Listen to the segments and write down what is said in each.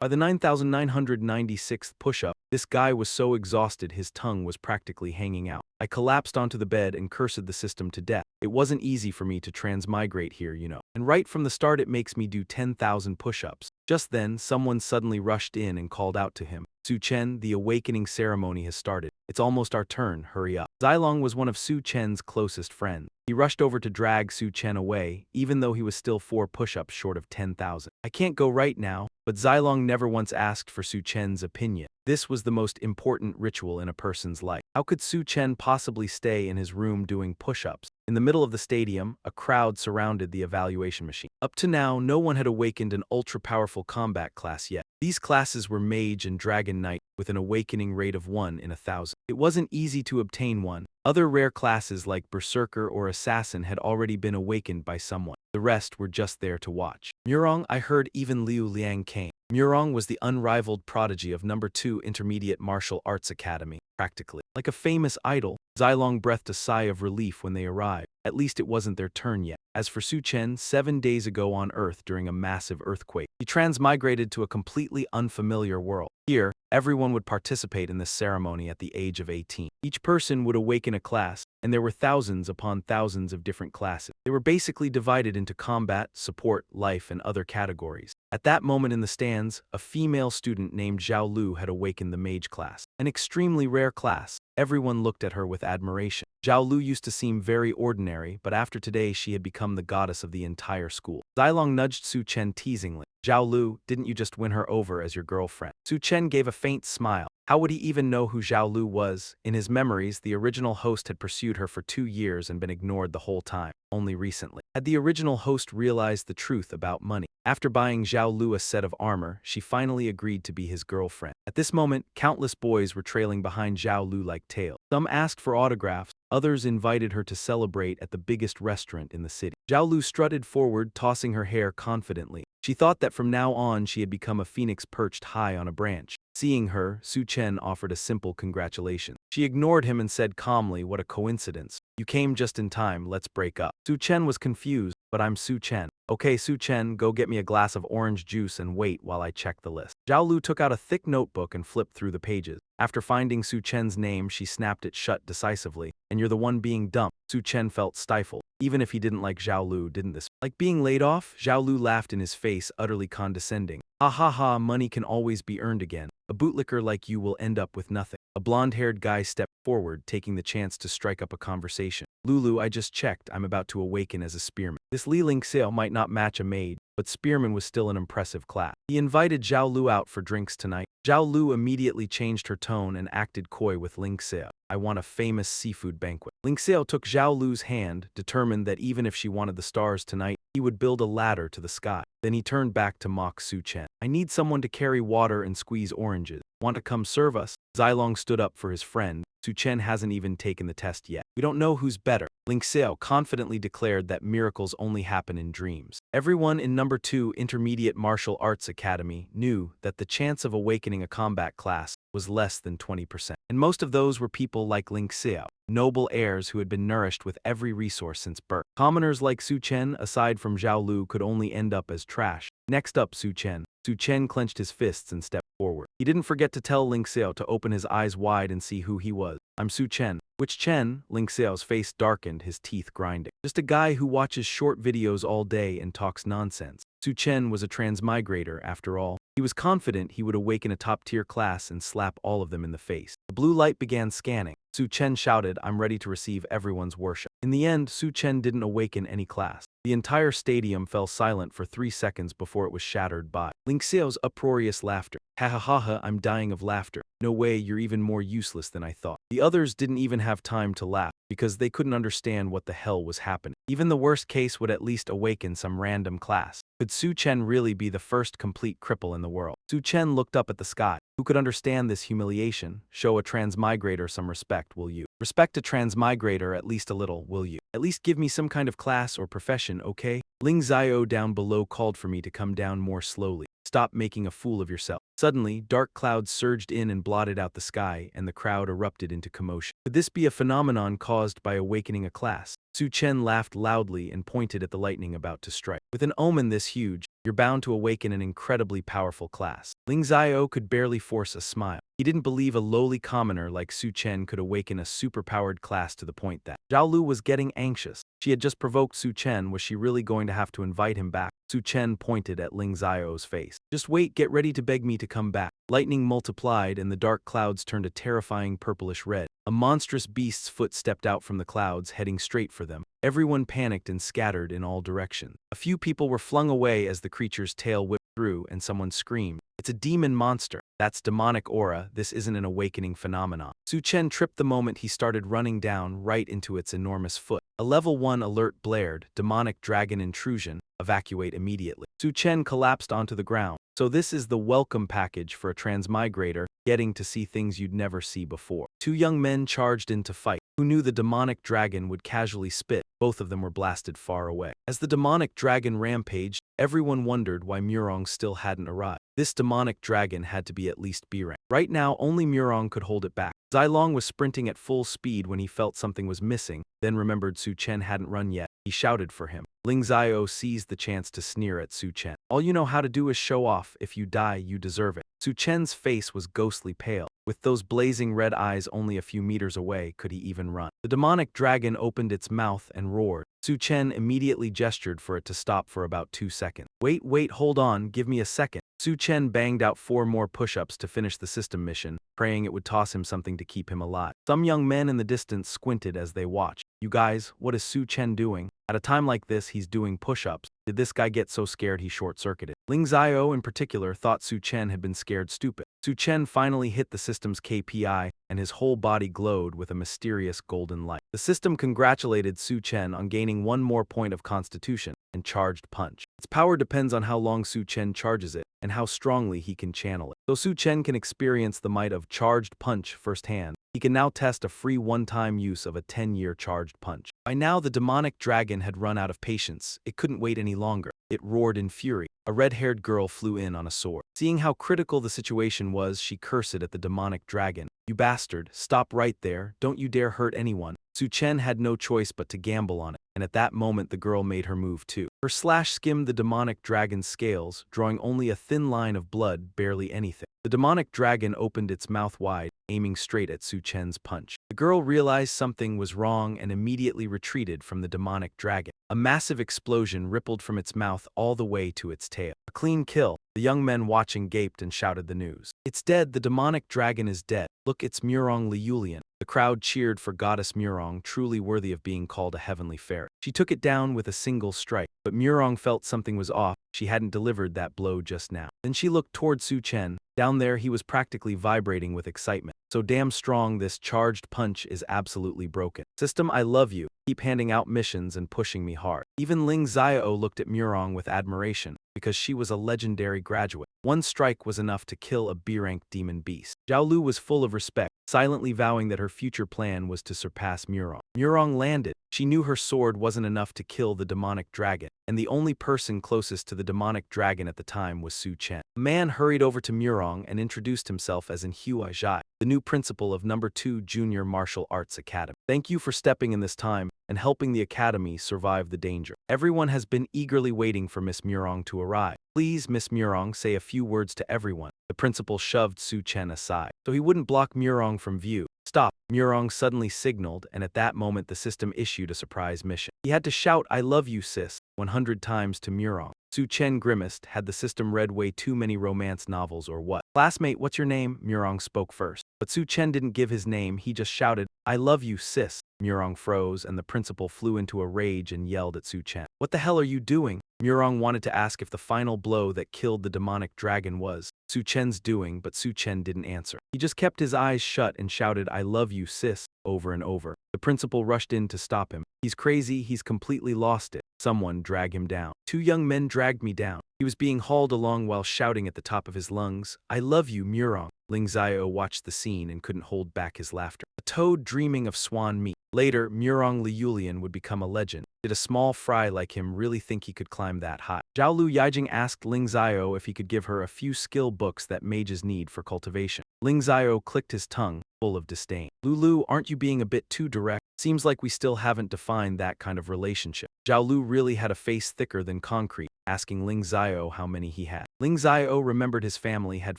By the 9,996th push-up, this guy was so exhausted his tongue was practically hanging out. I collapsed onto the bed and cursed the system to death. It wasn't easy for me to transmigrate here, you know. And right from the start it makes me do 10,000 push-ups. Just then, someone suddenly rushed in and called out to him. Su Chen, the awakening ceremony has started. It's almost our turn, hurry up. Xilong was one of Su Chen's closest friends. He rushed over to drag Su Chen away, even though he was still 4 push-ups short of 10,000. I can't go right now, but Xilong never once asked for Su Chen's opinion. This was the most important ritual in a person's life. How could Su Chen possibly stay in his room doing push-ups? In the middle of the stadium, a crowd surrounded the evaluation machine. Up to now, no one had awakened an ultra-powerful combat class yet. These classes were Mage and Dragon Knight, with an awakening rate of 1 in 1,000. It wasn't easy to obtain one. Other rare classes like Berserker or Assassin had already been awakened by someone. The rest were just there to watch. Murong, I heard even Liu Liang came. Murong was the unrivaled prodigy of No. 2 Intermediate Martial Arts Academy, practically. Like a famous idol, Xilong breathed a sigh of relief when they arrived. At least it wasn't their turn yet. As for Su Chen, 7 days ago on Earth during a massive earthquake, he transmigrated to a completely unfamiliar world. Here, everyone would participate in this ceremony at the age of 18. Each person would awaken a class, and there were thousands upon thousands of different classes. They were basically divided into combat, support, life, and other categories. At that moment in the stands, a female student named Zhao Lu had awakened the mage class, an extremely rare class. Everyone looked at her with admiration. Zhao Lu used to seem very ordinary, but after today she had become the goddess of the entire school. Xilong nudged Su Chen teasingly. Zhao Lu, didn't you just win her over as your girlfriend? Su Chen gave a faint smile. How would he even know who Zhao Lu was? In his memories, the original host had pursued her for 2 years and been ignored the whole time. Only recently had the original host realized the truth about money. After buying Zhao Lu a set of armor, she finally agreed to be his girlfriend. At this moment, countless boys were trailing behind Zhao Lu like tails. Some asked for autographs, others invited her to celebrate at the biggest restaurant in the city. Zhao Lu strutted forward, tossing her hair confidently. She thought that from now on she had become a phoenix perched high on a branch. Seeing her, Su Chen offered a simple congratulation. She ignored him and said calmly, "What a coincidence. You came just in time, let's break up." Su Chen was confused, "But I'm Su Chen." "Okay, Su Chen, go get me a glass of orange juice and wait while I check the list." Zhao Lu took out a thick notebook and flipped through the pages. After finding Su Chen's name, she snapped it shut decisively. "And you're the one being dumped." Su Chen felt stifled. Even if he didn't like Zhao Lu, didn't this like being laid off? Zhao Lu laughed in his face, utterly condescending. "Ha ha ha, money can always be earned again. A bootlicker like you will end up with nothing." A blonde-haired guy stepped forward, taking the chance to strike up a conversation. "Lulu, I just checked. I'm about to awaken as a spearman." This Li Ling Xiao might not match a maid, but spearman was still an impressive class. He invited Zhao Lu out for drinks tonight. Zhao Lu immediately changed her tone and acted coy with Ling Xiao. "I want a famous seafood banquet." Ling Xiao took Zhao Lu's hand, determined that even if she wanted the stars tonight, he would build a ladder to the sky. Then he turned back to mock Su Chen. "I need someone to carry water and squeeze oranges. Want to come serve us?" Xilong stood up for his friend. Su Chen hasn't even taken the test yet. "We don't know who's better." Ling Xiao confidently declared that miracles only happen in dreams. Everyone in No. 2 Intermediate Martial Arts Academy knew that the chance of awakening a combat class was less than 20%. And most of those were people like Ling Xiao, noble heirs who had been nourished with every resource since birth. Commoners like Su Chen, aside from Zhao Lu, could only end up as trash. Next up, Su Chen. Su Chen clenched his fists and stepped forward. He didn't forget to tell Ling Xiao to open his eyes wide and see who he was. "I'm Su Chen." "Which Chen?" Ling Xiao's face darkened, his teeth grinding. "Just a guy who watches short videos all day and talks nonsense." Su Chen was a transmigrator, after all. He was confident he would awaken a top-tier class and slap all of them in the face. The blue light began scanning. Su Chen shouted, "I'm ready to receive everyone's worship." In the end, Su Chen didn't awaken any class. The entire stadium fell silent for 3 seconds before it was shattered by Ling Xiao's uproarious laughter. "Ha ha ha ha, I'm dying of laughter. No way, you're even more useless than I thought." The others didn't even have time to laugh, because they couldn't understand what the hell was happening. Even the worst case would at least awaken some random class. Could Su Chen really be the first complete cripple in the world? Su Chen looked up at the sky. Who could understand this humiliation? Show a transmigrator some respect, will you? Respect a transmigrator at least a little, will you? At least give me some kind of class or profession, okay? Ling Xiao down below called for me to come down more slowly. Stop making a fool of yourself. Suddenly, dark clouds surged in and blotted out the sky, and the crowd erupted into commotion. Could this be a phenomenon caused by awakening a class? Su Chen laughed loudly and pointed at the lightning about to strike. With an omen this huge, you're bound to awaken an incredibly powerful class. Ling Xiao could barely force a smile. He didn't believe a lowly commoner like Su Chen could awaken a superpowered class to the point that Zhao Lu was getting anxious. She had just provoked Su Chen. Was she really going to have to invite him back? Su Chen pointed at Ling Xiao's face. Just wait, get ready to beg me to come back. Lightning multiplied and the dark clouds turned a terrifying purplish red. A monstrous beast's foot stepped out from the clouds, heading straight for them. Everyone panicked and scattered in all directions. A few people were flung away as the creature's tail whipped through and someone screamed. It's a demon monster. That's demonic aura. This isn't an awakening phenomenon. Su Chen tripped the moment he started running down right into its enormous foot. A level 1 alert blared. Demonic dragon intrusion. Evacuate immediately. Su Chen collapsed onto the ground. So this is the welcome package for a transmigrator, getting to see things you'd never see before. Two young men charged in to fight. Who knew the demonic dragon would casually spit? Both of them were blasted far away. As the demonic dragon rampaged, everyone wondered why Murong still hadn't arrived. This demonic dragon had to be at least B rank. Right now, only Murong could hold it back. Zilong was sprinting at full speed when he felt something was missing, then remembered Su Chen hadn't run yet. He shouted for him. Ling Xiao seized the chance to sneer at Su Chen. All you know how to do is show off. If you die, you deserve it. Su Chen's face was ghostly pale. With those blazing red eyes only a few meters away, could he even run? The demonic dragon opened its mouth and roared. Su Chen immediately gestured for it to stop for about 2 seconds. Wait, hold on, give me a second. Su Chen banged out 4 more push-ups to finish the system mission, praying it would toss him something to keep him alive. Some young men in the distance squinted as they watched. You guys, what is Su Chen doing? At a time like this, he's doing push-ups. Did this guy get so scared he short-circuited? Ling Xiao in particular thought Su Chen had been scared stupid. Su Chen finally hit the system's KPI, and his whole body glowed with a mysterious golden light. The system congratulated Su Chen on gaining 1 more point of constitution and charged punch. Its power depends on how long Su Chen charges it and how strongly he can channel it. So Su Chen can experience the might of charged punch firsthand. He can now test a free one-time use of a 10-year charged punch. By now, the demonic dragon had run out of patience. It couldn't wait any longer. It roared in fury. A red-haired girl flew in on a sword. Seeing how critical the situation was, she cursed at the demonic dragon. You bastard, stop right there. Don't you dare hurt anyone. Su Chen had no choice but to gamble on it, and at that moment the girl made her move too. Her slash skimmed the demonic dragon's scales, drawing only a thin line of blood, barely anything. The demonic dragon opened its mouth wide, aiming straight at Su Chen's punch. The girl realized something was wrong and immediately retreated from the demonic dragon. A massive explosion rippled from its mouth all the way to its tail. A clean kill. The young men watching gaped and shouted the news. It's dead, the demonic dragon is dead. Look, it's Murong Liulian. The crowd cheered for Goddess Murong, truly worthy of being called a heavenly fairy. She took it down with a single strike, but Murong felt something was off. She hadn't delivered that blow just now. Then she looked toward Su Chen. Down there, he was practically vibrating with excitement. So damn strong, this charged punch is absolutely broken. System, I love you. Keep handing out missions and pushing me hard. Even Ling Xiao looked at Murong with admiration, because she was a legendary graduate. 1 strike was enough to kill a B-rank demon beast. Zhao Lu was full of respect, silently vowing that her future plan was to surpass Murong. Murong landed. She knew her sword wasn't enough to kill the demonic dragon, and the only person closest to the demonic dragon at the time was Su Chen. A man hurried over to Murong and introduced himself as Inhua Zhai, the new principal of No. 2 Junior Martial Arts Academy. Thank you for stepping in this time and helping the academy survive the danger. Everyone has been eagerly waiting for Miss Murong to arrive. Please, Miss Murong, say a few words to everyone. The principal shoved Su Chen aside, so he wouldn't block Murong from view. Stop. Murong suddenly signaled, and at that moment the system issued a surprise mission. He had to shout, I love you, sis, 100 times to Murong. Su Chen grimaced. Had the system read way too many romance novels or what? Classmate, what's your name? Murong spoke first. But Su Chen didn't give his name, he just shouted, I love you, sis. Murong froze, and the principal flew into a rage and yelled at Su Chen. What the hell are you doing? Murong wanted to ask if the final blow that killed the demonic dragon was Su Chen's doing, but Su Chen didn't answer. He just kept his eyes shut and shouted, I love you, sis, over and over. The principal rushed in to stop him. He's crazy, he's completely lost it. Someone drag him down. 2 young men dragged me down. He was being hauled along while shouting at the top of his lungs, I love you, Murong. Ling Xiao watched the scene and couldn't hold back his laughter. A toad dreaming of swan meat. Later, Murong Liulian would become a legend. Did a small fry like him really think he could climb that high? Zhao Lu Yijing asked Ling Zio if he could give her a few skill books that mages need for cultivation. Ling Zio clicked his tongue, full of disdain. Lulu, aren't you being a bit too direct? Seems like we still haven't defined that kind of relationship. Zhao Lu really had a face thicker than concrete, asking Ling Zio how many he had. Ling Zio remembered his family had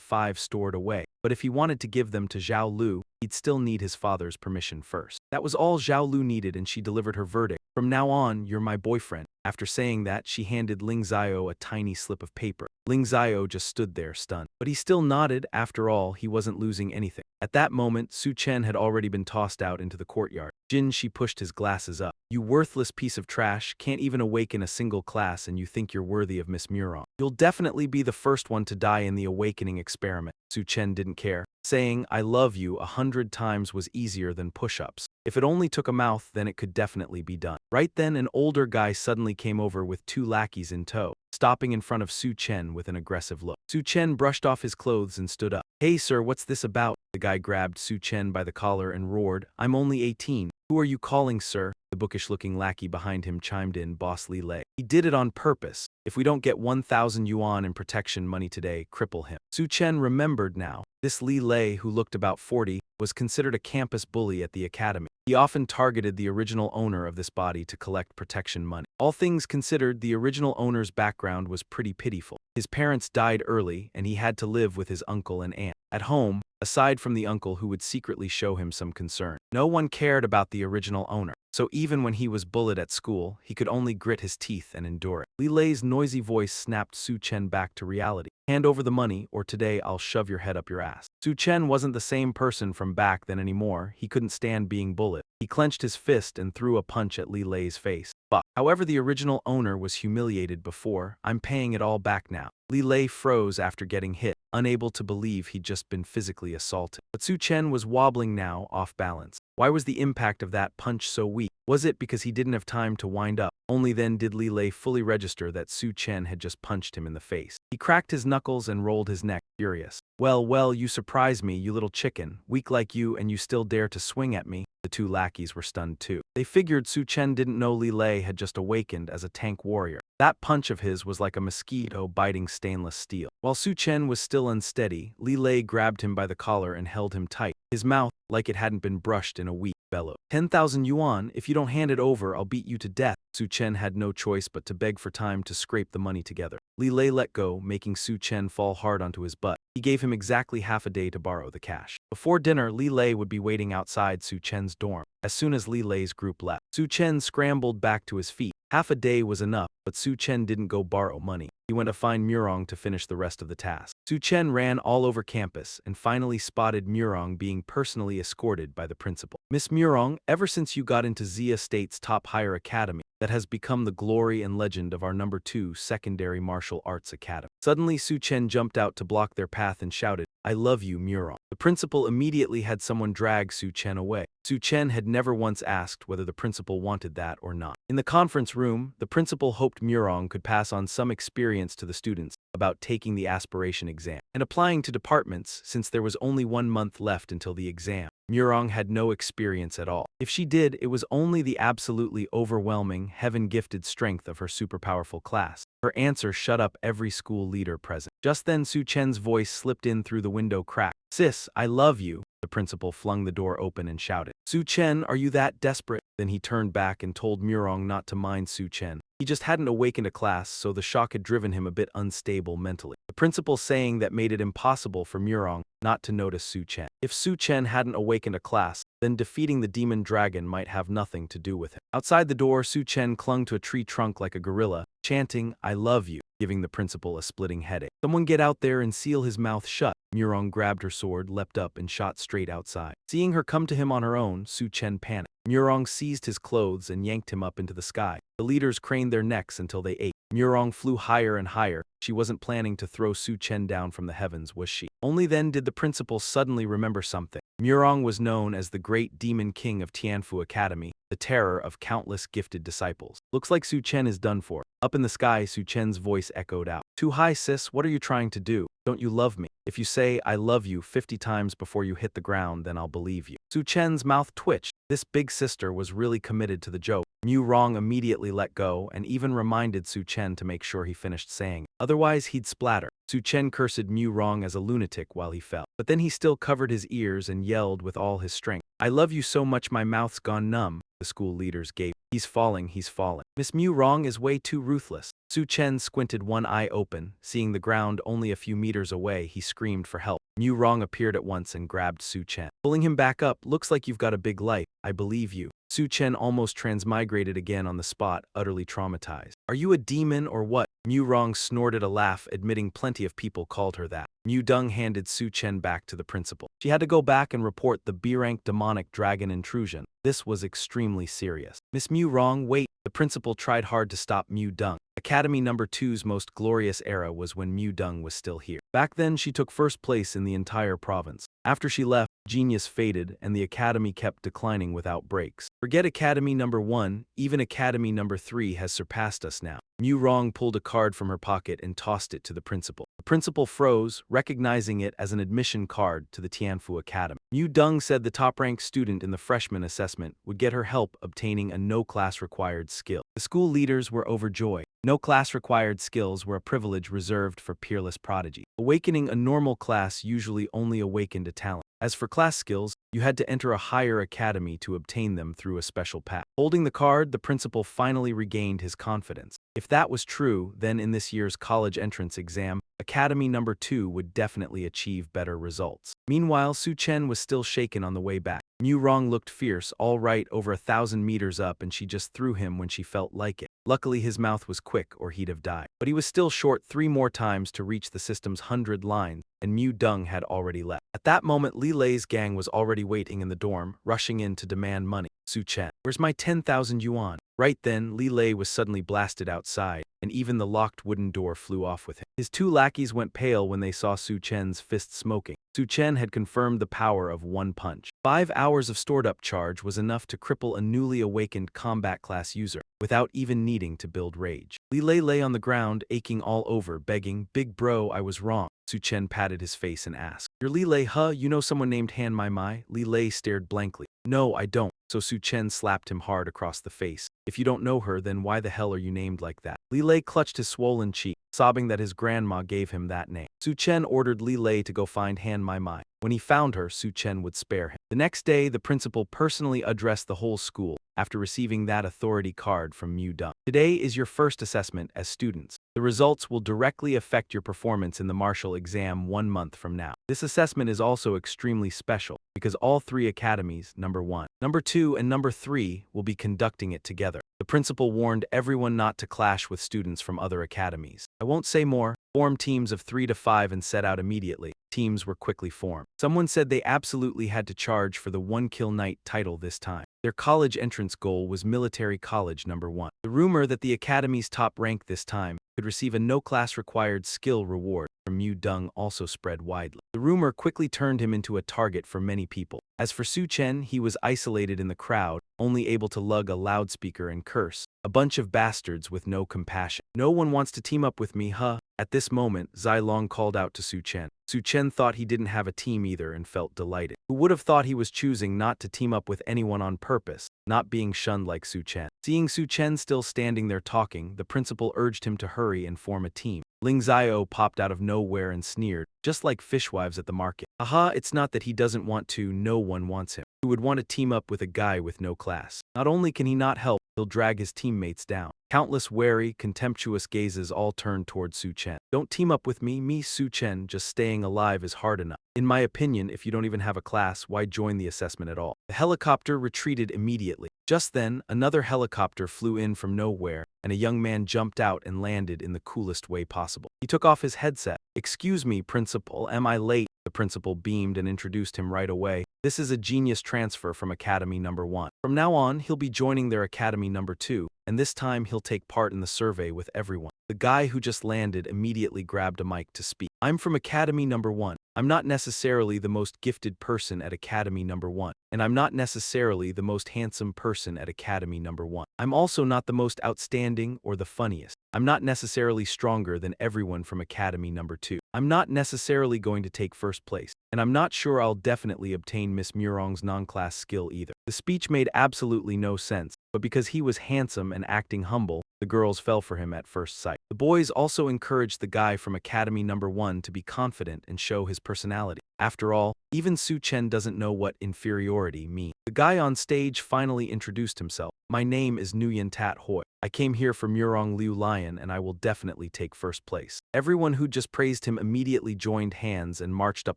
5 stored away, but if he wanted to give them to Zhao Lu, he'd still need his father's permission first. That was all Zhao Lu needed, and she delivered her verdict. From now on, you're my boyfriend. After saying that, she handed Ling Zio a tiny slip of paper. Ling Zio just stood there stunned. But he still nodded. After all, he wasn't losing anything. At that moment, Su Chen had already been tossed out into the courtyard. Jin Shi pushed his glasses up. You worthless piece of trash, can't even awaken a single class and you think you're worthy of Miss Murong. You'll definitely be the first one to die in the awakening experiment. Su Chen didn't care. Saying, I love you 100 times was easier than push-ups. If it only took a mouth, then it could definitely be done. Right then, an older guy suddenly came over with 2 lackeys in tow, stopping in front of Su Chen with an aggressive look. Su Chen brushed off his clothes and stood up. Hey sir, what's this about? The guy grabbed Su Chen by the collar and roared, I'm only 18. Who are you calling, sir? The bookish-looking lackey behind him chimed in, Boss Li Lei. He did it on purpose. If we don't get 1,000 yuan in protection money today, cripple him. Su Chen remembered now. This Li Lei, who looked about 40, was considered a campus bully at the academy. He often targeted the original owner of this body to collect protection money. All things considered, the original owner's background was pretty pitiful. His parents died early, and he had to live with his uncle and aunt. At home, aside from the uncle who would secretly show him some concern, no one cared about the original owner. So even when he was bullied at school, he could only grit his teeth and endure it. Li Lei's noisy voice snapped Su Chen back to reality. Hand over the money, or today I'll shove your head up your ass. Su Chen wasn't the same person from back then anymore. He couldn't stand being bullied. He clenched his fist and threw a punch at Li Lei's face. But, however, the original owner was humiliated before. I'm paying it all back now. Li Lei froze after getting hit, unable to believe he'd just been physically assaulted. But Su Chen was wobbling now, off balance. Why was the impact of that punch so weak? Was it because he didn't have time to wind up? Only then did Li Lei fully register that Su Chen had just punched him in the face. He cracked his knuckles and rolled his neck, furious. Well, you surprise me, you little chicken. Weak like you, and you still dare to swing at me. The 2 lackeys were stunned too. They figured Su Chen didn't know Li Lei had just awakened as a tank warrior. That punch of his was like a mosquito biting stainless steel. While Su Chen was still unsteady, Li Lei grabbed him by the collar and held him tight. His mouth, like it hadn't been brushed in a week, bellowed. 10,000 yuan, if you don't hand it over, I'll beat you to death. Su Chen had no choice but to beg for time to scrape the money together. Li Lei let go, making Su Chen fall hard onto his butt. He gave him exactly half a day to borrow the cash. Before dinner, Li Lei would be waiting outside Su Chen's dorm. As soon as Li Lei's group left, Su Chen scrambled back to his feet. Half a day was enough, but Su Chen didn't go borrow money. He went to find Murong to finish the rest of the task. Su Chen ran all over campus and finally spotted Murong being personally escorted by the principal. Miss Murong, ever since you got into Zia State's top higher academy, that has become the glory and legend of our No. 2 secondary martial arts academy. Suddenly Su Chen jumped out to block their path and shouted, I love you, Murong. The principal immediately had someone drag Su Chen away. Su Chen had never once asked whether the principal wanted that or not. In the conference room, the principal hoped Murong could pass on some experience to the students about taking the aspiration exam and applying to departments since there was only 1 month left until the exam. Murong had no experience at all. If she did, it was only the absolutely overwhelming, heaven-gifted strength of her super-powerful class. Her answer shut up every school leader present. Just then Su Chen's voice slipped in through the window crack. Sis, I love you. The principal flung the door open and shouted. Su Chen, are you that desperate? Then he turned back and told Murong not to mind Su Chen. He just hadn't awakened a class, so the shock had driven him a bit unstable mentally. The principal's saying that made it impossible for Murong not to notice Su Chen. If Su Chen hadn't awakened a class, then defeating the demon dragon might have nothing to do with him. Outside the door, Su Chen clung to a tree trunk like a gorilla, chanting, I love you, giving the principal a splitting headache. Someone get out there and seal his mouth shut. Murong grabbed her sword, leapt up, and shot straight outside. Seeing her come to him on her own, Su Chen panicked. Murong seized his clothes and yanked him up into the sky. The leaders craned their necks until they ached. Murong flew higher and higher. She wasn't planning to throw Su Chen down from the heavens, was she? Only then did the principal suddenly remember something. Murong was known as the great demon king of Tianfu Academy, the terror of countless gifted disciples. Looks like Su Chen is done for. Up in the sky, Su Chen's voice echoed out. Too high, sis, what are you trying to do? Don't you love me? If you say, I love you 50 times before you hit the ground, then I'll believe you. Su Chen's mouth twitched. This big sister was really committed to the joke. Mu Rong immediately let go and even reminded Su Chen to make sure he finished saying it. Otherwise, he'd splatter. Su Chen cursed Mu Rong as a lunatic while he fell. But then he still covered his ears and yelled with all his strength. I love you so much my mouth's gone numb. The school leaders gaped. He's falling, he's falling. Miss Mu Rong is way too ruthless. Su Chen squinted one eye open. Seeing the ground only a few meters away, he screamed for help. Mu Rong appeared at once and grabbed Su Chen. Pulling him back up, looks like you've got a big life. I believe you. Su Chen almost transmigrated again on the spot, utterly traumatized. Are you a demon or what? Mu Rong snorted a laugh, admitting plenty of people called her that. Mu Deng handed Su Chen back to the principal. She had to go back and report the B-rank demonic dragon intrusion. This was extremely serious. Miss Mu Rong, wait. The principal tried hard to stop Mu Deng. Academy No. 2's most glorious era was when Mu Deng was still here. Back then, she took first place in the entire province. After she left, genius faded and the academy kept declining without breaks. Forget Academy No. 1, even Academy No. 3 has surpassed us now. Mu Rong pulled a card from her pocket and tossed it to the principal. The principal froze, recognizing it as an admission card to the Tianfu Academy. Mu Deng said the top-ranked student in the freshman assessment would get her help obtaining a no-class-required skill. The school leaders were overjoyed. No class-required skills were a privilege reserved for peerless prodigy. Awakening a normal class usually only awakened a talent. As for class skills, you had to enter a higher academy to obtain them through a special path. Holding the card, the principal finally regained his confidence. If that was true, then in this year's college entrance exam, Academy No. 2 would definitely achieve better results. Meanwhile, Su Chen was still shaken on the way back. Mu Rong looked fierce, all right, over 1,000 meters up, and she just threw him when she felt like it. Luckily, his mouth was quick, or he'd have died. But he was still short 3 more times to reach the system's 100 lines, and Mu Deng had already left. At that moment, Li Lei's gang was already waiting in the dorm, rushing in to demand money. Su Chen, where's my 10,000 yuan? Right then, Li Lei was suddenly blasted outside, and even the locked wooden door flew off with him. His 2 lackeys went pale when they saw Su Chen's fist smoking. Su Chen had confirmed the power of one punch. 5 hours of stored-up charge was enough to cripple a newly awakened combat class user, without even needing to build rage. Li Lei lay on the ground, aching all over, begging, Big bro, I was wrong. Su Chen patted his face and asked, You're Li Lei, huh? You know someone named Han Mai Mai? Li Lei stared blankly. No, I don't. So Su Chen slapped him hard across the face. If you don't know her, then why the hell are you named like that? Li Lei clutched his swollen cheek, sobbing that his grandma gave him that name. Su Chen ordered Li Lei to go find Han Mai Mai. When he found her, Su Chen would spare him. The next day, the principal personally addressed the whole school after receiving that authority card from Mu Deng. Today is your first assessment as students. The results will directly affect your performance in the martial exam 1 month from now. This assessment is also extremely special because all 3 academies, No. 1, No. 2, and No. 3, will be conducting it together. The principal warned everyone not to clash with students from other academies. I won't say more. Form teams of 3 to 5 and set out immediately. Teams were quickly formed. Someone said they absolutely had to charge for the One Kill Night title this time. Their college entrance goal was Military College No. 1. The rumor that the academy's top rank this time could receive a no-class-required skill reward from Mu Deng also spread widely. The rumor quickly turned him into a target for many people. As for Su Chen, he was isolated in the crowd, only able to lug a loudspeaker and curse. A bunch of bastards with no compassion. No one wants to team up with me, huh? At this moment, Zai Long called out to Su Chen. Su Chen thought he didn't have a team either and felt delighted. Who would have thought he was choosing not to team up with anyone on purpose, not being shunned like Su Chen. Seeing Su Chen still standing there talking, the principal urged him to hurry and form a team. Ling Xiao popped out of nowhere and sneered, just like fishwives at the market. Aha, it's not that he doesn't want to, no one wants him. Who would want to team up with a guy with no class? Not only can he not help, he'll drag his teammates down. Countless wary, contemptuous gazes all turned toward Su Chen. Don't team up with me, Su Chen, just staying alive is hard enough. In my opinion, if you don't even have a class, why join the assessment at all? The helicopter retreated immediately. Just then, another helicopter flew in from nowhere, and a young man jumped out and landed in the coolest way possible. He took off his headset. Excuse me, principal, am I late? The principal beamed and introduced him right away. This is a genius transfer from Academy No. 1. From now on, he'll be joining their Academy No. 2, and this time he'll take part in the survey with everyone. The guy who just landed immediately grabbed a mic to speak. I'm from Academy No. 1. I'm not necessarily the most gifted person at Academy No. 1, and I'm not necessarily the most handsome person at Academy No. 1. I'm also not the most outstanding or the funniest. I'm not necessarily stronger than everyone from Academy No. 2. I'm not necessarily going to take first place, and I'm not sure I'll definitely obtain Miss Murong's non-class skill either. The speech made absolutely no sense, but because he was handsome and acting humble, the girls fell for him at first sight. The boys also encouraged the guy from Academy Number 1 to be confident and show his personality. After all, even Su Chen doesn't know what inferiority means. The guy on stage finally introduced himself. My name is Nguyen Tat Hoi. I came here for Murong Liu Lion and I will definitely take first place. Everyone who just praised him immediately joined hands and marched up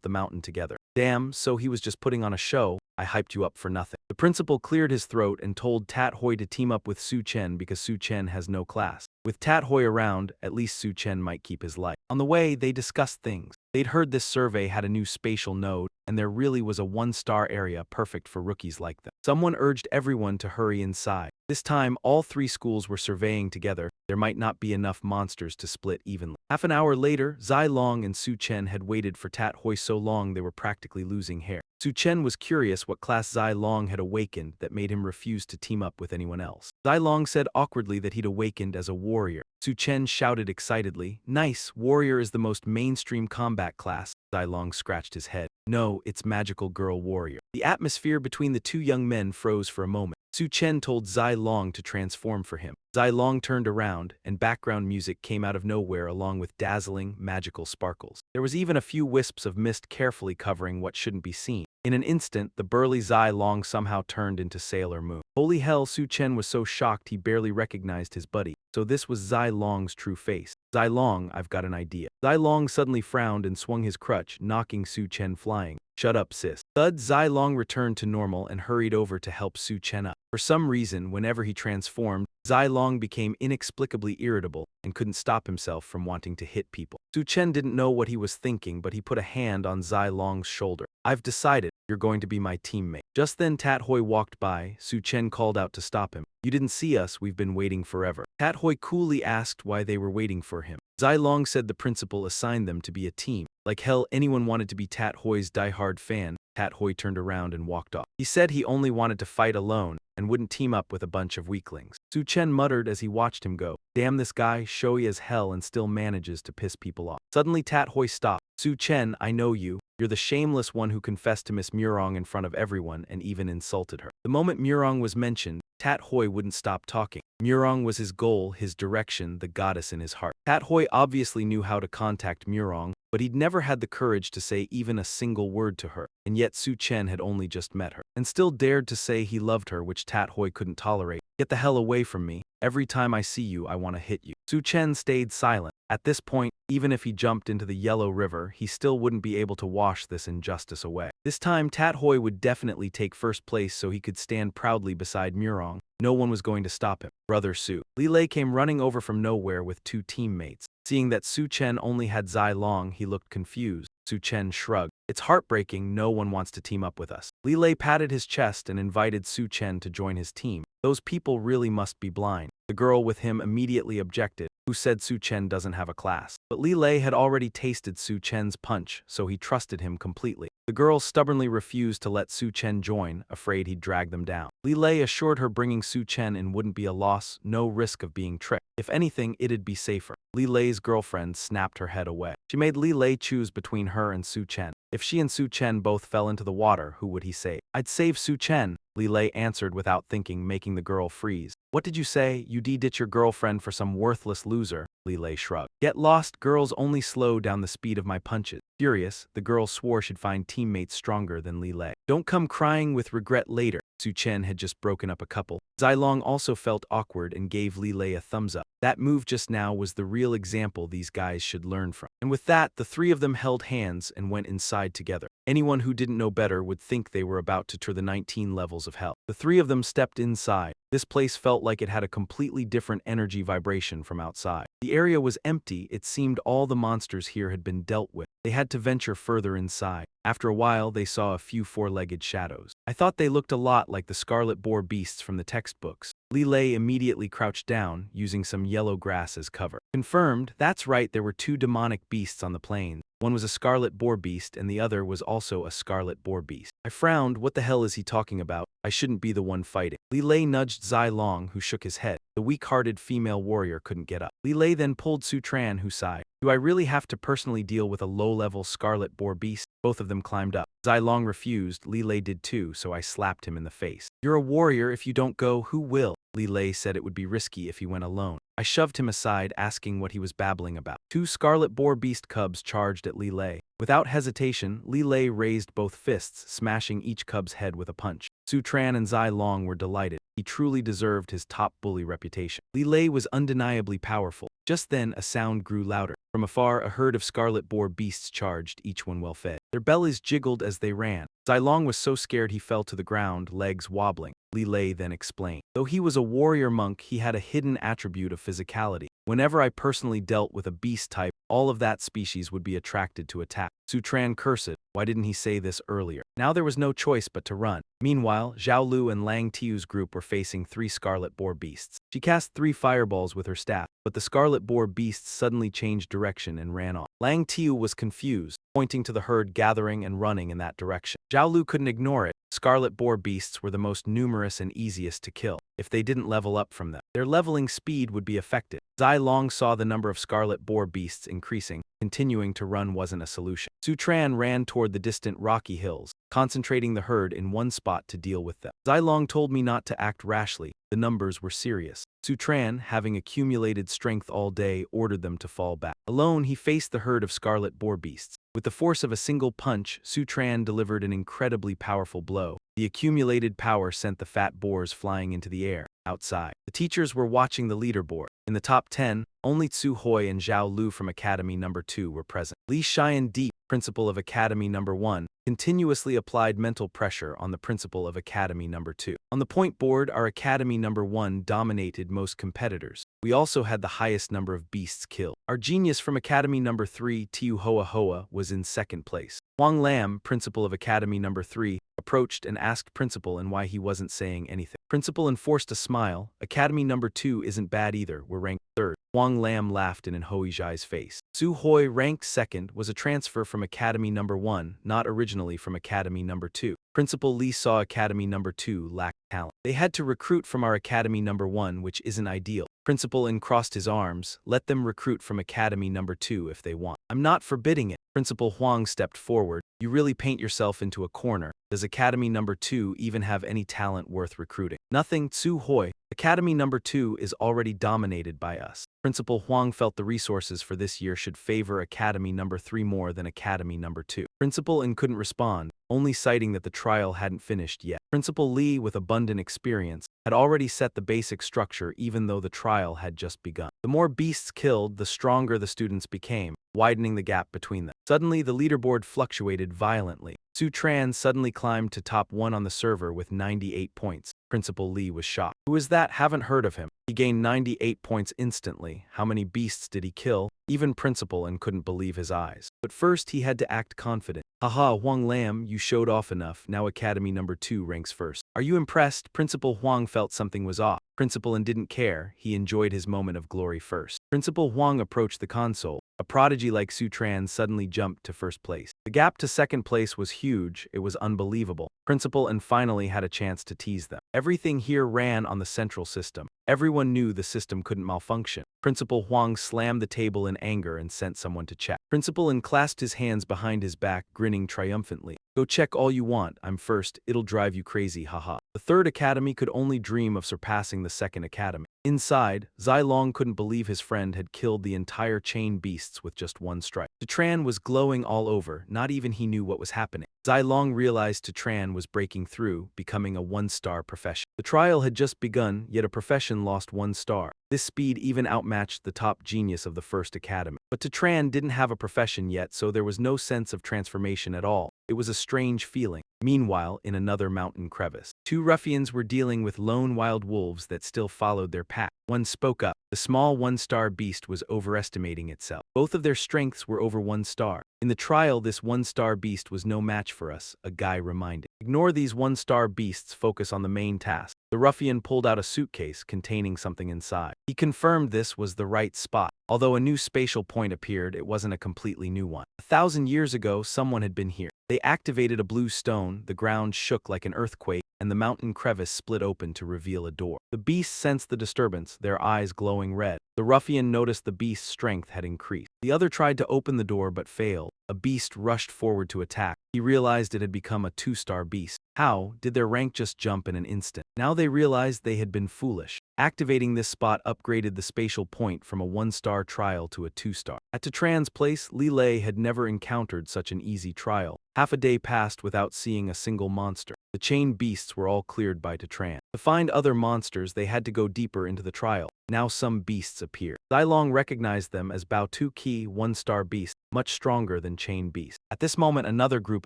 the mountain together. Damn, so he was just putting on a show. I hyped you up for nothing. The principal cleared his throat and told Tat Hoi to team up with Su Chen because Su Chen has no class. With Tat Hoi around, at least Su Chen might keep his life. On the way, they discussed things. They'd heard this survey had a new spatial node, and there really was a one-star area perfect for rookies like them. Someone urged everyone to hurry inside. This time, all three schools were surveying together. There might not be enough monsters to split evenly. Half an hour later, Zai Long and Su Chen had waited for Tat Hoi so long they were practically losing hair. Su Chen was curious what class Zai Long had awakened that made him refuse to team up with anyone else. Zai Long said awkwardly that he'd awakened as a warrior. Su Chen shouted excitedly, "Nice, warrior is the most mainstream combat class." Zai Long scratched his head. "No, it's magical girl warrior." The atmosphere between the two young men froze for a moment. Su Chen told Zai Long to transform for him. Zai Long turned around, and background music came out of nowhere along with dazzling, magical sparkles. There was even a few wisps of mist carefully covering what shouldn't be seen. In an instant, the burly Zai Long somehow turned into Sailor Moon. Holy hell, Su Chen was so shocked he barely recognized his buddy. So this was Zai Long's true face. "Zai Long, I've got an idea." Zai Long suddenly frowned and swung his crutch, knocking Su Chen flying. "Shut up, sis." Thud. Zai Long returned to normal and hurried over to help Su Chen up. For some reason, whenever he transformed, Zai Long became inexplicably irritable and couldn't stop himself from wanting to hit people. Su Chen didn't know what he was thinking, but he put a hand on Zai Long's shoulder. "I've decided, you're going to be my teammate." Just then Tat Hoi walked by. Su Chen called out to stop him. "You didn't see us, we've been waiting forever." Tat Hoi coolly asked why they were waiting for him. Zai Long said the principal assigned them to be a team. Like hell, anyone wanted to be Tat Hoi's diehard fan. Tat Hoi turned around and walked off. He said he only wanted to fight alone and wouldn't team up with a bunch of weaklings. Su Chen muttered as he watched him go. Damn, this guy, showy as hell and still manages to piss people off. Suddenly Tat Hoi stopped. "Su Chen, I know you. You're the shameless one who confessed to Miss Murong in front of everyone and even insulted her." The moment Murong was mentioned, Tat Hoi wouldn't stop talking. Murong was his goal, his direction, the goddess in his heart. Tat Hoi obviously knew how to contact Murong, but he'd never had the courage to say even a single word to her, and yet Su Chen had only just met her, and still dared to say he loved her, which Tat Hoi couldn't tolerate. "Get the hell away from me. Every time I see you, I want to hit you." Su Chen stayed silent. At this point, even if he jumped into the Yellow River, he still wouldn't be able to wash this injustice away. This time, Tat Hoi would definitely take first place so he could stand proudly beside Murong. No one was going to stop him. "Brother Su." Li Lei came running over from nowhere with two teammates. Seeing that Su Chen only had Zai Long, he looked confused. Su Chen shrugged. "It's heartbreaking, no one wants to team up with us." Li Lei patted his chest and invited Su Chen to join his team. "Those people really must be blind." The girl with him immediately objected, who said Su Chen doesn't have a class. But Li Lei had already tasted Su Chen's punch, so he trusted him completely. The girl stubbornly refused to let Su Chen join, afraid he'd drag them down. Li Lei assured her bringing Su Chen in wouldn't be a loss, no risk of being tricked. If anything, it'd be safer. Li Lei's girlfriend snapped her head away. She made Li Lei choose between her and Su Chen. If she and Su Chen both fell into the water, who would he save? "I'd save Su Chen," Li Lei answered without thinking, making the girl freeze. "What did you say? You ditch your girlfriend for some worthless loser?" Li Lei shrugged. "Get lost, girls only slow down the speed of my punches." Furious, the girl swore she'd find teammates stronger than Li Lei. "Don't come crying with regret later." Su Chen had just broken up a couple. Zai Long also felt awkward and gave Li Lei a thumbs up. That move just now was the real example these guys should learn from. And with that, the three of them held hands and went inside together. Anyone who didn't know better would think they were about to tour the 19 levels of hell. The three of them stepped inside. This place felt like it had a completely different energy vibration from outside. The area was empty. It seemed all the monsters here had been dealt with. They had to venture further inside. After a while, they saw a few four-legged shadows. "I thought they looked a lot like the scarlet boar beasts from the textbooks." Li Lei immediately crouched down, using some yellow grass as cover. "Confirmed, that's right, there were two demonic beasts on the plain." One was a scarlet boar beast and the other was also a scarlet boar beast. I frowned. What the hell is he talking about? I shouldn't be the one fighting. Li Lei nudged Zai Long, who shook his head. The weak-hearted female warrior couldn't get up. Li Lei then pulled Su Tran, who sighed. Do I really have to personally deal with a low-level scarlet boar beast? Both of them climbed up. Zai Long refused. Li Lei did too, so I slapped him in the face. You're a warrior. If you don't go, who will? Li Lei said it would be risky if he went alone. I shoved him aside, asking what he was babbling about. Two scarlet boar beast cubs charged at Li Lei. Without hesitation, Li Lei raised both fists, smashing each cub's head with a punch. Su Tran and Zai Long were delighted. He truly deserved his top bully reputation. Li Lei was undeniably powerful. Just then, a sound grew louder. From afar, a herd of scarlet boar beasts charged, each one well fed. Their bellies jiggled as they ran. Zai Long was so scared he fell to the ground, legs wobbling. Li Lei then explained. Though he was a warrior monk, he had a hidden attribute of physicality. Whenever I personally dealt with a beast type, all of that species would be attracted to attack. Su Tran cursed. Why didn't he say this earlier? Now there was no choice but to run. Meanwhile, Zhao Lu and Lang Tiu's group were facing 3 scarlet boar beasts. She cast 3 fireballs with her staff, but the scarlet boar beasts suddenly changed direction and ran off. Lang Tiu was confused, pointing to the herd gathering and running in that direction. Zhao Lu couldn't ignore it. Scarlet boar beasts were the most numerous and easiest to kill. If they didn't level up from them, their leveling speed would be affected. Zai Long saw the number of scarlet boar beasts increasing. Continuing to run wasn't a solution. Su Tran ran toward the distant rocky hills, concentrating the herd in one spot to deal with them. Zai Long told me not to act rashly. The numbers were serious. Su Tran, having accumulated strength all day, ordered them to fall back. Alone, he faced the herd of scarlet boar beasts. With the force of a single punch, Su Tran delivered an incredibly powerful blow. The accumulated power sent the fat boars flying into the air. Outside, the teachers were watching the leaderboard. In the top 10, only Tsu Hui and Zhao Lu from Academy No. 2 were present. Li Xian Deep, principal of Academy No. 1, continuously applied mental pressure on the principal of Academy No. 2. On the point board, our Academy No. 1 dominated most competitors. We also had the highest number of beasts killed. Our genius from Academy No. 3, Tiu Hoa Hoa, was in second place. Huang Lam, principal of Academy No. 3, approached and asked Principal and why he wasn't saying anything. Principal enforced a smile. Academy No. 2 isn't bad either, we're ranked third. Huang Lam laughed in Hoi Zhai's face. Su Hui, ranked second, was a transfer from Academy No. 1, not originally from Academy No. 2. Principal Li saw Academy No. 2 lacked talent. They had to recruit from our Academy No. 1, which isn't ideal. Principal uncrossed his arms. Let them recruit from Academy No. 2 if they want. I'm not forbidding it. Principal Huang stepped forward. You really paint yourself into a corner. Does Academy No. 2 even have any talent worth recruiting? Nothing, Tsu Hui. Academy No. 2 is already dominated by us. Principal Huang felt the resources for this year should favor Academy No. 3 more than Academy No. 2. Principal and couldn't respond, only citing that the trial hadn't finished yet. Principal Li, with abundant experience, had already set the basic structure even though the trial had just begun. The more beasts killed, the stronger the students became, widening the gap between them. Suddenly, the leaderboard fluctuated violently. Su Tran suddenly climbed to top 1 on the server with 98 points. Principal Li was shocked. Who is that? Haven't heard of him. He gained 98 points instantly. How many beasts did he kill? Even Principal and couldn't believe his eyes. But first he had to act confident. Haha, Huang Lam, you showed off enough. Now Academy No. 2 ranks first. Are you impressed? Principal Huang felt something was off. Principal and didn't care. He enjoyed his moment of glory first. Principal Huang approached the console. A prodigy like Su Tran suddenly jumped to first place. The gap to second place was huge. It was unbelievable. Principal and finally had a chance to tease them. Everything here ran on the central system. Everyone knew the system couldn't malfunction. Principal Huang slammed the table in anger and sent someone to check. Principal and clasped his hands behind his back, grinning triumphantly. Go check all you want. I'm first. It'll drive you crazy, haha. The third academy could only dream of surpassing the second academy. Inside, Zai Long couldn't believe his friend had killed the entire chain beasts with just one strike. Tran was glowing all over, not even he knew what was happening. Zai Long realized Tran was breaking through, becoming a 1-star profession. The trial had just begun, yet a profession lost 1 star. This speed even outmatched the top genius of the first academy. But Tran didn't have a profession yet, so there was no sense of transformation at all. It was a strange feeling. Meanwhile, in another mountain crevice, 2 ruffians were dealing with lone wild wolves that still followed their pack. One spoke up. The small 1-star beast was overestimating itself. Both of their strengths were over 1 star. In the trial, this 1-star beast was no match for us, a guy reminded. Ignore these 1-star beasts, focus on the main task. The ruffian pulled out a suitcase containing something inside. He confirmed this was the right spot. Although a new spatial point appeared, it wasn't a completely new one. 1,000 years ago, someone had been here. They activated a blue stone, the ground shook like an earthquake, and the mountain crevice split open to reveal a door. The beasts sensed the disturbance, their eyes glowing red. The ruffian noticed the beast's strength had increased. The other tried to open the door but failed. A beast rushed forward to attack. He realized it had become a 2-star beast. How did their rank just jump in an instant? Now they realized they had been foolish. Activating this spot upgraded the spatial point from a 1-star trial to a 2-star. At Tatran's place, Lei had never encountered such an easy trial. Half a day passed without seeing a single monster. The chained beasts were all cleared by Tatran. To find other monsters, they had to go deeper into the trial. Now some beasts appeared. Zilong recognized them as Bao-Tu Ki 1-star beasts, much stronger than chained beasts. At this moment, another group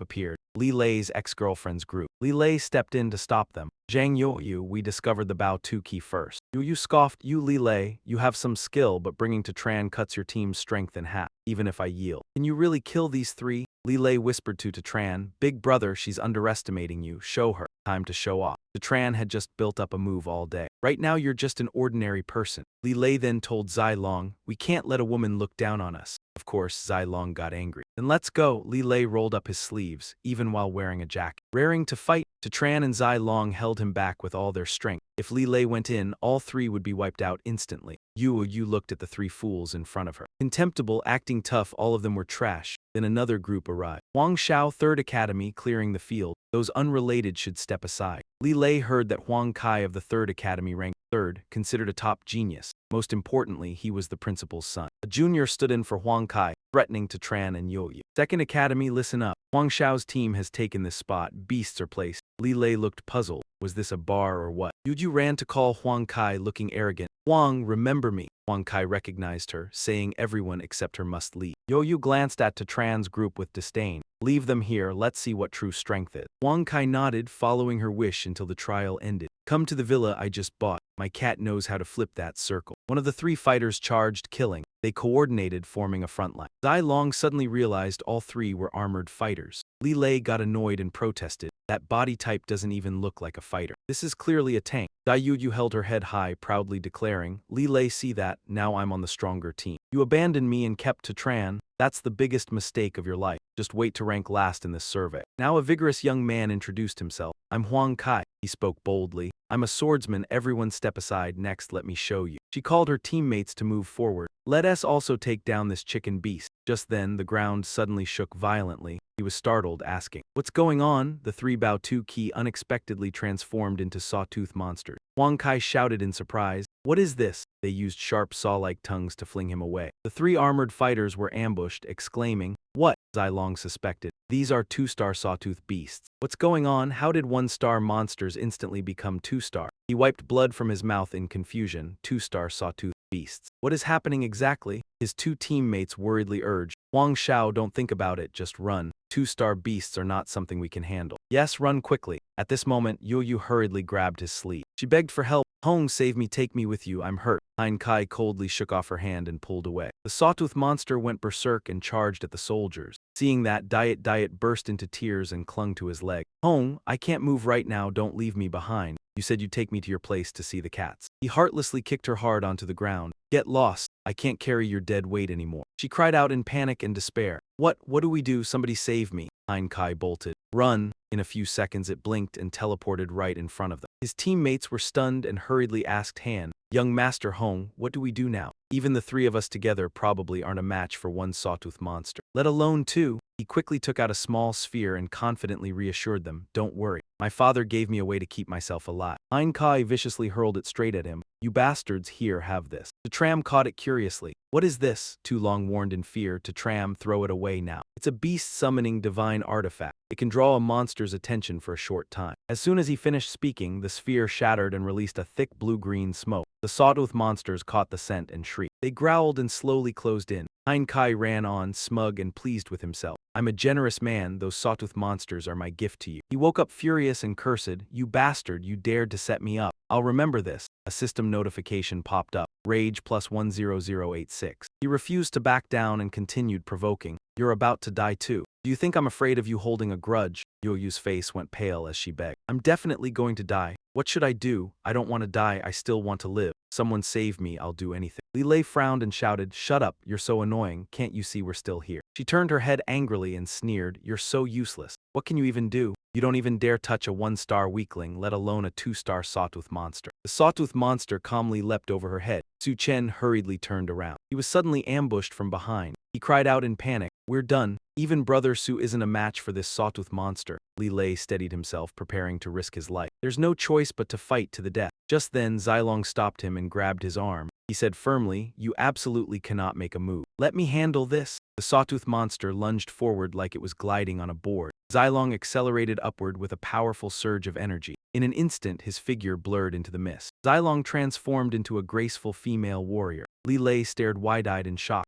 appeared, Lei's ex-girlfriend's group. Lei stepped in to stop them. Zhang Youyu, we discovered the Bao-Tu Ki first. Youyu scoffed, you Lei, you have some skill, but bringing Tatran cuts your team's strength in half, even if I yield. Can you really kill these three? Lei whispered to Tatran, big brother, she's underestimating you, show her. Time to show off. Tatran had just built up a move all day. Right now you're just an ordinary person. Lei then told Zilong, we can't let a woman look down on us. Of course, Zilong got angry. Then let's go. Lei rolled up his sleeves, even while wearing a jacket. Raring to fight, Tatran and Zilong held him back with all their strength. If Lei went in, all three would be wiped out instantly. Yu looked at the three fools in front of her. Contemptible, acting tough, all of them were trash. Then another group arrived. Huang Shao, 3rd Academy, clearing the field. Those unrelated should step aside. Lei heard that Huang Kai of the 3rd Academy ranked 3rd, considered a top genius. Most importantly, he was the principal's son. A junior stood in for Huang Kai, threatening Tatran and Youyu. 2nd Academy, listen up. Huang Shao's team has taken this spot. Beasts are placed. Lei looked puzzled. Was this a bar or what? Yu ran to call Huang Kai, looking arrogant. Huang, remember me. Huang Kai recognized her, saying everyone except her must leave. Youyu glanced at Tatran's group with disdain. Leave them here, let's see what true strength is. Huang Kai nodded, following her wish until the trial ended. Come to the villa I just bought. My cat knows how to flip that circle. One of the 3 fighters charged, killing. They coordinated, forming a front line. Zilong suddenly realized all 3 were armored fighters. Lei got annoyed and protested. That body type doesn't even look like a fighter. This is clearly a tank. Yu held her head high, proudly declaring, Lei, see that, now I'm on the stronger team. You abandoned me and kept Tatran. That's the biggest mistake of your life. Just wait to rank last in this survey. Now a vigorous young man introduced himself. I'm Huang Kai. He spoke boldly. I'm a swordsman, everyone step aside, next let me show you. She called her teammates to move forward. Let us also take down this chicken beast. Just then, the ground suddenly shook violently. He was startled, asking, what's going on? The 3 Bao-Tu Ki unexpectedly transformed into sawtooth monsters. Huang Kai shouted in surprise, what is this? They used sharp saw-like tongues to fling him away. The 3 armored fighters were ambushed, exclaiming, what? Zilong suspected. These are 2-star sawtooth beasts. What's going on? How did 1-star monsters instantly become 2-star? He wiped blood from his mouth in confusion. 2-star sawtooth beasts. What is happening exactly? His 2 teammates worriedly urged, Huang Shao, don't think about it, just run. 2-star beasts are not something we can handle. Yes, run quickly. At this moment, Youyu hurriedly grabbed his sleeve. She begged for help. Hong, save me, take me with you, I'm hurt. Hein Kai coldly shook off her hand and pulled away. The sawtooth monster went berserk and charged at the soldiers. Seeing that, Diet burst into tears and clung to his leg. Hong, I can't move right now, don't leave me behind. You said you'd take me to your place to see the cats. He heartlessly kicked her hard onto the ground. Get lost. I can't carry your dead weight anymore. She cried out in panic and despair. What do we do? Somebody save me. Hein Kai bolted. Run. In a few seconds it blinked and teleported right in front of them. His teammates were stunned and hurriedly asked Han, young Master Hong, what do we do now? Even the 3 of us together probably aren't a match for 1 sawtooth monster. Let alone 2. He quickly took out a small sphere and confidently reassured them, don't worry. My father gave me a way to keep myself alive. Hein Kai viciously hurled it straight at him. You bastards, here, have this. Tatram caught it curiously. What is this? Tu Long warned in fear. Tatram, throw it away now. It's a beast-summoning divine artifact. It can draw a monster's attention for a short time. As soon as he finished speaking, the sphere shattered and released a thick blue-green smoke. The sawtooth monsters caught the scent and shrieked. They growled and slowly closed in. Hein Kai ran on, smug and pleased with himself. I'm a generous man, those sawtooth monsters are my gift to you. He woke up furious and cursed, you bastard, you dared to set me up. I'll remember this. A system notification popped up. Rage plus 10086. He refused to back down and continued provoking. You're about to die too. Do you think I'm afraid of you holding a grudge? Yoyu's face went pale as she begged. I'm definitely going to die. What should I do? I don't want to die, I still want to live. Someone save me, I'll do anything. Lilei frowned and shouted, shut up, you're so annoying, can't you see we're still here? She turned her head angrily and sneered, you're so useless. What can you even do? You don't even dare touch a 1-star weakling, let alone a 2-star sawtooth monster. The sawtooth monster calmly leapt over her head. Su Chen hurriedly turned around. He was suddenly ambushed from behind. He cried out in panic, we're done. Even Brother Su isn't a match for this sawtooth monster. Lilei steadied himself, preparing to risk his life. There's no choice but to fight to the death. Just then, Zilong stopped him and grabbed his arm. He said firmly, you absolutely cannot make a move. Let me handle this. The sawtooth monster lunged forward like it was gliding on a board. Zilong accelerated upward with a powerful surge of energy. In an instant, his figure blurred into the mist. Zilong transformed into a graceful female warrior. Lilei stared wide-eyed in shock.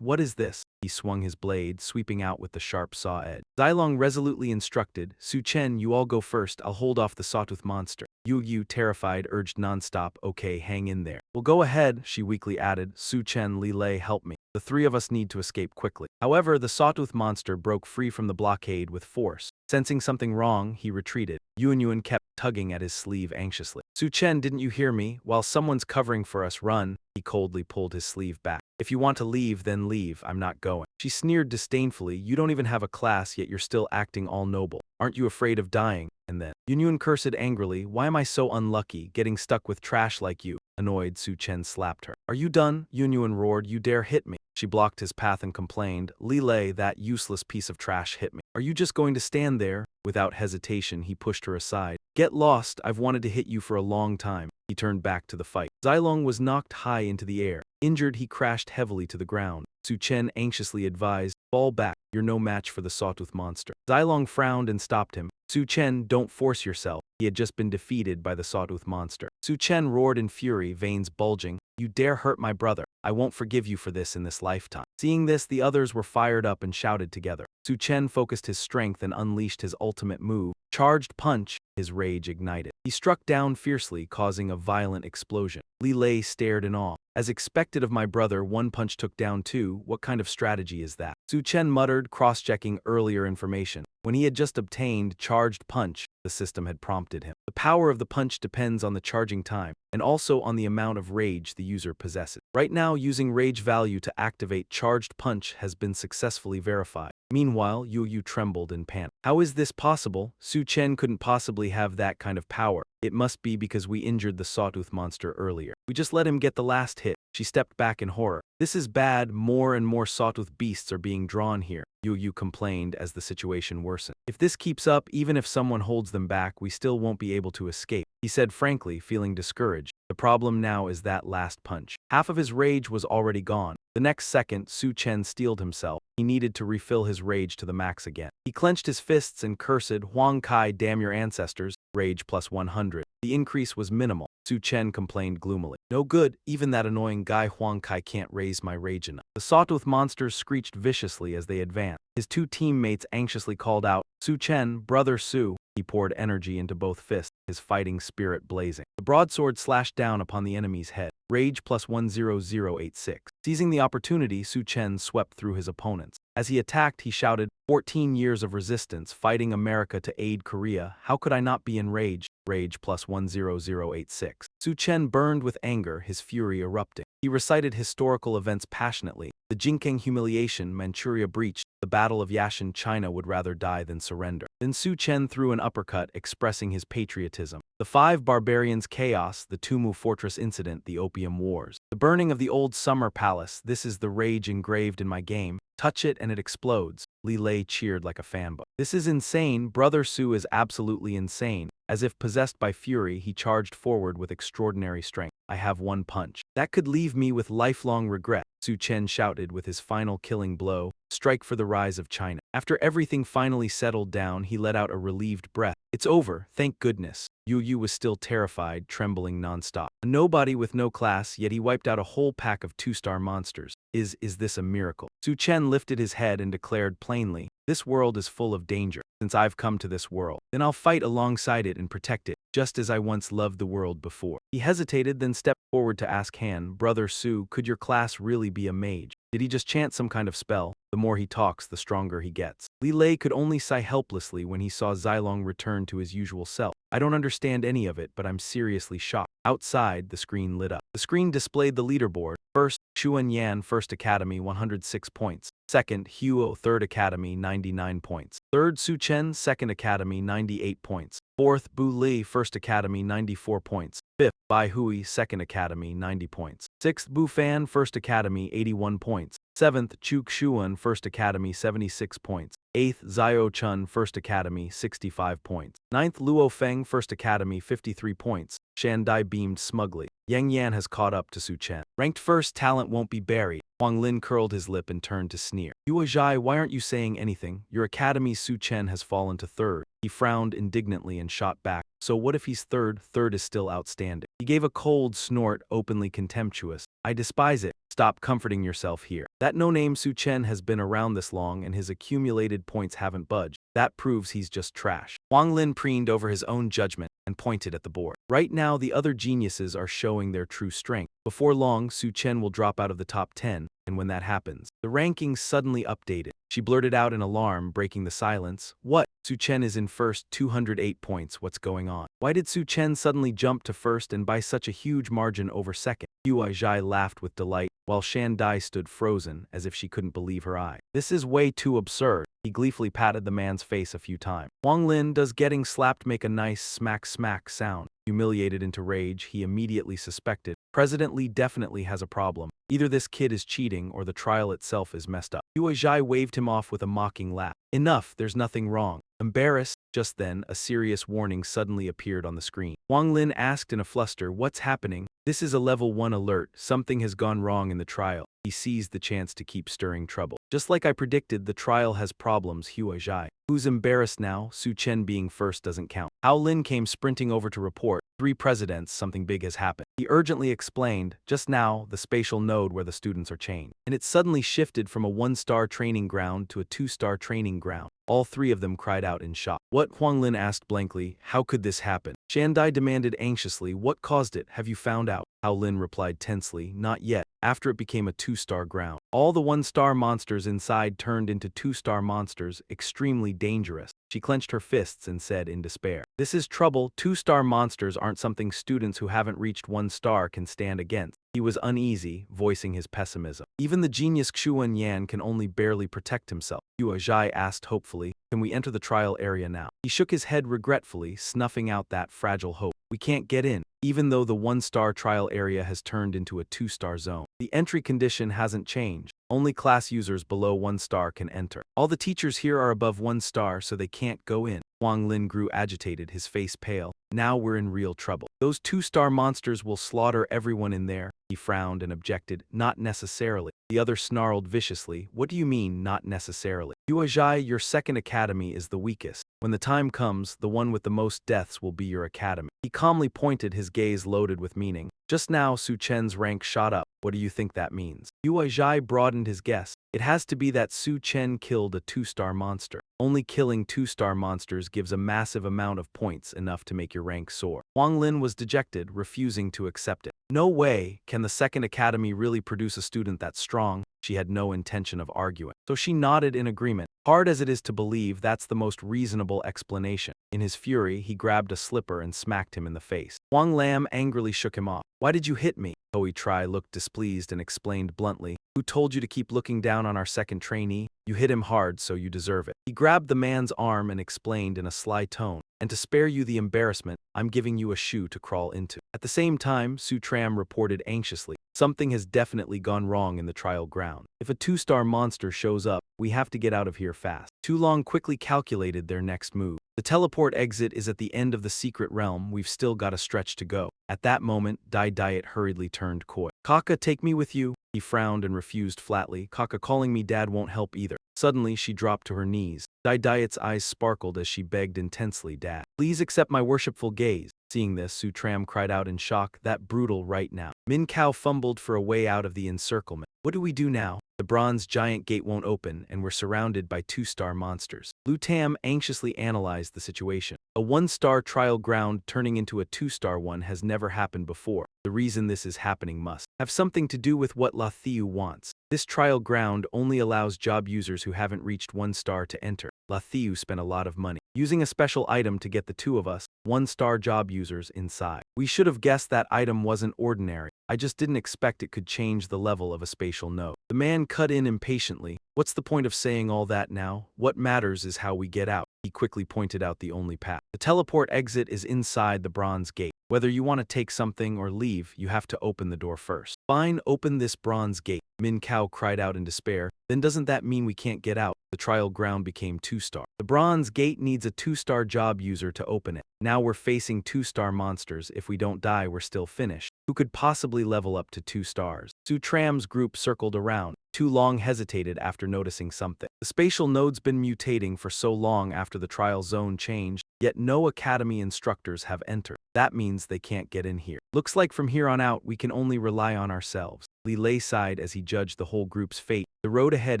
What is this? He swung his blade, sweeping out with the sharp saw edge. Zilong resolutely instructed, Su Chen, you all go first, I'll hold off the sawtooth monster. Yu, terrified, urged nonstop, okay, hang in there. Well, go ahead, she weakly added, Su Chen, Lilei, help me. The three of us need to escape quickly. However, the sawtooth monster broke free from the blockade with force. Sensing something wrong, he retreated. Yuan kept tugging at his sleeve anxiously. Su Chen, didn't you hear me? While someone's covering for us, run. He coldly pulled his sleeve back. If you want to leave, then leave. I'm not going. She sneered disdainfully. You don't even have a class, yet you're still acting all noble. Aren't you afraid of dying? And then, Yuan cursed angrily. Why am I so unlucky, getting stuck with trash like you? Annoyed, Su Chen slapped her. Are you done? Yuan roared. You dare hit me. She blocked his path and complained, Lilei, that useless piece of trash hit me. Are you just going to stand there? Without hesitation, he pushed her aside. Get lost, I've wanted to hit you for a long time. He turned back to the fight. Zilong was knocked high into the air. Injured, he crashed heavily to the ground. Su Chen anxiously advised, fall back, you're no match for the sawtooth monster. Zilong frowned and stopped him. Su Chen, don't force yourself. He had just been defeated by the sawtooth monster. Su Chen roared in fury, veins bulging. You dare hurt my brother. I won't forgive you for this in this lifetime. Seeing this, the others were fired up and shouted together. Su Chen focused his strength and unleashed his ultimate move. Charged punch. His rage ignited. He struck down fiercely, causing a violent explosion. Lilei stared in awe. As expected of my brother, one punch took down two. What kind of strategy is that? Su Chen muttered, cross-checking earlier information. When he had just obtained charged punch, the system had prompted him. The power of the punch depends on the charging time, and also on the amount of rage the user possesses. Right now, using rage value to activate charged punch has been successfully verified. Meanwhile, Yu trembled in panic. How is this possible? Su Chen couldn't possibly have that kind of power. It must be because we injured the sawtooth monster earlier. We just let him get the last hit. She stepped back in horror. This is bad, more and more sawtooth beasts are being drawn here. Yu complained as the situation worsened. If this keeps up, even if someone holds them back, we still won't be able to escape. He said frankly, feeling discouraged. The problem now is that last punch. Half of his rage was already gone. The next second, Su Chen steeled himself. He needed to refill his rage to the max again. He clenched his fists and cursed, Huang Kai, damn your ancestors, rage plus 100. The increase was minimal. Su Chen complained gloomily. No good, even that annoying guy Huang Kai can't raise my rage enough. The sawtooth monsters screeched viciously as they advanced. His two teammates anxiously called out, Su Chen, brother Su. He poured energy into both fists, his fighting spirit blazing. The broadsword slashed down upon the enemy's head. Rage plus 10086. Seizing the opportunity, Su Chen swept through his opponents. As he attacked, he shouted, 14 years of resistance, fighting America to aid Korea. How could I not be enraged? Rage plus 10086. Su Chen burned with anger, his fury erupting. He recited historical events passionately. The Jingkang humiliation, Manchuria breach, the Battle of Yashin, China would rather die than surrender. Then Su Chen threw an uppercut, expressing his patriotism. The five barbarians' chaos, the Tumu Fortress incident, the Opium Wars. The burning of the old summer palace, this is the rage engraved in my game. Touch it and it explodes. Lilei cheered like a fanboy. This is insane, Brother Su is absolutely insane. As if possessed by fury, he charged forward with extraordinary strength. I have one punch. That could leave me with lifelong regret, Su Chen shouted with his final killing blow. Strike for the rise of China. After everything finally settled down, he let out a relieved breath. It's over, thank goodness. Yu was still terrified, trembling nonstop. A nobody with no class, yet he wiped out a whole pack of 2-star monsters. Is this a miracle? Su Chen lifted his head and declared plainly, this world is full of danger. Since I've come to this world, then I'll fight alongside it and protect it, just as I once loved the world before. He hesitated, then stepped forward to ask Han, Brother Su, could your class really be a mage? Did he just chant some kind of spell? The more he talks, the stronger he gets. Li Lei could only sigh helplessly when he saw Zilong return to his usual self. I don't understand any of it, but I'm seriously shocked. Outside, the screen lit up. The screen displayed the leaderboard. First, Chuan Yan, First Academy, 106 points. Second, Huo, Third Academy, 99 points. Third, Su Chen, Second Academy, 98 points. Fourth, Bu Li, First Academy, 94 points. Fifth, Bai Hui, Second Academy, 90 points. Sixth, Bu Fan, First Academy, 81 points. Seventh, Chu Xuan, First Academy, 76 points. Eighth, Zio Chun, First Academy, 65 points. Ninth, Luo Feng, First Academy, 53 points. Shan Dai beamed smugly. Yang Yan has caught up to Su Chen. Ranked first, talent won't be buried. Huang Lin curled his lip and turned to sneer. Yue Zhai, why aren't you saying anything? Your academy's Su Chen has fallen to third. He frowned indignantly and shot back. So what if he's third? Third is still outstanding. He gave a cold snort, openly contemptuous. I despise it. Stop comforting yourself here. That no-name Su Chen has been around this long and his accumulated points haven't budged. That proves he's just trash. Huang Lin preened over his own judgment and pointed at the board. Right now, the other geniuses are showing their true strength. Before long, Su Chen will drop out of the top 10, and when that happens, the rankings suddenly updated. She blurted out in alarm, breaking the silence. What? Su Chen is in first, 208 points. What's going on? Why did Su Chen suddenly jump to first and by such a huge margin over second? Yue Zhai laughed with delight, while Shan Dai stood frozen, as if she couldn't believe her eye. This is way too absurd. He gleefully patted the man's face a few times. Huang Lin, does getting slapped make a nice smack-smack sound? Humiliated into rage, he immediately suspected. President Li definitely has a problem. Either this kid is cheating or the trial itself is messed up. Yue Zhai waved him off with a mocking laugh. Enough, there's nothing wrong. Embarrassed, just then, a serious warning suddenly appeared on the screen. Huang Lin asked in a fluster, what's happening? This is a level 1 alert. Something has gone wrong in the trial. He seized the chance to keep stirring trouble. Just like I predicted, the trial has problems, Yue Zhai. Who's embarrassed now? Su Chen being first doesn't count. Hao Lin came sprinting over to report. 3 presidents, something big has happened. He urgently explained, just now, the spatial node where the students are chained. And it suddenly shifted from a 1-star training ground to a 2-star training ground. All 3 of them cried out in shock. What? Huang Lin asked blankly. How could this happen? Shan Dai demanded anxiously. What caused it? Have you found out? Hao Lin replied tensely. Not yet. After it became a 2-star ground, all the 1-star monsters inside turned into 2-star monsters, extremely dangerous. She clenched her fists and said in despair, this is trouble. 2-star monsters aren't something students who haven't reached 1 star can stand against. He was uneasy, voicing his pessimism. Even the genius Xuan Yan can only barely protect himself. Yue Zhai asked hopefully, can we enter the trial area now? He shook his head regretfully, snuffing out that fragile hope. We can't get in, even though the 1-star trial area has turned into a 2-star zone. The entry condition hasn't changed. Only class users below 1 star can enter. All the teachers here are above 1 star, so they can't go in. Huang Lin grew agitated, his face pale. Now we're in real trouble. Those 2-star monsters will slaughter everyone in there. He frowned and objected, not necessarily. The other snarled viciously, what do you mean, not necessarily? Yue Zhai, your second academy is the weakest. When the time comes, the one with the most deaths will be your academy. He calmly pointed, his gaze loaded with meaning. Just now, Su Chen's rank shot up. What do you think that means? Yue Zhai broadened his guess. It has to be that Su Chen killed a 2-star monster. Only killing 2-star monsters gives a massive amount of points, enough to make your rank soar. Huang Lin was dejected, refusing to accept it. No way can the second academy really produce a student that strong. She had no intention of arguing, so she nodded in agreement. Hard as it is to believe, that's the most reasonable explanation. In his fury, he grabbed a slipper and smacked him in the face. Huang Lam angrily shook him off. Why did you hit me? Hui Tri looked displeased and explained bluntly. Who told you to keep looking down on our second trainee? You hit him hard, so you deserve it. He grabbed the man's arm and explained in a sly tone. And to spare you the embarrassment, I'm giving you a shoe to crawl into. At the same time, Su Tram reported anxiously. Something has definitely gone wrong in the trial ground. If a 2-star monster shows up, we have to get out of here fast. Tu Long quickly calculated their next move. The teleport exit is at the end of the secret realm. We've still got a stretch to go. At that moment, Dai Diet hurriedly turned coy. Kaka, take me with you. He frowned and refused flatly. Kaka, calling me dad won't help either. Suddenly, she dropped to her knees. Dai Diet's eyes sparkled as she begged intensely, Dad, please accept my worshipful gaze. Seeing this, Su Tram cried out in shock, that brutal right now. Min Kao fumbled for a way out of the encirclement. What do we do now? The bronze giant gate won't open, and we're surrounded by 2-star monsters. Lu Tam anxiously analyzed the situation. A one-star trial ground turning into a two-star one has never happened before. The reason this is happening must have something to do with what Lathiu wants. This trial ground only allows job users who haven't reached 1 star to enter. Lathiu spent a lot of money using a special item to get the two of us, 1-star job users, inside. We should have guessed that item wasn't ordinary. I just didn't expect it could change the level of a spatial node. The man cut in impatiently. What's the point of saying all that now? What matters is how we get out. He quickly pointed out the only path. The teleport exit is inside the bronze gate. Whether you want to take something or leave, you have to open the door first. Fine, open this bronze gate. Min Kao cried out in despair. Then doesn't that mean we can't get out? The trial ground became 2-star. The bronze gate needs a 2-star job user to open it. Now we're facing 2-star monsters. If we don't die, we're still finished. Who could possibly level up to 2 stars? Su Tram's group circled around. Too Long hesitated after noticing something. The spatial node's been mutating for so long after the trial zone changed, yet no academy instructors have entered. That means they can't get in here. Looks like from here on out we can only rely on ourselves. Li Lei sighed as he judged the whole group's fate. The road ahead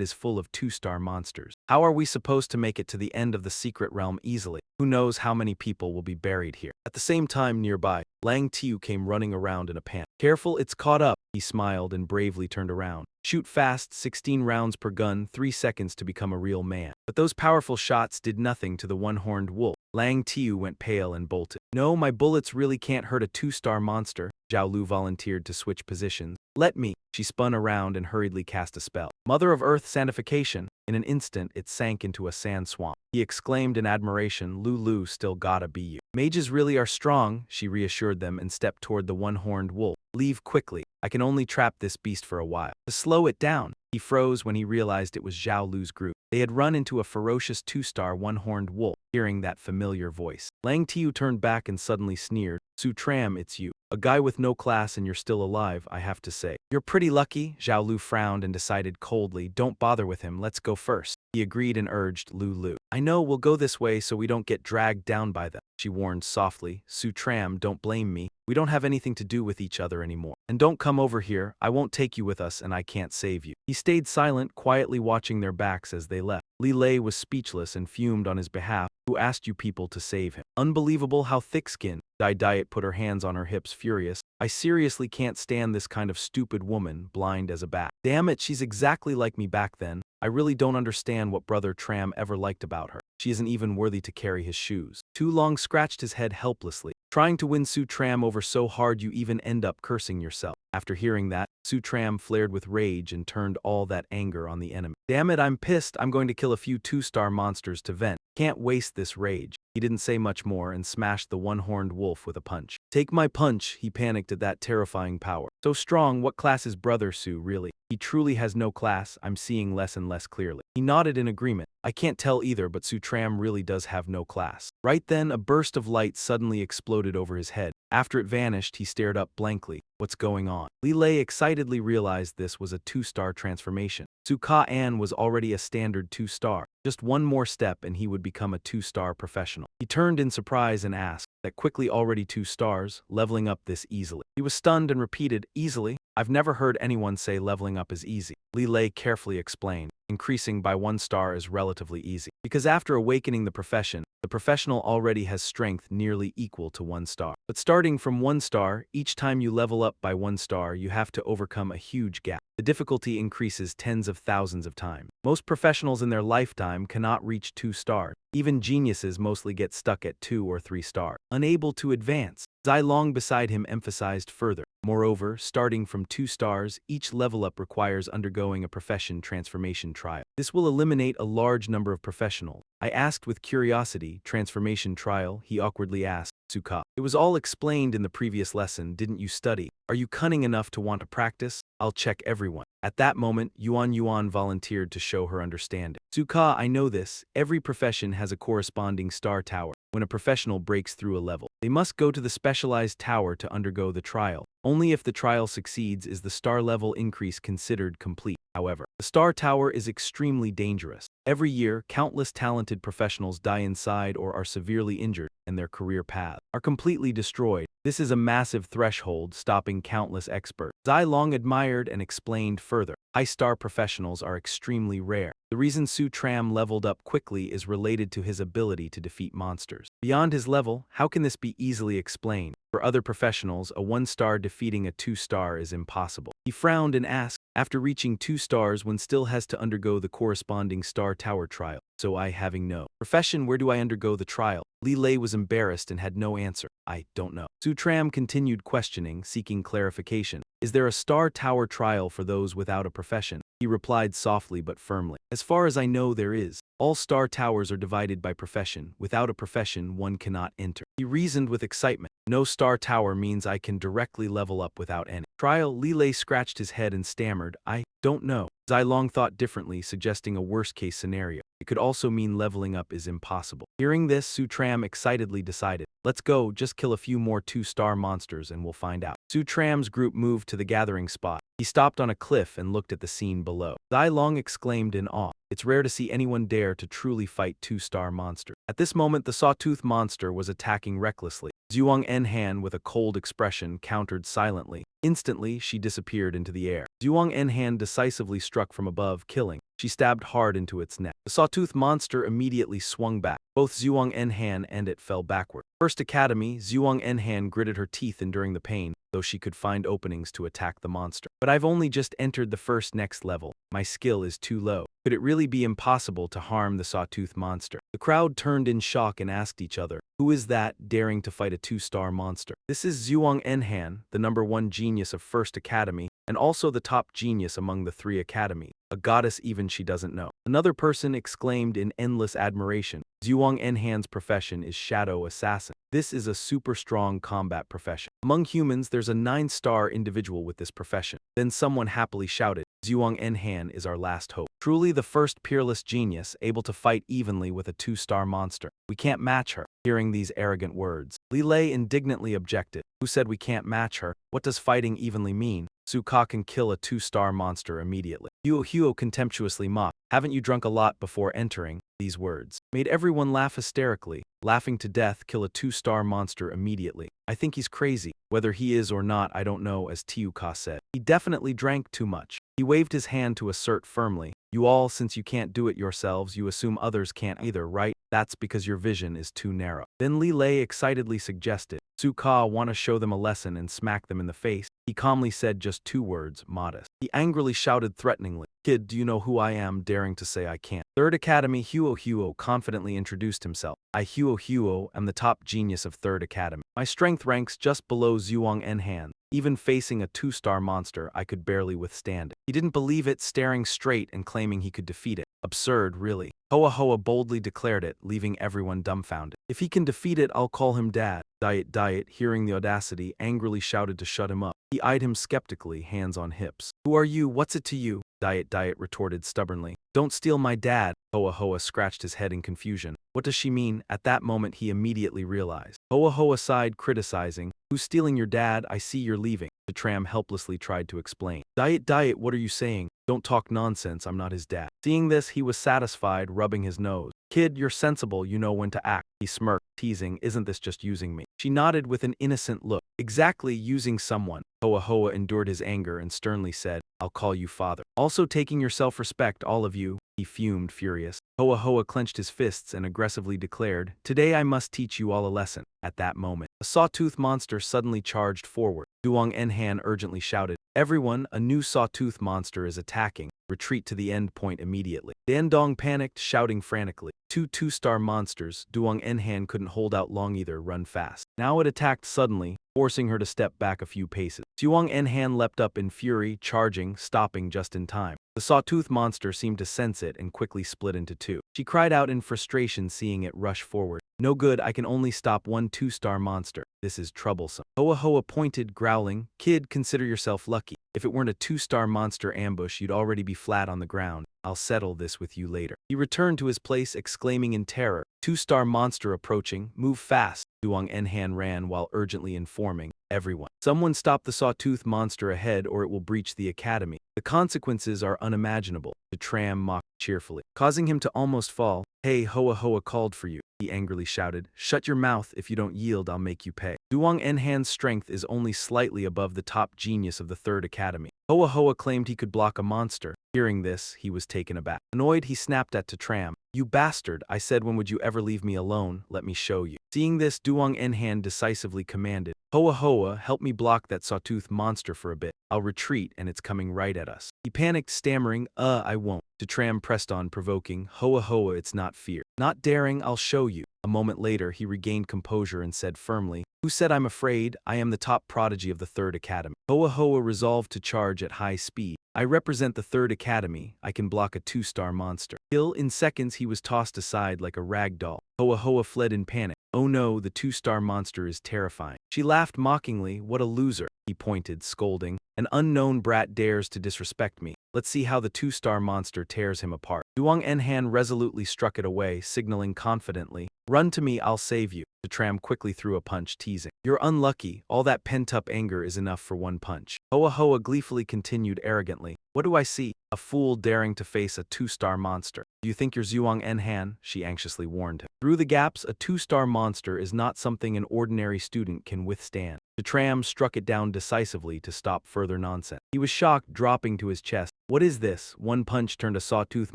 is full of 2-star monsters. How are we supposed to make it to the end of the secret realm easily? Who knows how many people will be buried here? At the same time nearby, Lang Tiu came running around in a panic. Careful, it's caught up. He smiled and bravely turned around. Shoot fast, 16 rounds per gun, 3 seconds to become a real man. But those powerful shots did nothing to the one-horned wolf. Lang Tiu went pale and bolted. No, my bullets really can't hurt a 2-star monster. Zhao Lu volunteered to switch positions. Let me. She spun around and hurriedly cast a spell. Mother of Earth Sandification. In an instant, it sank into a sand swamp. He exclaimed in admiration, Lulu still gotta be you. Mages really are strong, she reassured them and stepped toward the one-horned wolf. Leave quickly. I can only trap this beast for a while. To slow it down. He froze when he realized it was Zhao Lu's group. They had run into a ferocious 2-star one-horned wolf. Hearing that familiar voice, Lang Tiu turned back and suddenly sneered. Su Tram, it's you. A guy with no class and you're still alive, I have to say. You're pretty lucky. Zhao Lu frowned and decided coldly, don't bother with him, let's go first. He agreed and urged Lu. I know, we'll go this way so we don't get dragged down by them. She warned softly. Su Tram, don't blame me. We don't have anything to do with each other anymore. And don't come over here, I won't take you with us and I can't save you. He stayed silent, quietly watching their backs as they left. Li Lei was speechless and fumed on his behalf. Who asked you people to save him? Unbelievable how thick-skinned. Diet put her hands on her hips, furious. I seriously can't stand this kind of stupid woman, blind as a bat. Damn it, she's exactly like me back then. I really don't understand what Brother Tram ever liked about her. She isn't even worthy to carry his shoes. Too Long scratched his head helplessly. Trying to win Su Tram over so hard you even end up cursing yourself. After hearing that, Su Tram flared with rage and turned all that anger on the enemy. Damn it, I'm pissed. I'm going to kill a few 2-star monsters to vent. Can't waste this rage. He didn't say much more and smashed the one-horned wolf with a punch. Take my punch, he panicked at that terrifying power. So strong, what class is Brother Su really? He truly has no class, I'm seeing less and less clearly. He nodded in agreement. I can't tell either, but Su Tram really does have no class. Right then, a burst of light suddenly exploded over his head. After it vanished, he stared up blankly. What's going on? Li Lei excitedly realized this was a 2-star transformation. Su Ka-an was already a standard 2-star. Just one more step and he would become a 2-star professional. He turned in surprise and asked, that quickly already 2 stars, leveling up this easily. He was stunned and repeated, easily? I've never heard anyone say leveling up is easy. Li Lei carefully explained, increasing by 1 star is relatively easy. Because after awakening the professional already has strength nearly equal to 1 star. But starting from 1 star, each time you level up by 1 star you have to overcome a huge gap. The difficulty increases tens of thousands of times. Most professionals in their lifetime cannot reach 2 stars. Even geniuses mostly get stuck at 2 or 3 stars, unable to advance. Zai Long beside him emphasized further. Moreover, starting from 2 stars, each level up requires undergoing a profession transformation trial. This will eliminate a large number of professionals. I asked with curiosity, transformation trial, he awkwardly asked, Suka. It was all explained in the previous lesson, didn't you study? Are you cunning enough to want to practice? I'll check everyone. At that moment, Yuan volunteered to show her understanding. Suka, I know this. Every profession has a corresponding star tower. When a professional breaks through a level, they must go to the specialized tower to undergo the trial. Only if the trial succeeds is the star level increase considered complete. However, the star tower is extremely dangerous. Every year, countless talented professionals die inside or are severely injured, and their career paths are completely destroyed. This is a massive threshold, stopping countless experts. Zai Long admired and explained further. high-star professionals are extremely rare. The reason Su Tram leveled up quickly is related to his ability to defeat monsters. Beyond his level, how can this be easily explained? For other professionals, a 1-star defeating a 2-star is impossible. He frowned and asked, after reaching 2 stars, one still has to undergo the corresponding star tower trial. So I having no profession, where do I undergo the trial? Li Lei was embarrassed and had no answer. I don't know. Su Tram continued questioning, seeking clarification. Is there a star tower trial for those without a profession? He replied softly but firmly. As far as I know, there is. All star towers are divided by profession. Without a profession, one cannot enter. He reasoned with excitement. No star tower means I can directly level up without any trial. Li Lei scratched his head and stammered, I don't know. Zai Long thought differently, suggesting a worst-case scenario. It could also mean leveling up is impossible. Hearing this, Su Tram excitedly decided, let's go, just kill a few more 2-star monsters and we'll find out. Su Tram's group moved to the gathering spot. He stopped on a cliff and looked at the scene below. Zai Long exclaimed in awe. It's rare to see anyone dare to truly fight 2-star monsters. At this moment, the sawtooth monster was attacking recklessly. Zhuang Enhan, with a cold expression, countered silently. Instantly, she disappeared into the air. Zhuang Enhan decisively struck from above, killing. She stabbed hard into its neck. The sawtooth monster immediately swung back. Both Zhuang Enhan and it fell backward. First Academy, Zhuang Enhan gritted her teeth enduring the pain, though she could find openings to attack the monster. But I've only just entered the first next level. My skill is too low. Could it really be impossible to harm the sawtooth monster? The crowd turned in shock and asked each other, who is that daring to fight a 2-star monster? This is Zhuang Enhan, the #1 genius of First Academy, and also the top genius among the 3 academy. A goddess even she doesn't know. Another person exclaimed in endless admiration. Zhuang Enhan's profession is Shadow Assassin. This is a super strong combat profession. Among humans, there's a 9-star individual with this profession. Then someone happily shouted, Zhuang Enhan is our last hope. Truly the first peerless genius, able to fight evenly with a 2-star monster. We can't match her. Hearing these arrogant words, Li Lei indignantly objected. Who said we can't match her? What does fighting evenly mean? Su Ka can kill a 2-star monster immediately. Huo contemptuously mocked. Haven't you drunk a lot before entering? These words made everyone laugh hysterically. Laughing to death, kill a 2-star monster immediately. I think he's crazy. Whether he is or not, I don't know, as Tiu Ka said. He definitely drank too much. He waved his hand to assert firmly. You all, since you can't do it yourselves, you assume others can't either, right? That's because your vision is too narrow. Then Li Lei excitedly suggested, Su Ka want to show them a lesson and smack them in the face. He calmly said just 2 words, modest. He angrily shouted threateningly, Kid, do you know who I am, daring to say I can't? Third Academy, Huo confidently introduced himself. I Huo am the top genius of Third Academy. My strength ranks just below Zhuang Enhan. Even facing a 2-star monster, I could barely withstand it. He didn't believe it, staring straight and claiming he could defeat it. Absurd, really. Hoa boldly declared it, leaving everyone dumbfounded. If he can defeat it, I'll call him Dad. Diet, hearing the audacity, angrily shouted to shut him up. He eyed him skeptically, hands on hips. Who are you? What's it to you? Diet retorted stubbornly. Don't steal my dad. Hoa scratched his head in confusion. What does she mean? At that moment he immediately realized. Hoa sighed, criticizing. Who's stealing your dad? I see you're leaving. The tram helplessly tried to explain. Diet, what are you saying? Don't talk nonsense, I'm not his dad. Seeing this, he was satisfied, rubbing his nose. Kid, you're sensible, you know when to act. He smirked, teasing, isn't this just using me? She nodded with an innocent look. Exactly, using someone. Hoa endured his anger and sternly said, I'll call you father. Also taking your self-respect, all of you. He fumed, furious. Hoa clenched his fists and aggressively declared, Today I must teach you all a lesson. At that moment, a sawtooth monster suddenly charged forward. Zhuang Enhan urgently shouted, Everyone, a new sawtooth monster is attacking. Retreat to the end point immediately. Dandong panicked, shouting frantically. 2-star monsters, Zhuang Enhan couldn't hold out long either, run fast. Now it attacked suddenly, forcing her to step back a few paces. Zhuang Enhan leapt up in fury, charging, stopping just in time. The sawtooth monster seemed to sense it and quickly split into 2. She cried out in frustration, seeing it rush forward. No good, I can only stop one 2-star monster. This is troublesome. Hoa pointed, growling, Kid, consider yourself lucky. If it weren't a 2-star monster ambush, you'd already be flat on the ground. I'll settle this with you later. He returned to his place, exclaiming in terror, 2-star monster approaching, move fast. Zhuang Enhan ran while urgently informing everyone. Someone stop the sawtooth monster ahead or it will breach the academy. The consequences are unimaginable. The tram mocked cheerfully, causing him to almost fall. Hey, Hoa called for you. He angrily shouted, Shut your mouth, if you don't yield I'll make you pay. Zhuang Enhan's strength is only slightly above the top genius of the Third Academy. Hoa Hoa claimed he could block a monster. Hearing this, he was taken aback. Annoyed, he snapped at Tram. You bastard, I said when would you ever leave me alone, let me show you. Seeing this, Duong Enhan decisively commanded, Hoa Hoa, help me block that sawtooth monster for a bit. I'll retreat and it's coming right at us. He panicked, stammering, I won't. Tram pressed on, provoking, Hoa Hoa, it's not fear. Not daring, I'll show you. A moment later, he regained composure and said firmly, Who said I'm afraid? I am the top prodigy of the Third Academy. Hoa Hoa resolved to charge at high speed. I represent the Third Academy. I can block a 2-star monster. Still, in seconds, he was tossed aside like a rag doll. Hoa Hoa fled in panic. Oh no, the 2-star monster is terrifying. She laughed mockingly. What a loser. He pointed, scolding. An unknown brat dares to disrespect me. Let's see how the 2-star monster tears him apart. Duong Enhan resolutely struck it away, signaling confidently, Run to me, I'll save you. Tram quickly threw a punch, teasing. You're unlucky, all that pent-up anger is enough for one punch. Hoa Hoa gleefully continued arrogantly. What do I see? A fool daring to face a 2-star monster. Do you think you're Zhuang Enhan? She anxiously warned him. Through the gaps, a 2-star monster is not something an ordinary student can withstand. Tram struck it down decisively to stop further nonsense. He was shocked, dropping to his chest. What is this? One punch turned a sawtooth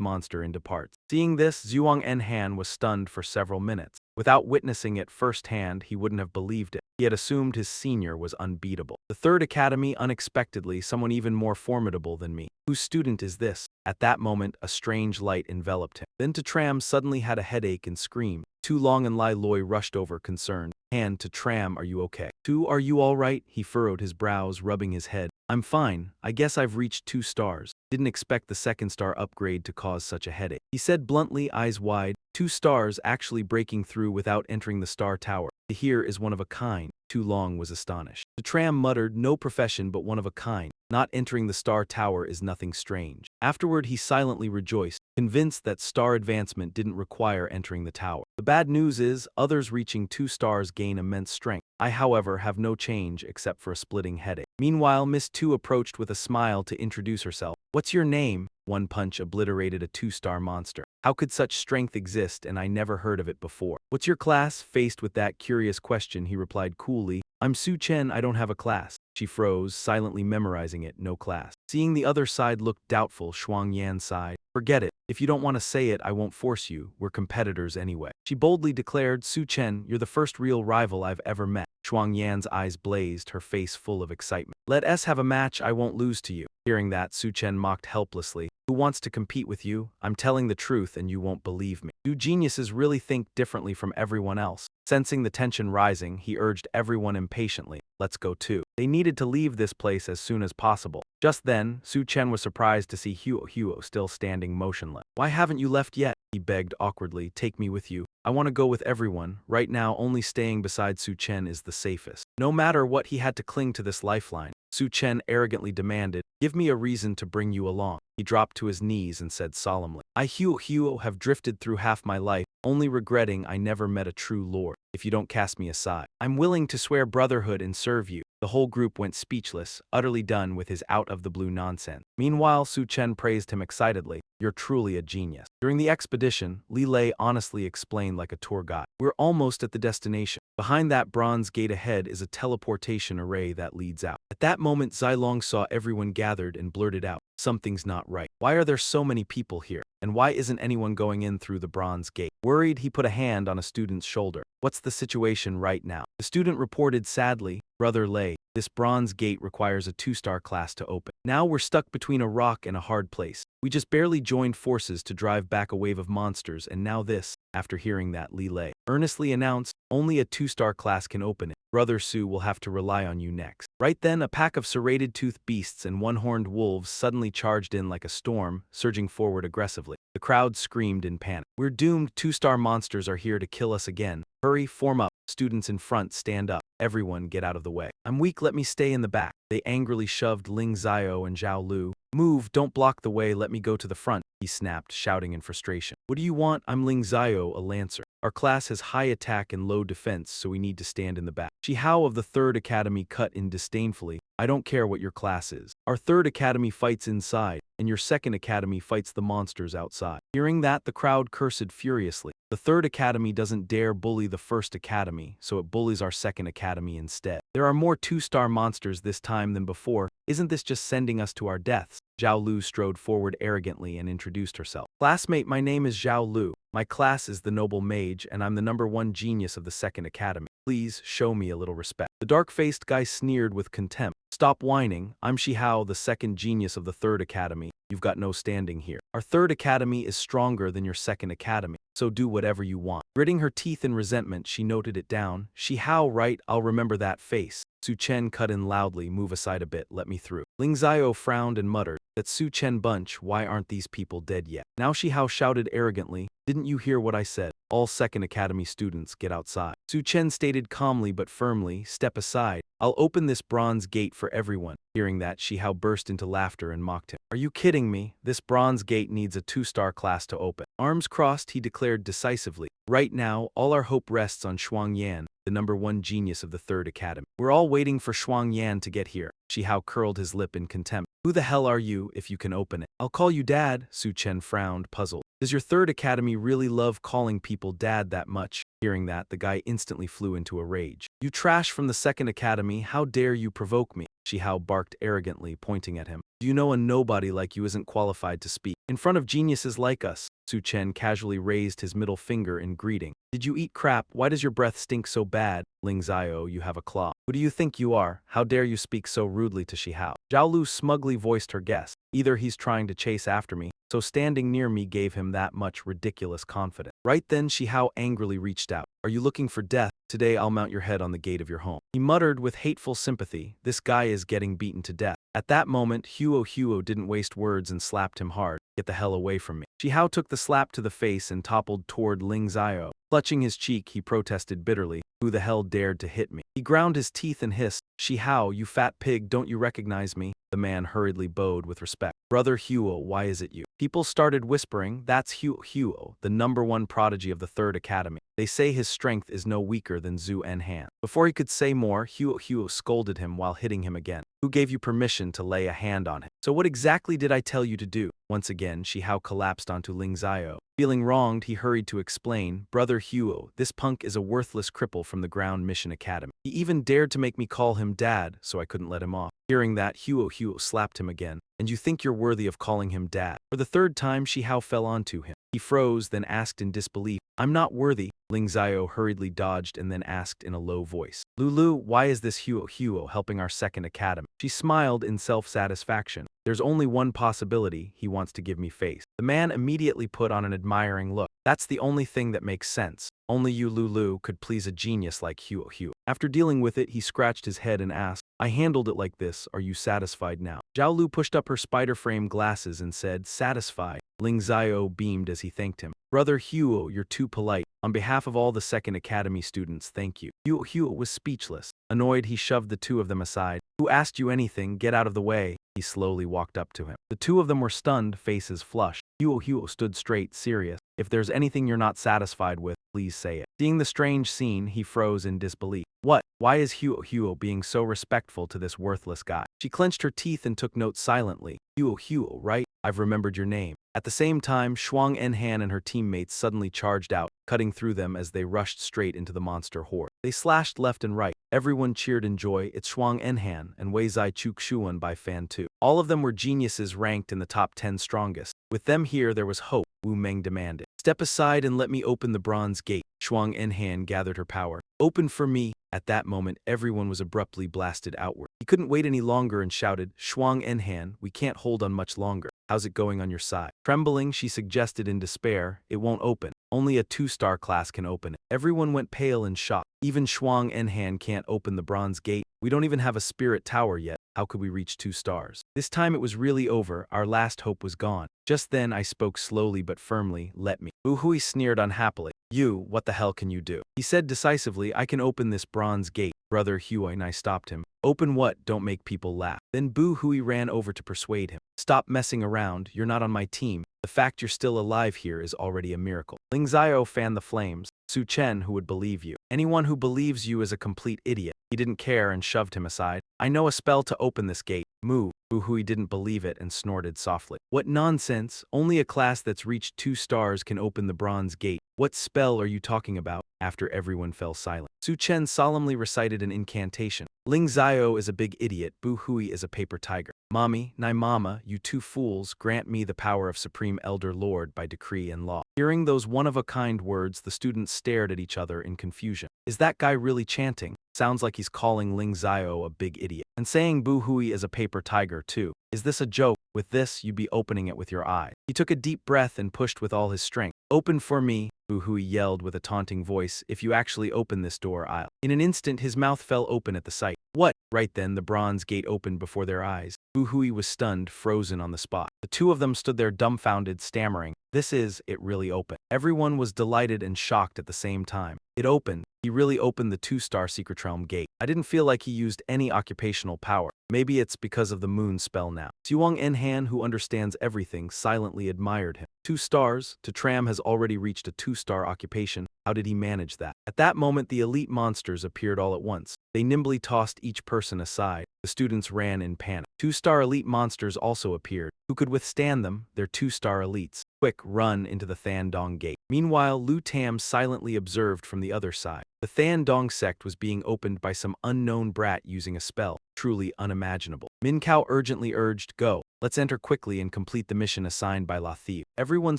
monster into parts. Seeing this, Zhuang Enhan was stunned for several minutes. Without witnessing it firsthand, he wouldn't have believed it. He had assumed his senior was unbeatable. The Third Academy, unexpectedly, someone even more formidable than me. Whose student is this? At that moment, a strange light enveloped him. Then Tram suddenly had a headache and screamed. Tu Long and Lai Loi rushed over, concerned. Hand to Tram, are you okay? Tu, are you all right? He furrowed his brows, rubbing his head. I'm fine. I guess I've reached 2 stars. Didn't expect the 2nd-star upgrade to cause such a headache. He said bluntly, eyes wide. 2 stars actually breaking through without entering the star tower. Here is one of a kind. Tu Long was astonished. Tram muttered, no profession but one of a kind. Not entering the star tower is nothing strange. Afterward, he silently rejoiced, convinced that star advancement didn't require entering the tower. The bad news is, others reaching 2 stars gain immense strength. I, however, have no change except for a splitting headache. Meanwhile, Miss Tu approached with a smile to introduce herself. What's your name? One punch obliterated a 2-star monster. How could such strength exist, and I never heard of it before? What's your class? Faced with that curious question, he replied coolly, I'm Su Chen, I don't have a class. She froze, silently memorizing it, no class. Seeing the other side look doubtful, Shuang Yan sighed. Forget it. If you don't want to say it, I won't force you. We're competitors anyway. She boldly declared, Su Chen, you're the first real rival I've ever met. Shuang Yan's eyes blazed, her face full of excitement. Let us have a match, I won't lose to you. Hearing that, Su Chen mocked helplessly. Who wants to compete with you? I'm telling the truth and you won't believe me. Do geniuses really think differently from everyone else? Sensing the tension rising, he urged everyone impatiently. Let's go too. They needed to leave this place as soon as possible. Just then, Su Chen was surprised to see Huo still standing motionless. Why haven't you left yet? He begged awkwardly. Take me with you. I want to go with everyone. Right now, only staying beside Su Chen is the safest. No matter what, he had to cling to this lifeline. Su Chen arrogantly demanded, give me a reason to bring you along. He dropped to his knees and said solemnly, I Huo have drifted through half my life, only regretting I never met a true lord. If you don't cast me aside, I'm willing to swear brotherhood and serve you. The whole group went speechless, utterly done with his out-of-the-blue nonsense. Meanwhile, Su Chen praised him excitedly. You're truly a genius. During the expedition, Li Lei honestly explained like a tour guide. We're almost at the destination. Behind that bronze gate ahead is a teleportation array that leads out. At that moment, Zilong saw everyone gathered and blurted out, something's not right. Why are there so many people here? And why isn't anyone going in through the bronze gate? Worried, he put a hand on a student's shoulder. What's the situation right now? The student reported sadly, Brother Lei, this bronze gate requires a 2-star class to open. Now we're stuck between a rock and a hard place. We just barely joined forces to drive back a wave of monsters, and now this. After hearing that, Li Lei earnestly announced, only a 2-star class can open it. Brother Su will have to rely on you next. Right then, a pack of serrated-toothed beasts and one-horned wolves suddenly charged in like a storm, surging forward aggressively. The crowd screamed in panic. We're doomed, 2-star monsters are here to kill us again. Hurry, form up. Students in front, stand up. Everyone get out of the way. I'm weak, let me stay in the back. They angrily shoved Ling Xiao and Zhao Lu. Move, don't block the way, let me go to the front, he snapped, shouting in frustration. What do you want? I'm Ling Xiao, a lancer. Our class has high attack and low defense, so we need to stand in the back. Shi Hao of the Third Academy cut in disdainfully. I don't care what your class is. Our Third Academy fights inside, and your Second Academy fights the monsters outside. Hearing that, the crowd cursed furiously. The Third Academy doesn't dare bully the First Academy, so it bullies our Second Academy instead. There are more two-star monsters this time than before. Isn't this just sending us to our deaths? Zhao Lu strode forward arrogantly and introduced herself. Classmate, my name is Zhao Lu. My class is the Noble Mage, and I'm the #1 genius of the Second Academy. Please show me a little respect. The dark-faced guy sneered with contempt. Stop whining. I'm Shihao, the second genius of the Third Academy. You've got no standing here. Our Third Academy is stronger than your Second Academy, so do whatever you want. Gritting her teeth in resentment, she noted it down. Shihao, right? I'll remember that face. Su Chen cut in loudly. Move aside a bit, let me through. Ling Ziao frowned and muttered, that Su Chen bunch, why aren't these people dead yet? Now Shihao shouted arrogantly, didn't you hear what I said? All Second Academy students get outside. Su Chen stated calmly but firmly, step aside. I'll open this bronze gate for everyone. Hearing that, Shihao burst into laughter and mocked him. Are you kidding me? This bronze gate needs a 2-star class to open. Arms crossed, he declared decisively. Right now, all our hope rests on Shuang Yan, the #1 genius of the Third Academy. We're all waiting for Shuang Yan to get here. Shihao curled his lip in contempt. Who the hell are you, if you can open it? I'll call you Dad, Su Chen frowned, puzzled. Does your Third Academy really love calling people Dad that much? Hearing that, the guy instantly flew into a rage. You trash from the Second Academy, how dare you provoke me? Shihao barked arrogantly, pointing at him. Do you know a nobody like you isn't qualified to speak? In front of geniuses like us? Su Chen casually raised his middle finger in greeting. Did you eat crap? Why does your breath stink so bad? Ling Ziao, you have a claw. Who do you think you are? How dare you speak so rudely to Shihao? Zhao Lu smugly voiced her guess. Either he's trying to chase after me, so standing near me gave him that much ridiculous confidence. Right then, Shihao angrily reached out. Are you looking for death? Today I'll mount your head on the gate of your home. He muttered with hateful sympathy, this guy is getting beaten to death. At that moment, Huo didn't waste words and slapped him hard. Get the hell away from me. Shihao took the slap to the face and toppled toward Ling Ziao. Clutching his cheek, he protested bitterly. Who the hell dared to hit me? He ground his teeth and hissed, Shihao, you fat pig, don't you recognize me? The man hurriedly bowed with respect. Brother Huo, why is it you? People started whispering, that's Huo, the #1 prodigy of the Third Academy. They say his strength is no weaker than Zhu Enhan. Before he could say more, Huo scolded him while hitting him again. Who gave you permission to lay a hand on him? So what exactly did I tell you to do? Once again, Shihao collapsed onto Ling Ziao. Feeling wronged, he hurried to explain, Brother Huo, this punk is a worthless cripple from the Ground Mission Academy. He even dared to make me call him Dad, so I couldn't let him off. Hearing that, Huo slapped him again. And you think you're worthy of calling him Dad? For the third time, Shihao fell onto him. He froze, then asked in disbelief, I'm not worthy. Ling Ziao hurriedly dodged and then asked in a low voice, Lulu, why is this Huo helping our Second Academy? She smiled in self-satisfaction. There's only one possibility, he wants to give me face. The man immediately put on an admiring look. That's the only thing that makes sense. Only you, Lulu, could please a genius like Huo. After dealing with it, he scratched his head and asked, I handled it like this, are you satisfied now? Zhao Lu pushed up her spider frame glasses and said, satisfied. Ling Ziao beamed as he thanked him. Brother Huo, you're too polite. On behalf of all the Second Academy students, thank you. Huo was speechless. Annoyed, he shoved the two of them aside. Who asked you anything? Get out of the way. He slowly walked up to him. The two of them were stunned, faces flushed. Huo stood straight, serious. If there's anything you're not satisfied with, please say it. Seeing the strange scene, he froze in disbelief. What? Why is Huo being so respectful to this worthless guy? She clenched her teeth and took note silently. Huo, right? I've remembered your name. At the same time, Shuang Enhan and her teammates suddenly charged out, cutting through them as they rushed straight into the monster horde. They slashed left and right. Everyone cheered in joy. It's Shuang Enhan and Wei Zai Chuk Shuan by Fan 2. All of them were geniuses ranked in the top 10 strongest. With them here, there was hope, Wu Meng demanded. Step aside and let me open the bronze gate. Shuang Enhan gathered her power. Open for me. At that moment, everyone was abruptly blasted outward. He couldn't wait any longer and shouted, Shuang Enhan, we can't hold on much longer. How's it going on your side? Trembling, she suggested in despair, it won't open. Only a 2-star class can open it. Everyone went pale in shock. Even Shuang Enhan can't open the bronze gate. We don't even have a spirit tower yet. How could we reach 2 stars? This time it was really over. Our last hope was gone. Just then I spoke slowly but firmly, let me. Hui sneered unhappily. You, what the hell can you do? He said decisively, I can open this bronze gate. Brother Huo and I stopped him. Open what? Don't make people laugh. Then Hui ran over to persuade him. Stop messing around, you're not on my team. The fact you're still alive here is already a miracle. Ling Ziao fanned the flames. Su Chen, who would believe you? Anyone who believes you is a complete idiot. He didn't care and shoved him aside. I know a spell to open this gate. Move. Hui didn't believe it and snorted softly. What nonsense! Only a class that's reached 2 stars can open the bronze gate. What spell are you talking about? after everyone fell silent. Su Chen solemnly recited an incantation. Ling Xiao is a big idiot, Bu Hui is a paper tiger. Mommy, Nai Mama, you two fools, grant me the power of Supreme Elder Lord by decree and law. Hearing those one-of-a-kind words, the students stared at each other in confusion. Is that guy really chanting? Sounds like he's calling Ling Xiao a big idiot. And saying Bu Hui is a paper tiger, too. Is this a joke? With this, you'd be opening it with your eyes. He took a deep breath and pushed with all his strength. Open for me, Bu Hui yelled with a taunting voice. If you actually open this door, I'll. In an instant, his mouth fell open at the sight. What? Right then, the bronze gate opened before their eyes. Bu Hui was stunned, frozen on the spot. The two of them stood there dumbfounded, stammering. It really opened. Everyone was delighted and shocked at the same time. It opened. He really opened the 2-star Secret Realm gate. I didn't feel like he used any occupational power. Maybe it's because of the moon spell now. Xuang Enhan, who understands everything, silently admired him. 2 stars? Tram has already reached a 2-star occupation. How did he manage that? At that moment, the elite monsters appeared all at once. They nimbly tossed each person aside. The students ran in panic. 2-star elite monsters also appeared. Who could withstand them? They're 2-star elites. Quick, run into the Thandong gate. Meanwhile, Lu Tam silently observed from the other side. The Thandong sect was being opened by some unknown brat using a spell. Truly unimaginable. Min Kao urgently urged, go. Let's enter quickly and complete the mission assigned by La Thief. Everyone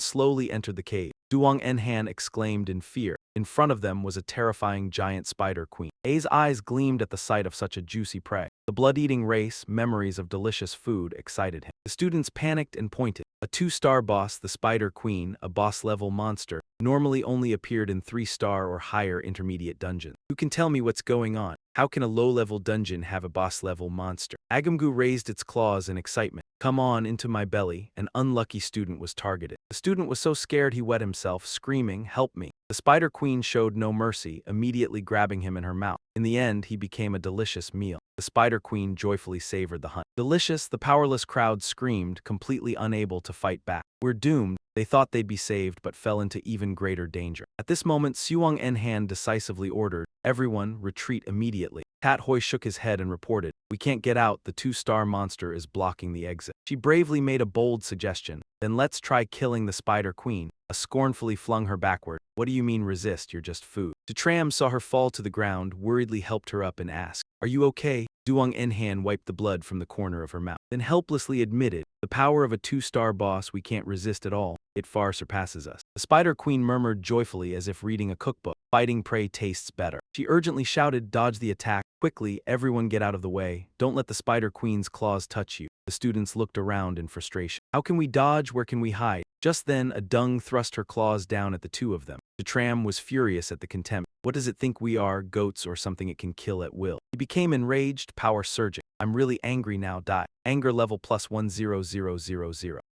slowly entered the cave. Duong Enhan exclaimed in fear. In front of them was a terrifying giant spider queen. A's eyes gleamed at the sight of such a juicy prey. The blood-eating race, memories of delicious food, excited him. The students panicked and pointed. A 2-star boss, the Spider Queen, a boss-level monster, normally only appeared in 3-star or higher intermediate dungeons. Who can tell me what's going on? How can a low-level dungeon have a boss-level monster? Agamgu raised its claws in excitement. Come on, into my belly. An unlucky student was targeted. The student was so scared he wet himself, screaming, help me. The Spider Queen showed no mercy, immediately grabbing him in her mouth. In the end, he became a delicious meal. The Spider Queen joyfully savored the hunt. Delicious, the powerless crowd screamed, completely unable to fight back. We're doomed. They thought they'd be saved, but fell into even greater danger. At this moment, Xuang Enhan decisively ordered, everyone, retreat immediately. Tat Hoi shook his head and reported, we can't get out, the 2-star monster is blocking the exit. She bravely made a bold suggestion, then let's try killing the Spider Queen. Scornfully flung her backward. What do you mean resist, you're just food. Tram saw her fall to the ground, worriedly helped her up and asked, are you okay? Duong Enhan wiped the blood from the corner of her mouth, then helplessly admitted, the power of a 2-star boss we can't resist at all. It far surpasses us. The Spider Queen murmured joyfully as if reading a cookbook. Fighting prey tastes better. She urgently shouted, dodge the attack. Quickly, everyone get out of the way. Don't let the Spider Queen's claws touch you. The students looked around in frustration. How can we dodge? Where can we hide? Just then, a dung thrust her claws down at the two of them. Tram was furious at the contempt. What does it think we are, goats or something it can kill at will? He became enraged, power surging. I'm really angry now, die. Anger level plus 10000.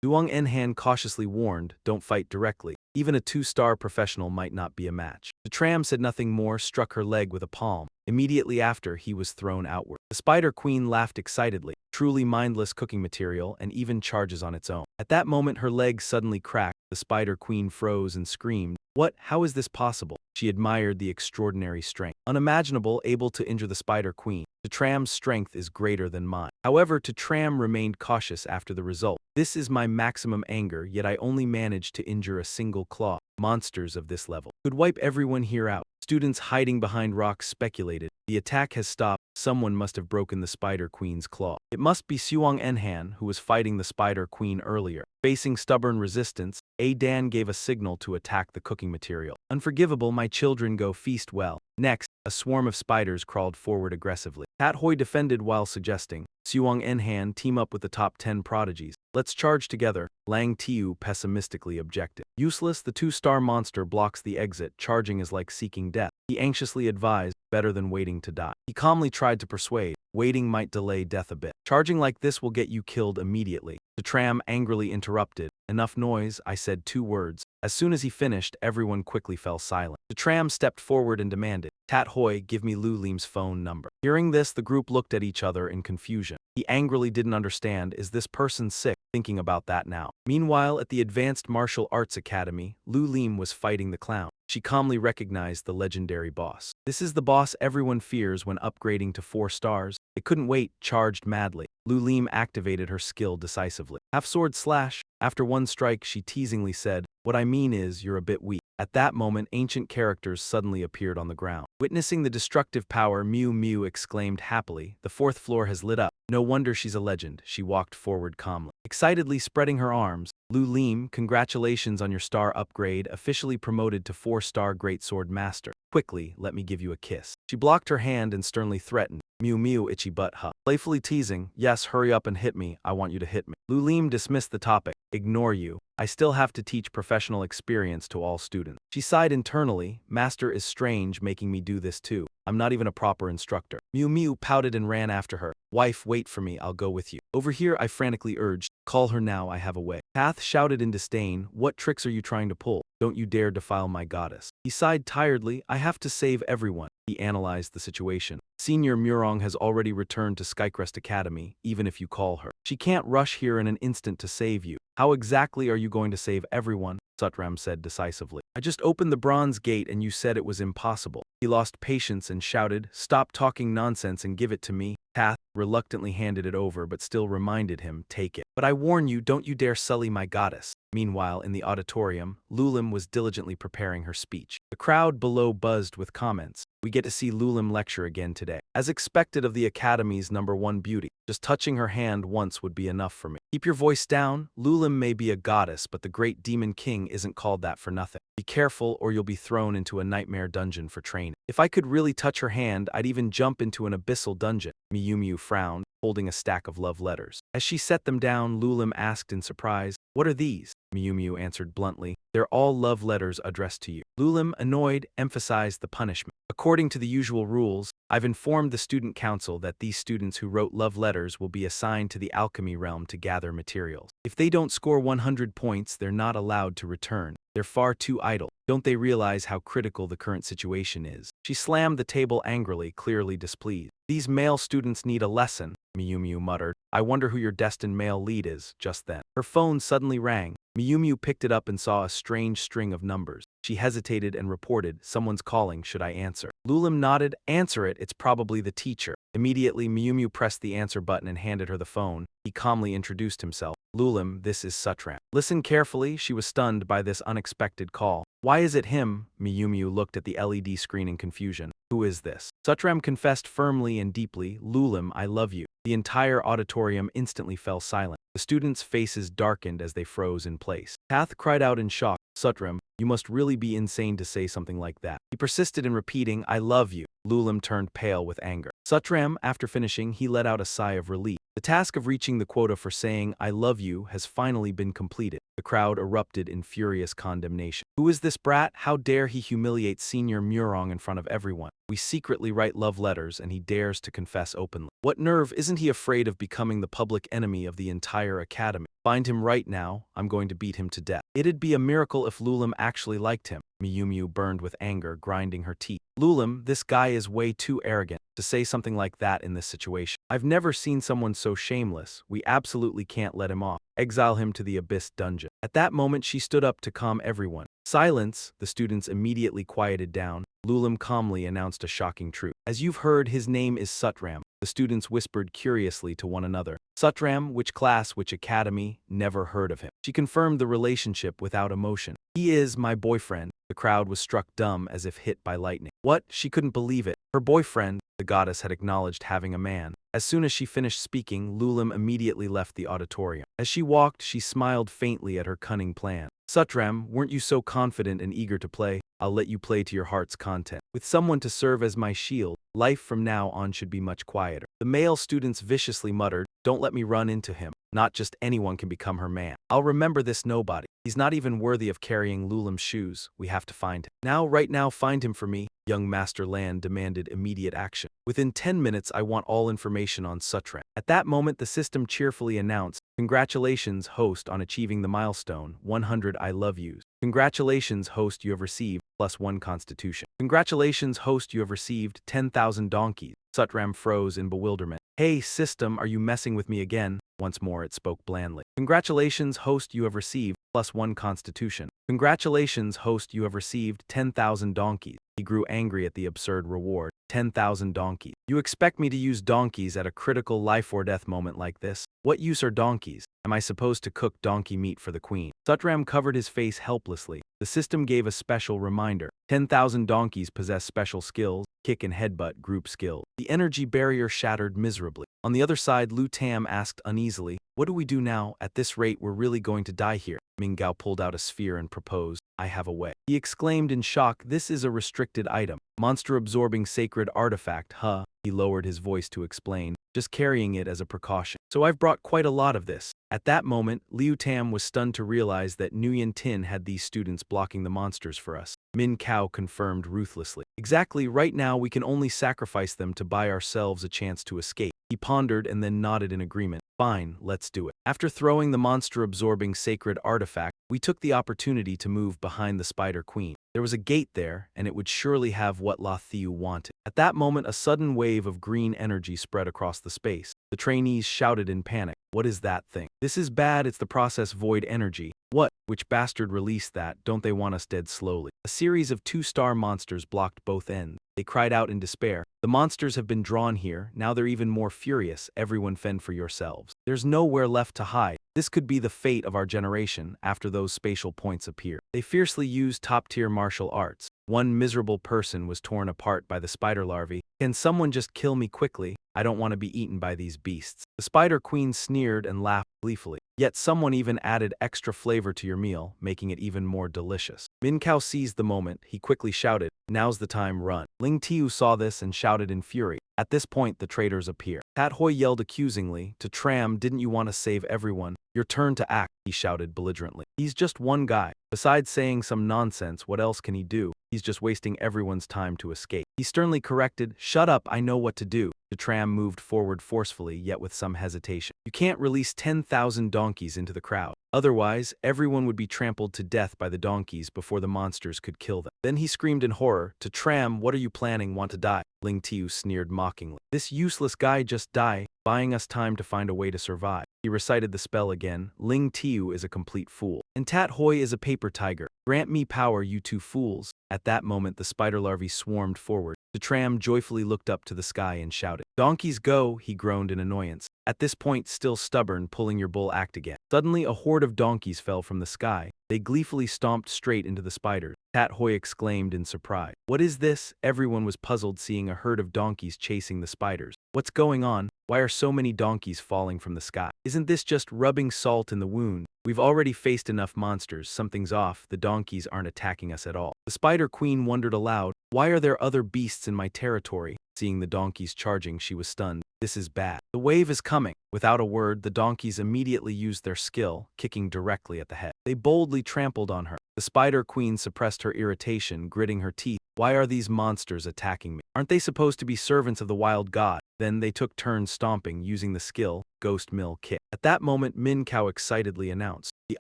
Duong Enhan cautiously warned, don't fight directly. Even a 2-star professional might not be a match. Tram said nothing more, struck her leg with a palm. Immediately after, he was thrown outward. The Spider Queen laughed excitedly. Truly mindless cooking material and even charges on its own. At that moment, her leg suddenly cracked. The Spider Queen froze and screamed. What? How is this possible? She admired the extraordinary strength. Unimaginable, able to injure the Spider Queen. Tram's strength is greater than mine. However, Tram remained cautious after the result. This is my maximum anger, yet I only managed to injure a single claw. Monsters of this level could wipe everyone here out. Students hiding behind rocks speculated. The attack has stopped. Someone must have broken the Spider Queen's claw. It must be Xuang Enhan, who was fighting the Spider Queen earlier. Facing stubborn resistance, Dan gave a signal to attack the cooking material. Unforgivable, my children, go feast well. Next, a swarm of spiders crawled forward aggressively. Tat Hoi defended while suggesting, Xuang Enhan, team up with the top 10 prodigies. Let's charge together. Lang Tiu pessimistically objected. Useless, the 2-star monster blocks the exit. Charging is like seeking death. He anxiously advised, better than waiting to die. He calmly tried to persuade, waiting might delay death a bit. Charging like this will get you killed immediately. Tram angrily interrupted. Enough noise, I said 2 words. As soon as he finished, everyone quickly fell silent. Tram stepped forward and demanded, Tat Hoi, give me Lu Lim's phone number. Hearing this, the group looked at each other in confusion. He angrily didn't understand, is this person sick? Thinking about that now. Meanwhile, at the Advanced Martial Arts Academy, Lu Lim was fighting the clown. She calmly recognized the legendary boss. This is the boss everyone fears when upgrading to 4 stars. It couldn't wait, charged madly. Lu Lim activated her skill decisively. Half-sword slash. After one strike, she teasingly said, what I mean is, you're a bit weak. At that moment, ancient characters suddenly appeared on the ground. Witnessing the destructive power, Mew Mew exclaimed happily, "The fourth floor has lit up. No wonder she's a legend." She walked forward calmly, excitedly spreading her arms. Lu Lim, congratulations on your star upgrade, officially promoted to 4-star Greatsword Master. Quickly, let me give you a kiss. She blocked her hand and sternly threatened, Mew Mew itchy butt huh. Playfully teasing, yes, hurry up and hit me, I want you to hit me. Lu Lim dismissed the topic, ignore you. I still have to teach professional experience to all students. She sighed internally, Master is strange making me do this too. I'm not even a proper instructor. Mew Mew pouted and ran after her. Wife, wait for me, I'll go with you. Over here, I frantically urged, call her now, I have a way. Path shouted in disdain, what tricks are you trying to pull? Don't you dare defile my goddess. He sighed tiredly, I have to save everyone. He analyzed the situation. Senior Murong has already returned to Skycrest Academy, even if you call her. She can't rush here in an instant to save you. How exactly are you going to save everyone? Sutram said decisively. I just opened the bronze gate and you said it was impossible. He lost patience and shouted, stop talking nonsense and give it to me. Path reluctantly handed it over but still reminded him, take it. But I warn you, don't you dare sully my goddess. Meanwhile, in the auditorium, Lulim was diligently preparing her speech. The crowd below buzzed with comments. We get to see Lulim lecture again today. As expected of the Academy's #1 beauty, just touching her hand once would be enough for me. Keep your voice down. Lulim may be a goddess, but the great demon king isn't called that for nothing. Be careful or you'll be thrown into a nightmare dungeon for training. If I could really touch her hand, I'd even jump into an abyssal dungeon. Mew Mew frowned, holding a stack of love letters. As she set them down, Lulim asked in surprise, what are these? Mew Mew answered bluntly, they're all love letters addressed to you. Lulim, annoyed, emphasized the punishment. According to the usual rules, I've informed the student council that these students who wrote love letters will be assigned to the alchemy realm to gather materials. If they don't score 100 points, they're not allowed to return. They're far too idle. Don't they realize how critical the current situation is? She slammed the table angrily, clearly displeased. These male students need a lesson, Mew Mew muttered. I wonder who your destined male lead is. Just then, her phone suddenly rang. Mew Mew picked it up and saw a strange string of numbers. She hesitated and reported, someone's calling, should I answer? Lulim nodded, answer it, it's probably the teacher. Immediately, Mew Mew pressed the answer button and handed her the phone. He calmly introduced himself. Lulim, this is Sutram. Listen carefully, she was stunned by this unexpected call. Why is it him? Mew Mew looked at the LED screen in confusion. Who is this? Sutram confessed firmly and deeply, Lulim, I love you. The entire auditorium instantly fell silent. The students' faces darkened as they froze in place. Path cried out in shock, Sutram, you must really be insane to say something like that. He persisted in repeating, I love you. Lulim turned pale with anger. Sutram, after finishing, he let out a sigh of relief. The task of reaching the quota for saying, I love you, has finally been completed. The crowd erupted in furious condemnation. Who is this brat? How dare he humiliate Senior Murong in front of everyone? We secretly write love letters and he dares to confess openly. What nerve, isn't he afraid of becoming the public enemy of the entire academy? Find him right now, I'm going to beat him to death. It'd be a miracle if Lulim actually liked him. Mew Mew burned with anger, grinding her teeth. Lulim, this guy is way too arrogant to say something like that in this situation. I've never seen someone so shameless. We absolutely can't let him off. Exile him to the Abyss dungeon. At that moment, she stood up to calm everyone. Silence, the students immediately quieted down. Lulim calmly announced a shocking truth. As you've heard, his name is Sutram. The students whispered curiously to one another. Sutram, which class, which academy? Never heard of him. She confirmed the relationship without emotion. He is my boyfriend. The crowd was struck dumb as if hit by lightning. What? She couldn't believe it. Her boyfriend, the goddess had acknowledged having a man. As soon as she finished speaking, Lulim immediately left the auditorium. As she walked, she smiled faintly at her cunning plan. Sutram, weren't you so confident and eager to play? I'll let you play to your heart's content. With someone to serve as my shield, life from now on should be much quieter. The male students viciously muttered, don't let me run into him. Not just anyone can become her man. I'll remember this nobody. He's not even worthy of carrying Lulim's shoes. We have to find him. Now, right now, find him for me. Young Master Lan demanded immediate action. Within 10 minutes, I want all information on Sutram. At that moment, the system cheerfully announced, congratulations, host, on achieving the milestone, 100 I love yous. Congratulations, host, you have received +1 constitution. Congratulations, host, you have received 10,000 donkeys. Sutram froze in bewilderment. Hey, system, are you messing with me again? Once more, it spoke blandly. Congratulations, host, you have received +1 constitution. Congratulations, host, you have received 10,000 donkeys. He grew angry at the absurd reward. 10,000 donkeys. You expect me to use donkeys at a critical life or death moment like this? What use are donkeys? Am I supposed to cook donkey meat for the queen? Sutram covered his face helplessly. The system gave a special reminder. 10,000 donkeys possess special skills, kick and headbutt group skills. The energy barrier shattered miserably. On the other side, Lu Tam asked uneasily, "What do we do now? At this rate, we're really going to die here." Ming Gao pulled out a sphere and proposed, "I have a way." He exclaimed in shock, "This is a restricted item. Monster-absorbing sacred artifact, huh?" He lowered his voice to explain, "Just carrying it as a precaution. So I've brought quite a lot of this." At that moment, Liu Tam was stunned to realize that Nguyen Tin had these students blocking the monsters for us. Min Kao confirmed ruthlessly, "Exactly, right now we can only sacrifice them to buy ourselves a chance to escape." He pondered and then nodded in agreement. "Fine, let's do it." After throwing the monster-absorbing sacred artifact, we took the opportunity to move behind the Spider Queen. There was a gate there, and it would surely have what La Thieu wanted. At that moment, a sudden wave of green energy spread across the space. The trainees shouted in panic, "What is that thing?" "This is bad, it's the process void energy." "What? Which bastard released that? Don't they want us dead slowly?" A series of two-star monsters blocked both ends. They cried out in despair, "The monsters have been drawn here, now they're even more furious, everyone fend for yourselves. There's nowhere left to hide. This could be the fate of our generation after those spatial points appear." They fiercely used top-tier martial arts. One miserable person was torn apart by the spider larvae. "Can someone just kill me quickly? I don't want to be eaten by these beasts." The Spider Queen sneered and laughed gleefully. "Yet someone even added extra flavor to your meal, making it even more delicious." Min Kao seized the moment. He quickly shouted, "Now's the time, run." Ling Tiu saw this and shouted in fury. At this point, the traitors appear. Tat Hoi yelled accusingly, "To Tram, didn't you want to save everyone? Your turn to act," he shouted belligerently. "He's just one guy. Besides saying some nonsense, what else can he do? He's just wasting everyone's time to escape." He sternly corrected, "Shut up, I know what to do." The tram moved forward forcefully, yet with some hesitation. "You can't release 10,000 donkeys into the crowd. Otherwise, everyone would be trampled to death by the donkeys before the monsters could kill them." Then he screamed in horror, "To Tram, what are you planning? Want to die?" Ling Tiu sneered mockingly. "This useless guy just die, buying us time to find a way to survive." He recited the spell again. "Ling Tiu is a complete fool. And Tat Hoi is a paper tiger. Grant me power, you two fools." At that moment, the spider larvae swarmed forward. The tram joyfully looked up to the sky and shouted, "Donkeys go," he groaned in annoyance. At this point, still stubborn, pulling your bull act again. Suddenly, a horde of donkeys fell from the sky. They gleefully stomped straight into the spiders. Tat Hoi exclaimed in surprise, "What is this?" Everyone was puzzled seeing a herd of donkeys chasing the spiders. "What's going on? Why are so many donkeys falling from the sky? Isn't this just rubbing salt in the wound? We've already faced enough monsters, something's off, the donkeys aren't attacking us at all." The Spider Queen wondered aloud, "Why are there other beasts in my territory?" Seeing the donkeys charging, she was stunned. "This is bad. The wave is coming." Without a word, the donkeys immediately used their skill, kicking directly at the head. They boldly trampled on her. The Spider Queen suppressed her irritation, gritting her teeth. "Why are these monsters attacking me? Aren't they supposed to be servants of the wild god?" Then they took turns stomping, using the skill, Ghost Mill Kick. At that moment, Min Kao excitedly announced, "The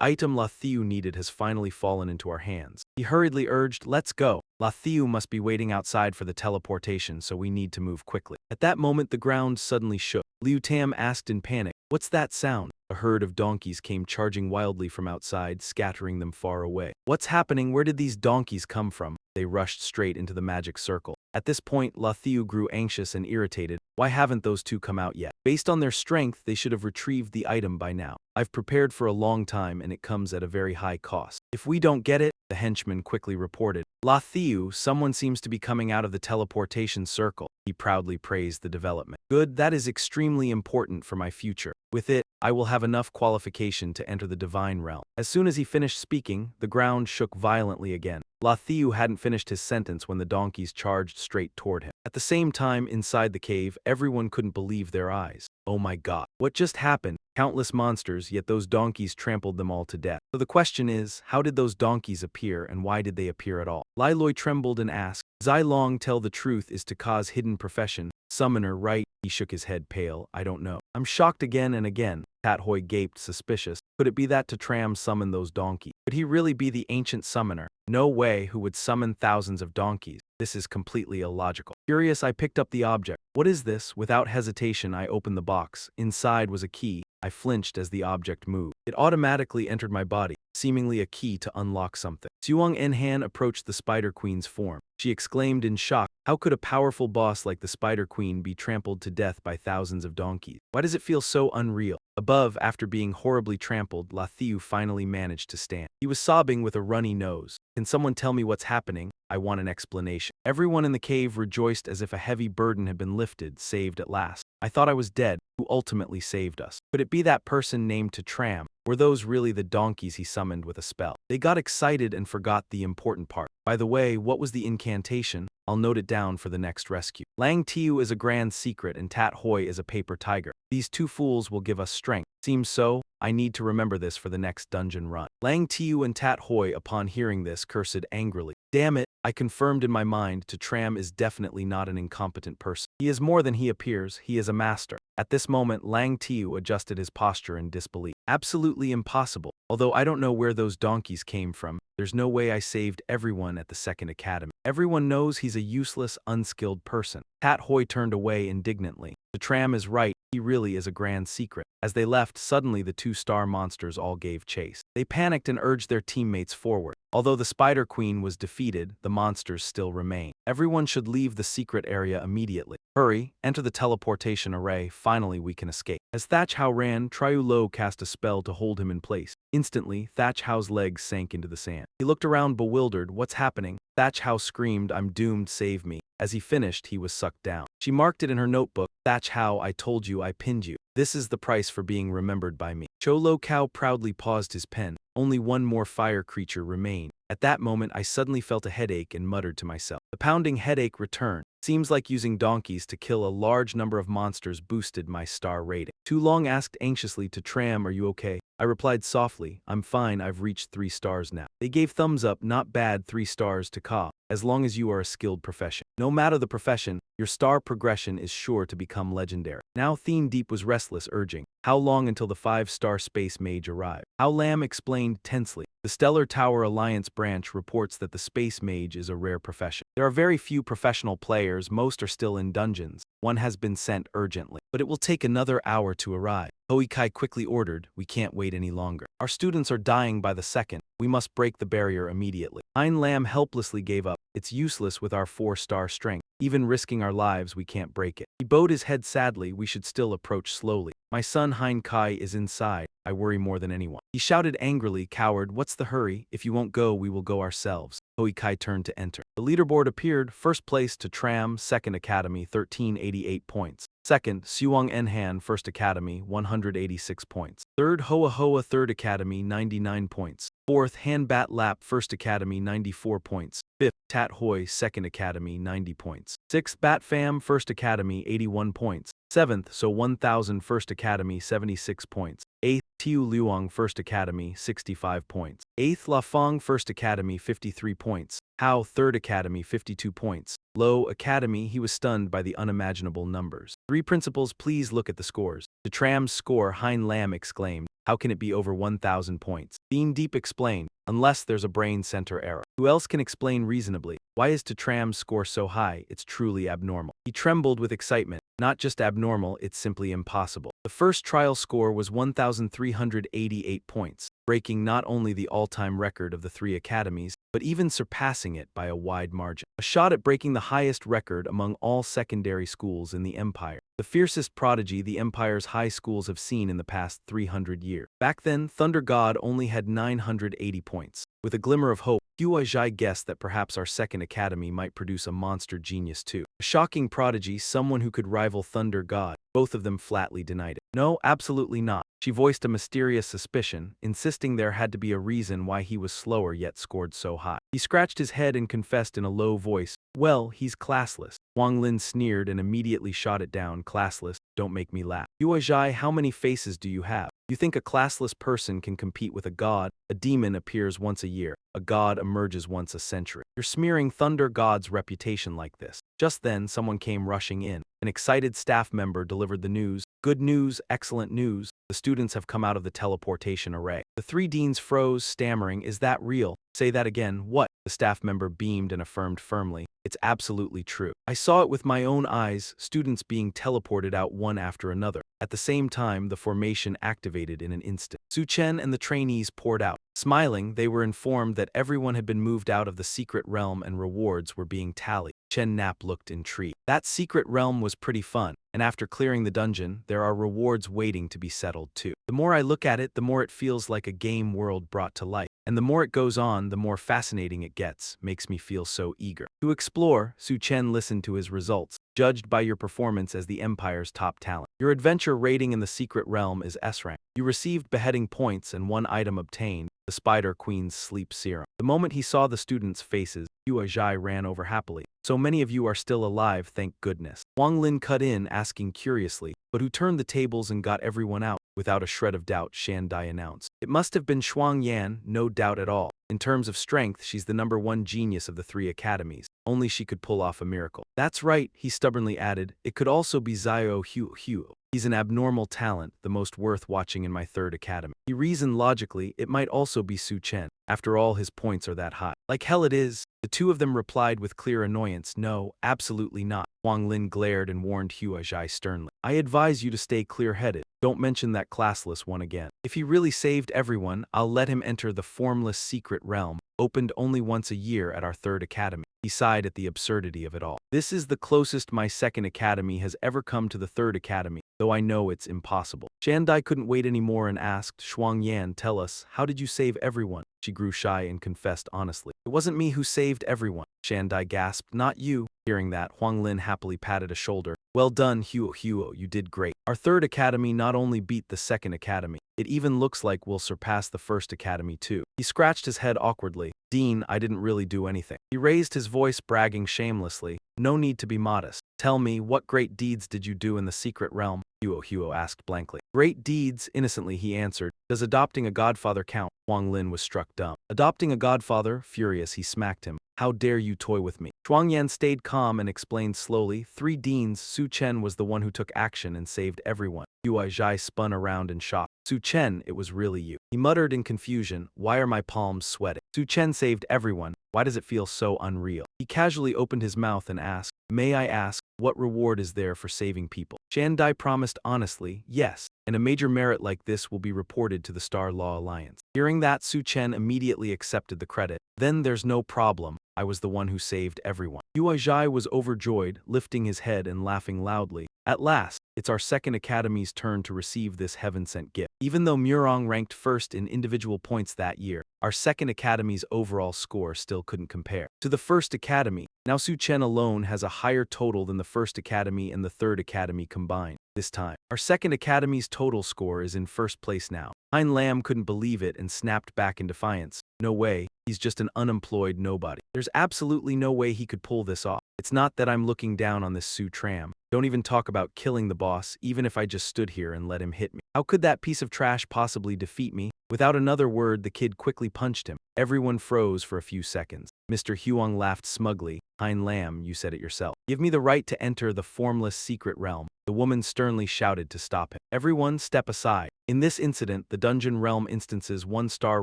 item La Thieu needed has finally fallen into our hands." He hurriedly urged, "Let's go. La Thieu must be waiting outside for the teleportation, so we need to move quickly." At that moment, the ground suddenly shook. Liu Tam asked in panic, "What's that sound?" A herd of donkeys came charging wildly from outside, scattering them far away. "What's happening? Where did these donkeys come from?" They rushed straight into the magic circle. At this point, La Thieu grew anxious and irritated. "Why haven't those two come out yet? Based on their strength, they should have retrieved the item by now. I've prepared for a long time and it comes at a very high cost. If we don't get it," the henchman quickly reported, "La Thieu, someone seems to be coming out of the teleportation circle." He proudly praised the development. "Good, that is extremely important for my future. With it, I will have enough qualification to enter the divine realm." As soon as he finished speaking, the ground shook violently again. La Thieu hadn't finished his sentence when the donkeys charged straight toward him. At the same time, inside the cave, everyone couldn't believe their eyes. "Oh my god, what just happened? Countless monsters, yet those donkeys trampled them all to death." So the question is, how did those donkeys appear and why did they appear at all? Lai Loi trembled and asked, "Zai Long tell the truth is to cause hidden profession. Summoner, right?" He shook his head pale. "I don't know." "I'm shocked again and again." Tat Hoi gaped, suspicious. Could it be that to Tram summoned those donkeys? Could he really be the ancient summoner? No way, who would summon thousands of donkeys. This is completely illogical. Curious, I picked up the object. What is this? Without hesitation, I opened the box. Inside was a key. I flinched as the object moved. It automatically entered my body, seemingly a key to unlock something. Zhuang Enhan approached the Spider Queen's form. She exclaimed in shock, How could a powerful boss like the Spider Queen be trampled to death by thousands of donkeys? Why does it feel so unreal? Above, after being horribly trampled, Lathiu finally managed to stand. He was sobbing with a runny nose. Can someone tell me what's happening? I want an explanation. Everyone in the cave rejoiced as if a heavy burden had been lifted, saved at last. I thought I was dead, who ultimately saved us. Could it be that person named Tram? Were those really the donkeys he summoned with a spell? They got excited and forgot the important part. By the way, what was the incantation? I'll note it down for the next rescue. Lang Tiu is a grand secret and Tat Hoi is a paper tiger. These two fools will give us strength. Seems so. I need to remember this for the next dungeon run. Lang Tiu and Tat Hoi, upon hearing this, cursed angrily. Damn it, I confirmed in my mind Tram is definitely not an incompetent person. He is more than he appears, he is a master. At this moment, Lang Tiu adjusted his posture in disbelief. Absolutely impossible. Although I don't know where those donkeys came from, there's no way I saved everyone at the second academy. Everyone knows he's a useless, unskilled person. Tat Hoi turned away indignantly. Tram is right, he really is a grand secret. As they left, suddenly the two star monsters all gave chase. They panicked and urged their teammates forward. Although the Spider Queen was defeated, the monsters still remain. Everyone should leave the secret area immediately. Hurry, enter the teleportation array, finally we can escape. As Thatch Hao ran, Triu Lo cast a spell to hold him in place. Instantly, Thatch Hao's legs sank into the sand. He looked around bewildered. What's happening? Thatch Hao screamed, I'm doomed, save me. As he finished, he was sucked down. She marked it in her notebook. Thatch Hao, I told you, I pinned you. This is the price for being remembered by me. Cho Lo Kao proudly paused his pen. Only one more fire creature remained. At that moment, I suddenly felt a headache and muttered to myself. The pounding headache returned. Seems like using donkeys to kill a large number of monsters boosted my star rating. Too Long asked anxiously to Tram, are you okay? I replied softly, I'm fine, I've reached 3 stars now. They gave thumbs up, not bad, 3 stars to Ka. As long as you are a skilled profession. No matter the profession, your star progression is sure to become legendary. Now Thien Deep was restless, urging, how long until the 5-star space mage arrive? Hao Lam explained tensely. The Stellar Tower Alliance branch reports that the space mage is a rare profession. There are very few professional players, most are still in dungeons. One has been sent urgently, but it will take another hour to arrive. Hoi Kai quickly ordered, we can't wait any longer. Our students are dying by the second. We must break the barrier immediately. Hein Lam helplessly gave up. It's useless with our 4-star strength. Even risking our lives, we can't break it. He bowed his head sadly, we should still approach slowly. My son Hein Kai is inside. I worry more than anyone. He shouted angrily, coward, what's the hurry? If you won't go, we will go ourselves. Hoi Kai turned to enter. The leaderboard appeared, first place to Tram, second academy, 1388 points. Second, Suong Enhan, First Academy, 186 points. Third, Hoa Hoa, Third Academy, 99 points. Fourth, Han Bat Lap, First Academy, 94 points. Fifth, Tat Hoi, Second Academy, 90 points. Sixth, Bat Pham, First Academy, 81 points. Seventh, So 1000, First Academy, 76 points. Eighth, Tiu Luong, First Academy, 65 points. Eighth, La Fong, First Academy, 53 points. Hao, Third Academy, 52 points. Lo Academy, he was stunned by the unimaginable numbers. 3 principals, please look at the scores. To Tram's score, Hein Lam exclaimed, how can it be over 1,000 points? Thien Deep explained, unless there's a brain center error. Who else can explain reasonably? Why is to Tram's score so high? It's truly abnormal. He trembled with excitement. Not just abnormal, it's simply impossible. The first trial score was 1,388 points, breaking not only the all-time record of the 3 academies, but even surpassing it by a wide margin. A shot at breaking the highest record among all secondary schools in the Empire. The fiercest prodigy the Empire's high schools have seen in the past 300 years. Back then, Thunder God only had 980 points. With a glimmer of hope, Hua Zhai guessed that perhaps our second academy might produce a monster genius too. A shocking prodigy, someone who could rival Thunder God. Both of them flatly denied it. No, absolutely not. She voiced a mysterious suspicion, insisting there had to be a reason why he was slower yet scored so high. He scratched his head and confessed in a low voice, well, he's classless. Wang Lin sneered and immediately shot it down, classless, don't make me laugh. Hua Zhai, how many faces do you have? You think a classless person can compete with a god? A demon appears once a year. A god emerges once a century. You're smearing Thunder God's reputation like this. Just then, someone came rushing in. An excited staff member delivered the news. Good news, excellent news. The students have come out of the teleportation array. The 3 deans froze, stammering, is that real? Say that again, what? The staff member beamed and affirmed firmly. It's absolutely true. I saw it with my own eyes, students being teleported out one after another. At the same time, the formation activated in an instant. Su Chen and the trainees poured out. Smiling, they were informed that everyone had been moved out of the secret realm and rewards were being tallied. Chen Nap looked intrigued. That secret realm was pretty fun, and after clearing the dungeon, there are rewards waiting to be settled too. The more I look at it, the more it feels like a game world brought to life. And the more it goes on, the more fascinating it gets. Makes me feel so eager to explore. Su Chen listened to his results, judged by your performance as the Empire's top talent. Your adventure rating in the secret realm is S rank. You received beheading points and one item obtained, the Spider Queen's sleep serum. The moment he saw the students' faces, Hua Zhai ran over happily. So many of you are still alive, thank goodness. Huang Lin cut in, asking curiously, but who turned the tables and got everyone out? Without a shred of doubt, Shan Dai announced. It must have been Shuang Yan, no doubt at all. In terms of strength, she's the #1 genius of the 3 academies. Only she could pull off a miracle. That's right, he stubbornly added. It could also be Xiao Hu. He's an abnormal talent, the most worth watching in my 3rd academy. He reasoned logically, it might also be Su Chen. After all, his points are that high. Like hell it is. The two of them replied with clear annoyance. No, absolutely not. Huang Lin glared and warned Hua Zhai sternly. I advise you to stay clear-headed. Don't mention that classless one again. If he really saved everyone, I'll let him enter the formless secret realm, opened only once a year at our 3rd academy. He sighed at the absurdity of it all. This is the closest my 2nd academy has ever come to the 3rd academy, though I know it's impossible. Shandai couldn't wait anymore and asked, Shuang Yan, tell us, how did you save everyone? She grew shy and confessed honestly. It wasn't me who saved everyone. Shandai gasped, not you. Hearing that, Huang Lin happily patted a shoulder. Well done, Huo, you did great. Our 3rd academy not only beat the 2nd academy, it even looks like we'll surpass the 1st academy too. He scratched his head awkwardly. Dean, I didn't really do anything. He raised his voice, bragging shamelessly. No need to be modest. Tell me, what great deeds did you do in the secret realm? Huo asked blankly. Great deeds, innocently he answered. Does adopting a godfather count? Huang Lin was struck dumb. Adopting a godfather? Furious, he smacked him. How dare you toy with me? Shuang Yan stayed calm and explained slowly. 3 deans, Su Chen was the one who took action and saved everyone. Hua Zhai spun around in shock. Su Chen, it was really you. He muttered in confusion. Why are my palms sweating? Su Chen saved everyone. Why does it feel so unreal? He casually opened his mouth and asked, may I ask, what reward is there for saving people? Shandai promised honestly, yes, and a major merit like this will be reported to the Star Law Alliance. Hearing that, Su Chen immediately accepted the credit. Then there's no problem. I was the one who saved everyone. Hua Zhai was overjoyed, lifting his head and laughing loudly. At last, it's our 2nd academy's turn to receive this heaven-sent gift. Even though Murong ranked 1st in individual points that year, our 2nd academy's overall score still couldn't compare to the 1st academy. Now Su Chen alone has a higher total than the 1st academy and the 3rd academy combined. This time, our 2nd academy's total score is in 1st place now. Hein Lam couldn't believe it and snapped back in defiance. No way, he's just an unemployed nobody. There's absolutely no way he could pull this off. It's not that I'm looking down on this Su Tram. Don't even talk about killing the boss, even if I just stood here and let him hit me. How could that piece of trash possibly defeat me? Without another word, the kid quickly punched him. Everyone froze for a few seconds. Mr. Huang laughed smugly. Hein Lam, you said it yourself. Give me the right to enter the formless secret realm. The woman sternly shouted to stop him. Everyone step aside. In this incident, the Dungeon Realm instance's 1-star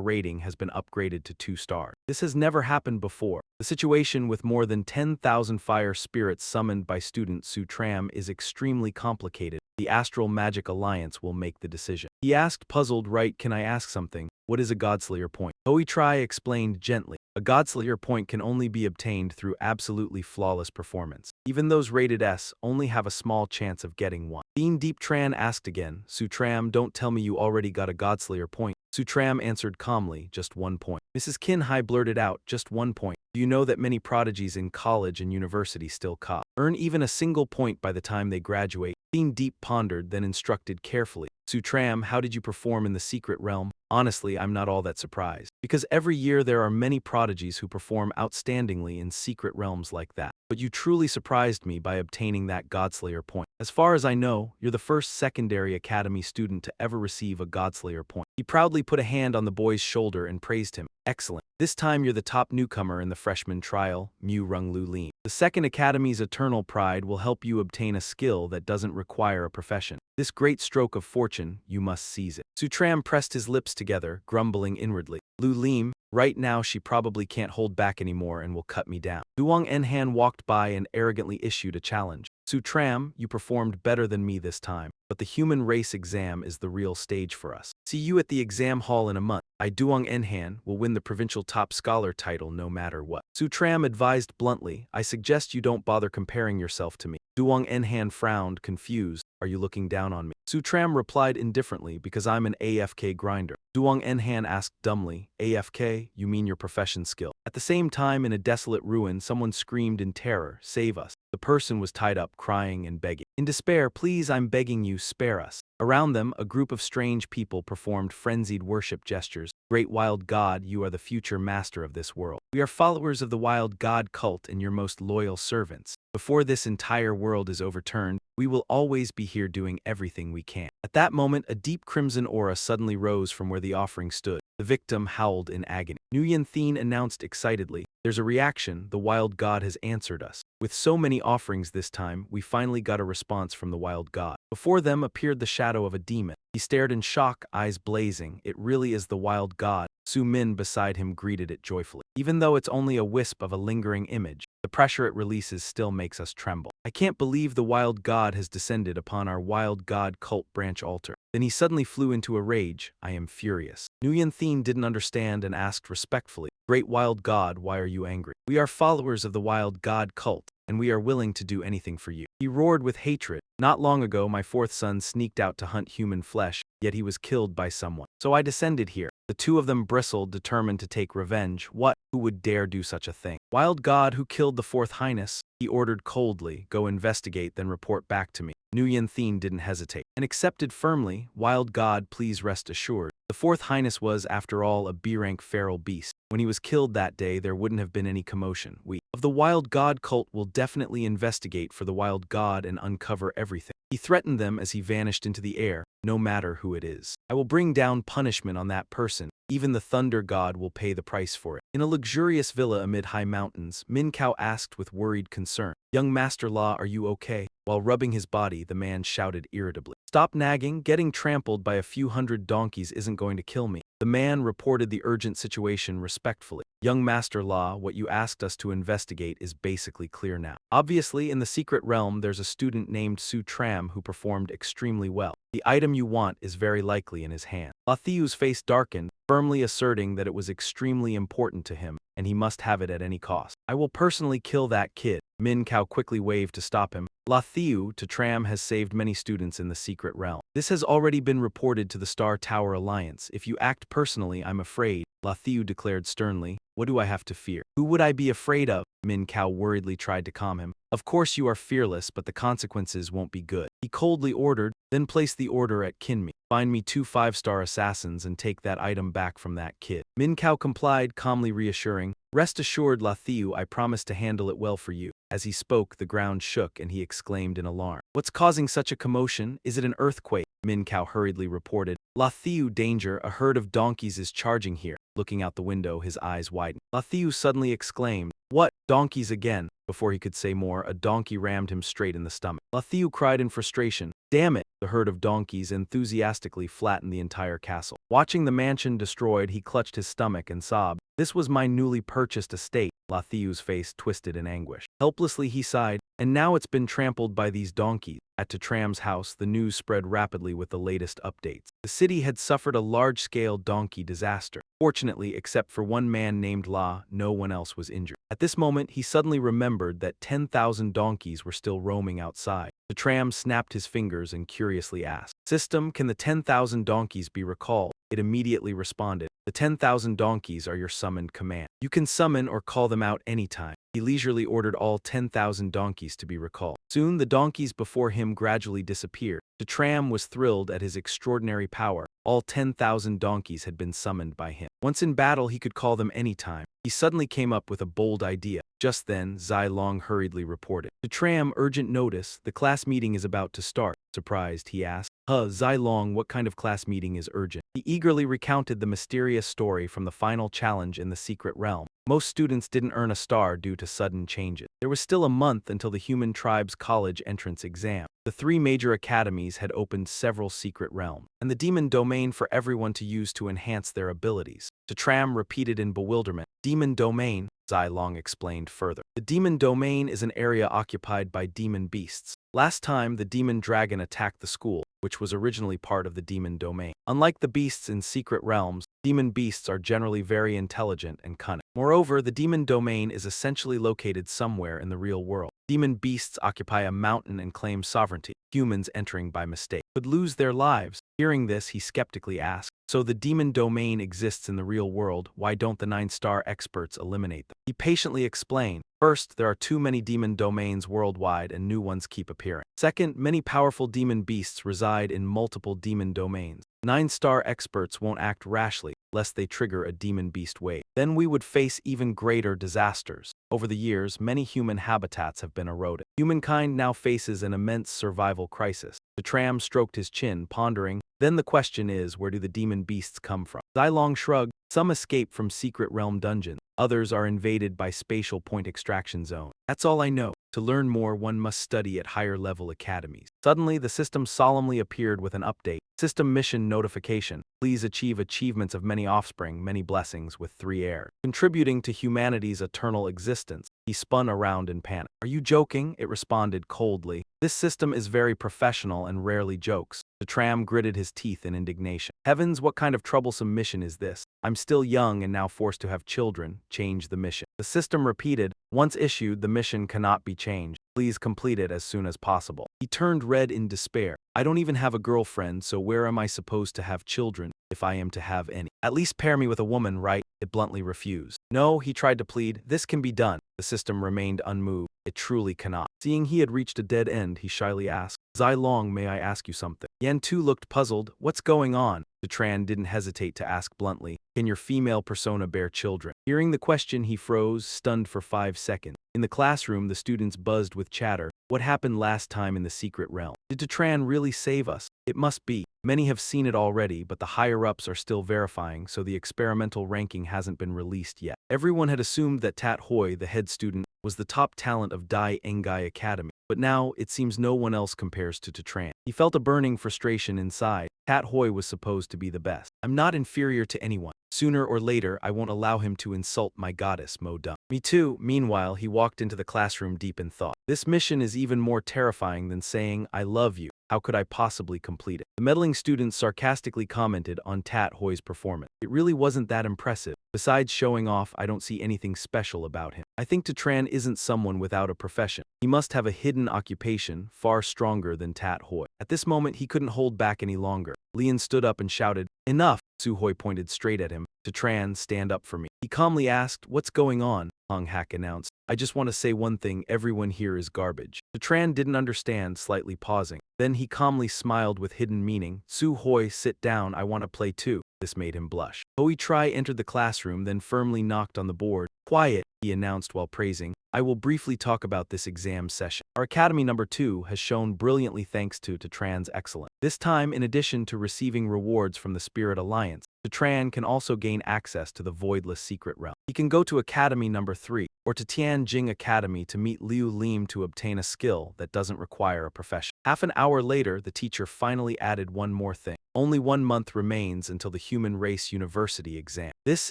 rating has been upgraded to 2 stars. This has never happened before. The situation with more than 10,000 fire spirits summoned by student Su Tram is extremely complicated. The Astral Magic Alliance will make the decision. He asked, puzzled, right, can I ask something? What is a Godslayer point? Hoi Trai explained gently. A Godslayer point can only be obtained through absolutely flawless performance. Even those rated S only have a small chance of getting one. Dean Deep Tran asked again, Su Tram, don't tell me you already got a Godslayer point. Su Tram answered calmly, just 1 point. Mrs. Kin Hai blurted out, just 1 point. Do you know that many prodigies in college and university still earn even a single point by the time they graduate? Dean Deep pondered, then instructed carefully. Su Tram, how did you perform in the secret realm? Honestly, I'm not all that surprised, because every year there are many prodigies who perform outstandingly in secret realms like that. But you truly surprised me by obtaining that Godslayer point. As far as I know, you're the first secondary academy student to ever receive a Godslayer point. He proudly put a hand on the boy's shoulder and praised him. Excellent. This time you're the top newcomer in the freshman trial, Mu Rung Lu Lin. The 2nd Academy's eternal pride will help you obtain a skill that doesn't require a profession. This great stroke of fortune, you must seize it. Su Tram pressed his lips together, grumbling inwardly. Lu Lim, right now she probably can't hold back anymore and will cut me down. Duong Enhan walked by and arrogantly issued a challenge. Su Tram, you performed better than me this time, but the human race exam is the real stage for us. See you at the exam hall in a month. I Duong Enhan will win the provincial top scholar title no matter what. Su Tram advised bluntly, I suggest you don't bother comparing yourself to me. Duong Enhan frowned, confused. Are you looking down on me? Su Tram replied indifferently, because I'm an AFK grinder. Duong Enhan asked dumbly, AFK, you mean your profession skill? At the same time, in a desolate ruin, someone screamed in terror, save us. The person was tied up, crying and begging. In despair, please, I'm begging you, spare us. Around them, a group of strange people performed frenzied worship gestures. Great wild god, you are the future master of this world. We are followers of the wild god cult and your most loyal servants. Before this entire world is overturned, we will always be here doing everything we can. At that moment, a deep crimson aura suddenly rose from where the offering stood. The victim howled in agony. Nguyen Thien announced excitedly, there's a reaction, the wild god has answered us. With so many offerings this time, we finally got a response from the wild god. Before them appeared the shadow of a demon. He stared in shock, eyes blazing. It really is the wild god. Su Min beside him greeted it joyfully. Even though it's only a wisp of a lingering image, the pressure it releases still makes us tremble. I can't believe the wild god has descended upon our wild god cult branch altar. Then he suddenly flew into a rage. I am furious. Nguyen Thien didn't understand and asked respectfully, Great wild god, why are you angry? We are followers of the wild god cult, and we are willing to do anything for you. He roared with hatred. Not long ago, my fourth son sneaked out to hunt human flesh, yet he was killed by someone. So I descended here. The two of them bristled, determined to take revenge. What? Who would dare do such a thing? Wild god who killed the fourth highness? He ordered coldly, go investigate, then report back to me. Nguyen Thien didn't hesitate, and accepted firmly, Wild god, please rest assured. The fourth highness was, after all, a B-rank feral beast. When he was killed that day, there wouldn't have been any commotion. We of the wild god cult will definitely investigate for the wild god and uncover everything. He threatened them as he vanished into the air, no matter who it is. I will bring down punishment on that person. Even the thunder god will pay the price for it. In a luxurious villa amid high mountains, Min Kao asked with worried concern, Young Master Law, are you okay? While rubbing his body, the man shouted irritably, Stop nagging, getting trampled by a few hundred donkeys isn't going to kill me. The man reported the urgent situation respectfully. Young Master Law, what you asked us to investigate is basically clear now. Obviously, in the secret realm, there's a student named Su Tram who performed extremely well. The item you want is very likely in his hand. Lathiu's face darkened, firmly asserting that it was extremely important to him, and he must have it at any cost. I will personally kill that kid. Min Kao quickly waved to stop him. Lathiu to Tram has saved many students in the secret realm. This has already been reported to the Star Tower Alliance. If you act personally, I'm afraid, Lathiu declared sternly. What do I have to fear? Who would I be afraid of? Min Kao worriedly tried to calm him. Of course you are fearless, but the consequences won't be good. He coldly ordered, then place the order at Kinmi. Find me 2 5-star assassins and take that item back from that kid. Min Kao complied, calmly reassuring, Rest assured, Lathiu, I promise to handle it well for you. As he spoke, the ground shook and he exclaimed in alarm. What's causing such a commotion? Is it an earthquake? Min Kao hurriedly reported. Lathiu, danger, a herd of donkeys is charging here. Looking out the window, his eyes widened. Lathiu suddenly exclaimed, What? Donkeys again? Before he could say more, a donkey rammed him straight in the stomach. Lathiu cried in frustration. Damn it! The herd of donkeys enthusiastically flattened the entire castle. Watching the mansion destroyed, he clutched his stomach and sobbed. This was my newly purchased estate. Lathiu's face twisted in anguish. Helplessly he sighed, and now it's been trampled by these donkeys. At Tram's house, the news spread rapidly with the latest updates. The city had suffered a large-scale donkey disaster. Fortunately, except for one man named La, no one else was injured. At this moment, he suddenly remembered that 10,000 donkeys were still roaming outside. Tram snapped his fingers and curiously asked, System, can the 10,000 donkeys be recalled? It immediately responded, The 10,000 donkeys are your summoned command. You can summon or call them out anytime. He leisurely ordered all 10,000 donkeys to be recalled. Soon the donkeys before him gradually disappeared. Tram was thrilled at his extraordinary power. All 10,000 donkeys had been summoned by him. Once in battle, he could call them anytime. He suddenly came up with a bold idea. Just then, Zai Long hurriedly reported. To Tram, urgent notice, the class meeting is about to start. Surprised, he asked. Zai Long, what kind of class meeting is urgent? He eagerly recounted the mysterious story from the final challenge in the secret realm. Most students didn't earn a star due to sudden changes. There was still a month until the Human Tribe's college entrance exam. The 3 major academies had opened several secret realms, and the demon domain for everyone to use to enhance their abilities. Tram repeated in bewilderment, Demon domain, Zai Long explained further. The demon domain is an area occupied by demon beasts. Last time, the demon dragon attacked the school, which was originally part of the demon domain. Unlike the beasts in secret realms, demon beasts are generally very intelligent and cunning. Moreover, the demon domain is essentially located somewhere in the real world. Demon beasts occupy a mountain and claim sovereignty. Humans entering by mistake could lose their lives. Hearing this, he skeptically asked, "So the demon domain exists in the real world, why don't the 9-star experts eliminate them?" He patiently explained, "First, there are too many demon domains worldwide and new ones keep appearing. Second, many powerful demon beasts reside in multiple demon domains. 9-star experts won't act rashly, lest they trigger a demon beast wave. Then we would face even greater disasters. Over the years, many human habitats have been eroded. Humankind now faces an immense survival crisis." The tram stroked his chin, pondering, "Then the question is, where do the demon beasts come from?" Zai Long shrugged. "Some escape from secret realm dungeons. Others are invaded by spatial point extraction zones. That's all I know. To learn more, one must study at higher-level academies." Suddenly, the system solemnly appeared with an update. System mission notification. Please achieve achievements of many offspring, many blessings with 3 heirs, contributing to humanity's eternal existence. He spun around in panic. "Are you joking?" It responded coldly. "This system is very professional and rarely jokes." The tram gritted his teeth in indignation. "Heavens, what kind of troublesome mission is this? I'm still young and now forced to have children. Change the mission." The system repeated, "Once issued, the mission cannot be changed. Please complete it as soon as possible." He turned red in despair. "I don't even have a girlfriend, so where am I supposed to have children, if I am to have any? At least pair me with a woman, right?" It bluntly refused. "No," he tried to plead, "this can be done." The system remained unmoved. "It truly cannot." Seeing he had reached a dead end, he shyly asked, "Zai Long, may I ask you something?" Yan Tu looked puzzled. "What's going on?" Tran didn't hesitate to ask bluntly, "Can your female persona bear children?" Hearing the question, he froze, stunned for 5 seconds. In the classroom, the students buzzed with chatter. What happened last time in the secret realm? Did Tran really save us? It must be. Many have seen it already, but the higher-ups are still verifying, so the experimental ranking hasn't been released yet. Everyone had assumed that Tat Hoi, the head student, was the top talent of Dai Engai Academy, but now it seems no one else compares to Tran. He felt a burning frustration inside. Tat Hoi was supposed to be the best. I'm not inferior to anyone. Sooner or later, I won't allow him to insult my goddess, Mo Dun. Me too. Meanwhile, he walked into the classroom deep in thought. This mission is even more terrifying than saying, "I love you." How could I possibly complete it? The meddling students sarcastically commented on Tat Hoi's performance. It really wasn't that impressive. Besides showing off, I don't see anything special about him. I think Tran isn't someone without a profession. He must have a hidden occupation far stronger than Tat Hoi. At this moment, he couldn't hold back any longer. Lian stood up and shouted, "Enough!" Su Hoi pointed straight at him. "Tran, stand up for me." He calmly asked, "What's going on?" Hong Hak announced, "I just want to say one thing, everyone here is garbage." Tran didn't understand, slightly pausing. Then he calmly smiled with hidden meaning. "Su Hoi, sit down, I want to play too." This made him blush. Hoi Tri entered the classroom, then firmly knocked on the board. "Quiet," he announced while praising. "I will briefly talk about this exam session. Our Academy number 2 has shown brilliantly thanks to Tran's excellence. This time, in addition to receiving rewards from the Spirit Alliance, Tran can also gain access to the Voidless Secret Realm. He can go to Academy number 3, or to Tianjing Academy to meet Liu Lim to obtain a skill that doesn't require a profession. Half an hour later, the teacher finally added one more thing. Only 1 month remains until the Human Race University exam. This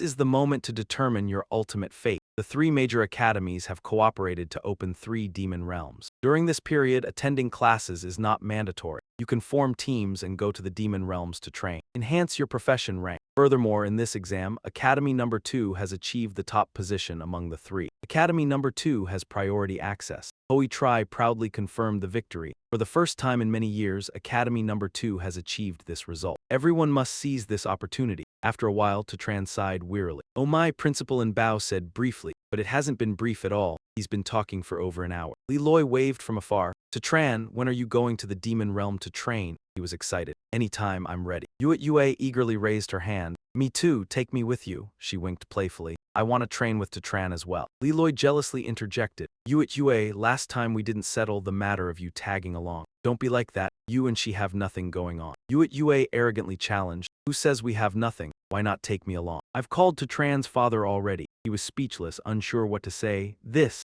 is the moment to determine your ultimate fate. The 3 major academies have cooperated to open 3 demon realms. During this period, attending classes is not mandatory. You can form teams and go to the demon realms to train. Enhance your profession rank. Furthermore, in this exam, Academy number 2 has achieved the top position among the 3. Academy number 2 has priority access. Hoi Tri proudly confirmed the victory. For the first time in many years, Academy number 2 has achieved this result. Everyone must seize this opportunity. After a while, Tran sighed wearily. "Oh my," Principal and Bao said briefly, but it hasn't been brief at all. He's been talking for over an hour. Li Loi waved from afar. "Tran, when are you going to the demon realm to train?" He was excited. "Anytime, I'm ready." Yue eagerly raised her hand. "Me too, take me with you," she winked playfully. "I want to train with Tran as well." Li Loi jealously interjected. Yue, last time we didn't settle the matter of you tagging along. Don't be like that. You and she have nothing going on." Yue arrogantly challenged. "Who says we have nothing? Why not take me along?" "I've called Tran's father already." He was speechless, unsure what to say.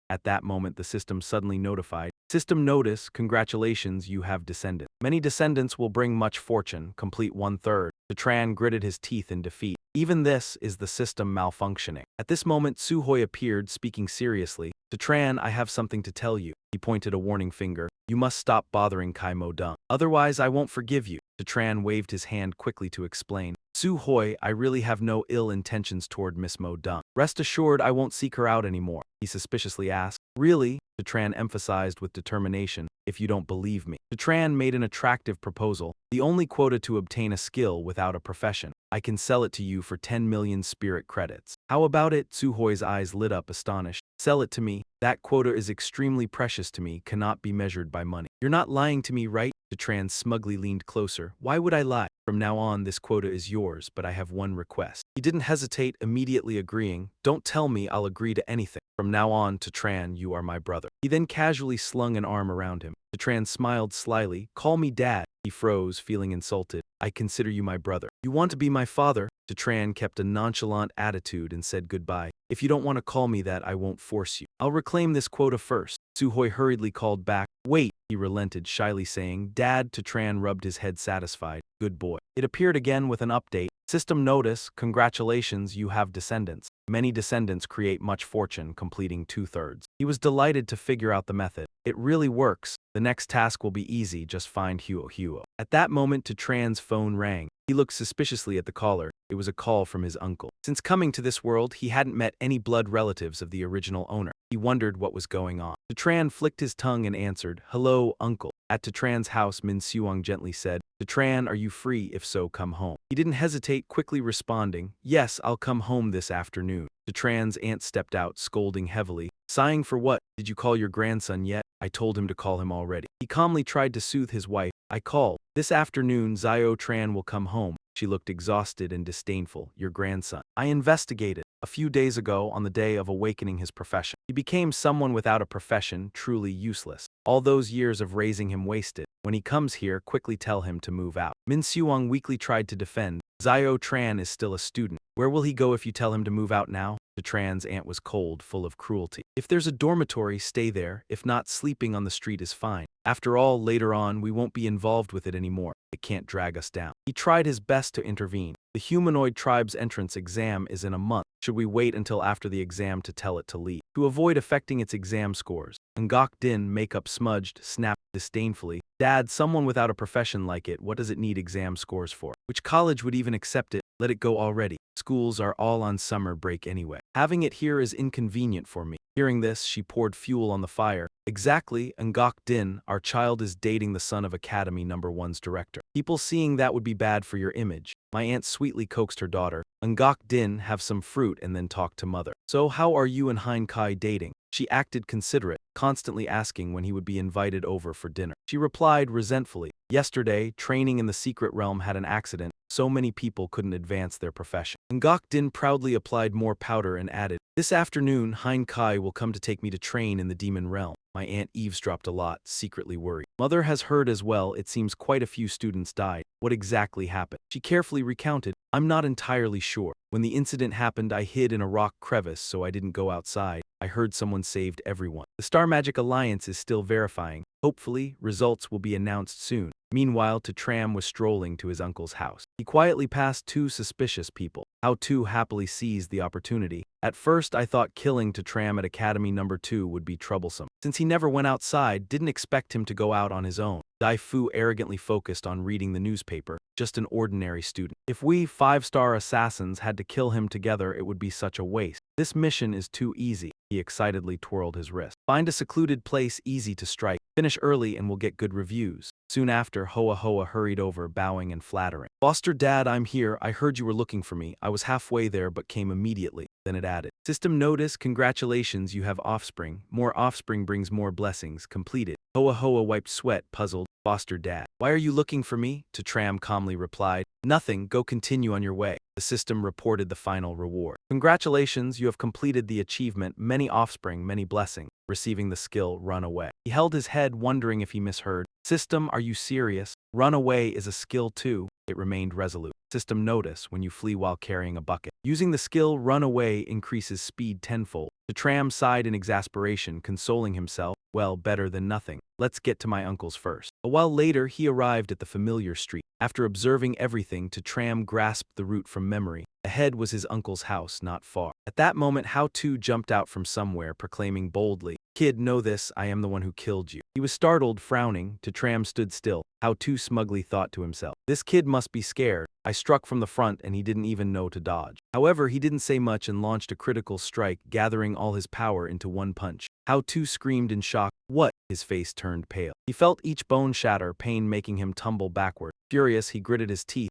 At that moment, the system suddenly notified. "System notice, congratulations, you have descendants. Many descendants will bring much fortune, complete 1/3. Tran gritted his teeth in defeat. Even this is the system malfunctioning. At this moment, Suhoi appeared, speaking seriously. Tran, I have something to tell you. He pointed a warning finger. You must stop bothering Kai Mo Dung. Otherwise, I won't forgive you. Tran waved his hand quickly to explain. Suhoi, I really have no ill intentions toward Miss Mo Dung. Rest assured I won't seek her out anymore. He suspiciously asked. Really? Tran emphasized with determination. If you don't believe me. Tran made an attractive proposal. The only quota to obtain a skill without a profession. I can sell it to you for 10 million spirit credits. How about it? Suhoi's eyes lit up astonished. Sell it to me. That quota is extremely precious to me, cannot be measured by money. You're not lying to me, right? Tran smugly leaned closer. Why would I lie? From now on, this quota is yours, but I have one request. He didn't hesitate, immediately agreeing. Don't tell me, I'll agree to anything. From now on, Tran, you are my brother. He then casually slung an arm around him. Tran smiled slyly. Call me Dad. He froze, feeling insulted. I consider you my brother. You want to be my father? Tran kept a nonchalant attitude and said goodbye. If you don't want to call me that, I won't force you. I'll reclaim this quota first. Suhoi hurriedly called back. Wait, he relented, shyly saying. Dad. Tran rubbed his head satisfied. Good boy. It appeared again with an update. System notice, congratulations, you have descendants. Many descendants create much fortune, completing 2/3. He was delighted to figure out the method. It really works. The next task will be easy, just find Huo. At that moment, Tran's phone rang. He looked suspiciously at the caller. It was a call from his uncle. Since coming to this world, he hadn't met any blood relatives of the original owner. He wondered what was going on. Tran flicked his tongue and answered, Hello, uncle. At Tran's house, Min Suong gently said, Tran, are you free? If so, come home. He didn't hesitate, quickly responding, Yes, I'll come home this afternoon. Tran's aunt stepped out, scolding heavily. Sighing for what? Did you call your grandson yet? I told him to call him already. He calmly tried to soothe his wife. I called. This afternoon, Zio Tran will come home. She looked exhausted and disdainful. Your grandson. I investigated. A few days ago, on the day of awakening his profession. He became someone without a profession, truly useless. All those years of raising him wasted. When he comes here, quickly tell him to move out. Min Suong weakly tried to defend. Zio Tran is still a student. Where will he go if you tell him to move out now? Tran's aunt was cold, full of cruelty. If there's a dormitory, stay there. If not, sleeping on the street is fine. After all, later on, we won't be involved with it anymore. It can't drag us down. He tried his best to intervene. The humanoid tribe's entrance exam is in a month. Should we wait until after the exam to tell it to leave? To avoid affecting its exam scores. Ngok Din, makeup smudged, snapped disdainfully. Dad, someone without a profession like it, what does it need exam scores for? Which college would even accept it? Let it go already. Schools are all on summer break anyway. Having it here is inconvenient for me. Hearing this, she poured fuel on the fire. Exactly, Ngok Din, our child is dating the son of Academy No. 1's director. People seeing that would be bad for your image. My aunt sweetly coaxed her daughter. Ngok Din, have some fruit and then talk to mother. So how are you and Hein Kai dating? She acted considerate, constantly asking when he would be invited over for dinner. She replied resentfully. Yesterday, training in the secret realm had an accident. So many people couldn't advance their profession. Ngok Din proudly applied more powder and added, This afternoon, Hein Kai will come to take me to train in the demon realm. My aunt eavesdropped a lot, secretly worried. Mother has heard as well. It seems quite a few students died. What exactly happened? She carefully recounted. I'm not entirely sure. When the incident happened, I hid in a rock crevice, so I didn't go outside. I heard someone saved everyone. The Star Magic Alliance is still verifying. Hopefully, results will be announced soon. Meanwhile, Tram was strolling to his uncle's house. He quietly passed two suspicious people. How Tu happily seized the opportunity. At first, I thought killing Tram at Academy No. 2 would be troublesome. Since he never went outside, didn't expect him to go out on his own. Dai Fu arrogantly focused on reading the newspaper. Just an ordinary student. If we 5-star assassins had to kill him together, it would be such a waste. This mission is too easy. He excitedly twirled his wrist. Find a secluded place easy to strike. Finish early and we'll get good reviews. Soon after, Hoa Hoa hurried over, bowing and flattering. Foster Dad, I'm here. I heard you were looking for me. I was halfway there but came immediately. Then it added. System notice, congratulations, you have offspring. More offspring brings more blessings. Completed. Hoa Hoa wiped sweat, puzzled. Foster Dad. Why are you looking for me? Tram calmly replied. Nothing, go continue on your way. The system reported the final reward. Congratulations, you have completed the achievement, many offspring, many blessings. Receiving the skill, run away. He held his head, wondering if he misheard. System, are you serious? Run away is a skill too. It remained resolute. System, notice when you flee while carrying a bucket. Using the skill run away increases speed tenfold. The tram sighed in exasperation, consoling himself, well, better than nothing. Let's get to my uncle's first. A while later, he arrived at the familiar street. After observing everything, Tram grasped the route from memory. Ahead was his uncle's house, not far. At that moment, How-To jumped out from somewhere, proclaiming boldly, "Kid, know this, I am the one who killed you." He was startled, frowning. Tram stood still. How-To smugly thought to himself, "This kid must be scared. I struck from the front and he didn't even know to dodge." However, he didn't say much and launched a critical strike, gathering all his power into one punch. How-To screamed in shock. "What?" His face turned pale. He felt each bone shatter, pain making him tumble backward. Furious, he gritted his teeth.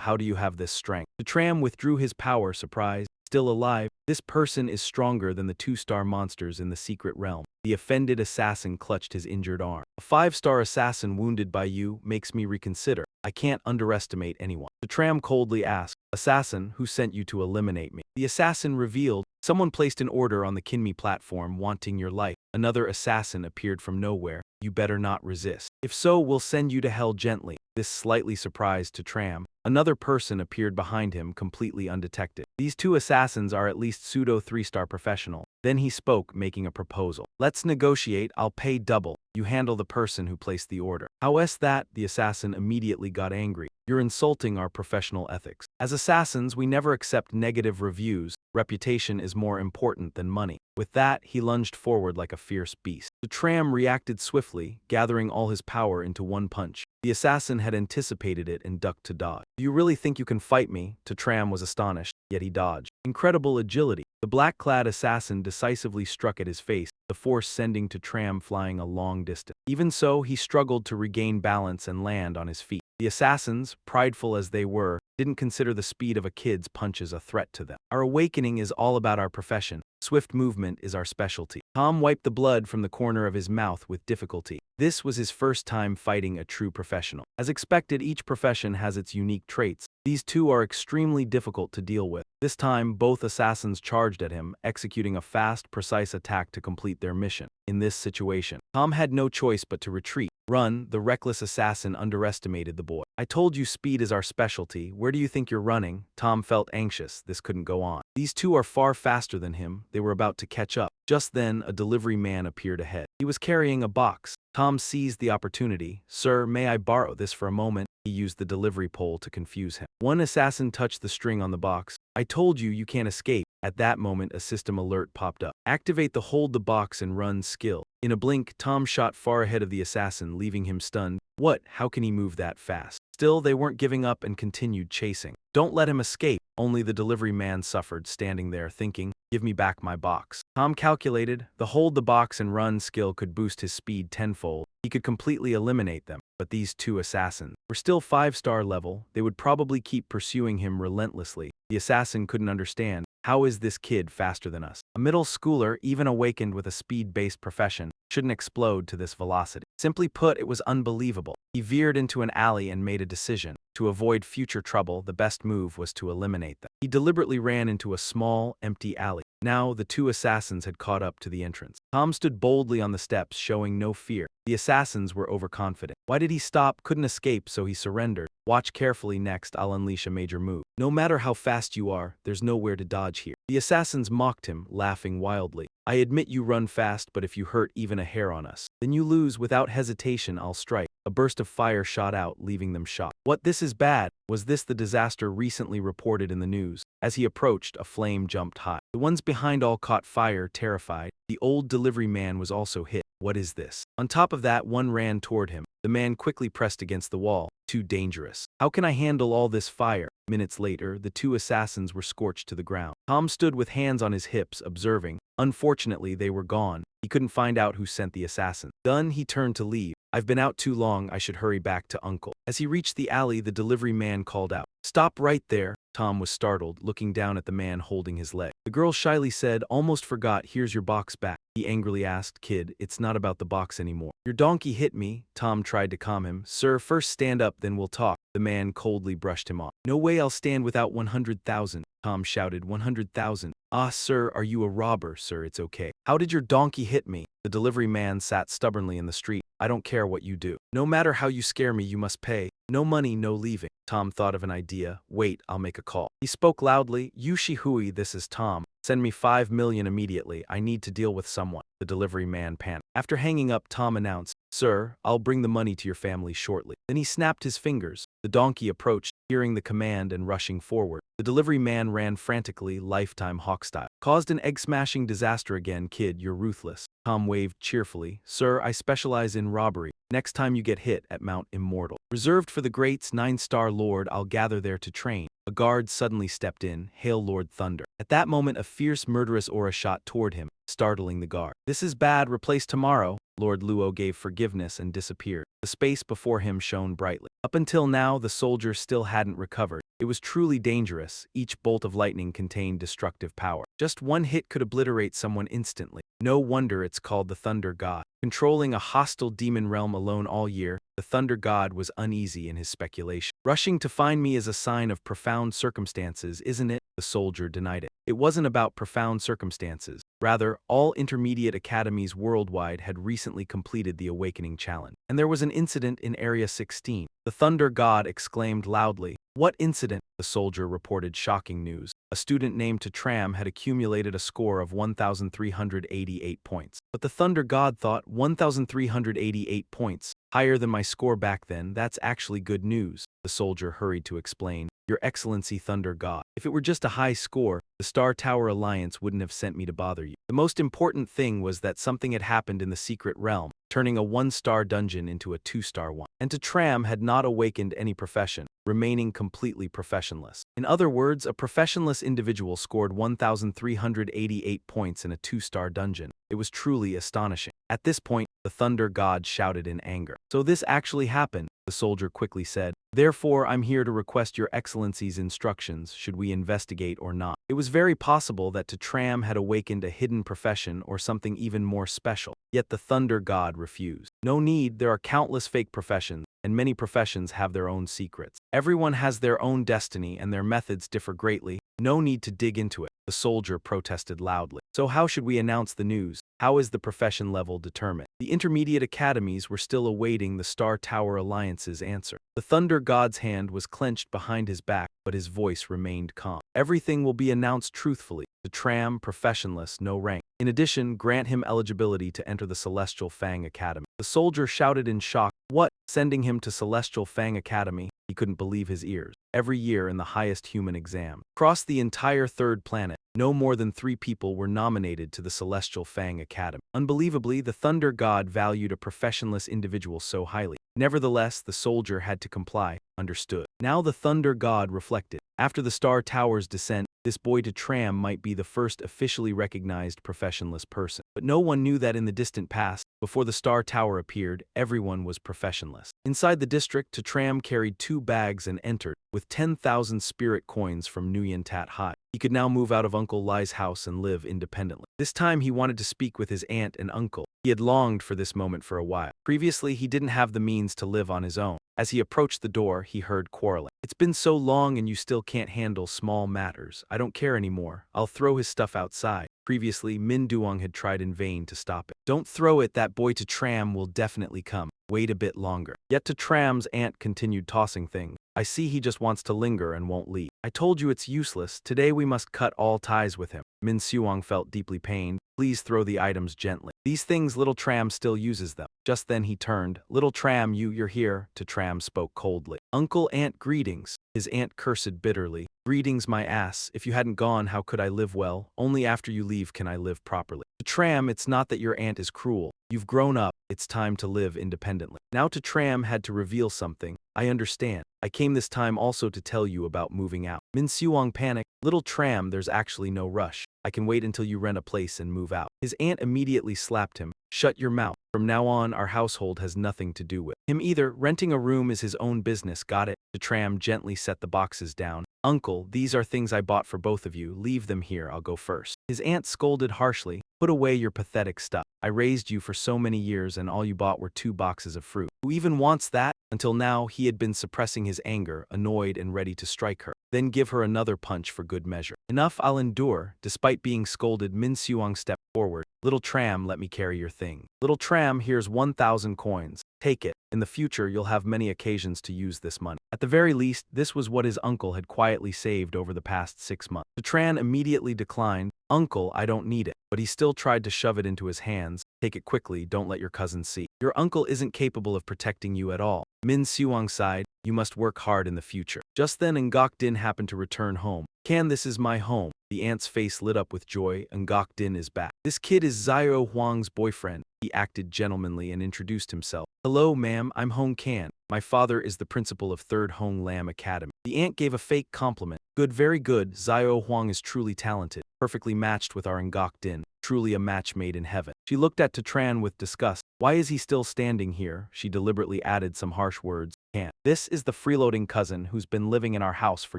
How do you have this strength?" Tram withdrew his power, surprised. Still alive, this person is stronger than the 2-star monsters in the secret realm. The offended assassin clutched his injured arm. "A 5-star assassin wounded by you makes me reconsider. I can't underestimate anyone." Tram coldly asked, "Assassin, who sent you to eliminate me?" The assassin revealed, "Someone placed an order on the Kinmi platform wanting your life." Another assassin appeared from nowhere. "You better not resist. If so, we'll send you to hell gently." This slightly surprised Tram. Another person appeared behind him, completely undetected. "These two assassins are at least pseudo 3-star professional." Then he spoke, making a proposal. "Let's negotiate, I'll pay double. You handle the person who placed the order." "How is that?" The assassin immediately got angry. "You're insulting our professional ethics. As assassins, we never accept negative reviews. Reputation is more important than money." With that, he lunged forward like a fierce beast. Tram reacted swiftly, gathering all his power into one punch. The assassin had anticipated it and ducked to dodge. "Do you really think you can fight me?" Tram was astonished, yet he dodged. Incredible agility. The black-clad assassin decisively struck at his face, the force sending Tram flying a long distance. Even so, he struggled to regain balance and land on his feet. The assassins, prideful as they were, didn't consider the speed of a kid's punches a threat to them. "Our awakening is all about our profession. Swift movement is our specialty." Tom wiped the blood from the corner of his mouth with difficulty. This was his first time fighting a true professional. As expected, each profession has its unique traits. These two are extremely difficult to deal with. This time, both assassins charged at him, executing a fast, precise attack to complete their mission. In this situation, Tom had no choice but to retreat. "Run," the reckless assassin underestimated the boy. "I told you speed is our specialty. Where do you think you're running?" Tom felt anxious. This couldn't go on. These two are far faster than him. They were about to catch up. Just then, a delivery man appeared ahead. He was carrying a box. Tom seized the opportunity. "Sir, may I borrow this for a moment?" He used the delivery pole to confuse him. One assassin touched the string on the box. "I told you, you can't escape." At that moment, a system alert popped up. "Activate the hold the box and run skill." In a blink, Tom shot far ahead of the assassin, leaving him stunned. What? How can he move that fast? Still, they weren't giving up and continued chasing. "Don't let him escape." Only the delivery man suffered, standing there thinking, "Give me back my box." Tom calculated, the hold the box and run skill could boost his speed tenfold. He could completely eliminate them. But these two assassins were still 5-star level. They would probably keep pursuing him relentlessly. The assassin couldn't understand. How is this kid faster than us? A middle schooler, even awakened with a speed-based profession, shouldn't explode to this velocity. Simply put, it was unbelievable. He veered into an alley and made a decision. To avoid future trouble, the best move was to eliminate them. He deliberately ran into a small, empty alley. Now, the two assassins had caught up to the entrance. Tom stood boldly on the steps, showing no fear. The assassins were overconfident. Why did he stop? Couldn't escape, so he surrendered. "Watch carefully next, I'll unleash a major move. No matter how fast you are, there's nowhere to dodge here." The assassins mocked him, laughing wildly. "I admit you run fast, but if you hurt even a hair on us, then you lose. Without hesitation, I'll strike." A burst of fire shot out, leaving them shocked. "What? This is bad." Was this the disaster recently reported in the news? As he approached, a flame jumped high. The ones behind all caught fire, terrified. The old delivery man was also hit. What is this? On top of that, one ran toward him. The man quickly pressed against the wall. Too dangerous. How can I handle all this fire? Minutes later, the two assassins were scorched to the ground. Tom stood with hands on his hips, observing. Unfortunately, they were gone. He couldn't find out who sent the assassin. Done, he turned to leave. "I've been out too long, I should hurry back to Uncle." As he reached the alley, the delivery man called out, "Stop right there." Tom was startled, looking down at the man holding his leg. The girl shyly said, "Almost forgot, here's your box back." He angrily asked, "Kid, it's not about the box anymore. Your donkey hit me." Tom tried to calm him. "Sir, first stand up, then we'll talk." The man coldly brushed him off. "No way I'll stand without 100,000. Tom shouted, 100,000. "Ah, sir, are you a robber?" "Sir, it's okay." "How did your donkey hit me?" The delivery man sat stubbornly in the street. I don't care what you do. No matter how you scare me, you must pay. No money, no leaving. Tom thought of an idea. Wait, I'll make a call. He spoke loudly. Yushi Hui, this is Tom. Send me 5 million immediately. I need to deal with someone. The delivery man panicked. After hanging up, Tom announced, Sir, I'll bring the money to your family shortly. Then he snapped his fingers. The donkey approached, hearing the command and rushing forward. The delivery man ran frantically, lifetime hawk style. Caused an egg-smashing disaster again, kid, you're ruthless. Tom waved cheerfully. Sir, I specialize in robbery. Next time you get hit at Mount Immortal. Reserved for the greats, 9-star lord, I'll gather there to train. A guard suddenly stepped in. Hail Lord Thunder. At that moment, a fierce, murderous aura shot toward him, startling the guard. This is bad, replace tomorrow. Lord Luo gave forgiveness and disappeared. The space before him shone brightly. Up until now, the soldier still hadn't recovered. It was truly dangerous. Each bolt of lightning contained destructive power. Just one hit could obliterate someone instantly. No wonder it's called the Thunder God. Controlling a hostile demon realm alone all year, the Thunder God was uneasy in his speculation. Rushing to find me is a sign of profound circumstances, isn't it? The soldier denied it. It wasn't about profound circumstances. Rather, all intermediate academies worldwide had recently completed the Awakening Challenge. And there was an incident in Area 16. The Thunder God exclaimed loudly. What incident? The soldier reported shocking news. A student named Tram had accumulated a score of 1,388 points. But the Thunder God thought 1,388 points. Higher than my score back then, that's actually good news. The soldier hurried to explain. Your Excellency Thunder God. If it were just a high score, the Star Tower Alliance wouldn't have sent me to bother you. The most important thing was that something had happened in the secret realm, turning a 1-star dungeon into a 2-star one. And Tram had not awakened any profession, remaining completely professionless. In other words, a professionless individual scored 1,388 points in a 2-star dungeon. It was truly astonishing. At this point, the Thunder God shouted in anger. So this actually happened, the soldier quickly said. Therefore, I'm here to request your Excellency's instructions, should we investigate or not. It was very possible that Tram had awakened a hidden profession or something even more special. Yet the Thunder God refused. No need, there are countless fake professions, and many professions have their own secrets. Everyone has their own destiny and their methods differ greatly. No need to dig into it. The soldier protested loudly. So how should we announce the news? How is the profession level determined? The intermediate academies were still awaiting the Star Tower Alliance's answer. The Thunder God's hand was clenched behind his back, but his voice remained calm. Everything will be announced truthfully. The Tram, professionless, no rank. In addition, grant him eligibility to enter the Celestial Fang Academy. The soldier shouted in shock. What? Sending him to Celestial Fang Academy? He couldn't believe his ears. Every year in the highest human exam, across the entire third planet, no more than 3 people were nominated to the Celestial Fang Academy. Unbelievably, the Thunder God valued a professionless individual so highly. Nevertheless, the soldier had to comply. Understood. Now the Thunder God reflected. After the Star Tower's descent, this boy Tram might be the first officially recognized professionless person. But no one knew that in the distant past, before the Star Tower appeared, everyone was professionless. Inside the district, Tram carried 2 bags and entered, with 10,000 spirit coins from Nguyen Tat Hai. He could now move out of Uncle Lai's house and live independently. This time he wanted to speak with his aunt and uncle. He had longed for this moment for a while. Previously, he didn't have the means to live on his own. As he approached the door, he heard quarreling. It's been so long and you still can't handle small matters. I don't care anymore. I'll throw his stuff outside. Previously, Min Duong had tried in vain to stop it. Don't throw it, that boy Tram will definitely come. Wait a bit longer. Yet Tram's aunt continued tossing things. I see he just wants to linger and won't leave. I told you it's useless. Today we must cut all ties with him. Min Suong felt deeply pained. Please throw the items gently. These things little Tram still uses them. Just then he turned. Little Tram, you're here. Tram spoke coldly. Uncle, aunt, greetings. His aunt cursed bitterly. Greetings, my ass. If you hadn't gone, how could I live well? Only after you leave can I live properly. Tram, it's not that your aunt is cruel. You've grown up. It's time to live independently. Now Tram had to reveal something. I understand. I came this time also to tell you about moving out. Min Suong panicked. Little Tram, there's actually no rush. I can wait until you rent a place and move out. His aunt immediately slapped him. Shut your mouth. From now on, our household has nothing to do with him either. Renting a room is his own business, got it? Tram gently set the boxes down. Uncle, these are things I bought for both of you. Leave them here, I'll go first. His aunt scolded harshly. Put away your pathetic stuff. I raised you for so many years and all you bought were 2 boxes of fruit. Who even wants that? Until now, he had been suppressing his anger, annoyed and ready to strike her. Then give her another punch for good measure. Enough, I'll endure. Despite being scolded, Min Suong stepped forward. Little tram, let me carry your thing. Little tram, here's 1,000 coins. Take it. In the future, you'll have many occasions to use this money. At the very least, this was what his uncle had quietly saved over the past 6 months. Tran immediately declined. Uncle, I don't need it. But he still tried to shove it into his hands. Take it quickly, don't let your cousin see. Your uncle isn't capable of protecting you at all. Min Suang sighed, you must work hard in the future. Just then Ngok Din happened to return home. Can, this is my home. The aunt's face lit up with joy. Ngok Din is back. This kid is Xiao Huang's boyfriend. He acted gentlemanly and introduced himself. Hello, ma'am, I'm Hong Kan. My father is the principal of 3rd Hong Lam Academy. The aunt gave a fake compliment. Good, very good. Xiao Huang is truly talented. Perfectly matched with our Ngok Din. Truly a match made in heaven. She looked at Tran with disgust. Why is he still standing here? She deliberately added some harsh words. Can't. This is the freeloading cousin who's been living in our house for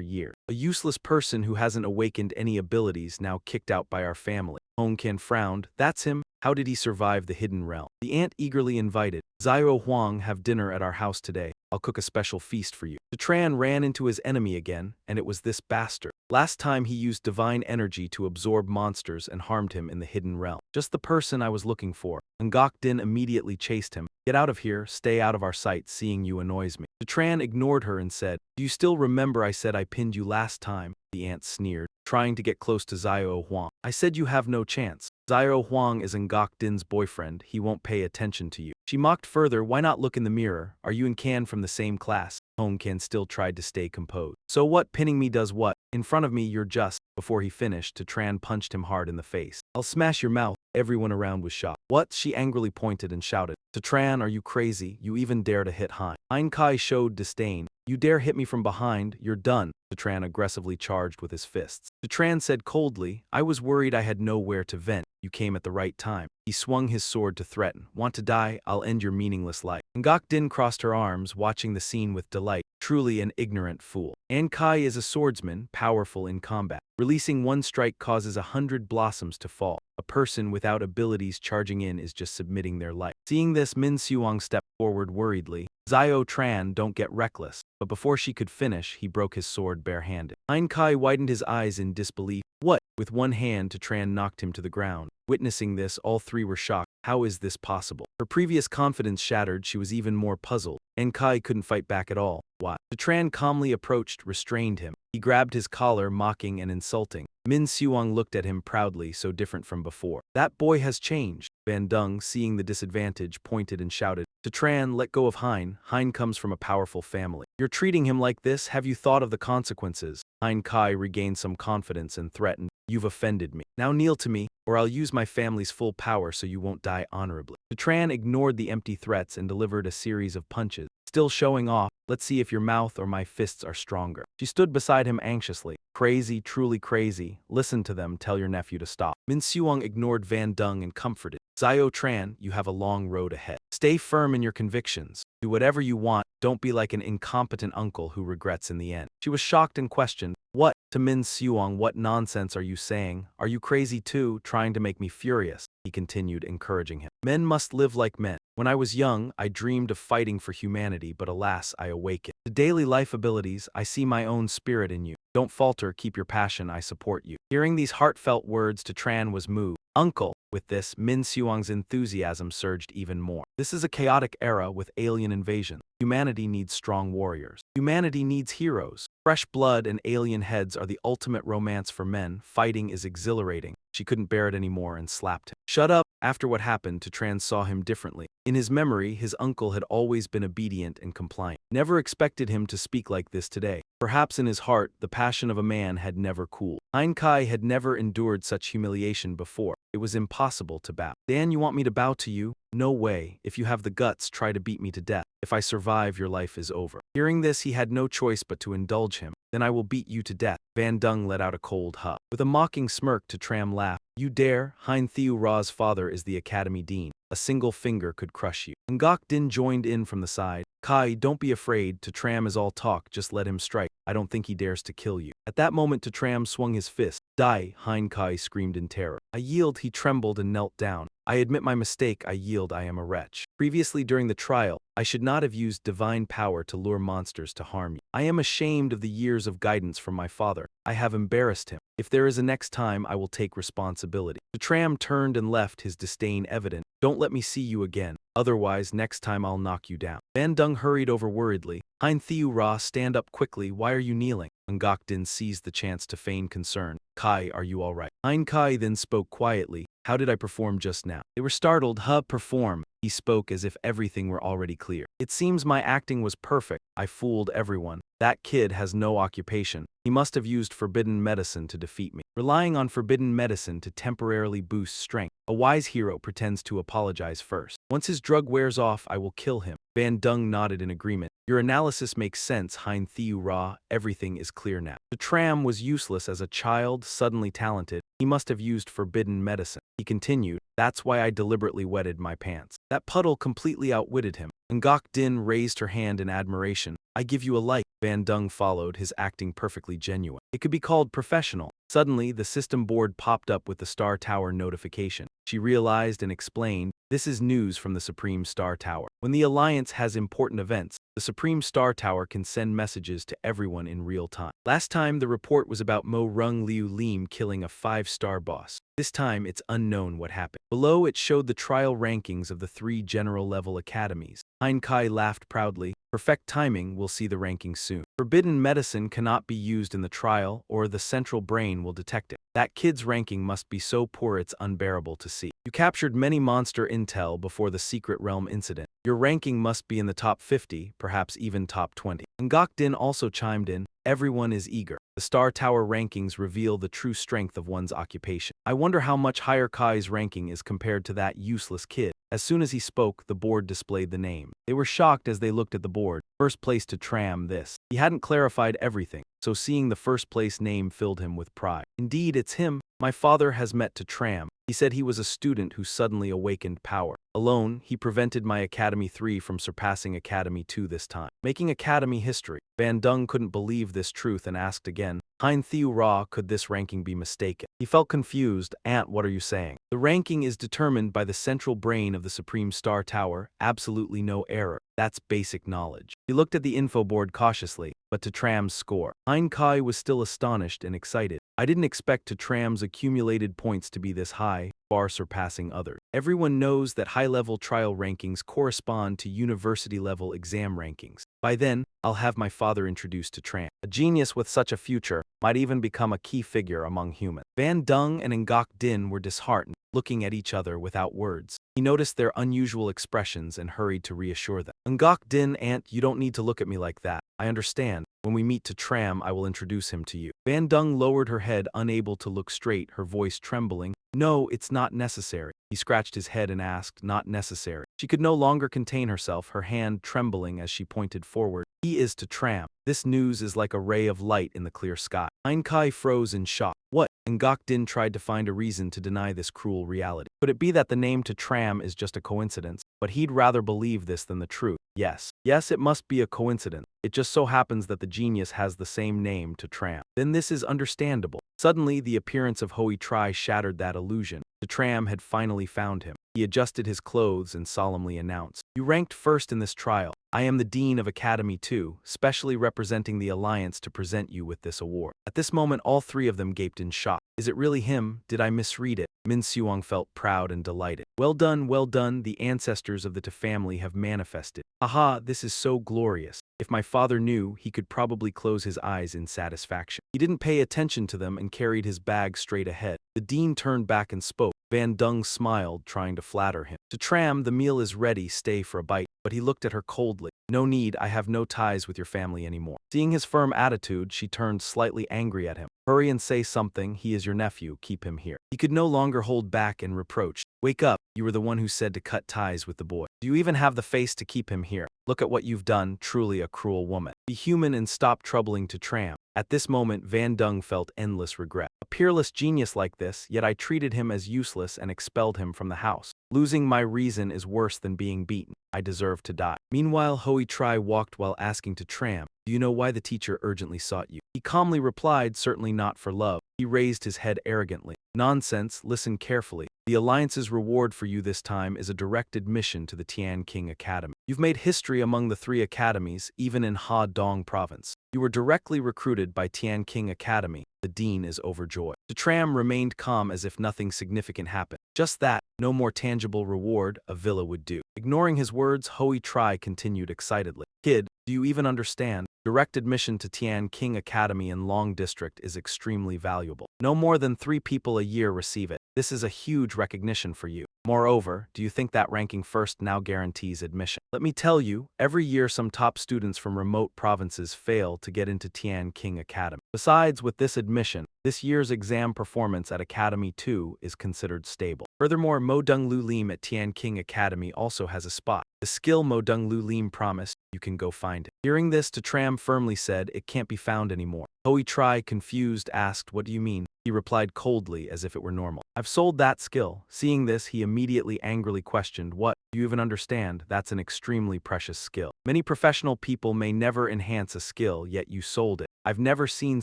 years. A useless person who hasn't awakened any abilities, now kicked out by our family. Hong Kan frowned. That's him? How did he survive the hidden realm? The aunt eagerly invited. Xiao Huang, have dinner at our house today. I'll cook a special feast for you. Tran ran into his enemy again, and it was this bastard. Last time he used divine energy to absorb monsters and harmed him in the hidden realm. Just the person I was looking for. Ngok Din immediately chased him. Get out of here, stay out of our sight, seeing you annoys me. Tran ignored her and said, do you still remember I said I pinned you last time? The aunt sneered, trying to get close to Xiao Huang. I said you have no chance. Xiao Huang is Ngok Din's boyfriend, he won't pay attention to you. She mocked further, why not look in the mirror? Are you and Kan from the same class? Hong Kan still tried to stay composed. So what, pinning me does what? In front of me you're just. Before he finished, Tran punched him hard in the face. I'll smash your mouth. Everyone around was shocked. What? She angrily pointed and shouted. Tran, are you crazy? You even dare to hit Hein. Hein Kai showed disdain. You dare hit me from behind, you're done. Tran aggressively charged with his fists. Tran said coldly, I was worried I had nowhere to vent. You came at the right time. He swung his sword to threaten. Want to die? I'll end your meaningless life. Ngok Din crossed her arms, watching the scene with delight. Truly an ignorant fool. An Kai is a swordsman, powerful in combat. Releasing one strike causes 100 blossoms to fall. A person without abilities charging in is just submitting their life. Seeing this, Min Suang stepped forward worriedly. Xiao Tran, don't get reckless. But before she could finish, he broke his sword barehanded. Hein Kai widened his eyes in disbelief. What? With one hand, Tran knocked him to the ground. Witnessing this, all three were shocked. How is this possible? Her previous confidence shattered, she was even more puzzled. An Kai couldn't fight back at all. Why? Tran calmly approached, restrained him. He grabbed his collar, mocking and insulting. Min Suang looked at him proudly, so different from before. That boy has changed. Van Dung, seeing the disadvantage, pointed and shouted. Tran, let go of Hein. Hein comes from a powerful family. You're treating him like this? Have you thought of the consequences? Hein Kai regained some confidence and threatened. You've offended me. Now kneel to me, or I'll use my family's full power so you won't die honorably. Tran ignored the empty threats and delivered a series of punches. Still showing off, let's see if your mouth or my fists are stronger. She stood beside him anxiously. Crazy, truly crazy. Listen to them, tell your nephew to stop. Min Suang ignored Van Dung and comforted. Xiao Tran, you have a long road ahead. Stay firm in your convictions. Do whatever you want. Don't be like an incompetent uncle who regrets in the end. She was shocked and questioned. What? To Min Suang, what nonsense are you saying? Are you crazy too, trying to make me furious? He continued, encouraging him. Men must live like men. When I was young, I dreamed of fighting for humanity, but alas, I awakened. The daily life abilities, I see my own spirit in you. Don't falter, keep your passion, I support you. Hearing these heartfelt words, Tran was moved. Uncle. With this, Min Suang's enthusiasm surged even more. This is a chaotic era with alien invasion. Humanity needs strong warriors. Humanity needs heroes. Fresh blood and alien heads are the ultimate romance for men. Fighting is exhilarating. She couldn't bear it anymore and slapped him. Shut up! After what happened, Tran saw him differently. In his memory, his uncle had always been obedient and compliant. Never expected him to speak like this today. Perhaps in his heart, the passion of a man had never cooled. Hein Kai had never endured such humiliation before. It was impossible to bow. Dan, you want me to bow to you? No way. If you have the guts, try to beat me to death. If I survive, your life is over. Hearing this, he had no choice but to indulge him. Then I will beat you to death. Van Dung let out a cold huff. With a mocking smirk, Tram laughed. You dare? Hein Thieu Ra's father is the academy dean. A single finger could crush you. Ngok Din joined in from the side. Kai, don't be afraid. Tram is all talk, just let him strike. I don't think he dares to kill you. At that moment, Tram swung his fist. Die, Heinkai screamed in terror. I yield, he trembled and knelt down. I admit my mistake, I yield, I am a wretch. Previously during the trial, I should not have used divine power to lure monsters to harm you. I am ashamed of the years of guidance from my father. I have embarrassed him. If there is a next time, I will take responsibility. The tram turned and left, his disdain evident. Don't let me see you again. Otherwise, next time I'll knock you down. Van Dung hurried over worriedly. Hein Thieu Ra, stand up quickly. Why are you kneeling? Ngok Din seized the chance to feign concern. Kai, are you all right? Hein Kai then spoke quietly. How did I perform just now? They were startled. Perform. He spoke as if everything were already clear. It seems my acting was perfect. I fooled everyone. That kid has no occupation. He must have used forbidden medicine to defeat me. Relying on forbidden medicine to temporarily boost strength. A wise hero pretends to apologize first. Once his drug wears off, I will kill him. Van Dung nodded in agreement. Your analysis makes sense, Hein Thieu Ra. Everything is clear now. The tram was useless as a child, suddenly talented. He must have used forbidden medicine. He continued, that's why I deliberately wetted my pants. That puddle completely outwitted him. Ngok Din raised her hand in admiration. I give you a like. Van Dung followed, his acting perfectly genuine. It could be called professional. Suddenly, the system board popped up with the Star Tower notification. She realized and explained, this is news from the Supreme Star Tower. When the Alliance has important events, the Supreme Star Tower can send messages to everyone in real time. Last time, the report was about Mo Rung Liu Lim killing a 5-star boss. This time, it's unknown what happened. Below, it showed the trial rankings of the 3 general-level academies. Hein Kai laughed proudly. Perfect timing, we'll see the rankings soon. Forbidden medicine cannot be used in the trial, or the central brain will detect it. That kid's ranking must be so poor it's unbearable to see. You captured many monster intel before the Secret Realm incident. Your ranking must be in the top 50, perhaps even top 20. Ngok Din also chimed in. Everyone is eager. The Star Tower rankings reveal the true strength of one's occupation. I wonder how much higher Kai's ranking is compared to that useless kid. As soon as he spoke, the board displayed the name. They were shocked as they looked at the board. First place to Tram this. He hadn't clarified everything, so seeing the first place name filled him with pride. Indeed, it's him. My father has met to Tram. He said he was a student who suddenly awakened power. Alone, he prevented my Academy 3 from surpassing Academy 2 this time, making Academy history. Van Dung couldn't believe this truth and asked again, Hein Thieu Ra, could this ranking be mistaken? He felt confused. Aunt, what are you saying? The ranking is determined by the central brain of the Supreme Star Tower, absolutely no error. That's basic knowledge. He looked at the info board cautiously, but to Tram's score. Hein Kai was still astonished and excited. I didn't expect to Tram's accumulated points to be this high, far surpassing others. Everyone knows that high-level trial rankings correspond to university-level exam rankings. By then, I'll have my father introduced to Tram. A genius with such a future might even become a key figure among humans. Van Dung and Ngok Din were disheartened, looking at each other without words. He noticed their unusual expressions and hurried to reassure them. Ngok Din, Aunt, you don't need to look at me like that. I understand. When we meet to Tram, I will introduce him to you. Van Dung lowered her head, unable to look straight, her voice trembling. No, it's not necessary. He scratched his head and asked, not necessary. She could no longer contain herself, her hand trembling as she pointed forward. He is to Tram. This news is like a ray of light in the clear sky. Hein Kai froze in shock. What? Ngok Din tried to find a reason to deny this cruel reality. Could it be that the name to Tram is just a coincidence? But he'd rather believe this than the truth. Yes, it must be a coincidence. It just so happens that the genius has the same name to Tram. Then this is understandable. Suddenly, the appearance of Hoi Tri shattered that illusion. The Tram had finally found him. He adjusted his clothes and solemnly announced, You ranked first in this trial. I am the Dean of Academy 2, specially representing the Alliance to present you with this award. At this moment, all 3 of them gaped in shock. Is it really him? Did I misread it? Min Suong felt proud and delighted. Well done, the ancestors of the Ta family have manifested. Aha, this is so glorious. If my father knew, he could probably close his eyes in satisfaction. He didn't pay attention to them and carried his bag straight ahead. The dean turned back and spoke. Van Dung smiled, trying to flatter him. To Tram, the meal is ready, stay for a bite. But he looked at her coldly. No need, I have no ties with your family anymore. Seeing his firm attitude, she turned slightly angry at him. Hurry and say something, he is your nephew, keep him here. He could no longer hold back and reproached. Wake up, you were the one who said to cut ties with the boy. Do you even have the face to keep him here? Look at what you've done, truly a cruel woman. Be human and stop troubling to Tram. At this moment, Van Dung felt endless regret. A peerless genius like this, yet I treated him as useless and expelled him from the house. Losing my reason is worse than being beaten. I deserve to die. Meanwhile, Hoi Tri walked while asking to Tram, "Do you know why the teacher urgently sought you?" He calmly replied, "Certainly not for love." He raised his head arrogantly. "Nonsense, listen carefully. The Alliance's reward for you this time is a direct admission to the Tian King Academy. You've made history among the 3 academies, even in Ha Dong province. You were directly recruited by Tian King Academy. The dean is overjoyed." Tram remained calm as if nothing significant happened. Just that, no more tangible reward, a villa would do. Ignoring his words, Hoi Tri continued excitedly. "Kid, do you even understand? Direct admission to Tian King Academy in Long District is extremely valuable. No more than 3 people a year receive it. This is a huge recognition for you. Moreover, do you think that ranking first now guarantees admission? Let me tell you, every year some top students from remote provinces fail to get into Tian King Academy. Besides, with this admission, this year's exam performance at Academy 2 is considered stable. Furthermore, Mo Dung Lu Lim at Tian King Academy also has a spot. The skill Mo Dung Lu Lim promised, you can go find it." Hearing this, Tram firmly said, "It can't be found anymore." Hoi Tri, confused, asked, "What do you mean?" He replied coldly, as if it were normal, "I've sold that skill." Seeing this, he immediately angrily questioned, "What? Do you even understand? That's an extremely precious skill. Many professional people may never enhance a skill, yet you sold it. I've never seen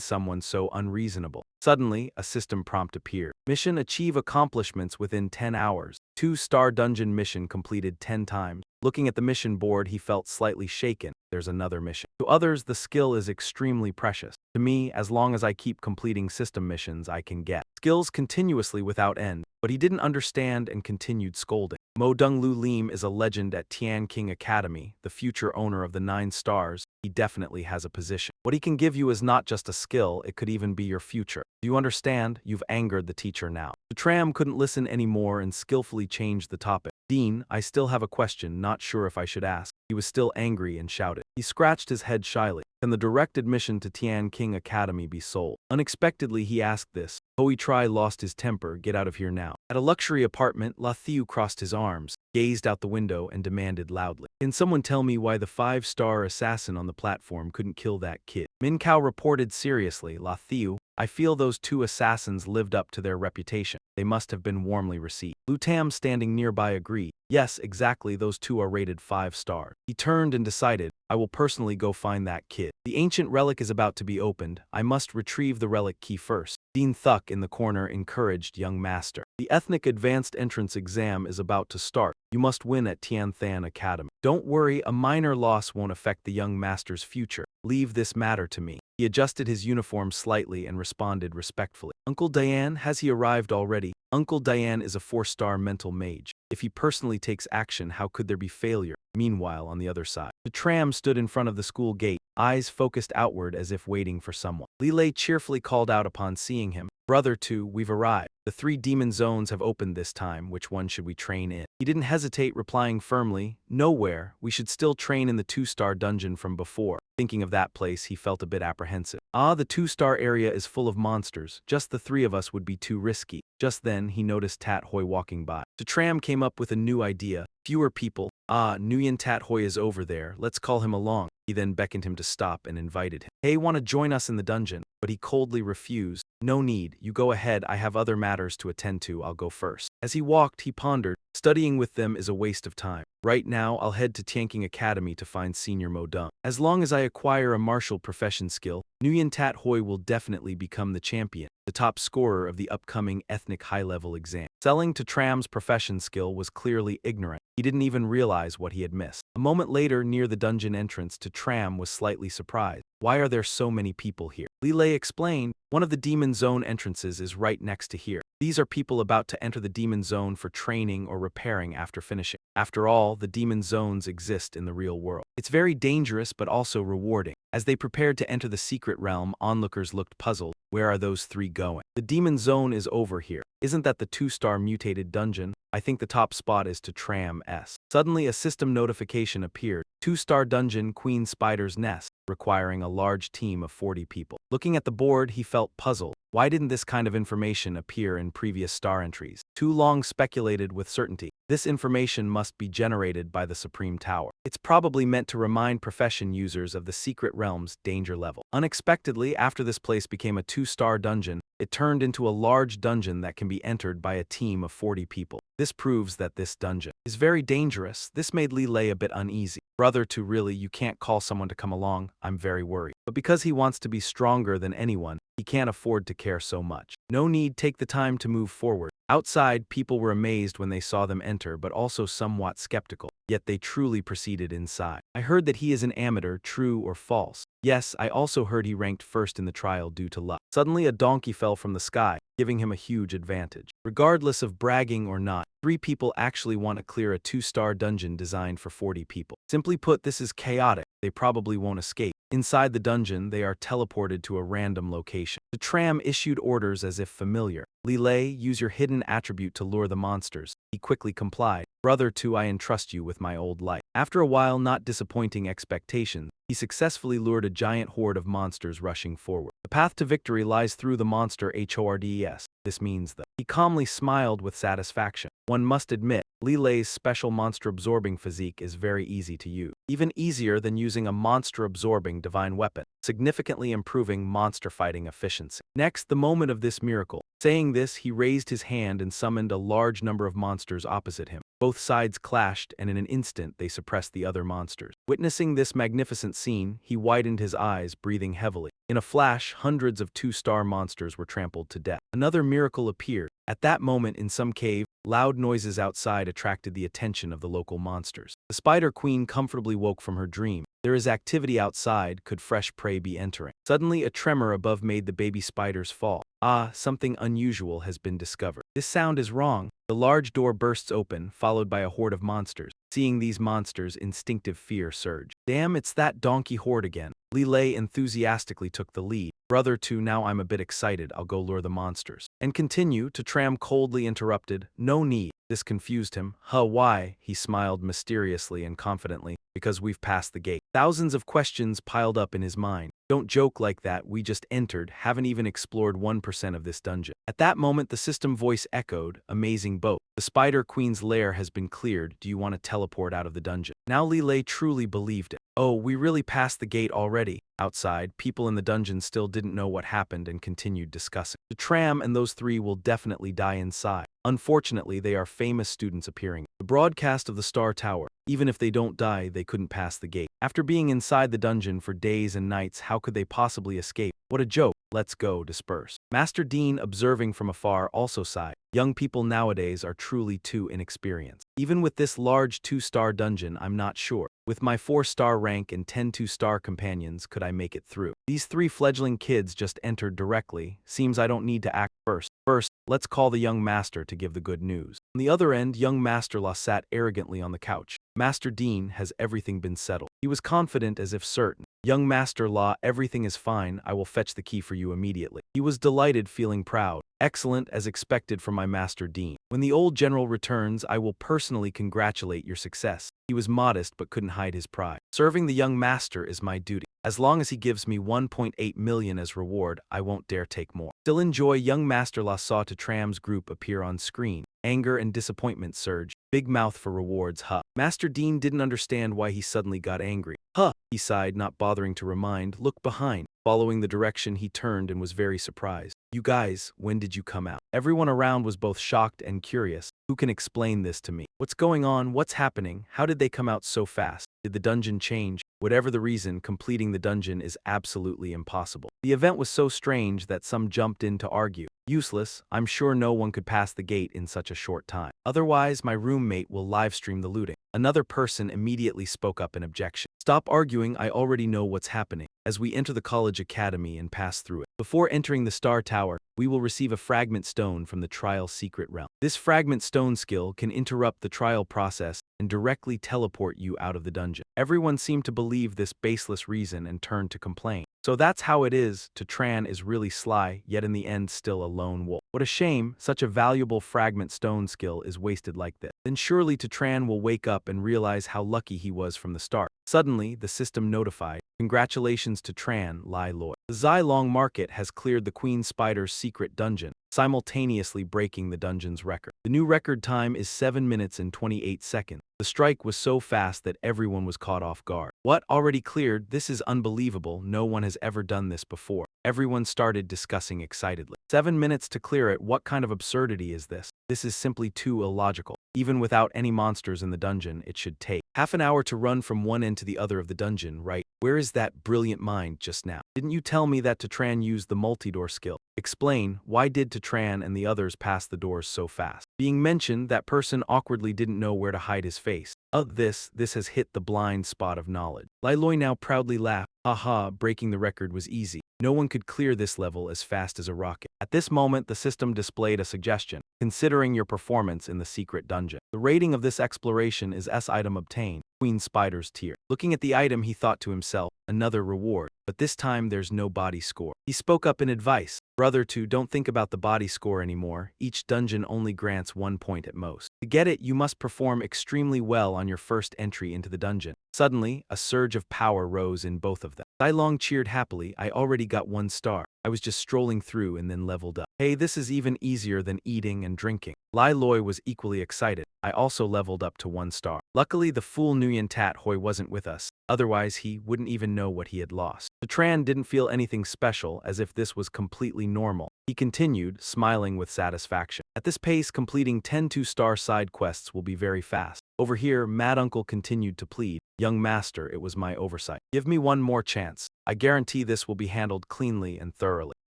someone so unreasonable." Suddenly, a system prompt appeared. Mission: achieve accomplishments within 10 hours. 2-star dungeon mission completed 10 times. Looking at the mission board, he felt slightly shaken. There's another mission. To others, the skill is extremely precious. To me, as long as I keep completing system missions, I can get skills continuously without end. But he didn't understand and continued scolding. Mo Dung Lu Lim is a legend at Tian King Academy, the future owner of the 9 stars. He definitely has a position. What he can give you is not just a skill, it could even be your future. Do you understand? You've angered the teacher now. Tram couldn't listen anymore and skillfully changed the topic. "Dean, I still have a question, not sure if I should ask." He was still angry and shouted. He scratched his head shyly. "Can the direct admission to Tian King Academy be sold?" Unexpectedly, he asked this. Hoi Tri lost his temper. "Get out of here now." At a luxury apartment, Lathiu crossed his arms, gazed out the window, and demanded loudly, "Can someone tell me why the 5-star assassin on the platform couldn't kill that kid?" Min Kao reported seriously, "Lathiu, I feel those 2 assassins lived up to their reputation. They must have been warmly received." Lu Tam, standing nearby, agreed. "Yes, exactly, those 2 are rated 5 stars. He turned and decided, "I will personally go find that kid. The ancient relic is about to be opened. I must retrieve the relic key first." Dean Thuk in the corner encouraged, "Young master, the ethnic advanced entrance exam is about to start. You must win at Tian Than Academy. Don't worry, a minor loss won't affect the young master's future. Leave this matter to me." He adjusted his uniform slightly and responded respectfully, "Uncle Diane, has he arrived already?" Uncle Diane is a 4-star mental mage. If he personally takes action, how could there be failure? Meanwhile, on the other side, the tram stood in front of the school gate, eyes focused outward as if waiting for someone. Li Lei cheerfully called out upon seeing him, "Brother 2, we've arrived. The 3 demon zones have opened this time. Which one should we train in?" He didn't hesitate, replying firmly, "Nowhere. We should still train in the 2-star dungeon from before." Thinking of that place, he felt a bit apprehensive. The 2-star area is full of monsters. Just the 3 of us would be too risky." Just then, he noticed Tat Hoi walking by. Tram came up with a new idea. "Fewer people. Nguyen Tat Hoi is over there. Let's call him along." He then beckoned him to stop and invited him. "Hey, want to join us in the dungeon?" But he coldly refused. "No need. You go ahead. I have other matters to attend to. I'll go first." As he walked, he pondered, "Studying with them is a waste of time. Right now, I'll head to Tianking Academy to find Senior Mo Dung. As long as I acquire a martial profession skill, Nguyen Tat Hoi will definitely become the champion, the top scorer of the upcoming ethnic high-level exam." Selling to Tram's profession skill was clearly ignorant. He didn't even realize what he had missed. A moment later, near the dungeon entrance, Tram was slightly surprised. "Why are there so many people here?" Li Lei explained, "One of the demon zone entrances is right next to here. These are people about to enter the demon zone for training or repairing after finishing. After all, the demon zones exist in the real world. It's very dangerous but also rewarding." As they prepared to enter the secret realm, onlookers looked puzzled. Where are those 3 going? The demon zone is over here. Isn't that the 2-star mutated dungeon? I think the top spot is to Tram S. Suddenly a system notification appeared. 2-star dungeon Queen Spider's Nest, requiring a large team of 40 people. Looking at the board, he felt puzzled. Why didn't this kind of information appear in previous star entries? Too long speculated with certainty. This information must be generated by the Supreme Tower. It's probably meant to remind profession users of the secret realm's danger level. Unexpectedly, after this place became a 2-star dungeon, it turned into a large dungeon that can be entered by a team of 40 people. This proves that this dungeon is very dangerous. This made Li Lei a bit uneasy. Brother to really, you can't call someone to come along, I'm very worried. But because he wants to be stronger than anyone, he can't afford to care so much. No need, take the time to move forward. Outside, people were amazed when they saw them enter, but also somewhat skeptical. Yet they truly proceeded inside. I heard that he is an amateur, true or false? Yes, I also heard he ranked first in the trial due to luck. Suddenly a donkey fell from the sky, giving him a huge advantage. Regardless of bragging or not, 3 people actually want to clear a 2-star dungeon designed for 40 people. Simply put, this is chaotic. They probably won't escape. Inside the dungeon, they are teleported to a random location. The tram issued orders as if familiar. Li Lei, use your hidden attribute to lure the monsters. He quickly complied. Brother 2, I entrust you with my old life. After a while, not disappointing expectations, he successfully lured a giant horde of monsters rushing forward. The path to victory lies through the monster HORDES. This means that he calmly smiled with satisfaction. One must admit, Li Lei's special monster-absorbing physique is very easy to use. Even easier than using a monster-absorbing divine weapon, significantly improving monster fighting efficiency. Next, the moment of this miracle. Saying this, he raised his hand and summoned a large number of monsters opposite him. Both sides clashed, and in an instant they suppressed the other monsters. Witnessing this magnificent scene, he widened his eyes, breathing heavily. In a flash, hundreds of 2-star monsters were trampled to death. Another miracle appeared. At that moment, in some cave, loud noises outside attracted the attention of the local monsters. The Spider Queen comfortably woke from her dream. There is activity outside, could fresh prey be entering? Suddenly, a tremor above made the baby spiders fall. Ah, something unusual has been discovered. This sound is wrong. The large door bursts open, followed by a horde of monsters. Seeing these monsters, instinctive fear surged. Damn, it's that donkey horde again. Li Lei enthusiastically took the lead. Brother 2, now I'm a bit excited, I'll go lure the monsters. And continue, to Tram coldly interrupted. No need. This confused him. Huh, why? He smiled mysteriously and confidently. Because we've passed the gate. Thousands of questions piled up in his mind. Don't joke like that, we just entered, haven't even explored 1% of this dungeon. At that moment the system voice echoed, amazing boat. The Spider Queen's lair has been cleared, do you want to teleport out of the dungeon? Now Li Lei truly believed it. Oh, we really passed the gate already. Outside, people in the dungeon still didn't know what happened and continued discussing. The tram and those 3 will definitely die inside. Unfortunately, they are famous students appearing. The broadcast of the Star Tower. Even if they don't die, they couldn't pass the gate. After being inside the dungeon for days and nights, how could they possibly escape? What a joke. Let's go, disperse. Master Dean, observing from afar, also sighed. Young people nowadays are truly too inexperienced. Even with this large 2-star dungeon, I'm not sure. With my 4-star rank and 10 2-star companions, could I make it through? These 3 fledgling kids just entered directly. Seems I don't need to act first. First, let's call the young master to give the good news. On the other end, young Master Law sat arrogantly on the couch. Master Dean, has everything been settled? He was confident as if certain. Young Master Law, everything is fine, I will fetch the key for you immediately. He was delighted, feeling proud. Excellent, as expected from my Master Dean. When the old general returns, I will personally congratulate your success. He was modest but couldn't hide his pride. Serving the young master is my duty. As long as he gives me 1.8 million as reward, I won't dare take more. Still enjoy. Young Master La saw to Tram's group appear on screen. Anger and disappointment surged. Big mouth for rewards, huh? Master Dean didn't understand why he suddenly got angry. Huh, he sighed, not bothering to remind. Look behind. Following the direction, he turned and was very surprised. You guys, when did you come out? Everyone around was both shocked and curious. Who can explain this to me? What's going on? What's happening? How did they come out so fast? Did the dungeon change? Whatever the reason, completing the dungeon is absolutely impossible. The event was so strange that some jumped in to argue. Useless, I'm sure no one could pass the gate in such a short time. Otherwise, my roommate will livestream the looting. Another person immediately spoke up in objection. Stop arguing, I already know what's happening. As we enter the college academy and pass through it. Before entering the Star Tower, we will receive a fragment stone from the trial secret realm. This fragment stone skill can interrupt the trial process and directly teleport you out of the dungeon. Everyone seemed to believe this baseless reason and turned to complain. So that's how it is, to Tran is really sly, yet in the end still a lone wolf. What a shame, such a valuable fragment stone skill is wasted like this. Then surely to Tran will wake up and realize how lucky he was from the start. Suddenly, the system notified, "Congratulations to Tran, Lai Loi. The Xylong Market has cleared the Queen Spider's secret dungeon, simultaneously breaking the dungeon's record. The new record time is 7 minutes and 28 seconds. The strike was so fast that everyone was caught off guard. What, already cleared? This is unbelievable, no one has ever done this before. Everyone started discussing excitedly. 7 minutes to clear it, what kind of absurdity is this? This is simply too illogical. Even without any monsters in the dungeon, it should take half an hour to run from one end to the other of the dungeon, right? Where is that brilliant mind just now? Didn't you tell me that Tatran used the multi-door skill? Explain, why did Tatran and the others pass the doors so fast? Being mentioned, that person awkwardly didn't know where to hide his face. This has hit the blind spot of knowledge. Lai Loi now proudly laughed. Haha, breaking the record was easy. No one could clear this level as fast as a rocket. At this moment, the system displayed a suggestion, considering your performance in the secret dungeon. The rating of this exploration is S item obtained, Queen Spider's tier. Looking at the item, he thought to himself, another reward, but this time there's no body score. He spoke up in advice. Brother 2, don't think about the body score anymore. Each dungeon only grants 1 point at most. To get it, you must perform extremely well on your first entry into the dungeon. Suddenly, a surge of power rose in both of them. Xylong cheered happily. I already got 1 star. I was just strolling through and then leveled up. Hey, this is even easier than eating and drinking. Lai Loi was equally excited. I also leveled up to 1 star. Luckily, the fool Nguyen Tat Hoi wasn't with us. Otherwise, he wouldn't even know what he had lost. Tran didn't feel anything special, as if this was completely normal. He continued, smiling with satisfaction. At this pace, completing 10 2-star side quests will be very fast. Over here, Mad Uncle continued to plead. Young master, it was my oversight. Give me one more chance. I guarantee this will be handled cleanly and thoroughly.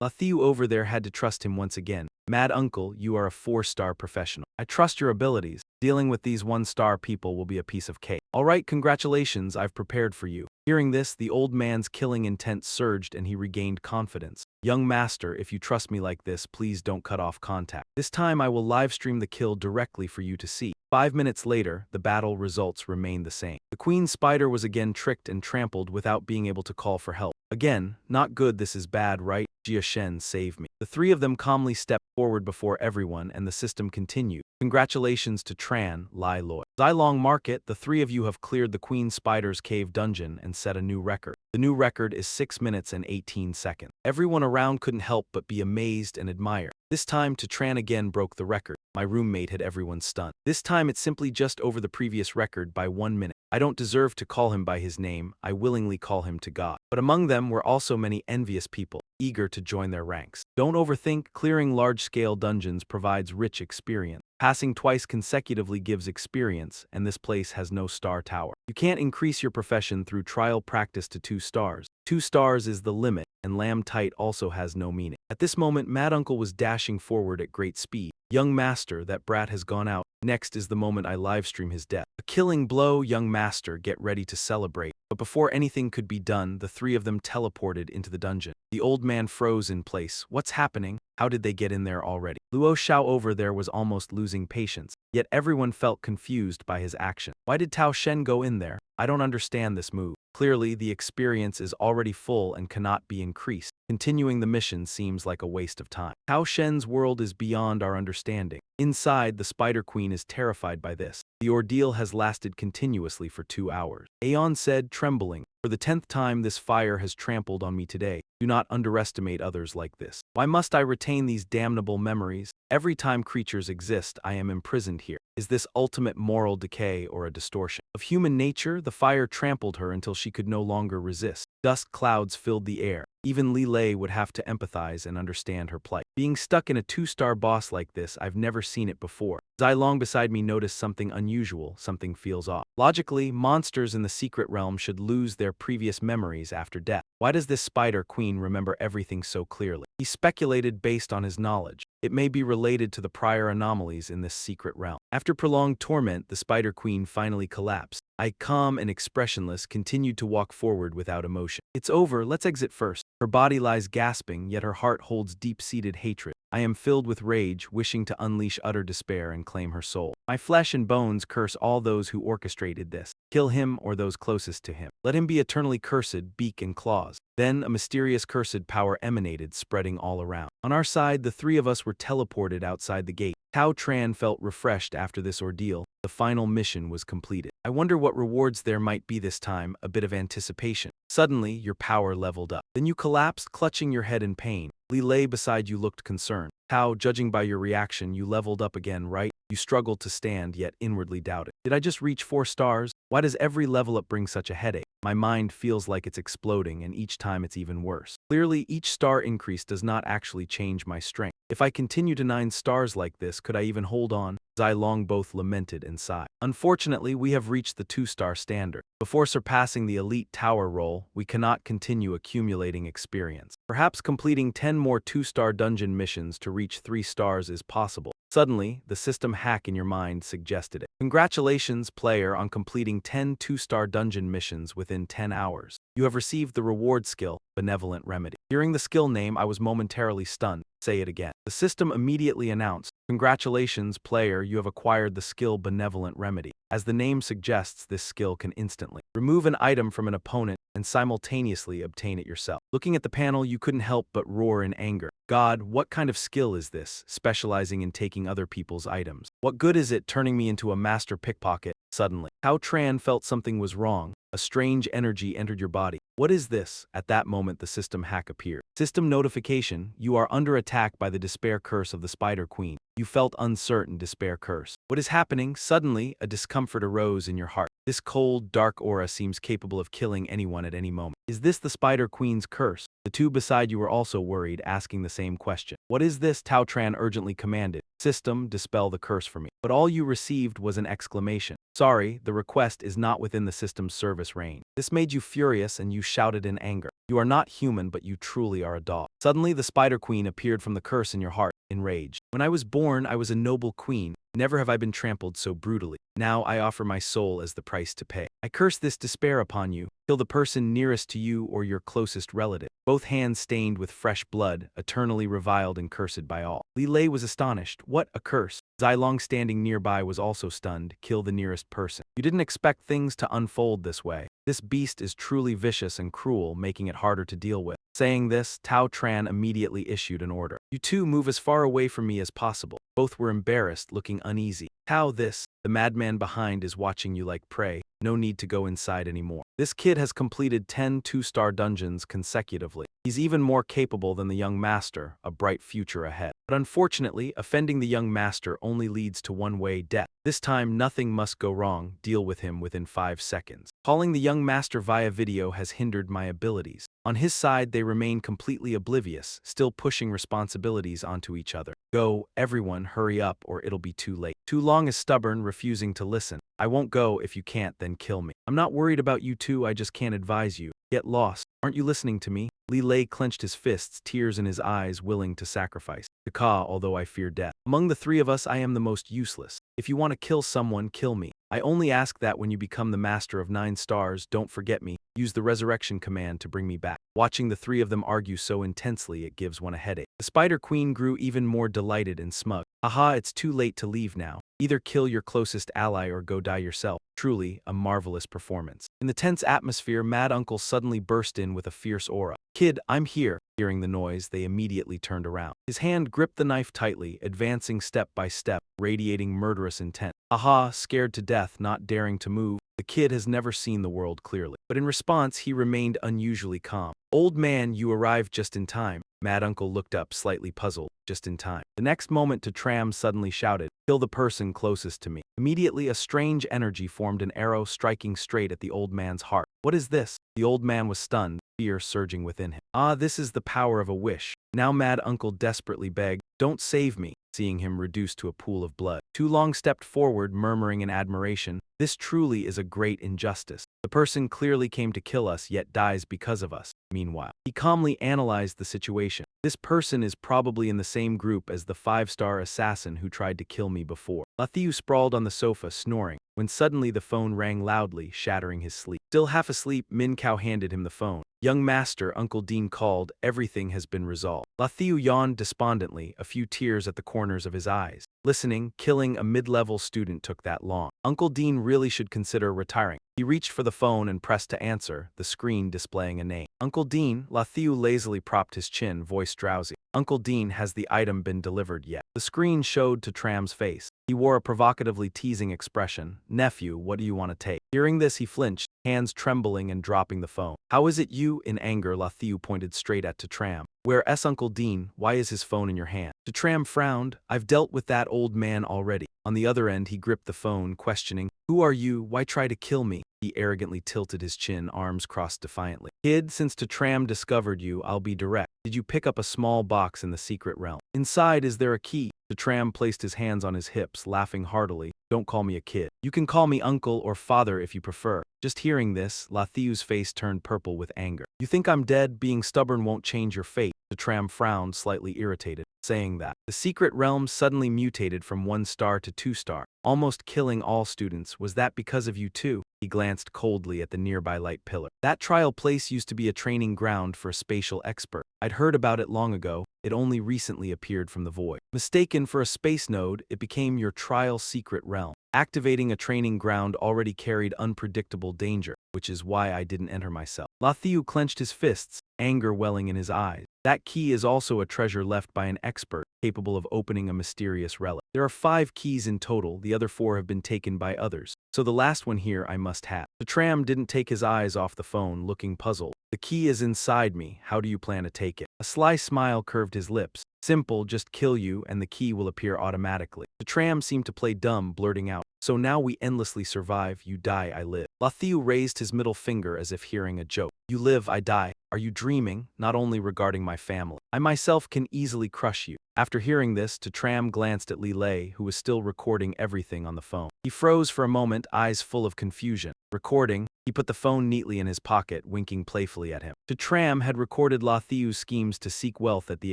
Lathiu over there had to trust him once again. Mad Uncle, you are a 4-star professional. I trust your abilities. Dealing with these 1-star people will be a piece of cake. All right, congratulations, I've prepared for you. Hearing this, the old man's killing intent surged and he regained confidence. Young master, if you trust me like this, please don't cut off contact. This time I will livestream the kill directly for you to see. 5 minutes later, the battle results remained the same. The Queen Spider was again tricked and trampled without being able to call for help. Again, not good, this is bad, right? Jia Shen, save me. The 3 of them calmly stepped forward before everyone and the system continued. Congratulations to Tran, Lai Loi. Xylong Market, the 3 of you have cleared the Queen Spider's cave dungeon and set a new record. The new record is 6 minutes and 18 seconds. Everyone around couldn't help but be amazed and admire. This time, Tran again broke the record. My roommate had everyone stunned. This time it's simply just over the previous record by 1 minute. I don't deserve to call him by his name, I willingly call him to God. But among them were also many envious people, eager to join their ranks. Don't overthink, clearing large-scale dungeons provides rich experience. Passing twice consecutively gives experience, and this place has no star tower. You can't increase your profession through trial practice to 2 stars. 2 stars is the limit, and lamb tight also has no meaning. At this moment, Mad Uncle was dashing forward at great speed. Young master, that brat has gone out. Next is the moment I livestream his death. A killing blow, young master, get ready to celebrate. But before anything could be done, the 3 of them teleported into the dungeon. The old man froze in place. What's happening? How did they get in there already? Luo Xiao over there was almost losing patience, yet everyone felt confused by his action. Why did Tao Shen go in there? I don't understand this move. Clearly, the experience is already full and cannot be increased. Continuing the mission seems like a waste of time. Tao Shen's world is beyond our understanding. Inside, the Spider Queen is terrified by this. The ordeal has lasted continuously for 2 hours. Aeon said, trembling, for the 10th time this fire has trampled on me today. Do not underestimate others like this. Why must I retain these damnable memories? Every time creatures exist, I am imprisoned here. Is this ultimate moral decay or a distortion? Of human nature, the fire trampled her until she could no longer resist. Dust clouds filled the air. Even Li Lei would have to empathize and understand her plight. Being stuck in a 2-star boss like this, I've never seen it before. Xylong beside me noticed something unusual, something feels off. Logically, monsters in the secret realm should lose their previous memories after death. Why does this Spider Queen remember everything so clearly? He speculated based on his knowledge. It may be related to the prior anomalies in this secret realm. After prolonged torment, the Spider Queen finally collapsed. I, calm and expressionless, continued to walk forward without emotion. It's over, let's exit first. Her body lies gasping, yet her heart holds deep-seated hatred. I am filled with rage, wishing to unleash utter despair and claim her soul. My flesh and bones curse all those who orchestrated this. Kill him or those closest to him. Let him be eternally cursed, beak and claws. Then a mysterious cursed power emanated, spreading all around. On our side, the three of us were teleported outside the gate. Tao Tran felt refreshed after this ordeal. The final mission was completed. I wonder what rewards there might be this time, a bit of anticipation. Suddenly, your power leveled up. Then you collapsed, clutching your head in pain. Li lay beside you looked concerned. Tao, judging by your reaction, you leveled up again, right? You struggled to stand, yet inwardly doubted. Did I just reach 4 stars? Why does every level up bring such a headache? My mind feels like it's exploding, and each time it's even worse. Clearly, each star increase does not actually change my strength. If I continue to 9 stars like this, could I even hold on? Zai Long both lamented and sighed. Unfortunately, we have reached the 2-star standard. Before surpassing the elite tower role, we cannot continue accumulating experience. Perhaps completing 10 more 2-star dungeon missions to reach 3 stars is possible. Suddenly, the system hack in your mind suggested it. Congratulations, player, on completing 10 2-star dungeon missions within 10 hours. You have received the reward skill, Benevolent Remedy. Hearing the skill name, I was momentarily stunned. Say it again. The system immediately announced, congratulations, player, you have acquired the skill Benevolent Remedy. As the name suggests, this skill can instantly remove an item from an opponent and simultaneously obtain it yourself. Looking at the panel, you couldn't help but roar in anger. God, what kind of skill is this, specializing in taking other people's items? What good is it turning me into a master pickpocket? Suddenly, Tao Tran felt something was wrong. A strange energy entered your body. What is this? At that moment, the system hack appeared. System notification, you are under attack by the despair curse of the Spider Queen. You felt uncertain, despair curse. What is happening? Suddenly, a discomfort arose in your heart. This cold, dark aura seems capable of killing anyone at any moment. Is this the Spider Queen's curse? The two beside you were also worried, asking the same question. What is this? Tao Tran urgently commanded. System, dispel the curse for me. But all you received was an exclamation. Sorry, the request is not within the system's service range. This made you furious and you shouted in anger. You are not human, but you truly are a dog. Suddenly, the Spider Queen appeared from the curse in your heart, enraged. When I was born, I was a noble queen. Never have I been trampled so brutally. Now I offer my soul as the price to pay. I curse this despair upon you. Kill the person nearest to you or your closest relative. Both hands stained with fresh blood, eternally reviled and cursed by all. Li Lei was astonished. What a curse! Zai Long standing nearby was also stunned. Kill the nearest person. You didn't expect things to unfold this way. This beast is truly vicious and cruel, making it harder to deal with. Saying this, Tao Tran immediately issued an order. You two move as far away from me as possible. Both were embarrassed, looking uneasy. Tao, this. The madman behind is watching you like prey. No need to go inside anymore. This kid has completed 10 2-star dungeons consecutively. He's even more capable than the young master, a bright future ahead. But unfortunately, offending the young master only leads to one-way death. This time, nothing must go wrong. Deal with him within 5 seconds. Calling the young master via video has hindered my abilities. On his side, they remain completely oblivious, still pushing responsibilities onto each other. Go, everyone, hurry up, or it'll be too late. Too Long is stubborn, refusing to listen. I won't go. If you can't, then kill me. I'm not worried about you two, I just can't advise you. Get lost. Aren't you listening to me? Li Lei clenched his fists, tears in his eyes, willing to sacrifice. Ka, although I fear death. Among the three of us, I am the most useless. If you want to kill someone, kill me. I only ask that when you become the master of 9 stars, don't forget me. Use the resurrection command to bring me back. Watching the three of them argue so intensely, it gives one a headache. The Spider Queen grew even more delighted and smug. Aha, it's too late to leave now. Either kill your closest ally or go die yourself. Truly, a marvelous performance. In the tense atmosphere, Mad Uncle suddenly burst in with a fierce aura. Kid, I'm here. Hearing the noise, they immediately turned around. His hand gripped the knife tightly, advancing step by step, radiating murderous intent. Aha, scared to death, not daring to move. The kid has never seen the world clearly. But in response, he remained unusually calm. Old man, you arrived just in time. Mad Uncle looked up, slightly puzzled. Just in time. The next moment, Tram suddenly shouted, kill the person closest to me. Immediately, a strange energy formed an arrow striking straight at the old man's heart. What is this? The old man was stunned, fear surging within him. Ah, this is the power of a wish. Now Mad Uncle desperately begged, don't save me, seeing him reduced to a pool of blood. Too Long stepped forward, murmuring in admiration, this truly is a great injustice. The person clearly came to kill us, yet dies because of us. Meanwhile, he calmly analyzed the situation. This person is probably in the same group as the 5-star assassin who tried to kill me before. Lathiu sprawled on the sofa, snoring, when suddenly the phone rang loudly, shattering his sleep. Still half asleep, Min Kao handed him the phone. Young master, Uncle Dean called. Everything has been resolved. Lathiu yawned despondently, a few tears at the corners of his eyes. Listening, killing a mid-level student took that long. Uncle Dean really should consider retiring. He reached for the phone and pressed to answer, the screen displaying a name. Uncle Dean, Lathiu lazily propped his chin, voice drowsy. Uncle Dean, has the item been delivered yet? The screen showed to Tram's face. He wore a provocatively teasing expression. Nephew, what do you want to take? Hearing this, he flinched, hands trembling and dropping the phone. How is it you? In anger, Lathiu pointed straight at Tram. Where's Uncle Dean? Why is his phone in your hand? Tram frowned. I've dealt with that old man already. On the other end, he gripped the phone, questioning. Who are you? Why try to kill me? He arrogantly tilted his chin, arms crossed defiantly. Kid, since Tram discovered you, I'll be direct. Did you pick up a small box in the secret realm? Inside, is there a key? Tram placed his hands on his hips, laughing heartily. Don't call me a kid. You can call me uncle or father if you prefer. Just hearing this, Lathiu's face turned purple with anger. You think I'm dead? Being stubborn won't change your fate. Tram frowned, slightly irritated, saying that. The secret realm suddenly mutated from 1-star to 2-star, almost killing all students. Was that because of you too? He glanced coldly at the nearby light pillar. That trial place used to be a training ground for a spatial expert. I'd heard about it long ago. It only recently appeared from the void. Mistaken for a space node, it became your trial secret realm. Activating a training ground already carried unpredictable danger, which is why I didn't enter myself. Lathiu clenched his fists, anger welling in his eyes. That key is also a treasure left by an expert, capable of opening a mysterious relic. There are 5 keys in total, the other 4 have been taken by others, so the last one here I must have. Tram didn't take his eyes off the phone, looking puzzled. The key is inside me, how do you plan to take it? A sly smile curved his lips. Simple, just kill you and the key will appear automatically. Tram seemed to play dumb, blurting out. So now we endlessly survive, you die, I live. Lathiu raised his middle finger as if hearing a joke. You live, I die. Are you dreaming? Not only regarding my family. I myself can easily crush you. After hearing this, Tram glanced at Li Lei, who was still recording everything on the phone. He froze for a moment, eyes full of confusion. Recording, he put the phone neatly in his pocket, winking playfully at him. Tram had recorded Lathiu's schemes to seek wealth at the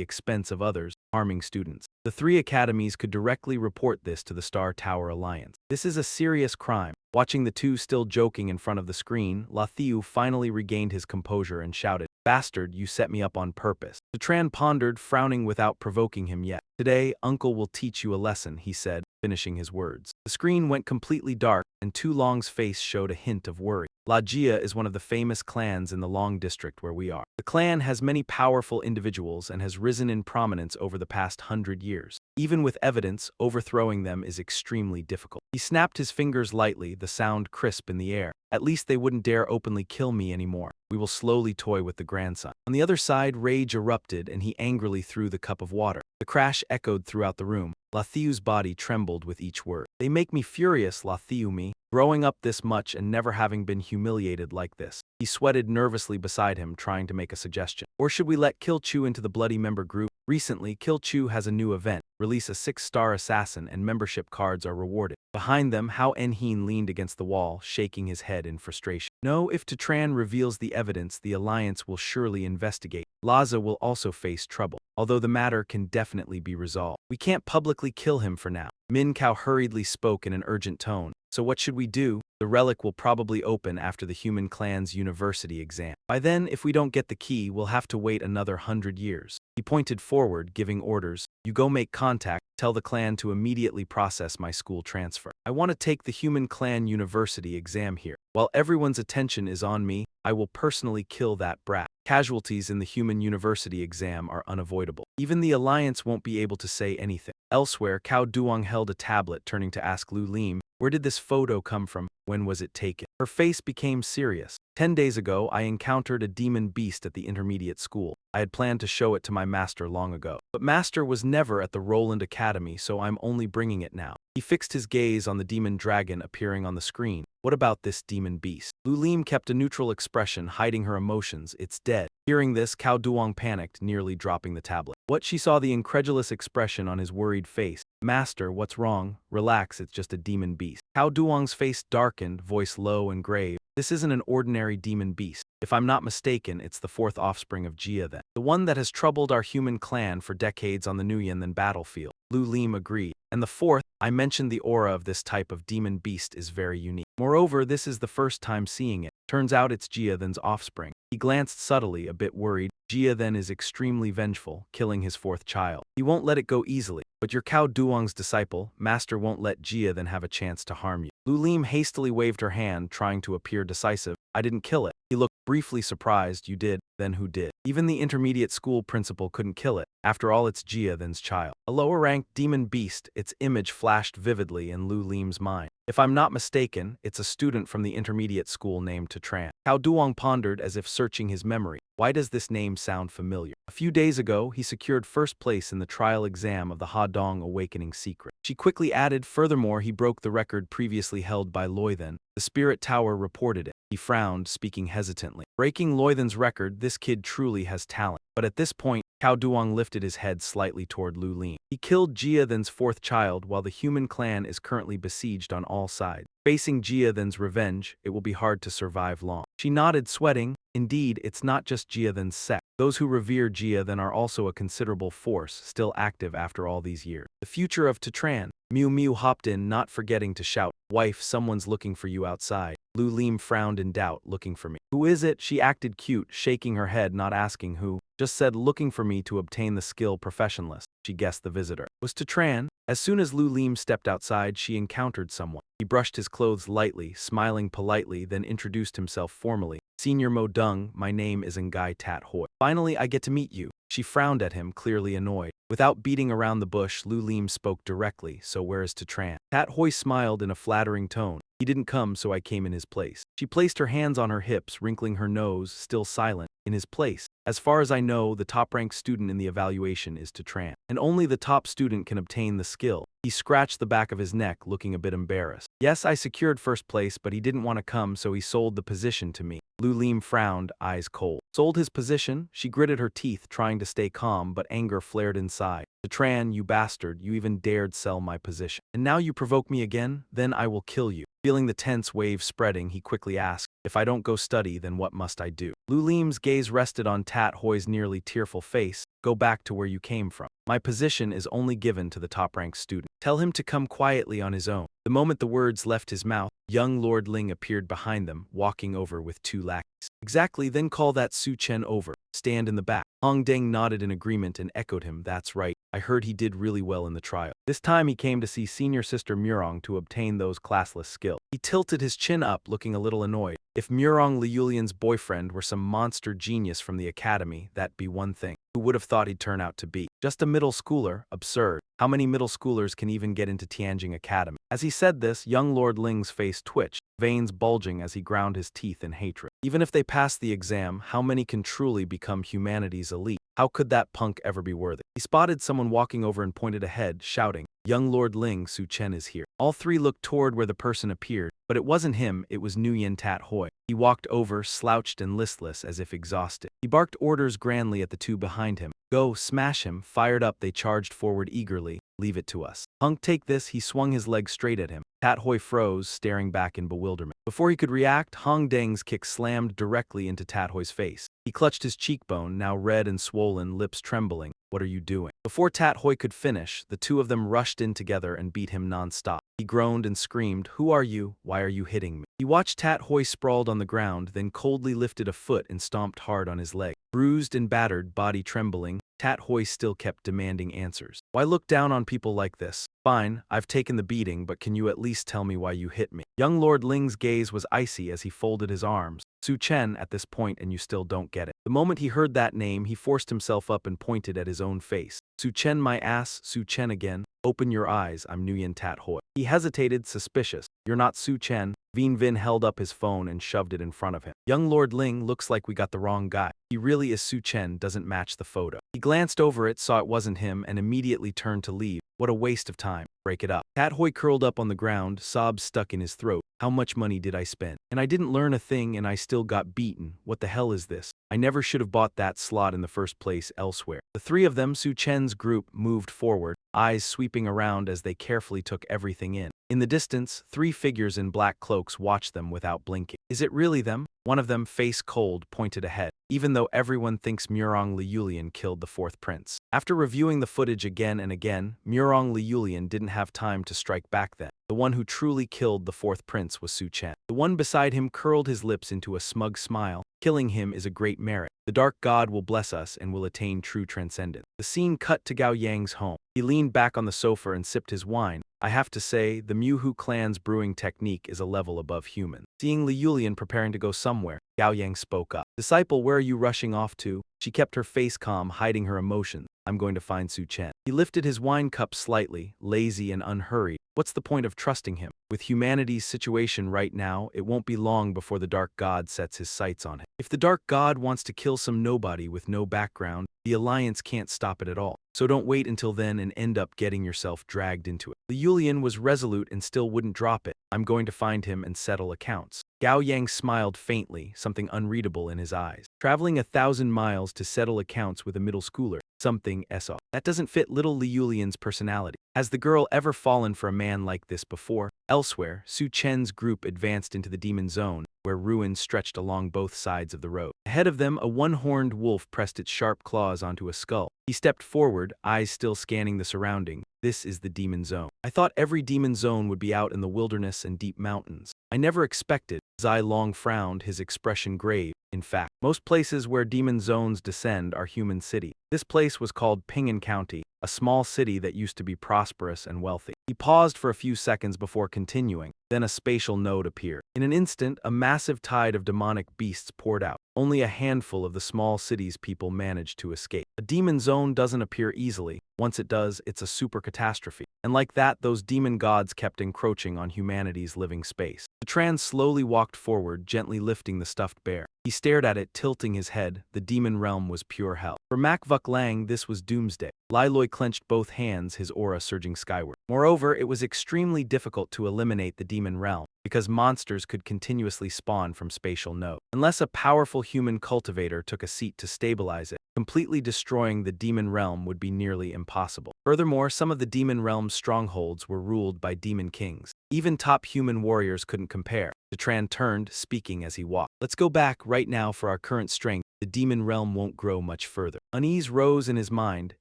expense of others, harming students. The 3 academies could directly report this to the Star Tower Alliance. This is a serious crime. Watching the two still joking in front of the screen, Lathiu finally regained his composure and shouted, Bastard, you set me up on purpose. Tran pondered, frowning without provoking him yet. Today, Uncle will teach you a lesson, he said, finishing his words. The screen went completely dark, and Tu Long's face showed a hint of worry. La Jia is one of the famous clans in the Long district where we are. The clan has many powerful individuals and has risen in prominence over the past 100 years. Even with evidence, overthrowing them is extremely difficult. He snapped his fingers lightly, the sound crisp in the air. At least they wouldn't dare openly kill me anymore. We will slowly toy with the grandson. On the other side, rage erupted and he angrily threw the cup of water. The crash echoed throughout the room. Lathiu's body trembled with each word. They make me furious, Lathiu me. Growing up this much and never having been humiliated like this. He sweated nervously beside him, trying to make a suggestion. Or should we let Kill Chu into the Bloody Member group? Recently, Kill Chu has a new event. Release a 6-star assassin and membership cards are rewarded. Behind them, Hao En-heen leaned against the wall, shaking his head in frustration. No, if Tran reveals the evidence, the Alliance will surely investigate. Laza will also face trouble, although the matter can definitely be resolved. We can't publicly kill him for now. Min Kao hurriedly spoke in an urgent tone. So what should we do? The relic will probably open after the human clan's university exam. By then, if we don't get the key, we'll have to wait another 100 years. He pointed forward, giving orders. You go make contact, tell the clan to immediately process my school transfer. I want to take the human clan university exam here. While everyone's attention is on me, I will personally kill that brat. Casualties in the human university exam are unavoidable. Even the Alliance won't be able to say anything. Elsewhere, Cao Duong held a tablet, turning to ask Lu Lim, where did this photo come from? When was it taken? Her face became serious. 10 days ago, I encountered a demon beast at the intermediate school. I had planned to show it to my master long ago. But master was never at the Roland Academy, so I'm only bringing it now. He fixed his gaze on the demon dragon appearing on the screen. What about this demon beast? Lu Lim kept a neutral expression, hiding her emotions. It's dead. Hearing this, Cao Duong panicked, nearly dropping the tablet. She saw the incredulous expression on his worried face. Master, what's wrong? Relax, it's just a demon beast. Cao Duong's face darkened, voice low and grave. This isn't an ordinary demon beast. If I'm not mistaken, it's the 4th offspring of Jia then. The one that has troubled our human clan for decades on the Nuyen battlefield. Lu Lim agreed. And the fourth, I mentioned the aura of this type of demon beast is very unique. Moreover, this is the first time seeing it. Turns out it's Jiathan's offspring. He glanced subtly, a bit worried. Jiathan is extremely vengeful, killing his fourth child. He won't let it go easily. But your Cao Duong's disciple, Master, won't let Jiathan have a chance to harm you. Lu Lim hastily waved her hand, trying to appear decisive. I didn't kill it. He looked briefly surprised. You did? Then who did? Even the intermediate school principal couldn't kill it. After all, it's Jiathan's child. A lower-ranked demon beast, its image flashed vividly in Lu Lim's mind. If I'm not mistaken, it's a student from the intermediate school named Tatran. Cao Duong pondered as if searching his memory. Why does this name sound familiar? A few days ago, he secured first place in the trial exam of the Hadong Awakening Secret. She quickly added, furthermore, he broke the record previously held by Loithan. The Spirit Tower reported it. He frowned, speaking hesitantly. Breaking Loithan's record, this kid truly has talent. But at this point, Cao Duong lifted his head slightly toward Lu Lim. He killed Jiathan's fourth child while the human clan is currently besieged on all sides. Facing Jiathan's revenge, it will be hard to survive long. She nodded, sweating. Indeed, it's not just Jiathan's sect. Those who revere Jiathan are also a considerable force, still active after all these years. The future of Tatran. Miu Miu hopped in, not forgetting to shout, "Wife, someone's looking for you outside." Lu Lim frowned in doubt, looking for me. Who is it? She acted cute, shaking her head, not asking who. Just said looking for me to obtain the skill professionalist. She guessed the visitor was Tatran. As soon as Lu Lim stepped outside, she encountered someone. He brushed his clothes lightly, smiling politely, then introduced himself formally. Senior Mo Dung, my name is Ngai Tat Hoi. Finally, I get to meet you. She frowned at him, clearly annoyed. Without beating around the bush, Lu Lim spoke directly, so where is Tatran? Tat Hoi smiled in a flattering tone. He didn't come, so I came in his place. She placed her hands on her hips, wrinkling her nose, still silent. In his place. As far as I know, the top-ranked student in the evaluation is Tatran. And only the top student can obtain the skill. He scratched the back of his neck, looking a bit embarrassed. Yes, I secured first place, but he didn't want to come, so he sold the position to me. Lu Lim frowned, eyes cold. Sold his position? She gritted her teeth, trying to stay calm, but anger flared inside. Tatran, you bastard, you even dared sell my position. And now you provoke me again? Then I will kill you. Feeling the tense wave spreading, he quickly asked, if I don't go study, then what must I do? Lu Lim's gaze rested on Tat Hoi's nearly tearful face. Go back to where you came from. My position is only given to the top-ranked student. Tell him to come quietly on his own. The moment the words left his mouth, young Lord Ling appeared behind them, walking over with 2 lackeys. Exactly, then call that Su Chen over. Stand in the back. Hong Deng nodded in agreement and echoed him. That's right. I heard he did really well in the trial. This time he came to see senior sister Murong to obtain those classless skills. He tilted his chin up, looking a little annoyed. If Murong Liulian's boyfriend were some monster genius from the academy, that'd be one thing. Who would have thought he'd turn out to be? Just a middle schooler? Absurd. How many middle schoolers can even get into Tianjing Academy? As he said this, young Lord Ling's face twitched, veins bulging as he ground his teeth in hatred. Even if they pass the exam, how many can truly become humanity's elite? How could that punk ever be worthy? He spotted someone walking over and pointed ahead, shouting, young Lord Ling, Su Chen is here. All three looked toward where the person appeared, but it wasn't him, it was Nguyen Tat Hoi. He walked over, slouched and listless as if exhausted. He barked orders grandly at the 2 behind him. Go, smash him. Fired up, they charged forward eagerly. Leave it to us. Hunk, take this. He swung his leg straight at him. Tat Hoi froze, staring back in bewilderment. Before he could react, Hong Deng's kick slammed directly into Tat Hoi's face. He clutched his cheekbone, now red and swollen, lips trembling. What are you doing? Before Tat Hoi could finish, the 2 of them rushed in together and beat him non-stop. He groaned and screamed, who are you? Why are you hitting me? He watched Tat Hoi sprawled on the ground, then coldly lifted a foot and stomped hard on his leg. Bruised and battered, body trembling, Tat Hoi still kept demanding answers. Why look down on people like this? Fine, I've taken the beating, but can you at least tell me why you hit me? Young Lord Ling's gaze was icy as he folded his arms. Su Chen at this point, and you still don't get it. The moment he heard that name, he forced himself up and pointed at his own face. Su Chen, my ass, Su Chen again. Open your eyes, I'm Nguyen Tat Hoi. He hesitated, suspicious. You're not Su Chen. Vin Vin held up his phone and shoved it in front of him. Young Lord Ling, looks like we got the wrong guy. He really is Su Chen, doesn't match the photo. He glanced over it, saw it wasn't him, and immediately turned to leave. What a waste of time. Break it up. Tat Hoi curled up on the ground, sobs stuck in his throat. How much money did I spend? And I didn't learn a thing and I still got beaten. What the hell is this? I never should have bought that slot in the first place elsewhere. The 3 of them, Su Chen's group, moved forward, eyes sweeping around as they carefully took everything in. In the distance, 3 figures in black cloaks watched them without blinking. Is it really them? One of them, face cold, pointed ahead. even though everyone thinks Murong Liulian killed the fourth prince. After reviewing the footage again and again, Murong Liulian didn't have time to strike back then. The one who truly killed the fourth prince was Su Chen. The one beside him curled his lips into a smug smile. Killing him is a great merit. The dark god will bless us and will attain true transcendence. The scene cut to Gao Yang's home. He leaned back on the sofa and sipped his wine. I have to say, the Muhu clan's brewing technique is a level above human. Seeing Li Yulian preparing to go somewhere, Gao Yang spoke up. Disciple, where are you rushing off to? She kept her face calm, hiding her emotions. I'm going to find Su Chen. He lifted his wine cup slightly, lazy and unhurried. What's the point of trusting him? With humanity's situation right now, it won't be long before the Dark God sets his sights on him. If the Dark God wants to kill some nobody with no background, the Alliance can't stop it at all. So don't wait until then and end up getting yourself dragged into it. Li Yulian was resolute and still wouldn't drop it. I'm going to find him and settle accounts. Gao Yang smiled faintly, something unreadable in his eyes. Traveling 1,000 miles to settle accounts with a middle schooler. Something S.O. That doesn't fit little Li Yulian's personality. Has the girl ever fallen for a man like this before? Elsewhere, Su Chen's group advanced into the demon zone, where ruins stretched along both sides of the road. Ahead of them, a one-horned wolf pressed its sharp claws onto a skull. He stepped forward, eyes still scanning the surrounding. This is the demon zone. I thought every demon zone would be out in the wilderness and deep mountains. I never expected. Zai Long frowned, his expression grave. In fact, most places where demon zones descend are human cities. This place was called Ping'an County, a small city that used to be prosperous and wealthy. He paused for a few seconds before continuing. Then a spatial node appeared. In an instant, a massive tide of demonic beasts poured out. Only a handful of the small city's people managed to escape. A demon zone doesn't appear easily. Once it does, it's a super catastrophe. And like that, those demon gods kept encroaching on humanity's living space. The trans slowly walked forward, gently lifting the stuffed bear. He stared at it, tilting his head. The demon realm was pure hell. For Mak Vuk Lang, this was doomsday. Lai Loi clenched both hands, his aura surging skyward. Moreover, it was extremely difficult to eliminate the demon realm, because monsters could continuously spawn from spatial nodes. Unless a powerful human cultivator took a seat to stabilize it, completely destroying the demon realm would be nearly impossible. Furthermore, some of the demon realm's strongholds were ruled by demon kings. Even top human warriors couldn't compare. Detran turned, speaking as he walked. Let's go back right now for our current strength. The demon realm won't grow much further. Unease rose in his mind,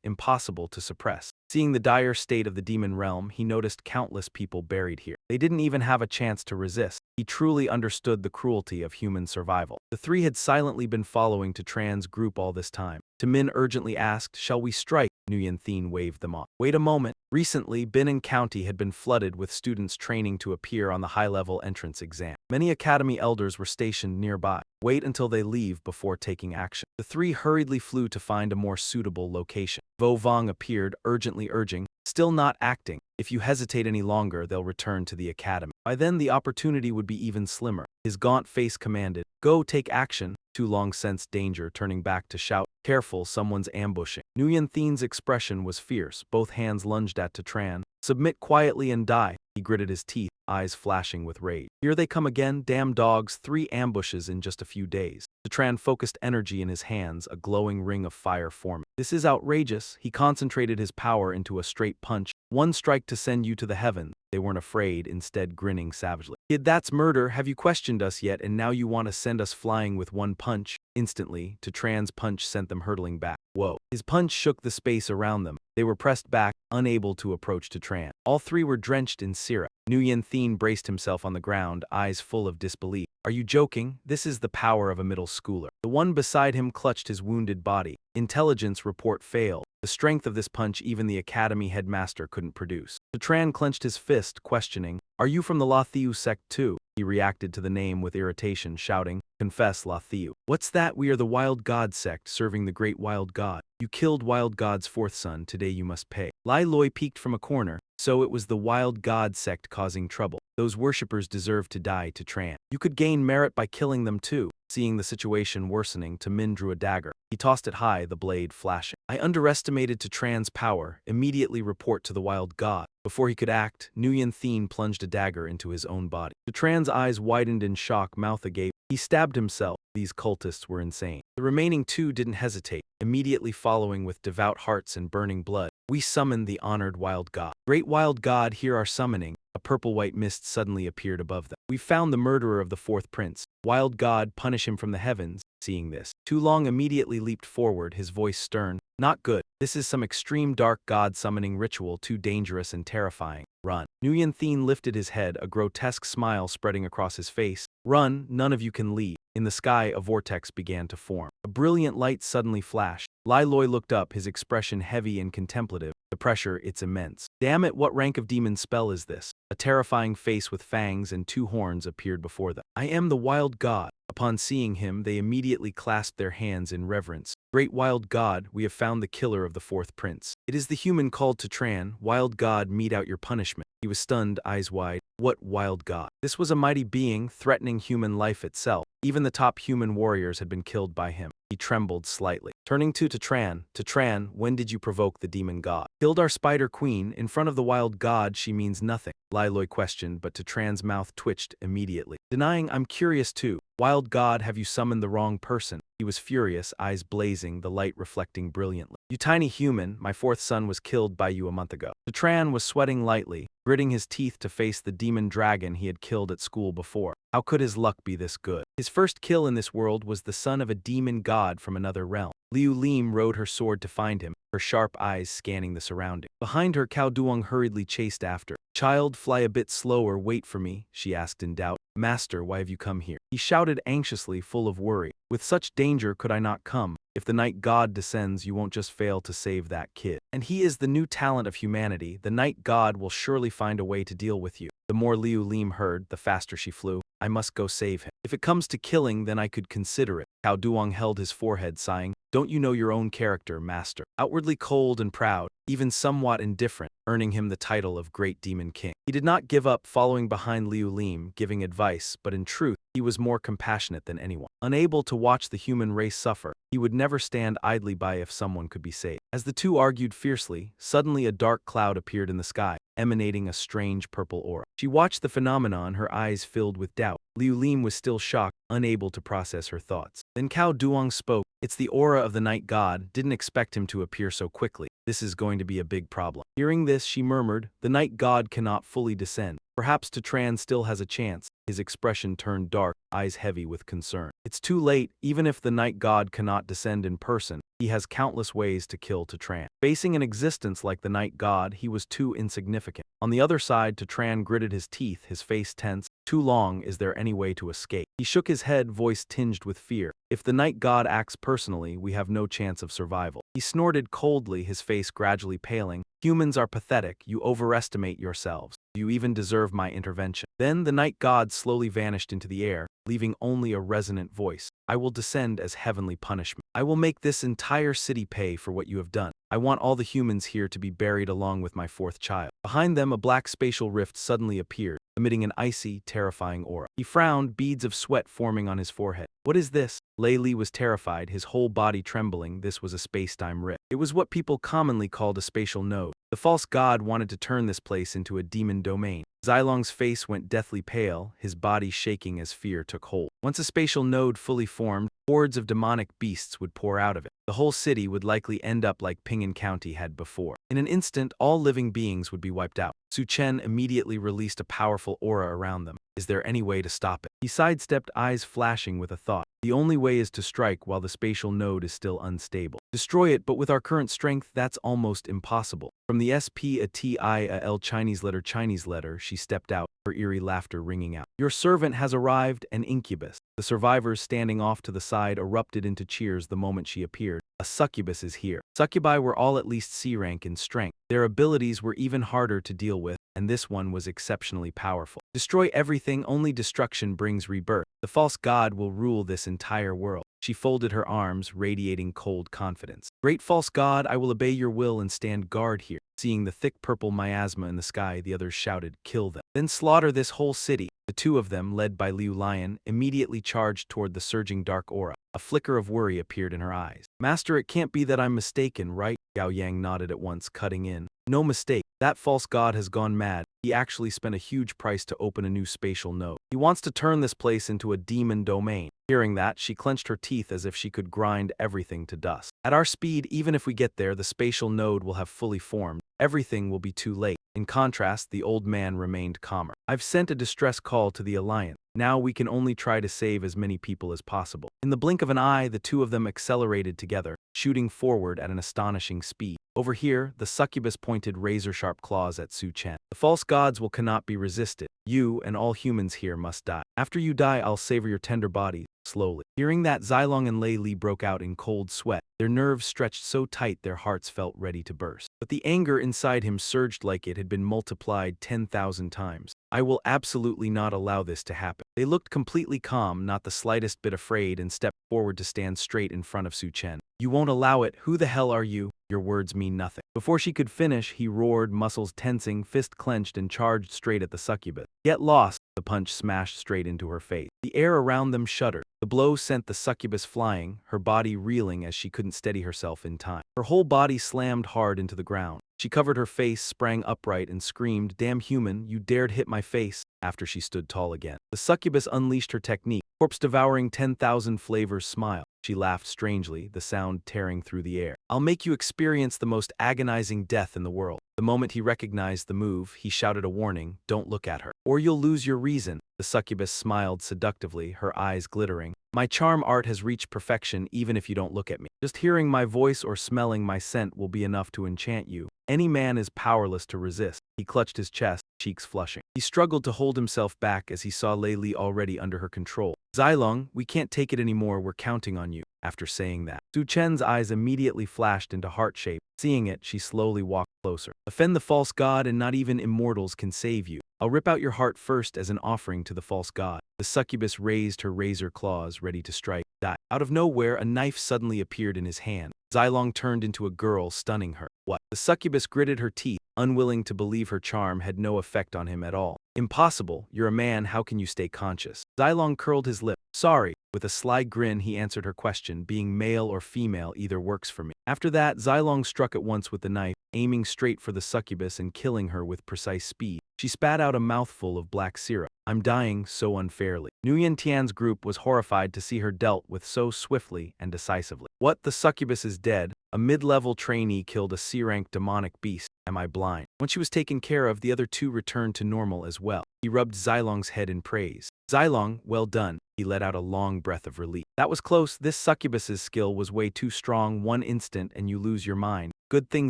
impossible to suppress. Seeing the dire state of the demon realm, he noticed countless people buried here. They didn't even have a chance to resist. He truly understood the cruelty of human survival. The three had silently been following Detran's group all this time. Tamin urgently asked, "Shall we strike?" Nguyen Thien waved them off. Wait a moment. Recently, Binan County had been flooded with students training to appear on the high-level entrance exam. Many academy elders were stationed nearby. Wait until they leave before taking action. The three hurriedly flew to find a more suitable location. Vo Vong appeared, urgently urging, "Still not acting. If you hesitate any longer, they'll return to the academy. By then, the opportunity would be even slimmer." His gaunt face commanded, "Go, take action." Tu Long sensed danger, turning back to shout, "Careful, someone's ambushing." Nguyen Thien's expression was fierce. Both hands lunged at Tetran. "Submit quietly and die." He gritted his teeth, eyes flashing with rage. "Here they come again, damn dogs, 3 ambushes in just a few days." Tetran focused energy in his hands, a glowing ring of fire forming. "This is outrageous." He concentrated his power into a straight punch. "One strike to send you to the heavens." They weren't afraid, instead grinning savagely. "Kid, that's murder. Have you questioned us yet, and now you want to send us flying with one punch?" Instantly, Tetran's punch sent them hurtling back. Whoa. His punch shook the space around them. They were pressed back, unable to approach Tetran. All three were drenched in syrup. Nguyen Thien braced himself on the ground, eyes full of disbelief. "Are you joking? This is the power of a middle schooler." The one beside him clutched his wounded body. Intelligence report failed. The strength of this punch even the academy headmaster couldn't produce. Tetran clenched his fist, questioning, "Are you from the La Thiu sect too?" He reacted to the name with irritation, shouting, "Confess, La Thiu." "What's that? We are the Wild God sect, serving the great Wild God. You killed Wild God's 4th son, today you must pay." Lai Loi peeked from a corner. So it was the Wild God sect causing trouble. Those worshippers deserved to die, Tetran. You could gain merit by killing them too. Seeing the situation worsening, Tamin drew a dagger. He tossed it high, the blade flashing. "I underestimated Tetran's power. Immediately report to the Wild God." Before he could act, Nguyen Thien plunged a dagger into his own body. Tetran's eyes widened in shock, mouth agape. He stabbed himself. These cultists were insane. The remaining 2 didn't hesitate, immediately following with devout hearts and burning blood. We summon the honored wild god. Great wild god, hear our summoning. A purple-white mist suddenly appeared above them. We've found the murderer of the fourth prince. Wild god, punish him from the heavens. Seeing this, Tu Long immediately leaped forward, his voice stern. Not good. This is some extreme dark god summoning ritual, too dangerous and terrifying. Run. Nguyen Thien lifted his head, a grotesque smile spreading across his face. Run, none of you can leave. In the sky, a vortex began to form. A brilliant light suddenly flashed. Lai Loi looked up, his expression heavy and contemplative. The pressure, it's immense. Damn it, what rank of demon spell is this? A terrifying face with fangs and two horns appeared before them. I am the wild god. Upon seeing him, they immediately clasped their hands in reverence. Great wild god, we have found the killer of the fourth prince. It is the human called to Tran. Wild god, mete out your punishment. He was stunned, eyes wide. What wild god? This was a mighty being, threatening human life itself. Even the top human warriors had been killed by him. He trembled slightly. Turning to Tran, when did you provoke the demon god? Killed our spider queen. In front of the wild god, she means nothing. Lai Loi questioned, but Tran's mouth twitched immediately. Denying, I'm curious too. Wild god, have you summoned the wrong person? He was furious, eyes blazing, the light reflecting brilliantly. You tiny human, my fourth son was killed by you a month ago. Tran was sweating lightly, gritting his teeth to face the demon dragon he had killed at school before. How could his luck be this good? His first kill in this world was the son of a demon god from another realm. Liu Lim rode her sword to find him, her sharp eyes scanning the surrounding. Behind her, Cao Duong hurriedly chased after. Child, fly a bit slower, wait for me, she asked in doubt. Master, why have you come here? He shouted anxiously, full of worry. With such danger could I not come? If the night god descends, you won't just fail to save that kid. And he is the new talent of humanity. The night god will surely find a way to deal with you. The more Liu Lim heard, the faster she flew. I must go save him. If it comes to killing, then I could consider it. Cao Duong held his forehead, sighing. Don't you know your own character, master? Outwardly cold and proud, even somewhat indifferent, earning him the title of Great Demon King. He did not give up, following behind Liu Lim, giving advice, but in truth, he was more compassionate than anyone. Unable to watch the human race suffer, he would never stand idly by if someone could be saved. As the two argued fiercely, suddenly a dark cloud appeared in the sky, emanating a strange purple aura. She watched the phenomenon, her eyes filled with doubt. Liu Lim was still shocked, unable to process her thoughts. Then Cao Duong spoke. It's the aura of the night god, didn't expect him to appear so quickly. This is going to be a big problem. Hearing this, she murmured, the night god cannot fully descend. Perhaps Tran still has a chance. His expression turned dark, eyes heavy with concern. It's too late, even if the night god cannot descend in person. He has countless ways to kill Tran. Facing an existence like the night god, he was too insignificant. On the other side, Tran gritted his teeth, his face tense. Too long, is there any way to escape? He shook his head, voice tinged with fear. If the night god acts personally, we have no chance of survival. He snorted coldly, his face gradually paling. Humans are pathetic, you overestimate yourselves. Do you even deserve my intervention? Then the night god slowly vanished into the air, leaving only a resonant voice. I will descend as heavenly punishment. I will make this entire city pay for what you have done. I want all the humans here to be buried along with my fourth child. Behind them, a black spatial rift suddenly appeared, emitting an icy, terrifying aura. He frowned, beads of sweat forming on his forehead. What is this? Lei Li was terrified, his whole body trembling. This was a space-time rift. It was what people commonly called a spatial node. The false god wanted to turn this place into a demon domain. Xilong's face went deathly pale, his body shaking as fear took hold. Once a spatial node fully formed, hordes of demonic beasts would pour out of it. The whole city would likely end up like Ping'an County had before. In an instant, all living beings would be wiped out. Su Chen immediately released a powerful aura around them. Is there any way to stop it? He sidestepped, eyes flashing with a thought. The only way is to strike while the spatial node is still unstable. Destroy it, but with our current strength, that's almost impossible. From the SP a T I a L Chinese letter, she stepped out, her eerie laughter ringing out. Your servant has arrived, an incubus. The survivors standing off to the side erupted into cheers the moment she appeared. A succubus is here. Succubi were all at least C rank in strength. Their abilities were even harder to deal with, and this one was exceptionally powerful. Destroy everything, only destruction brings rebirth. The false god will rule this entire world. She folded her arms, radiating cold confidence. Great false god, I will obey your will and stand guard here. Seeing the thick purple miasma in the sky, the others shouted, kill them. Then slaughter this whole city. The two of them, led by Liu Lion, immediately charged toward the surging dark aura. A flicker of worry appeared in her eyes. Master, it can't be that I'm mistaken, right? Gao Yang nodded at once, cutting in. No mistake, that false god has gone mad. He actually spent a huge price to open a new spatial node. He wants to turn this place into a demon domain. Hearing that, she clenched her teeth as if she could grind everything to dust. At our speed, even if we get there, the spatial node will have fully formed. Everything will be too late. In contrast, the old man remained calmer. I've sent a distress call to the Alliance. Now we can only try to save as many people as possible. In the blink of an eye, the two of them accelerated together, shooting forward at an astonishing speed. Over here, the succubus pointed razor-sharp claws at Su Chen. The false gods cannot be resisted. You and all humans here must die. After you die, I'll savor your tender bodies, slowly. Hearing that, Xilong and Lei Li broke out in cold sweat. Their nerves stretched so tight their hearts felt ready to burst. But the anger inside him surged like it had been multiplied 10,000 times. I will absolutely not allow this to happen. They looked completely calm, not the slightest bit afraid, and stepped forward to stand straight in front of Su Chen. You won't allow it? Who the hell are you? Your words mean nothing. Before she could finish, he roared, muscles tensing, fist clenched, and charged straight at the succubus. Get lost! The punch smashed straight into her face. The air around them shuddered. The blow sent the succubus flying, her body reeling as she couldn't steady herself in time. Her whole body slammed hard into the ground. She covered her face, sprang upright, and screamed, "Damn human, you dared hit my face," after she stood tall again. The succubus unleashed her technique, corpse-devouring 10,000 flavors smile. She laughed strangely, the sound tearing through the air. I'll make you experience the most agonizing death in the world. The moment he recognized the move, he shouted a warning, "Don't look at her, or you'll lose your reason." The succubus smiled seductively, her eyes glittering. My charm art has reached perfection even if you don't look at me. Just hearing my voice or smelling my scent will be enough to enchant you. Any man is powerless to resist. He clutched his chest, cheeks flushing. He struggled to hold himself back as he saw Lei Li already under her control. Xilong, we can't take it anymore, we're counting on you. After saying that, Su Chen's eyes immediately flashed into heart shape. Seeing it, she slowly walked closer. Offend the false god and not even immortals can save you. I'll rip out your heart first as an offering to the false god. The succubus raised her razor claws, ready to strike. Die. Out of nowhere, a knife suddenly appeared in his hand. Xilong turned into a girl, stunning her. What? The succubus gritted her teeth, unwilling to believe her charm had no effect on him at all. Impossible. You're a man, how can you stay conscious? Xilong curled his lip. Sorry. With a sly grin, he answered her question, being male or female either works for me. After that, Xilong struck at once with the knife, aiming straight for the succubus and killing her with precise speed. She spat out a mouthful of black syrup. I'm dying so unfairly. Nguyen Tian's group was horrified to see her dealt with so swiftly and decisively. What? The succubus is dead? A mid-level trainee killed a C-rank demonic beast. Am I blind? When she was taken care of, the other two returned to normal as well. He rubbed Xilong's head in praise. Xilong, well done. He let out a long breath of relief. That was close. This succubus's skill was way too strong. One instant and you lose your mind. Good thing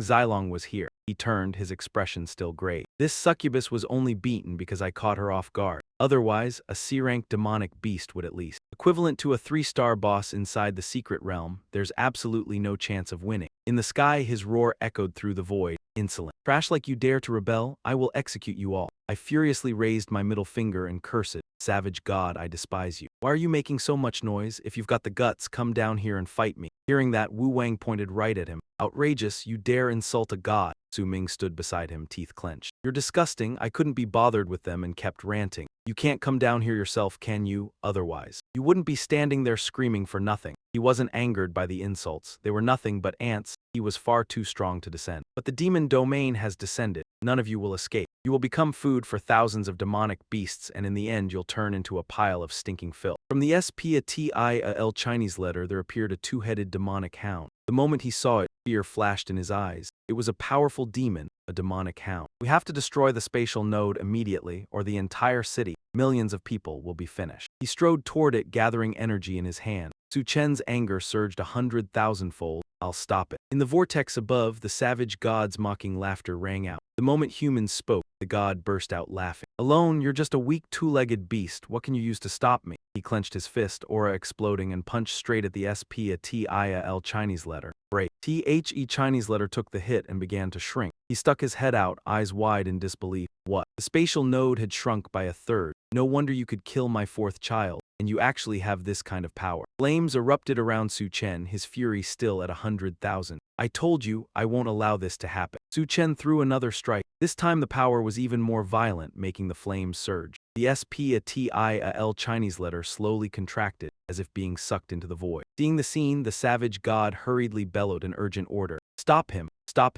Xilong was here. He turned, his expression still grave. This succubus was only beaten because I caught her off guard. Otherwise, a C-rank demonic beast would at least. Equivalent to a 3-star boss inside the secret realm, there's absolutely no chance of winning. In the sky, his roar echoed through the void. Insolent. Trash like you dare to rebel, I will execute you all. I furiously raised my middle finger and cursed. Savage god, I despise you. Why are you making so much noise? If you've got the guts, come down here and fight me. Hearing that, Wu Wang pointed right at him. Outrageous, you dare insult a god. Su Ming stood beside him, teeth clenched. You're disgusting. I couldn't be bothered with them and kept ranting. You can't come down here yourself, can you? Otherwise, you wouldn't be standing there screaming for nothing. He wasn't angered by the insults. They were nothing but ants. He was far too strong to descend. But the demon domain has descended. None of you will escape. You will become food for thousands of demonic beasts, and in the end you'll turn into a pile of stinking filth. From the SPATIAL Chinese letter, there appeared a two-headed demonic hound. The moment he saw it, fear flashed in his eyes. It was a powerful demon, a demonic hound. We have to destroy the spatial node immediately, or the entire city, millions of people, will be finished. He strode toward it, gathering energy in his hand. Su Chen's anger surged 100,000-fold. I'll stop it. In the vortex above, the savage god's mocking laughter rang out. The moment humans spoke, the god burst out laughing. Alone, you're just a weak two-legged beast. What can you use to stop me? He clenched his fist, aura exploding, and punched straight at the SPATIAL Chinese letter. Break. THE Chinese letter took the hit and began to shrink. He stuck his head out, eyes wide in disbelief. What? The spatial node had shrunk by a third. No wonder you could kill my fourth child. And you actually have this kind of power. Flames erupted around Su Chen, his fury still at 100,000. I told you, I won't allow this to happen. Su Chen threw another strike. This time the power was even more violent, making the flames surge. The SPATIAL Chinese letter slowly contracted, as if being sucked into the void. Seeing the scene, the savage god hurriedly bellowed an urgent order. Stop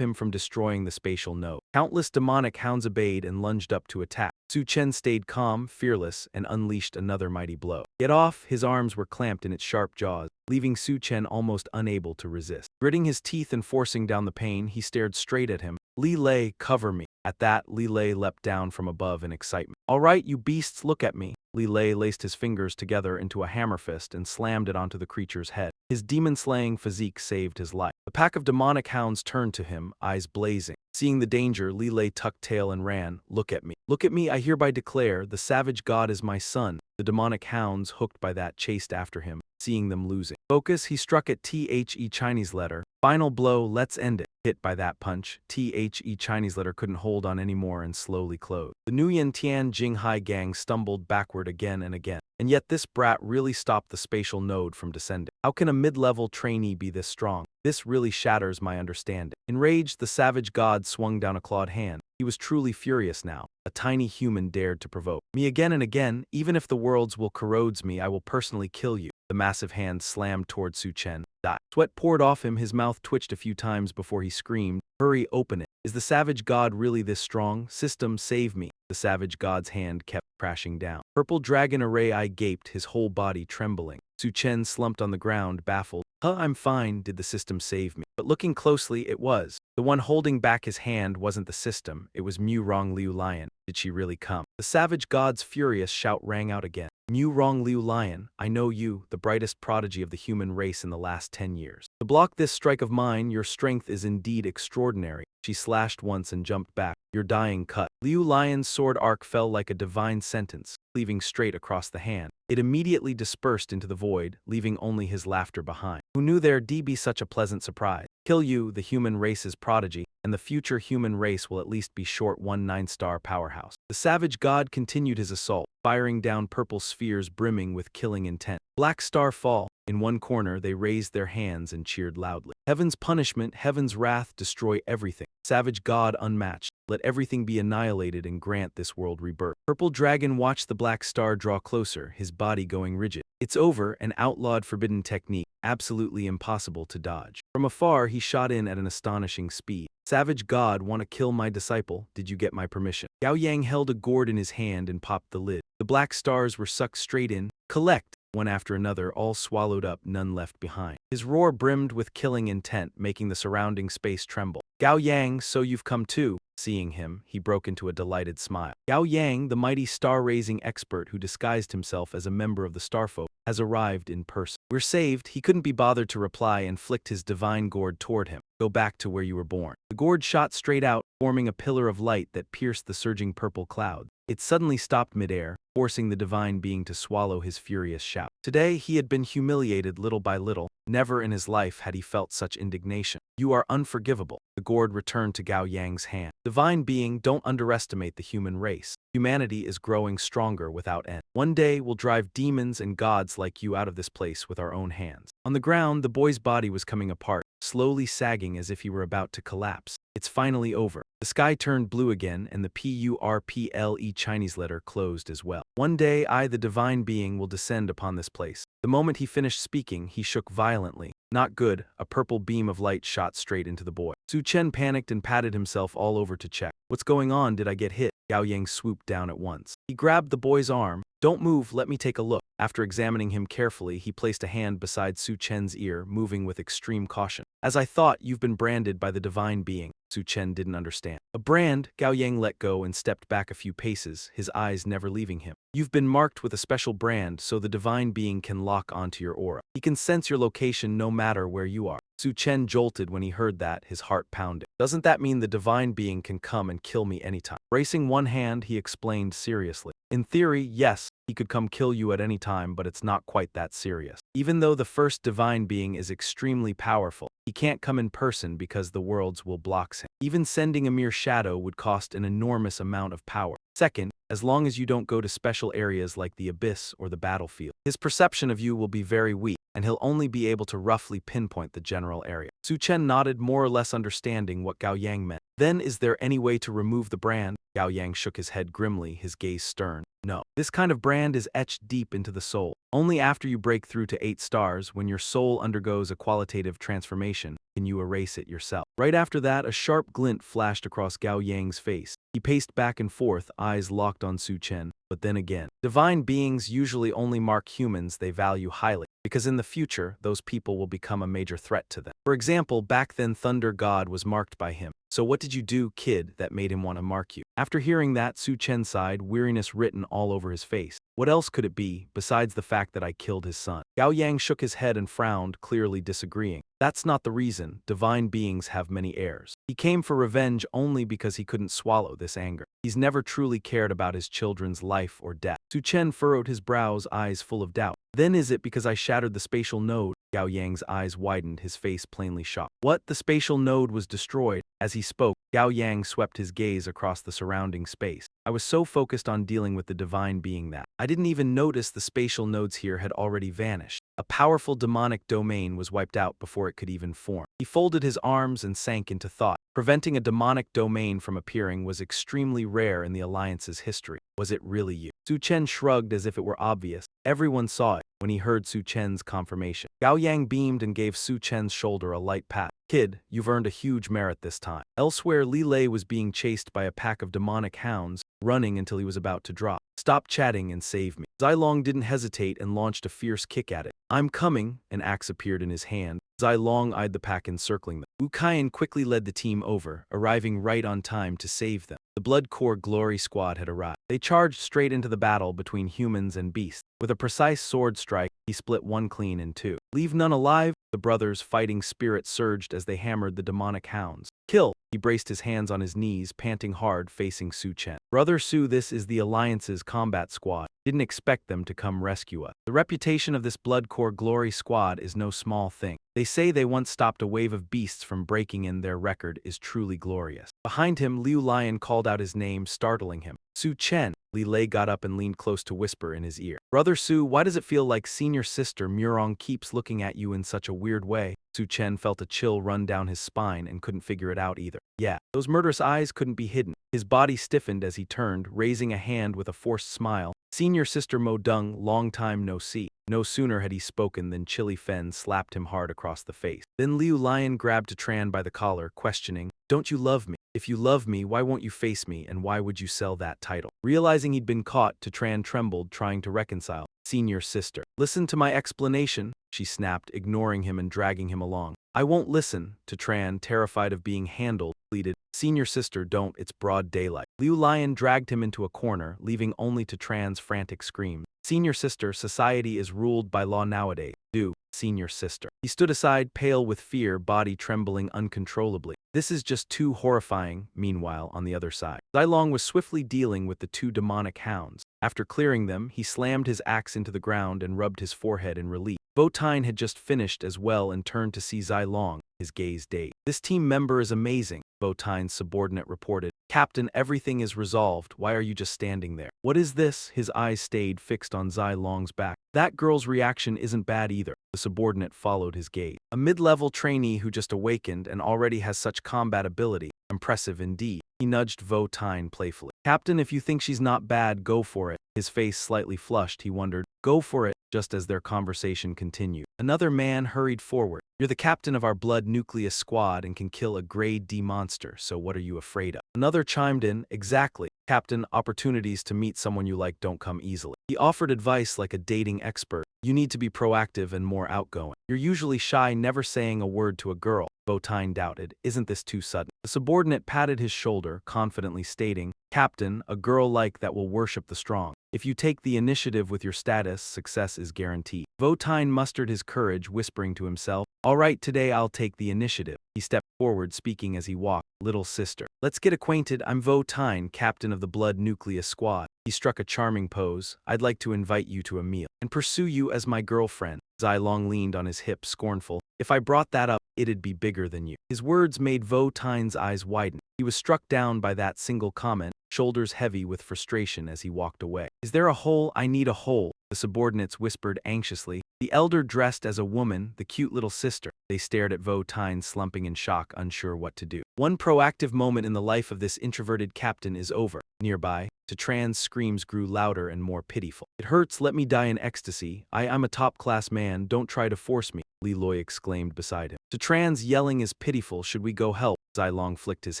him from destroying the spatial node. Countless demonic hounds obeyed and lunged up to attack. Su Chen stayed calm, fearless, and unleashed another mighty blow. Get off! His arms were clamped in its sharp jaws, leaving Su Chen almost unable to resist. Gritting his teeth and forcing down the pain, he stared straight at him. Li Lei, cover me. At that, Li Lei leapt down from above in excitement. All right, you beasts, look at me. Li Lei laced his fingers together into a hammer fist and slammed it onto the creature's head. His demon-slaying physique saved his life. The pack of demonic hounds turned to him, eyes blazing. Seeing the danger, Li Lei tucked tail and ran. Look at me. Look at me, I hereby declare, the savage god is my son. The demonic hounds, hooked by that, chased after him, seeing them losing. Focus, he struck at The Chinese letter. Final blow, let's end it. Hit by that punch, The Chinese letter couldn't hold on anymore and slowly closed. The Nguyen Tian Jinghai gang stumbled backward again and again. And yet this brat really stopped the spatial node from descending. How can a mid-level trainee be this strong? This really shatters my understanding. Enraged, the savage god swung down a clawed hand. He was truly furious now. A tiny human dared to provoke me again and again. Even if the worlds will corrodes me, I will personally kill you. The massive hand slammed toward Su Chen. Die. Sweat poured off him, his mouth twitched a few times before he screamed, "Hurry, open it. Is the savage god really this strong? System, save me." The savage god's hand kept crashing down. Purple dragon array eye gaped, his whole body trembling. Su Chen slumped on the ground, baffled. I'm fine, did the system save me? But looking closely, it was. The one holding back his hand wasn't the system, it was Mu Rong Liu Lion. Did she really come? The savage god's furious shout rang out again. Mu Rong Liu Lion, I know you, the brightest prodigy of the human race in the last 10 years. To block this strike of mine, your strength is indeed extraordinary. She slashed once and jumped back. Your dying cut. Liu Lion's sword arc fell like a divine sentence, cleaving straight across the hand. It immediately dispersed into the void, leaving only his laughter behind. Who knew there'd be such a pleasant surprise? Kill you, the human race's prodigy, and the future human race will at least be short 1 9-star powerhouse. The savage god continued his assault, firing down purple spheres brimming with killing intent. Black star fall. In one corner, they raised their hands and cheered loudly. Heaven's punishment, heaven's wrath, destroy everything. Savage god unmatched. Let everything be annihilated and grant this world rebirth. Purple dragon watched the black star draw closer, his body going rigid. It's over, an outlawed forbidden technique, absolutely impossible to dodge. From afar, he shot in at an astonishing speed. Savage god, want to kill my disciple? Did you get my permission? Gao Yang held a gourd in his hand and popped the lid. The black stars were sucked straight in. Collect! One after another, all swallowed up, none left behind. His roar brimmed with killing intent, making the surrounding space tremble. Gao Yang, so you've come too. Seeing him, he broke into a delighted smile. Gao Yang, the mighty star-raising expert who disguised himself as a member of the Starfolk, has arrived in person. We're saved. He couldn't be bothered to reply and flicked his divine gourd toward him. Go back to where you were born. The gourd shot straight out, forming a pillar of light that pierced the surging purple cloud. It suddenly stopped midair, forcing the divine being to swallow his furious shout. Today he had been humiliated little by little. Never in his life had he felt such indignation. You are unforgivable. The gourd returned to Gao Yang's hand. Divine being, don't underestimate the human race. Humanity is growing stronger without end. One day we'll drive demons and gods like you out of this place with our own hands. On the ground, the boy's body was coming apart, slowly sagging as if he were about to collapse. It's finally over. The sky turned blue again, and the PURPLE Chinese letter closed as well. One day I, the divine being, will descend upon this place. The moment he finished speaking, he shook violently. Not good. A purple beam of light shot straight into the boy. Su Chen panicked and patted himself all over to check. What's going on? Did I get hit? Gao Yang swooped down at once. He grabbed the boy's arm. Don't move, let me take a look. After examining him carefully, he placed a hand beside Su Chen's ear, moving with extreme caution. As I thought, you've been branded by the divine being. Su Chen didn't understand. A brand? Gao Yang let go and stepped back a few paces, his eyes never leaving him. You've been marked with a special brand so the divine being can lock onto your aura. He can sense your location no matter where you are. Su Chen jolted when he heard that, his heart pounding. Doesn't that mean the divine being can come and kill me anytime? Bracing one hand, he explained seriously. In theory, yes, he could come kill you at any time, but it's not quite that serious. Even though the first divine being is extremely powerful, he can't come in person because the worlds will block him. Even sending a mere shadow would cost an enormous amount of power. Second, as long as you don't go to special areas like the abyss or the battlefield, his perception of you will be very weak, and he'll only be able to roughly pinpoint the general area. Su Chen nodded, more or less understanding what Gao Yang meant. Then, is there any way to remove the brand? Gao Yang shook his head grimly, his gaze stern. No. This kind of brand is etched deep into the soul. Only after you break through to 8 stars, when your soul undergoes a qualitative transformation, can you erase it yourself. Right after that, a sharp glint flashed across Gao Yang's face. He paced back and forth, eyes locked on Su Chen. But then again, divine beings usually only mark humans they value highly, because in the future, those people will become a major threat to them. For example, back then Thunder God was marked by him. So what did you do, kid, that made him want to mark you? After hearing that, Su Chen sighed, weariness written all over his face. What else could it be, besides the fact that I killed his son? Gao Yang shook his head and frowned, clearly disagreeing. That's not the reason. Divine beings have many heirs. He came for revenge only because he couldn't swallow this anger. He's never truly cared about his children's life or death. Su Chen furrowed his brows, eyes full of doubt. Then is it because I shattered the spatial node? Gao Yang's eyes widened, his face plainly shocked. What? The spatial node was destroyed? As he spoke, Gao Yang swept his gaze across the surrounding space. I was so focused on dealing with the divine being that I didn't even notice the spatial nodes here had already vanished. A powerful demonic domain was wiped out before it could even form. He folded his arms and sank into thought. Preventing a demonic domain from appearing was extremely rare in the Alliance's history. Was it really you? Su Chen shrugged as if it were obvious. Everyone saw it when he heard Su Chen's confirmation. Gao Yang beamed and gave Su Chen's shoulder a light pat. Kid, you've earned a huge merit this time. Elsewhere, Li Lei was being chased by a pack of demonic hounds, running until he was about to drop. Stop chatting and save me. Zai didn't hesitate and launched a fierce kick at it. I'm coming, an axe appeared in his hand. Zai eyed the pack encircling them. Wu Kaiyan quickly led the team over, arriving right on time to save them. The Blood Core Glory Squad had arrived. They charged straight into the battle between humans and beasts. With a precise sword strike, he split one clean in two. Leave none alive? The brothers' fighting spirit surged as they hammered the demonic hounds. Kill! He braced his hands on his knees, panting hard, facing Su Chen. Brother Su, this is the Alliance's combat squad. Didn't expect them to come rescue us. The reputation of this Blood Core Glory Squad is no small thing. They say they once stopped a wave of beasts from breaking in. Their record is truly glorious. Behind him, Liu Lion called out his name, startling him. Su Chen. Li Lei got up and leaned close to whisper in his ear. Brother Su, why does it feel like senior sister Murong keeps looking at you in such a weird way? Su Chen felt a chill run down his spine and couldn't figure it out either. Yeah, those murderous eyes couldn't be hidden. His body stiffened as he turned, raising a hand with a forced smile. Senior sister Mo Dung, long time no see. No sooner had he spoken than Chili Fen slapped him hard across the face. Then Liu Lion grabbed Tran by the collar, questioning, Don't you love me? If you love me, why won't you face me, and why would you sell that title? Realizing he'd been caught, Tran trembled, trying to reconcile. Senior sister. Listen to my explanation, she snapped, ignoring him and dragging him along. I won't listen, Tran, terrified of being handled, pleaded. Senior sister, don't, it's broad daylight. Liu Lion dragged him into a corner, leaving only Tran's frantic screams. Senior sister, society is ruled by law nowadays. Do, senior sister. He stood aside, pale with fear, body trembling uncontrollably. This is just too horrifying. Meanwhile, on the other side, Zai Long was swiftly dealing with the two demonic hounds. After clearing them, he slammed his axe into the ground and rubbed his forehead in relief. Bo Tine had just finished as well and turned to see Zai Long, his gaze dazed. This team member is amazing, Bo Tine's subordinate reported. Captain, everything is resolved. Why are you just standing there? What is this? His eyes stayed fixed on Zai Long's back. That girl's reaction isn't bad either. The subordinate followed his gaze. A mid-level trainee who just awakened and already has such combat ability. Impressive indeed. He nudged Vo Tine playfully. Captain, if you think she's not bad, go for it. His face slightly flushed, he wondered. Go for it. Just as their conversation continued, another man hurried forward. You're the captain of our blood nucleus squad and can kill a grade D monster, so what are you afraid of? Another chimed in, exactly. Captain, opportunities to meet someone you like don't come easily. He offered advice like a dating expert. You need to be proactive and more outgoing. You're usually shy, never saying a word to a girl. Bo Tine doubted. Isn't this too sudden? The subordinate patted his shoulder, confidently stating, Captain, a girl like that will worship the strong. If you take the initiative with your status, success is guaranteed. Vo Tine mustered his courage, whispering to himself, All right, today I'll take the initiative. He stepped forward, speaking as he walked. Little sister. Let's get acquainted. I'm Vo Tine, captain of the Blood Nucleus Squad. He struck a charming pose. I'd like to invite you to a meal and pursue you as my girlfriend. Zai Long leaned on his hip, scornful. If I brought that up, it'd be bigger than you. His words made Vo Tine's eyes widen. He was struck down by that single comment, shoulders heavy with frustration as he walked away. Is there a hole? I need a hole. The subordinates whispered anxiously. The elder dressed as a woman, the cute little sister. They stared at Tyne slumping in shock, unsure what to do. One proactive moment in the life of this introverted captain is over. Nearby, Tran's screams grew louder and more pitiful. It hurts, let me die in ecstasy. I'm a top-class man, don't try to force me, Leloy exclaimed beside him. Tran's yelling is pitiful, should we go help? Zilong flicked his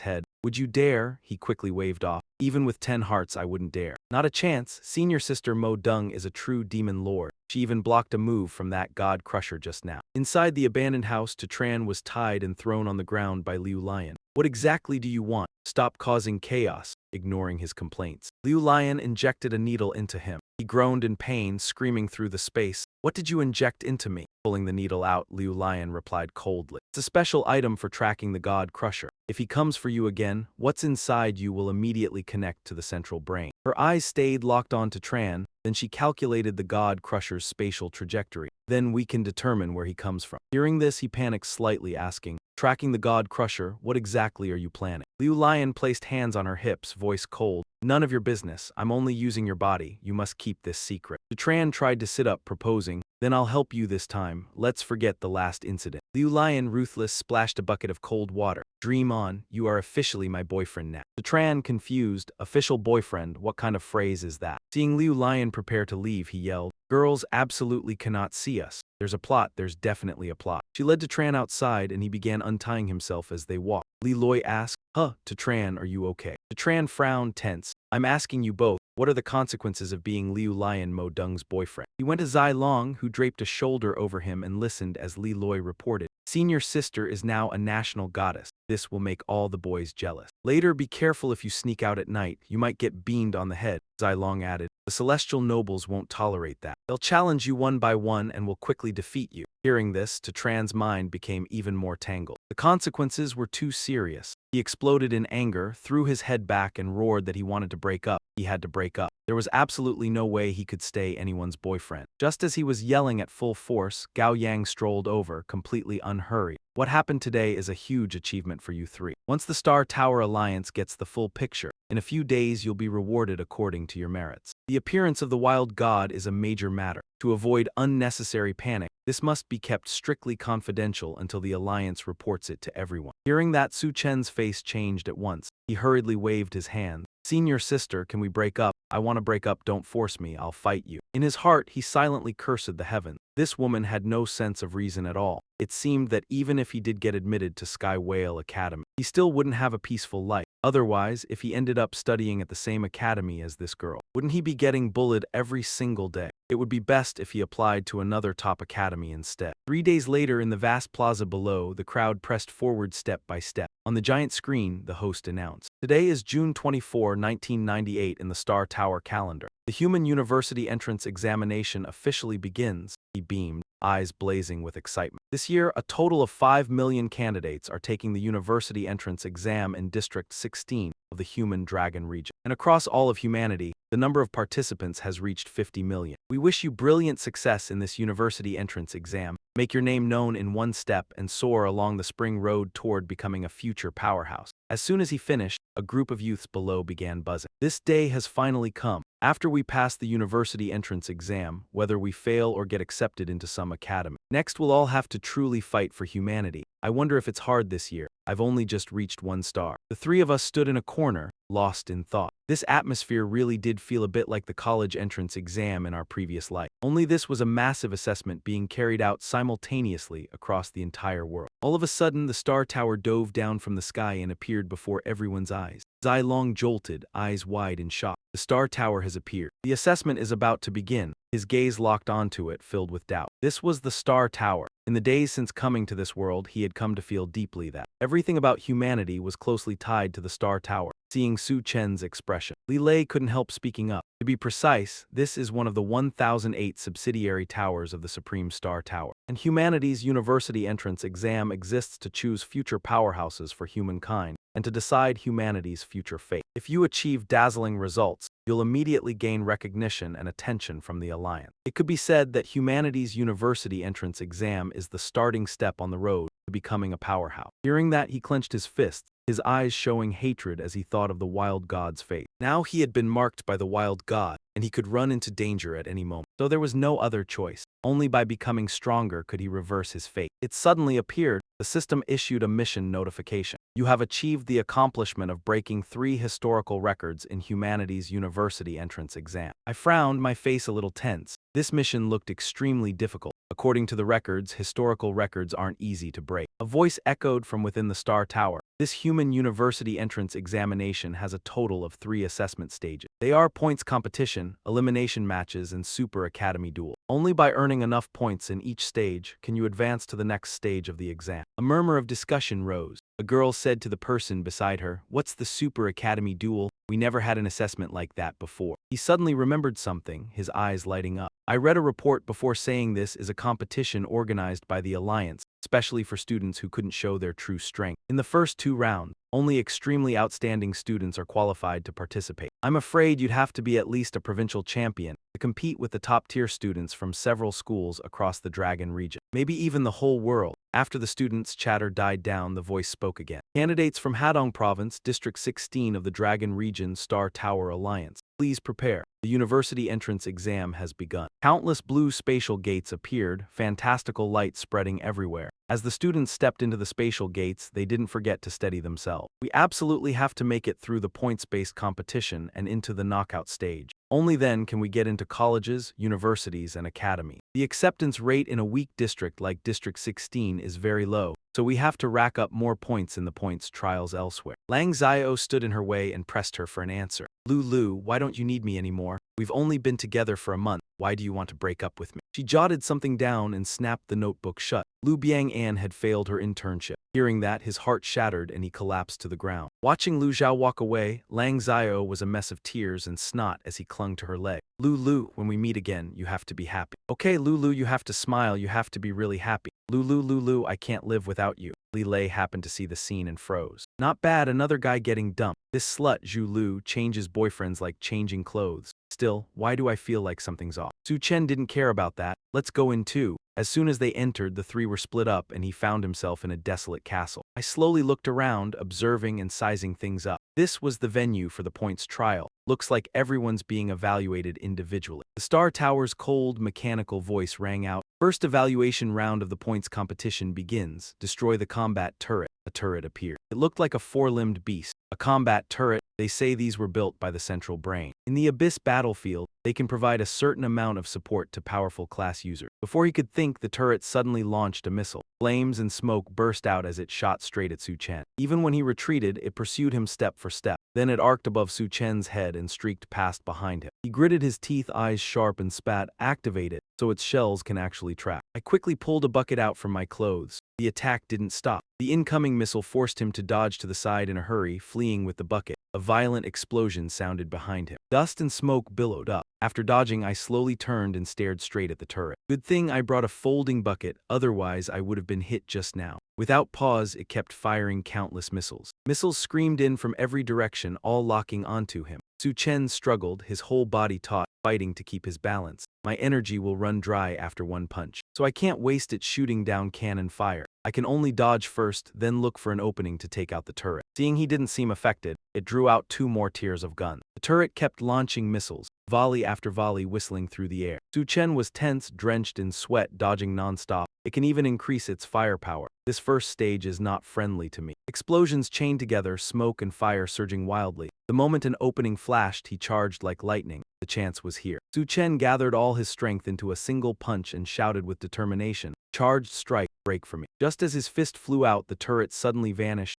head. Would you dare? He quickly waved off. Even with 10 hearts, I wouldn't dare. Not a chance. Senior sister Mo Dung is a true demon lord. She even blocked a move from that god crusher just now. Inside the abandoned house, Tran was tied and thrown on the ground by Liu Lion. What exactly do you want? Stop causing chaos, ignoring his complaints. Liu Lion injected a needle into him. He groaned in pain, screaming through the space. What did you inject into me? Pulling the needle out, Liu Lion replied coldly. It's a special item for tracking the god crusher. If he comes for you again, what's inside you will immediately connect to the central brain. Her eyes stayed locked on to Tran, then she calculated the god crusher's spatial trajectory. Then we can determine where he comes from. Hearing this, he panicked slightly, asking, tracking the god crusher, what exactly are you planning? Liu Lion placed hands on her hips, voice cold. None of your business. I'm only using your body. You must keep this secret. Tran tried to sit up, proposing, then I'll help you this time. Let's forget the last incident. Liu Lion, ruthless, splashed a bucket of cold water. Dream on, you are officially my boyfriend now. Tran, confused, official boyfriend, what kind of phrase is that? Seeing Liu Lion prepare to leave, he yelled, girls absolutely cannot see us. There's a plot, there's definitely a plot. She led Tran outside and he began untying himself as they walked. Leloy asked, Tran, are you okay? Tran frowned, tense. I'm asking you both, what are the consequences of being Liu Lion Mo Dung's boyfriend? He went to Zai Long, who draped a shoulder over him and listened as Leloy reported. Senior sister is now a national goddess. This will make all the boys jealous. Later, be careful if you sneak out at night. You might get beamed on the head, Zai Long added. The celestial nobles won't tolerate that. They'll challenge you one by one and will quickly defeat you. Hearing this, Tran's mind became even more tangled. The consequences were too serious. He exploded in anger, threw his head back and roared that he wanted to break up. He had to break up. There was absolutely no way he could stay anyone's boyfriend. Just as he was yelling at full force, Gao Yang strolled over, completely unhurried. What happened today is a huge achievement for you three. Once the Star Tower Alliance gets the full picture, in a few days you'll be rewarded according to your merits. The appearance of the wild god is a major matter. To avoid unnecessary panic, this must be kept strictly confidential until the Alliance reports it to everyone. Hearing that, Su Chen's face changed at once. He hurriedly waved his hand. Senior sister, can we break up? I want to break up, don't force me, I'll fight you. In his heart, he silently cursed the heavens. This woman had no sense of reason at all. It seemed that even if he did get admitted to Sky Whale Academy, he still wouldn't have a peaceful life. Otherwise, if he ended up studying at the same academy as this girl, wouldn't he be getting bullied every single day? It would be best if he applied to another top academy instead. 3 days later, in the vast plaza below, the crowd pressed forward step by step. On the giant screen, the host announced, today is June 24, 1998 in the Star Tower calendar. The Human University Entrance Examination officially begins. He beamed, eyes blazing with excitement. This year, a total of 5 million candidates are taking the university entrance exam in District 16 of the Human Dragon region. And across all of humanity, the number of participants has reached 50 million. We wish you brilliant success in this university entrance exam. Make your name known in one step and soar along the spring road toward becoming a future powerhouse. As soon as he finished, a group of youths below began buzzing. This day has finally come. After we pass the university entrance exam, whether we fail or get accepted into some academy, next we'll all have to truly fight for humanity. I wonder if it's hard this year. I've only just reached 1 star. The 3 of us stood in a corner, lost in thought. This atmosphere really did feel a bit like the college entrance exam in our previous life. Only this was a massive assessment being carried out simultaneously across the entire world. All of a sudden, the Star Tower dove down from the sky and appeared before everyone's eyes. Zai Long jolted, eyes wide in shock. The Star Tower has appeared. The assessment is about to begin. His gaze locked onto it, filled with doubt. This was the Star Tower. In the days since coming to this world, he had come to feel deeply that everything about humanity was closely tied to the Star Tower. Seeing Su Chen's expression, Li Lei couldn't help speaking up. To be precise, this is one of the 1008 subsidiary towers of the Supreme Star Tower, and humanity's university entrance exam exists to choose future powerhouses for humankind and to decide humanity's future fate. If you achieve dazzling results, you'll immediately gain recognition and attention from the Alliance. It could be said that humanity's university entrance exam is the starting step on the road to becoming a powerhouse. Hearing that, he clenched his fists, his eyes showing hatred as he thought of the wild god's fate. Now he had been marked by the wild god, and he could run into danger at any moment. So there was no other choice. Only by becoming stronger could he reverse his fate. It suddenly appeared. The system issued a mission notification. You have achieved the accomplishment of breaking 3 historical records in humanities university entrance exam. I frowned, my face a little tense. This mission looked extremely difficult. According to the records, historical records aren't easy to break. A voice echoed from within the Star Tower. This human university entrance examination has a total of 3 assessment stages. They are points competition, elimination matches, and super academy duel. Only by earning enough points in each stage can you advance to the next stage of the exam. A murmur of discussion rose. A girl said to the person beside her, "What's the super academy duel? We never had an assessment like that before." He suddenly remembered something, his eyes lighting up. I read a report before saying this is a competition organized by the Alliance, especially for students who couldn't show their true strength. In the first 2 rounds, only extremely outstanding students are qualified to participate. I'm afraid you'd have to be at least a provincial champion to compete with the top-tier students from several schools across the Dragon region, maybe even the whole world. After the students' chatter died down, the voice spoke again. Candidates from Hadong Province, District 16 of the Dragon Region Star Tower Alliance, please prepare. The university entrance exam has begun. Countless blue spatial gates appeared, fantastical light spreading everywhere. As the students stepped into the spatial gates, they didn't forget to steady themselves. We absolutely have to make it through the points-based competition and into the knockout stage. Only then can we get into colleges, universities, and academies. The acceptance rate in a weak district like District 16 is very low, so we have to rack up more points in the points trials elsewhere. Lang Xiao stood in her way and pressed her for an answer. Lulu, why don't you need me anymore? We've only been together for a month. Why do you want to break up with me? She jotted something down and snapped the notebook shut. Lu Biang-an had failed her internship. Hearing that, his heart shattered and he collapsed to the ground. Watching Lu Zhao walk away, Lang Xiao was a mess of tears and snot as he clung to her leg. Lulu, when we meet again, you have to be happy. Okay, Lulu, you have to smile. You have to be really happy. Lulu, I can't live without you. Li Lei happened to see the scene and froze. Not bad, another guy getting dumped. This slut, Zhu Lu, changes boyfriends like changing clothes. Still, why do I feel like something's off? Su Chen didn't care about that. Let's go in too. As soon as they entered, the 3 were split up and he found himself in a desolate castle. I slowly looked around, observing and sizing things up. This was the venue for the points trial. Looks like everyone's being evaluated individually. The Star Tower's cold, mechanical voice rang out. First evaluation round of the points competition begins. Destroy the combat turret. A turret appeared. It looked like a 4-limbed beast. A combat turret, they say these were built by the central brain. In the Abyss battlefield, they can provide a certain amount of support to powerful class users. Before he could think, the turret suddenly launched a missile. Flames and smoke burst out as it shot straight at Su Chen. Even when he retreated, it pursued him step for step. Then it arced above Su Chen's head and streaked past behind him. He gritted his teeth, eyes sharp, and spat, "Activate it, so its shells can actually track." I quickly pulled a bucket out from my clothes. The attack didn't stop. The incoming missile forced him to dodge to the side in a hurry, fleeing with the bucket. A violent explosion sounded behind him. Dust and smoke billowed up. After dodging, I slowly turned and stared straight at the turret. Good thing I brought a folding bucket, otherwise I would have been hit just now. Without pause, it kept firing countless missiles. Missiles screamed in from every direction, all locking onto him. Su Chen struggled, his whole body taut, fighting to keep his balance. My energy will run dry after one punch, so I can't waste it shooting down cannon fire. I can only dodge first, then look for an opening to take out the turret. Seeing he didn't seem affected, it drew out 2 more tiers of gun. The turret kept launching missiles, volley after volley whistling through the air. Su Chen was tense, drenched in sweat, dodging non-stop. It can even increase its firepower. This first stage is not friendly to me. Explosions chained together, smoke and fire surging wildly. The moment an opening flashed, he charged like lightning. The chance was here. Su Chen gathered all his strength into a single punch and shouted with determination, "Charged strike, break for me." Just as his fist flew out, the turret suddenly vanished.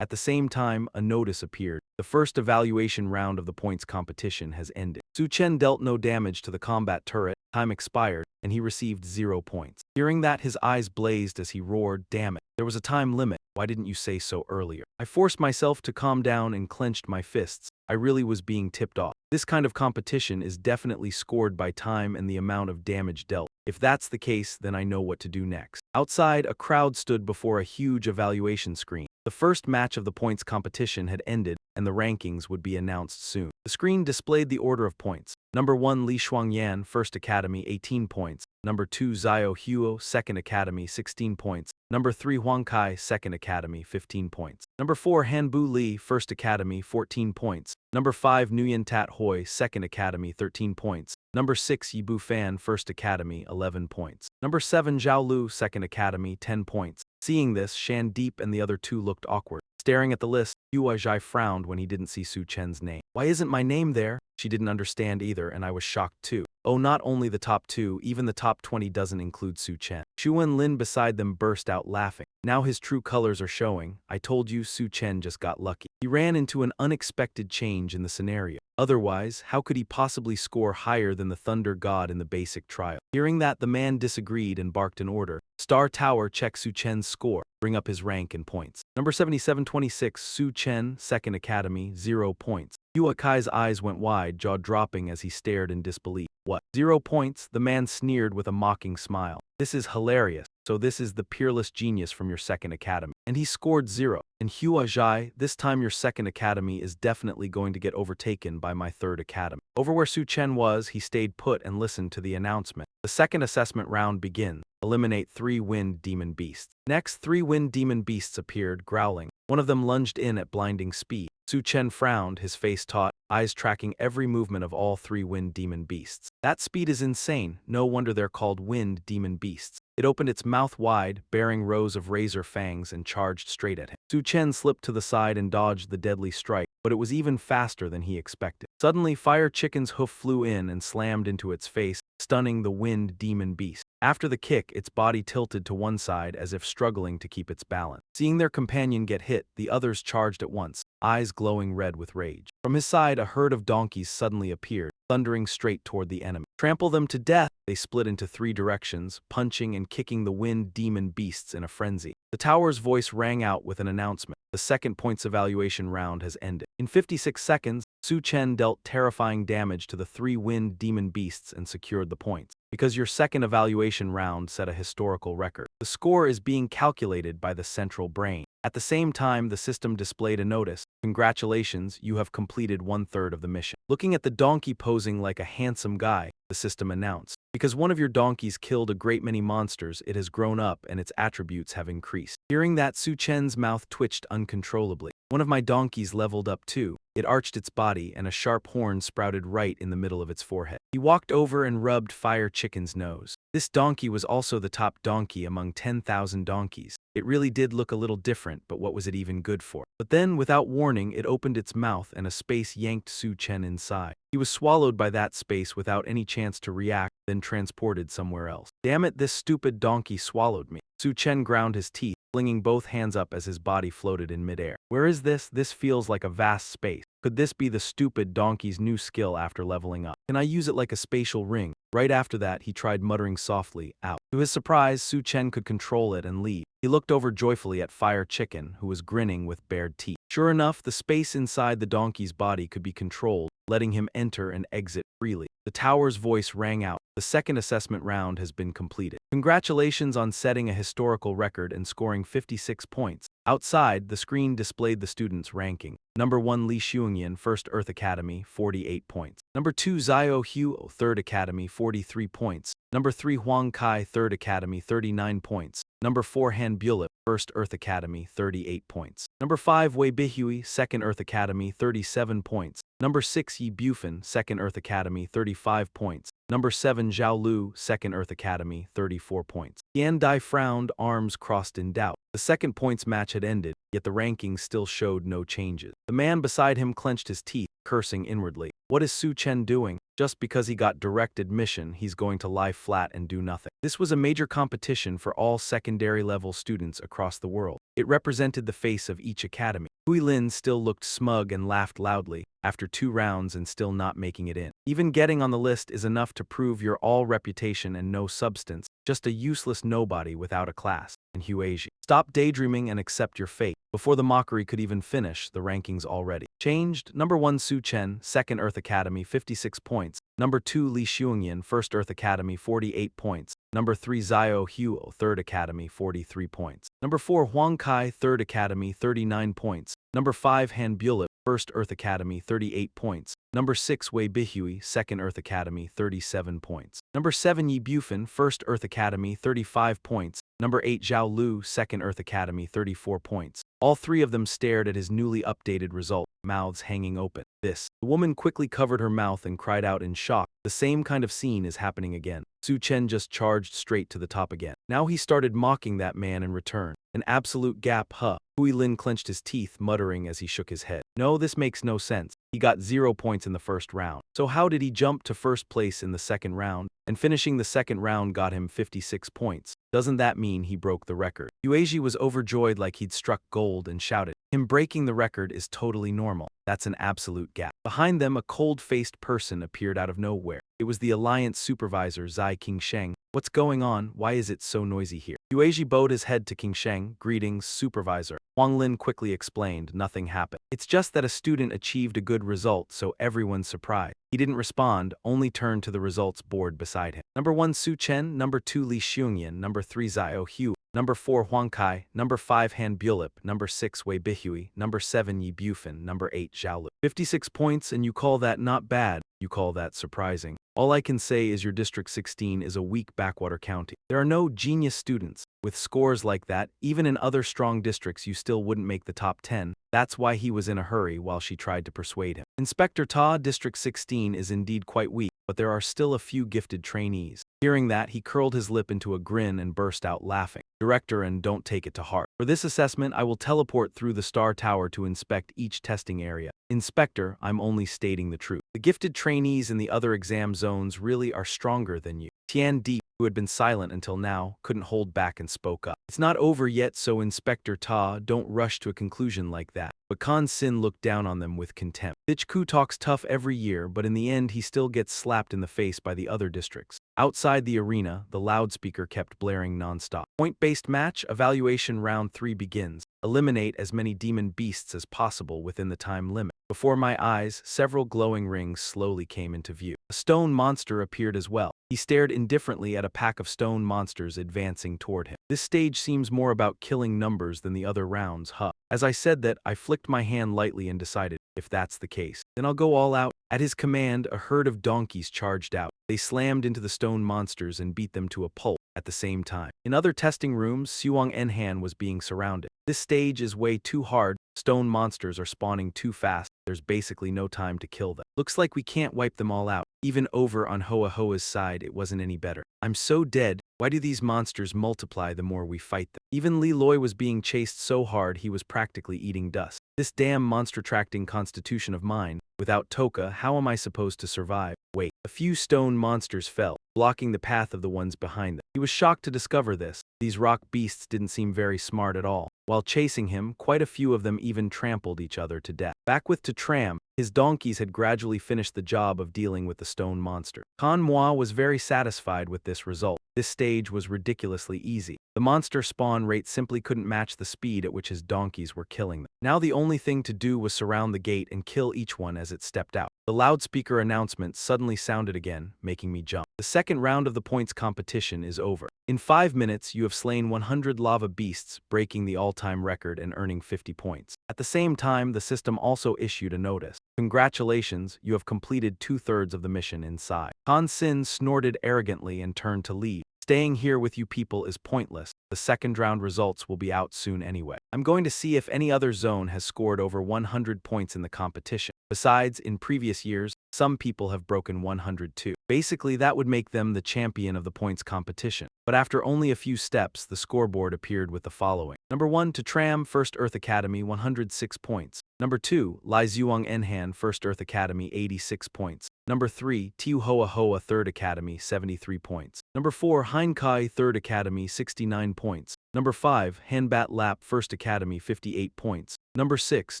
At the same time, a notice appeared. The first evaluation round of the points competition has ended. Su Chen dealt no damage to the combat turret. Time expired, and he received 0 points. Hearing that, his eyes blazed as he roared, "Damn it. There was a time limit. Why didn't you say so earlier?" I forced myself to calm down and clenched my fists. I really was being tipped off. This kind of competition is definitely scored by time and the amount of damage dealt. If that's the case, then I know what to do next. Outside, a crowd stood before a huge evaluation screen. The first match of the points competition had ended, and the rankings would be announced soon. The screen displayed the order of points. Number 1, Li Shuangyan, First Academy, 18 points. Number 2 Zhao Huo, 2nd Academy, 16 points. Number 3 Huang Kai, 2nd Academy, 15 points. Number 4 Hanbu Li, 1st Academy, 14 points. Number 5 Nguyen Tat Hoi, 2nd Academy, 13 points. Number 6 Yibu Fan, 1st Academy, 11 points. Number 7 Zhao Lu, 2nd Academy, 10 points. Seeing this, Shan Deep and the other two looked awkward. Staring at the list, Hua Zhai frowned when he didn't see Su Chen's name. Why isn't my name there? She didn't understand either, and I was shocked too. Oh, not only the top 2, even the top 20 doesn't include Su Chen. Xu Wenlin beside them burst out laughing. Now his true colors are showing. I told you Su Chen just got lucky. He ran into an unexpected change in the scenario. Otherwise, how could he possibly score higher than the Thunder God in the basic trial? Hearing that, the man disagreed and barked an order. Star Tower, check Su Chen's score. Bring up his rank and points. Number 7726, Su Chen, 2nd Academy, 0 points. Hua Kai's eyes went wide, jaw dropping as he stared in disbelief. What? 0 points? The man sneered with a mocking smile. This is hilarious. So this is the peerless genius from your 2nd Academy. And he scored 0. And Hua Zhai, this time your 2nd Academy is definitely going to get overtaken by my 3rd Academy. Over where Su Chen was, he stayed put and listened to the announcement. The second assessment round begins. Eliminate 3 wind demon beasts. Next, 3 wind demon beasts appeared, growling. One of them lunged in at blinding speed. Su Chen frowned, his face taut, eyes tracking every movement of all 3 wind demon beasts. That speed is insane. No wonder they're called wind demon beasts. It opened its mouth wide, bearing rows of razor fangs, and charged straight at him. Su Chen slipped to the side and dodged the deadly strike, but it was even faster than he expected. Suddenly, Fire Chicken's hoof flew in and slammed into its face, stunning the wind demon beast. After the kick, its body tilted to one side as if struggling to keep its balance. Seeing their companion get hit, the others charged at once, eyes glowing red with rage. From his side, a herd of donkeys suddenly appeared, thundering straight toward the enemy. Trample them to death! They split into 3 directions, punching and kicking the wind demon beasts in a frenzy. The tower's voice rang out with an announcement. The second points evaluation round has ended. In 56 seconds, Su Chen dealt terrifying damage to the 3 wind demon beasts and secured the points. Because your second evaluation round set a historical record. The score is being calculated by the central brain. At the same time, the system displayed a notice. Congratulations, you have completed 1/3 of the mission. Looking at the donkey posing like a handsome guy, the system announced. Because one of your donkeys killed a great many monsters, it has grown up and its attributes have increased. Hearing that, Su Chen's mouth twitched uncontrollably. One of my donkeys leveled up too. It arched its body and a sharp horn sprouted right in the middle of its forehead. He walked over and rubbed Fire Chicken's nose. This donkey was also the top donkey among 10,000 donkeys. It really did look a little different, but what was it even good for? But then, without warning, it opened its mouth and a space yanked Su Chen inside. He was swallowed by that space without any chance to react, then transported somewhere else. Damn it, this stupid donkey swallowed me. Su Chen ground his teeth, flinging both hands up as his body floated in midair. Where is this? This feels like a vast space. Could this be the stupid donkey's new skill after leveling up? Can I use it like a spatial ring? Right after that, he tried muttering softly, "Out." To his surprise, Su Chen could control it and leave. He looked over joyfully at Fire Chicken, who was grinning with bared teeth. Sure enough, the space inside the donkey's body could be controlled, letting him enter and exit freely. The tower's voice rang out. The second assessment round has been completed. Congratulations on setting a historical record and scoring 56 points. Outside, the screen displayed the students' ranking. Number 1 Li Xiongyan, 1st Earth Academy, 48 points. Number 2 Zhao Huo, 3rd Academy, 43 points. Number 3 Huang Kai, 3rd Academy, 39 points. Number 4 Han Bulip, 1st Earth Academy, 38 points. Number 5 Wei Bihui, 2nd Earth Academy, 37 points. Number 6 Yi Bufan, 2nd Earth Academy, 35 points. Number 7 Zhao Lu, 2nd Earth Academy, 34 points. Yan Dai frowned, arms crossed in doubt. The second points match had ended, yet the rankings still showed no changes. The man beside him clenched his teeth, cursing inwardly. What is Su Chen doing? Just because he got direct admission, he's going to lie flat and do nothing. This was a major competition for all secondary level students across the world. It represented the face of each academy. Hui Lin still looked smug and laughed loudly, after 2 rounds and still not making it in. Even getting on the list is enough to prove you're all reputation and no substance, just a useless nobody without a class. And Huaji, stop daydreaming and accept your fate. Before the mockery could even finish, the rankings already changed. Number 1 Su Chen, 2nd Earth Academy, 56 points. Number 2 Li Xiongyan, 1st Earth Academy, 48 points. Number 3 Zhao Huo, 3rd Academy, 43 points. Number 4 Huang Kai, 3rd Academy, 39 points. Number 5 Han Bulip, First Earth Academy 38 points. Number 6 Wei Bihui, Second Earth Academy 37 points. Number 7 Yi Bufin, First Earth Academy 35 points. Number 8 Zhao Lu, Second Earth Academy 34 points. All three of them stared at his newly updated result, mouths hanging open. The woman quickly covered her mouth and cried out in shock. The same kind of scene is happening again. Su Chen just charged straight to the top again. Now he started mocking that man in return. An absolute gap, huh? Hui Lin clenched his teeth, muttering as he shook his head. No, this makes no sense. He got 0 points in the first round. So how did he jump to first place in the second round? And finishing the second round got him 56 points. Doesn't that mean he broke the record? Yueji was overjoyed like he'd struck gold and shouted, him breaking the record is totally normal. That's an absolute gap. Behind them, a cold-faced person appeared out of nowhere. It was the Alliance supervisor, Zai Qingsheng. What's going on? Why is it so noisy here? Yueji bowed his head to Qingsheng. Greetings, supervisor. Huang Lin quickly explained, nothing happened. It's just that a student achieved a good result, so everyone's surprised. He didn't respond, only turned to the results board beside him. Number 1 Su Chen, number 2 Li Xiongyan, number 3 Zhao Hu, number 4 Huang Kai, number 5 Han Bulip, number 6 Wei Bihui, number 7 Yi Bufin, number 8 Zhao Lu. 56 points, and you call that not bad? You call that surprising? All I can say is your District 16 is a weak backwater county. There are no genius students. With scores like that, even in other strong districts you still wouldn't make the top 10. That's why he was in a hurry while she tried to persuade him. Inspector Ta, District 16 is indeed quite weak, but there are still a few gifted trainees. Hearing that, he curled his lip into a grin and burst out laughing. Director, and don't take it to heart. For this assessment, I will teleport through the Star Tower to inspect each testing area. Inspector, I'm only stating the truth. The gifted trainees in the other exam zones really are stronger than you. Tian Deep, who had been silent until now, couldn't hold back and spoke up. It's not over yet, so Inspector Ta, don't rush to a conclusion like that. But Khan Sin looked down on them with contempt. Bichku talks tough every year, but in the end he still gets slapped in the face by the other districts. Outside the arena, the loudspeaker kept blaring non-stop. Point-based match, evaluation round 3 begins. Eliminate as many demon beasts as possible within the time limit. Before my eyes, several glowing rings slowly came into view. A stone monster appeared as well. He stared indifferently at a pack of stone monsters advancing toward him. This stage seems more about killing numbers than the other rounds, huh? As I said that, I flicked my hand lightly and decided, if that's the case, then I'll go all out. At his command, a herd of donkeys charged out. They slammed into the stone monsters and beat them to a pulp at the same time. In other testing rooms, Suang Enhan was being surrounded. This stage is way too hard. Stone monsters are spawning too fast. There's basically no time to kill them. Looks like we can't wipe them all out. Even over on Hoa Hoa's side, it wasn't any better. I'm so dead. Why do these monsters multiply the more we fight them? Even Li Loi was being chased so hard he was practically eating dust. This damn monster-tracting constitution of mine. Without Toka, how am I supposed to survive? Wait, a few stone monsters fell, blocking the path of the ones behind them. He was shocked to discover this. These rock beasts didn't seem very smart at all. While chasing him, quite a few of them even trampled each other to death. Back with Tram, his donkeys had gradually finished the job of dealing with the stone monster. Khan Moi was very satisfied with this result. This stage was ridiculously easy. The monster spawn rate simply couldn't match the speed at which his donkeys were killing them. Now the only thing to do was surround the gate and kill each one as it stepped out. The loudspeaker announcement suddenly sounded again, making me jump. The second round of the points competition is over. In 5 minutes, you have slain 100 lava beasts, breaking the all-time record and earning 50 points. At the same time, the system also issued a notice. Congratulations, you have completed 2/3 of the mission inside. Han Sin snorted arrogantly and turned to leave. Staying here with you people is pointless. The second round results will be out soon anyway. I'm going to see if any other zone has scored over 100 points in the competition. Besides, in previous years, some people have broken 100 too. Basically, that would make them the champion of the points competition. But after only a few steps, the scoreboard appeared with the following. Number 1, Tram, First Earth Academy, 106 points. Number 2, Lai Zhuang Enhan, First Earth Academy, 86 points. Number 3, Tiu Hoa Hoa, Third Academy, 73 points. Number 4, Hein Kai, Third Academy, 69 points. Number 5, Hanbat Lap, First Academy, 58 points. Number 6,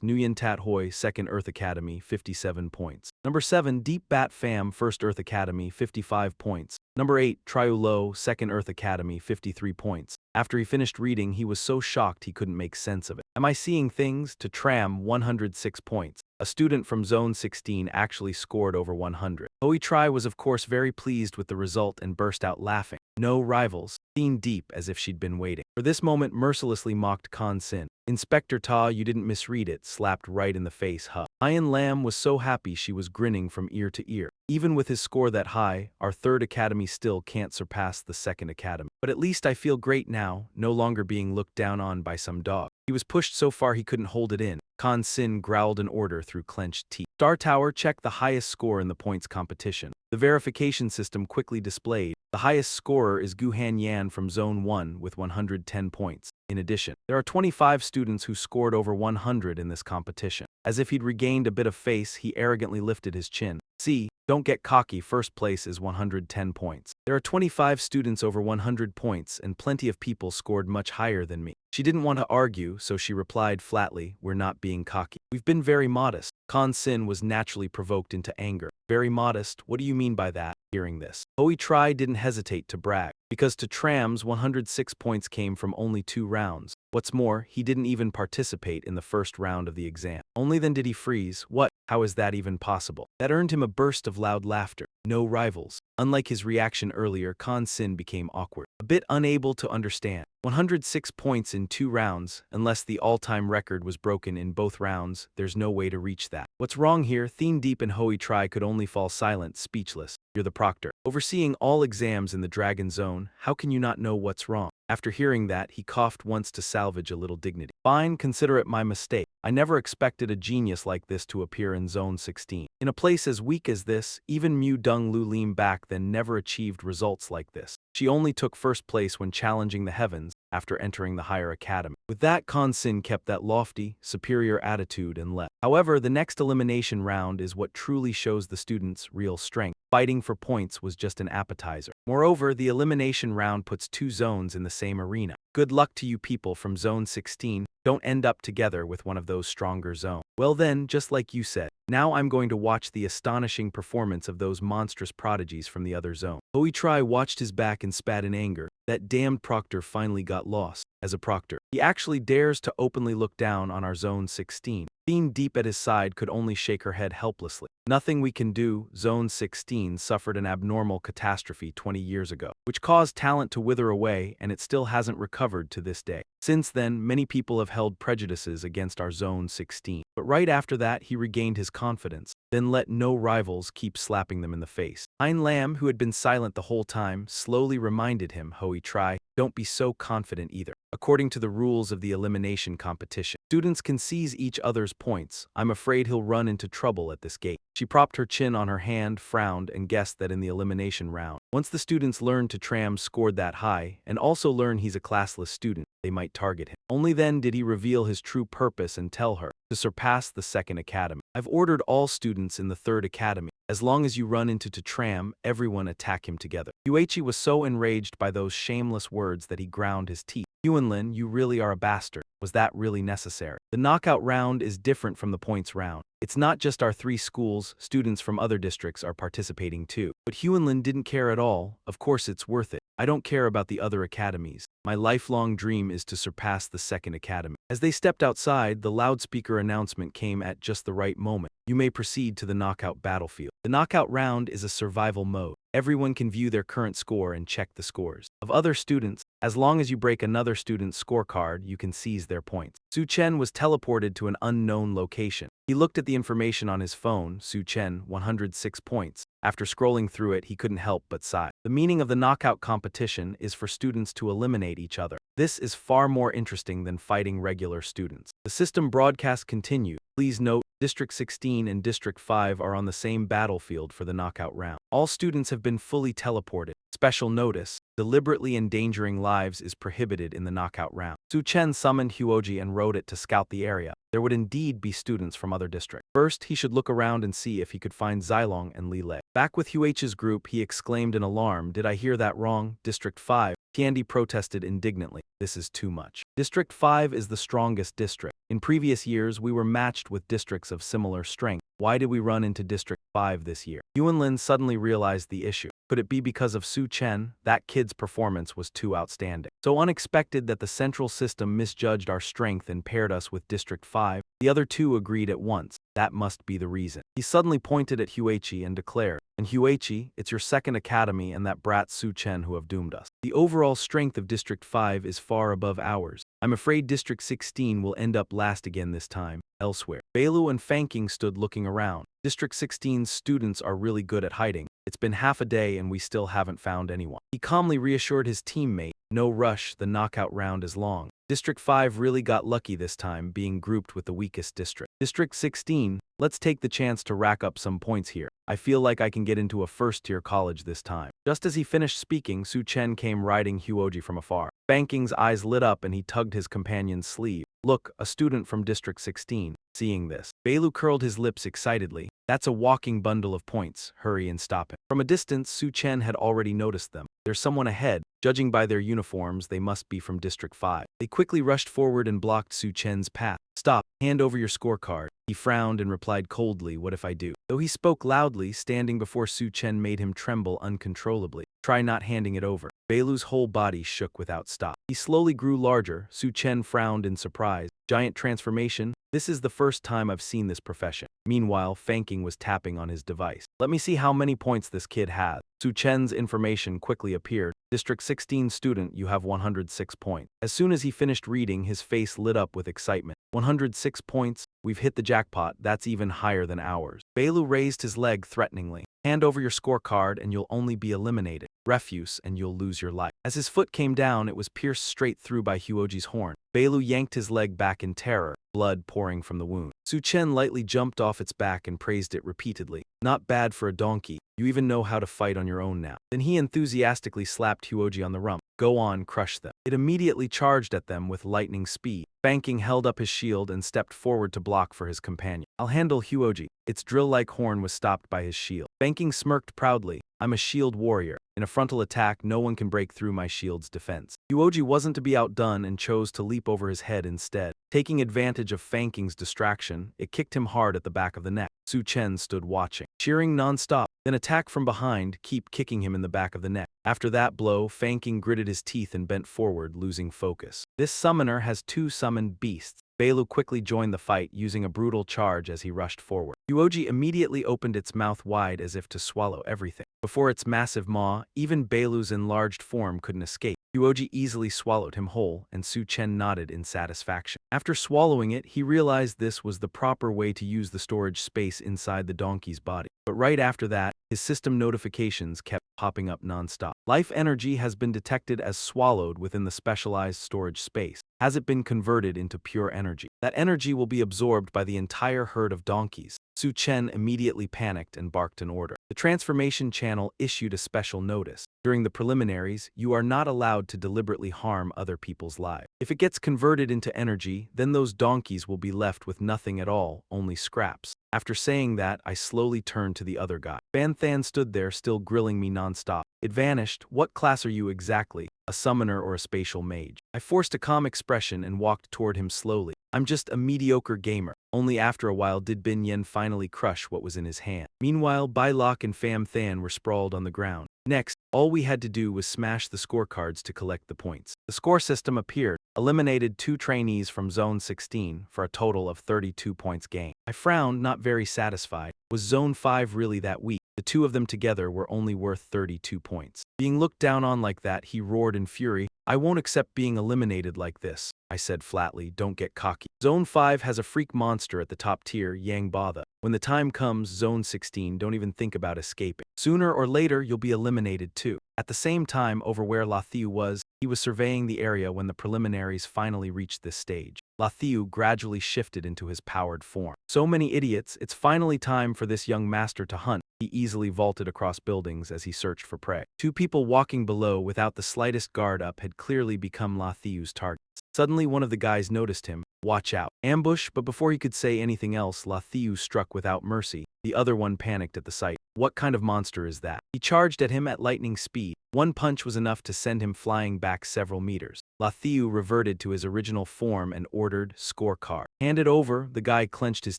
Nguyen Tat Hoi, Second Earth Academy, 57 points. Number 7, Deep Bat Pham, First Earth Academy, 55 points. Number 8, Triu Lo, Second Earth Academy, 53 points. After he finished reading, he was so shocked he couldn't make sense of it. Am I seeing things? To Tram, 106 points. A student from Zone 16 actually scored over 100. Hoi Tri was of course very pleased with the result and burst out laughing. No rivals, seen deep as if she'd been waiting. For this moment mercilessly mocked Khan Sin. Inspector Ta, you didn't misread it, slapped right in the face, huh? Ian Lam was so happy she was grinning from ear to ear. Even with his score that high, our third academy still can't surpass the second academy. But at least I feel great now, no longer being looked down on by some dog. He was pushed so far he couldn't hold it in. Khan Sin growled an order through clenched teeth. Star Tower checked the highest score in the points competition. The verification system quickly displayed. The highest scorer is Guhan Yan from Zone 1 with 110 points. In addition, there are 25 students who scored over 100 in this competition. As if he'd regained a bit of face, he arrogantly lifted his chin. See, don't get cocky, first place is 110 points. There are 25 students over 100 points and plenty of people scored much higher than me. She didn't want to argue, so she replied flatly, we're not being cocky. We've been very modest. Khan Sin was naturally provoked into anger. Very modest? What do you mean by that? Hearing this, Hoi Tri didn't hesitate to brag, because to Tram's 106 points came from only 2 rounds. What's more, he didn't even participate in the first round of the exam. Only then did he freeze. What? How is that even possible? That earned him a burst of loud laughter. No rivals. Unlike his reaction earlier, Khan Sin became awkward, a bit unable to understand. 106 points in 2 rounds, unless the all-time record was broken in both rounds, there's no way to reach that. What's wrong here? Theme Deep and Hoi Tri could only fall silent, speechless. You're the proctor, overseeing all exams in the Dragon Zone. How can you not know what's wrong? After hearing that, he coughed once to salvage a little dignity. Fine, consider it my mistake. I never expected a genius like this to appear in Zone 16. In a place as weak as this, even Mu Dung Lu Lim back then never achieved results like this. She only took first place when challenging the heavens after entering the higher academy. With that, Khan Sin kept that lofty, superior attitude and left. However, the next elimination round is what truly shows the students' real strength. Fighting for points was just an appetizer. Moreover, the elimination round puts 2 zones in the same arena. Good luck to you people from Zone 16. Don't end up together with one of those stronger zones. Well then, just like you said, now I'm going to watch the astonishing performance of those monstrous prodigies from the other zone. Hoi Tri watched his back and spat in anger. That damned proctor finally got lost. As a proctor, he actually dares to openly look down on our Zone 16. Theme Deep at his side could only shake her head helplessly. Nothing we can do. Zone 16 suffered an abnormal catastrophe 20 years ago, which caused talent to wither away, and it still hasn't recovered to this day. Since then, many people have held prejudices against our Zone 16. But right after that, he regained his confidence. Then let no rivals keep slapping them in the face. Ein Lam, who had been silent the whole time, slowly reminded him, Hoi Tri, don't be so confident either. According to the rules of the elimination competition, students can seize each other's points. I'm afraid he'll run into trouble at this gate. She propped her chin on her hand, frowned, and guessed that in the elimination round, once the students learn to Tram scored that high, and also learn he's a classless student, they might target him. Only then did he reveal his true purpose and tell her to surpass the second academy. I've ordered all students in the third academy. As long as you run into Tram, everyone attack him together. Yuichi was so enraged by those shameless words that he ground his teeth. Yuanlin, you really are a bastard. Was that really necessary? The knockout round is different from the points round. It's not just our 3 schools, students from other districts are participating too. But Huanlin didn't care at all. Of course it's worth it. I don't care about the other academies. My lifelong dream is to surpass the second academy. As they stepped outside, the loudspeaker announcement came at just the right moment. You may proceed to the knockout battlefield. The knockout round is a survival mode. Everyone can view their current score and check the scores of other students. As long as you break another student's scorecard, you can seize their points. Su Chen was teleported to an unknown location. He looked at the information on his phone, Su Chen, 106 points. After scrolling through it, he couldn't help but sigh. The meaning of the knockout competition is for students to eliminate each other. This is far more interesting than fighting regular students. The system broadcast continued. Please note, District 16 and District 5 are on the same battlefield for the knockout round. All students have been fully teleported. Special notice, deliberately endangering lives is prohibited in the knockout round. Su Chen summoned Huoji and wrote it to scout the area. There would indeed be students from other districts. First, he should look around and see if he could find Xilong and Li Lei. Back with Huichi's group, he exclaimed in alarm, did I hear that wrong? District 5. Tiandi protested indignantly. This is too much. District 5 is the strongest district. In previous years, we were matched with districts of similar strength. Why did we run into District 5 this year? Yuanlin suddenly realized the issue. Could it be because of Su Chen? That kid's performance was too outstanding. So unexpected that the central system misjudged our strength and paired us with District 5. The other 2 agreed at once. That must be the reason. He suddenly pointed at Huichi and declared, And Huichi, it's your second academy and that brat Su Chen who have doomed us. The overall strength of District 5 is far above ours. I'm afraid District 16 will end up last again this time. Elsewhere, Bailu and Fanking stood looking around. District 16's students are really good at hiding. It's been half a day and we still haven't found anyone. He calmly reassured his teammate, no rush, the knockout round is long. District 5 really got lucky this time, being grouped with the weakest district. District 16, let's take the chance to rack up some points here. I feel like I can get into a first-tier college this time. Just as he finished speaking, Su Chen came riding Huoji from afar. Banking's eyes lit up and he tugged his companion's sleeve. Look, a student from District 16. Seeing this, Bailu curled his lips excitedly. That's a walking bundle of points. Hurry and stop him. From a distance, Su Chen had already noticed them. There's someone ahead. Judging by their uniforms, they must be from District 5. They quickly rushed forward and blocked Su Chen's path. Stop. Hand over your scorecard. He frowned and replied coldly, what if I do? Though he spoke loudly, standing before Su Chen made him tremble uncontrollably. Try not handing it over. Bailu's whole body shook without stop. He slowly grew larger. Su Chen frowned in surprise. Giant transformation? This is the first time I've seen this profession. Meanwhile, Fanking was tapping on his device. Let me see how many points this kid has. Su Chen's information quickly appeared. District 16 student, you have 106 points. As soon as he finished reading, his face lit up with excitement. 106 points? We've hit the jackpot. That's even higher than ours. Bailu raised his leg threateningly. Hand over your scorecard and you'll only be eliminated. Refuse and you'll lose your life. As his foot came down, it was pierced straight through by Huoji's horn. Bailu yanked his leg back in terror, blood pouring from the wound. Su Chen lightly jumped off its back and praised it repeatedly. Not bad for a donkey. You even know how to fight on your own now. Then he enthusiastically slapped Huoji on the rump. Go on, crush them. It immediately charged at them with lightning speed. Banking held up his shield and stepped forward to block for his companion. I'll handle Huoji. Its drill-like horn was stopped by his shield. Banking smirked proudly. I'm a shield warrior. In a frontal attack, no one can break through my shield's defense. Huoji wasn't to be outdone and chose to leap over his head instead. Taking advantage of Fanking's distraction, it kicked him hard at the back of the neck. Su Chen stood watching, cheering non-stop. Then attack from behind, keep kicking him in the back of the neck. After that blow, Fanking gritted his teeth and bent forward, losing focus. This summoner has two summoned beasts. Bailu quickly joined the fight, using a brutal charge as he rushed forward. Huoji immediately opened its mouth wide as if to swallow everything. Before its massive maw, even Bailu's enlarged form couldn't escape. Huoji easily swallowed him whole, and Su Chen nodded in satisfaction. After swallowing it, he realized this was the proper way to use the storage space inside the donkey's body. But right after that, his system notifications kept popping up non-stop. Life energy has been detected as swallowed within the specialized storage space. Has it been converted into pure energy? That energy will be absorbed by the entire herd of donkeys. Su Chen immediately panicked and barked an order. The transformation channel issued a special notice. During the preliminaries, you are not allowed to deliberately harm other people's lives. If it gets converted into energy, then those donkeys will be left with nothing at all, only scraps. After saying that, I slowly turned to the other guy. Ban Than stood there, still grilling me non-stop. It vanished. What class are you exactly? A summoner or a spatial mage? I forced a calm expression and walked toward him slowly. I'm just a mediocre gamer. Only after a while did Bin Yen finally crush what was in his hand. Meanwhile, Bai Lok and Pham Than were sprawled on the ground. Next, all we had to do was smash the scorecards to collect the points. The score system appeared. Eliminated 2 trainees from Zone 16 for a total of 32 points gained. I frowned, not very satisfied. Was Zone 5 really that weak? The two of them together were only worth 32 points. Being looked down on like that, he roared in fury. I won't accept being eliminated like this. I said flatly, don't get cocky. Zone 5 has a freak monster at the top tier, Yang Botha. When the time comes, Zone 16, don't even think about escaping. Sooner or later, you'll be eliminated too. At the same time, over where Lathiu was, he was surveying the area when the preliminaries finally reached this stage. Lathiu gradually shifted into his powered form. So many idiots, it's finally time for this young master to hunt. He easily vaulted across buildings as he searched for prey. 2 people walking below without the slightest guard up had clearly become Lathiu's targets. Suddenly one of the guys noticed him. Watch out. Ambush, but before he could say anything else, Lathiu struck without mercy. The other one panicked at the sight. What kind of monster is that? He charged at him at lightning speed. One punch was enough to send him flying back several meters. Lathiu reverted to his original form and ordered, scorecard. Hand it over, the guy clenched his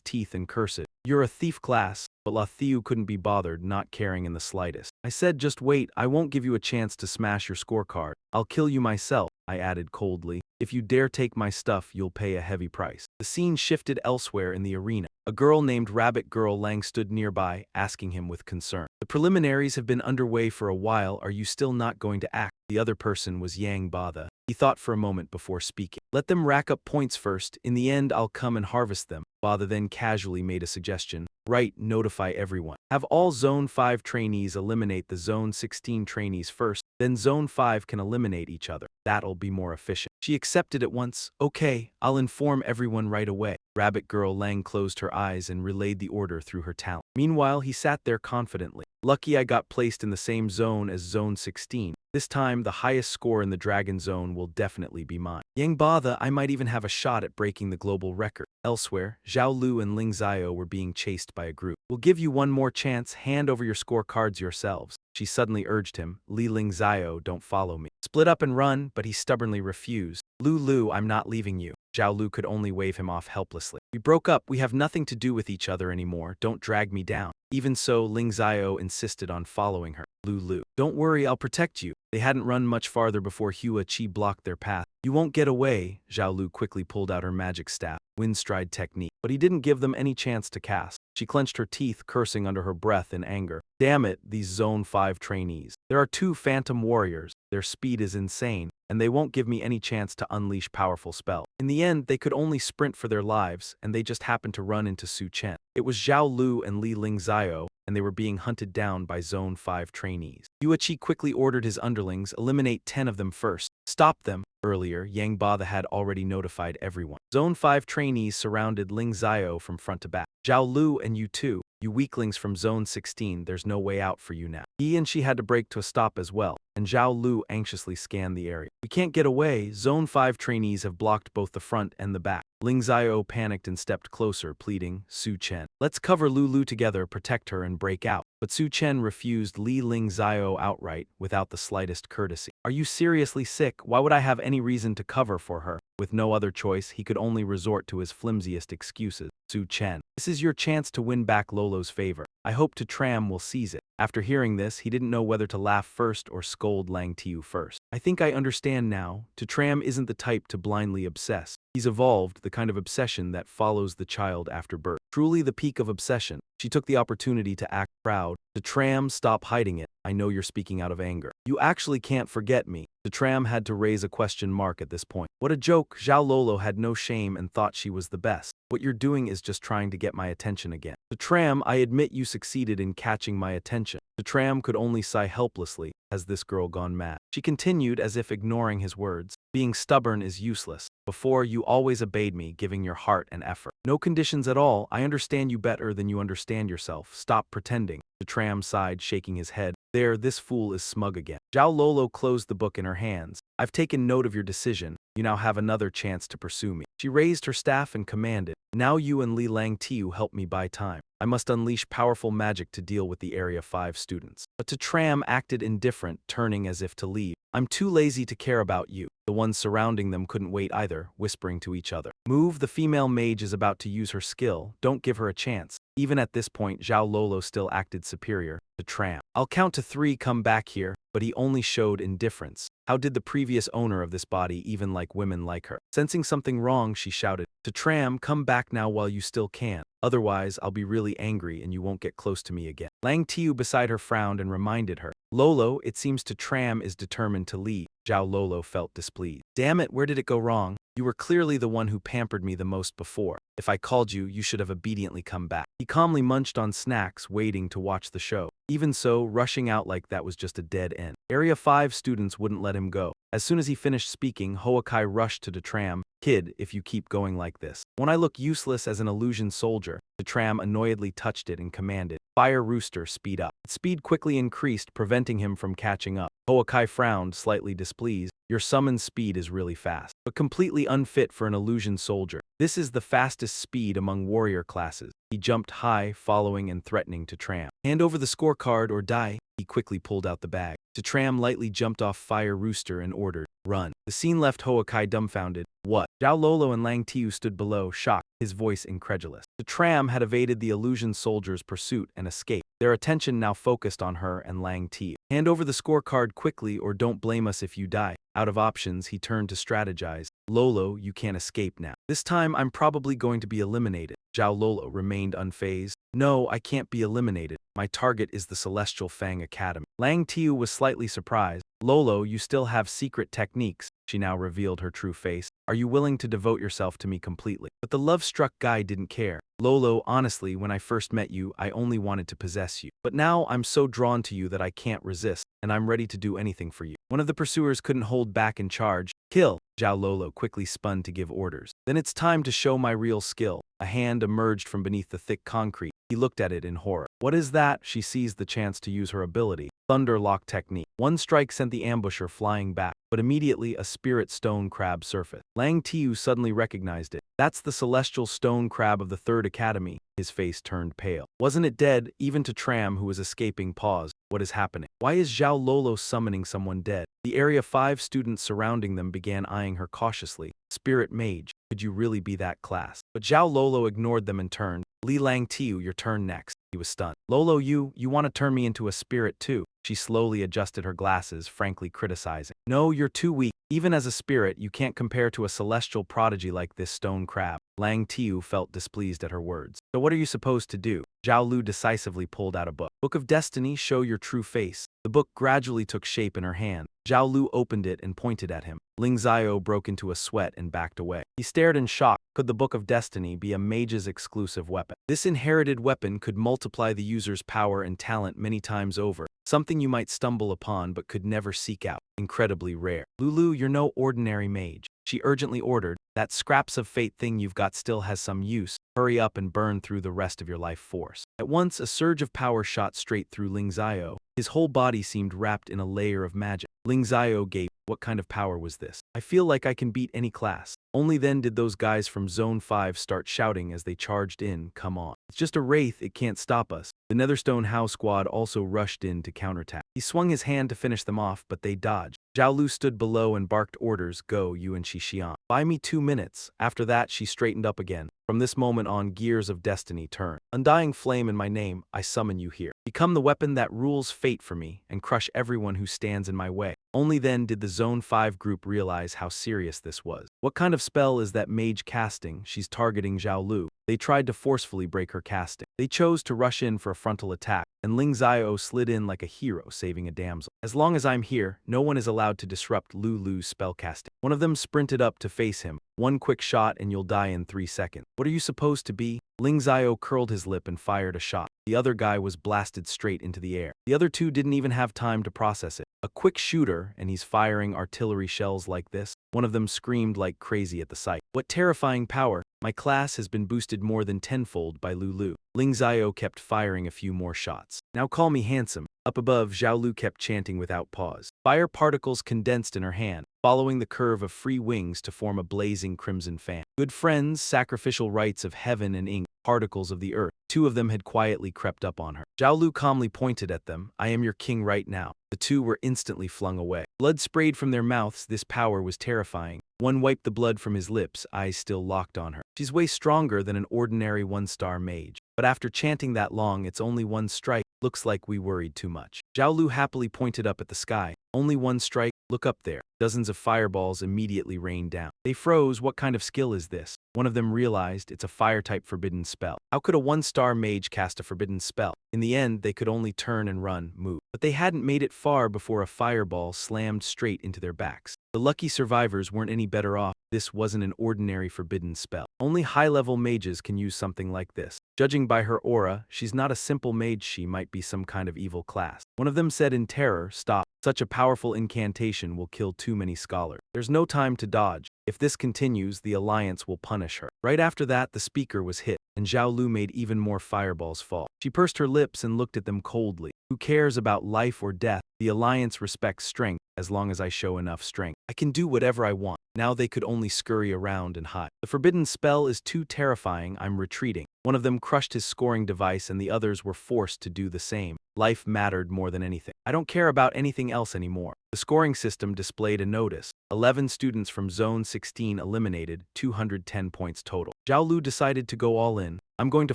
teeth and cursed. You're a thief class. But Lathiu couldn't be bothered, not caring in the slightest. I said, just wait, I won't give you a chance to smash your scorecard. I'll kill you myself, I added coldly. If you dare take my stuff, you'll pay a heavy price. The scene shifted elsewhere in the arena. A girl named Rabbit Girl Lang stood nearby, asking him with concern. The preliminaries have been underway for a while. Are you still not going to act? The other person was Yang Bada. He thought for a moment before speaking. Let them rack up points first. In the end, I'll come and harvest them. Bada then casually made a suggestion. Right, notify everyone. Have all Zone 5 trainees eliminate the Zone 16 trainees first, then Zone 5 can eliminate each other. That'll be more efficient. She accepted at once. Okay, I'll inform everyone right away. Rabbit Girl Lang closed her eyes and relayed the order through her talent. Meanwhile, he sat there confidently. Lucky I got placed in the same zone as Zone 16. This time, the highest score in the Dragon Zone will definitely be mine. Yang Bada, I might even have a shot at breaking the global record. Elsewhere, Zhao Lu and Ling Xiao were being chased by a group. We'll give you one more chance. Hand over your scorecards yourselves. She suddenly urged him. Ling Xiao, don't follow me. Split up and run, but he stubbornly refused. Lu, I'm not leaving you. Zhao Lu could only wave him off helplessly. We broke up. We have nothing to do with each other anymore. Don't drag me down. Even so, Ling Xiao insisted on following her. Lu, don't worry, I'll protect you. They hadn't run much farther before Hua Qi blocked their path. You won't get away. Zhao Lu quickly pulled out her magic staff, windstride technique, but he didn't give them any chance to cast. She clenched her teeth, cursing under her breath in anger. Damn it, these Zone 5 trainees. There are 2 phantom warriors. Their speed is insane, and they won't give me any chance to unleash powerful spells. In the end, they could only sprint for their lives, and they just happened to run into Su Chen. It was Zhao Lu and Ling Xiao, and they were being hunted down by Zone 5 trainees. Hua Qi quickly ordered his underlings, eliminate 10 of them first. Stop them. Earlier, Yang Bada had already notified everyone. Zone 5 trainees surrounded Ling Xiao from front to back. Zhao Lu and you too. You weaklings from Zone 16, there's no way out for you now. He and she had to break to a stop as well, and Zhao Lu anxiously scanned the area. We can't get away. Zone 5 trainees have blocked both the front and the back. Ling Xiao panicked and stepped closer, pleading, Su Chen. Let's cover Lu together, protect her, and break out. But Su Chen refused Ling Xiao outright, without the slightest courtesy. Are you seriously sick? Why would I have any reason to cover for her? With no other choice, he could only resort to his flimsiest excuses. Su Chen, this is your chance to win back Lolo's favor. I hope Tram will seize it. After hearing this, he didn't know whether to laugh first or scold Lang Tiu first. I think I understand now. Tram isn't the type to blindly obsess. He's evolved the kind of obsession that follows the child after birth. Truly the peak of obsession. She took the opportunity to act proud. Tram, stop hiding it. I know you're speaking out of anger. You actually can't forget me. Tram had to raise a question mark at this point. What a joke. Zhao Lolo had no shame and thought she was the best. What you're doing is just trying to get my attention again. Tram, I admit you succeeded in catching my attention. Tram could only sigh helplessly. Has this girl gone mad? She continued as if ignoring his words. Being stubborn is useless. Before, you always obeyed me, giving your heart and effort. No conditions at all. I understand you better than you understand yourself. Stop pretending. Tram sighed, shaking his head. There, this fool is smug again. Zhao Lolo closed the book in her hands. I've taken note of your decision. You now have another chance to pursue me. She raised her staff and commanded. Now you and Lang Tiu help me buy time. I must unleash powerful magic to deal with the Area 5 students. But Tram acted indifferent, turning as if to leave. I'm too lazy to care about you. The ones surrounding them couldn't wait either, whispering to each other. Move, the female mage is about to use her skill. Don't give her a chance. Even at this point, Zhao Lolo still acted superior. Tram. I'll count to 3, come back here. But he only showed indifference. How did the previous owner of this body even like women like her? Sensing something wrong, she shouted. Tram, come back now while you still can. Otherwise, I'll be really angry and you won't get close to me again. Lang Tiu beside her frowned and reminded her. Lolo, it seems Tram is determined to leave. Zhao Lolo felt displeased. Damn it, where did it go wrong? You were clearly the one who pampered me the most before. If I called you, you should have obediently come back. He calmly munched on snacks, waiting to watch the show. Even so, rushing out like that was just a dead end. Area 5 students wouldn't let him go. As soon as he finished speaking, Hoakai rushed to Tram. Kid, if you keep going like this, won't I look useless as an illusion soldier? Tram annoyedly touched it and commanded. Fire Rooster, speed up. Its speed quickly increased, preventing him from catching up. Hoakai frowned, slightly displeased. Your summon speed is really fast, but completely unfit for an illusion soldier. This is the fastest speed among warrior classes. He jumped high, following and threatening Tram. Hand over the scorecard or die. He quickly pulled out the bag. Tram lightly jumped off Fire Rooster and ordered, run. The scene left Hoakai dumbfounded. What? Zhao Lolo and Lang Tiu stood below, shocked, his voice incredulous. Tram had evaded the illusion soldier's pursuit and escaped. Their attention now focused on her and Lang Tiu. Hand over the scorecard quickly or don't blame us if you die. Out of options, he turned to strategize. Lolo, you can't escape now. This time, I'm probably going to be eliminated. Zhao Lolo remained unfazed. No, I can't be eliminated. My target is the Celestial Fang Academy. Lang Tiu was slightly surprised. Lolo, you still have secret techniques. She now revealed her true face. Are you willing to devote yourself to me completely? But the love-struck guy didn't care. Lolo, honestly, when I first met you, I only wanted to possess you. But now I'm so drawn to you that I can't resist, and I'm ready to do anything for you. One of the pursuers couldn't hold back and charged. Kill! Zhao Lolo quickly spun to give orders. Then it's time to show my real skill. A hand emerged from beneath the thick concrete. He looked at it in horror. What is that? She seized the chance to use her ability. Thunder Lock technique. One strike sent the ambusher flying back, but immediately a spirit stone crab surfaced. Lang Tiu suddenly recognized it. That's the celestial stone crab of the Third Academy. His face turned pale. Wasn't it dead? Even to Tram, who was escaping, paused. What is happening? Why is Zhao Lolo summoning someone dead? The Area 5 students surrounding them began eyeing her cautiously. Spirit Mage, could you really be that class? But Zhao Lolo ignored them and turned. Li Lang Tiu, your turn next. He was stunned. Lolo, you want to turn me into a spirit too? She slowly adjusted her glasses, frankly criticizing. No, you're too weak. Even as a spirit, you can't compare to a celestial prodigy like this stone crab. Lang Tiu felt displeased at her words. So what are you supposed to do? Zhao Lu decisively pulled out a book. Book of Destiny, show your true face. The book gradually took shape in her hand. Zhao Lu opened it and pointed at him. Ling Zio broke into a sweat and backed away. He stared in shock. Could the Book of Destiny be a mage's exclusive weapon? This inherited weapon could multiply the user's power and talent many times over. Something you might stumble upon but could never seek out. Incredibly rare. Lulu, you're no ordinary mage. She urgently ordered. That scraps of fate thing you've got still has some use. Hurry up and burn through the rest of your life force. At once, a surge of power shot straight through Ling Zio. His whole body seemed wrapped in a layer of magic. Ling Zio gaped. What kind of power was this? I feel like I can beat any class. Only then did those guys from Zone 5 start shouting as they charged in, come on. It's just a wraith, it can't stop us. The Netherstone Howe squad also rushed in to counterattack. He swung his hand to finish them off, but they dodged. Zhao Lu stood below and barked orders, go, you and Shixian. Buy me 2 minutes. After that, she straightened up again. From this moment on, gears of destiny turn. Undying flame in my name, I summon you here. Become the weapon that rules fate for me, and crush everyone who stands in my way. Only then did the Zone 5 group realize how serious this was. What kind of spell is that mage casting? She's targeting Zhao Lu. They tried to forcefully break her casting. They chose to rush in for a frontal attack, and Ling Zio slid in like a hero saving a damsel. As long as I'm here, no one is allowed to disrupt Lulu's spellcasting. One of them sprinted up to face him. One quick shot and you'll die in 3 seconds. What are you supposed to be? Ling Zio curled his lip and fired a shot. The other guy was blasted straight into the air. The other two didn't even have time to process it. A quick shooter, and he's firing artillery shells like this? One of them screamed like crazy at the sight. What terrifying power! My class has been boosted more than tenfold by Lulu. Ling Zio kept firing a few more shots. Now call me handsome. Up above, Zhao Lu kept chanting without pause. Fire particles condensed in her hand, following the curve of free wings to form a blazing crimson fan. Good friends, sacrificial rites of heaven and ink, particles of the earth. 2 of them had quietly crept up on her. Zhao Lu calmly pointed at them. I am your king right now. The 2 were instantly flung away. Blood sprayed from their mouths. This power was terrifying. One wiped the blood from his lips, eyes still locked on her. She's way stronger than an ordinary 1-star mage. But after chanting that long, it's only 1 strike. Looks like we worried too much. Zhao Lu happily pointed up at the sky. Only 1 strike? Look up there. Dozens of fireballs immediately rained down. They froze. What kind of skill is this? One of them realized it's a fire-type forbidden spell. How could a 1-star mage cast a forbidden spell? In the end, they could only turn and run, move. But they hadn't made it far before a fireball slammed straight into their backs. The lucky survivors weren't any better off. This wasn't an ordinary forbidden spell. Only high-level mages can use something like this. Judging by her aura, she's not a simple mage, she might be some kind of evil class. One of them said in terror, stop. Such a powerful incantation will kill too many scholars. There's no time to dodge. If this continues, the Alliance will punish her. Right after that, the speaker was hit, and Zhao Lu made even more fireballs fall. She pursed her lips and looked at them coldly. Who cares about life or death? The Alliance respects strength, as long as I show enough strength. I can do whatever I want. Now they could only scurry around and hide. The forbidden spell is too terrifying, I'm retreating. One of them crushed his scoring device and the others were forced to do the same. Life mattered more than anything. I don't care about anything else anymore. The scoring system displayed a notice. 11 students from Zone 16 eliminated, 210 points total. Zhao Lu decided to go all in. I'm going to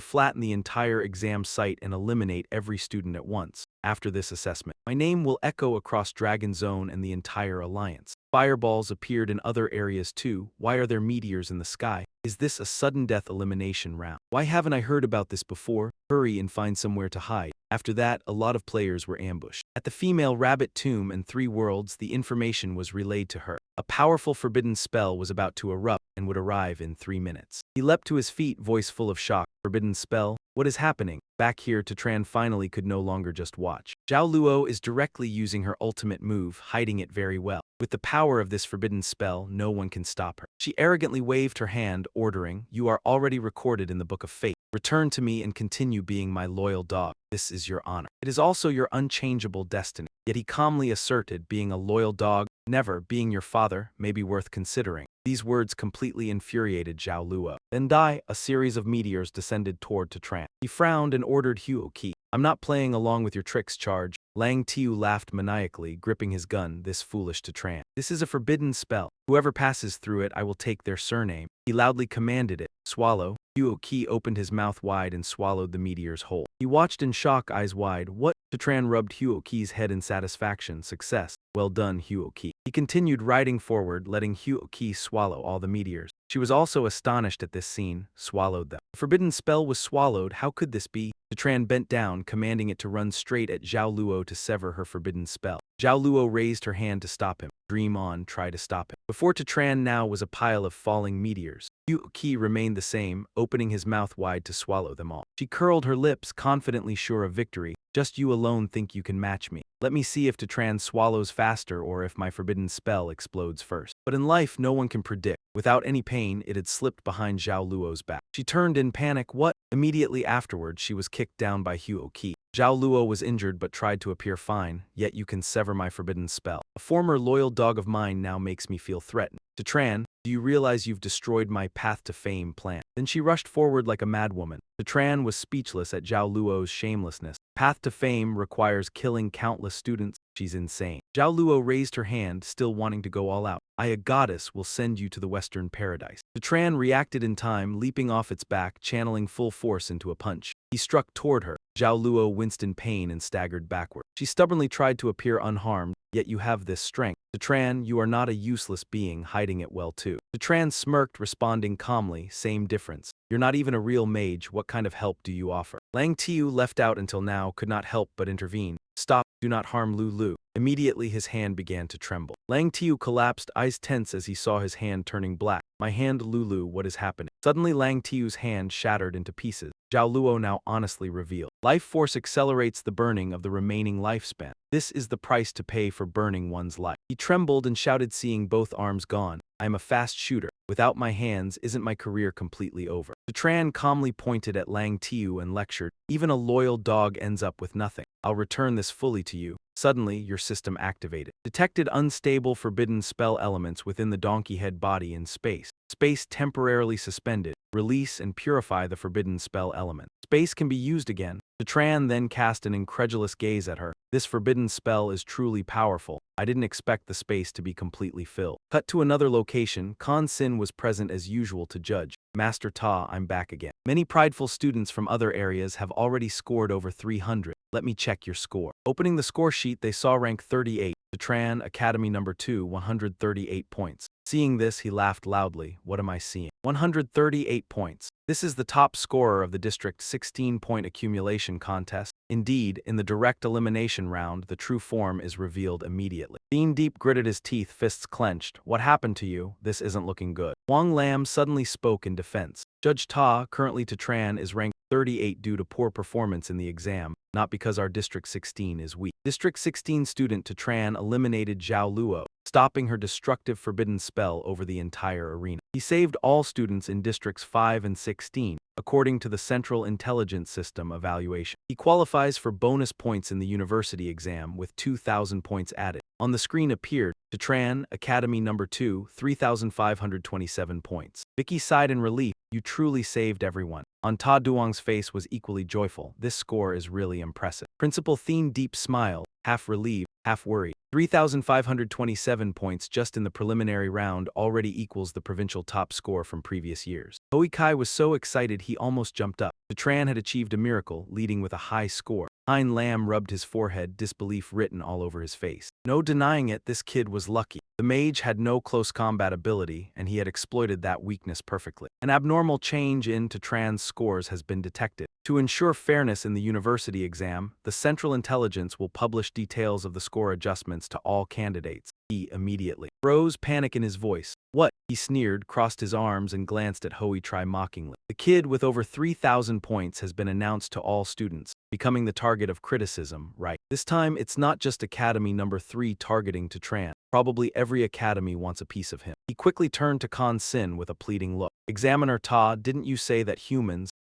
flatten the entire exam site and eliminate every student at once. After this assessment, my name will echo across Dragon Zone and the entire alliance. Fireballs appeared in other areas too. Why are there meteors in the sky? Is this a sudden death elimination round? Why haven't I heard about this before? Hurry and find somewhere to hide. After that, a lot of players were ambushed. At the female rabbit tomb and 3 worlds, the information was relayed to her. A powerful forbidden spell was about to erupt and would arrive in 3 minutes. He leapt to his feet, voice full of shock. Forbidden spell? What is happening? Back here, Tatran finally could no longer just watch. Zhao Luo is directly using her ultimate move, hiding it very well. With the power of this forbidden spell, no one can stop her. She arrogantly waved her hand, ordering, "You are already recorded in the Book of Fate. Return to me and continue being my loyal dog. This is your honor. It is also your unchangeable destiny." Yet he calmly asserted, being a loyal dog, never being your father, may be worth considering. These words completely infuriated Zhao Luo. Then a series of meteors descended toward Tatran. He frowned and ordered Huo Qi. "I'm not playing along with your tricks, charge." Lang Tiu laughed maniacally, gripping his gun, this foolish Tatran. "This is a forbidden spell. Whoever passes through it, I will take their surname." He loudly commanded it, "Swallow." Huo Qi opened his mouth wide and swallowed the meteors whole. He watched in shock, eyes wide. "What?" Tatran rubbed Huo Qi's head in satisfaction. "Success. Well done, Huo Qi." He continued riding forward, letting Huo Qi swallow all the meteors. She was also astonished at this scene, swallowed them. The forbidden spell was swallowed. How could this be? Tatran bent down, commanding it to run straight at Zhao Luo to sever her forbidden spell. Zhao Luo raised her hand to stop him. Dream on, try to stop him. Before Tatran now was a pile of falling meteors. Huo Qi remained the same, opening his mouth wide to swallow them all. She curled her lips, confidently sure of victory. "Just you alone think you can match me. Let me see if Tatran swallows faster or if my forbidden spell explodes first." But in life, no one can predict. Without any pain, it had slipped behind Zhao Luo's back. She turned in panic. "What?" Immediately afterward, she was kicked down by Huo Qi. Zhao Luo was injured but tried to appear fine. "Yet you can sever my forbidden spell. A former loyal dog of mine now makes me feel threatened. Tatran, do you realize you've destroyed my path to fame plan?" Then she rushed forward like a madwoman. Tatran was speechless at Zhao Luo's shamelessness. Path to fame requires killing countless students. She's insane. Zhao Luo raised her hand, still wanting to go all out. "I, a goddess, will send you to the Western Paradise." Tatran reacted in time, leaping off its back, channeling full force into a punch. He struck toward her. Zhao Luo winced in pain and staggered backward. She stubbornly tried to appear unharmed. "Yet you have this strength. Tatran, you are not a useless being, hiding it well too." Tatran smirked, responding calmly, "Same difference. You're not even a real mage. What kind of help do you offer?" Lang Tiu, left out until now, could not help but intervene. "Stop, do not harm Lulu." Immediately his hand began to tremble. Lang Tiu collapsed, eyes tense as he saw his hand turning black. "My hand, Lulu, what is happening?" Suddenly Lang Tiu's hand shattered into pieces. Zhao Luo now honestly revealed. Life force accelerates the burning of the remaining lifespan. This is the price to pay for burning one's life. He trembled and shouted, seeing both arms gone. "I am a fast shooter. Without my hands, isn't my career completely over?" Tatran calmly pointed at Lang Tiu and lectured, "Even a loyal dog ends up with nothing. I'll return this fully to you." Suddenly, your system activated. Detected unstable forbidden spell elements within the donkey head body in space. Space temporarily suspended. Release and purify the forbidden spell element. Space can be used again. Tatran then cast an incredulous gaze at her. "This forbidden spell is truly powerful. I didn't expect the space to be completely filled." Cut to another location. Khan Sin was present as usual to judge. "Master Ta, I'm back again. Many prideful students from other areas have already scored over 300. Let me check your score." Opening the score sheet, they saw rank 38. Tatran, Academy number 2, 138 points. Seeing this, he laughed loudly. "What am I seeing? 138 points. This is the top scorer of the District 16-point accumulation contest." Indeed, in the direct elimination round, the true form is revealed immediately. Dean Deep gritted his teeth, fists clenched. "What happened to you? This isn't looking good." Wang Lam suddenly spoke in defense. "Judge Ta, currently Tatran is ranked 38 due to poor performance in the exam, not because our District 16 is weak." District 16 student Tatran eliminated Zhao Luo, stopping her destructive forbidden spell over the entire arena. He saved all students in Districts 5 and 16, according to the Central Intelligence System evaluation. He qualifies for bonus points in the university exam with 2,000 points added. On the screen appeared, Tran, Academy number 2, 3,527 points. Vicky sighed in relief. You truly saved everyone. On Ta Duong's face was equally joyful. This score is really impressive. Principal Thien deep smiled, half relieved, half worried. 3,527 points just in the preliminary round already equals the provincial top score from previous years. Hui Kai was so excited he almost jumped up. Tran had achieved a miracle, leading with a high score. Hein Lam rubbed his forehead, disbelief written all over his face. No denying it, this kid was lucky. The mage had no close combat ability, and he had exploited that weakness perfectly. An abnormal change in Tran's scores has been detected. To ensure fairness in the university exam, the Central Intelligence will publish details of the score adjustments to all candidates. He immediately froze, panic in his voice. What? He sneered, crossed his arms, and glanced at Hui Kai mockingly. The kid with over 3,000 points has been announced to all students, becoming the target of criticism, right? This time, it's not just Academy number 3 targeting Tran. Probably every academy wants a piece of him. He quickly turned to Kan Sin with a pleading look. Examiner Ta, didn't you say that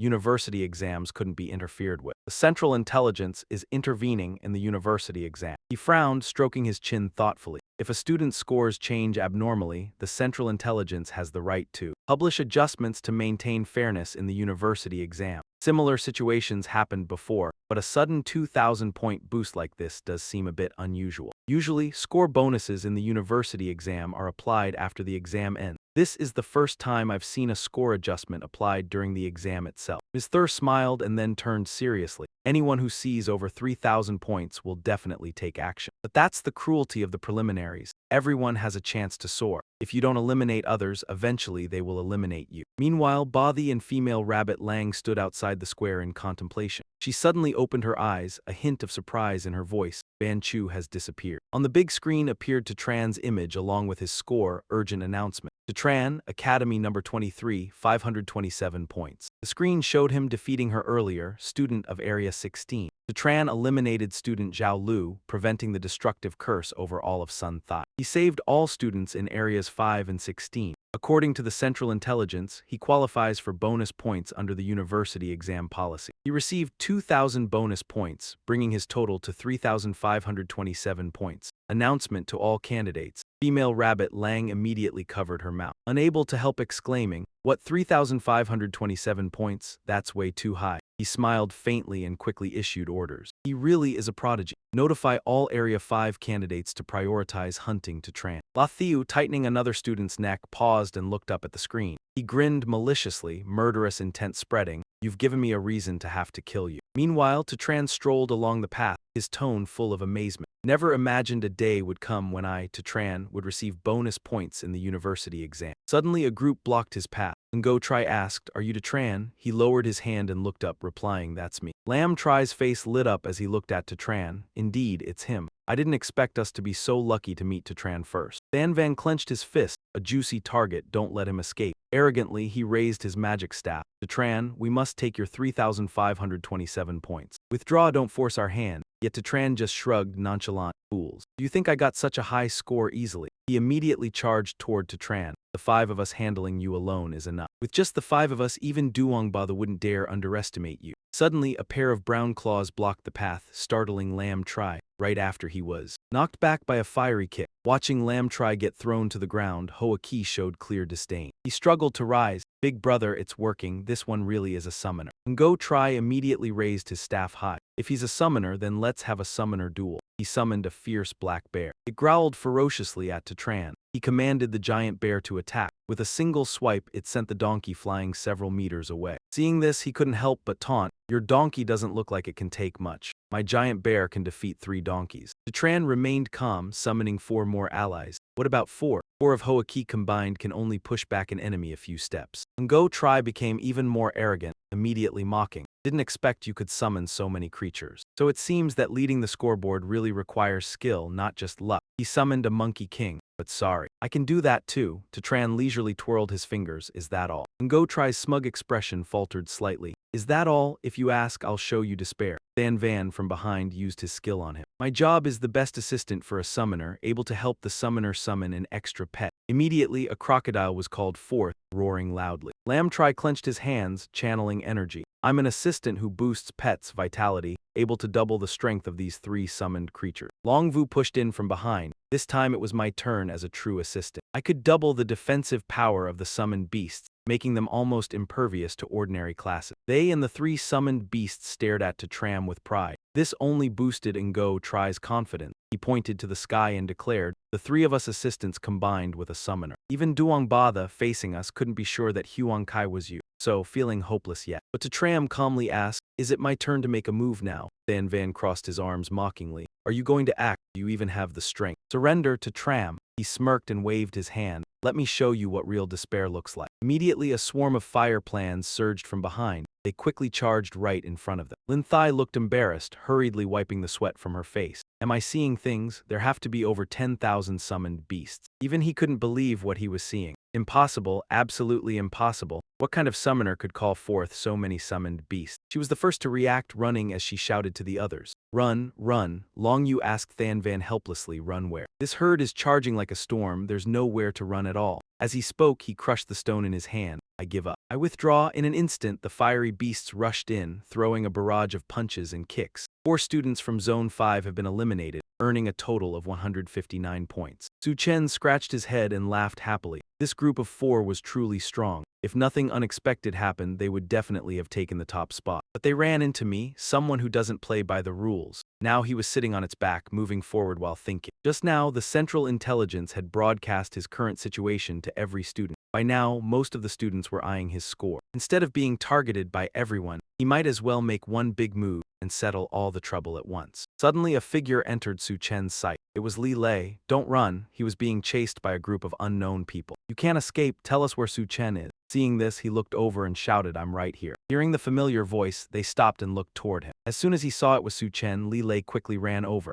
university exams couldn't be interfered with? The Central Intelligence is intervening in the university exam. He frowned, stroking his chin thoughtfully. If a student's scores change abnormally, the Central Intelligence has the right to publish adjustments to maintain fairness in the university exam. Similar situations happened before, but a sudden 2,000-point boost like this does seem a bit unusual. Usually, score bonuses in the university exam are applied after the exam ends. This is the first time I've seen a score adjustment applied during the exam itself. Ms. Thur smiled and then turned seriously. Anyone who sees over 3,000 points will definitely take action. But that's the cruelty of the preliminaries. Everyone has a chance to soar. If you don't eliminate others, eventually they will eliminate you. Meanwhile, Bothy and female rabbit Lang stood outside the square in contemplation. She suddenly opened her eyes, a hint of surprise in her voice. Ban Chu has disappeared. On the big screen appeared Tran's image along with his score, urgent announcement. Tran, Academy number 23, 527 points. The screen showed him defeating her earlier, student of Area 16. Tran eliminated student Zhao Lu, preventing the destructive curse over all of Sun Thai. He saved all students in Areas 5 and 16. According to the Central Intelligence, he qualifies for bonus points under the university exam policy. He received 2,000 bonus points, bringing his total to 3,527 points. Announcement to all candidates. Female rabbit Lang immediately covered her mouth, unable to help exclaiming, "What, 3,527 points? That's way too high." He smiled faintly and quickly issued orders. He really is a prodigy. Notify all Area 5 candidates to prioritize hunting Tran. La Thiu, tightening another student's neck, paused and looked up at the screen. He grinned maliciously, murderous intent spreading. You've given me a reason to have to kill you. Meanwhile, Tran strolled along the path, his tone full of amazement. Never imagined a day would come when I, Tran, would receive bonus points in the university exam. Suddenly a group blocked his path. Ngo Tri asked, "Are you Tran?" He lowered his hand and looked up, replying, "That's me." Lam Tri's face lit up as he looked at Tran. Indeed, it's him. I didn't expect us to be so lucky to meet Tran first. Than Van clenched his fist. A juicy target, don't let him escape. Arrogantly, he raised his magic staff. Tran, we must take your 3,527 points. Withdraw, don't force our hand. Yet Tran just shrugged, nonchalant. Fools. Do you think I got such a high score easily? He immediately charged toward Tran. The 5 of us handling you alone is enough. With just the 5 of us, even Duongbada wouldn't dare underestimate you. Suddenly, a pair of brown claws blocked the path, startling Lam Tri, right after he was knocked back by a fiery kick. Watching Lam Tri get thrown to the ground, Hoa Ki showed clear disdain. He struggled to rise. Big brother, it's working. This one really is a summoner. Ngo Tri immediately raised his staff high. If he's a summoner, then let's have a summoner duel. He summoned a fierce black bear. It growled ferociously at Tran. He commanded the giant bear to attack. With a single swipe, it sent the donkey flying several meters away. Seeing this, he couldn't help but taunt, "Your donkey doesn't look like it can take much. My giant bear can defeat 3 donkeys." Tran remained calm, summoning 4 more allies. What about 4? 4 of Hoa Ki combined can only push back an enemy a few steps. Ngo Tri became even more arrogant, immediately mocking. Didn't expect you could summon so many creatures. So it seems that leading the scoreboard really requires skill, not just luck. He summoned a monkey king. But sorry, I can do that too. Tran leisurely twirled his fingers. Is that all? Ngo Tri's smug expression faltered slightly. Is that all? If you ask, I'll show you despair. Than Van from behind used his skill on him. My job is the best assistant for a summoner, able to help the summoner summon an extra pet. Immediately, a crocodile was called forth, roaring loudly. Lam Tri clenched his hands, channeling energy. I'm an assistant who boosts pets' vitality, able to double the strength of these three summoned creatures. Longvu pushed in from behind. This time it was my turn as a true assistant. I could double the defensive power of the summoned beasts, making them almost impervious to ordinary classes. They and the three summoned beasts stared at Tram with pride. This only boosted Ngo Tri's confidence. He pointed to the sky and declared, "The three of us assistants combined with a summoner." Even Duong Bada, facing us, couldn't be sure that Huang Kai was you, so feeling hopeless yet. But Tram calmly asked, "Is it my turn to make a move now?" Than Van crossed his arms mockingly. "Are you going to act? Do you even have the strength?" "Surrender to Tram." He smirked and waved his hand. "Let me show you what real despair looks like." Immediately a swarm of fire plans surged from behind. They quickly charged right in front of them. Lin Thai looked embarrassed, hurriedly wiping the sweat from her face. Am I seeing things? There have to be over 10,000 summoned beasts. Even he couldn't believe what he was seeing. Impossible, absolutely impossible. What kind of summoner could call forth so many summoned beasts? She was the first to react, running as she shouted to the others. "Run, run." Long Yu asked Than Van helplessly, "Run where?" "This herd is charging like a storm, there's nowhere to run at all." As he spoke, he crushed the stone in his hand. "I give up. I withdraw." In an instant, the fiery beasts rushed in, throwing a barrage of punches and kicks. 4 students from Zone 5 have been eliminated, earning a total of 159 points. Su Chen scratched his head and laughed happily. This group of 4 was truly strong. If nothing unexpected happened, they would definitely have taken the top spot. But they ran into me, someone who doesn't play by the rules. Now he was sitting on its back, moving forward while thinking. Just now, the Central Intelligence had broadcast his current situation to every student. By now, most of the students were eyeing his score. Instead of being targeted by everyone, he might as well make one big move and settle all the trouble at once. Suddenly, a figure entered Su Chen's sight. It was Li Lei. "Don't run." He was being chased by a group of unknown people. "You can't escape. Tell us where Su Chen is." Seeing this, he looked over and shouted, "I'm right here." Hearing the familiar voice, they stopped and looked toward him. As soon as he saw it was Su Chen, Li Lei quickly ran over.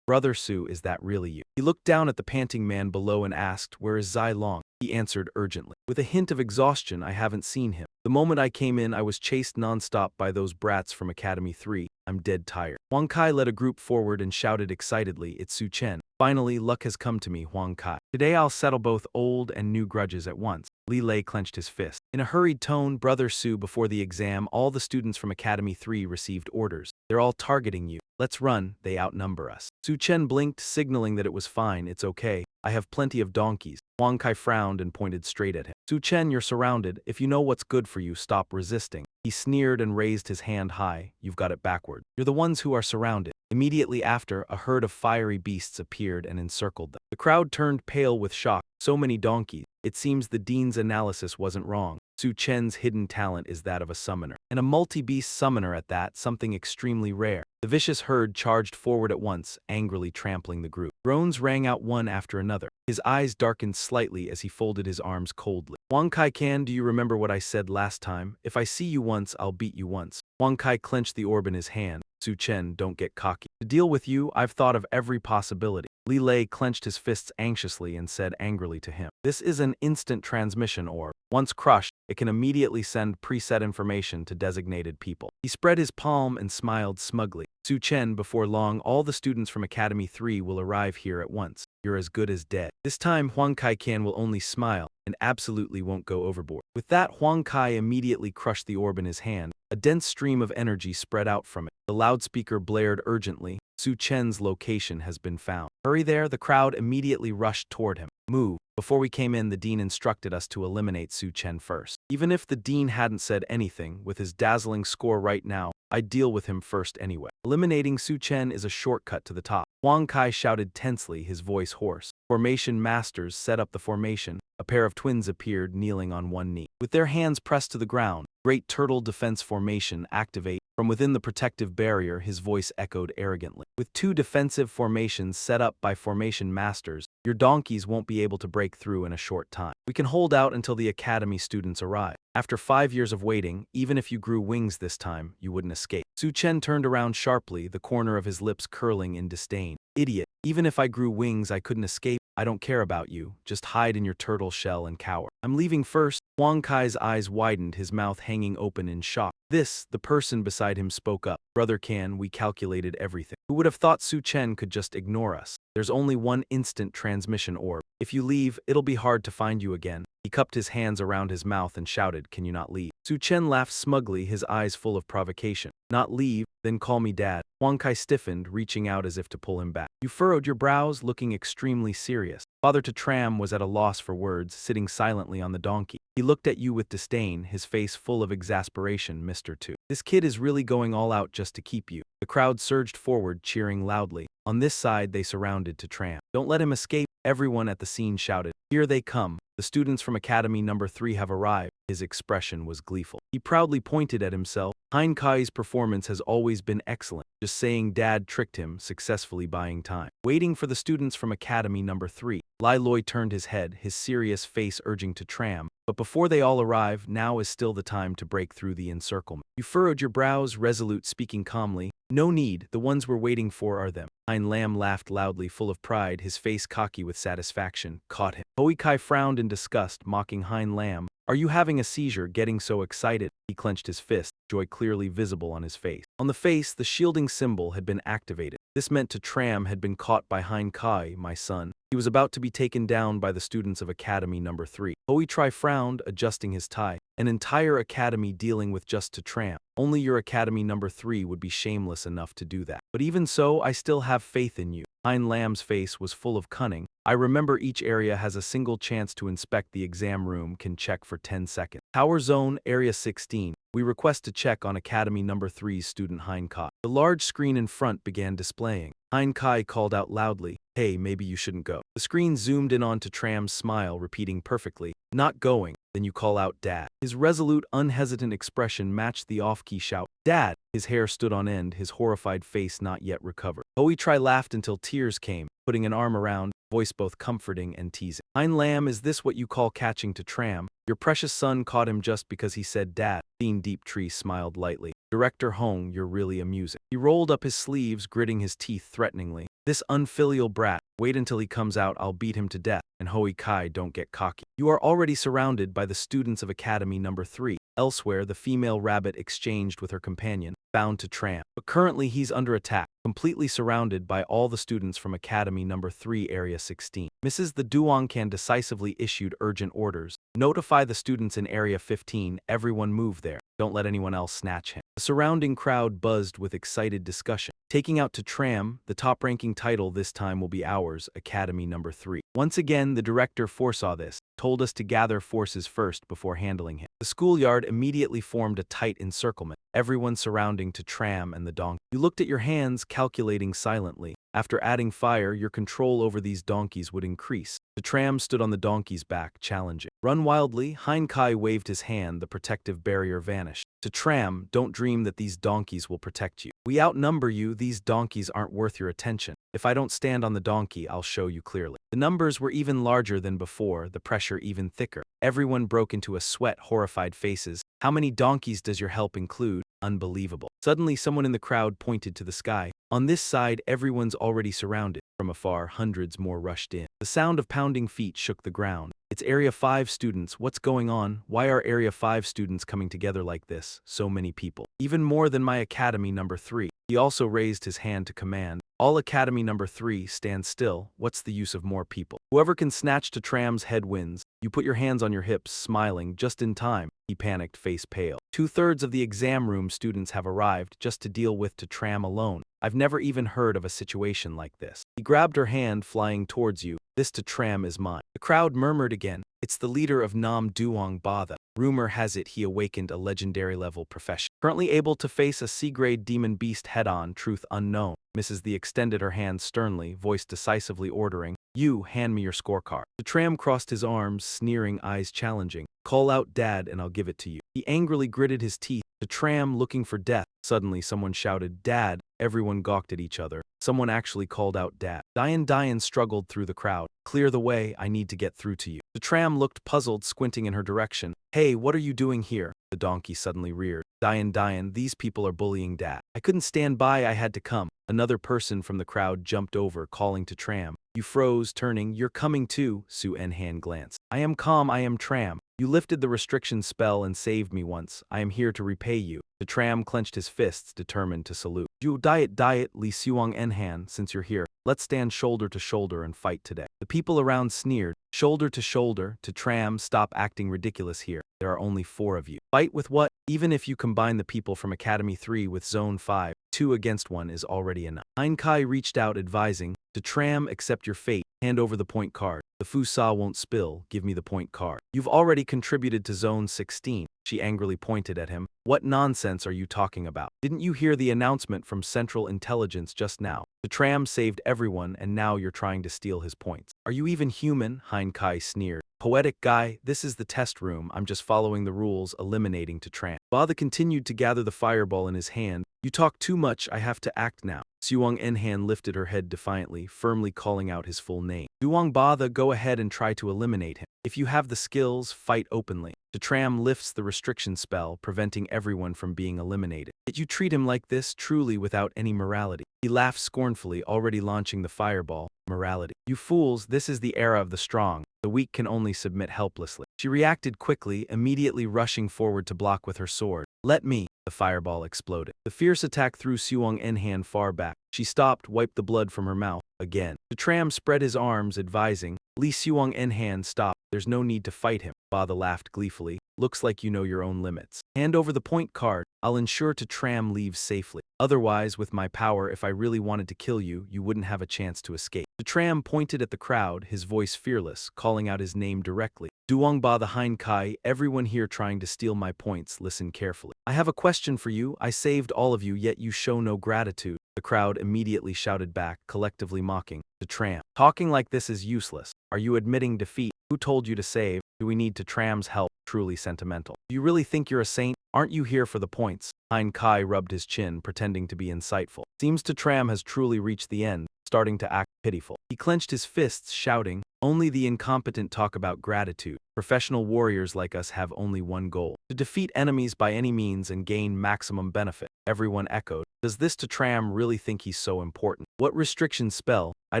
Brother Su, is that really you?" He looked down at the panting man below and asked, "Where is Zai Long?" He answered urgently. With a hint of exhaustion, "I haven't seen him. The moment I came in, I was chased nonstop by those brats from Academy 3. I'm dead tired." Huang Kai led a group forward and shouted excitedly, "It's Su Chen. Finally, luck has come to me, Huang Kai. Today I'll settle both old and new grudges at once." Li Lei clenched his fist. In a hurried tone, "Brother Su, before the exam, all the students from Academy 3 received orders. They're all targeting you. Let's run, they outnumber us." Su Chen blinked, signaling that it was fine, "It's okay. I have plenty of donkeys." Huang Kai frowned and pointed straight at him. "Su Chen, you're surrounded. If you know what's good for you, stop resisting." He sneered and raised his hand high. "You've got it backward. You're the ones who are surrounded." Immediately after, a herd of fiery beasts appeared and encircled them. The crowd turned pale with shock. So many donkeys. It seems the dean's analysis wasn't wrong. Su Chen's hidden talent is that of a summoner. And a multi-beast summoner at that, something extremely rare. The vicious herd charged forward at once, angrily trampling the group. Groans rang out one after another. His eyes darkened slightly as he folded his arms coldly. "Huang Kai-kan, do you remember what I said last time? If I see you once, I'll beat you once." Huang Kai clenched the orb in his hand. "Su Chen, don't get cocky. To deal with you, I've thought of every possibility." Li Lei clenched his fists anxiously and said angrily to him, "This is an instant transmission orb. Once crushed, it can immediately send preset information to designated people." He spread his palm and smiled smugly. "Su Chen, before long, all the students from Academy 3 will arrive here at once. You're as good as dead." This time, Huang Kai-kan will only smile and absolutely won't go overboard. With that, Huang Kai immediately crushed the orb in his hand. A dense stream of energy spread out from it. The loudspeaker blared urgently, "Su Chen's location has been found." "Hurry there." The crowd immediately rushed toward him. "Move." Before we came in, the dean instructed us to eliminate Su Chen first. Even if the dean hadn't said anything, with his dazzling score right now, I'd deal with him first anyway. Eliminating Su Chen is a shortcut to the top. Huang Kai shouted tensely, his voice hoarse. Formation masters set up the formation. A pair of twins appeared, kneeling on one knee. With their hands pressed to the ground, Great Turtle Defense Formation activate. From within the protective barrier, his voice echoed arrogantly. With 2 defensive formations set up by formation masters, your donkeys won't be able to break through in a short time. We can hold out until the academy students arrive. After 5 years of waiting, even if you grew wings this time, you wouldn't escape. Su Chen turned around sharply, the corner of his lips curling in disdain. "Idiot. Even if I grew wings, I couldn't escape. I don't care about you. Just hide in your turtle shell and cower." "I'm leaving first." Huang Kai's eyes widened, his mouth hanging open in shock. The person beside him spoke up. "Brother Kan, we calculated everything. Who would have thought Su Chen could just ignore us? There's only one instant transmission orb. If you leave, it'll be hard to find you again." He cupped his hands around his mouth and shouted, "Can you not leave?" Su Chen laughed smugly, his eyes full of provocation. Not leave, then call me dad. Huang Kai stiffened, reaching out as if to pull him back. You furrowed your brows, looking extremely serious. Father Tram was at a loss for words, sitting silently on the donkey. He looked at you with disdain, his face full of exasperation. Mr. Tu. This kid is really going all out just to keep you. The crowd surged forward, cheering loudly. On this side, they surrounded Tram. Don't let him escape, everyone at the scene shouted. Here they come. The students from Academy Number 3 have arrived. His expression was gleeful. He proudly pointed at himself. Hein Kai's performance has always been excellent. Just saying dad tricked him, successfully buying time. Waiting for the students from Academy Number 3. Lai Loi turned his head, his serious face urging Tram. But before they all arrive, now is still the time to break through the encirclement. You furrowed your brows, resolute, speaking calmly. No need, the ones we're waiting for are them. Hein Lam laughed loudly, full of pride, his face cocky with satisfaction. Caught him. Hui Kai frowned in disgust, mocking Hein Lam. Are you having a seizure, getting so excited? He clenched his fist, joy clearly visible on his face. On the face, the shielding symbol had been activated. This meant Tram had been caught by Hein Kai, my son. He was about to be taken down by the students of Academy Number 3. Hui Kai frowned, adjusting his tie. An entire academy dealing with just Tram. Only your Academy Number 3 would be shameless enough to do that. But even so, I still have faith in you. Hein Lam's face was full of cunning. I remember each area has a single chance to inspect the exam room, can check for 10 seconds. Tower Zone, Area 16. We request to check on Academy Number 3's student Hein Kai. The large screen in front began displaying. Hein Kai called out loudly, hey, maybe you shouldn't go. The screen zoomed in on Tram's smile, repeating perfectly, not going. Then you call out dad. His resolute, unhesitant expression matched the off-key shout, dad! His hair stood on end, his horrified face not yet recovered. Hui Kai laughed until tears came, putting an arm around, voice both comforting and teasing. Hein Lam, is this what you call catching Tram? Your precious son caught him just because he said dad. Dean Deep Tree smiled lightly. Director Hong, you're really amusing. He rolled up his sleeves, gritting his teeth threateningly. This unfilial brat, wait until he comes out, I'll beat him to death. And Hui Kai, don't get cocky. You are already surrounded by the students of Academy Number 3. Elsewhere, the female rabbit exchanged with her companion, bound Tram. But currently he's under attack, completely surrounded by all the students from Academy Number 3 Area 16. Mrs. The Duongcan decisively issued urgent orders. Notify the students in Area 15, everyone move there. Don't let anyone else snatch him. The surrounding crowd buzzed with excited discussion. Taking out Tram, the top-ranking title this time will be ours, Academy Number 3. Once again, the director foresaw this, told us to gather forces first before handling him. The schoolyard immediately formed a tight encirclement, everyone surrounding Tram and the donkey. You looked at your hands, calculating silently. After adding fire, your control over these donkeys would increase. Tram stood on the donkey's back, challenging. Run wildly, Hein Kai waved his hand, the protective barrier vanished. Tram, don't dream that these donkeys will protect you. We outnumber you, these donkeys aren't worth your attention. If I don't stand on the donkey, I'll show you clearly. The numbers were even larger than before, the pressure even thicker. Everyone broke into a sweat, horrified faces. How many donkeys does your help include? Unbelievable. Suddenly, someone in the crowd pointed to the sky. On this side, everyone's already surrounded. From afar, hundreds more rushed in. The sound of pounding feet shook the ground. It's Area 5 students. What's going on? Why are Area 5 students coming together like this? So many people. Even more than my Academy Number 3. He also raised his hand to command. All Academy Number 3, stand still. What's the use of more people? Whoever can snatch Tram's head wins. You put your hands on your hips, smiling, just in time. He panicked, face pale. 2/3 of the exam room students have arrived just to deal with Tram alone. I've never even heard of a situation like this. He grabbed her hand, flying towards you. This Tram is mine. The crowd murmured again. It's the leader of Nam Duong Ba. Rumor has it he awakened a legendary-level profession. Currently able to face a C-grade demon beast head-on, truth unknown. Mrs. The extended her hand sternly, voice decisively ordering, you, hand me your scorecard. Tram crossed his arms, sneering, eyes challenging. Call out dad and I'll give it to you. He angrily gritted his teeth. Tram looking for death. Suddenly someone shouted, dad. Everyone gawked at each other. Someone actually called out dad. Diane struggled through the crowd. Clear the way, I need to get through to you. Tram looked puzzled, squinting in her direction. Hey, what are you doing here? The donkey suddenly reared. Diane, these people are bullying dad. I couldn't stand by, I had to come. Another person from the crowd jumped over, calling to Tram. You froze, turning, you're coming too, Su Enhan glanced. I am calm, I am Tram. You lifted the restriction spell and saved me once. I am here to repay you. Tram clenched his fists, determined to salute. You diet, Li Suong Enhan, since you're here. Let's stand shoulder to shoulder and fight today. The people around sneered. Shoulder to shoulder, Tram, stop acting ridiculous here. There are only 4 of you. Fight with what? Even if you combine the people from Academy 3 with Zone 5, 2 against 1 is already enough. Heinkai reached out advising, to Tram, accept your fate, hand over the point card. The Fusa won't spill, give me the point card. You've already contributed to Zone 16. She angrily pointed at him. What nonsense are you talking about? Didn't you hear the announcement from Central Intelligence just now? The Tram saved everyone and now you're trying to steal his points. Are you even human? Heinkai sneered. Poetic guy, this is the test room. I'm just following the rules, eliminating to Tram. Bada continued to gather the fireball in his hand. You talk too much, I have to act now. Suong Enhan lifted her head defiantly, firmly calling out his full name. Duong Bada, go ahead and try to eliminate him. If you have the skills, fight openly. Tram lifts the restriction spell, preventing everyone from being eliminated. Yet you treat him like this, truly without any morality. He laughed scornfully, already launching the fireball. Morality. You fools, this is the era of the strong. The weak can only submit helplessly. She reacted quickly, immediately rushing forward to block with her sword. Let me. The fireball exploded. The fierce attack threw Suong Enhan far back. She stopped, wiped the blood from her mouth. Again. Tram spread his arms, advising, Li Suong Enhan, stop. There's no need to fight him. Bada laughed gleefully. Looks like you know your own limits. Hand over the point card. I'll ensure to Tram leaves safely. Otherwise, with my power, if I really wanted to kill you, you wouldn't have a chance to escape. Tram pointed at the crowd, his voice fearless, calling out his name directly. Duongba the Heinkai, everyone here trying to steal my points, listen carefully. I have a question for you. I saved all of you, yet you show no gratitude. The crowd immediately shouted back, collectively mocking. The Tram. Talking like this is useless. Are you admitting defeat? Who told you to save? Do we need to Tram's help? Truly sentimental. Do you really think you're a saint? Aren't you here for the points? Heinkai rubbed his chin, pretending to be insightful. Seems to Tram has truly reached the end, starting to act pitiful. He clenched his fists, shouting, only the incompetent talk about gratitude. Professional warriors like us have only one goal. To defeat enemies by any means and gain maximum benefit. Everyone echoed. Does this to Tram really think he's so important? What restrictions spell? I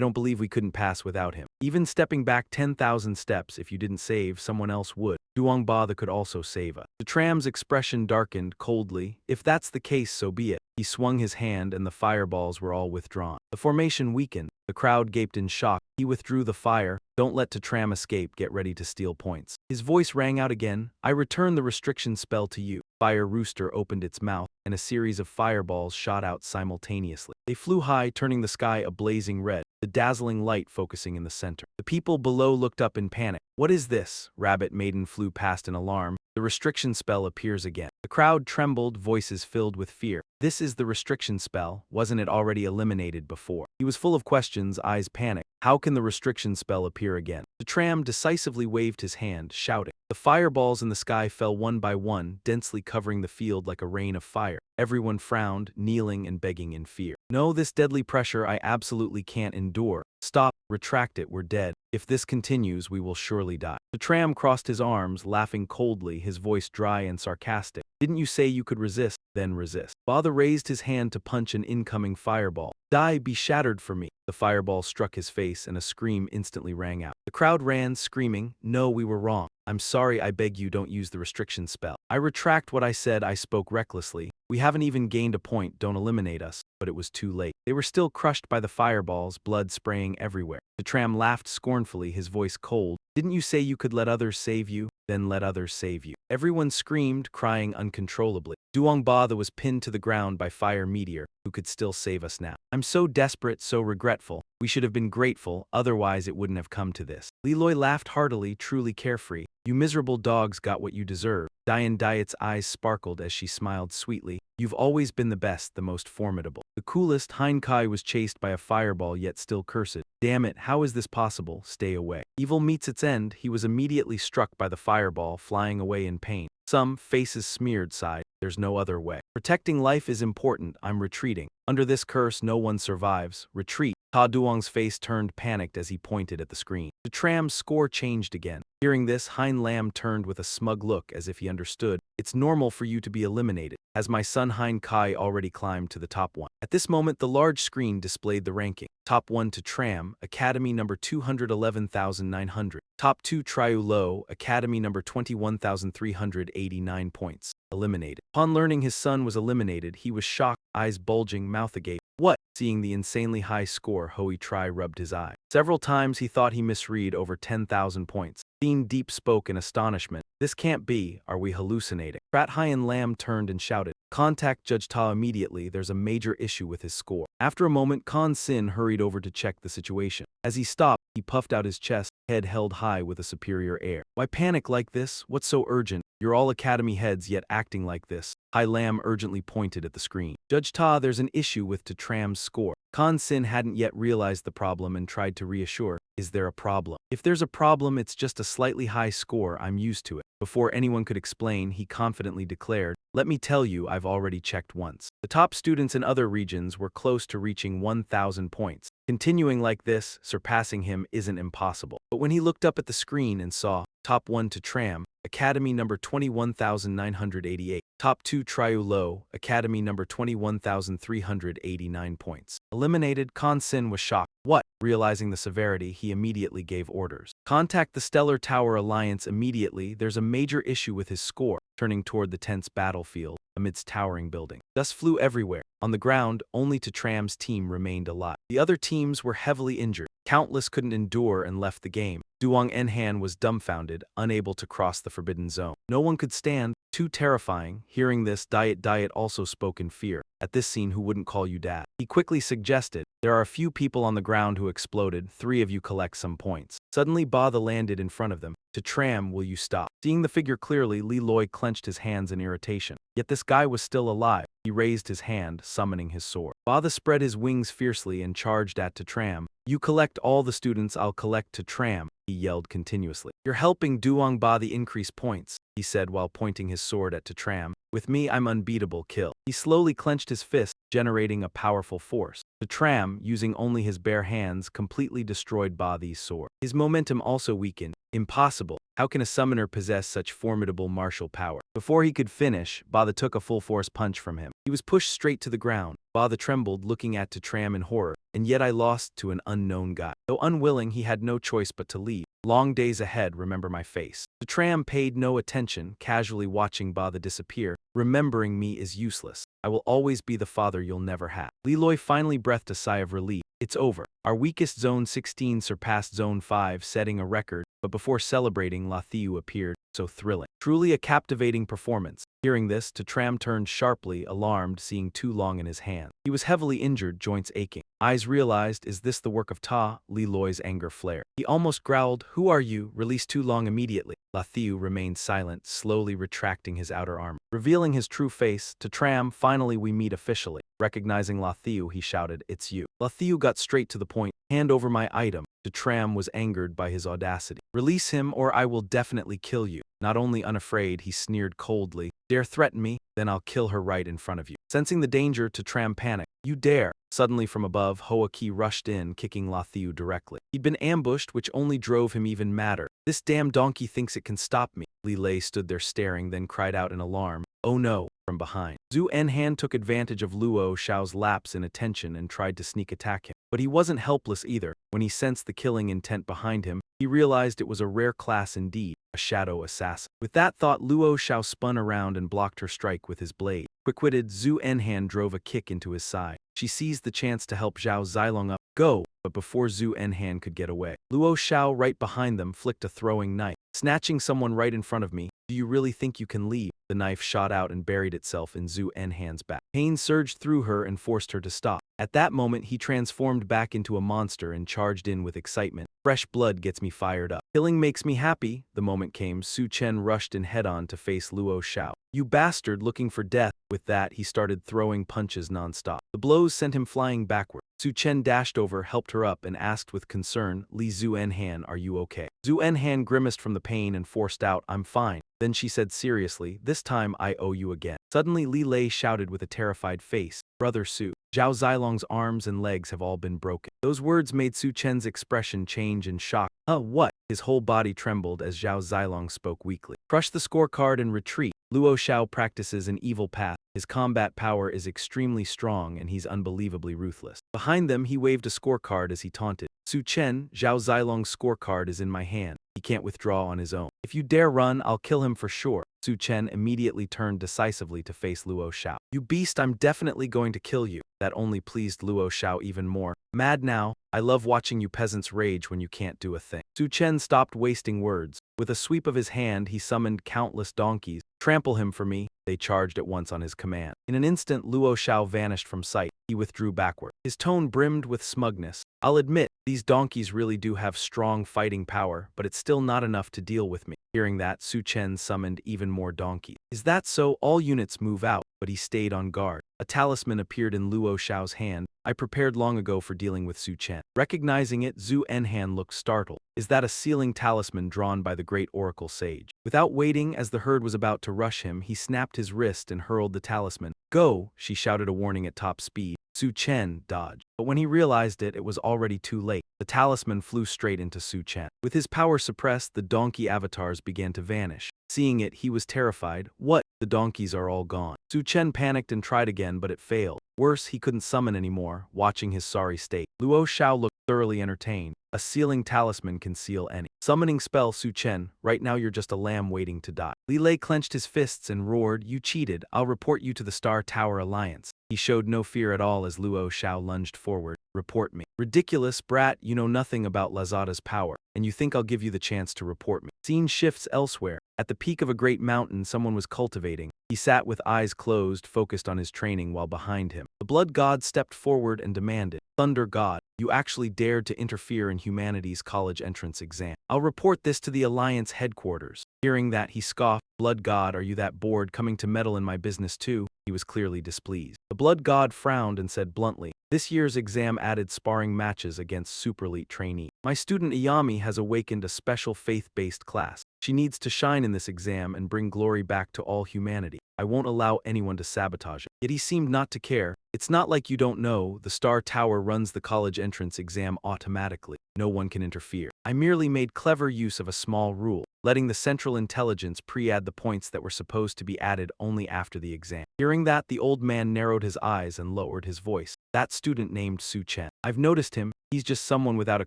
don't believe we couldn't pass without him. Even stepping back 10,000 steps, if you didn't save, someone else would. Duong Bada could also save us. The Tram's expression darkened coldly. If that's the case, so be it. He swung his hand and the fireballs were all withdrawn. The formation weakened. The crowd gaped in shock. He withdrew the fire. Don't let Tram escape, get ready to steal points. His voice rang out again. I return the restriction spell to you. Fire Rooster opened its mouth, and a series of fireballs shot out simultaneously. They flew high, turning the sky a blazing red, the dazzling light focusing in the center. The people below looked up in panic. What is this? Rabbit Maiden flew past in alarm. The restriction spell appears again. The crowd trembled, voices filled with fear. This is the restriction spell. Wasn't it already eliminated before? He was full of questions, eyes panicked. How can the restriction spell appear again? The Tram decisively waved his hand, shouting. The fireballs in the sky fell one by one, densely covering the field like a rain of fire. Everyone frowned, kneeling and begging in fear. No, this deadly pressure I absolutely can't endure. Stop, retract it, we're dead. If this continues, we will surely die. The Tram crossed his arms, laughing coldly, his voice dry and sarcastic. Didn't you say you could resist? Then resist. Bada raised his hand to punch an incoming fireball. Die, be shattered for me. The fireball struck his face and a scream instantly rang out. The crowd ran, screaming, no, we were wrong. I'm sorry, I beg you don't use the restriction spell. I retract what I said, I spoke recklessly. We haven't even gained a point, don't eliminate us. But it was too late. They were still crushed by the fireballs, blood spraying everywhere. The Tram laughed scornfully, his voice cold. Didn't you say you could let others save you? Then let others save you. Everyone screamed, crying uncontrollably. Duong Bada was pinned to the ground by Fire Meteor, who could still save us now. I'm so desperate, so regretful. We should have been grateful, otherwise it wouldn't have come to this. Leloy laughed heartily, truly carefree. You miserable dogs got what you deserve. Diane Diet's eyes sparkled as she smiled sweetly. You've always been the best, the most formidable. The coolest, Heinkai was chased by a fireball yet still cursed. Damn it, how is this possible? Stay away. Evil meets its end. He was immediately struck by the fireball, flying away in pain. Some, faces smeared, sighed. There's no other way. Protecting life is important. I'm retreating. Under this curse, no one survives. Retreat. Ta Duong's face turned panicked as he pointed at the screen. The Tram's score changed again. Hearing this, Hein Lam turned with a smug look as if he understood. It's normal for you to be eliminated. Has my son Hein Kai already climbed to the top 1? At this moment, the large screen displayed the ranking. Top 1 to Tram, Academy number 211,900. Top 2 Triu Lo, Academy number 21,389 points. Eliminated. Upon learning his son was eliminated, he was shocked, eyes bulging, mouth agape. What? Seeing the insanely high score, Hoi Tri rubbed his eye. Several times he thought he misread over 10,000 points. Dean Deep spoke in astonishment. This can't be, are we hallucinating? Prat Hyen Lam turned and shouted, contact Judge Ta immediately, there's a major issue with his score. After a moment, Khan Sin hurried over to check the situation. As he stopped, he puffed out his chest, head held high with a superior air. Why panic like this? What's so urgent? You're all academy heads yet acting like this. Hai Lam urgently pointed at the screen. Judge Ta, there's an issue with Tram's score. Khan Sin hadn't yet realized the problem and tried to reassure. Is there a problem? If there's a problem, it's just a slightly high score, I'm used to it. Before anyone could explain, he confidently declared, let me tell you, I've already checked once. The top students in other regions were close to reaching 1,000 points. Continuing like this, surpassing him isn't impossible. But when he looked up at the screen and saw, top 1 Tram, Academy number 21,988. Top 2 Triu Lo, Academy number 21,389 points. Eliminated, Khan Sin was shocked. What? Realizing the severity, he immediately gave orders. Contact the Stellar Tower Alliance immediately, there's a major issue with his score. Turning toward the tense battlefield, amidst towering buildings. Dust flew everywhere. On the ground, only Tram's team remained alive. The other teams were heavily injured. Countless couldn't endure and left the game. Duong Enhan was dumbfounded, unable to cross the forbidden zone. No one could stand, too terrifying. Hearing this, Diet also spoke in fear. At this scene, who wouldn't call you dad? He quickly suggested, there are a few people on the ground who exploded, 3 of you collect some points. Suddenly Ba landed in front of them. Tram, will you stop? Seeing the figure clearly, Li Loi clenched his hands in irritation. Yet this guy was still alive. He raised his hand, summoning his sword. Ba spread his wings fiercely and charged at Tram. You collect all the students, I'll collect Tram, he yelled continuously. You're helping Duong Ba increase points, he said while pointing his sword at Tram. With me, I'm unbeatable, kill. He slowly clenched his fist, generating a powerful force. Tram, using only his bare hands, completely destroyed Ba's sword. His momentum also weakened. Impossible. How can a summoner possess such formidable martial power? Before he could finish, Ba took a full-force punch from him. He was pushed straight to the ground. Ba trembled, looking at Tram in horror. And yet I lost to an unknown guy. Though unwilling, he had no choice but to leave. Long days ahead, remember my face. Tram paid no attention, casually watching Ba disappear. Remembering me is useless. I will always be the father you'll never have. Li Loi finally breathed a sigh of relief. It's over. Our weakest Zone 16 surpassed Zone 5, setting a record, but before celebrating, La Thiu appeared. So thrilling. Truly a captivating performance. Hearing this, Tram turned sharply, alarmed, seeing Tu Long in his hand. He was heavily injured, joints aching. Eyes realized, is this the work of Ta? Li Loi's anger flared. He almost growled, who are you? Release Tu Long immediately. La Thiu remained silent, slowly retracting his outer armor. Revealing his true face, Tram, finally we meet officially. Recognizing La Thiu, he shouted, it's you. La Thiu got straight to the point. Hand over my item. Tram was angered by his audacity. Release him or I will definitely kill you. Not only unafraid, he sneered coldly. Dare threaten me? Then I'll kill her right in front of you. Sensing the danger, Tram panicked. You dare. Suddenly from above, Hoa Ki rushed in, kicking La Thiu directly. He'd been ambushed, which only drove him even madder. This damn donkey thinks it can stop me. Li Lei stood there staring, then cried out in alarm. Oh no, from behind. Zhu Enhan took advantage of Luo Xiao's lapse in attention and tried to sneak attack him. But he wasn't helpless either. When he sensed the killing intent behind him, he realized it was a rare class indeed, a shadow assassin. With that thought, Luo Xiao spun around and blocked her strike with his blade. Quick-witted, Zhu Enhan drove a kick into his side. She seized the chance to help Zhao Zilong up. Go! But before Zhu Enhan could get away, Luo Xiao right behind them flicked a throwing knife. Snatching someone right in front of me, do you really think you can leave? The knife shot out and buried itself in Zhu Enhan's back. Pain surged through her and forced her to stop. At that moment, he transformed back into a monster and charged in with excitement. Fresh blood gets me fired up. Killing makes me happy. The moment came, Su Chen rushed in head-on to face Luo Xiao. You bastard, looking for death. With that, he started throwing punches non-stop. The blows sent him flying backward. Su Chen dashed over, helped her up, and asked with concern, Li Zhu Enhan, are you okay? Zhu Enhan grimaced from the pain and forced out, I'm fine. Then she said seriously, this time I owe you again. Suddenly Li Lei shouted with a terrified face, Brother Su, Zhao Zilong's arms and legs have all been broken. Those words made Su Chen's expression change in shock. What? His whole body trembled as Zhao Zilong spoke weakly. Crush the scorecard and retreat. Luo Xiao practices an evil path. His combat power is extremely strong and he's unbelievably ruthless. Behind them, he waved a scorecard as he taunted. Su Chen, Zhao Zilong's scorecard is in my hand. He can't withdraw on his own. If you dare run, I'll kill him for sure. Su Chen immediately turned decisively to face Luo Xiao. You beast, I'm definitely going to kill you. That only pleased Luo Xiao even more. Mad now, I love watching you peasants rage when you can't do a thing. Su Chen stopped wasting words. With a sweep of his hand, he summoned countless donkeys. Trample him for me. They charged at once on his command. In an instant, Luo Xiao vanished from sight. He withdrew backward. His tone brimmed with smugness. I'll admit, these donkeys really do have strong fighting power, but it's still not enough to deal with me. Hearing that, Su Chen summoned even more donkeys. Is that so? All units move out, but he stayed on guard. A talisman appeared in Luo Xiao's hand. I prepared long ago for dealing with Su Chen. Recognizing it, Zhu Enhan looked startled. Is that a sealing talisman drawn by the great oracle sage? Without waiting, as the herd was about to rush him, he snapped his wrist and hurled the talisman. Go, she shouted a warning at top speed. Su Chen dodged. But when he realized it, it was already too late. The talisman flew straight into Su Chen. With his power suppressed, the donkey avatars began to vanish. Seeing it, he was terrified. What? The donkeys are all gone. Su Chen panicked and tried again, but it failed. Worse, he couldn't summon anymore, watching his sorry state. Luo Xiao looked thoroughly entertained. A sealing talisman can seal any summoning spell. Su Chen, right now you're just a lamb waiting to die. Li Lei clenched his fists and roared, you cheated. I'll report you to the Star Tower Alliance. He showed no fear at all as Luo Xiao lunged forward. Report me. Ridiculous, brat, you know nothing about Lazada's power, and you think I'll give you the chance to report me. Scene shifts elsewhere. At the peak of a great mountain someone was cultivating. He sat with eyes closed, focused on his training, while behind him, the blood god stepped forward and demanded, Thunder God, you actually dared to interfere in humanity's college entrance exam. I'll report this to the Alliance headquarters. Hearing that, he scoffed, Blood God, are you that bored, coming to meddle in my business too? He was clearly displeased. The blood god frowned and said bluntly, this year's exam added sparring matches against super elite trainees. My student Iyami has awakened a special faith-based class. She needs to shine in this exam and bring glory back to all humanity. I won't allow anyone to sabotage it. Yet he seemed not to care. It's not like you don't know, the Star Tower runs the college entrance exam automatically. No one can interfere. I merely made clever use of a small rule, letting the Central Intelligence pre-add the points that were supposed to be added only after the exam. Hearing that, the old man narrowed his eyes and lowered his voice. That student named Su Chen. I've noticed him. He's just someone without a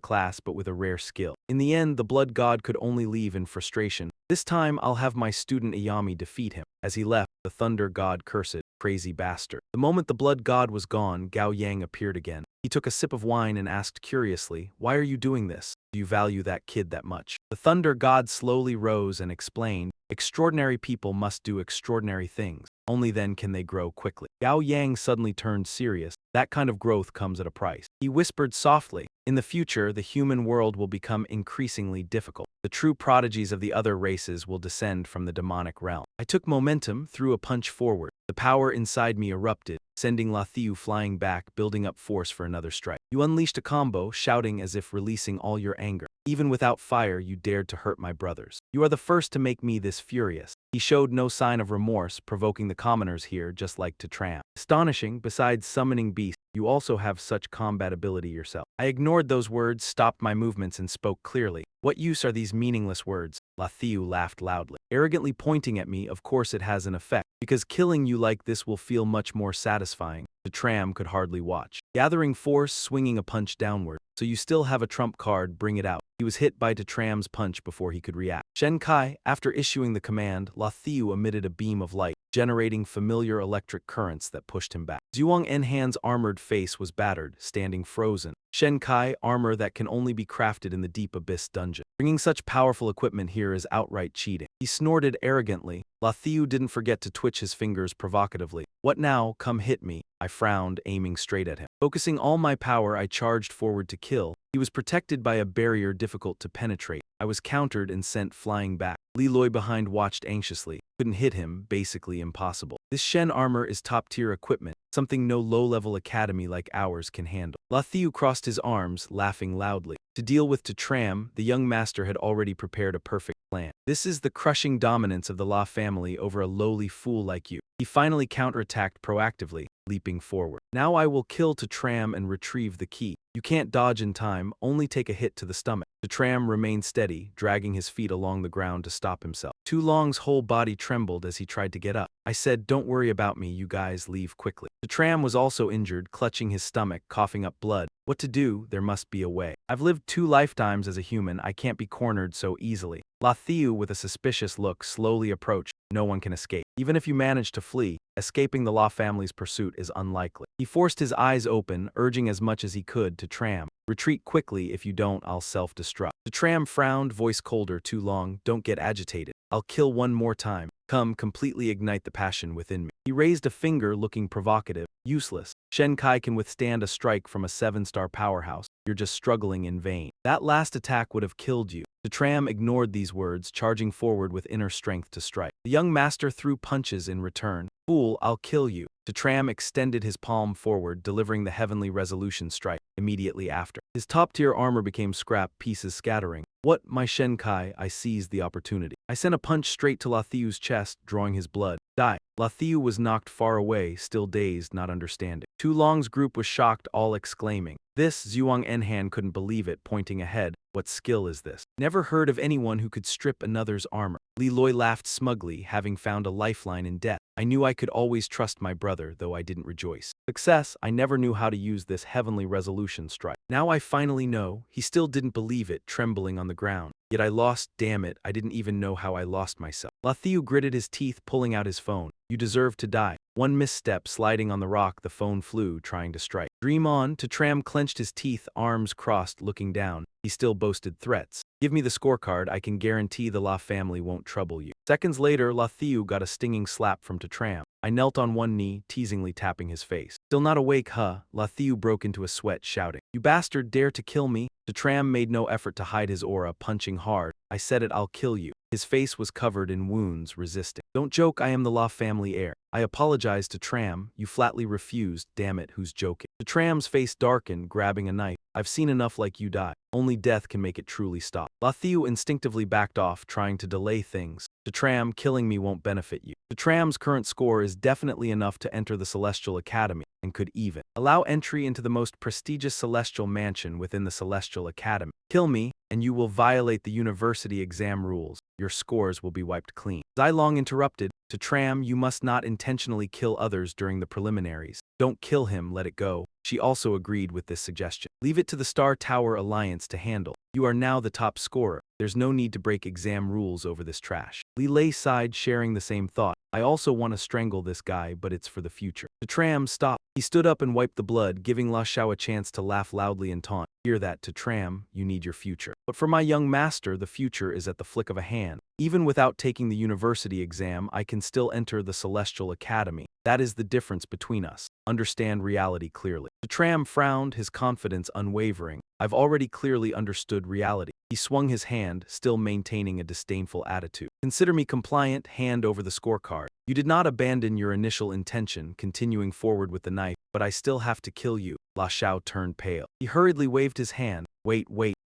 class but with a rare skill. In the end, the blood god could only leave in frustration. This time, I'll have my student Iyami defeat him. As he left, the thunder god cursed, crazy bastard. The moment the blood god was gone, Gao Yang appeared again. He took a sip of wine and asked curiously, why are you doing this? Do you value that kid that much? The thunder god slowly rose and explained, extraordinary people must do extraordinary things. Only then can they grow quickly. Gao Yang suddenly turned serious. That kind of growth comes at a price. He whispered softly, in the future, the human world will become increasingly difficult. The true prodigies of the other races will descend from the demonic realm. I took momentum, threw a punch forward. The power inside me erupted, sending Lathiu flying back, building up force for another strike. You unleashed a combo, shouting as if releasing all your anger. Even without fire, you dared to hurt my brothers. You are the first to make me this furious. He showed no sign of remorse, provoking the commoners here just like to tram. Astonishing, besides summoning beasts, you also have such combat ability yourself. I ignored those words, stopped my movements, and spoke clearly. What use are these meaningless words? Lathiu laughed loudly, arrogantly pointing at me. Of course it has an effect, because killing you like this will feel much more satisfying. The tram could hardly watch. Gathering force, swinging a punch downward. So you still have a trump card, bring it out. He was hit by Tram's punch before he could react. Shen Kai, after issuing the command, Lathiu emitted a beam of light, generating familiar electric currents that pushed him back. Zhuang Enhan's armored face was battered, standing frozen. Shen Kai, armor that can only be crafted in the deep abyss dungeon. Bringing such powerful equipment here is outright cheating. He snorted arrogantly. Lathiu didn't forget to twitch his fingers provocatively. What now? Come hit me. I frowned, aiming straight at him. Focusing all my power, I charged forward to kill. He was protected by a barrier difficult to penetrate. I was countered and sent flying back. Li Loi behind watched anxiously. Couldn't hit him, basically impossible. This Shen armor is top-tier equipment, something no low-level academy like ours can handle. Lathiu crossed his arms, laughing loudly. To deal with Tram, the young master had already prepared a perfect plan. This is the crushing dominance of the La family over a lowly fool like you. He finally counterattacked proactively, leaping forward. Now I will kill Tram and retrieve the key. You can't dodge in time, only take a hit to the stomach. The tram remained steady, dragging his feet along the ground to stop himself. Tu Long's whole body trembled as he tried to get up. I said, "Don't worry about me, you guys leave quickly." The tram was also injured, clutching his stomach, coughing up blood. What to do? There must be a way. I've lived 2 lifetimes as a human, I can't be cornered so easily. Lathiu, with a suspicious look, slowly approached. No one can escape. Even if you manage to flee, escaping the Law family's pursuit is unlikely. He forced his eyes open, urging as much as he could to Tram. Retreat quickly, if you don't, I'll self-destruct. The Tram frowned, voice colder. Too long, don't get agitated. I'll kill one more time. Come, completely ignite the passion within me. He raised a finger, looking provocative. Useless. Shen Kai can withstand a strike from a 7-star powerhouse. You're just struggling in vain. That last attack would have killed you. The tram ignored these words, charging forward with inner strength to strike. The young master threw punches in return. Fool, I'll kill you. The tram extended his palm forward, delivering the heavenly resolution strike immediately after. His top-tier armor became scrap pieces scattering. What, my Shen Kai? I seized the opportunity. I sent a punch straight to Lathiu's chest, drawing his blood. Die. Lathiu was knocked far away, still dazed, not understanding. Tu Long's group was shocked, all exclaiming. This, Zhuang Enhan couldn't believe it, pointing ahead. What skill is this? Never heard of anyone who could strip another's armor. Li Loi laughed smugly, having found a lifeline in death. I knew I could always trust my brother, though I didn't rejoice. Success, I never knew how to use this heavenly resolution strike. Now I finally know. He still didn't believe it, trembling on the ground. Yet I lost, damn it, I didn't even know how I lost myself. Lathiu gritted his teeth, pulling out his phone. You deserve to die. One misstep, sliding on the rock, the phone flew, trying to strike. Dream on. Tram clenched his teeth, arms crossed, looking down. He still boasted threats. Give me the scorecard, I can guarantee the La family won't trouble you. Seconds later, Lathiu got a stinging slap from Tram. I knelt on one knee, teasingly tapping his face. Still not awake, huh? Lathiu broke into a sweat, shouting. You bastard, dare to kill me? Tram made no effort to hide his aura, punching hard. I said it, I'll kill you. His face was covered in wounds, resisting. Don't joke, I am the La family heir. I apologized to Tram. You flatly refused. Damn it, who's joking? Tram's face darkened, grabbing a knife. I've seen enough like you die. Only death can make it truly stop. Lathiu instinctively backed off, trying to delay things. Tram, killing me won't benefit you. Tram's current score is definitely enough to enter the Celestial Academy, and could even allow entry into the most prestigious celestial mansion within the Celestial Academy. Kill me, and you will violate the university exam rules. Your scores will be wiped clean. Zilong interrupted. Tram, you must not intentionally kill others during the preliminaries. Don't kill him, let it go. She also agreed with this suggestion. Leave it to the Star Tower Alliance to handle. You are now the top scorer. There's no need to break exam rules over this trash. Li Lei sighed, sharing the same thought. I also want to strangle this guy, but it's for the future. Tram stopped. He stood up and wiped the blood, giving La Xiao a chance to laugh loudly and taunt. Hear that, Tram, you need your future. But for my young master, the future is at the flick of a hand. Even without taking the university exam, I can still enter the Celestial Academy. That is the difference between us. Understand reality clearly. Tram frowned, his confidence unwavering. I've already clearly understood reality. He swung his hand, still maintaining a disdainful attitude. Consider me compliant, hand over the scorecard. You did not abandon your initial intention, continuing forward with the knife, but I still have to kill you. La Xiao turned pale. He hurriedly waved his hand. Wait.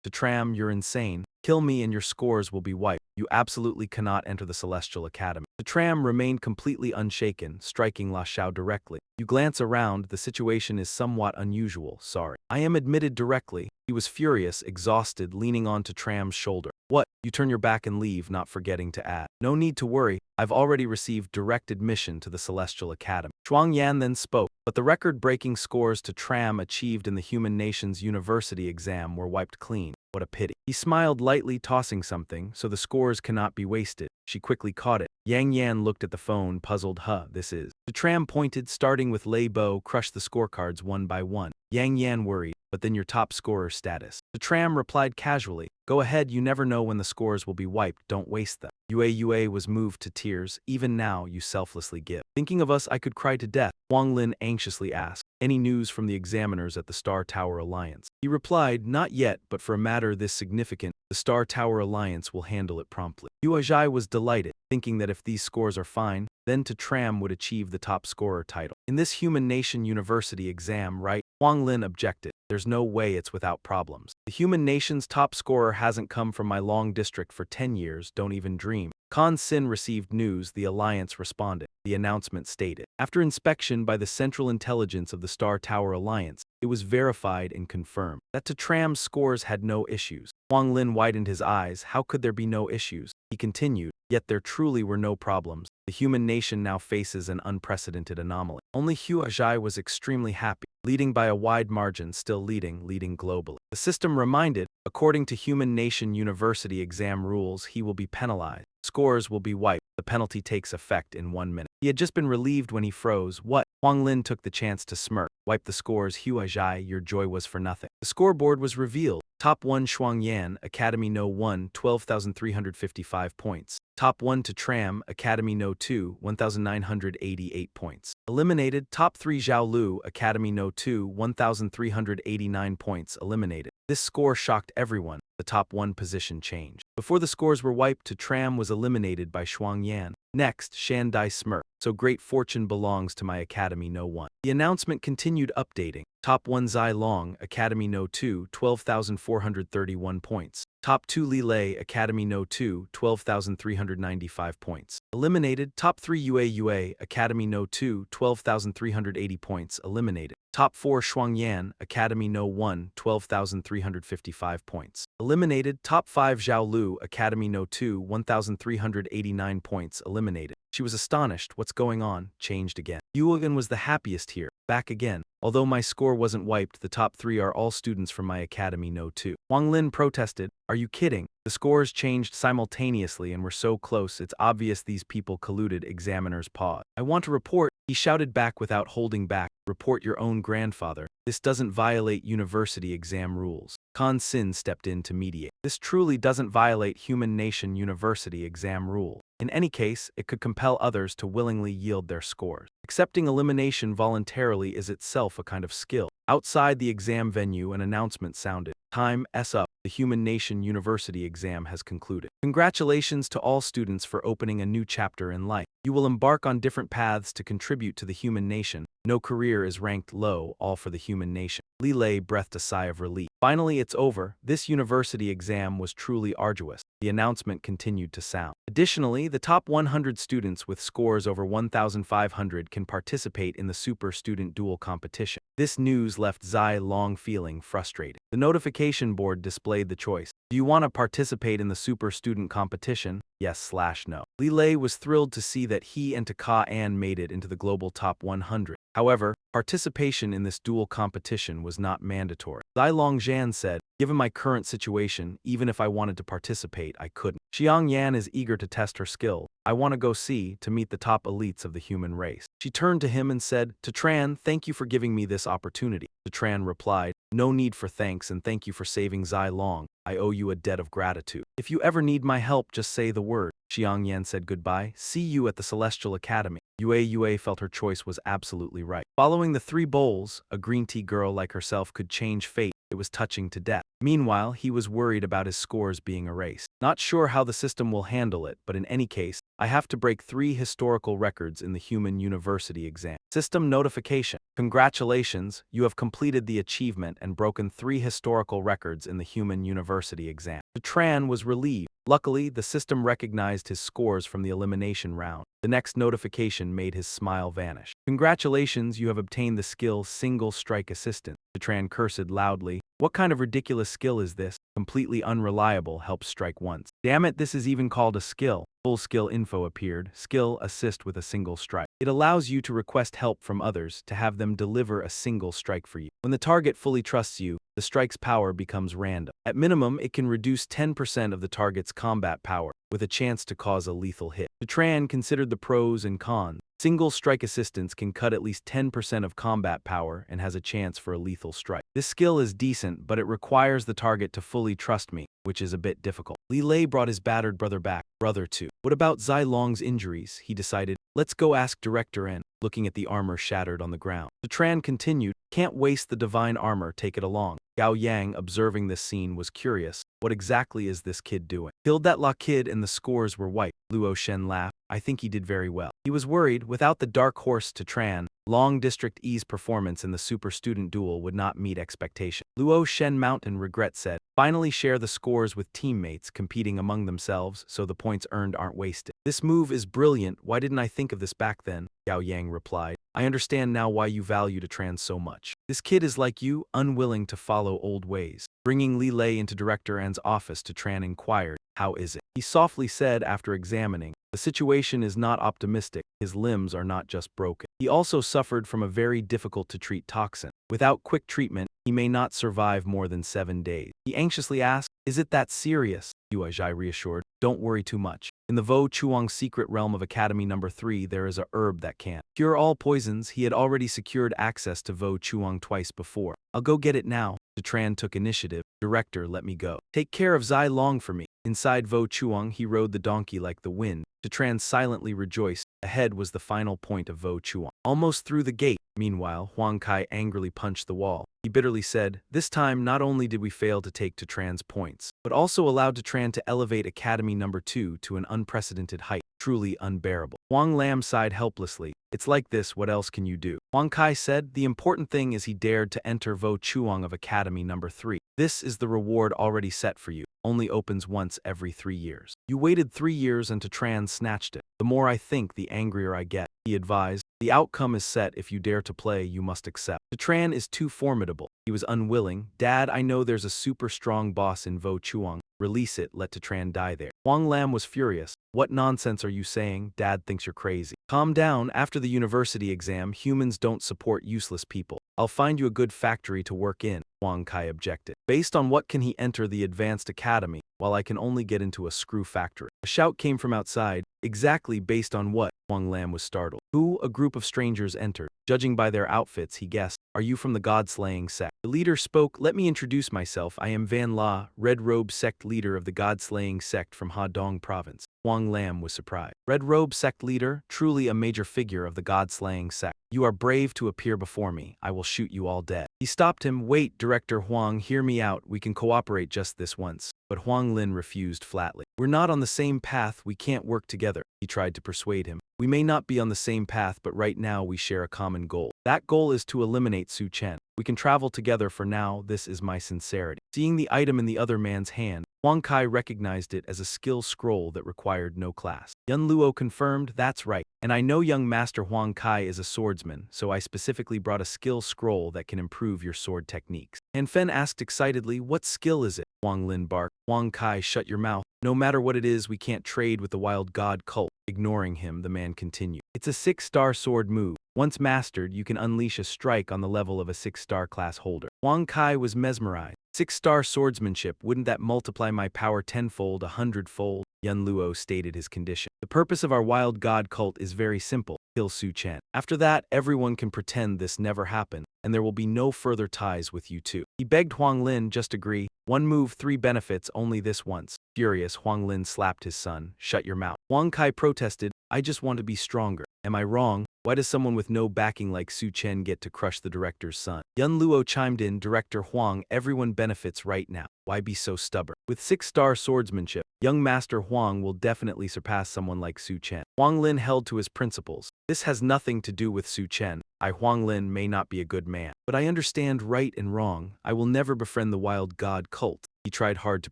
Tram, you're insane. Kill me and your scores will be wiped. You absolutely cannot enter the Celestial Academy. Tram remained completely unshaken, striking La Xiao directly. You glance around, the situation is somewhat unusual, sorry. I am admitted directly. He was furious, exhausted, leaning on Tram's shoulder. What? You turn your back and leave, not forgetting to add. No need to worry, I've already received direct admission to the Celestial Academy. Zhuang Yan then spoke, but the record-breaking scores Tram achieved in the Human Nations University exam were wiped clean. What a pity. He smiled lightly, tossing something, so the scores cannot be wasted. She quickly caught it. Yang Yan looked at the phone, puzzled. This is. Tram pointed, starting with Lei Bo, crushed the scorecards one by one. Yang Yan worried, but then your top scorer status. Tram replied casually. Go ahead, you never know when the scores will be wiped, don't waste them. Yue was moved to tears. Even now, you selflessly give. Thinking of us, I could cry to death. Huang Lin anxiously asked. Any news from the examiners at the Star Tower Alliance? He replied, not yet, but for a matter this significant, the Star Tower Alliance will handle it promptly. Yuajai was delighted, thinking that if these scores are fine, then Tram would achieve the top scorer title. In this Human Nation University exam, right? Huang Lin objected. There's no way it's without problems. The Human Nation's top scorer hasn't come from my long district for 10 years, don't even dream. Khan Sin received news, the Alliance responded. the announcement stated. After inspection by the Central Intelligence of the Star Tower Alliance, it was verified and confirmed that Tram's scores had no issues. Huang Lin widened his eyes. How could there be no issues? He continued, yet there truly were no problems. The human nation now faces an unprecedented anomaly. Only Hua Zhai was extremely happy, leading by a wide margin, still leading globally. The system reminded, according to Human Nation University exam rules, he will be penalized. Scores will be wiped. The penalty takes effect in 1 minute. He had just been relieved when he froze. What? Huang Lin took the chance to smirk. Wipe the scores, Hua Zhai, your joy was for nothing. The scoreboard was revealed. Top 1 Shuangyan, Academy No 1, 12,355 points. Top 1 to Tram, Academy No 2, 1,988 points. Eliminated, Top 3 Zhao Lu, Academy No 2, 1,389 points. Eliminated. This score shocked everyone. The top 1 position changed. Before the scores were wiped, Tram was eliminated by Shuangyan. Next, Shan Dai smirked. So great fortune belongs to my Academy No 1. The announcement continued updating. Top 1 Zai Long, Academy No 2, 12,431 points. Top 2 Li Lei, Academy No 2, 12,395 points. Eliminated. Top 3 Yue, Academy No 2, 12,380 points. Eliminated. Top 4 Shuangyan, Academy No 1, 12,355 points. Eliminated. Top 5 Zhao Lu, Academy No 2, 1,389 points. Eliminated. She was astonished. What's going on? Changed again. Yuogan was the happiest here. Back again. Although my score wasn't wiped, the top 3 are all students from my Academy No 2. Huang Lin protested. Are you kidding? The scores changed simultaneously and were so close, it's obvious these people colluded. Examiners paused. I want to report, he shouted back without holding back. Report your own grandfather. This doesn't violate university exam rules. Khan Sin stepped in to mediate. This truly doesn't violate Human Nation University exam rule. In any case, it could compel others to willingly yield their scores. Accepting elimination voluntarily is itself a kind of skill. Outside the exam venue, an announcement sounded. Time S up. The Human Nation University exam has concluded. Congratulations to all students for opening a new chapter in life. You will embark on different paths to contribute to the human nation. No career is ranked low, all for the human nation. Li Lei breathed a sigh of relief. Finally, it's over. This university exam was truly arduous. The announcement continued to sound. Additionally, the top 100 students with scores over 1,500 can participate in the Super Student Duel competition. This news left Zai Long feeling frustrated. The notification board displayed the choice. Do you want to participate in the Super Student competition? Yes/no. Li Lei was thrilled to see that he and Taka An made it into the global top 100. However, participation in this dual competition was not mandatory. Zai Longzhan said, given my current situation, even if I wanted to participate, I couldn't. Xiang Yan is eager to test her skill. I want to go to meet the top elites of the human race. She turned to him and said, Tran, thank you for giving me this opportunity. Tran replied, no need for thanks and thank you for saving Zai Long. I owe you a debt of gratitude. If you ever need my help, just say the word. Xiang Yan said goodbye. See you at the Celestial Academy. Yue felt her choice was absolutely right. Following the 3 bowls, a green tea girl like herself could change fate. It was touching to death. Meanwhile, he was worried about his scores being erased. Not sure how the system will handle it, but in any case, I have to break 3 historical records in the Human University exam. System notification. Congratulations, you have completed the achievement and broken 3 historical records in the Human University exam. Tran was relieved. Luckily, the system recognized his scores from the elimination round. The next notification made his smile vanish. Congratulations, you have obtained the skill Single Strike Assistant. Tran cursed loudly. What kind of ridiculous skill is this? Completely unreliable, help strike once. Damn it, this is even called a skill. Full skill info appeared. Skill assist with a single strike. It allows you to request help from others to have them deliver a single strike for you. When the target fully trusts you, the strike's power becomes random. At minimum, it can reduce 10% of the target's combat power, with a chance to cause a lethal hit. Tran considered the pros and cons. Single strike assistance can cut at least 10% of combat power and has a chance for a lethal strike. This skill is decent, but it requires the target to fully trust me, which is a bit difficult. Li Lei brought his battered brother back. Brother too. What about Zai Long's injuries? He decided. Let's go ask Director N. Looking at the armor shattered on the ground. Tran continued, can't waste the divine armor, take it along. Gao Yang, observing this scene, was curious. What exactly is this kid doing? Killed that La kid and the scores were wiped. Luo Shen laughed. I think he did very well. He was worried, without the dark horse to Tran, Long District E's performance in the super student duel would not meet expectation. Luo Shen Mountain regret said, finally share the scores with teammates competing among themselves so the points earned aren't wasted. This move is brilliant, why didn't I think of this back then? Yao Yang replied. I understand now why you value Tran so much. This kid is like you, unwilling to follow old ways. Bringing Li Lei into Director An's office, Tran inquired, how is it? He softly said after examining, the situation is not optimistic, his limbs are not just broken. He also suffered from a very difficult to treat toxin. Without quick treatment, he may not survive more than 7 days. He anxiously asked, is it that serious? Yua Zhai reassured, don't worry too much. In the Vo Chuang's secret realm of Academy Number 3 there is a herb that can cure all poisons. He had already secured access to Vo Chuang twice before. I'll go get it now. Tran took initiative. Director, let me go. Take care of Zai Long for me. Inside Vo Chuang he rode the donkey like the wind. Tran silently rejoiced. Ahead was the final point of Vo Chuang. Almost through the gate. Meanwhile, Huang Kai angrily punched the wall. He bitterly said, this time not only did we fail to take Tran's points, but also allowed Tran to elevate Academy Number 2 to an unprecedented height. Truly unbearable. Huang Lam sighed helplessly. It's like this, what else can you do? Huang Kai said, the important thing is he dared to enter Vo Chuang of Academy Number 3. This is the reward already set for you. Only opens once every 3 years. You waited 3 years and Tran snatched it. The more I think, the angrier I get. He advised, the outcome is set. If you dare to play, you must accept. Tran is too formidable. He was unwilling. Dad, I know there's a super strong boss in Vo Chuang. Release it, let Tran die there. Huang Lam was furious. What nonsense are you saying? Dad thinks you're crazy. Calm down. After the university exam, humans don't support useless people. I'll find you a good factory to work in. Huang Kai objected. Based on what can he enter the advanced academy, while I can only get into a screw factory? A shout came from outside. Exactly based on what? Huang Lam was startled. Who? A group of strangers entered. Judging by their outfits, he guessed. Are you from the God-slaying sect? The leader spoke. Let me introduce myself. I am Van La, Red Robe sect leader of the God-slaying sect from Hadong province. Huang Lam was surprised. Red Robe sect leader, truly a major figure of the God-slaying sect. You are brave to appear before me. I will shoot you all dead. He stopped him. Wait, Director Huang, hear me out. We can cooperate just this once. But Huang Lin refused flatly. We're not on the same path. We can't work together. He tried to persuade him. We may not be on the same path, but right now we share a common goal. That goal is to eliminate Su Chen. We can travel together for now. This is my sincerity. Seeing the item in the other man's hand, Huang Kai recognized it as a skill scroll that required no class. Yun Luo confirmed, that's right. And I know young Master Huang Kai is a swordsman, so I specifically brought a skill scroll that can improve your sword techniques. Han Fen asked excitedly, what skill is it? Huang Lin barked. Huang Kai, shut your mouth. No matter what it is, we can't trade with the wild god cult. Ignoring him, the man continued. It's a 6-star sword move. Once mastered, you can unleash a strike on the level of a 6-star class holder. Huang Kai was mesmerized. 6-star swordsmanship, wouldn't that multiply my power 10-fold, 100-fold? Yun Luo stated his condition. The purpose of our wild god cult is very simple. Kill Su Chen. After that, everyone can pretend this never happened, and there will be no further ties with you two. He begged Huang Lin, just agree. 1 move, 3 benefits, only this once. Furious, Huang Lin slapped his son. Shut your mouth. Huang Kai protested, I just want to be stronger. Am I wrong? Why does someone with no backing like Su Chen get to crush the director's son? Yun Luo chimed in, Director Huang, everyone benefits right now. Why be so stubborn? With 6-star swordsmanship, young Master Huang will definitely surpass someone like Su Chen. Huang Lin held to his principles. This has nothing to do with Su Chen. I, Huang Lin, may not be a good man, but I understand right and wrong. I will never befriend the wild god cult. He tried hard to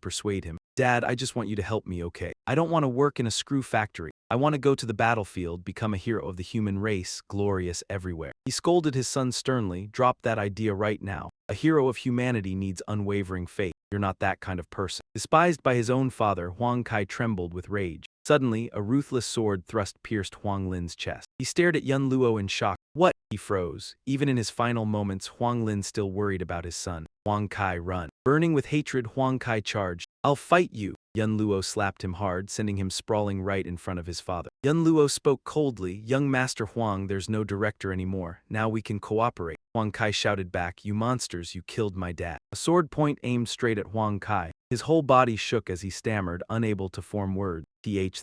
persuade him. Dad, I just want you to help me, okay? I don't want to work in a screw factory. I want to go to the battlefield, become a hero of the human race, glorious everywhere. He scolded his son sternly, drop that idea right now. A hero of humanity needs unwavering faith. You're not that kind of person. Despised by his own father, Huang Kai trembled with rage. Suddenly, a ruthless sword thrust pierced Huang Lin's chest. He stared at Yun Luo in shock. What? He froze. Even in his final moments, Huang Lin still worried about his son. Huang Kai, run. Burning with hatred, Huang Kai charged. I'll fight you. Yun Luo slapped him hard, sending him sprawling right in front of his father. Yun Luo spoke coldly, Young Master Huang, there's no director anymore. Now we can cooperate. Huang Kai shouted back, you monsters, you killed my dad. A sword point aimed straight at Huang Kai. His whole body shook as he stammered, unable to form words.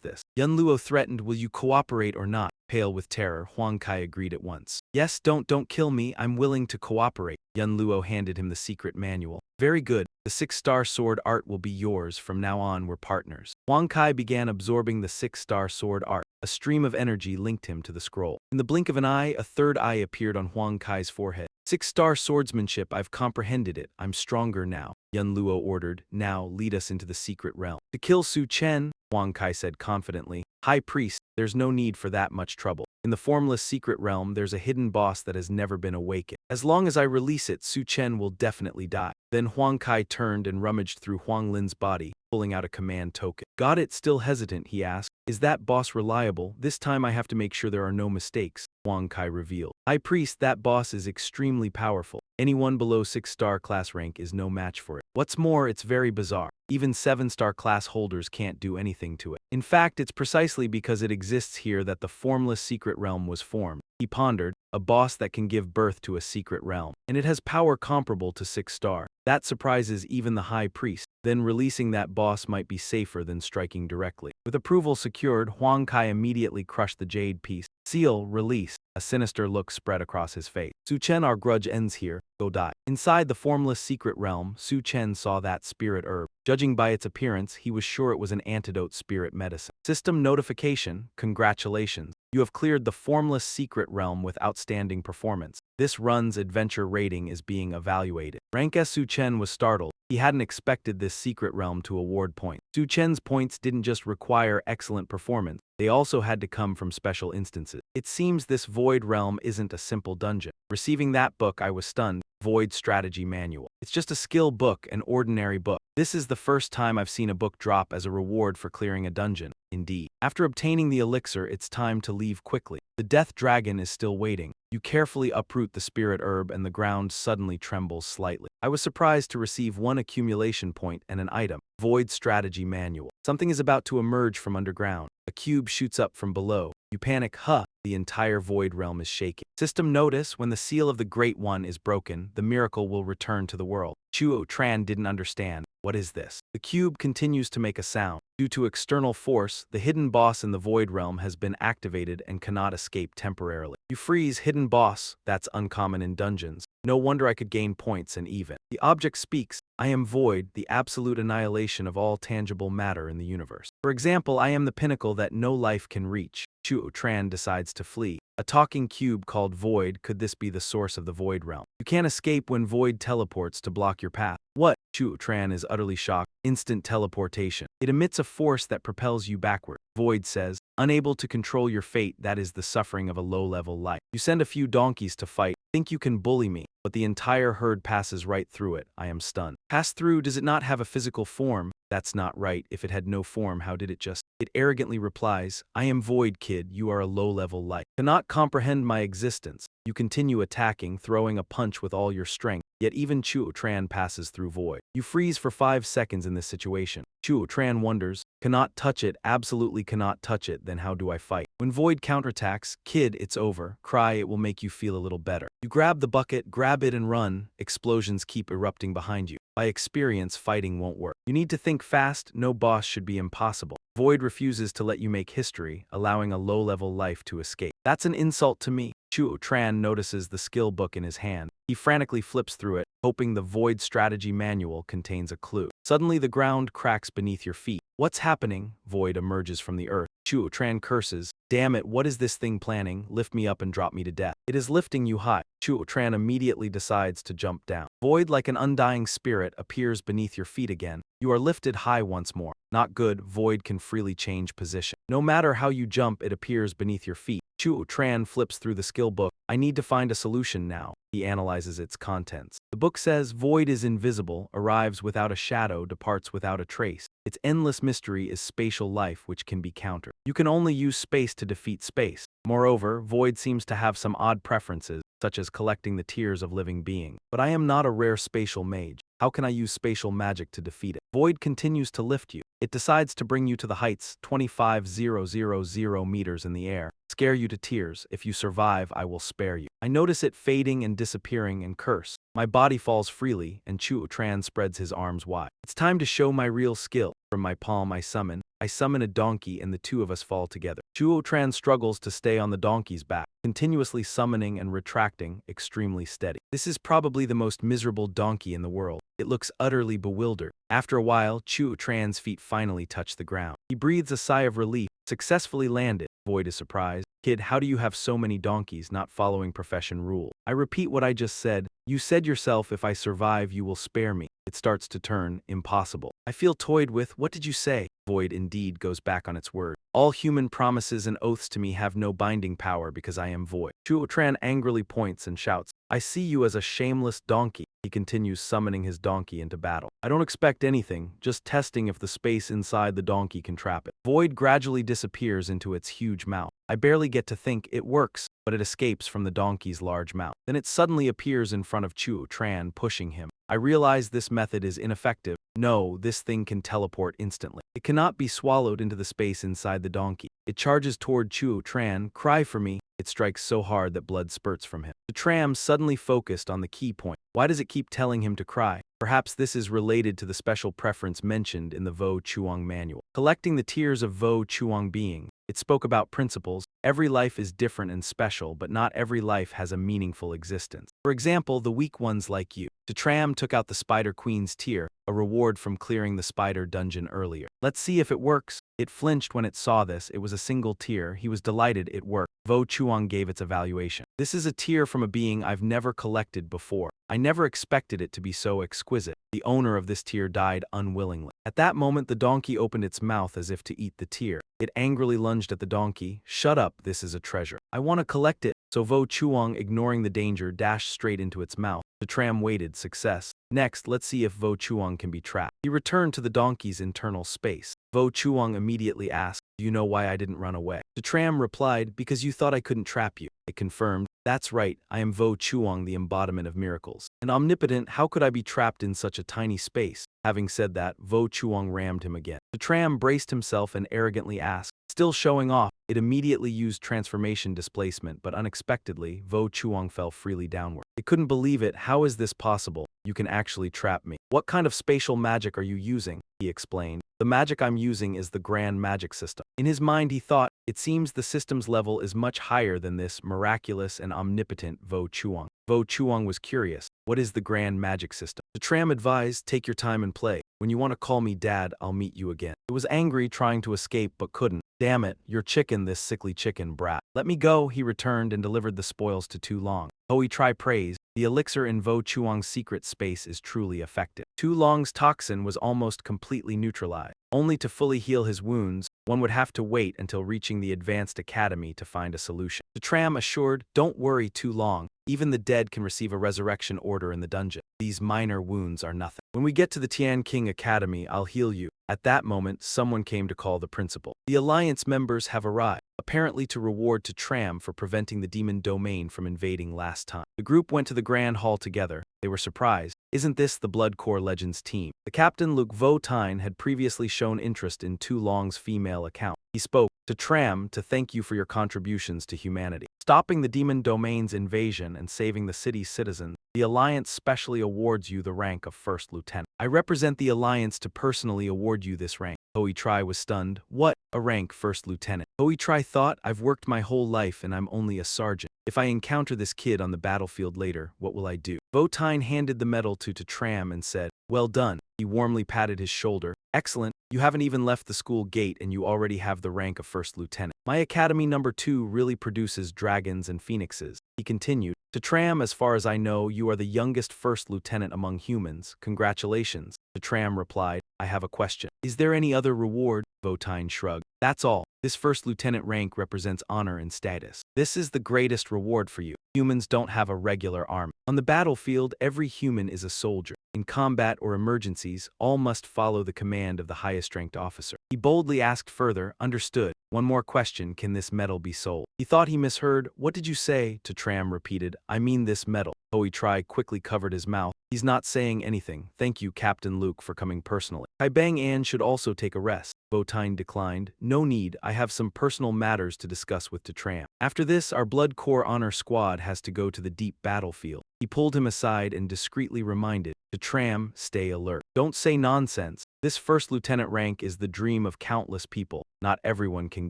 This. Yun Luo threatened, will you cooperate or not? Pale with terror, Huang Kai agreed at once. Yes, don't kill me, I'm willing to cooperate. Yun Luo handed him the secret manual. Very good, the 6-star sword art will be yours, from now on we're partners. Huang Kai began absorbing the 6-star sword art. A stream of energy linked him to the scroll. In the blink of an eye, a third eye appeared on Huang Kai's forehead. 6-star swordsmanship, I've comprehended it. I'm stronger now. Yun Luo ordered. Now, lead us into the secret realm. To kill Su Chen, Huang Kai said confidently. High priest, there's no need for that much trouble. In the formless secret realm, there's a hidden boss that has never been awakened. As long as I release it, Su Chen will definitely die. Then Huang Kai turned and rummaged through Huang Lin's body, pulling out a command token. Got it? Still hesitant, he asked. Is that boss reliable? This time I have to make sure there are no mistakes, Huang Kai revealed. High priest, that boss is extremely powerful. Anyone below 6-star class rank is no match for it. What's more, it's very bizarre. Even 7-star class holders can't do anything to it. In fact, it's precisely because it exists here that the formless secret realm was formed. He pondered, a boss that can give birth to a secret realm. And it has power comparable to 6-star. That surprises even the high priest. Then releasing that boss might be safer than striking directly. With approval secured, Huang Kai immediately crushed the jade piece. Seal, release. A sinister look spread across his face. Su Chen, our grudge ends here. Go die. Inside the formless secret realm, Su Chen saw that spirit herb. Judging by its appearance, he was sure it was an antidote spirit medicine. System notification, congratulations. You have cleared the formless secret realm with outstanding performance. This run's adventure rating is being evaluated. Rank S. Su Chen was startled. He hadn't expected this secret realm to award points. Su Chen's points didn't just require excellent performance, they also had to come from special instances. It seems this Void Realm isn't a simple dungeon. Receiving that book, I was stunned. Void Strategy Manual. It's just a skill book, an ordinary book. This is the first time I've seen a book drop as a reward for clearing a dungeon. Indeed. After obtaining the elixir, it's time to leave quickly. The death dragon is still waiting. You carefully uproot the spirit herb and the ground suddenly trembles slightly. I was surprised to receive 1 accumulation point and an item. Void Strategy Manual. Something is about to emerge from underground. A cube shoots up from below. You panic, huh? The entire Void Realm is shaking. System notice, when the seal of the Great One is broken, the miracle will return to the world. Chuo Tran didn't understand. What is this? The cube continues to make a sound. Due to external force, the hidden boss in the Void Realm has been activated and cannot escape temporarily. You freeze hidden boss, that's uncommon in dungeons. No wonder I could gain points and even. The object speaks, I am void, the absolute annihilation of all tangible matter in the universe. For example, I am the pinnacle that no life can reach. Chuo Tran decides to flee. A talking cube called Void, could this be the source of the Void Realm? You can't escape when Void teleports to block your path. What? Chuo Tran is utterly shocked. Instant teleportation. It emits a force that propels you backward. Void says, unable to control your fate, that is the suffering of a low-level life. You send a few donkeys to fight, think you can bully me, but the entire herd passes right through it. I am stunned. Pass through, does it not have a physical form? That's not right. If it had no form, how did it just? It arrogantly replies, I am Void, kid, you are a low-level life. Cannot comprehend my existence. You continue attacking, throwing a punch with all your strength, yet even Chuo Tran passes through Void. You freeze for 5 seconds in this situation. Chuo Tran wonders, cannot touch it, absolutely cannot touch it, then how do I fight? When Void counterattacks, kid, it's over. Cry, it will make you feel a little better. You grab the bucket, grab it and run. Explosions keep erupting behind you. By experience, fighting won't work. You need to think fast, no boss should be impossible. Void refuses to let you make history, allowing a low-level life to escape. That's an insult to me. Chuo Tran notices the skill book in his hand. He frantically flips through it, hoping the Void Strategy Manual contains a clue. Suddenly the ground cracks beneath your feet. What's happening? Void emerges from the earth. Chuo Tran curses, damn it, what is this thing planning? Lift me up and drop me to death. It is lifting you high. Chuo Tran immediately decides to jump down. Void, like an undying spirit, appears beneath your feet again. You are lifted high once more. Not good, Void can freely change position. No matter how you jump, it appears beneath your feet. Chuo Tran flips through the skill book. I need to find a solution now. He analyzes its contents. The book says, Void is invisible, arrives without a shadow, departs without a trace. Its endless mystery is spatial life, which can be countered. You can only use space to defeat space. Moreover, Void seems to have some odd preferences, such as collecting the tears of living beings. But I am not a rare spatial mage. How can I use spatial magic to defeat it? Void continues to lift you. It decides to bring you to the heights, 25,000 meters in the air. Scare you to tears. If you survive, I will spare you. I notice it fading and disappearing and curse. My body falls freely, and Chuo Tran spreads his arms wide. It's time to show my real skill. From my palm I summon a donkey, and the two of us fall together. Chuo Tran struggles to stay on the donkey's back, continuously summoning and retracting, extremely steady. This is probably the most miserable donkey in the world. It looks utterly bewildered. After a while, Chuo Tran's feet finally touch the ground. He breathes a sigh of relief, successfully landed. Void is surprised. Kid, how do you have so many donkeys not following profession rule? I repeat what I just said. You said yourself if I survive you will spare me. It starts to turn impossible. I feel toyed with. What did you say? Void indeed goes back on its word. All human promises and oaths to me have no binding power because I am void. Chuo Tran angrily points and shouts, I see you as a shameless donkey. He continues summoning his donkey into battle. I don't expect anything, just testing if the space inside the donkey can trap it. Void gradually disappears into its huge mouth. I barely get to think. It works, but it escapes from the donkey's large mouth. Then it suddenly appears in front of Chuo Tran, pushing him. I realize this method is ineffective. No, this thing can teleport instantly. It cannot be swallowed into the space inside the donkey. It charges toward Chuo Tran. Cry for me. It strikes so hard that blood spurts from him. The tram suddenly focused on the key point. Why does it keep telling him to cry? Perhaps this is related to the special preference mentioned in the Vo Chuang manual. Collecting the tears of Vo Chuang being, it spoke about principles. Every life is different and special, but not every life has a meaningful existence. For example, the weak ones like you. The tram took out the Spider Queen's tear, a reward from clearing the spider dungeon earlier. Let's see if it works. It flinched when it saw this. It was a single tear. He was delighted it worked. Vo Chuang gave its evaluation. This is a tear from a being I've never collected before. I never expected it to be so exquisite. The owner of this tear died unwillingly. At that moment, the donkey opened its mouth as if to eat the tear. It angrily lunged at the donkey. Shut up, this is a treasure. I want to collect it. So Vo Chuang, ignoring the danger, dashed straight into its mouth. The tram waited. Success. Next, let's see if Vo Chuang can be trapped. He returned to the donkey's internal space. Vo Chuang immediately asked, do you know why I didn't run away? The tram replied, because you thought I couldn't trap you. It confirmed, that's right, I am Vo Chuang, the embodiment of miracles. And omnipotent, how could I be trapped in such a tiny space? Having said that, Vo Chuang rammed him again. The tram braced himself and arrogantly asked, still showing off. It immediately used transformation displacement, but unexpectedly, Vo Chuang fell freely downward. It couldn't believe it. How is this possible? You can actually trap me. What kind of spatial magic are you using? He explained. The magic I'm using is the grand magic system. In his mind he thought, it seems the system's level is much higher than this miraculous and omnipotent Vo Chuang. Vo Chuang was curious. What is the grand magic system? The tram advised, take your time and play. When you want to call me dad, I'll meet you again. It was angry, trying to escape but couldn't. Damn it, you're chicken, this sickly chicken brat. Let me go, he returned and delivered the spoils to Tu Long. Hoi Tri praised, the elixir in Vo Chuang's secret space is truly effective. Tu Long's toxin was almost completely neutralized. Only to fully heal his wounds, one would have to wait until reaching the advanced academy to find a solution. The tram assured, don't worry Tu Long. Even the dead can receive a resurrection order in the dungeon. These minor wounds are nothing. When we get to the Tian King Academy, I'll heal you. At that moment, someone came to call the principal. The Alliance members have arrived, apparently to reward to Tram for preventing the demon domain from invading last time. The group went to the Grand Hall together. They were surprised. Isn't this the Blood Core Legends team? The captain Luke Vo Tine had previously shown interest in Tu Long's female account. He spoke to Tram to thank you for your contributions to humanity. Stopping the demon domain's invasion and saving the city's citizens, the Alliance specially awards you the rank of First Lieutenant. I represent the Alliance to personally award you this rank. Hoi Tri was stunned. What? A rank First Lieutenant? Hoi Tri thought, I've worked my whole life and I'm only a sergeant. If I encounter this kid on the battlefield later, what will I do? Vo Tine handed the medal to Tram and said, well done. He warmly patted his shoulder. Excellent. You haven't even left the school gate and you already have the rank of First Lieutenant. My Academy number 2 really produces dragons and phoenixes. He continued. To Tram, as far as I know, you are the youngest First Lieutenant among humans. Congratulations. To Tram replied, I have a question. Is there any other reward? Vo Tine shrugged. That's all. This First Lieutenant rank represents honor and status. This is the greatest reward for you. Humans don't have a regular army. On the battlefield, every human is a soldier. In combat or emergencies, all must follow the command of the highest-ranked officer. He boldly asked further, understood. One more question, can this medal be sold? He thought he misheard. What did you say? To Tram repeated, I mean this medal. Hoi Tri quickly covered his mouth. He's not saying anything. Thank you, Captain Luke, for coming personally. Kai Bang An should also take a rest. Vo Tine declined. No need, I have some personal matters to discuss with Tram. After this, our Blood Core Honor Squad has to go to the deep battlefield. He pulled him aside and discreetly reminded, To Tram, stay alert. Don't say nonsense. This first lieutenant rank is the dream of countless people. Not everyone can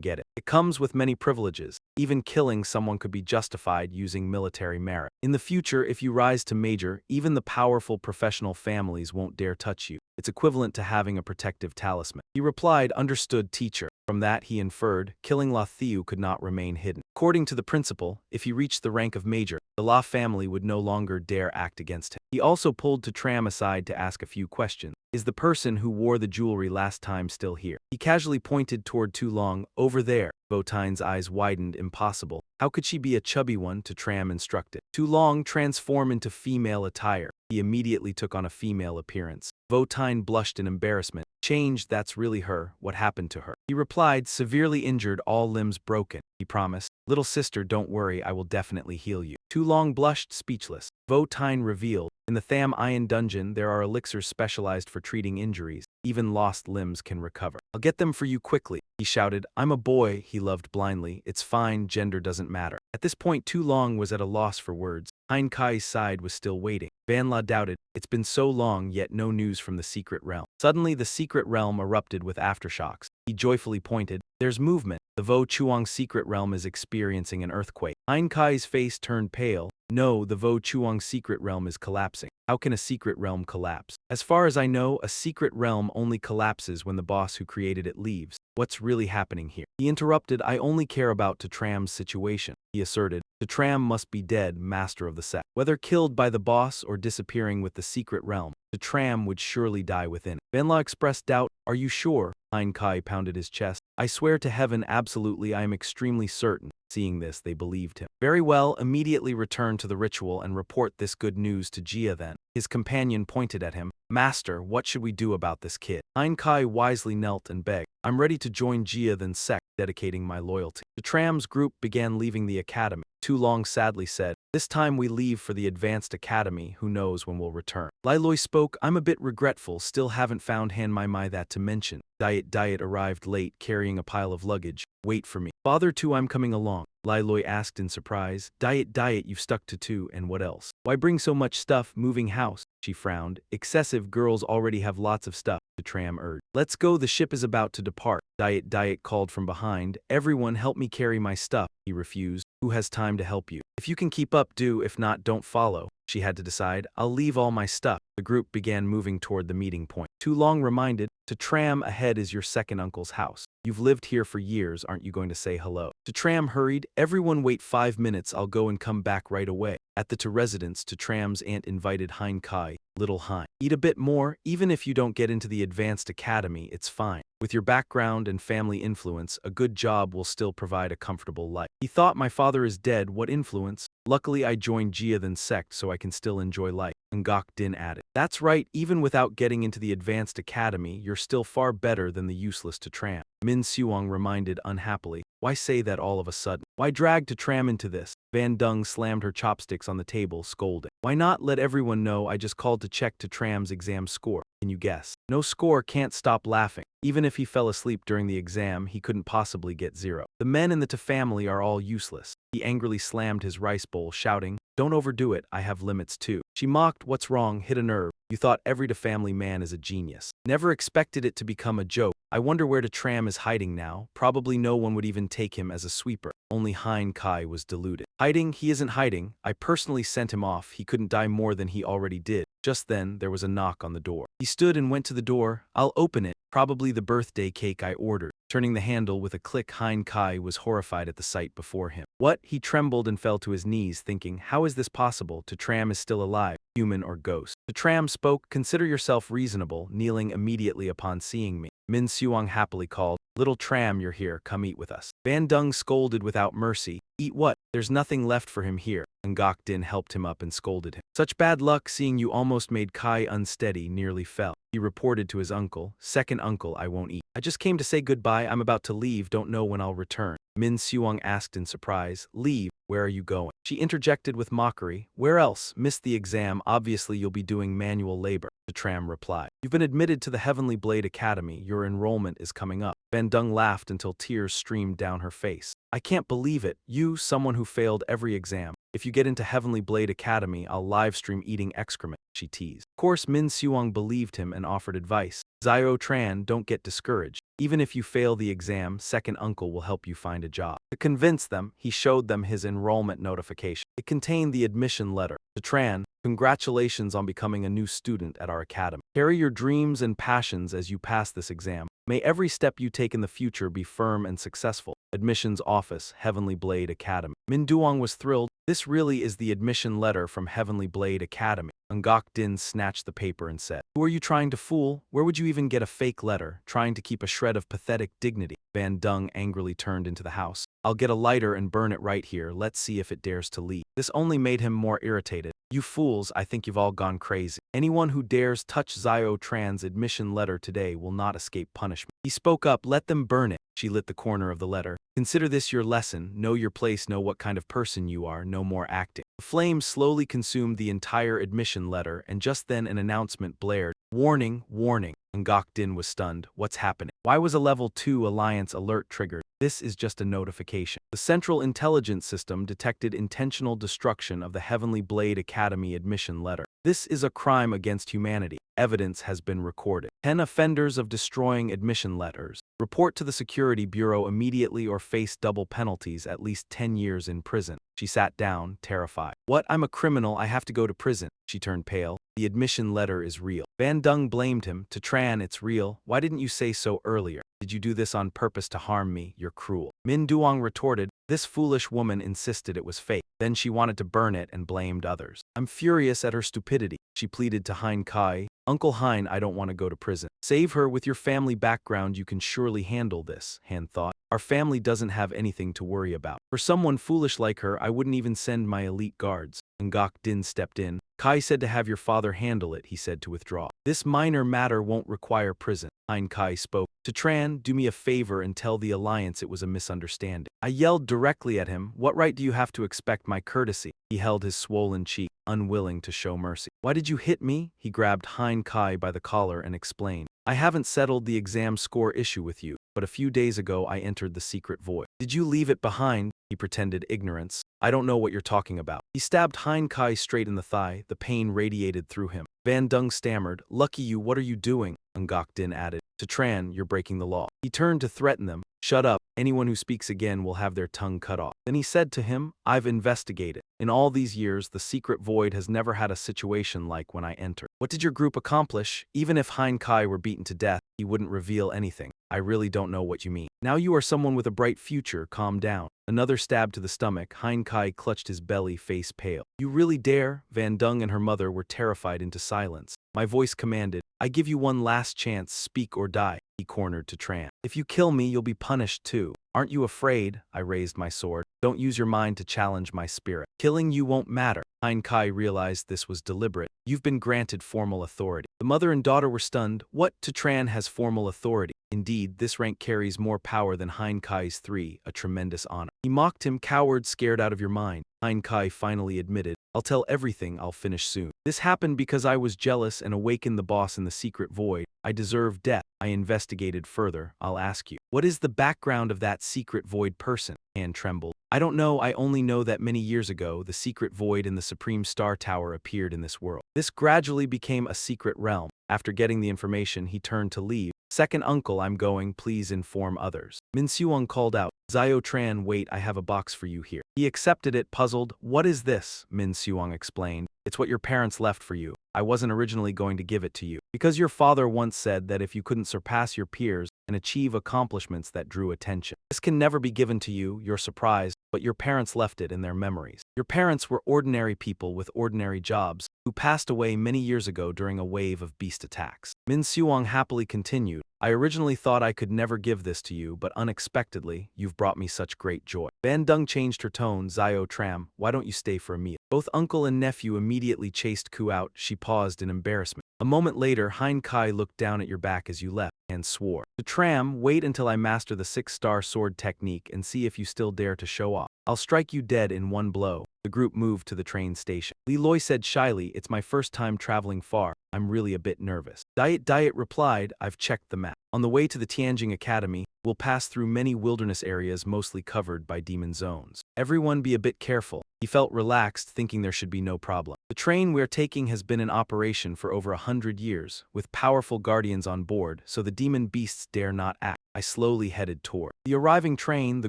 get it. It comes with many privileges. Even killing someone could be justified using military merit. In the future, if you rise to major, even the powerful professional families won't dare touch you. It's equivalent to having a protective talisman. He replied, understood, teacher. From that, he inferred, killing La Thieu could not remain hidden. According to the principal, if he reached the rank of major, the La family would no longer dare act against him. He also pulled to Tram aside to ask a few questions. Is the person who wore the jewelry last time still here? He casually pointed toward Tu Long, over there. Votine's eyes widened. Impossible. How could she be a chubby one? To Tram instructed. Tu Long transform into female attire. He immediately took on a female appearance. Votine blushed in embarrassment. Changed, that's really her. What happened to her? He replied, severely injured, all limbs broken. He promised, little sister, don't worry, I will definitely heal you. Tu Long blushed, speechless. Votine revealed, in the Tham Iron dungeon there are elixirs specialized for treating injuries. Even lost limbs can recover. I'll get them for you quickly. He shouted, I'm a boy, he loved blindly. It's fine, gender doesn't matter. At this point Tu Long was at a loss for words. Hein Kai's side was still waiting. Van La doubted, it's been so long yet no news from the secret realm. Suddenly the secret realm erupted with aftershocks. He joyfully pointed, there's movement. The Vo Chuang secret realm is experiencing an earthquake. Hein Kai's face turned pale. No, the Vo Chuang secret realm is collapsing. How can a secret realm collapse? As far as I know, a secret realm only collapses when the boss who created it leaves. What's really happening here? He interrupted, I only care about Tram's situation. He asserted, Tram must be dead, master of the sect. Whether killed by the boss or disappearing with the secret realm, Tram would surely die within it. Van La expressed doubt, are you sure? Hein Kai pounded his chest. I swear to heaven, absolutely, I am extremely certain. Seeing this, they believed him. Very well, immediately return to the ritual and report this good news to Jia then. His companion pointed at him. Master, what should we do about this kid? Hein Kai wisely knelt and begged. I'm ready to join Jia then sect, dedicating my loyalty. The Tram's group began leaving the academy. Tu Long sadly said, this time we leave for the advanced academy, who knows when we'll return. Lai Loi spoke, I'm a bit regretful, still haven't found Han Mai that to mention. Diet arrived late, carrying a pile of luggage. Wait for me. Father Tu, I'm coming along. Lai Loi asked in surprise. Diet, you've stuck to two, and what else? Why bring so much stuff, moving house? She frowned. Excessive, girls already have lots of stuff. The Tram urged. Let's go, the ship is about to depart. Diet called from behind. Everyone help me carry my stuff. He refused. Who has time to help you? If you can keep up, do. If not, don't follow. She had to decide. I'll leave all my stuff. The group began moving toward the meeting point. Tu Long reminded, to Tram, ahead is your second uncle's house. You've lived here for years, aren't you going to say hello? To Tram hurried, everyone wait 5 minutes, I'll go and come back right away. At the residence, to Tram's aunt invited Hein Kai, little Hein. Eat a bit more, even if you don't get into the advanced academy, it's fine. With your background and family influence, a good job will still provide a comfortable life. He thought, my father is dead, what influence? Luckily I joined Jia then sect so I can still enjoy life. Ngok Din added. That's right, even without getting into the advanced academy, you're still far better than the useless to Tram. Min Suong reminded unhappily. Why say that all of a sudden? Why drag to Tram into this? Van Dung slammed her chopsticks on the table, scolding. Why not let everyone know I just called to check to Tram's exam score? Can you guess? No score can't stop laughing. Even if he fell asleep during the exam, he couldn't possibly get 0. The men in the Ta family are all useless. He angrily slammed his rice bowl, shouting, don't overdo it, I have limits too. She mocked, what's wrong, hit a nerve. You thought every Ta family man is a genius. Never expected it to become a joke. I wonder where Tram is hiding now. Probably no one would even take him as a sweeper. Only Hein Kai was deluded. Hiding? He isn't hiding. I personally sent him off. He couldn't die more than he already did. Just then, there was a knock on the door. He stood and went to the door. I'll open it. Probably the birthday cake I ordered. Turning the handle with a click, Hein Kai was horrified at the sight before him. What? He trembled and fell to his knees, thinking, how is this possible? Tram is still alive, human or ghost. Tram spoke, consider yourself reasonable, kneeling immediately upon seeing me. Min Suong happily called, little Tram, you're here, come eat with us. Van Dung scolded without mercy, eat what? There's nothing left for him here. Ngok Din helped him up and scolded him. Such bad luck, seeing you almost made Kai unsteady, nearly fell. He reported to his uncle, second uncle, I won't eat. I just came to say goodbye, I'm about to leave, don't know when I'll return. Min Suong asked in surprise, leave, where are you going? She interjected with mockery, where else? Missed the exam, obviously you'll be doing manual labor. Tram replied, you've been admitted to the Heavenly Blade Academy, your enrollment is coming up. Van Dung laughed until tears streamed down her face. I can't believe it, you, someone who failed every exam. If you get into Heavenly Blade Academy, I'll livestream eating excrement, she teased. Of course, Min Seong believed him and offered advice. Zio Tran, don't get discouraged. Even if you fail the exam, second uncle will help you find a job. To convince them, he showed them his enrollment notification. It contained the admission letter. To Tran, congratulations on becoming a new student at our academy. Carry your dreams and passions as you pass this exam. May every step you take in the future be firm and successful. Admissions Office, Heavenly Blade Academy. Min Duong was thrilled. This really is the admission letter from Heavenly Blade Academy. Ngok Din snatched the paper and said, "Who are you trying to fool? Where would you even get a fake letter, trying to keep a shred of pathetic dignity?" Van Dung angrily turned into the house. "I'll get a lighter and burn it right here. Let's see if it dares to leave." This only made him more irritated. "You fools, I think you've all gone crazy. Anyone who dares touch Zio Tran's admission letter today will not escape punishment." He spoke up, "Let them burn it." She lit the corner of the letter. "Consider this your lesson. Know your place, know what kind of person you are, no more acting." The flames slowly consumed the entire admission letter, and just then an announcement blared. "Warning, warning." Ngok Din was stunned. What's happening? Why was a Level 2 Alliance alert triggered? This is just a notification. The Central Intelligence System detected intentional destruction of the Heavenly Blade Academy admission letter. This is a crime against humanity. Evidence has been recorded. 10 offenders of destroying admission letters. Report to the Security Bureau immediately or face double penalties, at least 10 years in prison. She sat down, terrified. "What? I'm a criminal, I have to go to prison." She turned pale. "The admission letter is real." Van Dung blamed him. "To Tran, it's real. Why didn't you say so earlier? Did you do this on purpose to harm me? You're cruel." Min Duong retorted. This foolish woman insisted it was fake. Then she wanted to burn it and blamed others. "I'm furious at her stupidity." She pleaded to Hein Kai. "Uncle Hein, I don't want to go to prison." "Save her. With your family background, you can surely handle this," Han thought. "Our family doesn't have anything to worry about. For someone foolish like her, I wouldn't even send my elite guards." Ngok Din stepped in. "Kai said to have your father handle it," he said, to withdraw. "This minor matter won't require prison." Hein Kai spoke. "To Tran, do me a favor and tell the Alliance it was a misunderstanding." I yelled directly at him. "What right do you have to expect my courtesy?" He held his swollen cheek, unwilling to show mercy. "Why did you hit me?" He grabbed Hein Kai by the collar and explained. "I haven't settled the exam score issue with you, but a few days ago I entered the secret void." "Did you leave it behind?" He pretended ignorance. "I don't know what you're talking about." He stabbed Hein Kai straight in the thigh. The pain radiated through him. Van Dung stammered. "Lucky you, what are you doing?" Ngok Din added. "To Tran, you're breaking the law." He turned to threaten them. "Shut up. Anyone who speaks again will have their tongue cut off." Then he said to him, "I've investigated. In all these years, the secret void has never had a situation like when I entered. What did your group accomplish? Even if Hein Kai were beaten to death, he wouldn't reveal anything. I really don't know what you mean. Now you are someone with a bright future, calm down." Another stab to the stomach. Hein Kai clutched his belly, face pale. "You really dare?" Van Dung and her mother were terrified into silence. My voice commanded, "I give you one last chance, speak or die." He cornered to Tran. "If you kill me, you'll be punished too. Aren't you afraid?" I raised my sword. "Don't use your mind to challenge my spirit. Killing you won't matter." Hein Kai realized this was deliberate. "You've been granted formal authority." The mother and daughter were stunned. "What? To Tran has formal authority?" Indeed, this rank carries more power than Hein Kai's 3, a tremendous honor. He mocked him. "Coward, scared out of your mind." Hein Kai finally admitted, "I'll tell everything, I'll finish soon. This happened because I was jealous and awakened the boss in the secret void. I deserve death. I investigated further. I'll ask you. What is the background of that secret void person?" Han trembled. "I don't know. I only know that many years ago, the secret void in the Supreme Star Tower appeared in this world. This gradually became a secret realm." After getting the information, he turned to leave. "Second uncle, I'm going. Please inform others." Min Seong called out. "Zio Tran, wait, I have a box for you here." He accepted it, puzzled. "What is this?" Min Seong explained. "It's what your parents left for you. I wasn't originally going to give it to you, because your father once said that if you couldn't surpass your peers and achieve accomplishments that drew attention, this can never be given to you. You're surprised, but your parents left it in their memories. Your parents were ordinary people with ordinary jobs who passed away many years ago during a wave of beast attacks." Min Seong happily continued. "I originally thought I could never give this to you, but unexpectedly, you've brought me such great joy." Van Dung changed her tone. "Zio Tram, why don't you stay for a meal?" Both uncle and nephew immediately chased Ku out. She paused in embarrassment. A moment later, Hein Kai looked down at your back as you left and swore. "To Tram, wait until I master the 6-star sword technique and see if you still dare to show off. I'll strike you dead in one blow." The group moved to the train station. Li Loi said shyly, "It's my first time traveling far. I'm really a bit nervous. Diet replied, I've checked the map. On the way to the Tianjing Academy, we'll pass through many wilderness areas mostly covered by demon zones. Everyone be a bit careful. He felt relaxed, thinking there should be no problem. The train we're taking has been in operation for over 100 years, with powerful guardians on board, so the demon beasts dare not act. I slowly headed toward the arriving train. The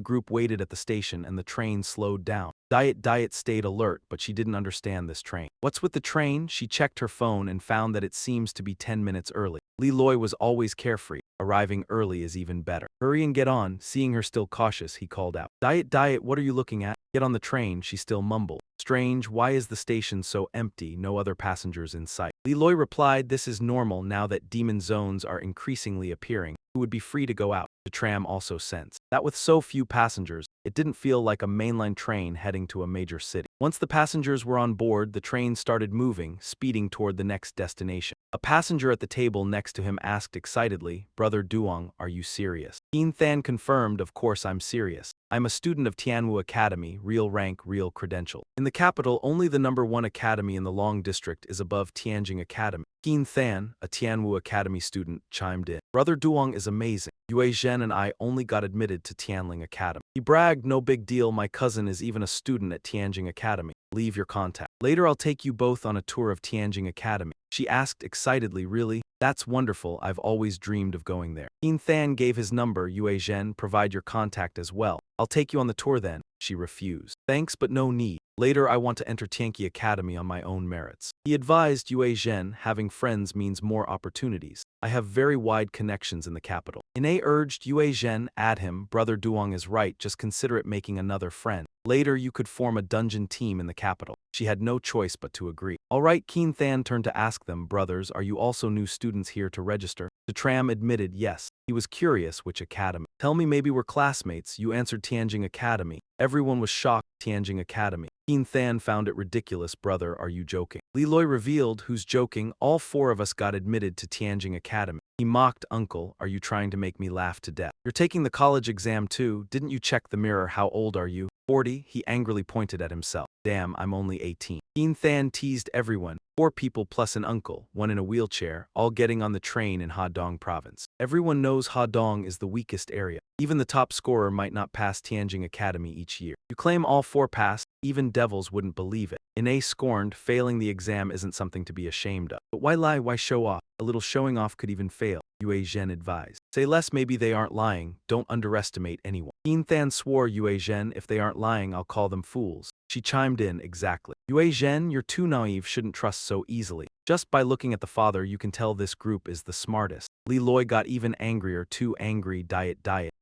group waited at the station and the train slowed down. Diet stayed alert, but she didn't understand this train. What's with the train? She checked her phone and found that it seems to be 10 minutes early. Leroy was always carefree. Arriving early is even better. Hurry and get on. Seeing her still cautious, he called out. Diet, what are you looking at? Get on the train, she still mumbled. Strange, why is the station so empty, no other passengers in sight? Leroy replied, this is normal now that demon zones are increasingly appearing. Who would be free to go out? The tram also sensed that with so few passengers, it didn't feel like a mainline train heading to a major city. Once the passengers were on board, the train started moving, speeding toward the next destination. A passenger at the table next to him asked excitedly, Brother Duong, are you serious? Keen Than confirmed, of course I'm serious. I'm a student of Tianwu Academy, real rank, real credential. In the capital, only the #1 academy in the Long District is above Tianjing Academy. Keen Than, a Tianwu Academy student, chimed in. Brother Duong is amazing. Yue Zhen and I only got admitted to Tianling Academy. He bragged, no big deal, my cousin is even a student at Tianjing Academy. Leave your contact. Later I'll take you both on a tour of Tianjing Academy. She asked excitedly, really? That's wonderful, I've always dreamed of going there. Keen Than gave his number. Yue Zhen, provide your contact as well. I'll take you on the tour then. She refused. Thanks, but no need. Later I want to enter Tianqi Academy on my own merits. He advised Yue Zhen, having friends means more opportunities. I have very wide connections in the capital. Ine urged Yue Zhen, add him, Brother Duong is right, just consider it making another friend. Later you could form a dungeon team in the capital. She had no choice but to agree. All right, Keen Than turned to ask them, brothers, are you also new students here to register? The tram admitted yes. He was curious which academy. Tell me, maybe we're classmates. You answered Tianjing Academy. Everyone was shocked. Tianjing Academy. Keen Than found it ridiculous. Brother, are you joking? Leroy revealed, who's joking? All 4 of us got admitted to Tianjing Academy. He mocked, uncle, are you trying to make me laugh to death? You're taking the college exam too. Didn't you check the mirror? How old are you? 40, he angrily pointed at himself. Damn, I'm only 18. Keen Than teased everyone. 4 people plus an uncle, one in a wheelchair, all getting on the train in Hadong province. Everyone knows Hadong is the weakest area. Even the top scorer might not pass Tianjing Academy each year. You claim all 4 passed, even devils wouldn't believe it. Ine scorned, failing the exam isn't something to be ashamed of. But why lie, why show off? A little showing off could even fail. Yue Zhen advised. Say less, maybe they aren't lying. Don't underestimate anyone. Keen Than swore, Yue Zhen, if they aren't lying, I'll call them fools. She chimed in, exactly. Yue Zhen, you're too naive, shouldn't trust so easily. Just by looking at the father, you can tell this group is the smartest. Leroy got even angrier, too angry. Diet.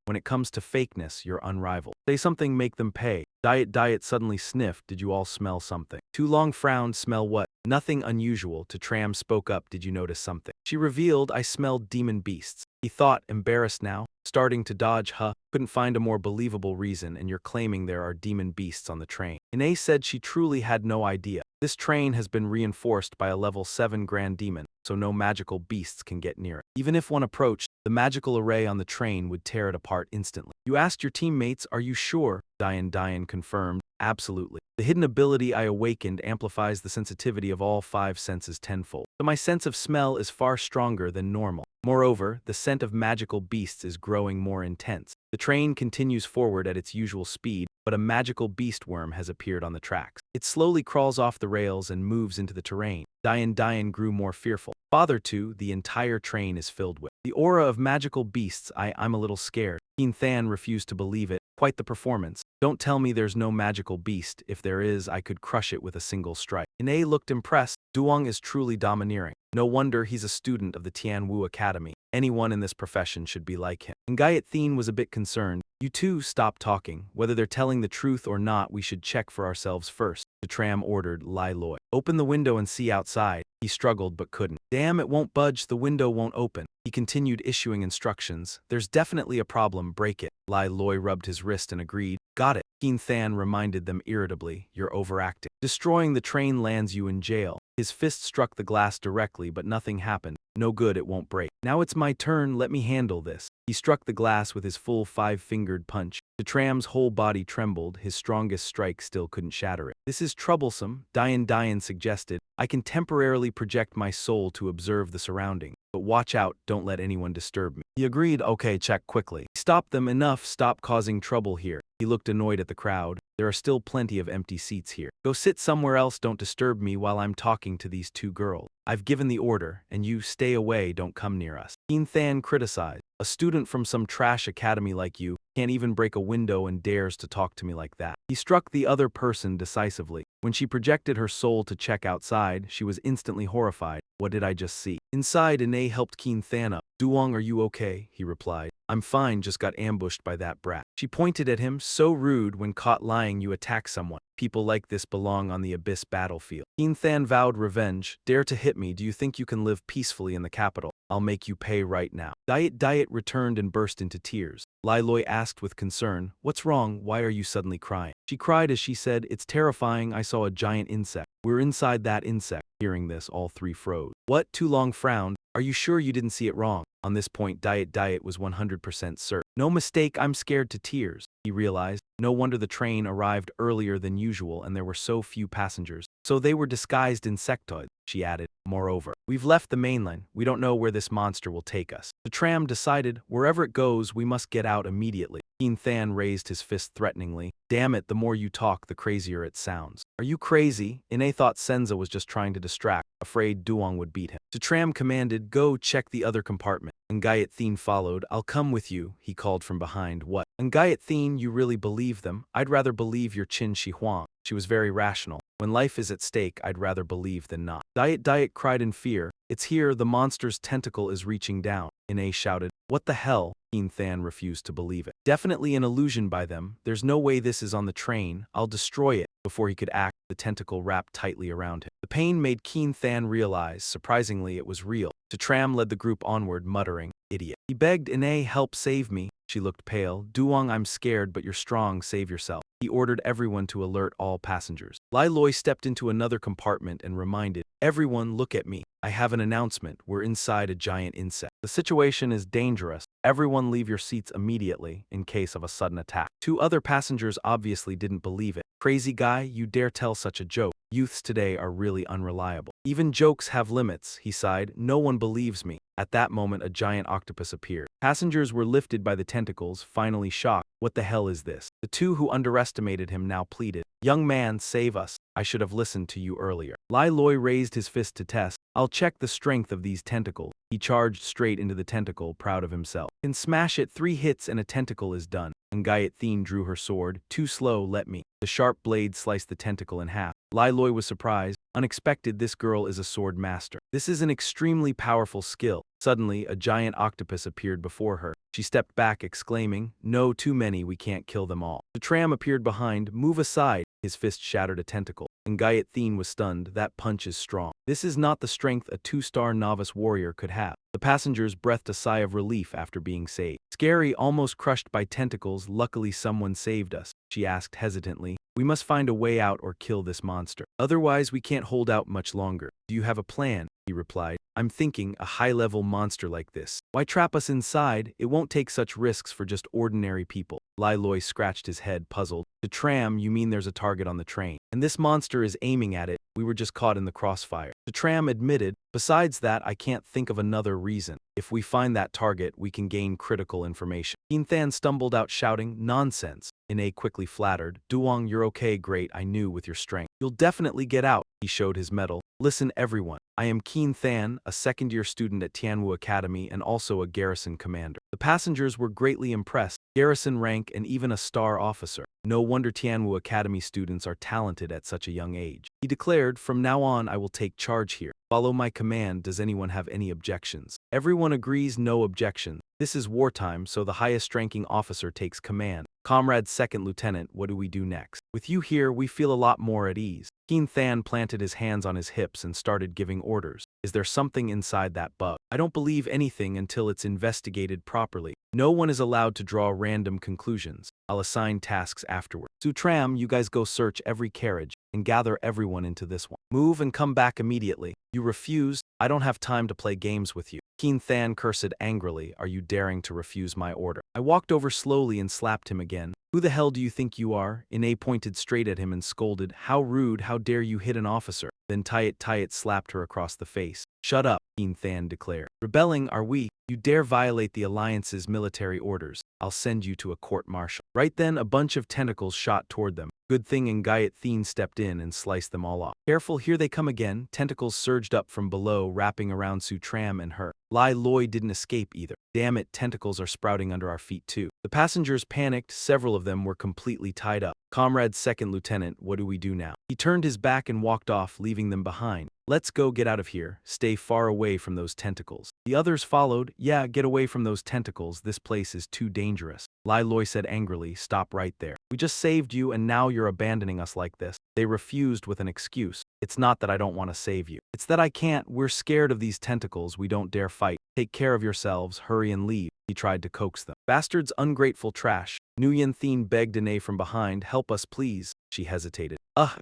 When it comes to fakeness, you're unrivaled. Say something, make them pay. Diet suddenly sniffed, did you all smell something? Too Long frowned, smell what? Nothing unusual. To Tram spoke up, did you notice something? She revealed, I smelled demon beasts. He thought, embarrassed now, starting to dodge, couldn't find a more believable reason, and you're claiming there are demon beasts on the train. Ine said she truly had no idea. This train has been reinforced by a level 7 grand demon, so no magical beasts can get near it. Even if one approached, the magical array on the train would tear it apart instantly. You asked your teammates, are you sure? Dian confirmed, absolutely. The hidden ability I awakened amplifies the sensitivity of all 5 senses tenfold. So my sense of smell is far stronger than normal. Moreover, the scent of magical beasts is growing more intense. The train continues forward at its usual speed, but a magical beast worm has appeared on the tracks. It slowly crawls off the rails and moves into the terrain. Dian grew more fearful. Father too, the entire train is filled with the aura of magical beasts. I'm a little scared. Keen Than refused to believe it. Quite the performance. Don't tell me there's no magical beast. If there is, I could crush it with a single strike. Ine looked impressed. Duong is truly domineering. No wonder he's a student of the Tianwu Academy. Anyone in this profession should be like him. And Gayat Thien was a bit concerned. You two stop talking. Whether they're telling the truth or not, we should check for ourselves first. The Tram ordered Lai Loi. Open the window and see outside. He struggled but couldn't. Damn, it won't budge, the window won't open. He continued issuing instructions. There's definitely a problem, break it. Lai Loi rubbed his wrist and agreed. Got it. Keen Than reminded them irritably, you're overacting. Destroying the train lands you in jail. His fist struck the glass directly, but nothing happened. No good, it won't break. Now it's my turn, let me handle this. He struck the glass with his full five-fingered punch. The tram's whole body trembled, his strongest strike still couldn't shatter it. This is troublesome, Dian suggested. I can temporarily project my soul to observe the surrounding. But watch out, don't let anyone disturb me. He agreed, okay, check quickly. Stop them, enough, stop causing trouble here. He looked annoyed at the crowd. There are still plenty of empty seats here. Go sit somewhere else, don't disturb me while I'm talking to these two girls. I've given the order, and you stay away, don't come near us. Keen Than criticized. A student from some trash academy like you can't even break a window and dares to talk to me like that. He struck the other person decisively. When she projected her soul to check outside, she was instantly horrified. What did I just see? Inside, Ine helped Keen Than up. Duong, are you okay? He replied. I'm fine, just got ambushed by that brat. She pointed at him. So rude, when caught lying you attack someone. People like this belong on the abyss battlefield. Keen Than vowed revenge. Dare to hit me, do you think you can live peacefully in the capital? I'll make you pay right now. Diet returned and burst into tears. Lai Loi asked with concern, what's wrong, why are you suddenly crying? She cried as she said, it's terrifying, I saw a giant insect. We're inside that insect. Hearing this, all three froze. What? Tu Long frowned. Are you sure you didn't see it wrong? On this point, Diet was 100% certain. No mistake, I'm scared to tears. He realized. No wonder the train arrived earlier than usual and there were so few passengers. So they were disguised insectoids, she added. Moreover, we've left the mainland. We don't know where this monster will take us. The tram decided, wherever it goes, we must get out immediately. Keen Than raised his fist threateningly. Damn it, the more you talk, the crazier it sounds. Are you crazy? Ine thought Senza was just trying to distract, afraid Duong would beat him. The tram commanded, go check the other compartment. Ngayat Thien followed. I'll come with you, he called from behind. What? Ngayat Thien, you really believe them? I'd rather believe your Qin Shi Huang. She was very rational. When life is at stake, I'd rather believe than not. Diet cried in fear. It's here, the monster's tentacle is reaching down. Ine shouted. What the hell? Keen Than refused to believe it. Definitely an illusion by them. There's no way this is on the train. I'll destroy it. Before he could act, the tentacle wrapped tightly around him. The pain made Keen Than realize, surprisingly, it was real. The tram led the group onward, muttering, idiot. He begged Ine, help save me. She looked pale. Duong, I'm scared, but you're strong, save yourself. He ordered everyone to alert all passengers. Lai Loi stepped into another compartment and reminded, everyone look at me. I have an announcement. We're inside a giant insect. The situation is dangerous. Everyone leave your seats immediately in case of a sudden attack. Two other passengers obviously didn't believe it. Crazy guy, you dare tell such a joke. Youths today are really unreliable. Even jokes have limits, he sighed. No one believes me. At that moment, a giant octopus appeared. Passengers were lifted by the tentacles, finally shocked. What the hell is this? The two who underestimated him now pleaded. Young man, save us. I should have listened to you earlier. Lai Loi raised his fist to test. I'll check the strength of these tentacles. He charged straight into the tentacle, proud of himself. Can smash it, 3 hits and a tentacle is done. Ngayat Thien drew her sword. Too slow, let me. The sharp blade sliced the tentacle in half. Lai Loi was surprised. Unexpected, this girl is a sword master. This is an extremely powerful skill. Suddenly, a giant octopus appeared before her. She stepped back, exclaiming, no, too many, we can't kill them all. The tram appeared behind. Move aside. His fist shattered a tentacle. Ngayat Thien was stunned. That punch is strong. This is not the strength a 2-star novice warrior could have. The passengers breathed a sigh of relief after being saved. Scary, almost crushed by tentacles, luckily someone saved us, she asked hesitantly. We must find a way out or kill this monster. Otherwise, we can't hold out much longer. Do you have a plan? He replied. I'm thinking, a high-level monster like this. Why trap us inside? It won't take such risks for just ordinary people. Lai Loi scratched his head, puzzled. The tram, you mean there's a target on the train? And this monster is aiming at it. We were just caught in the crossfire. The tram admitted. Besides that, I can't think of another reason. If we find that target, we can gain critical information. Keen Than stumbled out shouting, nonsense. Ine quickly flattered. Duong, you're okay, great, I knew with your strength. You'll definitely get out. He showed his medal. Listen everyone, I am Keen Than, a second-year student at Tianwu Academy and also a garrison commander. The passengers were greatly impressed, garrison rank and even a star officer. No wonder Tianwu Academy students are talented at such a young age. He declared, from now on I will take charge here. Follow my command. Does anyone have any objections? Everyone agrees, no objection. This is wartime, so the highest-ranking officer takes command. Comrade Second Lieutenant, what do we do next? With you here, we feel a lot more at ease. Keen Than planted his hands on his hips and started giving orders. Is there something inside that bug? I don't believe anything until it's investigated properly. No one is allowed to draw random conclusions. I'll assign tasks afterward. Sutram, you guys go search every carriage and gather everyone into this one. Move and come back immediately. You refuse? I don't have time to play games with you. Keen Than cursed angrily. Are you daring to refuse my order? I walked over slowly and slapped him again. Who the hell do you think you are? Ine pointed straight at him and scolded. How rude, how dare you hit an officer? Then Tayet slapped her across the face. Shut up, Keen Than declared. Rebelling are we? You dare violate the Alliance's military orders. I'll send you to a court-martial. Right then, a bunch of tentacles shot toward them. Good thing Ngayat Thien stepped in and sliced them all off. Careful, here they come again. Tentacles surged up from below, wrapping around Sutram and her. Lai Loi didn't escape either. Damn it, tentacles are sprouting under our feet too. The passengers panicked, several of them were completely tied up. Comrade Second Lieutenant, what do we do now? He turned his back and walked off, leaving them behind. Let's go, get out of here. Stay far away from those tentacles. The others followed. Yeah, get away from those tentacles. This place is too dangerous. Lai Loi said angrily, stop right there. We just saved you and now you're abandoning us like this. They refused with an excuse. It's not that I don't want to save you. It's that I can't. We're scared of these tentacles. We don't dare fight. Take care of yourselves. Hurry and leave. He tried to coax them. Bastards, ungrateful trash. Nguyen Thien begged Ine from behind. Help us, please. She hesitated.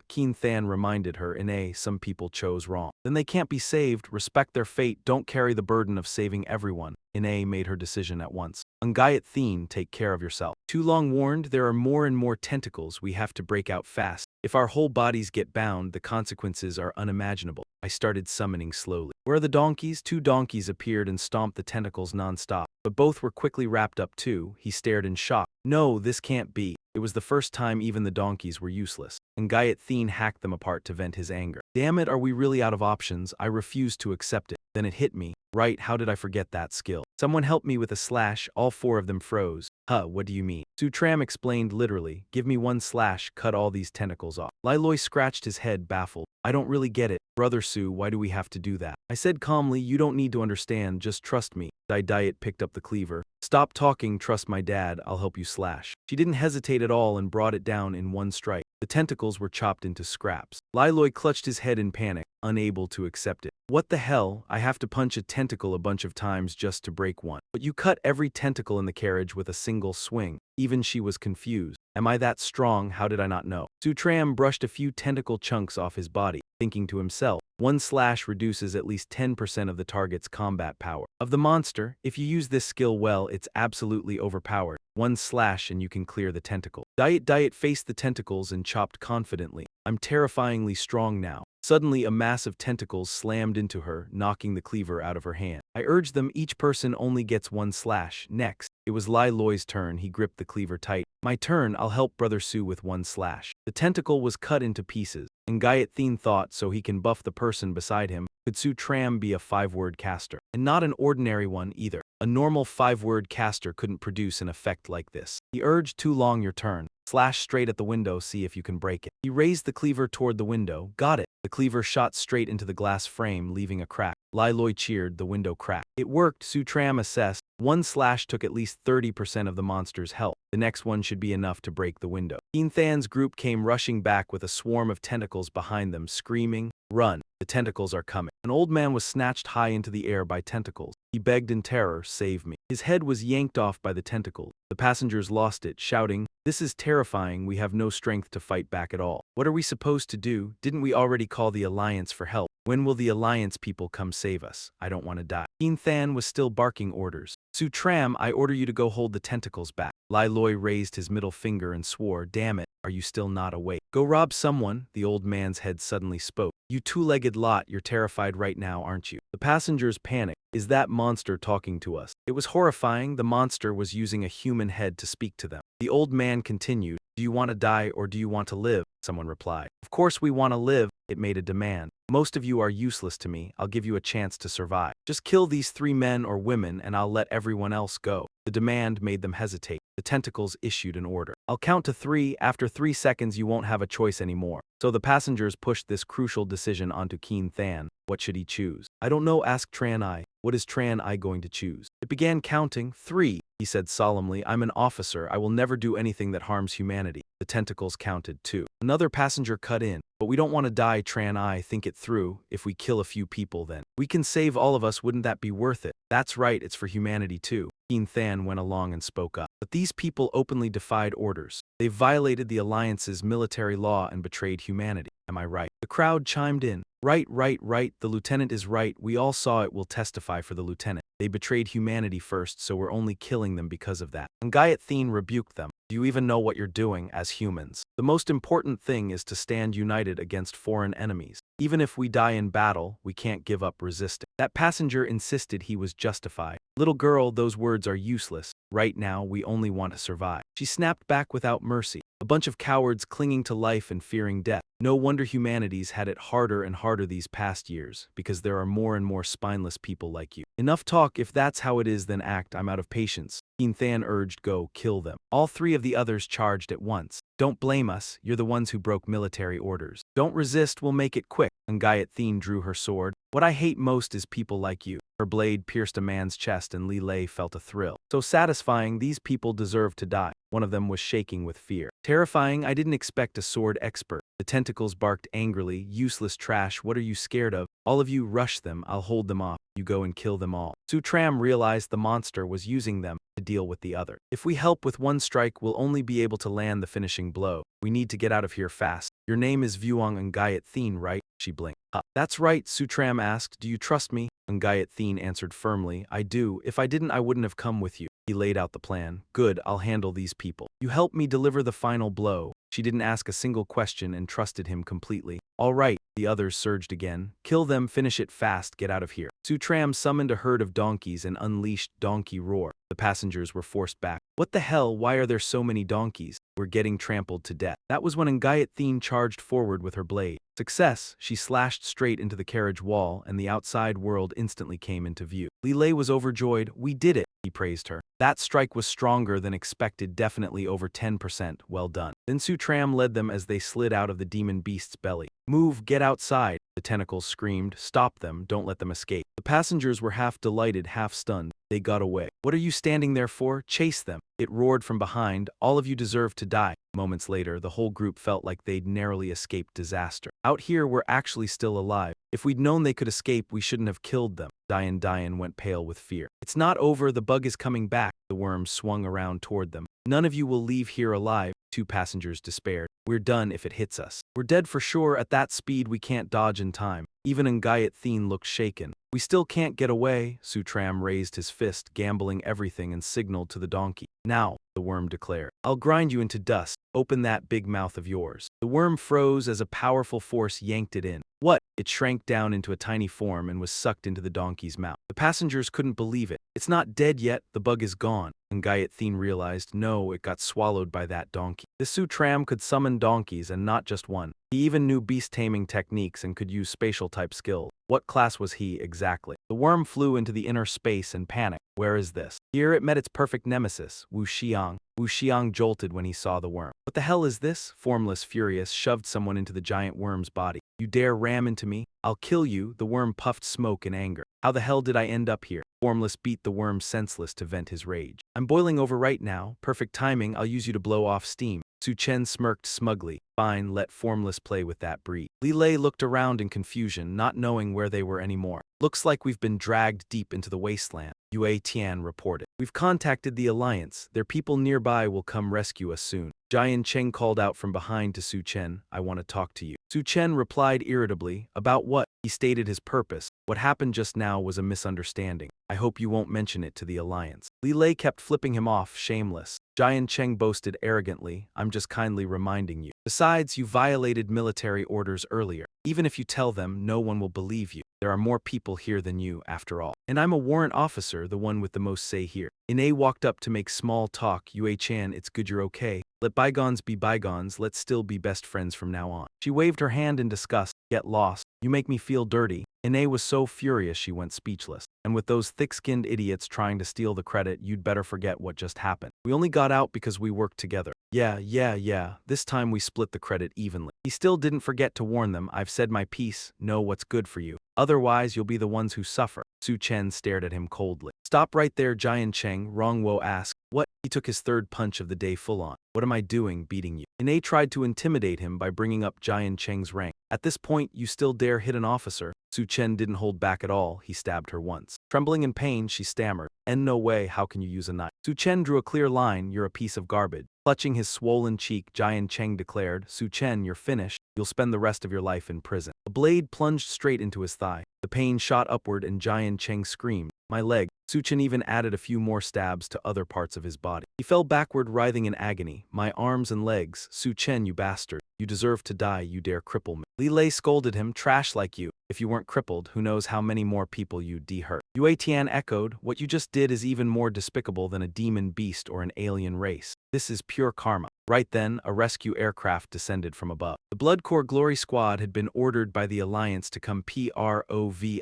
Keen Than reminded her. Ine, some people chose wrong. Then they can't be saved. Respect their fate. Don't carry the burden of saving everyone. Ine made her decision at once. Ngayat Thien, take care of yourself. Too long warned, there are more and more tentacles. We have to break out fast. If our whole bodies get bound, the consequences are unimaginable. I started summoning slowly. Where are the donkeys? 2 donkeys appeared and stomped the tentacles non-stop. But both were quickly wrapped up too. He stared in shock. No, this can't be. It was the first time even the donkeys were useless. Ngayat Thien hacked them apart to vent his anger. Damn it, are we really out of options? I refused to accept it. Then it hit me. Right, how did I forget that skill? Someone helped me with a slash. All 4 of them froze. What do you mean? Sutram explained literally. Give me 1 slash, cut all these tentacles off. Lai Loi scratched his head, baffled. I don't really get it. Brother Su, why do we have to do that? I said calmly, you don't need to understand, just trust me. Diet picked up the cleaver. Stop talking, trust my dad, I'll help you slash. She didn't hesitate at all and brought it down in 1 strike. The tentacles were chopped into scraps. Lai Loi clutched his head in panic, unable to accept it. What the hell? I have to punch a tentacle a bunch of times just to break one. But you cut every tentacle in the carriage with a single swing. Even she was confused. Am I that strong? How did I not know? Sutram brushed a few tentacle chunks off his body, thinking to himself, 1 slash reduces at least 10% of the target's combat power. Of the monster, if you use this skill well, it's absolutely overpowered. 1 slash and you can clear the tentacle. Diet faced the tentacles and chopped confidently. I'm terrifyingly strong now. Suddenly, a mass of tentacles slammed into her, knocking the cleaver out of her hand. I urged them, each person only gets 1 slash. Next, it was Lai Loi's turn. He gripped the cleaver tight. My turn, I'll help Brother Su with 1 slash. The tentacle was cut into pieces. Ngayat Thien thought, so he can buff the person beside him. Could Sutram be a 5-word caster? And not an ordinary one either. A normal 5-word caster couldn't produce an effect like this. He urged, too long, your turn. Slash straight at the window, see if you can break it. He raised the cleaver toward the window. Got it. The cleaver shot straight into the glass frame, leaving a crack. Lai Loi cheered, the window cracked. It worked, Sutram assessed. 1 slash took at least 30% of the monster's health. The next one should be enough to break the window. Keen Than's group came rushing back with a swarm of tentacles behind them, screaming, run. The tentacles are coming. An old man was snatched high into the air by tentacles. He begged in terror, save me. His head was yanked off by the tentacles. The passengers lost it, shouting, this is terrifying, we have no strength to fight back at all. What are we supposed to do? Didn't we already call the Alliance for help? When will the Alliance people come save us? I don't want to die. Keen Than was still barking orders. Sutram, I order you to go hold the tentacles back. Lai Loi raised his middle finger and swore, damn it, are you still not awake? Go rob someone, the old man's head suddenly spoke. You 2-legged lot, you're terrified right now, aren't you? The passengers panicked. Is that monster talking to us? It was horrifying. The monster was using a human head to speak to them. The old man continued, do you want to die or do you want to live? Someone replied. Of course we want to live. It made a demand. Most of you are useless to me. I'll give you a chance to survive. Just kill these 3 men or women and I'll let everyone else go. The demand made them hesitate. The tentacles issued an order. I'll count to 3. After 3 seconds you won't have a choice anymore. So the passengers pushed this crucial decision onto Keen Than. What should he choose? I don't know, asked Tran I. What is Tran I going to choose? It began counting. 3. He said solemnly, I'm an officer. I will never do anything that harms humanity. The tentacles counted 2. Another passenger cut in. But we don't want to die, Tran I. Think it through. If we kill a few people then We can save all of us, wouldn't that be worth it? That's right, it's for humanity too. Keen Than went along and spoke up. But these people openly defied orders. They violated the Alliance's military law and betrayed humanity. Am I right? The crowd chimed in. Right, right, right, the lieutenant is right, we all saw it, will testify for the lieutenant. They betrayed humanity first, so we're only killing them because of that. And Gayat Thien rebuked them. Do you even know what you're doing as humans? The most important thing is to stand united against foreign enemies. Even if we die in battle, we can't give up resisting. That passenger insisted he was justified. Little girl, those words are useless. Right now, we only want to survive. She snapped back without mercy. A bunch of cowards clinging to life and fearing death. No wonder humanity's had it harder and harder these past years, because there are more and more spineless people like you. Enough talk, if that's how it is then act, I'm out of patience. Keen Than urged, go, kill them. All three of the others charged at once. Don't blame us, you're the ones who broke military orders. Don't resist, we'll make it quick. And Gayat Thien drew her sword. What I hate most is people like you. Her blade pierced a man's chest and Li Lei felt a thrill. So satisfying, these people deserve to die. One of them was shaking with fear. Terrifying, I didn't expect a sword expert. The tentacles barked angrily, useless trash, what are you scared of? All of you rush them, I'll hold them off. You go and kill them all. Sutram realized the monster was using them to deal with the other. If we help with one strike, we'll only be able to land the finishing blow. We need to get out of here fast. Your name is Vuong and Gayat Thien, right? She blinked. That's right, Sutram asked. Do you trust me? And Gayat Thien answered firmly, I do. If I didn't, I wouldn't have come with you. He laid out the plan. Good, I'll handle these people. You help me deliver the final blow. She didn't ask a single question and trusted him completely. All right, the others surged again. Kill them, finish it fast, get out of here. Sutram summoned a herd of donkeys and unleashed Donkey Roar. The passengers were forced back. What the hell, why are there so many donkeys? We're getting trampled to death. That was when Ngayat Thien charged forward with her blade. Success, she slashed straight into the carriage wall and the outside world instantly came into view. Li Lei was overjoyed. We did it, he praised her. That strike was stronger than expected, definitely over 10%, well done. Then Sutram led them as they slid out of the demon beast's belly. Move, get outside, the tentacles screamed. Stop them, don't let them escape. The passengers were half delighted, half stunned. They got away. What are you standing there for? Chase them. It roared from behind. All of you deserve to die. Moments later, the whole group felt like they'd narrowly escaped disaster. Out here, we're actually still alive. If we'd known they could escape, we shouldn't have killed them. Diane went pale with fear. It's not over, the bug is coming back. The worm swung around toward them. None of you will leave here alive. Two passengers despaired. We're done if it hits us. We're dead for sure. At that speed, we can't dodge in time. Even Ngayat Thien looked shaken. We still can't get away. Sutram raised his fist, gambling everything, and signaled to the donkey. Now, the worm declared. I'll grind you into dust. Open that big mouth of yours. The worm froze as a powerful force yanked it in. What? It shrank down into a tiny form and was sucked into the donkey's mouth. The passengers couldn't believe it. It's not dead yet, the bug is gone. And Ngayat Thien realized, no, it got swallowed by that donkey. The Sutram could summon donkeys and not just one. He even knew beast taming techniques and could use spatial type skills. What class was he exactly? The worm flew into the inner space and panicked. Where is this? Here it met its perfect nemesis, Wu Xiang. Wu Xiang jolted when he saw the worm. What the hell is this? Formless, furious, shoved someone into the giant worm's body. You dare ram into me? I'll kill you. The worm puffed smoke in anger. How the hell did I end up here? Formless beat the worm senseless to vent his rage. I'm boiling over right now. Perfect timing, I'll use you to blow off steam. Su Chen smirked smugly. Fine, let Formless play with that breed. Li Lei looked around in confusion, not knowing where they were anymore. Looks like we've been dragged deep into the wasteland, Yue Tian reported. We've contacted the Alliance. Their people nearby will come rescue us soon. Jian Cheng called out from behind to Su Chen, I want to talk to you. Su Chen replied irritably, about what? He stated his purpose. What happened just now was a misunderstanding. I hope you won't mention it to the Alliance. Li Lei kept flipping him off, shameless. Jian Cheng boasted arrogantly, I'm just kindly reminding you. Besides, you violated military orders earlier. Even if you tell them, no one will believe you. There are more people here than you, after all. And I'm a warrant officer, the one with the most say here. Ine walked up to make small talk. Yue Chan, it's good you're okay. Let bygones be bygones, let's still be best friends from now on. She waved her hand in disgust. Get lost. You make me feel dirty. Ine was so furious she went speechless. And with those thick-skinned idiots trying to steal the credit, you'd better forget what just happened. We only got out because we worked together. Yeah. This time we split the credit evenly. He still didn't forget to warn them, I've said my piece, know what's good for you. Otherwise, you'll be the ones who suffer. Su Chen stared at him coldly. Stop right there, Jian Cheng, Rongwo asked. What? He took his third punch of the day full on. What am I doing, beating you? Ine tried to intimidate him by bringing up Jian Cheng's rank. At this point, you still dare hit an officer? Su Chen didn't hold back at all, he stabbed her once. Trembling in pain, she stammered, "And no way, how can you use a knife?" Su Chen drew a clear line, "You're a piece of garbage." Clutching his swollen cheek, Jian Cheng declared, "Su Chen, you're finished. You'll spend the rest of your life in prison." A blade plunged straight into his thigh. The pain shot upward and Jian Cheng screamed, "My leg." Su Chen even added a few more stabs to other parts of his body. He fell backward, writhing in agony. "My arms and legs. Su Chen, you bastard. You deserve to die, you dare cripple me." Li Lei scolded him, "Trash like you. If you weren't crippled, who knows how many more people you'd de-hurt." Yue Tian echoed, "What you just did is even more despicable than a demon beast or an alien race. This is pure karma." Right then, a rescue aircraft descended from above. The Blood Corps Glory Squad had been ordered by the Alliance to come PROVIDE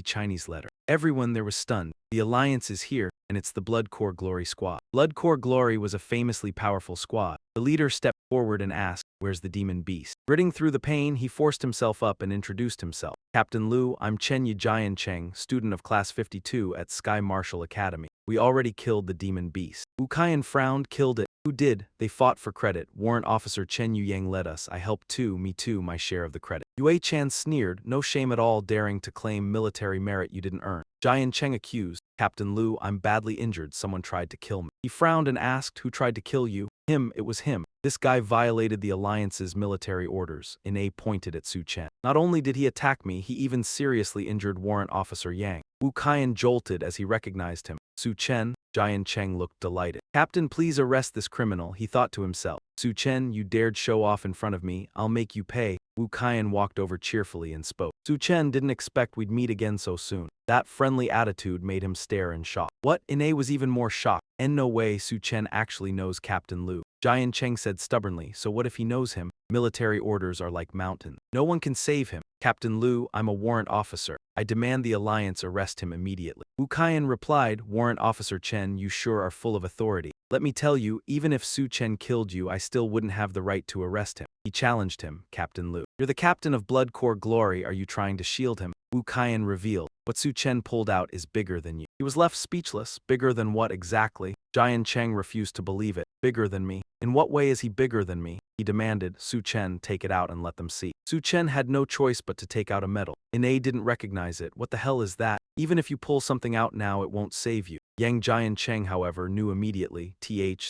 Chinese letter. Everyone there was stunned. The Alliance is here, and it's the Blood Corps Glory Squad. Blood Corps Glory was a famously powerful squad. The leader stepped forward and asked, "Where's the demon beast?" Gritting through the pain, he forced himself up and introduced himself. "Captain Liu, I'm Chen Yi Jian Cheng, student of Class 52 at Sky Martial Academy. We already killed the demon beast." Wu Kaiyan frowned. "Killed it? Who did?" "They fought for credit. Warrant Officer Chen Yuyang led us. I helped too, me too, my share of the credit." Yue Chan sneered, "No shame at all daring to claim military merit you didn't earn." Jian Cheng accused, "Captain Liu, I'm badly injured. Someone tried to kill me." He frowned and asked, "Who tried to kill you?" "Him, it was him. This guy violated the Alliance's military orders." Ine pointed at Su Chen. "Not only did he attack me, he even seriously injured Warrant Officer Yang." Wu Kaiyan jolted as he recognized him. "Su Chen?" Jian Cheng looked delighted. "Captain, please arrest this criminal," he thought to himself. "Su Chen, you dared show off in front of me. I'll make you pay." Wu Kaiyan walked over cheerfully and spoke. "Su Chen didn't expect we'd meet again so soon." That friendly attitude made him stare in shock. "What?" Ine was even more shocked. "And no way Su Chen actually knows Captain Liu." Jian Cheng said stubbornly, "So what if he knows him? Military orders are like mountains. No one can save him." "Captain Liu, I'm a warrant officer. I demand the Alliance arrest him immediately." Wu Kaiyan replied, "Warrant Officer Chen, you sure are full of authority. Let me tell you, even if Su Chen killed you, I still wouldn't have the right to arrest him." He challenged him, "Captain Liu, you're the captain of Blood Corps Glory. Are you trying to shield him?" Wu Kaiyan revealed, "What Su Chen pulled out is bigger than you." He was left speechless. "Bigger than what exactly?" Jian Cheng refused to believe it. "Bigger than me? In what way is he bigger than me?" he demanded. "Su Chen, take it out and let them see." Su Chen had no choice but to take out a medal. Ine didn't recognize it. "What the hell is that? Even if you pull something out now, it won't save you." Yang Jian Cheng, however, knew immediately.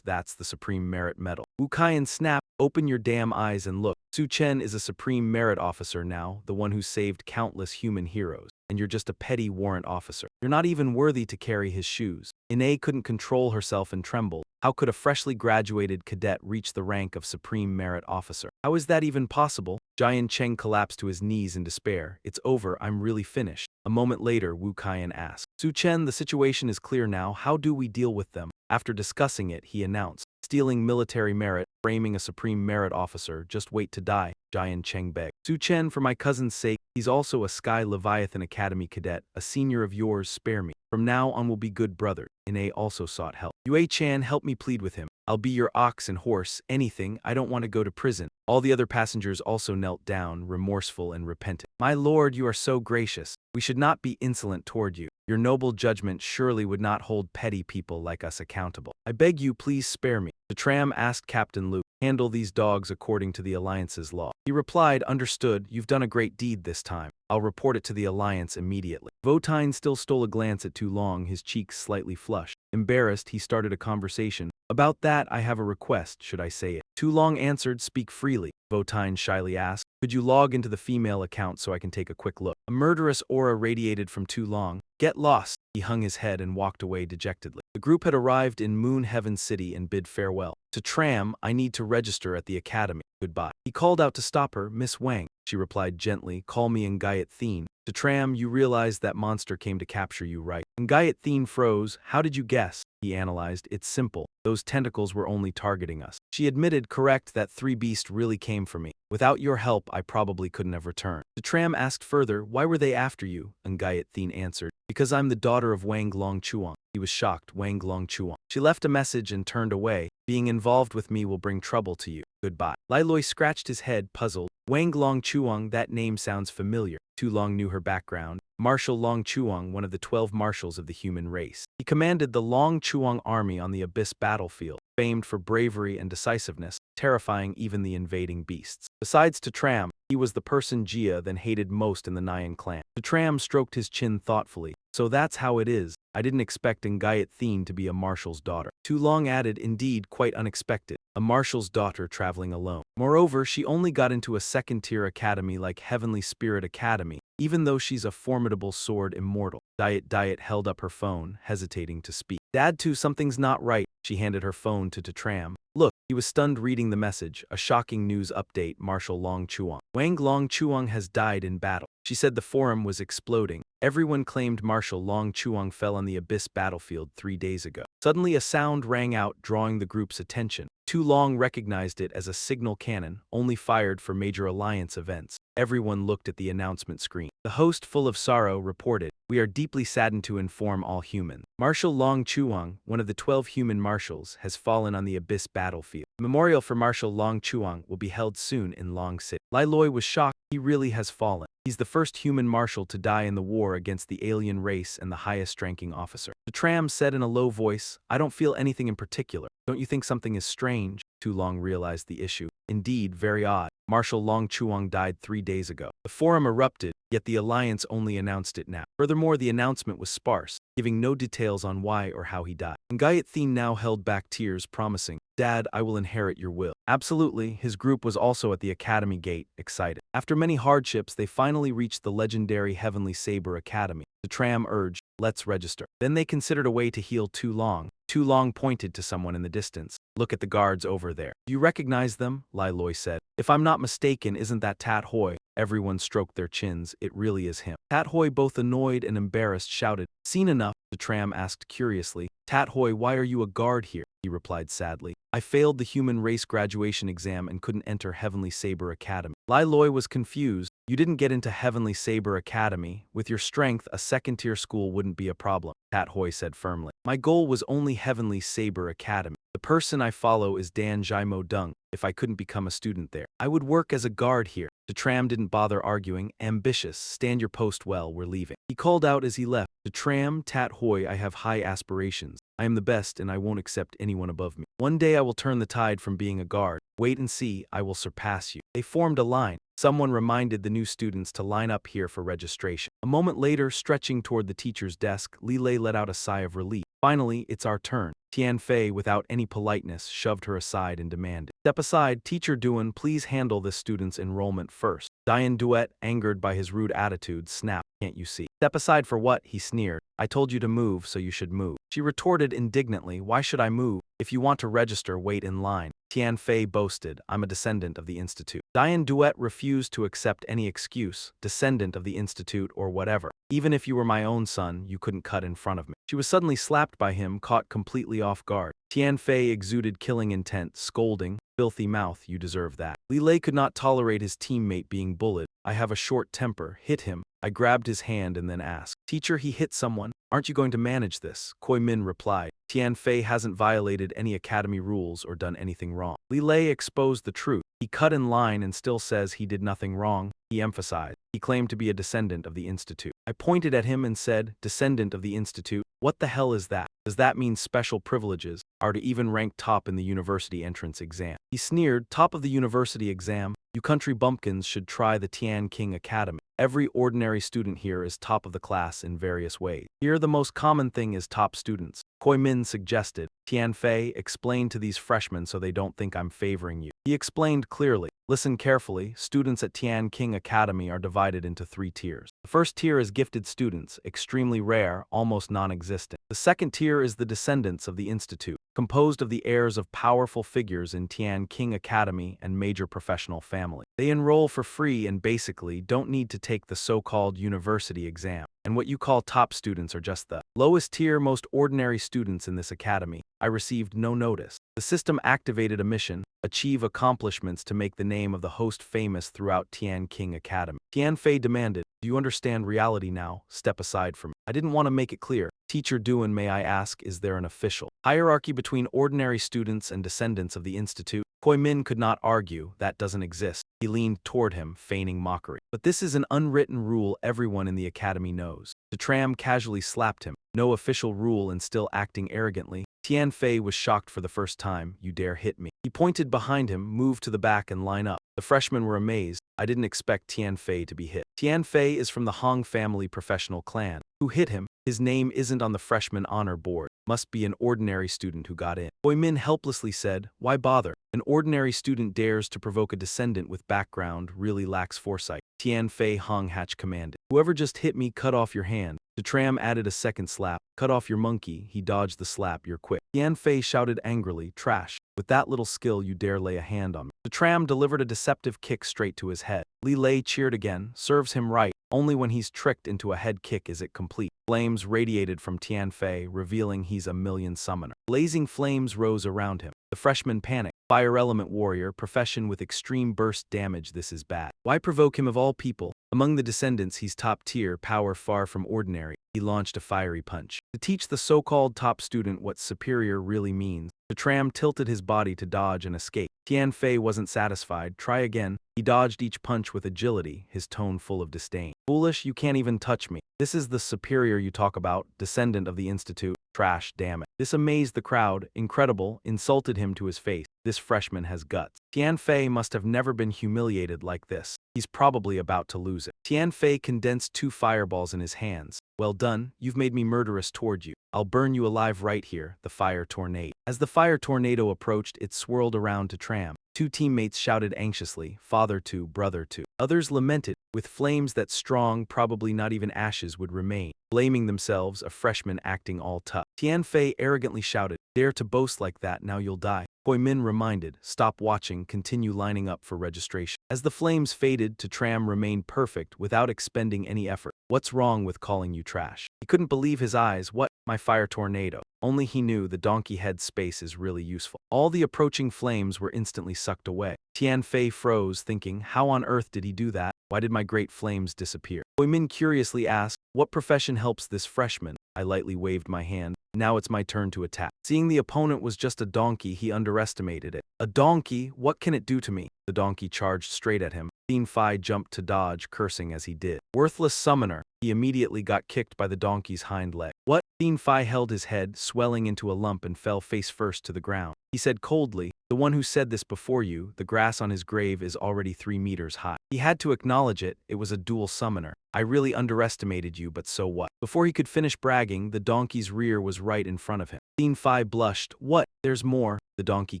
That's the Supreme Merit Medal." Wu Kaiyan snapped, "Open your damn eyes and look. Su Chen is a Supreme Merit Officer now, the one who saved countless human heroes. And you're just a petty warrant officer. You're not even worthy to carry his shoes." Ine couldn't control herself and trembled. How could a freshly graduated cadet reach the rank of Supreme Merit Officer? How is that even possible? Jian Cheng collapsed to his knees in despair. "It's over, I'm really finished." A moment later, Wu Kaiyan asked, "Su Chen, the situation is clear now. How do we deal with them?" After discussing it, he announced, "Stealing military merit, framing a Supreme Merit Officer, just wait to die." Jian Cheng begged, "Su Chen, for my cousin's sake, he's also a Sky Leviathan Academy cadet, a senior of yours, spare me. From now on we'll be good brothers." Ine also sought help. "Yue Chan, help me plead with him. I'll be your ox and horse, anything. I don't want to go to prison." All the other passengers also knelt down, remorseful and repentant. "My lord, you are so gracious. We should not be insolent toward you. Your noble judgment surely would not hold petty people like us accountable. I beg you, please spare me." The tram asked Captain Luke, "Handle these dogs according to the Alliance's law." He replied, "Understood. You've done a great deed this time. I'll report it to the Alliance immediately." Votine still stole a glance at Tu Long, his cheeks slightly flushed. Embarrassed, he started a conversation. "About that, I have a request. Should I say it?" Tu Long answered, "Speak freely." Votine shyly asked, "Could you log into the female account so I can take a quick look?" A murderous aura radiated from Tu Long. "Get lost." He hung his head and walked away dejectedly. The group had arrived in Moon Heaven City and bid farewell. "To Tram, I need to register at the academy. Goodbye." He called out to stop her. "Miss Wang." She replied gently, "Call me Ngayat Thien." To Tram, "You realize that monster came to capture you, right?" Ngayat Thien froze. "How did you guess?" He analyzed. "It's simple. Those tentacles were only targeting us." She admitted, "Correct, that three beast really came for me. Without your help, I probably couldn't have returned." The tram asked further, "Why were they after you?" Ngayat Thien answered, "Because I'm the daughter of Wang Longchuang." He was shocked. Wang Longchuang. She left a message and turned away. Being involved with me will bring trouble to you. Goodbye. Lai Loi scratched his head, puzzled. Wang Long Chuang, that name sounds familiar. Tu Long knew her background. Marshal Long Chuang, one of the 12 marshals of the human race. He commanded the Long Chuang army on the Abyss battlefield, famed for bravery and decisiveness, terrifying even the invading beasts. Besides Tram, he was the person Jia then hated most in the Nyan clan. Tram stroked his chin thoughtfully. So that's how it is. I didn't expect Ngayat Thien to be a marshal's daughter. Tu Long added, indeed, quite unexpected. A marshal's daughter traveling alone. Moreover, she only got into a second-tier academy like Heavenly Spirit Academy, even though she's a formidable sword immortal. Diet held up her phone, hesitating to speak. Dad, too, something's not right. She handed her phone to Tram. Look, he was stunned reading the message. A shocking news update, Marshal Long Chuang. Wang Long Chuang has died in battle. She said the forum was exploding. Everyone claimed Marshal Long Chuang fell on the Abyss battlefield 3 days ago. Suddenly a sound rang out, drawing the group's attention. Tu Long recognized it as a signal cannon, only fired for major alliance events. Everyone looked at the announcement screen. The host, full of sorrow, reported, "We are deeply saddened to inform all humans. Marshal Long Chuang, one of the 12 human marshals, has fallen on the Abyss battlefield. A memorial for Marshal Long Chuang will be held soon in Long City." Lai Loi was shocked. He really has fallen. He's the first human marshal to die in the war against the alien race and the highest-ranking officer. Tram said in a low voice, "I don't feel anything in particular. Don't you think something is strange?" Tu Long realized the issue. Indeed, very odd. Marshal Long Chuang died 3 days ago. The forum erupted, yet the alliance only announced it now. Furthermore, the announcement was sparse, giving no details on why or how he died. Ngayat Thien now held back tears, promising, "Dad, I will inherit your will." Absolutely, his group was also at the academy gate, excited. After many hardships, they finally reached the legendary Heavenly Saber Academy. The Tram urged, "Let's register." Then they considered a way to heal Tu Long. Tu Long pointed to someone in the distance. "Look at the guards over there. Do you recognize them?" Lai Loi said. "If I'm not mistaken, isn't that Tat Hoi?" Everyone stroked their chins. It really is him. Tat Hoi, both annoyed and embarrassed, shouted, "Seen enough?" The Tram asked curiously, "Tat Hoi, why are you a guard here?" He replied sadly, "I failed the human race graduation exam and couldn't enter Heavenly Saber Academy." Lai Loi was confused. "You didn't get into Heavenly Saber Academy. With your strength, a second-tier school wouldn't be a problem," Tat Hoi said firmly. "My goal was only Heavenly Saber Academy. The person I follow is Dan Jaimo Dung. If I couldn't become a student there, I would work as a guard here." The Tram didn't bother arguing. "Ambitious, stand your post well, we're leaving." He called out as he left, "The Tram, Tat Hoi, I have high aspirations. I am the best and I won't accept anyone above me. One day I will turn the tide from being a guard. Wait and see, I will surpass you." They formed a line. Someone reminded the new students to line up here for registration. A moment later, stretching toward the teacher's desk, Li Lei let out a sigh of relief. "Finally, it's our turn." Tian Fei, without any politeness, shoved her aside and demanded, "Step aside, Teacher Duan, please handle this student's enrollment first." Diane Duet, angered by his rude attitude, snapped, "Can't you see?" "Step aside for what?" he sneered. "I told you to move, so you should move." She retorted indignantly, "Why should I move? If you want to register, wait in line." Tian Fei boasted, "I'm a descendant of the Institute." Diane Duet refused to accept any excuse, descendant of the Institute or whatever. "Even if you were my own son, you couldn't cut in front of me." She was suddenly slapped by him, caught completely off guard. Tian Fei exuded killing intent, scolding, "Filthy mouth, you deserve that." Li Lei could not tolerate his teammate being bullied. "I have a short temper, hit him." I grabbed his hand and then asked, "Teacher, he hit someone. Aren't you going to manage this?" Koi Min replied, "Tian Fei hasn't violated any academy rules or done anything wrong." Li Lei exposed the truth. "He cut in line and still says he did nothing wrong," he emphasized. "He claimed to be a descendant of the Institute." I pointed at him and said, "Descendant of the Institute? What the hell is that? Does that mean special privileges are to even rank top in the university entrance exam?" He sneered, "Top of the university exam? You country bumpkins should try the Tian King Academy. Every ordinary student here is top of the class in various ways. Here the most common thing is top students." Koi Min suggested, "Tian Fei, explain to these freshmen so they don't think I'm favoring you." He explained clearly, "Listen carefully, students at Tian King Academy are divided into 3 tiers. The first tier is gifted students, extremely rare, almost non-existent. The second tier is the descendants of the Institute, composed of the heirs of powerful figures in Tian King Academy and major professional family. They enroll for free and basically don't need to take the so-called university exam. And what you call top students are just the lowest tier, most ordinary students in this academy. I received no notice. The system activated a mission, achieve accomplishments to make the name of the host famous throughout Tian King Academy." Tian Fei demanded, "Do Do you understand reality now? Step aside from me. I didn't want to make it clear. Teacher Duan, may I ask, is there an official hierarchy between ordinary students and descendants of the institute? Koi Min could not argue, that doesn't exist. He leaned toward him, feigning mockery. But this is an unwritten rule everyone in the academy knows. The tram casually slapped him. No official rule, and still acting arrogantly. Tian Fei was shocked for the first time. You dare hit me. He pointed behind him, move to the back and line up. The freshmen were amazed. I didn't expect Tian Fei to be hit. Tian Fei is from the Hong family professional clan. Who hit him? His name isn't on the freshman honor board. Must be an ordinary student who got in. Hui Min helplessly said, why bother? An ordinary student dares to provoke a descendant with background really lacks foresight. Tian Fei Hong Hatch commanded. Whoever just hit me, cut off your hand. The tram added a second slap. Cut off your monkey. He dodged the slap. You're quick. Tian Fei shouted angrily, trash. With that little skill you dare lay a hand on me. The tram delivered a deceptive kick straight to his head. Li Lei cheered again, serves him right. Only when he's tricked into a head kick is it complete. Flames radiated from Tian Fei, revealing he's a million summoner. Blazing flames rose around him. The freshman panicked. Fire element warrior, profession with extreme burst damage, this is bad. Why provoke him of all people? Among the descendants he's top tier, power far from ordinary. He launched a fiery punch. To teach the so-called top student what superior really means, the tram tilted his body to dodge and escape. Tian Fei wasn't satisfied. Try again. He dodged each punch with agility, his tone full of disdain. Foolish, you can't even touch me. This is the superior you talk about, descendant of the institute. Trash, damn it. This amazed the crowd. Incredible, insulted him to his face. This freshman has guts. Tian Fei must have never been humiliated like this. He's probably about to lose it. Tian Fei condensed 2 fireballs in his hands. Well done, you've made me murderous toward you. I'll burn you alive right here, the fire tornado. As the fire tornado approached, it swirled around to tram. 2 teammates shouted anxiously, father to, brother to. Others lamented, with flames that strong, probably not even ashes would remain. Blaming themselves, a freshman acting all tough. Tian Fei arrogantly shouted, dare to boast like that, now you'll die. Hui Min reminded, stop watching, continue lining up for registration. As the flames faded, to tram remained perfect without expending any effort. What's wrong with calling you trash? He couldn't believe his eyes. What? My fire tornado. Only he knew the donkey head space is really useful. All the approaching flames were instantly sucked away. Tian Fei froze, thinking, how on earth did he do that? Why did my great flames disappear? Hui Min curiously asked, what profession helps this freshman? I lightly waved my hand. Now it's my turn to attack. Seeing the opponent was just a donkey, he underestimated it. A donkey? What can it do to me? The donkey charged straight at him. Tian Fei jumped to dodge, cursing as he did. Worthless summoner. He immediately got kicked by the donkey's hind leg. What? Tian Fei held his head, swelling into a lump, and fell face first to the ground. He said coldly, the one who said this before you, the grass on his grave is already 3 meters high. He had to acknowledge it, it was a dual summoner. I really underestimated you, but so what? Before he could finish bragging, the donkey's rear was right in front of him. Tian Fei blushed. What? There's more. The donkey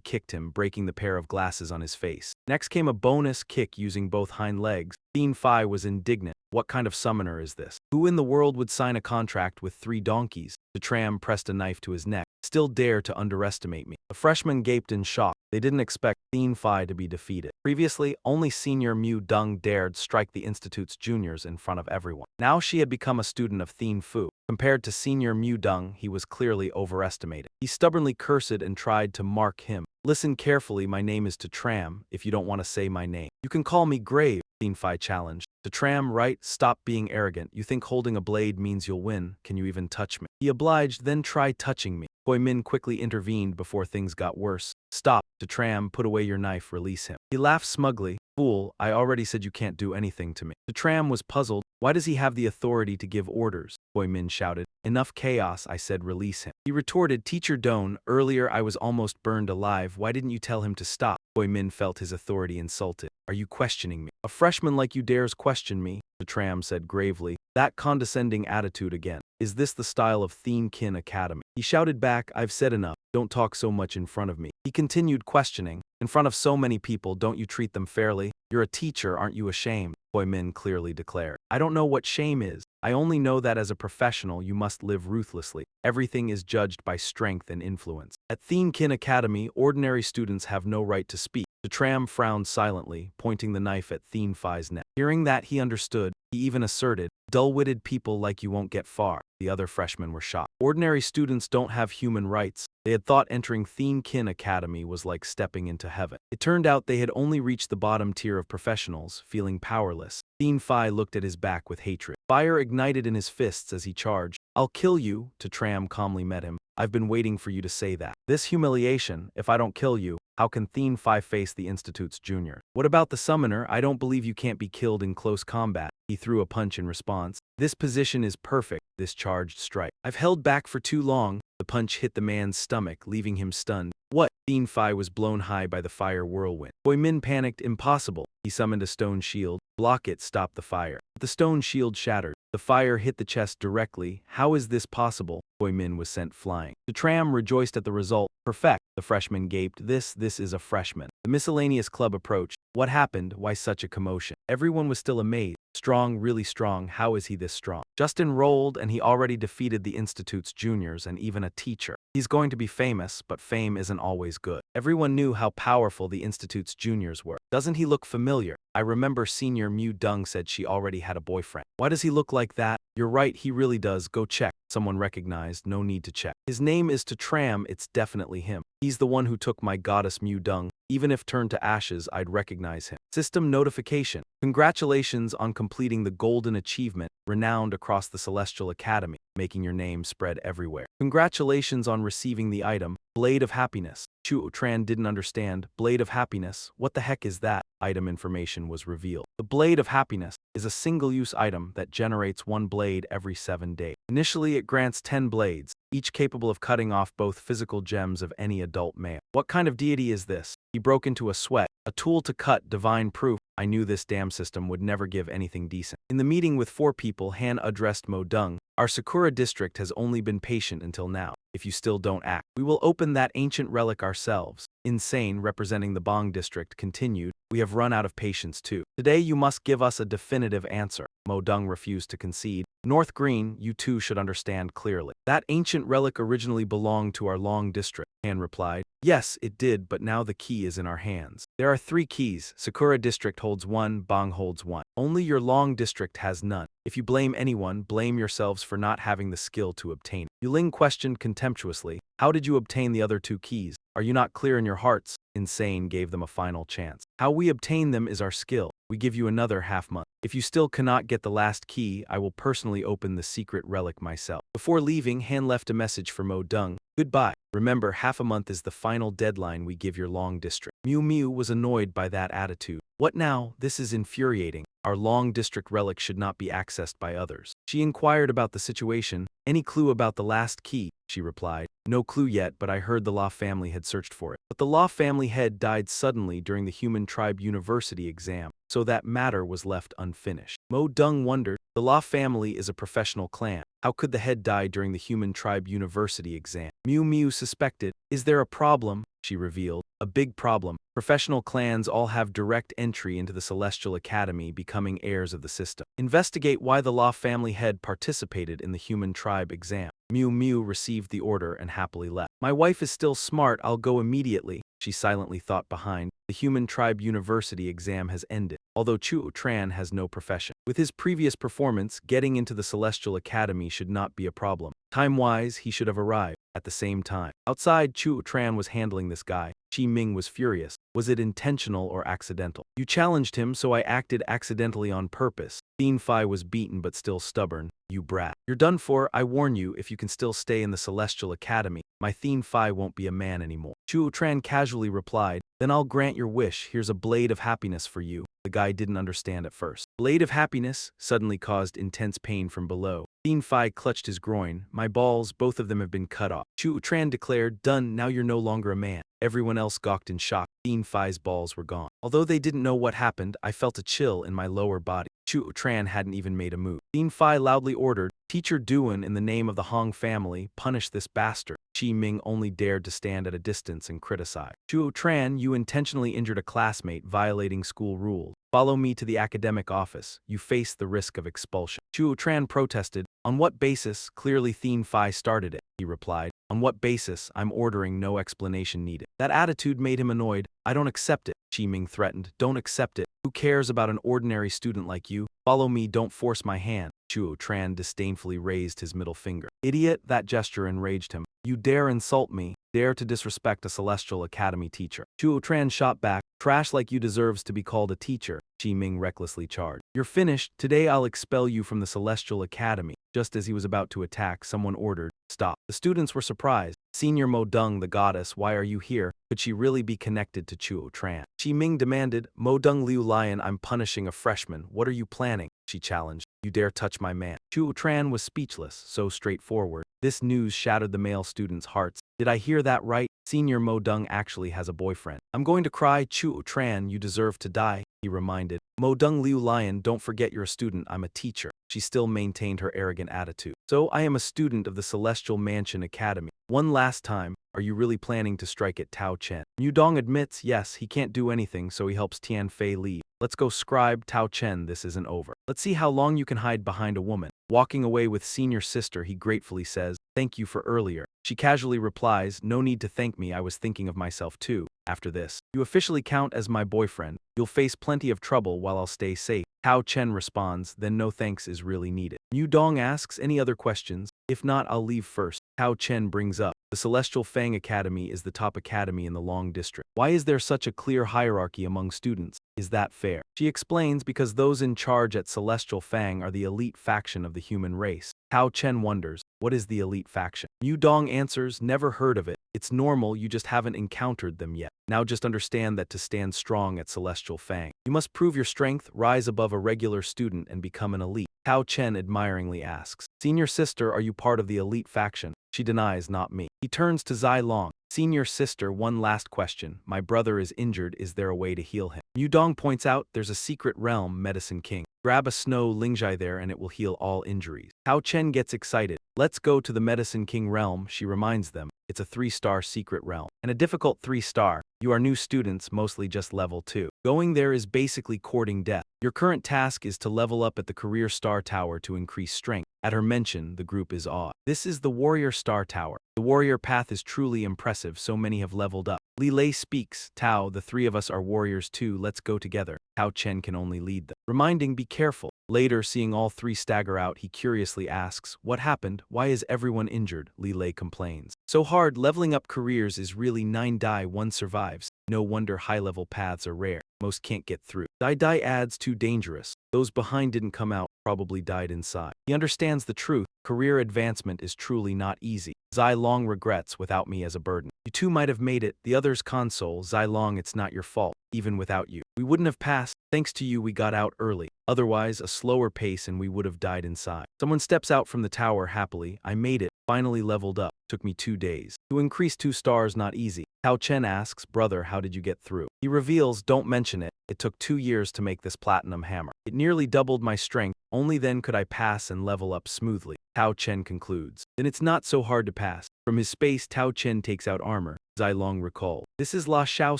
kicked him, breaking the pair of glasses on his face. Next came a bonus kick using both hind legs. Tian Fei was indignant. What kind of summoner is this? Who in the world would sign a contract with 3 donkeys? The tram pressed a knife to his neck. Still dare to underestimate me. The freshmen gaped in shock. They didn't expect Tian Fei to be defeated. Previously, only senior Mu Deng dared strike the institute's juniors in front of everyone. Now she had become a student of Tian Fu. Compared to senior Mu Deng, he was clearly overestimated. He stubbornly cursed and tried to mark him. Listen carefully, my name is to Tram, if you don't want to say my name. You can call me Grave, Tian Fei challenged. To Tram, right? Stop being arrogant. You think holding a blade means you'll win. Can you even touch me? He obliged, then try touching me. Hui Min quickly intervened before things got worse. Stop. To Tram, put away your knife, release him. He laughed smugly. Fool, I already said you can't do anything to me. The tram was puzzled. Why does he have the authority to give orders? Hui Min shouted. Enough chaos, I said release him. He retorted, Teacher Doan, earlier I was almost burned alive. Why didn't you tell him to stop? Hui Min felt his authority insulted. Are you questioning me? A freshman like you dares question me? The tram said gravely. That condescending attitude again. Is this the style of Thien Kin Academy? He shouted back, I've said enough. Don't talk so much in front of me. He continued questioning. In front of so many people, don't you treat them fairly? You're a teacher, aren't you ashamed? Hui Min clearly declared. I don't know what shame is. I only know that as a professional you must live ruthlessly. Everything is judged by strength and influence. At Thien Kin Academy, ordinary students have no right to speak. The tram frowned silently, pointing the knife at Tian Fei's neck. Hearing that, he understood. He even asserted, dull-witted people like you won't get far. The other freshmen were shocked. Ordinary students don't have human rights. They had thought entering Thien Kin Academy was like stepping into heaven. It turned out they had only reached the bottom tier of professionals, feeling powerless. Thien Phi looked at his back with hatred. Fire ignited in his fists as he charged. "I'll kill you," Tram calmly met him. "I've been waiting for you to say that. This humiliation, if I don't kill you, how can Thien Phi face the Institute's junior? What about the summoner? I don't believe you can't be killed in close combat." He threw a punch in response. "This position is perfect," this charged strike. "I've held back for too long." The punch hit the man's stomach, leaving him stunned. "What?" Thien Phi was blown high by the fire whirlwind. Hui Min panicked. "Impossible." He summoned a stone shield. "Block it, stop the fire." But the stone shield shattered. The fire hit the chest directly. "How is this possible?" Hui Min was sent flying. Tram rejoiced at the result. "Perfect." The freshman gaped. This is a freshman." The miscellaneous club approached. "What happened? Why such a commotion?" Everyone was still amazed. "Strong, really strong. How is he this strong? Just enrolled and he already defeated the Institute's juniors and even a teacher. He's going to be famous, but fame isn't always good." Everyone knew how powerful the Institute's juniors were. "Doesn't he look familiar? I remember Senior Mu Dung said she already had a boyfriend. Why does he look like that?" "You're right, he really does. Go check." Someone recognized. "No need to check. His name is Tram. It's definitely him. He's the one who took my goddess Mu Dung. Even if turned to ashes, I'd recognize him." System notification. "Congratulations on completing the Golden Achievement, renowned across the Celestial Academy, making your name spread everywhere. Congratulations on receiving the item, Blade of Happiness." Chu Tran didn't understand. Blade of Happiness? What the heck is that? Item information was revealed. The Blade of Happiness is a single-use item that generates one blade every 7 days. Initially, it grants 10 blades, each capable of cutting off both physical gems of any adult male. What kind of deity is this? He broke into a sweat. A tool to cut, divine proof. I knew this damn system would never give anything decent. In the meeting with 4 people, Han addressed Mo Dung. "Our Sakura district has only been patient until now. If you still don't act, we will open that ancient relic ourselves." Insane, representing the Bong district, continued. "We have run out of patience too. Today you must give us a definitive answer." Mo Dung refused to concede. "North Green, you two should understand clearly. That ancient relic originally belonged to our Long district." Han replied. "Yes, it did, but now the key is in our hands. There are 3 keys. Sakura district holds 1, Bong holds 1. Only your Long district has none. If you blame anyone, blame yourselves for not having the skill to obtain it." Yuling questioned contemptuously. "How did you obtain the other 2 keys? Are you not clear in your hearts?" Insane gave them a final chance. "How we obtain them is our skill. We give you another half-month. If you still cannot get the last key, I will personally open the secret relic myself." Before leaving, Han left a message for Mo Dung. "Goodbye. Remember, half a month is the final deadline we give your Long district." Miu Miu was annoyed by that attitude. "What now? This is infuriating. Our Long district relic should not be accessed by others." She inquired about the situation. "Any clue about the last key?" She replied. "No clue yet, but I heard the Law family had searched for it. But the Law family head died suddenly during the Human Tribe University exam, so that matter was left unfinished." Mo Dung wondered. The Law family is a professional clan. How could the head die during the Human Tribe University exam? Miu Miu suspected. "Is there a problem?" She revealed. "A big problem. Professional clans all have direct entry into the Celestial Academy, becoming heirs of the system. Investigate why the Law family head participated in the Human Tribe exam." Miu Miu received the order and happily left. "My wife is still smart, I'll go immediately," she silently thought behind. The Human Tribe University exam has ended, although Chu Tran has no profession. With his previous performance, getting into the Celestial Academy should not be a problem. Time-wise, he should have arrived. At the same time, outside, Chu Tran was handling this guy. Chi Ming was furious. "Was it intentional or accidental? You challenged him, so I acted accidentally on purpose." Thien Phi was beaten but still stubborn. "You brat. You're done for. I warn you, if you can still stay in the Celestial Academy, my Thien Phi won't be a man anymore." Chu Tran casually replied. "Then I'll grant your wish. Here's a blade of happiness for you." The guy didn't understand at first. Blade of happiness suddenly caused intense pain from below. Thien Phi clutched his groin. "My balls, both of them have been cut off." Chu Tran declared. "Done, now you're no longer a man." Everyone else gawked in shock. Thien Phi's balls were gone. Although they didn't know what happened, I felt a chill in my lower body. Chu Tran hadn't even made a move. Thien Phi loudly ordered, "Teacher Duan, in the name of the Hong family, punish this bastard." Chi Ming only dared to stand at a distance and criticize. "Chu Tran, you intentionally injured a classmate, violating school rules. Follow me to the academic office. You face the risk of expulsion." Chu Tran protested. "On what basis? Clearly Thien Phi started it," he replied. "On what basis? I'm ordering, no explanation needed." That attitude made him annoyed. "I don't accept it," Chi Ming threatened. "Don't accept it. Who cares about an ordinary student like you? Follow me, don't force my hand." Chuo Tran disdainfully raised his middle finger. Idiot, that gesture enraged him. You dare insult me, dare to disrespect a Celestial Academy teacher. Chuo Tran shot back, trash like you deserves to be called a teacher, Chi Ming recklessly charged. You're finished, today I'll expel you from the Celestial Academy. Just as he was about to attack, someone ordered, stop. The students were surprised. Senior Mo Deng, the goddess, why are you here? Could she really be connected to Chuo Tran? Chi Ming demanded, Mo Deng Liu Lion, I'm punishing a freshman. What are you planning? She challenged. You dare touch my man. Chuo Tran was speechless, so straightforward. This news shattered the male students' hearts. Did I hear that right? Senior Mo Deng actually has a boyfriend. I'm going to cry, Chuo Tran, you deserve to die, he reminded. Mo Deng Liu Lion, don't forget you're a student, I'm a teacher. She still maintained her arrogant attitude. So I am a student of the Celestial Mansion Academy. One last time, are you really planning to strike at Tao Chen? Mu Dong admits, yes, he can't do anything, so he helps Tian Fei leave. Let's go scribe, Tao Chen, this isn't over. Let's see how long you can hide behind a woman. Walking away with senior sister, he gratefully says, thank you for earlier. She casually replies, no need to thank me, I was thinking of myself too. After this, you officially count as my boyfriend. You'll face plenty of trouble while I'll stay safe. Tao Chen responds, then no thanks is really needed. Mu Dong asks, any other questions? If not, I'll leave first. Tao Chen brings up, the Celestial Fang Academy is the top academy in the Long District. Why is there such a clear hierarchy among students? Is that fair? She explains, because those in charge at Celestial Fang are the elite faction of the human race. Tao Chen wonders, what is the elite faction? Mu Dong answers, never heard of it. It's normal, you just haven't encountered them yet. Now just understand that to stand strong at Celestial Fang, you must prove your strength, rise above a regular student, and become an elite. Tao Chen admiringly asks, Senior sister, are you part of the elite faction? She denies, not me. He turns to Zai Long. Senior sister, one last question. My brother is injured, is there a way to heal him? Mu Dong points out, there's a secret realm, Medicine King. Grab a snow Lingjai there and it will heal all injuries. Tao Chen gets excited. Let's go to the Medicine King realm, she reminds them. It's a 3-star secret realm. And a difficult 3-star. You are new students, mostly just level 2. Going there is basically courting death. Your current task is to level up at the Career Star Tower to increase strength. At her mention, the group is awed. This is the Warrior Star Tower. The warrior path is truly impressive, so many have leveled up. Li Lei speaks, Tao, the 3 of us are warriors too, let's go together. Tao Chen can only lead them. Reminding, be careful. Later, seeing all 3 stagger out, he curiously asks, what happened? Why is everyone injured? Li Lei complains. So hard, leveling up careers is really 9 die, 1 survives. No wonder high-level paths are rare. Most can't get through. Dai adds, too dangerous. Those behind didn't come out, probably died inside. He understands the truth. Career advancement is truly not easy. Zai Long regrets, without me as a burden. You two might have made it, the others console. Zai Long, it's not your fault. Even without you, we wouldn't have passed. Thanks to you, we got out early. Otherwise, a slower pace and we would have died inside. Someone steps out from the tower happily. I made it. Finally leveled up. Took me 2 days. To increase 2 stars, not easy. Tao Chen asks, brother, how did you get through? He reveals, don't mention it. It took 2 years to make this platinum hammer. It nearly doubled my strength. Only then could I pass and level up smoothly. Tao Chen concludes. Then it's not so hard to pass. From his space, Tao Chen takes out armor. Zai Long recalled. This is La Xiao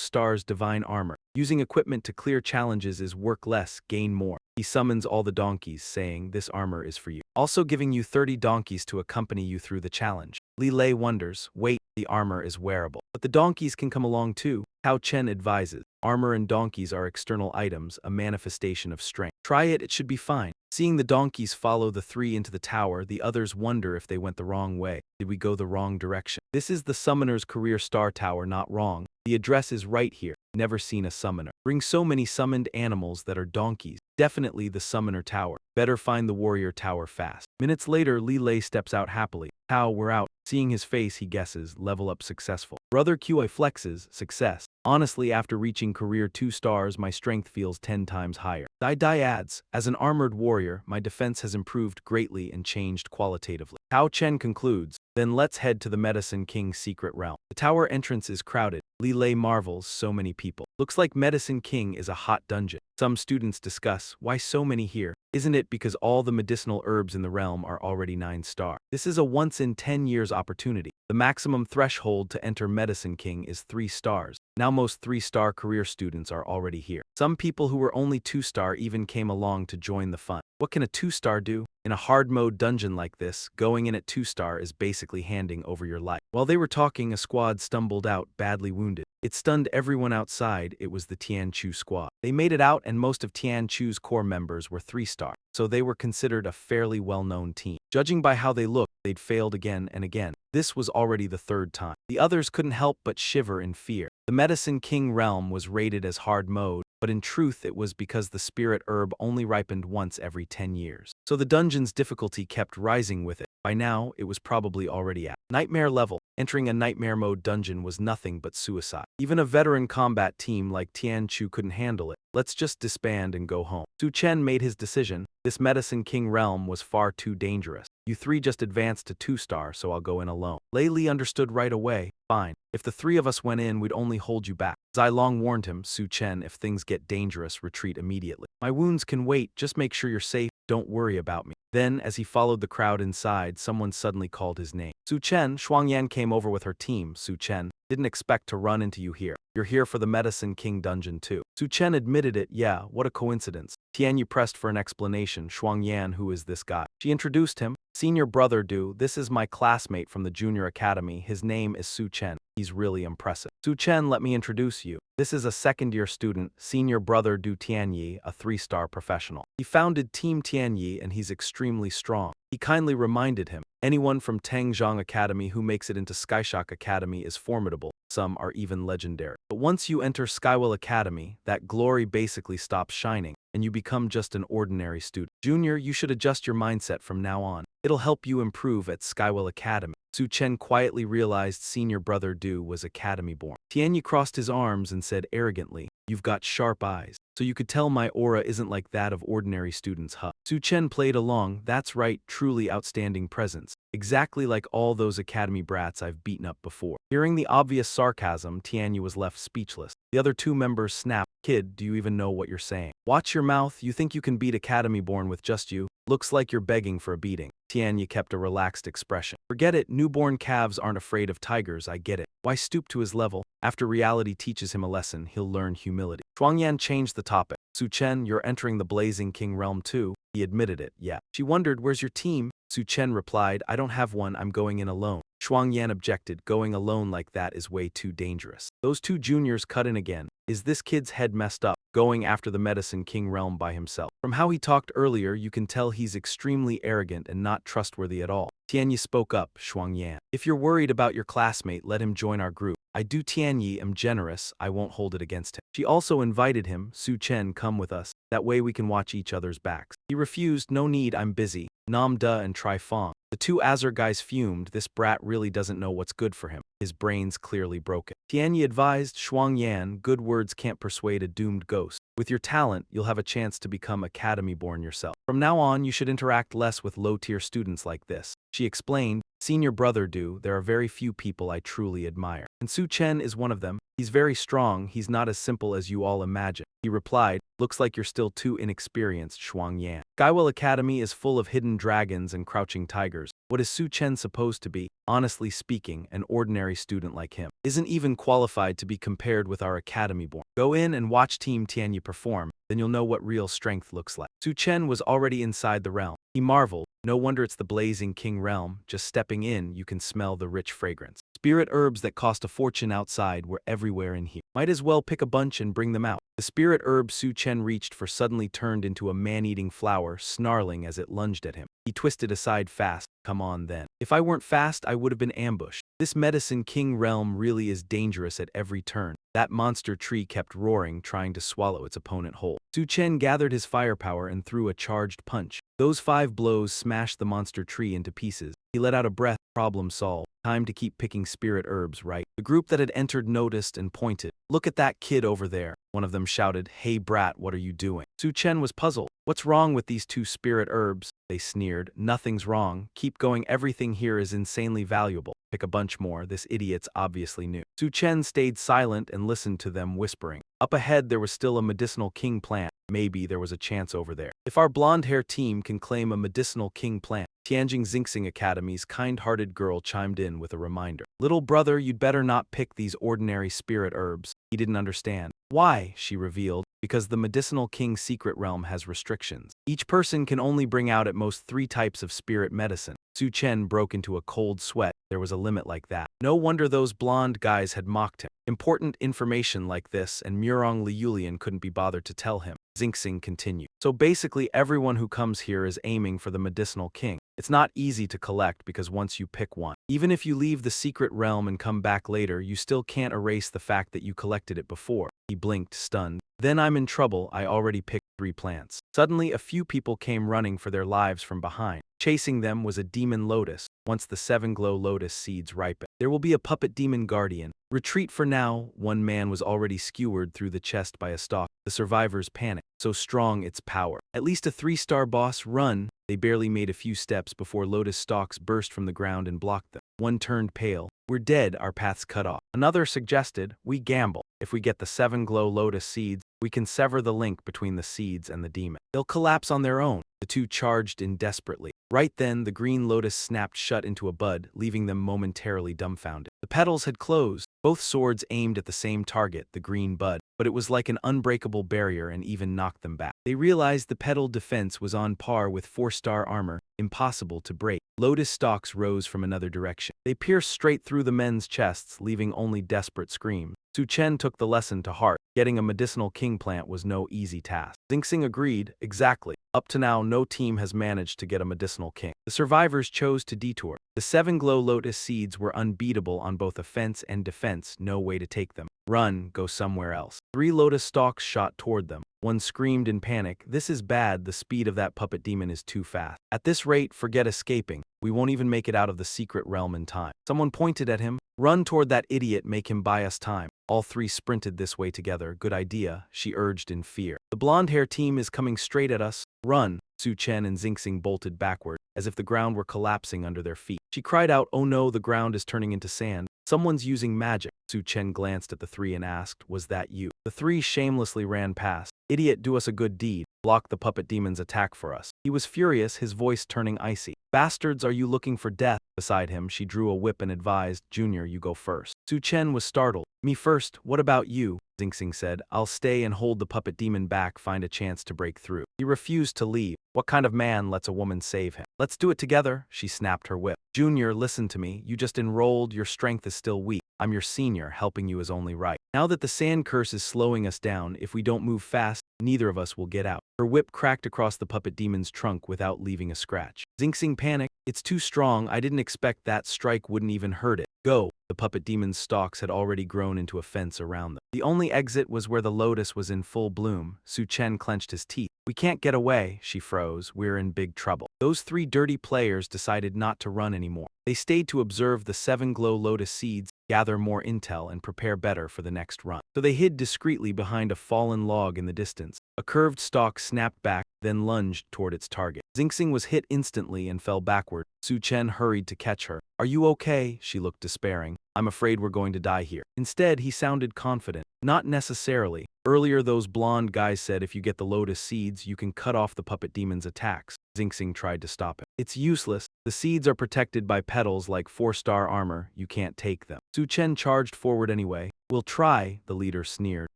Star's divine armor. Using equipment to clear challenges is work less, gain more. He summons all the donkeys, saying, this armor is for you. Also giving you 30 donkeys to accompany you through the challenge. Li Lei wonders, wait, the armor is wearable. But the donkeys can come along too. Tao Chen advises. Armor and donkeys are external items, a manifestation of strength. Try it, it should be fine. Seeing the donkeys follow the 3 into the tower, the others wonder if they went the wrong way. Did we go the wrong direction? This is the Summoner's Career Star Tower, not wrong. The address is right here. Never seen a summoner bring so many summoned animals that are donkeys. Definitely the Summoner Tower. Better find the Warrior Tower fast. Minutes later, Li Lei steps out happily. Tao, we're out. Seeing his face, he guesses, level up successful. Brother QI flexes, success. Honestly, after reaching career 2 stars, my strength feels 10 times higher. Dai adds, as an armored warrior, my defense has improved greatly and changed qualitatively. Tao Chen concludes, then let's head to the Medicine King's secret realm. The tower entrance is crowded. Li Lei marvels, so many people. Looks like Medicine King is a hot dungeon. Some students discuss, why so many here? Isn't it because all the medicinal herbs in the realm are already 9-star? This is a once in 10 years opportunity. The maximum threshold to enter Medicine King is 3 stars. Now most 3-star career students are already here. Some people who were only 2-star even came along to join the fun. What can a 2-star do? In a hard mode dungeon like this, going in at 2-star is basically handing over your life. While they were talking, a squad stumbled out, badly wounded. It stunned everyone outside. It was the Tianchu squad. They made it out, and most of Tianchu's core members were 3-star, so they were considered a fairly well-known team. Judging by how they looked, they'd failed again and again. This was already the third time. The others couldn't help but shiver in fear. The Medicine King realm was rated as hard mode, but in truth it was because the spirit herb only ripened once every 10 years. So the dungeon's difficulty kept rising with it. By now, it was probably already at nightmare level. Entering a nightmare mode dungeon was nothing but suicide. Even a veteran combat team like Tianchu couldn't handle it. Let's just disband and go home. Su Chen made his decision. This Medicine King realm was far too dangerous. You 3 just advanced to 2-star, so I'll go in alone. Lei Li understood right away. Fine. If the 3 of us went in, we'd only hold you back. Zai Long warned him, Su Chen, if things get dangerous, retreat immediately. My wounds can wait, just make sure you're safe, don't worry about me. Then, as he followed the crowd inside, someone suddenly called his name. Su Chen. Shuangyan came over with her team. Su Chen, didn't expect to run into you here. You're here for the Medicine King dungeon too. Su Chen admitted it. Yeah, what a coincidence. Tianyu pressed for an explanation. Shuangyan, who is this guy? She introduced him. Senior brother Du, this is my classmate from the junior academy. His name is Su Chen. He's really impressive. Su Chen, let me introduce you. This is a second-year student, senior brother Du Tianyi, a 3-star professional. He founded Team Tianyi and he's extremely strong. He kindly reminded him, anyone from Tangzhong Academy who makes it into Skyshock Academy is formidable. Some are even legendary. But once you enter Skywell Academy, that glory basically stops shining, and you become just an ordinary student. Junior, you should adjust your mindset from now on. It'll help you improve at Skywell Academy. Su Chen quietly realized senior brother Du was academy-born. Tianyi crossed his arms and said arrogantly, you've got sharp eyes, so you could tell my aura isn't like that of ordinary students, huh? Su Chen played along. That's right, truly outstanding presence. Exactly like all those academy brats I've beaten up before. Hearing the obvious sarcasm, Tianyi was left speechless. The other 2 members snapped. Kid, do you even know what you're saying? Watch your mouth. You think you can beat academy-born with just you? Looks like you're begging for a beating. Tianyi kept a relaxed expression. Forget it, newborn calves aren't afraid of tigers, I get it. Why stoop to his level? After reality teaches him a lesson, he'll learn humility. Shuangyan changed the topic. Su Chen, you're entering the Blazing King realm too? He admitted it, yeah. She wondered, where's your team? Su Chen replied, I don't have one, I'm going in alone. Shuangyan objected, going alone like that is way too dangerous. Those 2 juniors cut in again. Is this kid's head messed up, going after the Medicine King realm by himself? From how he talked earlier, you can tell he's extremely arrogant and not trustworthy at all. Tianyi spoke up, Shuangyan. If you're worried about your classmate, let him join our group. I do Tianyi am generous, I won't hold it against him. She also invited him, Su Chen, come with us. That way we can watch each other's backs. He refused, no need, I'm busy. Nam Da and Tri Fong. The 2 Azure guys fumed. This brat really doesn't know what's good for him. His brain's clearly broken. Tianyi advised Shuangyan, good words can't persuade a doomed ghost. With your talent, you'll have a chance to become academy-born yourself. From now on, you should interact less with low-tier students like this. She explained, senior brother Du, there are very few people I truly admire. And Su Chen is one of them. He's very strong, he's not as simple as you all imagine. He replied, looks like you're still too inexperienced, Shuangyan. Skywell Academy is full of hidden dragons and crouching tigers. What is Su Chen supposed to be? Honestly speaking, an ordinary student like him isn't even qualified to be compared with our academy-born. Go in and watch Team Tianyi perform, then you'll know what real strength looks like. Su Chen was already inside the realm. He marveled, no wonder it's the Blazing King realm. Just stepping in, you can smell the rich fragrance. Spirit herbs that cost a fortune outside were everywhere in here. Might as well pick a bunch and bring them out. The spirit herb Su Chen reached for suddenly turned into a man-eating flower, snarling as it lunged at him. He twisted aside fast. Come on then. If I weren't fast, I would have been ambushed. This Medicine King realm really is dangerous at every turn. That monster tree kept roaring, trying to swallow its opponent whole. Su Chen gathered his firepower and threw a charged punch. Those 5 blows smashed the monster tree into pieces. He let out a breath. Problem solved. Time to keep picking spirit herbs, right? The group that had entered noticed and pointed. Look at that kid over there. One of them shouted, hey brat, what are you doing? Su Chen was puzzled. What's wrong with these 2 spirit herbs? They sneered. Nothing's wrong. Keep going, everything here is insanely valuable. Pick a bunch more, this idiot's obviously new. Su Chen stayed silent and listened to them whispering. Up ahead there was still a medicinal king plant. Maybe there was a chance over there. If our blonde-hair team can claim a medicinal king plant. Tianjing Xingxing Academy's kind-hearted girl chimed in with a reminder. Little brother, you'd better not pick these ordinary spirit herbs. He didn't understand. Why? She revealed. Because the Medicinal King secret realm has restrictions. Each person can only bring out at most 3 types of spirit medicine. Su Chen broke into a cold sweat. There was a limit like that. No wonder those blonde guys had mocked him. Important information like this, and Murong Liulian couldn't be bothered to tell him. Xingxing continued. So basically everyone who comes here is aiming for the medicinal king. It's not easy to collect because once you pick one, even if you leave the secret realm and come back later, you still can't erase the fact that you collected it before. He blinked, stunned. Then I'm in trouble. I already picked 3 plants. Suddenly, a few people came running for their lives from behind. Chasing them was a demon lotus. Once the 7 glow lotus seeds ripen, there will be a puppet demon guardian. Retreat for now. One man was already skewered through the chest by a stalk. The survivors panicked. So strong its power. At least a 3-star boss. Run. They barely made a few steps before lotus stalks burst from the ground and blocked them. One turned pale. We're dead, our paths cut off. Another suggested, we gamble. If we get the 7 glow lotus seeds, we can sever the link between the seeds and the demon. They'll collapse on their own. The two charged in desperately. Right then, the green lotus snapped shut into a bud, leaving them momentarily dumbfounded. The petals had closed. Both swords aimed at the same target, the green bud, but it was like an unbreakable barrier and even knocked them back. They realized the petal defense was on par with 4-star armor, impossible to break. Lotus stalks rose from another direction. They pierced straight through the men's chests, leaving only desperate screams. Su Chen took the lesson to heart. Getting a medicinal king plant was no easy task. Xingxing agreed, exactly. Up to now, no team has managed to get a medicinal king. The survivors chose to detour. The 7 glow lotus seeds were unbeatable on both offense and defense, no way to take them. Run, go somewhere else. 3 lotus stalks shot toward them. One screamed in panic, this is bad, the speed of that puppet demon is too fast. At this rate, forget escaping. We won't even make it out of the secret realm in time. Someone pointed at him. Run toward that idiot, make him buy us time. All 3 sprinted this way together. Good idea, she urged in fear. The blonde-hair team is coming straight at us. Run. Su Chen and Xingxing bolted backward, as if the ground were collapsing under their feet. She cried out, oh no, the ground is turning into sand. Someone's using magic. Su Chen glanced at the 3 and asked, was that you? The 3 shamelessly ran past. Idiot, do us a good deed. Block the puppet demon's attack for us. He was furious, his voice turning icy. Bastards, are you looking for death? Beside him, she drew a whip and advised, Junior, you go first. Su Chen was startled. Me first, what about you? Xingxing said, I'll stay and hold the puppet demon back, find a chance to break through. He refused to leave. What kind of man lets a woman save him? Let's do it together, she snapped her whip. Junior, listen to me, you just enrolled, your strength is still weak. I'm your senior, helping you is only right. Now that the sand curse is slowing us down, if we don't move fast, neither of us will get out. Her whip cracked across the puppet demon's trunk without leaving a scratch. Xingxing panicked. It's too strong, I didn't expect that strike wouldn't even hurt it. Go. The puppet demon's stalks had already grown into a fence around them. The only exit was where the lotus was in full bloom. Su Chen clenched his teeth. We can't get away, she froze. We're in big trouble. Those 3 dirty players decided not to run anymore. They stayed to observe the 7 glow lotus seeds, gather more intel, and prepare better for the next run. So they hid discreetly behind a fallen log in the distance. A curved stalk snapped back, then lunged toward its target. Xingxing was hit instantly and fell backward. Su Chen hurried to catch her. Are you okay? She looked despairing. I'm afraid we're going to die here. Instead, he sounded confident. Not necessarily. Earlier, those blonde guys said if you get the lotus seeds, you can cut off the puppet demon's attacks. Xingxing tried to stop him. It's useless. The seeds are protected by petals like 4-star armor. You can't take them. Su Chen charged forward anyway. We'll try, the leader sneered.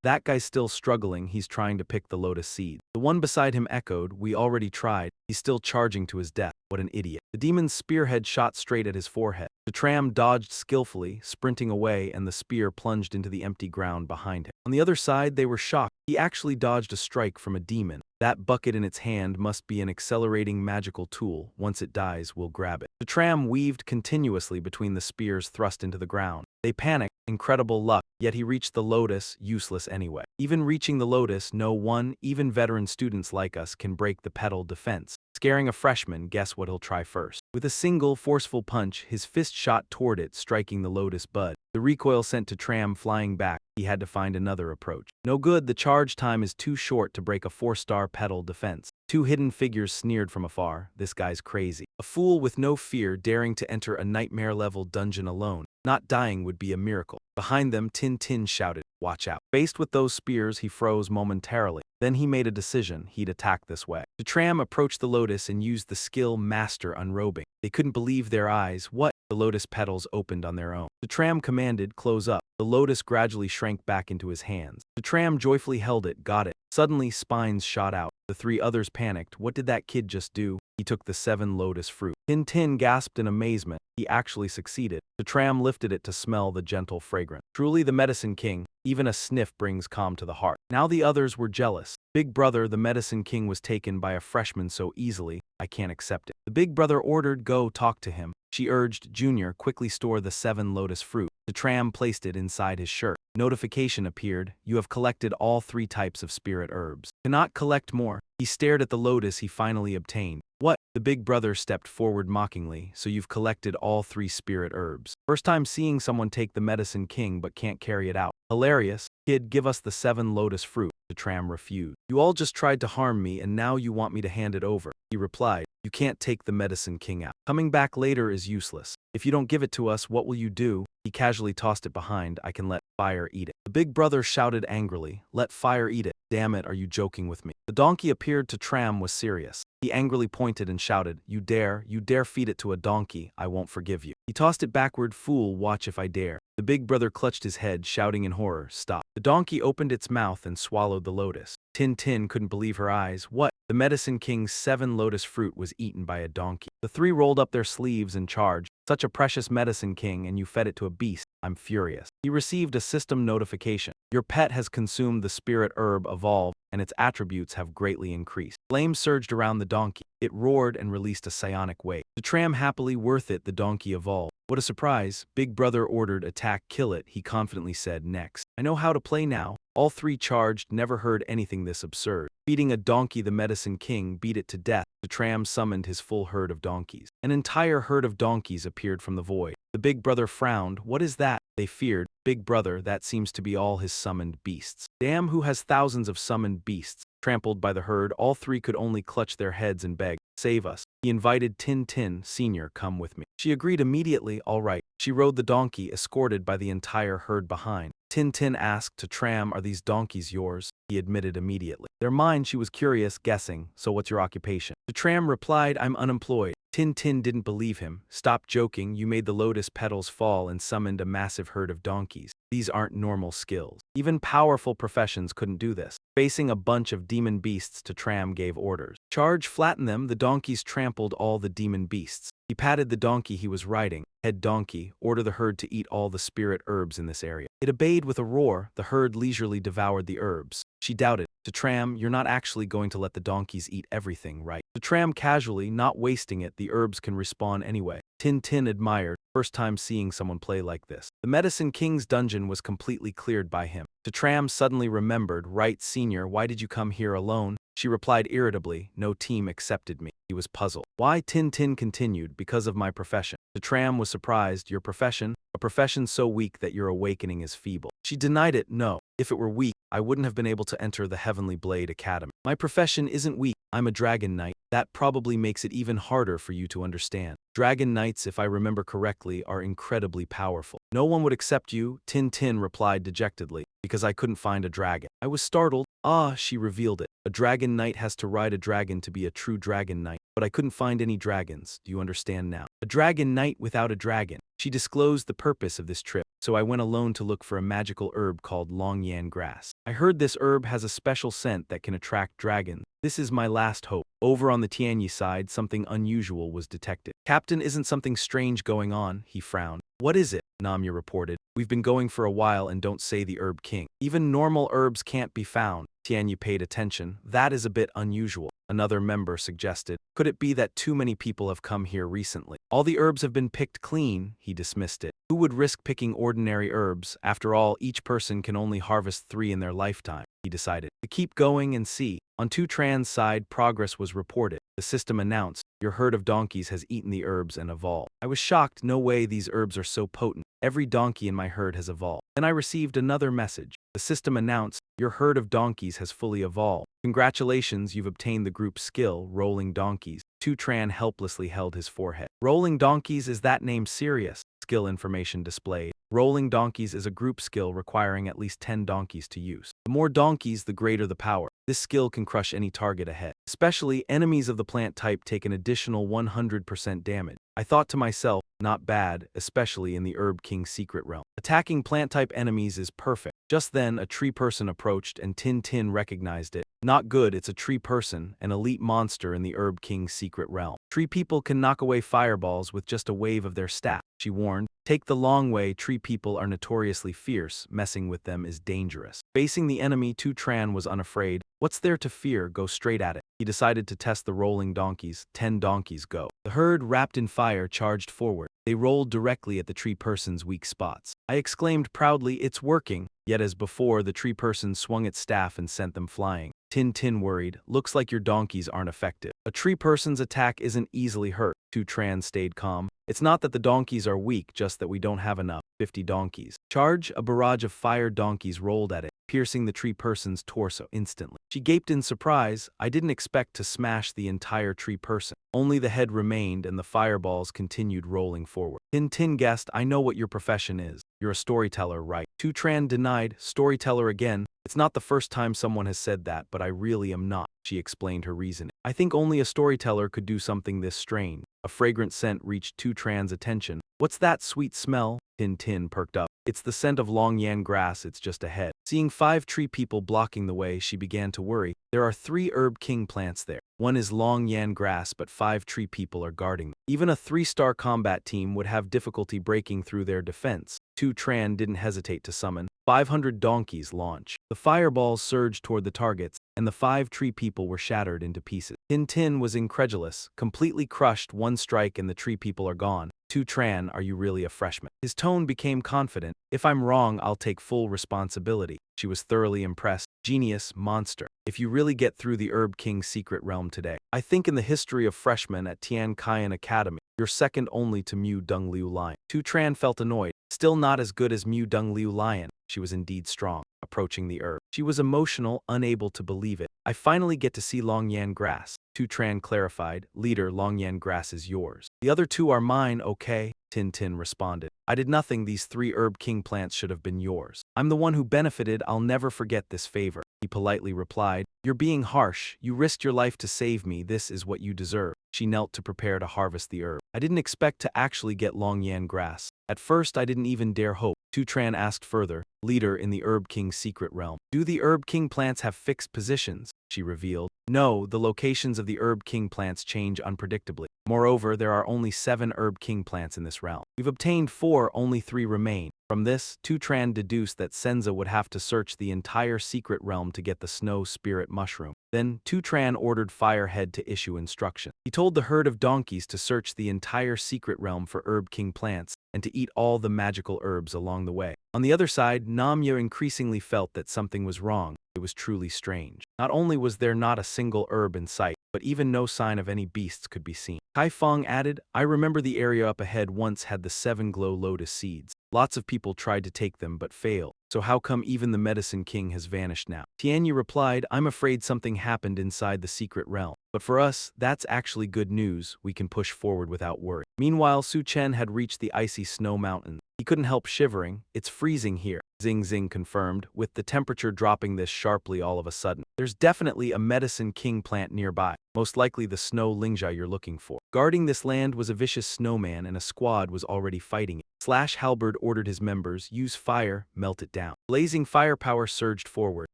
That guy's still struggling, he's trying to pick the lotus seed. The one beside him echoed, we already tried. He's still charging to his death. What an idiot. The demon's spearhead shot straight at his forehead. The tram dodged skillfully, sprinting away, and the spear plunged into the empty ground behind him. On the other side, they were shocked. He actually dodged a strike from a demon. That bucket in its hand must be an accelerating magical tool. Once it dies, we'll grab it. The tram weaved continuously between the spears thrust into the ground. They panicked. Incredible luck, yet he reached the lotus, useless anyway. Even reaching the lotus, no one, even veteran students like us, can break the petal defense. Scaring a freshman, guess what he'll try first. With a single, forceful punch, his fist shot toward it, striking the lotus bud. The recoil sent to tram flying back. He had to find another approach. No good, the charge time is too short to break a 4-star petal defense. 2 hidden figures sneered from afar, this guy's crazy. A fool with no fear daring to enter a nightmare-level dungeon alone. Not dying would be a miracle. Behind them, Tin Tin shouted, watch out. Faced with those spears, he froze momentarily. Then he made a decision, he'd attack this way. The tram approached the lotus and used the skill Master Unrobing. They couldn't believe their eyes. What? The lotus petals opened on their own. The tram commanded, close up. The lotus gradually shrank back into his hands. The tram joyfully held it, got it. Suddenly, spines shot out. The 3 others panicked. What did that kid just do? He took the 7 lotus fruit. Tin gasped in amazement. He actually succeeded. The tram lifted it to smell the gentle fragrance. Truly the medicine king, even a sniff brings calm to the heart. Now the others were jealous. Big brother, the medicine king was taken by a freshman so easily, I can't accept it. The big brother ordered, go talk to him. She urged Junior, quickly store the 7 lotus fruit. The tram placed it inside his shirt. Notification appeared, you have collected all 3 types of spirit herbs. Cannot collect more. He stared at the lotus he finally obtained. What? The big brother stepped forward mockingly, so you've collected all 3 spirit herbs. First time seeing someone take the medicine king but can't carry it out. Hilarious. Kid, give us the 7 lotus fruit. The tram refused. You all just tried to harm me and now you want me to hand it over. He replied, you can't take the medicine king out. Coming back later is useless. If you don't give it to us, what will you do? He casually tossed it behind. I can let fire eat it. The big brother shouted angrily, let fire eat it. Damn it, are you joking with me? The donkey appeared to Tram was serious. He angrily pointed and shouted, you dare feed it to a donkey, I won't forgive you. He tossed it backward, fool, watch if I dare. The big brother clutched his head, shouting in horror, stop. The donkey opened its mouth and swallowed the lotus. Tin couldn't believe her eyes. What? The medicine king's 7 lotus fruit was eaten by a donkey. The 3 rolled up their sleeves and charged. Such a precious medicine king and you fed it to a beast. I'm furious. He received a system notification. Your pet has consumed the spirit herb Evolve and its attributes have greatly increased. Flames surged around the donkey. It roared and released a psionic wave. The tram happily worth it, the donkey evolved. What a surprise. Big brother ordered attack, kill it, he confidently said next. I know how to play now. All 3 charged, never heard anything this absurd. Feeding a donkey, the medicine king beat it to death. The tram summoned his full herd of donkeys. An entire herd of donkeys appeared from the void. The big brother frowned. What is that? They feared. Big brother, that seems to be all his summoned beasts. Damn, who has thousands of summoned beasts? Trampled by the herd, all 3 could only clutch their heads and beg, save us. He invited Tin, Senior, come with me. She agreed immediately, all right. She rode the donkey, escorted by the entire herd behind. Tin asked to Tram, are these donkeys yours? He admitted immediately. They're mine, she was curious, guessing, so what's your occupation? The tram replied, I'm unemployed. Tin didn't believe him. Stop joking, you made the lotus petals fall and summoned a massive herd of donkeys. These aren't normal skills. Even powerful professions couldn't do this. Facing a bunch of demon beasts, to Tram gave orders. Charge, flatten them, the donkeys trampled all the demon beasts. He patted the donkey he was riding. Head donkey, order the herd to eat all the spirit herbs in this area. It obeyed with a roar. The herd leisurely devoured the herbs. She doubted. To Tram, you're not actually going to let the donkeys eat everything, right? To Tram casually, not wasting it, the herbs can respawn anyway. Tin admired, first time seeing someone play like this. The medicine king's dungeon was completely cleared by him. To Tram suddenly remembered, right, Senior, why did you come here alone? She replied irritably, no team accepted me. He was puzzled. Why? Tin continued, because of my profession. The tram was surprised. Your profession? A profession so weak that your awakening is feeble. She denied it. No. If it were weak, I wouldn't have been able to enter the Heavenly Blade Academy. My profession isn't weak. I'm a dragon knight. That probably makes it even harder for you to understand. Dragon knights, if I remember correctly, are incredibly powerful. No one would accept you, Tin replied dejectedly, because I couldn't find a dragon. I was startled. Ah, she revealed it. A dragon knight has to ride a dragon to be a true dragon knight. But I couldn't find any dragons. Do you understand now? A dragon knight without a dragon. She disclosed the purpose of this trip, so I went alone to look for a magical herb called long yan grass. I heard this herb has a special scent that can attract dragons. This is my last hope. Over on the Tianyi side, something unusual was detected. Captain, isn't something strange going on? He frowned. What is it? Namya reported. We've been going for a while and don't say the herb king. Even normal herbs can't be found. Tianyi paid attention. That is a bit unusual. Another member suggested. Could it be that too many people have come here recently? All the herbs have been picked clean. He dismissed it. Who would risk picking ordinary herbs? After all, each person can only harvest 3 in their lifetime. He decided to keep going and see. On Tran's side, progress was reported. The system announced, your herd of donkeys has eaten the herbs and evolved. I was shocked. No way, these herbs are so potent. Every donkey in my herd has evolved. Then I received another message. The system announced, your herd of donkeys has fully evolved. Congratulations, you've obtained the group skill, Rolling Donkeys. Tran helplessly held his forehead. Rolling Donkeys, is that name serious? Skill information displayed. Rolling Donkeys is a group skill requiring at least 10 donkeys to use. The more donkeys, the greater the power. This skill can crush any target ahead. Especially, enemies of the plant type take an additional 100% damage. I thought to myself, not bad, especially in the Herb King's secret realm. Attacking plant-type enemies is perfect. Just then, a tree person approached and Tin Tin recognized it. Not good, it's a tree person, an elite monster in the Herb King's secret realm. Tree people can knock away fireballs with just a wave of their staff, she warned. Take the long way, tree people are notoriously fierce, messing with them is dangerous. Facing the enemy, Tu Tran was unafraid. What's there to fear? Go straight at it. He decided to test the rolling donkeys. 10 donkeys go. The herd, wrapped in fire, charged forward. They rolled directly at the tree person's weak spots. I exclaimed proudly, it's working. Yet as before, the tree person swung its staff and sent them flying. Tin Tin worried, looks like your donkeys aren't effective. A tree person's attack isn't easily hurt. Tu Tran stayed calm. It's not that the donkeys are weak, just that we don't have enough. 50 donkeys. Charge! A barrage of fire donkeys rolled at it, piercing the tree person's torso instantly. She gaped in surprise. I didn't expect to smash the entire tree person. Only the head remained and the fireballs continued rolling forward. Tin Tin guessed, I know what your profession is. You're a storyteller, right? Tu Tran denied, storyteller again. It's not the first time someone has said that, but I really am not, she explained her reasoning. I think only a storyteller could do something this strange. A fragrant scent reached Tu Tran's attention. What's that sweet smell? Tin Tin perked up. It's the scent of long yan grass, it's just ahead. Seeing 5 tree people blocking the way, she began to worry. There are 3 Herb King plants there. One is long yan grass, but 5 tree people are guarding them. Even a 3-star combat team would have difficulty breaking through their defense. Tu Tran didn't hesitate to summon 500 donkeys launch. The fireballs surged toward the targets, and the 5 tree people were shattered into pieces. Tin Tin was incredulous, completely crushed. One strike and the tree people are gone. Tu Tran, are you really a freshman? His tone became confident. If I'm wrong, I'll take full responsibility. She was thoroughly impressed. Genius, monster. If you really get through the Herb King's secret realm today, I think in the history of freshmen at Tian Kaian Academy, you're second only to Mu Dung Liu Lion. Tu Tran felt annoyed. Still not as good as Mu Dung Liu Lion. She was indeed strong. Approaching the herb, she was emotional, unable to believe it. I finally get to see Long Yan grass. Tu Tran clarified. Leader, Long Yan grass is yours. The other 2 are mine, okay? Tin Tin responded. I did nothing. These 3 Herb King plants should have been yours. I'm the one who benefited. I'll never forget this favor. He politely replied. You're being harsh. You risked your life to save me. This is what you deserve. She knelt to prepare to harvest the herb. I didn't expect to actually get Long Yan grass. At first, I didn't even dare hope. Tu Tran asked further. Leader, in the Herb King's secret realm, do the Herb King plants have fixed positions? She revealed. No, the locations of the Herb King plants change unpredictably. Moreover, there are only 7 Herb King plants in this realm. We've obtained 4, only 3 remain. From this, Tu Tran deduced that Senza would have to search the entire secret realm to get the snow spirit mushroom. Then, Tu Tran ordered Firehead to issue instruction. He told the herd of donkeys to search the entire secret realm for Herb King plants and to eat all the magical herbs along the way. On the other side, Namya increasingly felt that something was wrong. It was truly strange. Not only was there not a single herb in sight, but even no sign of any beasts could be seen. Tai Feng added, I remember the area up ahead once had the 7 glow lotus seeds. Lots of people tried to take them but failed. So how come even the Medicine King has vanished now? Tianyu replied, I'm afraid something happened inside the secret realm. But for us, that's actually good news. We can push forward without worry. Meanwhile, Su Chen had reached the icy snow mountain. He couldn't help shivering. It's freezing here. Zing Zing confirmed, with the temperature dropping this sharply all of a sudden. There's definitely a Medicine King plant nearby. Most likely the snow Lingjia you're looking for. Guarding this land was a vicious snowman and a squad was already fighting it. Slash Halberd ordered his members, use fire, melt it down. Blazing firepower surged forward.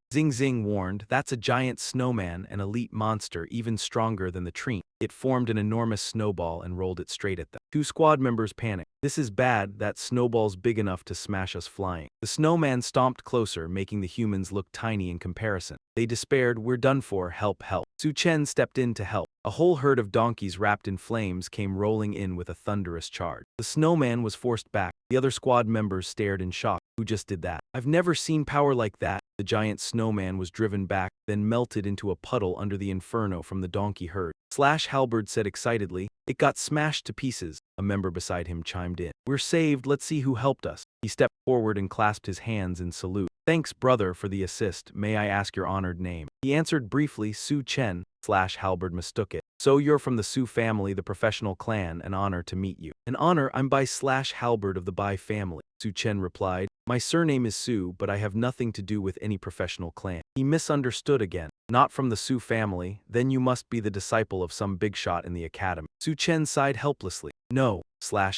Zing Zing warned, that's a giant snowman, an elite monster even stronger than the tree. It formed an enormous snowball and rolled it straight at them. 2 squad members panicked. This is bad, that snowball's big enough to smash us flying. The snowman stomped closer, making the humans look tiny in comparison. They despaired, we're done for, help, help. Su Chen stepped in to help. A whole herd of donkeys wrapped in flames came rolling in with a thunderous charge. The snowman was forced back. The other squad members stared in shock. Who just did that? I've never seen power like that. The giant snowman was driven back, then melted into a puddle under the inferno from the donkey herd. Slash Halberd said excitedly, it got smashed to pieces. A member beside him chimed in. We're saved, let's see who helped us. He stepped forward and clasped his hands in salute. Thanks, brother, for the assist. May I ask your honored name? He answered briefly, Su Chen. Slash Halberd mistook it. So you're from the Su family, the professional clan. An honor to meet you. An honor, I'm by Slash Halberd of the Bai family. Su Chen replied. My surname is Su, but I have nothing to do with any professional clan. He misunderstood again. Not from the Su family, then you must be the disciple of some big shot in the academy. Su Chen sighed helplessly. No,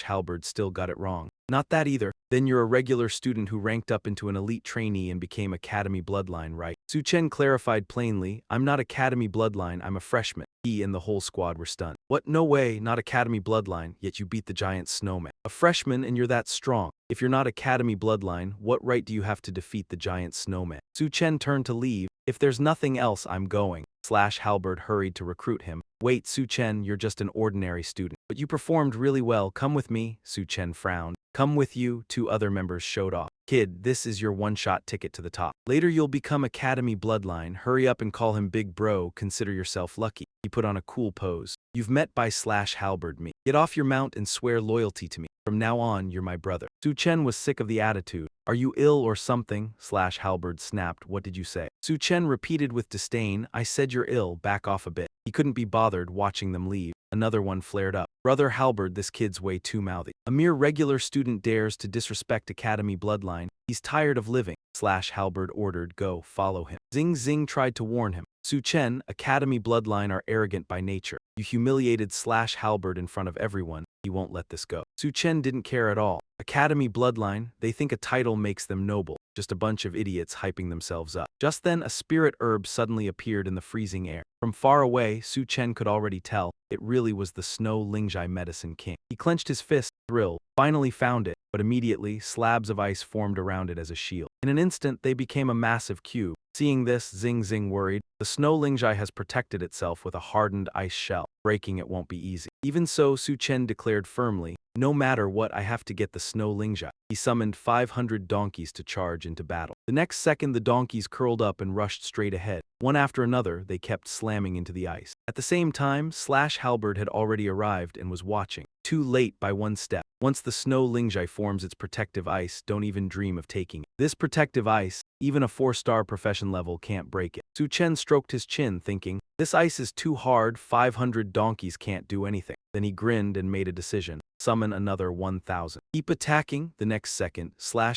Halberd still got it wrong. Not that either. Then you're a regular student who ranked up into an elite trainee and became academy bloodline, right? Su Chen clarified plainly, I'm not academy bloodline, I'm a freshman. He and the whole squad were stunned. What? No way, not academy bloodline, yet you beat the giant snowman. A freshman and you're that strong. If you're not academy bloodline, what right do you have to defeat the giant snowman? Su Chen turned to leave. If there's nothing else, I'm going. Halberd hurried to recruit him. Wait, Su Chen, you're just an ordinary student. But you performed really well, come with me. Su Chen frowned. Come with you, 2 other members showed off. Kid, this is your one-shot ticket to the top. Later you'll become academy bloodline, hurry up and call him big bro, consider yourself lucky. He put on a cool pose. You've met by Halberd me. Get off your mount and swear loyalty to me. From now on, you're my brother. Su Chen was sick of the attitude. Are you ill or something? Halberd snapped. What did you say? Su Chen repeated with disdain. I said you're ill, back off a bit. He couldn't be bothered watching them leave. Another one flared up. Brother Halberd, this kid's way too mouthy. A mere regular student dares to disrespect academy bloodline. He's tired of living. Halberd ordered, go, follow him. Zing Zing tried to warn him. Su Chen, academy bloodline are arrogant by nature. You humiliated Halberd in front of everyone. He won't let this go. Su Chen didn't care at all. Academy bloodline, they think a title makes them noble. Just a bunch of idiots hyping themselves up. Just then, a spirit herb suddenly appeared in the freezing air. From far away, Su Chen could already tell it really was the Snow Lingjai Medicine King. He clenched his fist, thrilled, finally found it, but immediately slabs of ice formed around it as a shield. In an instant, they became a massive cube. Seeing this, Zing Zing worried. The Snow Lingjai has protected itself with a hardened ice shell. Breaking it won't be easy. Even so, Su Chen declared firmly, no matter what, I have to get the Snow Lingjai. He summoned 500 donkeys to charge into battle. The next second, the donkeys curled up and rushed straight ahead. One after another, they kept slamming into the ice. At the same time, Halberd had already arrived and was watching. Too late by one step. Once the Snow Lingjai forms its protective ice, don't even dream of taking it. This protective ice, even a 4-star profession level can't break it. Su Chen stroked his chin, thinking, this ice is too hard, 500 donkeys can't do anything. Then he grinned and made a decision. Summon another 1,000. Keep attacking. The next second,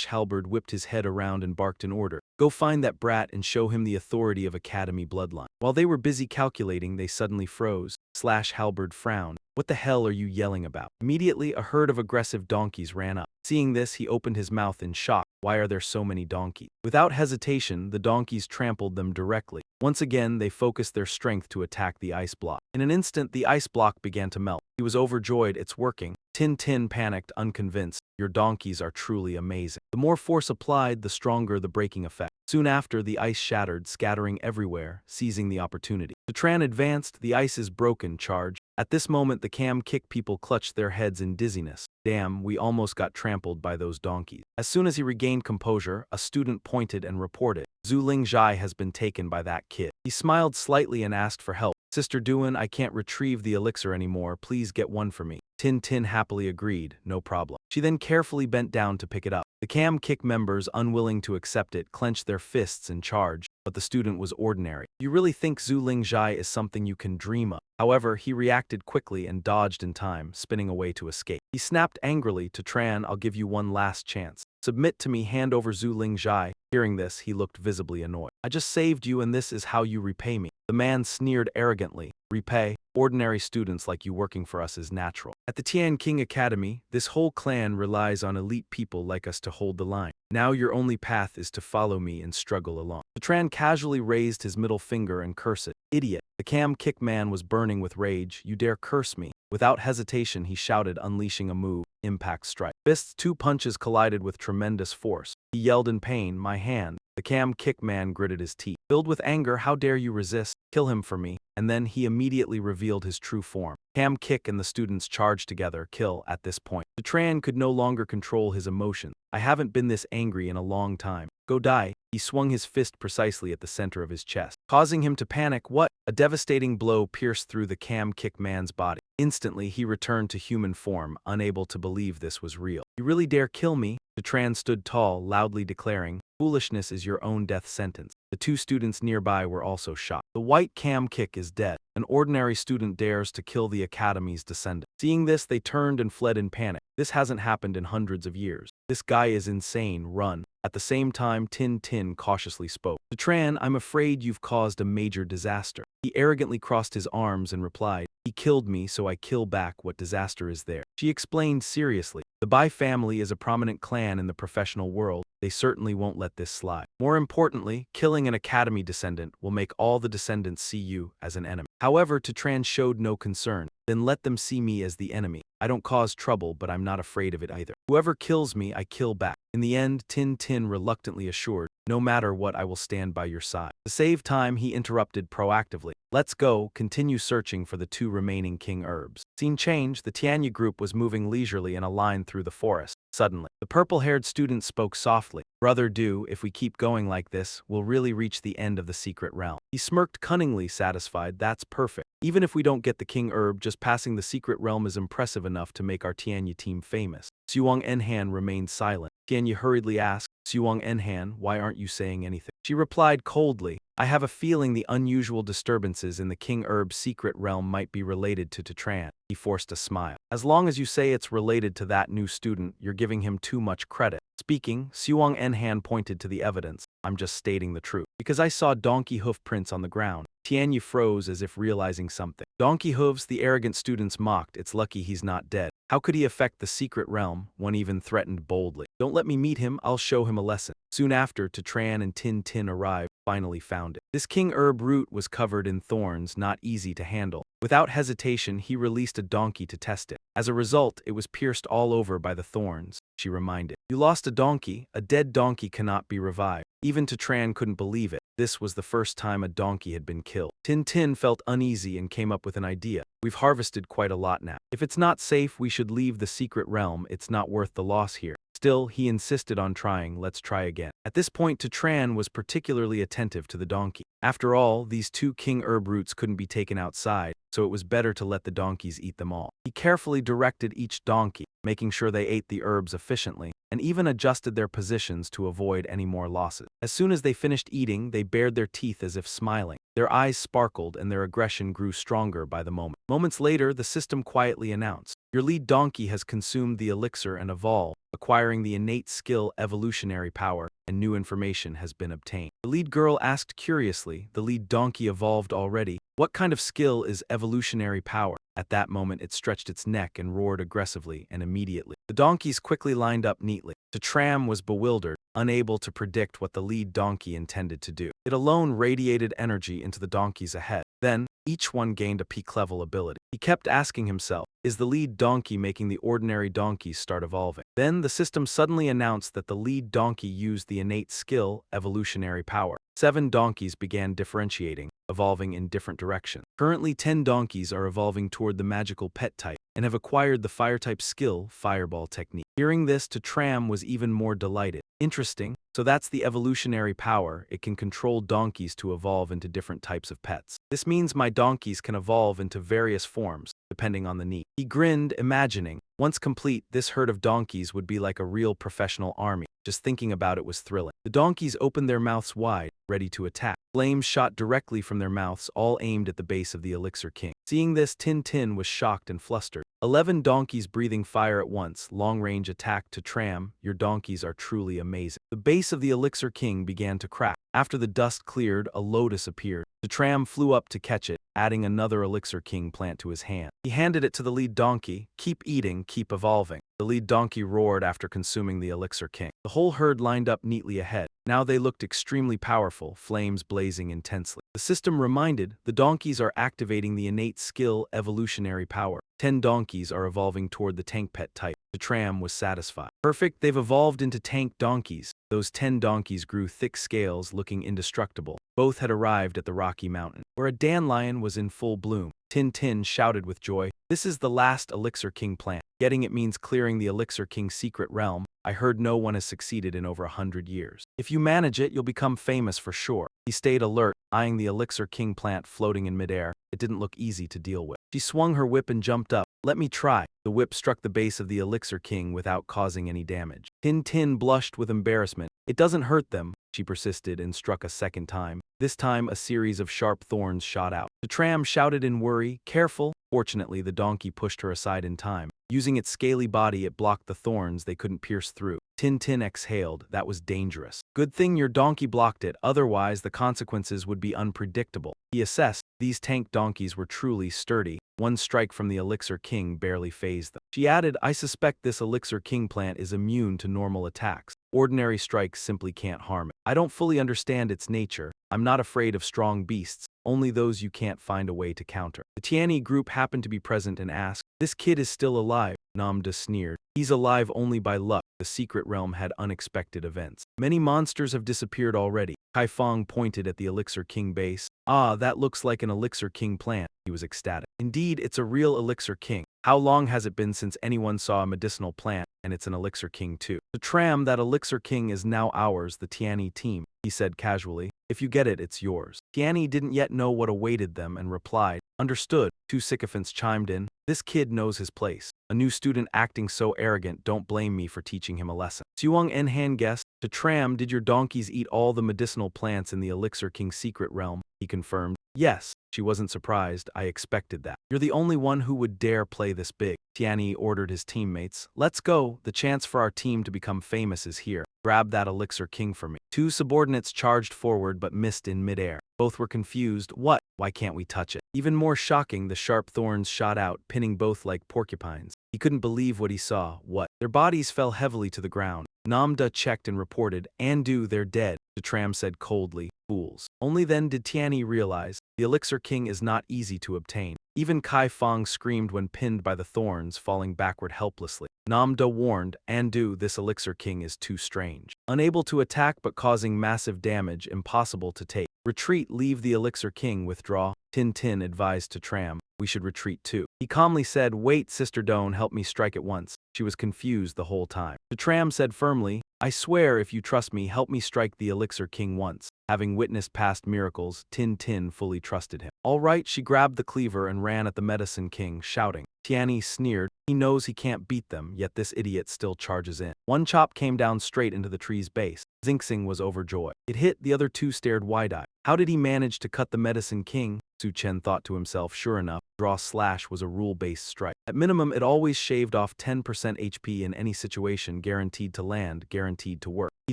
Halberd whipped his head around and barked an order. Go find that brat and show him the authority of academy bloodline. While they were busy calculating, they suddenly froze. Halberd frowned. What the hell are you yelling about? Immediately, a herd of aggressive donkeys ran up. Seeing this, he opened his mouth in shock. Why are there so many donkeys? Without hesitation, the donkeys trampled them directly. Once again, they focused their strength to attack the ice block. In an instant, the ice block began to melt. He was overjoyed. It's working. Tin Tin panicked, unconvinced. Your donkeys are truly amazing. The more force applied, the stronger the breaking effect. Soon after, the ice shattered, scattering everywhere, seizing the opportunity. Tran advanced. The ice is broken. Charge. At this moment, the Cam Kick people clutched their heads in dizziness. Damn, we almost got trampled by those donkeys. As soon as he regained composure, a student pointed and reported. Zhu Lingjai has been taken by that kid. He smiled slightly and asked for help. Sister Duan, I can't retrieve the elixir anymore. Please get one for me. Tin Tin happily agreed. No problem. She then carefully bent down to pick it up. The Cam Kick members, unwilling to accept it, clenched their fists and charged. But the student was ordinary. You really think Zhu Lingjai is something you can dream of? However, he reacted quickly and dodged in time, spinning away to escape. He snapped angrily to Tran, I'll give you one last chance. Submit to me, hand over Zhu Lingjai. Hearing this, he looked visibly annoyed. I just saved you and this is how you repay me. The man sneered arrogantly. Repay? Ordinary students like you working for us is natural. At the Tian King Academy, this whole clan relies on elite people like us to hold the line. Now your only path is to follow me and struggle along. The Tran casually raised his middle finger and cursed it. Idiot. The Cam Kick man was burning with rage. You dare curse me? Without hesitation, he shouted, unleashing a move. Impact strike. Fist's 2 punches collided with tremendous force. He yelled in pain, my hand. The Cam Kick man gritted his teeth. Filled with anger, how dare you resist? Kill him for me. And then he immediately revealed his true form. Cam Kick and the students charged together, kill, at this point. Tran could no longer control his emotions. I haven't been this angry in a long time. Go die. He swung his fist precisely at the center of his chest, causing him to panic. What? A devastating blow pierced through the Cam Kick man's body. Instantly, he returned to human form, unable to believe this was real. You really dare kill me? Tran stood tall, loudly declaring, foolishness is your own death sentence. The 2 students nearby were also shocked. The white Cam Kick is dead. An ordinary student dares to kill the academy's descendant. Seeing this, they turned and fled in panic. This hasn't happened in hundreds of years. This guy is insane, run. At the same time, Tin Tin cautiously spoke. Tran, I'm afraid you've caused a major disaster. He arrogantly crossed his arms and replied, he killed me, so I kill back. What disaster is there? She explained seriously. The Bai family is a prominent clan in the professional world. They certainly won't let this slide. More importantly, killing an academy descendant will make all the descendants see you as an enemy. However, Tran showed no concern. Then let them see me as the enemy. I don't cause trouble, but I'm not afraid of it either. Whoever kills me, I kill back. In the end, Tin Tin reluctantly assured, no matter what, I will stand by your side. To save time, he interrupted proactively. Let's go, continue searching for the 2 remaining king herbs. Scene change, the Tianya group was moving leisurely in a line through the forest. Suddenly, the purple-haired student spoke softly. Brother Du, if we keep going like this, we'll really reach the end of the secret realm. He smirked cunningly, satisfied. That's perfect. Even if we don't get the king herb, just passing the secret realm is impressive enough to make our Tianya team famous. Suong Enhan remained silent. Tianya hurriedly asked, Suong Enhan, why aren't you saying anything? She replied coldly, I have a feeling the unusual disturbances in the king herb's secret realm might be related to Tran. He forced a smile. As long as you say it's related to that new student, you're giving him too much credit. Speaking, Suong Enhan pointed to the evidence. I'm just stating the truth. Because I saw donkey hoof prints on the ground. Tianya froze as if realizing something. Donkey hooves, the arrogant students mocked. It's lucky he's not dead. How could he affect the secret realm? One even threatened boldly. Don't let me meet him, I'll show him a lesson. Soon after, Tran and Tin Tin arrived, finally found it. This king herb root was covered in thorns, not easy to handle. Without hesitation, he released a donkey to test it. As a result, it was pierced all over by the thorns. She reminded, you lost a donkey. A dead donkey cannot be revived. Even Tran couldn't believe it. This was the first time a donkey had been killed. Tin Tin felt uneasy and came up with an idea. We've harvested quite a lot now. If it's not safe, we should leave the secret realm. It's not worth the loss here. Still, he insisted on trying. Let's try again. At this point, Tran was particularly attentive to the donkey. After all, these 2 king herb roots couldn't be taken outside, so it was better to let the donkeys eat them all. He carefully directed each donkey, making sure they ate the herbs efficiently, and even adjusted their positions to avoid any more losses. As soon as they finished eating, they bared their teeth as if smiling. Their eyes sparkled and their aggression grew stronger by the moment. Moments later, the system quietly announced, your lead donkey has consumed the elixir and evolved, acquiring the innate skill evolutionary power, and new information has been obtained. The lead girl asked curiously, the lead donkey evolved already. What kind of skill is evolutionary power? At that moment, it stretched its neck and roared aggressively, and immediately, the donkeys quickly lined up neatly. Tram was bewildered, unable to predict what the lead donkey intended to do. It alone radiated energy into the donkeys ahead. Then, each one gained a peak-level ability. He kept asking himself, is the lead donkey making the ordinary donkeys start evolving? Then the system suddenly announced that the lead donkey used the innate skill, evolutionary power. 7 donkeys began differentiating, evolving in different directions. Currently, 10 donkeys are evolving toward the magical pet type and have acquired the fire-type skill, fireball technique. Hearing this, Tram was even more delighted. Interesting. So that's the evolutionary power. It can control donkeys to evolve into different types of pets. This means my donkeys can evolve into various forms, depending on the need. He grinned, imagining, once complete, this herd of donkeys would be like a real professional army. Just thinking about it was thrilling. The donkeys opened their mouths wide, ready to attack. Flames shot directly from their mouths, all aimed at the base of the Elixir King. Seeing this, Tin Tin was shocked and flustered. 11 donkeys breathing fire at once, long-range attack to Tram. Your donkeys are truly amazing. The base of the Elixir King began to crack. After the dust cleared, a lotus appeared. The Tram flew up to catch it, adding another Elixir King plant to his hand. He handed it to the lead donkey. Keep eating, keep evolving. The lead donkey roared after consuming the Elixir King. The whole herd lined up neatly ahead. Now they looked extremely powerful, flames blazing intensely. The system reminded, the donkeys are activating the innate skill evolutionary power. 10 donkeys are evolving toward the tank pet type. The Tram was satisfied. Perfect, they've evolved into tank donkeys. Those 10 donkeys grew thick scales, looking indestructible. Both had arrived at the Rocky Mountain, where a dandelion was in full bloom. Tin Tin shouted with joy, this is the last Elixir King plant. Getting it means clearing the Elixir King's secret realm. I heard no one has succeeded in over 100 years. If you manage it, you'll become famous for sure. He stayed alert, eyeing the Elixir King plant floating in midair. It didn't look easy to deal with. She swung her whip and jumped up. Let me try. The whip struck the base of the Elixir King without causing any damage. Tin Tin blushed with embarrassment. It doesn't hurt them, she persisted and struck a second time. This time, a series of sharp thorns shot out. The Tram shouted in worry, careful. Fortunately, the donkey pushed her aside in time. Using its scaly body, it blocked the thorns they couldn't pierce through. Tin exhaled. That was dangerous. Good thing your donkey blocked it, otherwise the consequences would be unpredictable. He assessed. These tank donkeys were truly sturdy. One strike from the Elixir King barely fazed them. She added, I suspect this Elixir King plant is immune to normal attacks. Ordinary strikes simply can't harm it. I don't fully understand its nature. I'm not afraid of strong beasts, only those you can't find a way to counter. The Tiani group happened to be present and asked, This kid is still alive? Namda sneered. He's alive only by luck. The secret realm had unexpected events. Many monsters have disappeared already. Kai Fong pointed at the Elixir King base. Ah, that looks like an Elixir King plant. He was ecstatic. Indeed, it's a real Elixir King. How long has it been since anyone saw a medicinal plant, and it's an Elixir King too? The tram, that Elixir King is now ours, the Tiani team, he said casually. If you get it, it's yours. Tiani didn't yet know what awaited them and replied, Understood. Two sycophants chimed in. This kid knows his place. A new student acting so arrogant, don't blame me for teaching him a lesson. Suong Enhan guessed. To Tram, did your donkeys eat all the medicinal plants in the Elixir King's secret realm? He confirmed. Yes. She wasn't surprised. I expected that. You're the only one who would dare play this big. Tiani ordered his teammates. Let's go. The chance for our team to become famous is here. Grab that Elixir King for me. Two subordinates charged forward but missed in midair. Both were confused. What? Why can't we touch it? Even more shocking, the sharp thorns shot out, pinning both like porcupines. He couldn't believe what he saw. What? Their bodies fell heavily to the ground. Namda checked and reported, Andu, they're dead. Tram said coldly, fools. Only then did Tiani realize, the Elixir King is not easy to obtain. Even Kai Fong screamed when pinned by the thorns, falling backward helplessly. Namda warned, Andu, this Elixir King is too strange. Unable to attack but causing massive damage, impossible to take. Retreat, leave the Elixir King, withdraw. Tin advised to Tram, we should retreat too. He calmly said, wait, Sister Doan, help me strike at once. She was confused the whole time. Tram said firmly, I swear if you trust me, help me strike the Elixir King once. Having witnessed past miracles, Tin fully trusted him. All right, she grabbed the cleaver and ran at the Medicine King, shouting. Tiani sneered. He knows he can't beat them, yet this idiot still charges in. One chop came down straight into the tree's base. Xingxing was overjoyed. It hit, the other two stared wide-eyed. How did he manage to cut the Medicine King? Su Chen thought to himself, sure enough, draw slash was a rule-based strike. At minimum, it always shaved off 10% HP in any situation, guaranteed to land, guaranteed to work. He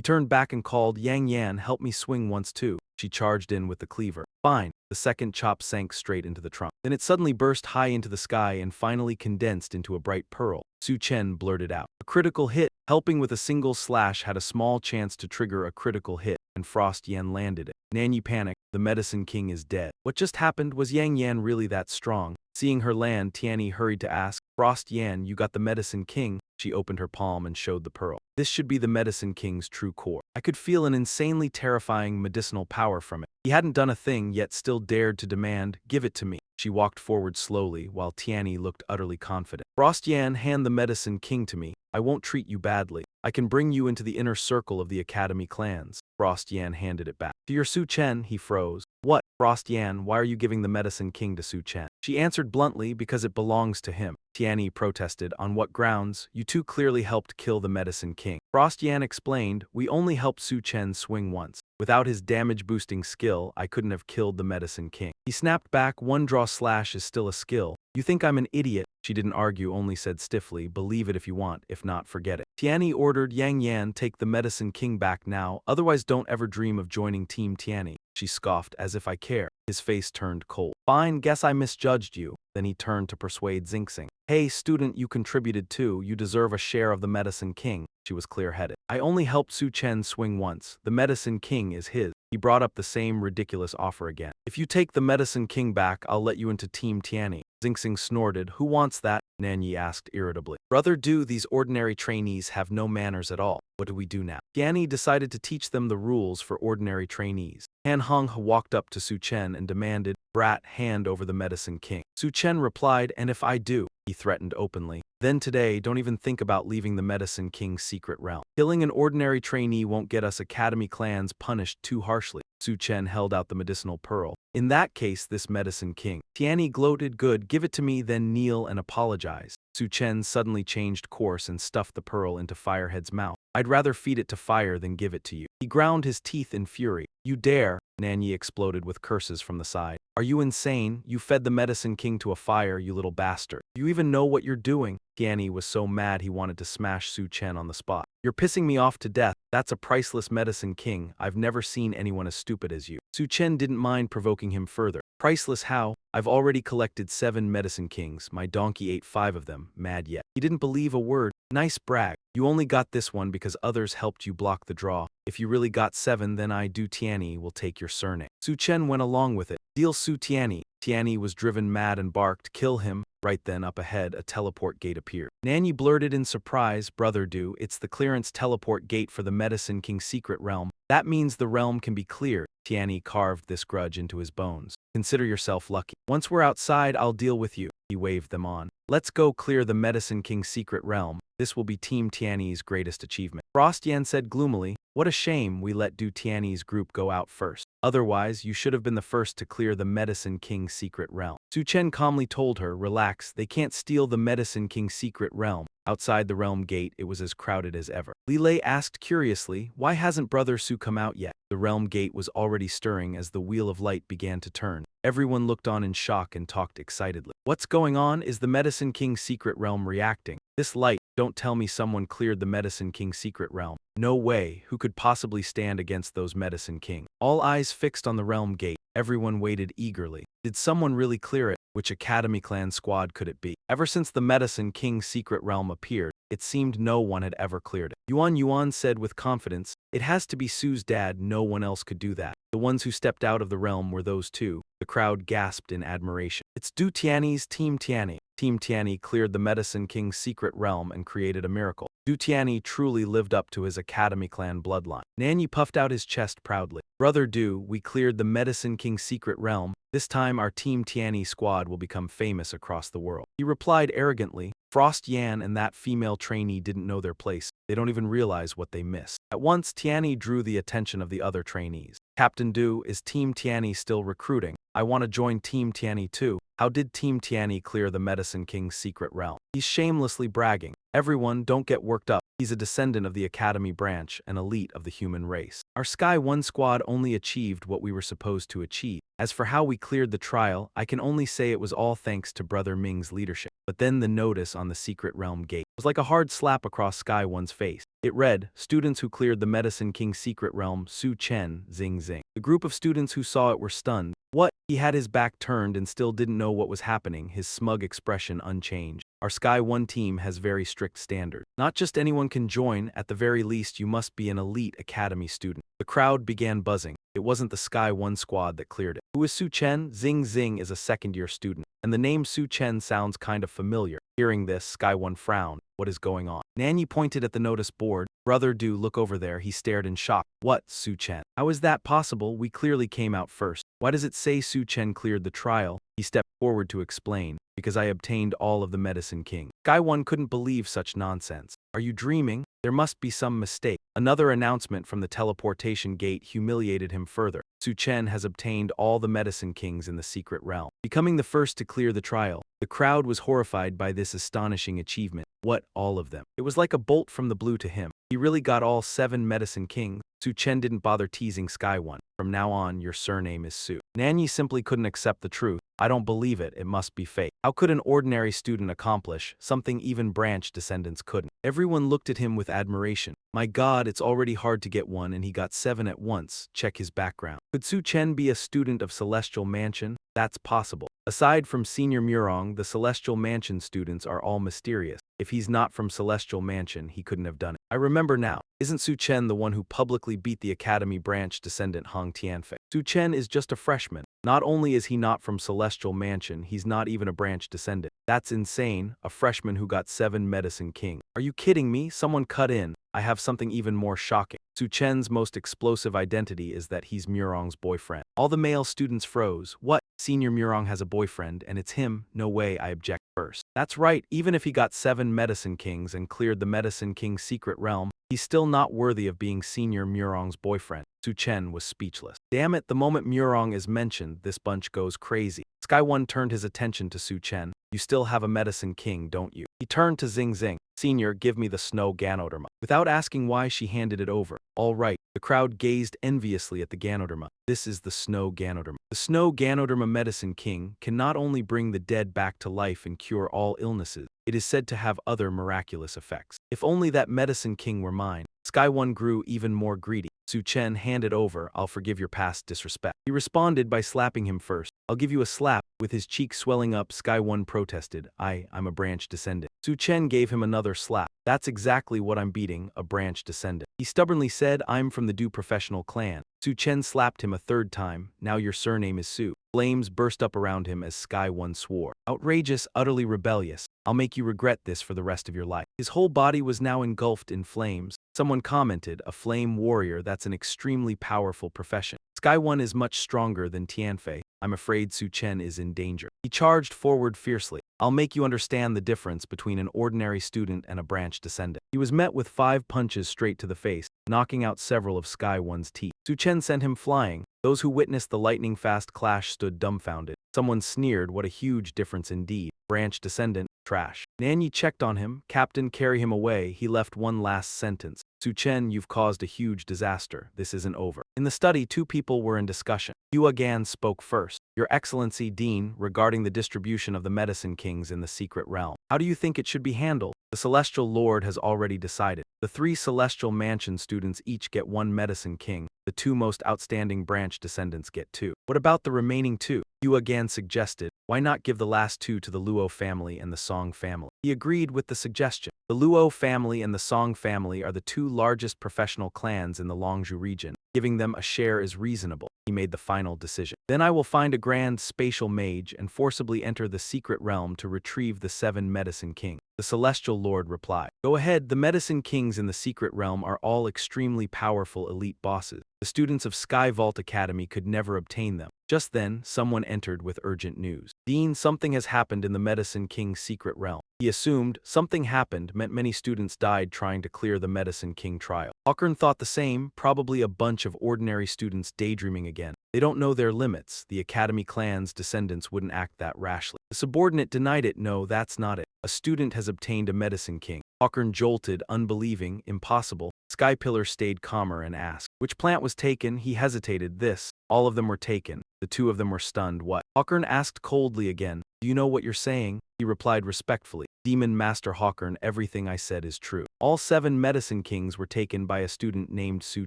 turned back and called, Yang Yan, help me swing once too. She charged in with the cleaver. Fine. The second chop sank straight into the trunk. Then it suddenly burst high into the sky and finally condensed into a bright pearl. Su Chen blurted out. A critical hit. Helping with a single slash had a small chance to trigger a critical hit, and Frost Yan landed it. Nanyi panicked. The Medicine King is dead. What just happened? Was Yang Yan really that strong? Seeing her land, Tiani hurried to ask, Frost Yan, you got the Medicine King? She opened her palm and showed the pearl. This should be the Medicine King's true core. I could feel an insanely terrifying medicinal power from it. He hadn't done a thing, yet still dared to demand, give it to me. She walked forward slowly, while Tiani looked utterly confident. Frost Yan, hand the Medicine King to me. I won't treat you badly. I can bring you into the inner circle of the Academy clans. Frost Yan handed it back. To your Su Chen, he froze. What? Frost Yan, why are you giving the Medicine King to Su Chen? She answered bluntly, because it belongs to him. Tiani protested, on what grounds? You two clearly helped kill the Medicine King. Frost Yan explained, we only helped Su Chen swing once. Without his damage-boosting skill, I couldn't have killed the Medicine King. He snapped back, one draw slash is still a skill. You think I'm an idiot? She didn't argue, only said stiffly, believe it if you want, if not, forget it. Tiani ordered Yang Yan, take the Medicine King back now, otherwise don't ever dream of joining Team Tiani. She scoffed, as if I care. His face turned cold. Fine, guess I misjudged you. Then he turned to persuade Xingxing. Hey, student, you contributed too. You deserve a share of the Medicine King. She was clear-headed. I only helped Su Chen swing once. The Medicine King is his. He brought up the same ridiculous offer again. If you take the Medicine King back, I'll let you into Team Tiani. Xingxing snorted. Who wants that? Nanyi asked irritably. Brother Du, these ordinary trainees have no manners at all. What do we do now? Tiani decided to teach them the rules for ordinary trainees. Han Hong walked up to Su Chen and demanded, Brat, hand over the Medicine King. Su Chen replied, and if I do, he threatened openly. Then today, don't even think about leaving the Medicine King's secret realm. Killing an ordinary trainee won't get us Academy clans punished too harshly. Su Chen held out the medicinal pearl. In that case, this Medicine King. Tiani gloated, good, give it to me, then kneel and apologize. Su Chen suddenly changed course and stuffed the pearl into Firehead's mouth. I'd rather feed it to fire than give it to you. He ground his teeth in fury. You dare? Nanyi exploded with curses from the side. Are you insane? You fed the Medicine King to a fire, you little bastard. Do you even know what you're doing? Tianyi was so mad he wanted to smash Su Chen on the spot. You're pissing me off to death. That's a priceless Medicine King. I've never seen anyone as stupid as you. Su Chen didn't mind provoking him further. Priceless how? I've already collected 7 Medicine Kings. My donkey ate 5 of them. Mad yet. He didn't believe a word. Nice brag. You only got this one because others helped you block the draw. If you really got 7, then I do Tianyi will take your surname. Su Chen went along with it. Deal Su Tianyi. Tianyi was driven mad and barked, kill him. Right then, up ahead, a teleport gate appeared. Nanyi blurted in surprise, Brother Do, it's the clearance teleport gate for the Medicine King's secret realm. That means the realm can be cleared. Tianyi carved this grudge into his bones. Consider yourself lucky. Once we're outside, I'll deal with you. He waved them on. Let's go clear the Medicine King's secret realm. This will be Team Tianyi's greatest achievement. Frost Yan said gloomily, what a shame we let Du Tianyi's group go out first. Otherwise, you should have been the first to clear the Medicine King's secret realm. Su Chen calmly told her, relax, they can't steal the Medicine King's secret realm. Outside the realm gate, it was as crowded as ever. Li Lei asked curiously, why hasn't Brother Su come out yet? The realm gate was already stirring as the wheel of light began to turn. Everyone looked on in shock and talked excitedly. What's going on? Is the Medicine King's secret realm reacting? This light, don't tell me someone cleared the Medicine King's secret realm. No way, who could possibly stand against those Medicine King? All eyes fixed on the realm gate. Everyone waited eagerly. Did someone really clear it? Which Academy Clan squad could it be? Ever since the Medicine King's secret realm appeared, it seemed no one had ever cleared it. Yuan said with confidence, it has to be Su's dad, no one else could do that. The ones who stepped out of the realm were those two. The crowd gasped in admiration. It's Du Tianyi's Team Tianyi. Team Tianyi cleared the Medicine King's secret realm and created a miracle. Du Tianyi truly lived up to his Academy Clan bloodline. Nanyi puffed out his chest proudly. Brother Du, we cleared the Medicine King's secret realm. This time our Team Tianyi squad will become famous across the world. He replied arrogantly. Frost Yan and that female trainee didn't know their place. They don't even realize what they missed. At once, Tianyi drew the attention of the other trainees. Captain Du, is Team Tianyi still recruiting? I want to join Team Tianyi too. How did Team Tianyi clear the Medicine King's secret realm? He's shamelessly bragging. Everyone, don't get worked up. He's a descendant of the Academy branch, an elite of the human race. Our Sky 1 squad only achieved what we were supposed to achieve. As for how we cleared the trial, I can only say it was all thanks to Brother Ming's leadership. But then the notice on the secret realm gate was like a hard slap across Sky 1's face. It read, students who cleared the Medicine King's secret realm, Su Chen, Zing Zing. The group of students who saw it were stunned. What? He had his back turned and still didn't know what was happening, his smug expression unchanged. Our Sky 1 team has very strict standards. Not just anyone can join, at the very least you must be an elite Academy student. The crowd began buzzing. It wasn't the Sky 1 squad that cleared it. Who is Su Chen? Zing Zing is a second-year student, and the name Su Chen sounds kind of familiar. Hearing this, Sky 1 frowned. What is going on? Nanyi pointed at the notice board. Brother Do, look over there. He stared in shock. What, Su Chen? How is that possible? We clearly came out first. Why does it say Su Chen cleared the trial? He stepped forward to explain. Because I obtained all of the Medicine King. Sky 1 couldn't believe such nonsense. Are you dreaming? There must be some mistake. Another announcement from the teleportation gate humiliated him further. Su Chen has obtained all the Medicine Kings in the secret realm, becoming the first to clear the trial. The crowd was horrified by this astonishing achievement. What, all of them? It was like a bolt from the blue to him. He really got all 7 Medicine Kings. Su Chen didn't bother teasing Sky 1. From now on, your surname is Su. Nanyi simply couldn't accept the truth. I don't believe it, it must be fake. How could an ordinary student accomplish something even branch descendants couldn't? Everyone looked at him with admiration. My god, it's already hard to get one and he got 7 at once. Check his background. Could Su Chen be a student of Celestial Mansion? That's possible. Aside from Senior Murong, the Celestial Mansion students are all mysterious. If he's not from Celestial Mansion, he couldn't have done it. I remember now. Isn't Su Chen the one who publicly beat the Academy branch descendant Hong Tianfei? Su Chen is just a freshman. Not only is he not from Celestial Mansion, he's not even a branch descendant. That's insane, a freshman who got 7 Medicine King. Are you kidding me? Someone cut in. I have something even more shocking. Su Chen's most explosive identity is that he's Murong's boyfriend. All the male students froze. What? Senior Murong has a boyfriend, and it's him? No way, I object first. That's right, even if he got 7 Medicine Kings and cleared the Medicine King's secret realm, he's still not worthy of being Senior Murong's boyfriend. Su Chen was speechless. Damn it, the moment Murong is mentioned, this bunch goes crazy. Sky 1 turned his attention to Su Chen. You still have a Medicine King, don't you? He turned to Zing Zing. Senior, give me the snow Ganoderma. Without asking why, she handed it over. All right. The crowd gazed enviously at the Ganoderma. This is the snow Ganoderma. The snow Ganoderma medicine king can not only bring the dead back to life and cure all illnesses, it is said to have other miraculous effects. If only that medicine king were mine. Sky One grew even more greedy. Su Chen, hand it over, I'll forgive your past disrespect. He responded by slapping him first. I'll give you a slap. With his cheek swelling up, Sky One protested. I'm a branch descendant. Su Chen gave him another slap. That's exactly what I'm beating, a branch descendant. He stubbornly said, I'm from the Du professional clan. Su Chen slapped him a third time. Now your surname is Su. Flames burst up around him as Sky One swore. Outrageous, utterly rebellious. I'll make you regret this for the rest of your life. His whole body was now engulfed in flames. Someone commented, a flame warrior, that's an extremely powerful profession. Sky One is much stronger than Tianfei. I'm afraid Su Chen is in danger. He charged forward fiercely. I'll make you understand the difference between an ordinary student and a branch descendant. He was met with 5 punches straight to the face, knocking out several of Sky One's teeth. Su Chen sent him flying. Those who witnessed the lightning-fast clash stood dumbfounded. Someone sneered, what a huge difference indeed. Branch descendant, trash. Nanyi checked on him. Captain, carry him away. He left one last sentence. Su Chen, you've caused a huge disaster. This isn't over. In the study, 2 people were in discussion. Hua Gan spoke first. Your Excellency, Dean, regarding the distribution of the medicine kings in the secret realm. How do you think it should be handled? The Celestial Lord has already decided. The 3 Celestial Mansion students each get 1 medicine king. The 2 most outstanding branch descendants get 2. What about the remaining 2? Hua Gan suggested. Why not give the last 2 to the Luo family and the Song family? He agreed with the suggestion. The Luo family and the Song family are the 2 largest professional clans in the Longzhou region. Giving them a share is reasonable. He made the final decision. Then I will find a grand spatial mage and forcibly enter the secret realm to retrieve the 7 medicine kings. The Celestial Lord replied. Go ahead, the medicine kings in the secret realm are all extremely powerful elite bosses. The students of Sky Vault Academy could never obtain them. Just then, someone entered with urgent news. Dean, something has happened in the Medicine King's secret realm. He assumed something happened meant many students died trying to clear the Medicine King trial. Hawkern thought the same, probably a bunch of ordinary students daydreaming again. They don't know their limits. The Academy clan's descendants wouldn't act that rashly. The subordinate denied it. No, that's not it. A student has obtained a Medicine King. Hawkern jolted, unbelieving, impossible. Skypillar stayed calmer and asked, which plant was taken? He hesitated. This. All of them were taken. The 2 of them were stunned. What? Hawkern asked coldly again. Do you know what you're saying? He replied respectfully. Demon Master Hawkern, everything I said is true. All 7 medicine kings were taken by a student named Su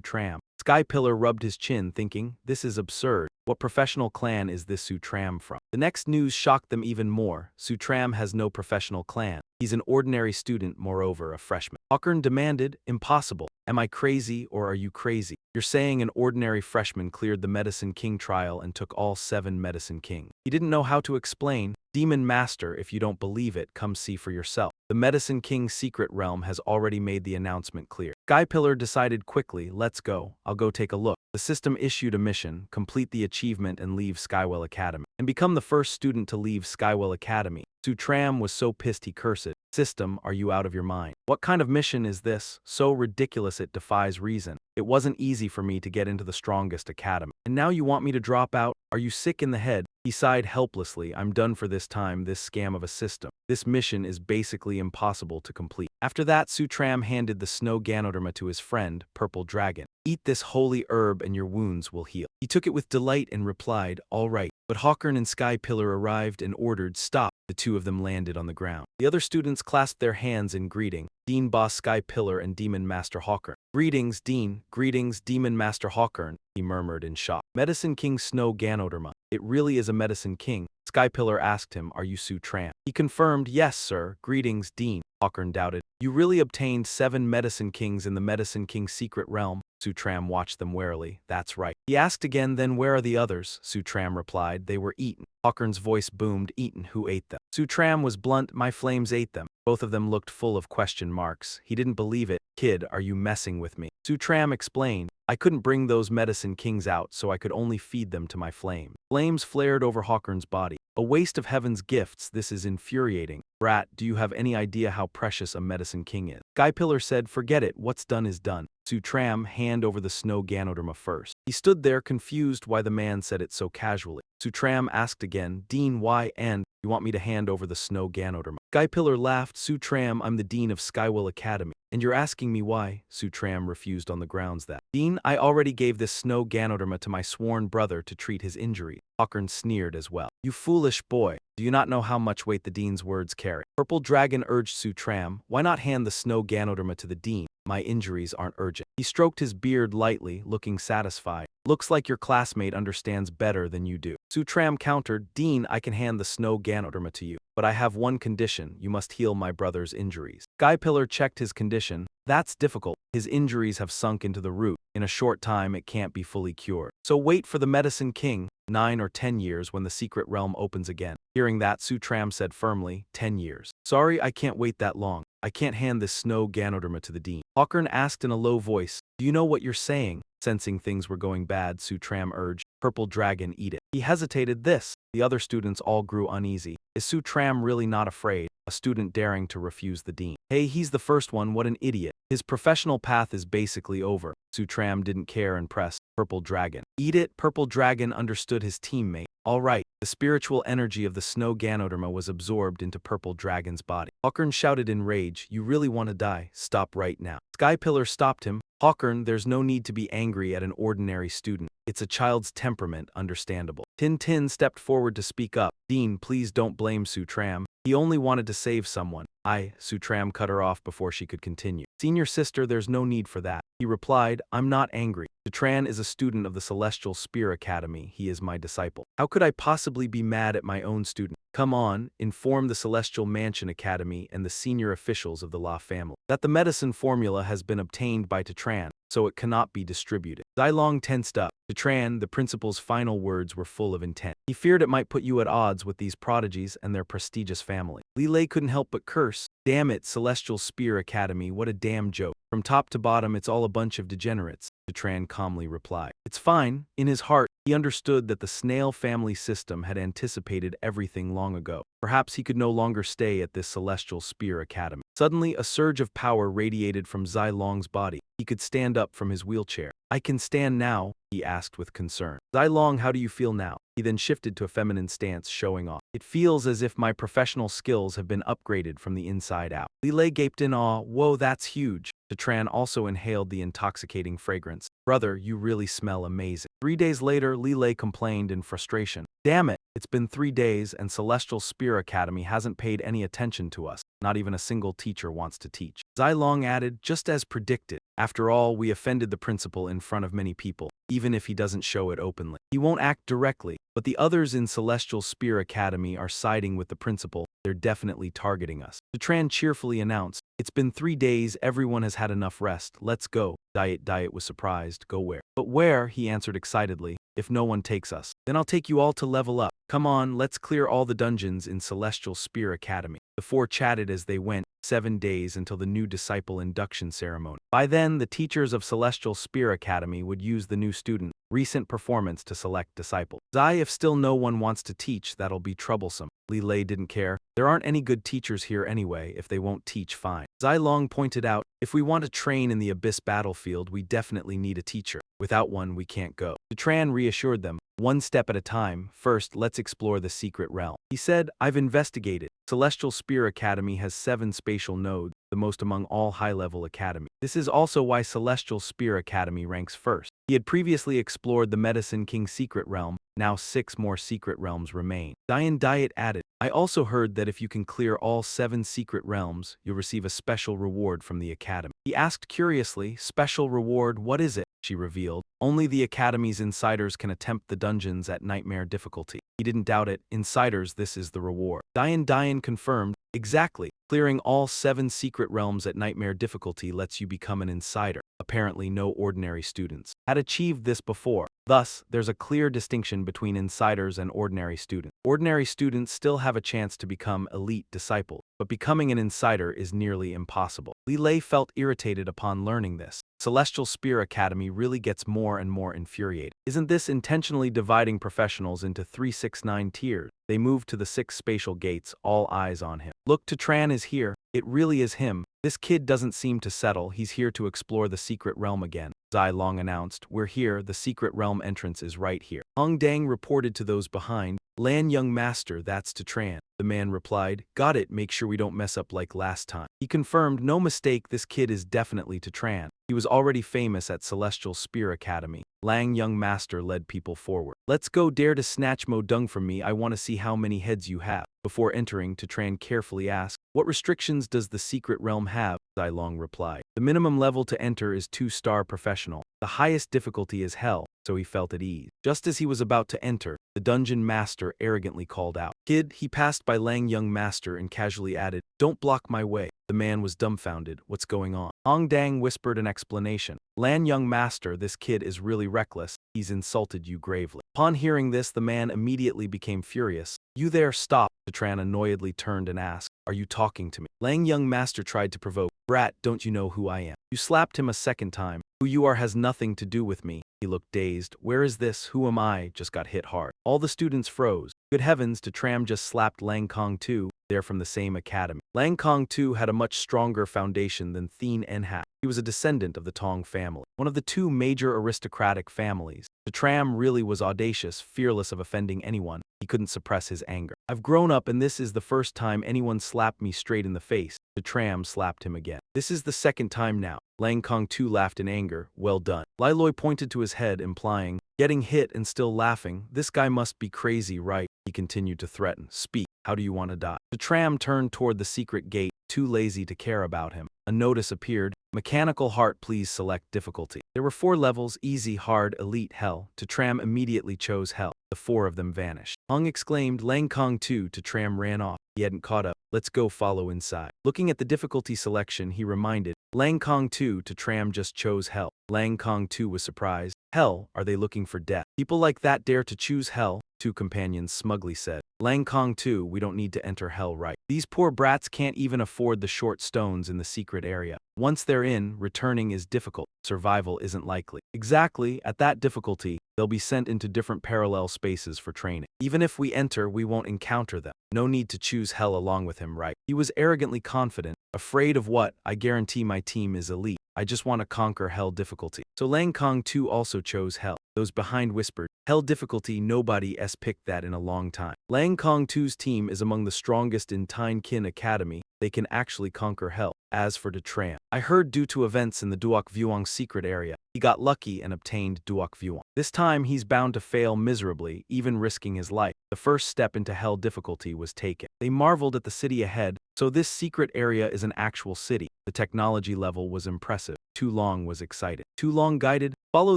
Tram. Skypillar rubbed his chin, thinking, this is absurd. What professional clan is this Su Tram from? The next news shocked them even more. Su Tram has no professional clan. He's an ordinary student, moreover a freshman. Hawkern demanded, impossible. Am I crazy or are you crazy? You're saying an ordinary freshman cleared the Medicine King trial and took all 7 Medicine Kings. He didn't know how to explain. Demon Master, if you don't believe it, come see for yourself. The Medicine King's secret realm has already made the announcement clear. Skypillar decided quickly, let's go. I'll go take a look. The system issued a mission, complete the achievement and leave Skywell Academy. And become the first student to leave Skywell Academy. Su Tram was so pissed he cursed. System, are you out of your mind? What kind of mission is this? So ridiculous it defies reason. It wasn't easy for me to get into the strongest academy. And now you want me to drop out? Are you sick in the head? He sighed helplessly. I'm done for this time, this scam of a system. This mission is basically impossible to complete. After that, Su Tram handed the snow Ganoderma to his friend, Purple Dragon. Eat this holy herb and your wounds will heal. He took it with delight and replied, all right. But Hawkern and Skypillar arrived and ordered, stop. The 2 of them landed on the ground. The other students clasped their hands in greeting. Dean Boss Skypillar and Demon Master Hawkern. Greetings, Dean. Greetings, Demon Master Hawkern, he murmured in shock. Medicine King Snow Ganoderma. It really is a Medicine King. Skypillar asked him, are you Su Tram? He confirmed, yes, sir. Greetings, Dean. Hawkern doubted. You really obtained 7 Medicine Kings in the Medicine King's secret realm? Su Tram watched them warily. That's right. He asked again, then where are the others? Su Tram replied, they were eaten. Hawkern's voice boomed, eaten, who ate them? Su Tram was blunt, my flames ate them. Both of them looked full of question marks. He didn't believe it. Kid, are you messing with me? Su Tram explained, I couldn't bring those Medicine Kings out, so I could only feed them to my flame. Flames flared over Hawkern's body. A waste of heaven's gifts, this is infuriating. Brat, do you have any idea how precious a Medicine King is? Skypillar said, forget it, what's done is done. Su Tram hand over the snow Ganoderma first. He stood there confused why the man said it so casually. Su Tram asked again, Dean, why and you want me to hand over the snow Ganoderma? Skypillar laughed. Sutram, I'm the dean of Skywell Academy. And you're asking me why? Sutram refused on the grounds that, Dean, I already gave this snow Ganoderma to my sworn brother to treat his injury. Hawkern sneered as well. You foolish boy. Do you not know how much weight the dean's words carry? Purple Dragon urged Sutram, why not hand the snow Ganoderma to the dean? My injuries aren't urgent. He stroked his beard lightly, looking satisfied. Looks like your classmate understands better than you do. Sutram countered, Dean, I can hand the snow Ganoderma to you. But I have one condition, you must heal my brother's injuries. Skypillar checked his condition. That's difficult. His injuries have sunk into the root. In a short time, it can't be fully cured. So wait for the Medicine King, 9 or 10 years when the secret realm opens again. Hearing that, Sutram said firmly, 10 years. Sorry, I can't wait that long. I can't hand this snow Ganoderma to the dean. Hawkern asked in a low voice, do you know what you're saying? Sensing things were going bad, Sutram urged, Purple Dragon, eat it. He hesitated. The other students all grew uneasy. Is Sutram really not afraid? A student daring to refuse the dean. Hey, he's the first one, what an idiot. His professional path is basically over. Sutram didn't care and pressed, Purple Dragon. Eat it. Purple Dragon understood his teammate. All right. The spiritual energy of the snow Ganoderma was absorbed into Purple Dragon's body. Hawkern shouted in rage, you really want to die? Stop right now. Skypillar stopped him. Hawkern, there's no need to be angry at an ordinary student. It's a child's temperament, understandable. Tin stepped forward to speak up. Dean, please don't blame Sutram. He only wanted to save someone. Sutram cut her off before she could continue. Senior sister, there's no need for that. He replied, I'm not angry. Sutram is a student of the Celestial Spear Academy. He is my disciple. How could I possibly be mad at my own student? Come on, inform the Celestial Mansion Academy and the senior officials of the La family that the medicine formula has been obtained by Tatran, so it cannot be distributed. Xilong tensed up. Tatran, the principal's final words were full of intent. He feared it might put you at odds with these prodigies and their prestigious family. Lilei couldn't help but curse. Damn it, Celestial Spear Academy, what a damn joke. From top to bottom, it's all a bunch of degenerates. Tatran calmly replied. It's fine. In his heart, he understood that the snail family system had anticipated everything long ago. Perhaps he could no longer stay at this Celestial Spear Academy. Suddenly, a surge of power radiated from Xilong's body. He could stand up from his wheelchair. I can stand now, he asked with concern. Xilong, how do you feel now? He then shifted to a feminine stance, showing off. It feels as if my professional skills have been upgraded from the inside out. Lilei gaped in awe. Whoa, that's huge. Tatran also inhaled the intoxicating fragrance. Brother, you really smell amazing. 3 days later, Lilei complained in frustration. Damn it, it's been 3 days and Celestial Spear Academy hasn't paid any attention to us. Not even a single teacher wants to teach. Xilong added, just as predicted. After all, we offended the principal in front of many people, even if he doesn't show it openly. He won't act directly, but the others in Celestial Spear Academy are siding with the principal. They're definitely targeting us. Tatran cheerfully announced, it's been 3 days, everyone has had enough rest, let's go. Diet was surprised, go where? But where, he answered excitedly, if no one takes us. Then I'll take you all to level up. Come on, let's clear all the dungeons in Celestial Spear Academy. The four chatted as they went, 7 days until the new disciple induction ceremony. By then, the teachers of Celestial Spear Academy would use the new student recent performance to select disciples. If still no one wants to teach, that'll be troublesome. Lilei didn't care. There aren't any good teachers here anyway, if they won't teach, fine. Xilong pointed out, if we want to train in the Abyss battlefield, we definitely need a teacher. Without one, we can't go. Tatran reassured them, one step at a time. First, let's explore the secret realm. He said, I've investigated. Celestial Spear Academy has 7 spatial nodes, the most among all high-level academies. This is also why Celestial Spear Academy ranks first. He had previously explored the Medicine King's secret realm. Now 6 more secret realms remain. Diet added, I also heard that if you can clear all 7 secret realms, you'll receive a special reward from the academy. He asked curiously, special reward, what is it? She revealed, only the academy's insiders can attempt the dungeons at nightmare difficulty. He didn't doubt it, insiders, this is the reward. Dian confirmed, exactly. Clearing all 7 secret realms at nightmare difficulty lets you become an insider. Apparently no ordinary students had achieved this before. Thus, there's a clear distinction between insiders and ordinary students. Ordinary students still have a chance to become elite disciples, but becoming an insider is nearly impossible. Lilei felt irritated upon learning this. Celestial Spear Academy really gets more and more infuriated. Isn't this intentionally dividing professionals into 369 tiers? They move to the 6 spatial gates, all eyes on him. Look, Tatran is here. It really is him. This kid doesn't seem to settle. He's here to explore the secret realm again. Xilong announced, we're here, the secret realm entrance is right here. Hong Dang reported to those behind, Lan young master, that's Tatran. the man replied. Got it, make sure we don't mess up like last time. He confirmed, no mistake, this kid is definitely to Tran. He was already famous at Celestial Spear Academy. Lang Young Master led people forward. Let's go, dare to snatch Mo Dung from me, I want to see how many heads you have. Before entering, Tran carefully asked, what restrictions does the secret realm have? Zai Long replied. The minimum level to enter is 2-star professional. The highest difficulty is hell, so he felt at ease. Just as he was about to enter, the dungeon master arrogantly called out. Kid, he passed by Lang Young Master and casually added, don't block my way. The man was dumbfounded. What's going on? Hong Dang whispered an explanation. Lan Young Master, this kid is really reckless. He's insulted you gravely. Upon hearing this, the man immediately became furious. You there, stop. Tran annoyedly turned and asked, are you talking to me? Lang Young Master tried to provoke. Brat, don't you know who I am? You slapped him a second time. Who you are has nothing to do with me. He looked dazed. Where is this? Who am I? Just got hit hard. All the students froze. Good heavens, Tram just slapped Lang Kong too. They're from the same academy. Lang Kong too had a much stronger foundation than Thien Enhat. He was a descendant of the Tong family, one of the 2 major aristocratic families. Tram really was audacious, fearless of offending anyone. He couldn't suppress his anger. I've grown up and this is the first time anyone slapped me straight in the face. Tram slapped him again. This is the second time now. Lang Kong too laughed in anger. Well done. Lai Loi pointed to his head, implying, getting hit and still laughing. This guy must be crazy, right? He continued to threaten. Speak. How do you want to die? Tram turned toward the secret gate, too lazy to care about him. A notice appeared. Mechanical heart, please select difficulty. There were 4 levels, easy, hard, elite, hell. Tram immediately chose hell. The 4 of them vanished. Hung exclaimed. Lang Kong too. Tram ran off. He hadn't caught up. Let's go, follow inside. Looking at the difficulty selection, he reminded, Lang Kong too. Tram just chose hell. Lang Kong too was surprised. Hell, are they looking for death? People like that dare to choose hell? 2 companions smugly said. Lang Kong too, we don't need to enter hell, right? These poor brats can't even afford the short stones in the secret area. Once they're in, returning is difficult. Survival isn't likely. Exactly, at that difficulty, they'll be sent into different parallel spaces for training. Even if we enter, we won't encounter them. No need to choose hell along with him, right? He was arrogantly confident. Afraid of what? I guarantee my team is elite. I just want to conquer hell difficulty. So Lang Kong too also chose hell. Those behind whispered, hell difficulty, nobody s picked that in a long time. Lang Kong too's team is among the strongest in Tien Kin Academy. They can actually conquer hell. As for Tram, I heard due to events in the Duok Vuong secret area, he got lucky and obtained Duok Vuong. This time he's bound to fail miserably, even risking his life. The first step into hell difficulty was taken. They marveled at the city ahead. So this secret area is an actual city. The technology level was impressive. Tu Long was excited. Tu Long guided, follow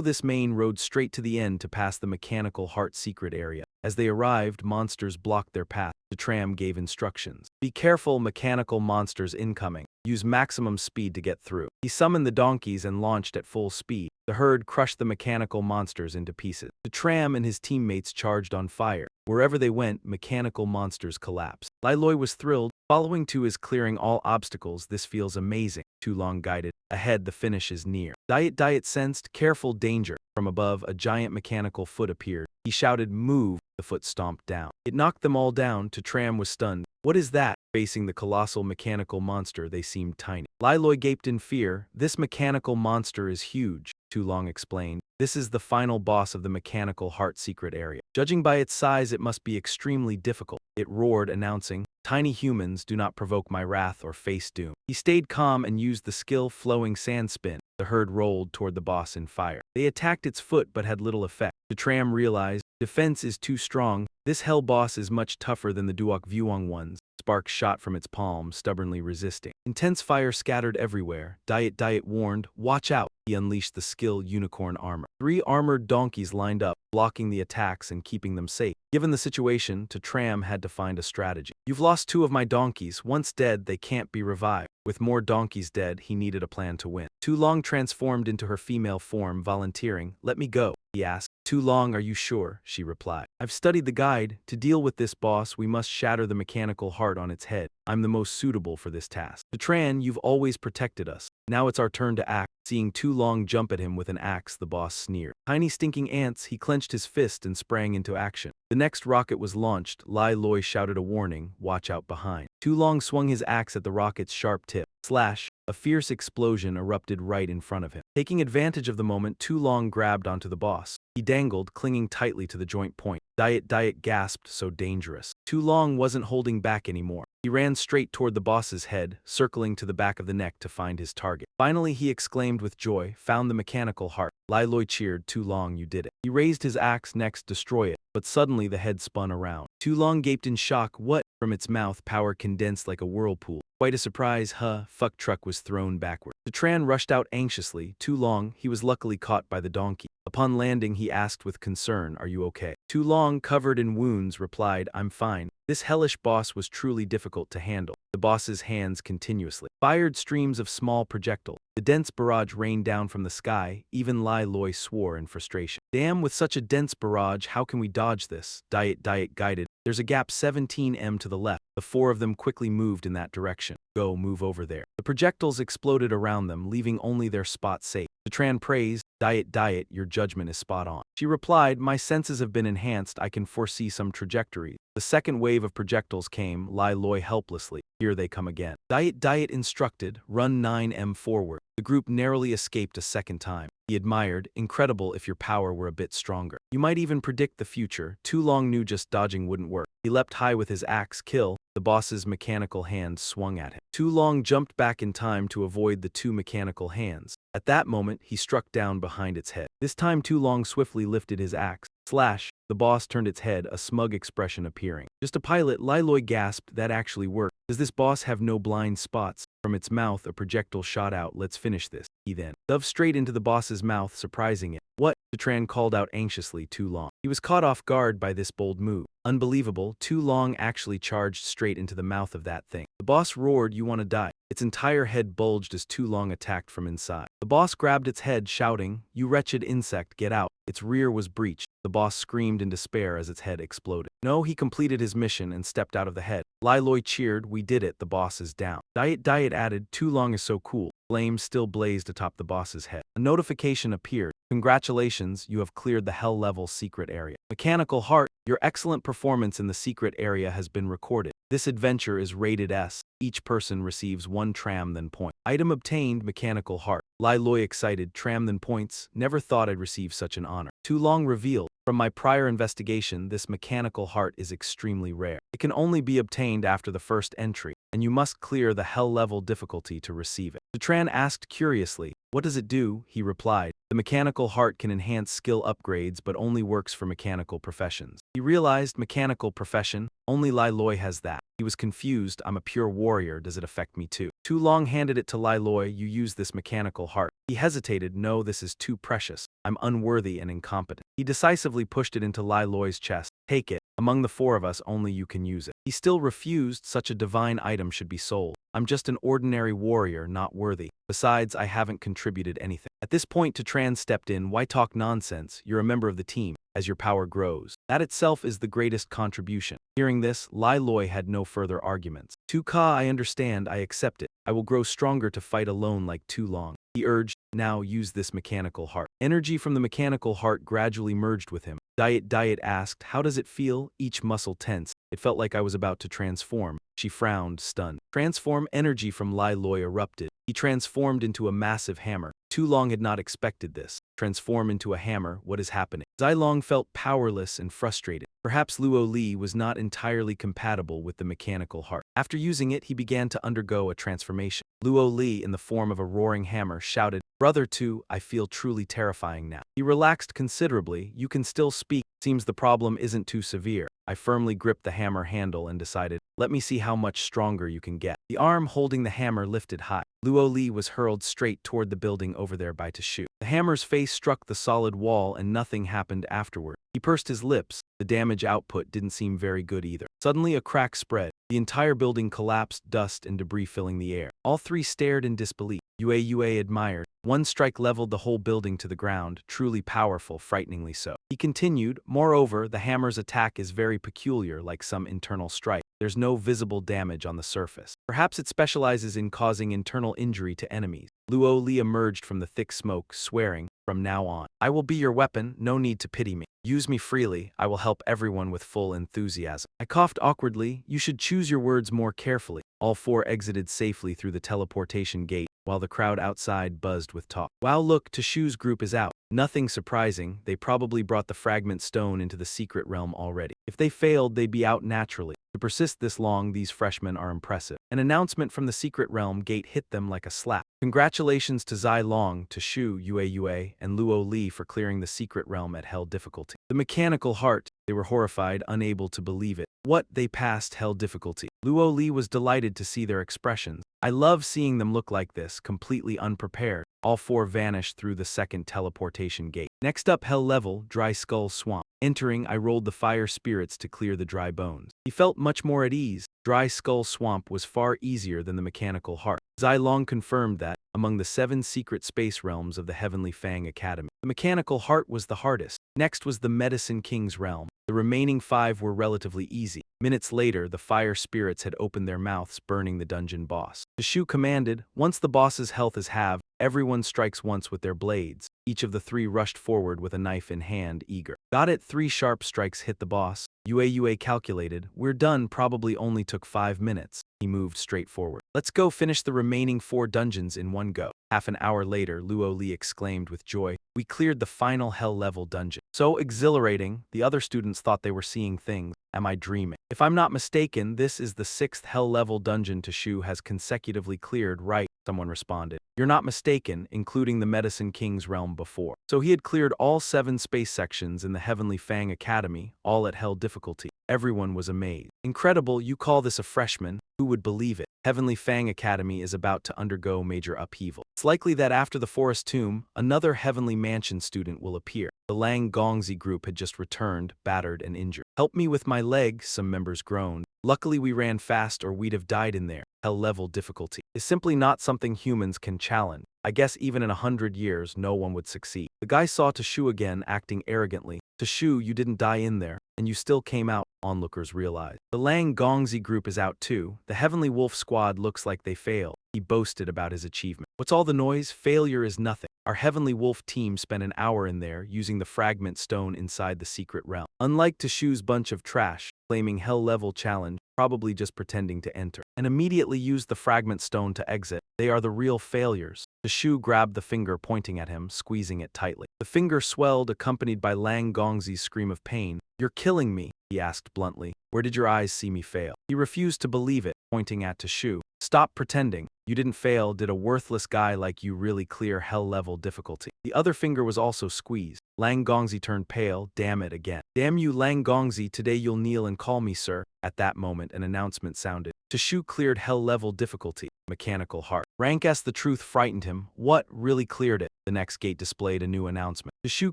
this main road straight to the end to pass the mechanical heart secret area. As they arrived, monsters blocked their path. Tram gave instructions. Be careful, mechanical monsters incoming. Use maximum speed to get through. He summoned the donkeys and launched at full speed. The herd crushed the mechanical monsters into pieces. Tram and his teammates charged on fire. Wherever they went, mechanical monsters collapsed. Lai Loi was thrilled. Following Tu is clearing all obstacles. This feels amazing. Tu Long guided. Ahead, the finish is near. Diet sensed careful danger. From above, a giant mechanical foot appeared. He shouted, move. The foot stomped down. It knocked them all down. Tram was stunned. What is that? Facing the colossal mechanical monster, they seemed tiny. Lai Loi gaped in fear. This mechanical monster is huge. Tu Long explained. This is the final boss of the mechanical heart secret area. Judging by its size, it must be extremely difficult. It roared, announcing, tiny humans, do not provoke my wrath or face doom. He stayed calm and used the skill flowing sand spin. The herd rolled toward the boss in fire. They attacked its foot but had little effect. Tram realized, defense is too strong. This hell boss is much tougher than the Duok Vuong ones. Sparks shot from its palm, stubbornly resisting. Intense fire scattered everywhere. Diet warned, watch out. He unleashed the skill unicorn armor. 3 armored donkeys lined up, blocking the attacks and keeping them safe. Given the situation, Tram had to find a strategy. You've lost 2 of my donkeys. Once dead, they can't be revived. With more donkeys dead, he needed a plan to win. Tu Long transformed into her female form, volunteering. Let me go, he asked. Tu Long, are you sure? She replied. I've studied the guide. To deal with this boss, we must shatter the mechanical heart on its head. I'm the most suitable for this task. Tran, you've always protected us. Now it's our turn to act. Seeing Tu Long jump at him with an axe, the boss sneered. Tiny stinking ants, he clenched his fist and sprang into action. The next rocket was launched. Lai Loi shouted a warning, watch out behind. Tu Long swung his axe at the rocket's sharp tip. Slash! A fierce explosion erupted right in front of him. Taking advantage of the moment, Tu Long grabbed onto the boss. He dangled, clinging tightly to the joint point. Diet gasped, so dangerous. Too Long wasn't holding back anymore. He ran straight toward the boss's head, circling to the back of the neck to find his target. Finally, he exclaimed with joy, found the mechanical heart. Lai Loi cheered, Too Long, you did it. He raised his axe next, destroy it, but suddenly the head spun around. Too Long gaped in shock. What? From its mouth, power condensed like a whirlpool. Quite a surprise, huh? Fuck truck was thrown backward. Tran rushed out anxiously. Too Long, he was luckily caught by the donkey. Upon landing, he asked with concern, Are you okay? Too Long, covered in wounds, replied, I'm fine. This hellish boss was truly difficult to handle. The boss's hands continuously fired streams of small projectiles. The dense barrage rained down from the sky. Even Lai Loi swore in frustration. Damn, with such a dense barrage, how can we dodge this? Diet guided. There's a gap 17 to the left. The four of them quickly moved in that direction. Go, move over there. The projectiles exploded around them, leaving only their spot safe. Tran praised, Diet, your judgment is spot on. She replied, My senses have been enhanced, I can foresee some trajectories. The second wave of projectiles came, Lai Loi helplessly. Here they come again. Diet instructed, run 9 forward. The group narrowly escaped a second time. He admired, incredible if your power were a bit stronger. You might even predict the future. Too Long knew just dodging wouldn't work. He leapt high with his axe, kill. The boss's mechanical hand swung at him. Too Long jumped back in time to avoid the two mechanical hands. At that moment, he struck down behind its head. This time Too Long swiftly lifted his axe. Slash! The boss turned its head, a smug expression appearing. Just a pilot, Lai Loi gasped, that actually worked. Does this boss have no blind spots? From its mouth, a projectile shot out. Let's finish this. He then dove straight into the boss's mouth, surprising it. What? Tran called out anxiously. Too Long. He was caught off guard by this bold move. Unbelievable, Too Long actually charged straight into the mouth of that thing. The boss roared, You want to die? Its entire head bulged as Too Long attacked from inside. The boss grabbed its head, shouting, You wretched insect, get out. Its rear was breached. The boss screamed in despair as its head exploded. No, he completed his mission and stepped out of the head. Lai Loi cheered, We did it, the boss is down. Diet added, Too Long is so cool. Flames still blazed atop the boss's head. A notification appeared. Congratulations, you have cleared the hell-level secret area. Mechanical Heart, your excellent performance in the secret area has been recorded. This adventure is rated S. Each person receives 1 tram then point. Item obtained, Mechanical Heart. Lai Loi excited, tram then points. Never thought I'd receive such an honor. Too Long revealed. From my prior investigation, this mechanical heart is extremely rare. It can only be obtained after the first entry, and you must clear the hell-level difficulty to receive it. Tran asked curiously, What does it do? He replied, The mechanical heart can enhance skill upgrades but only works for mechanical professions. He realized mechanical profession, only Lai Loi has that. He was confused, I'm a pure warrior, does it affect me too? Too Long handed it to Lai Loi, You use this mechanical heart. He hesitated, No, this is too precious. I'm unworthy and incompetent. He decisively pushed it into Lai Loi's chest. Take it. Among the four of us, only you can use it. He still refused, such a divine item should be sold. I'm just an ordinary warrior, not worthy. Besides, I haven't contributed anything. At this point, Tran stepped in, Why talk nonsense? You're a member of the team. As your power grows, that itself is the greatest contribution. Hearing this, Lai Loi had no further arguments. Tu Ka, I understand, I accept it. I will grow stronger to fight alone like Too Long. He urged, Now use this mechanical heart. Energy from the mechanical heart gradually merged with him. Diet asked, How does it feel? Each muscle tense. It felt like I was about to transform. She frowned, stunned. Transform energy from Lai Loi erupted. He transformed into a massive hammer. Too Long had not expected this. Transform into a hammer, what is happening? Zai Long felt powerless and frustrated. Perhaps Luo Li was not entirely compatible with the mechanical heart. After using it, he began to undergo a transformation. Luo Li, in the form of a roaring hammer, shouted, Brother Tu, I feel truly terrifying now. He relaxed considerably. You can still speak. Seems the problem isn't too severe. I firmly gripped the hammer handle and decided, let me see how much stronger you can get. The arm holding the hammer lifted high. Luo Li was hurled straight toward the building over there by Tashu. The hammer's face struck the solid wall and nothing happened afterward. He pursed his lips. The damage output didn't seem very good either. Suddenly a crack spread. The entire building collapsed, dust and debris filling the air. All three stared in disbelief. Yue admired. One strike leveled the whole building to the ground, truly powerful, frighteningly so. He continued, Moreover, the hammer's attack is very peculiar, like some internal strike. There's no visible damage on the surface. Perhaps it specializes in causing internal injury to enemies. Luo Li emerged from the thick smoke, swearing, From now on, I will be your weapon, no need to pity me. Use me freely, I will help everyone with full enthusiasm. I coughed awkwardly, You should choose your words more carefully. All four exited safely through the teleportation gate, while the crowd outside buzzed with talk. Wow, look, Tashu's group is out. Nothing surprising, they probably brought the fragment stone into the secret realm already. If they failed, they'd be out naturally. To persist this long, these freshmen are impressive. An announcement from the secret realm gate hit them like a slap. Congratulations to Zai Long, to Shu Yue, and Luo Li for clearing the secret realm at hell difficulty. The mechanical heart, they were horrified, unable to believe it. What, they passed hell difficulty? Luo Li was delighted to see their expressions. I love seeing them look like this, completely unprepared. All four vanished through the second teleportation gate. Next up, hell level, Dry Skull Swamp. Entering, I rolled the fire spirits to clear the dry bones. He felt much more at ease. Dry Skull Swamp was far easier than the mechanical heart. Zai Long confirmed that, among the 7 secret space realms of the Heavenly Fang Academy, the mechanical heart was the hardest. Next was the Medicine King's realm. The remaining 5 were relatively easy. Minutes later, the fire spirits had opened their mouths, burning the dungeon boss. The Shu commanded, once the boss's health is halved, everyone strikes once with their blades. Each of the 3 rushed forward with a knife in hand, eager. Got it, 3 sharp strikes hit the boss. Yue calculated, we're done, probably only took 5 minutes. He moved straight forward. Let's go finish the remaining 4 dungeons in one go. Half an hour later, Luo Li exclaimed with joy, we cleared the final hell level dungeon. So exhilarating, the other students thought they were seeing things. Am I dreaming? If I'm not mistaken, this is the 6th hell level dungeon Shu has consecutively cleared, right? Someone responded. You're not mistaken, including the Medicine King's realm before. So he had cleared all 7 space sections in the Heavenly Fang Academy, all at hell difficulty. Everyone was amazed. Incredible, you call this a freshman? Who would believe it? Heavenly Fang Academy is about to undergo major upheaval. It's likely that after the Forest Tomb, another Heavenly Mansion student will appear. The Lang Gongzi group had just returned, battered and injured. Help me with my leg, some members groaned. Luckily we ran fast or we'd have died in there. Hell level difficulty is simply not something humans can challenge. I guess even in 100 years, no one would succeed. The guy saw Shu again, acting arrogantly. Shu, you didn't die in there, and you still came out, onlookers realized. The Lang Gongzi group is out too. The Heavenly Wolf squad looks like they failed. He boasted about his achievement. What's all the noise? Failure is nothing. Our Heavenly Wolf team spent an hour in there using the fragment stone inside the secret realm. Unlike Shu's bunch of trash, claiming hell level challenge, probably just pretending to enter, and immediately used the fragment stone to exit. They are the real failures. Shu grabbed the finger pointing at him, squeezing it tightly. The finger swelled, accompanied by Lang Gongzi's scream of pain. You're killing me, he asked bluntly. Where did your eyes see me fail? He refused to believe it, pointing at Shu. Stop pretending. You didn't fail. Did a worthless guy like you really clear hell level difficulty? The other finger was also squeezed. Lang Gongzi turned pale. Damn it again. Damn you, Lang Gongzi, today you'll kneel and call me sir. At that moment, an announcement sounded. Shu cleared hell level difficulty. Mechanical heart. Rank S. The truth frightened him. What? Really cleared it? The next gate displayed a new announcement. Shu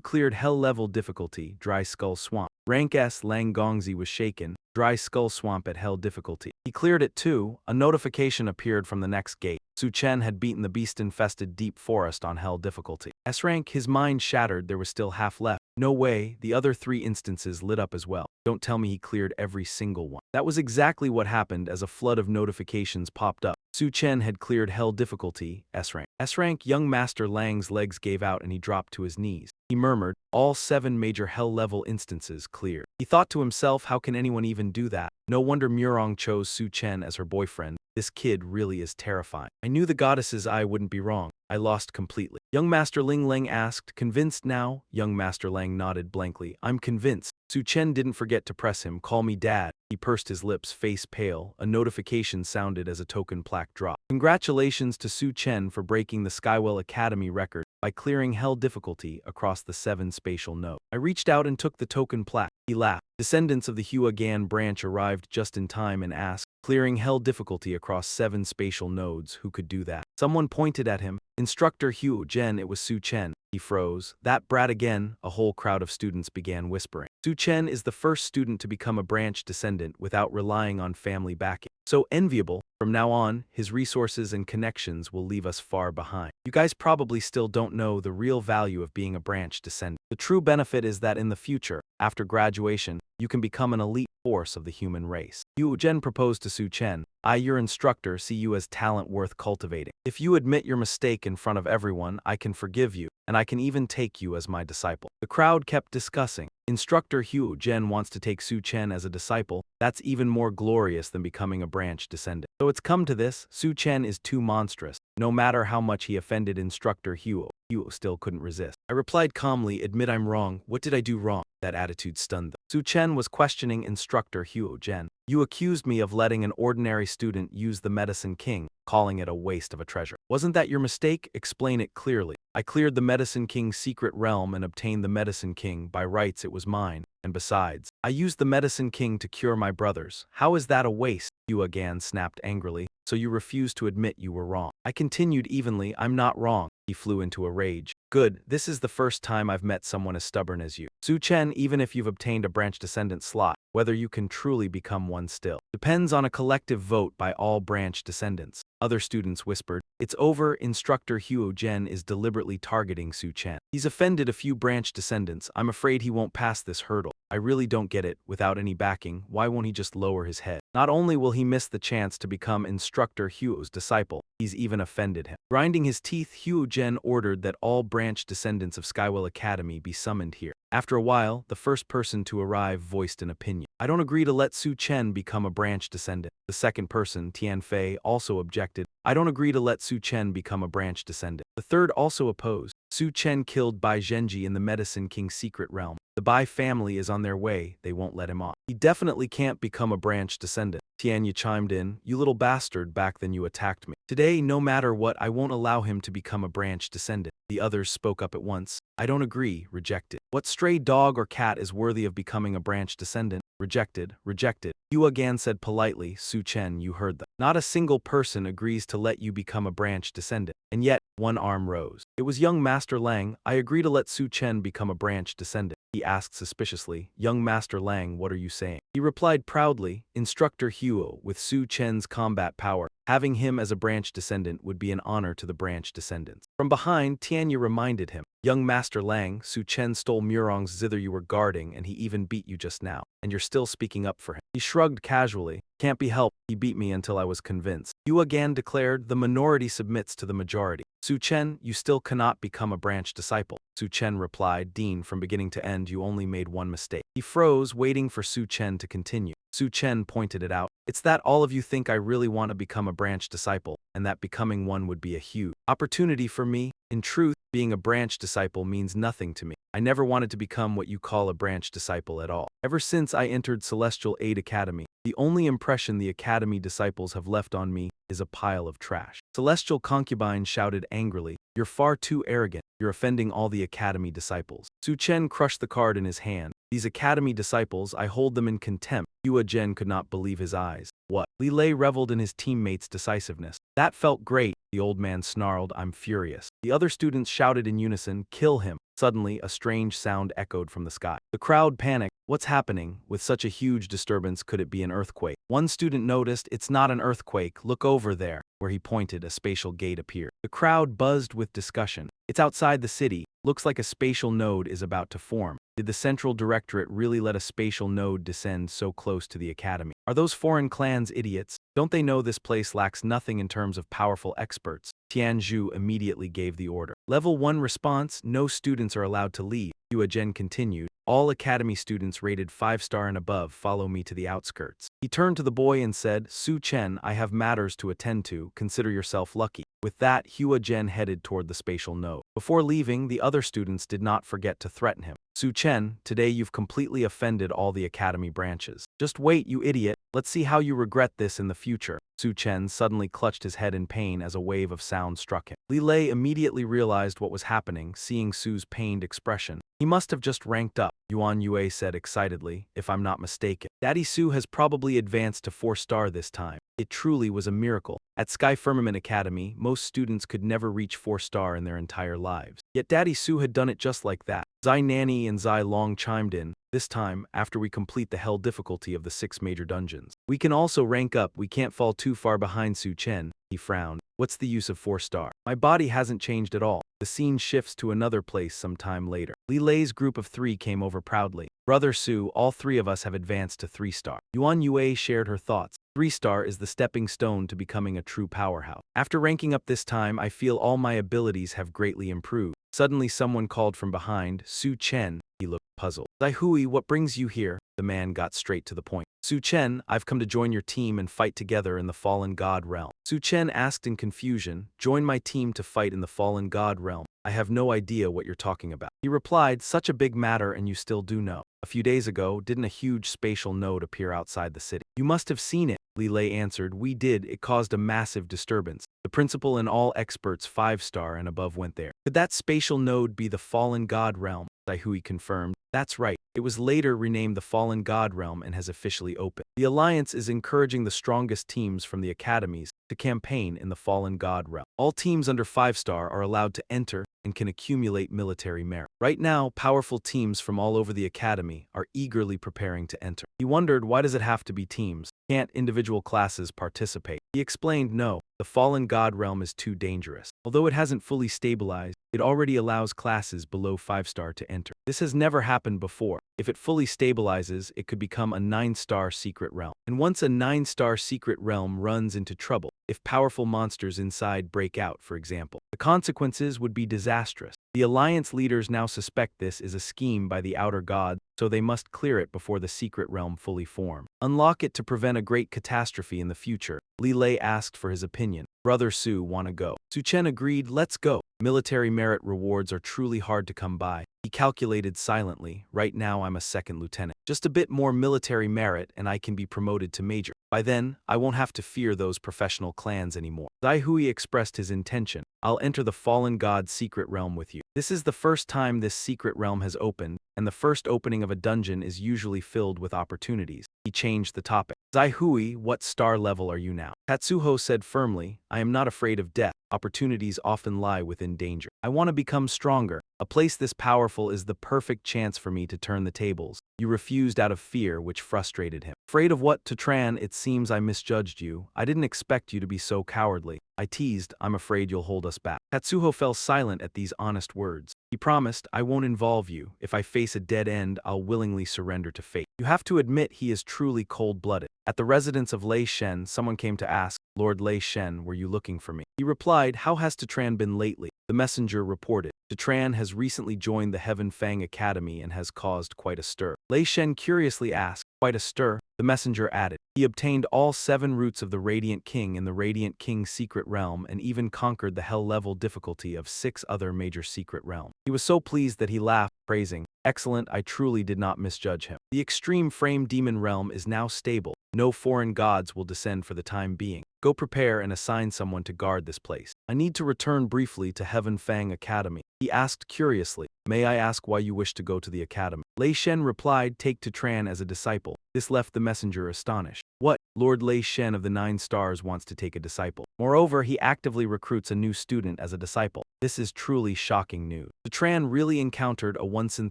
cleared hell level difficulty. Dry Skull Swamp. Rank S. Lang Gongzi was shaken. Dry Skull Swamp at hell difficulty. He cleared it too. A notification appeared from the next gate. Su Chen had beaten the beast-infested deep forest on hell difficulty. S rank, his mind shattered, there was still half left. No way, the other 3 instances lit up as well. Don't tell me he cleared every single one. That was exactly what happened as a flood of notifications popped up. Su Chen had cleared hell difficulty, S rank. S rank, young Master Lang's legs gave out and he dropped to his knees. He murmured, all 7 major hell level instances cleared. He thought to himself, how can anyone even do that? No wonder Murong chose Su Chen as her boyfriend. This kid really is terrifying. I knew the goddess's eye wouldn't be wrong. I lost completely. Young Master Ling Lang asked, convinced now? Young Master Lang nodded blankly. I'm convinced. Su Chen didn't forget to press him. Call me dad. He pursed his lips, face pale. A notification sounded as a token plaque dropped. Congratulations to Su Chen for breaking the Skywell Academy record by clearing hell difficulty across the 7 spatial nodes. I reached out and took the token plaque. He laughed. Descendants of the Hua Gan branch arrived just in time and asked, clearing hell difficulty across 7 spatial nodes, who could do that? Someone pointed at him. Instructor Hugh Jen, it was Su Chen. He froze. That brat again, a whole crowd of students began whispering. Su Chen is the first student to become a branch descendant without relying on family backing. So enviable. From now on, his resources and connections will leave us far behind. You guys probably still don't know the real value of being a branch descendant. The true benefit is that in the future, after graduation, you can become an elite force of the human race. Yu Zhen proposed to Su Chen. I, your instructor, see you as talent worth cultivating. If you admit your mistake in front of everyone, I can forgive you, and I can even take you as my disciple. The crowd kept discussing. Instructor Hugh Jen wants to take Su Chen as a disciple. That's even more glorious than becoming a branch descendant. So it's come to this, Su Chen is too monstrous. No matter how much he offended instructor Huo, Huo still couldn't resist. I replied calmly, admit I'm wrong. What did I do wrong? That attitude stunned them. Su Chen was questioning instructor Huo Jen. You accused me of letting an ordinary student use the Medicine King, calling it a waste of a treasure. Wasn't that your mistake? Explain it clearly. I cleared the Medicine King's secret realm and obtained the Medicine King. By rights it was mine. And besides, I used the Medicine King to cure my brothers. How is that a waste? Yua Gan snapped angrily. So you refuse to admit you were wrong. I continued evenly, I'm not wrong. He flew into a rage. Good, this is the first time I've met someone as stubborn as you. Su Chen, even if you've obtained a branch descendant slot, whether you can truly become one still depends on a collective vote by all branch descendants. Other students whispered. It's over. Instructor Huo Jen is deliberately targeting Su Chen. He's offended a few branch descendants. I'm afraid he won't pass this hurdle. I really don't get it. Without any backing, why won't he just lower his head? Not only will he miss the chance to become Instructor Huo's disciple, he's even offended him. Grinding his teeth, Huo Jen ordered that all branch descendants of Skywell Academy be summoned here. After a while, the first person to arrive voiced an opinion. I don't agree to let Su Chen become a branch descendant. The second person, Tian Fei, also objected. I don't agree to let Su Chen become a branch descendant. The third also opposed. Su Chen killed Bai Zhenji in the Medicine King's secret realm. The Bai family is on their way, they won't let him off. He definitely can't become a branch descendant. Tianya chimed in, you little bastard, back then you attacked me. Today, no matter what, I won't allow him to become a branch descendant. The others spoke up at once. I don't agree, rejected. What stray dog or cat is worthy of becoming a branch descendant? Rejected, rejected. Yua Gan said politely, Su Chen, you heard them. Not a single person agrees to let you become a branch descendant. And yet, one arm rose. It was young Master Lang. I agree to let Su Chen become a branch descendant. He asked suspiciously, young Master Lang, what are you saying? He replied proudly, Instructor Huo, with Su Chen's combat power, having him as a branch descendant would be an honor to the branch descendants. From behind, Tianya reminded him, young Master Lang, Su Chen stole Murong's zither you were guarding and he even beat you just now, and you're still speaking up for him. He shrugged casually, can't be helped, he beat me until I was convinced. Yua Gan declared, the minority submits to the majority. Su Chen, you still cannot become a branch disciple. Su Chen replied, Dean, from beginning to end you only made one mistake. He froze, waiting for Su Chen to continue. Su Chen pointed it out. It's that all of you think I really want to become a branch disciple, and that becoming one would be a huge opportunity for me. In truth, being a branch disciple means nothing to me. I never wanted to become what you call a branch disciple at all. Ever since I entered Celestial Aid Academy, the only impression the Academy disciples have left on me is a pile of trash. Celestial Concubine shouted angrily, you're far too arrogant. You're offending all the Academy disciples. Su Chen crushed the card in his hand. These Academy disciples, I hold them in contempt. Yua Jen could not believe his eyes. What? Li Lei reveled in his teammates' decisiveness. That felt great. The old man snarled, I'm furious. The other students shouted in unison, kill him. Suddenly, a strange sound echoed from the sky. The crowd panicked. What's happening? With such a huge disturbance, could it be an earthquake? One student noticed, it's not an earthquake, look over there. Where he pointed, a spatial gate appeared. The crowd buzzed with discussion. It's outside the city. Looks like a spatial node is about to form. Did the Central Directorate really let a spatial node descend so close to the Academy? Are those foreign clans idiots? Don't they know this place lacks nothing in terms of powerful experts? Tianzhu immediately gave the order. Level 1 response, no students are allowed to leave. Yua Jen continued. All Academy students rated 5-star and above follow me to the outskirts. He turned to the boy and said, Su Chen, I have matters to attend to, consider yourself lucky. With that, Hua Jen headed toward the spatial node. Before leaving, the other students did not forget to threaten him. Su Chen, today you've completely offended all the Academy branches. Just wait, you idiot. Let's see how you regret this in the future. Su Chen suddenly clutched his head in pain as a wave of sound struck him. Li Lei immediately realized what was happening, seeing Su's pained expression. He must have just ranked up, Yuan Yue said excitedly, if I'm not mistaken. Daddy Su has probably advanced to 4-star this time. It truly was a miracle. At Sky Firmament Academy, most students could never reach 4-star in their entire lives. Yet Daddy Su had done it just like that. Zai Nani and Zai Long chimed in, this time, after we complete the hell difficulty of the 6 major dungeons. We can also rank up, we can't fall too far behind Su Chen. He frowned. What's the use of 4-star? My body hasn't changed at all. The scene shifts to another place some time later. Li Lei's group of 3 came over proudly. Brother Su, all 3 of us have advanced to 3-star. Yuan Yue shared her thoughts. 3-star is the stepping stone to becoming a true powerhouse. After ranking up this time, I feel all my abilities have greatly improved. Suddenly someone called from behind, Su Chen. He looked puzzled. Zai Hui, what brings you here? The man got straight to the point. Su Chen, I've come to join your team and fight together in the fallen god realm. Su Chen asked in confusion, join my team to fight in the fallen god realm. I have no idea what you're talking about. He replied, such a big matter and you still do know. A few days ago, didn't a huge spatial node appear outside the city? You must have seen it. Li Lei answered, we did. It caused a massive disturbance. The principal and all experts 5-star and above went there. Could that spatial node be the fallen god realm? Hui confirmed. That's right. It was later renamed the Fallen God Realm and has officially opened. The Alliance is encouraging the strongest teams from the academies to campaign in the Fallen God Realm. All teams under 5-star are allowed to enter and can accumulate military merit. Right now, powerful teams from all over the academy are eagerly preparing to enter. He wondered, why does it have to be teams? Can't individual classes participate? He explained, no, the Fallen God Realm is too dangerous. Although it hasn't fully stabilized, it already allows classes below 5-star to enter. This has never happened before. If it fully stabilizes, it could become a 9-star secret realm. And once a 9-star secret realm runs into trouble, if powerful monsters inside break out, for example, the consequences would be disastrous. The Alliance leaders now suspect this is a scheme by the Outer God, so they must clear it before the secret realm fully form. Unlock it to prevent a great catastrophe in the future. Li Lei asked for his opinion. Brother Su, wanna go? Su Chen agreed, let's go. Military merit rewards are truly hard to come by. He calculated silently, right now I'm a second lieutenant. Just a bit more military merit and I can be promoted to major. By then, I won't have to fear those professional clans anymore. Zai Hui expressed his intention. I'll enter the fallen god's secret realm with you. This is the first time this secret realm has opened, and the first opening of a dungeon is usually filled with opportunities. He changed the topic. Zai Hui, what star level are you now? Tatsuho said firmly, I am not afraid of death. Opportunities often lie within danger. I want to become stronger. A place this powerful is the perfect chance for me to turn the tables. You refused out of fear, which frustrated him. Afraid of what, Tran? It seems I misjudged you. I didn't expect you to be so cowardly. I teased, I'm afraid you'll hold us back. Tatsuho fell silent at these honest words. He promised, I won't involve you. If I face a dead end, I'll willingly surrender to fate. You have to admit he is truly cold-blooded. At the residence of Lei Shen, someone came to ask, Lord Lei Shen, were you looking for me? He replied, how has Tran been lately? The messenger reported, Tran has recently joined the Heaven Fang Academy and has caused quite a stir. Lei Shen curiously asked, quite a stir? The messenger added, he obtained all 7 roots of the Radiant King in the Radiant King's secret realm and even conquered the hell-level difficulty of 6 other major secret realms. He was so pleased that he laughed, praising, excellent, I truly did not misjudge him. The extreme frame demon realm is now stable. No foreign gods will descend for the time being. Go prepare and assign someone to guard this place. I need to return briefly to Heaven Fang Academy. He asked curiously, may I ask why you wish to go to the academy? Lei Shen replied, take Tran as a disciple. This left the messenger astonished. What? Lord Lei Shen of the 9 stars wants to take a disciple. Moreover, he actively recruits a new student as a disciple. This is truly shocking news. Tran really encountered a once in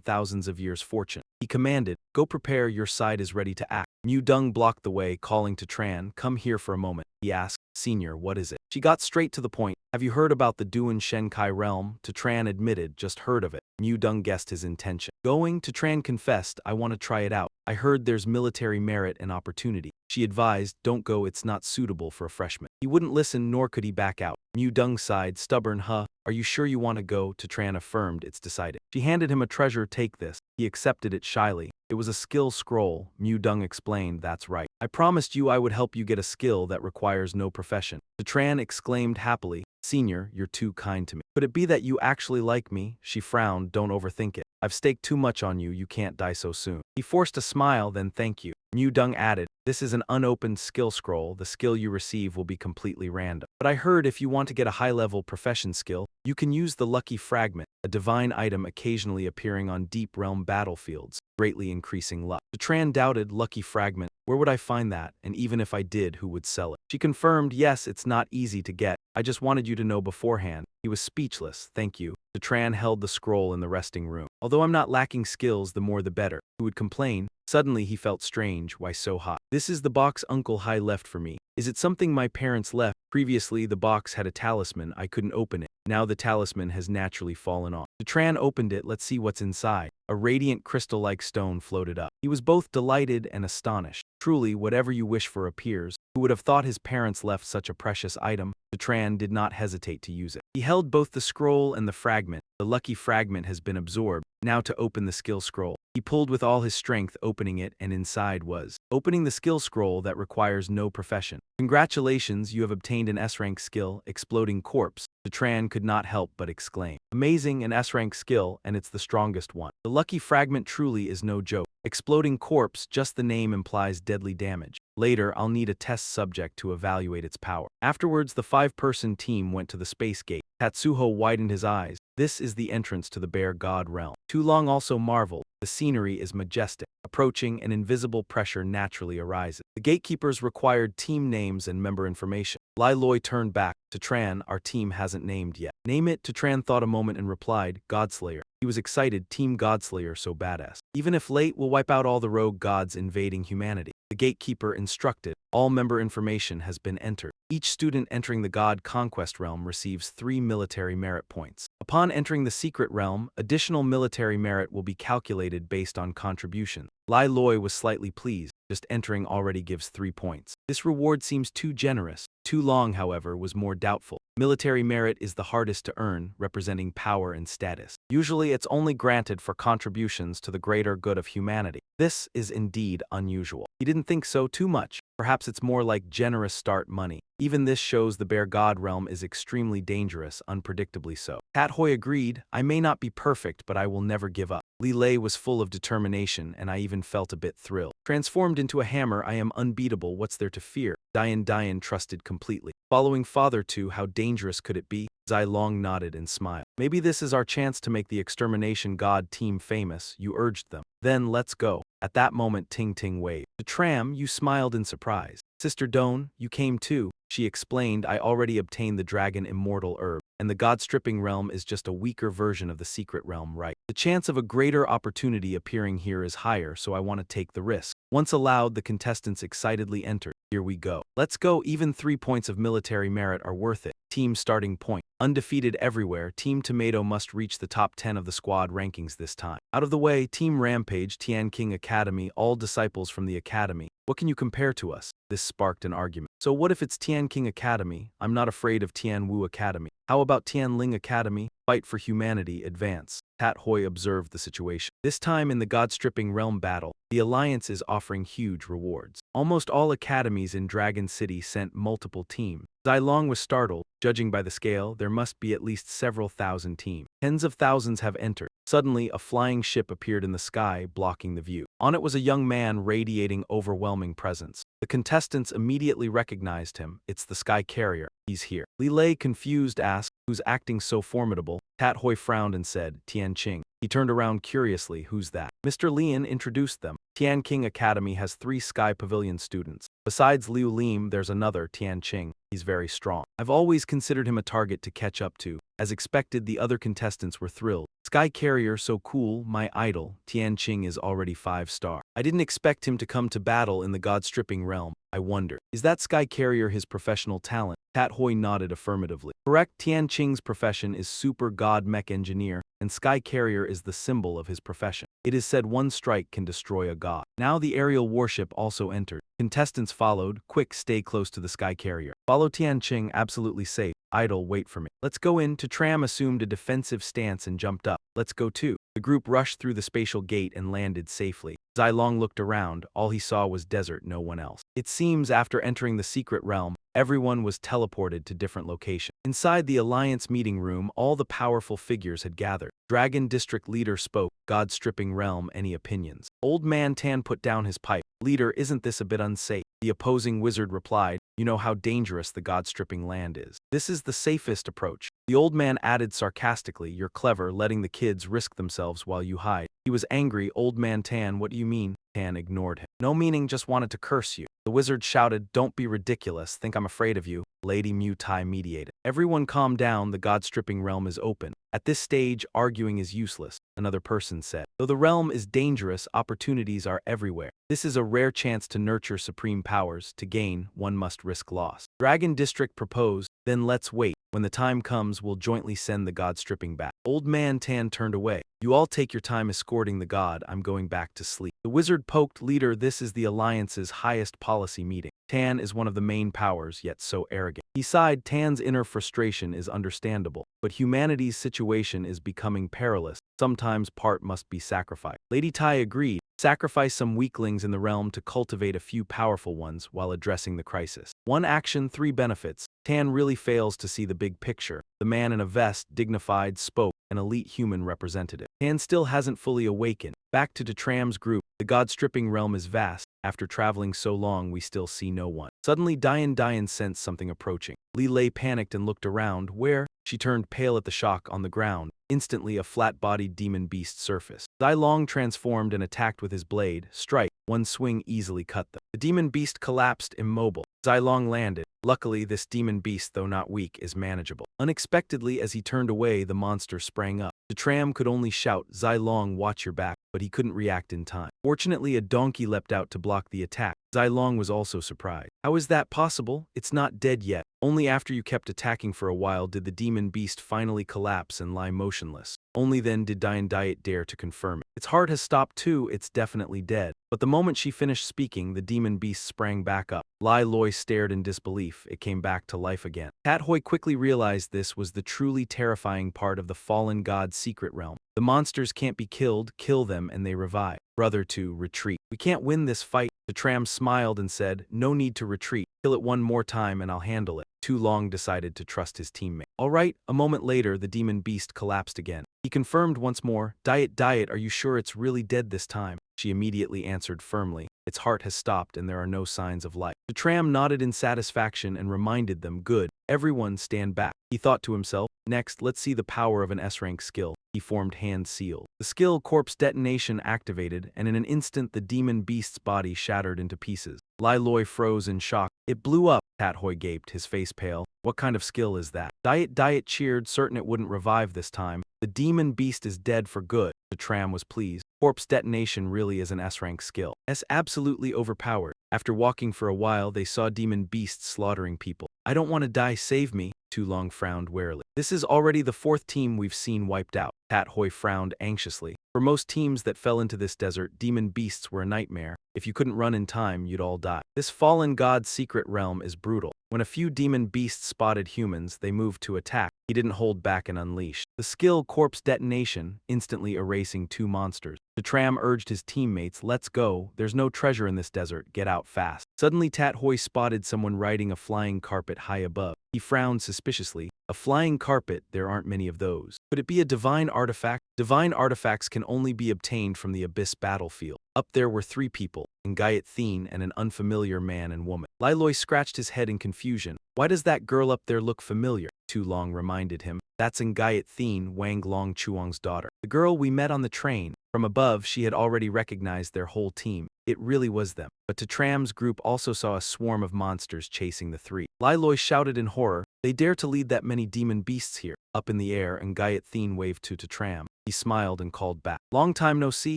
thousands of years fortune. He commanded, go prepare, your side is ready to act. Mu Deng blocked the way, calling to Tran, come here for a moment. He asked, Senior, what is it? She got straight to the point. Have you heard about the Duan Shenkai realm? Tran admitted, just heard of it. Mu Deng guessed his intention. Going, Tran confessed, I want to try it out. I heard there's military merit and opportunity. She advised, don't go, it's not suitable for a freshman. He wouldn't listen nor could he back out. Mu Deng sighed, stubborn, huh? Are you sure you want to go? Tran affirmed, it's decided. She handed him a treasure, take this. He accepted it shyly. It was a skill scroll. Mu Deng explained, that's right. I promised you I would help you get a skill that requires no profession. Tran exclaimed happily, Senior, you're too kind to me. Could it be that you actually like me? She frowned, don't overthink it. I've staked too much on you, you can't die so soon. He forced a smile, then thank you. Mu Deng added, this is an unopened skill scroll, the skill you receive will be completely random. But I heard if you want to get a high-level profession skill, you can use the Lucky Fragment, a divine item occasionally appearing on deep realm battlefields, greatly increasing luck. Tran doubted, Lucky Fragment, where would I find that, and even if I did, who would sell it? She confirmed, yes, it's not easy to get. I just wanted you to know beforehand. He was speechless, thank you. Tran held the scroll in the resting room. Although I'm not lacking skills, the more the better. Who would complain? Suddenly he felt strange, why so hot? This is the box Uncle Hai left for me. Is it something my parents left? Previously the box had a talisman, I couldn't open it. Now the talisman has naturally fallen off. Tran opened it, let's see what's inside. A radiant crystal-like stone floated up. He was both delighted and astonished. Truly, whatever you wish for appears. Who would have thought his parents left such a precious item? Tran did not hesitate to use it. He He held both the scroll and the fragment. The lucky fragment has been absorbed. Now to open the skill scroll. He pulled with all his strength, opening it, and inside was opening the skill scroll that requires no profession. Congratulations, you have obtained an S-rank skill, Exploding Corpse. Tran could not help but exclaim. Amazing, an S-rank skill, and it's the strongest one. The lucky fragment truly is no joke. Exploding Corpse, just the name implies deadly damage. Later, I'll need a test subject to evaluate its power. Afterwards, the 5-person team went to the space gate. Tatsuho widened his eyes. This is the entrance to the Bear God realm. Tu Long also marveled. The scenery is majestic. Approaching, an invisible pressure naturally arises. The gatekeepers required team names and member information. Lai Loi turned back. To Tran, our team hasn't named yet. Name it? To Tran thought a moment and replied, Godslayer. He was excited, Team Godslayer so badass. Even if late, we'll wipe out all the rogue gods invading humanity. The gatekeeper instructed. All member information has been entered. Each student entering the God Conquest realm receives 3 military merit points. Upon entering the secret realm, additional military merit will be calculated based on contribution. Lai Loi was slightly pleased. Just entering already gives 3 points. This reward seems too generous. Tu Long, however, was more doubtful. Military merit is the hardest to earn, representing power and status. Usually it's only granted for contributions to the greater good of humanity. This is indeed unusual. He didn't think so too much. Perhaps it's more like generous start money. Even this shows the Bear God realm is extremely dangerous, unpredictably so. Tat Hoi agreed, I may not be perfect, but I will never give up. Li Lei was full of determination, and I even felt a bit thrilled. Transformed into a hammer, I am unbeatable, what's there to fear? Dian trusted completely. Following Father to, how dangerous could it be? Zai Long nodded and smiled. Maybe this is our chance to make the extermination god team famous, you urged them. Then let's go. At that moment Ting Ting waved. To Tram, you smiled in surprise. Sister Doan, you came too. She explained, I already obtained the dragon immortal herb, and the god-stripping realm is just a weaker version of the secret realm, right? The chance of a greater opportunity appearing here is higher, so I want to take the risk. Once allowed, the contestants excitedly entered. Here we go. Let's go, even 3 points of military merit are worth it. Team starting point. Undefeated everywhere, Team Tomato must reach the top 10 of the squad rankings this time. Out of the way, Team Rampage, Tian King Academy, all disciples from the academy. What can you compare to us? This sparked an argument. So what if it's Tian King Academy? I'm not afraid of Tian Wu Academy. How about Tian Ling Academy? Fight for humanity, advance. Tat Hoi observed the situation. This time in the god-stripping realm battle, the Alliance is offering huge rewards. Almost all academies in Dragon City sent multiple teams. Zai Long was startled. Judging by the scale, there must be at least several thousand teams. Tens of thousands have entered. Suddenly, a flying ship appeared in the sky, blocking the view. On it was a young man radiating overwhelming presence. The contestants immediately recognized him. It's the Sky Carrier. He's here. Li Lei, confused, asked, who's acting so formidable? Tat Hoi frowned and said, Tian Qing. He turned around curiously, who's that? Mr. Lian introduced them. Tian King Academy has 3 Sky Pavilion students. Besides Liu Lim, there's another, Tian Qing. He's very strong. I've always considered him a target to catch up to. As expected, the other contestants were thrilled. Sky Carrier, so cool, my idol. Tian Qing is already 5-star. I didn't expect him to come to battle in the god-stripping realm. I wonder, is that Sky Carrier his professional talent? Tat Hoi nodded affirmatively. Correct, Tian Qing's profession is Super God Mech Engineer, and Sky Carrier is the symbol of his profession. It is said one strike can destroy a god. Now the aerial warship also entered. Contestants followed. Quick, stay close to the Sky Carrier. Follow Tian Qing, absolutely safe. Idle, wait for me. Let's go in. To Tram assumed a defensive stance and jumped up. Let's go too. The group rushed through the spatial gate and landed safely. Zai Long looked around. All he saw was desert, no one else. It seems after entering the secret realm, everyone was teleported to different locations. Inside the Alliance meeting room, all the powerful figures had gathered. Dragon District Leader spoke. God-stripping realm, any opinions? Old Man Tan put down his pipe. Leader, isn't this a bit unsafe? The opposing wizard replied, you know how dangerous the god-stripping land is. This is the safest approach. The old man added sarcastically, you're clever, letting the kids risk themselves while you hide. He was angry. Old Man Tan, what do you mean? Tan ignored him. No meaning, just wanted to curse you. The wizard shouted, don't be ridiculous, think I'm afraid of you. Lady Mu Tai mediated. Everyone calm down, the god-stripping realm is open. At this stage, arguing is useless, another person said. Though the realm is dangerous, opportunities are everywhere. This is a rare chance to nurture supreme powers. To gain, one must risk loss. Dragon District proposed, then let's wait. When the time comes, we'll jointly send the god stripping back. Old Man Tan turned away. You all take your time escorting the god, I'm going back to sleep. The wizard poked, leader, this is the Alliance's highest policy meeting. Tan is one of the main powers, yet so arrogant. He sighed. Tan's inner frustration is understandable, but humanity's situation is becoming perilous. Sometimes part must be sacrificed. Lady Tai agreed. Sacrifice some weaklings in the realm to cultivate a few powerful ones while addressing the crisis. One action, three benefits. Tan really fails to see the big picture. The man in a vest, dignified, spoke, an elite human representative. Tan still hasn't fully awakened. Back to Tram's group. The god-stripping realm is vast. After traveling so long, we still see no one. Suddenly, Dian sensed something approaching. Li Lei panicked and looked around. Where? She turned pale at the shock. On the ground. Instantly, a flat-bodied demon beast surfaced. Zai Long transformed and attacked with his blade. Strike. One swing easily cut them. The demon beast collapsed, immobile. Zai Long landed. Luckily, this demon beast, though not weak, is manageable. Unexpectedly, as he turned away, the monster sprang up. Tram could only shout, Zai Long, watch your back, but he couldn't react in time. Fortunately, a donkey leapt out to block the attack. Zai Long was also surprised. How is that possible? It's not dead yet. Only after you kept attacking for a while did the demon beast finally collapse and lie motionless. Only then did Dian dare to confirm it. Its heart has stopped too, it's definitely dead. But the moment she finished speaking, the demon beast sprang back up. Lai Loi stared in disbelief. It came back to life again. Tat Hoi quickly realized this was the truly terrifying part of the fallen god's secret realm. The monsters can't be killed, kill them and they revive. Brother to retreat. We can't win this fight. The Tram smiled and said, no need to retreat. Kill it one more time and I'll handle it. Tu Long decided to trust his teammate. All right, a moment later, the demon beast collapsed again. He confirmed once more, Diet, are you sure it's really dead this time? She immediately answered firmly. Its heart has stopped and there are no signs of life. The Tram nodded in satisfaction and reminded them, good, everyone stand back. He thought to himself, next, let's see the power of an S-rank skill. He formed hand seal. The skill corpse detonation activated, and in an instant the demon beast's body shattered into pieces. Lai Loi froze in shock. It blew up. Tat Hoi gaped, his face pale. What kind of skill is that? Diet cheered, certain it wouldn't revive this time. The demon beast is dead for good. The Tram was pleased. Corpse detonation really is an S-rank skill. Absolutely overpowered. After walking for a while, they saw demon beasts slaughtering people. I don't want to die, save me. Tu Long frowned warily. This is already the fourth team we've seen wiped out. Tat Hoi frowned anxiously. For most teams that fell into this desert, demon beasts were a nightmare. If you couldn't run in time, you'd all die. This fallen god's secret realm is brutal. When a few demon beasts spotted humans, they moved to attack. He didn't hold back and unleashed the skill corpse detonation, instantly erasing two monsters. The Tram urged his teammates, let's go, there's no treasure in this desert, get out fast. Suddenly Tat Hoi spotted someone riding a flying carpet high above. He frowned suspiciously. A flying carpet, there aren't many of those. Could it be a divine artifact? Divine artifacts can only be obtained from the Abyss battlefield. Up there were three people, Ngayat Thien and an unfamiliar man and woman. Lai Loi scratched his head in confusion. Why does that girl up there look familiar? Tu Long reminded him. That's Ngayat Thien, Wang Long Chuang's daughter. The girl we met on the train. From above, she had already recognized their whole team. It really was them. But Tram's group also saw a swarm of monsters chasing the three. Lai Loi shouted in horror, they dare to lead that many demon beasts here. Up in the air, Ngayat Thien waved to Tram. He smiled and called back. Long time no see,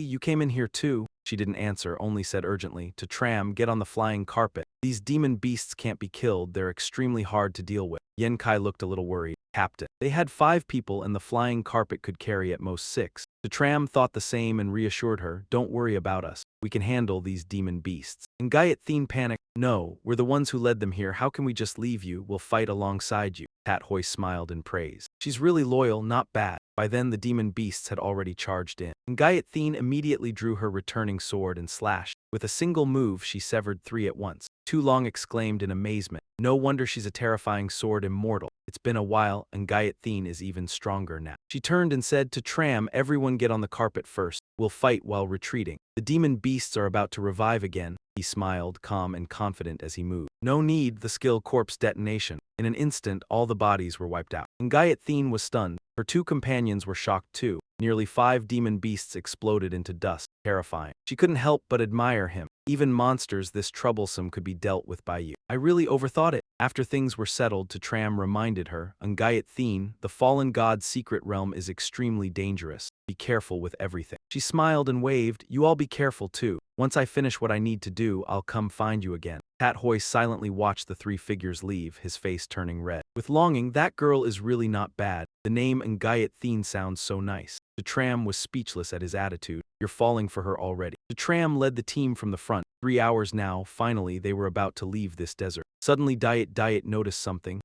you came in here too. She didn't answer, only said urgently, Tram, get on the flying carpet. These demon beasts can't be killed, they're extremely hard to deal with. Yen Kai looked a little worried. Captain. They had 5 people and the flying carpet could carry at most 6. Tram thought the same and reassured her, don't worry about us. We can handle these demon beasts. Ngayat Thien panicked, no, we're the ones who led them here, how can we just leave you, we'll fight alongside you. Tat Hoi smiled in praise. She's really loyal, not bad. By then the demon beasts had already charged in. Ngayat Thien immediately drew her returning sword and slashed. With a single move she severed 3 at once. Tu Long exclaimed in amazement. No wonder she's a terrifying sword immortal. It's been a while, and Ngayat Thien is even stronger now. She turned and said to Tram, everyone get on the carpet first. We'll fight while retreating. The demon beasts are about to revive again. He smiled, calm and confident as he moved. No need, the skill corpse detonation. In an instant, all the bodies were wiped out. Ngayat Thien was stunned. Her 2 companions were shocked too. Nearly 5 demon beasts exploded into dust, terrifying. She couldn't help but admire him. Even monsters this troublesome could be dealt with by you. I really overthought it. After things were settled, Tram reminded her, Ngayat Thien, the fallen god's secret realm is extremely dangerous. Be careful with everything. She smiled and waved, you all be careful too. Once I finish what I need to do, I'll come find you again. Tat Hoi silently watched the three figures leave, his face turning red. With longing, that girl is really not bad. The name Ngayat Thien sounds so nice. The tram was speechless at his attitude. You're falling for her already. The tram led the team from the front. 3 hours now, finally, they were about to leave this desert. Suddenly Diet noticed something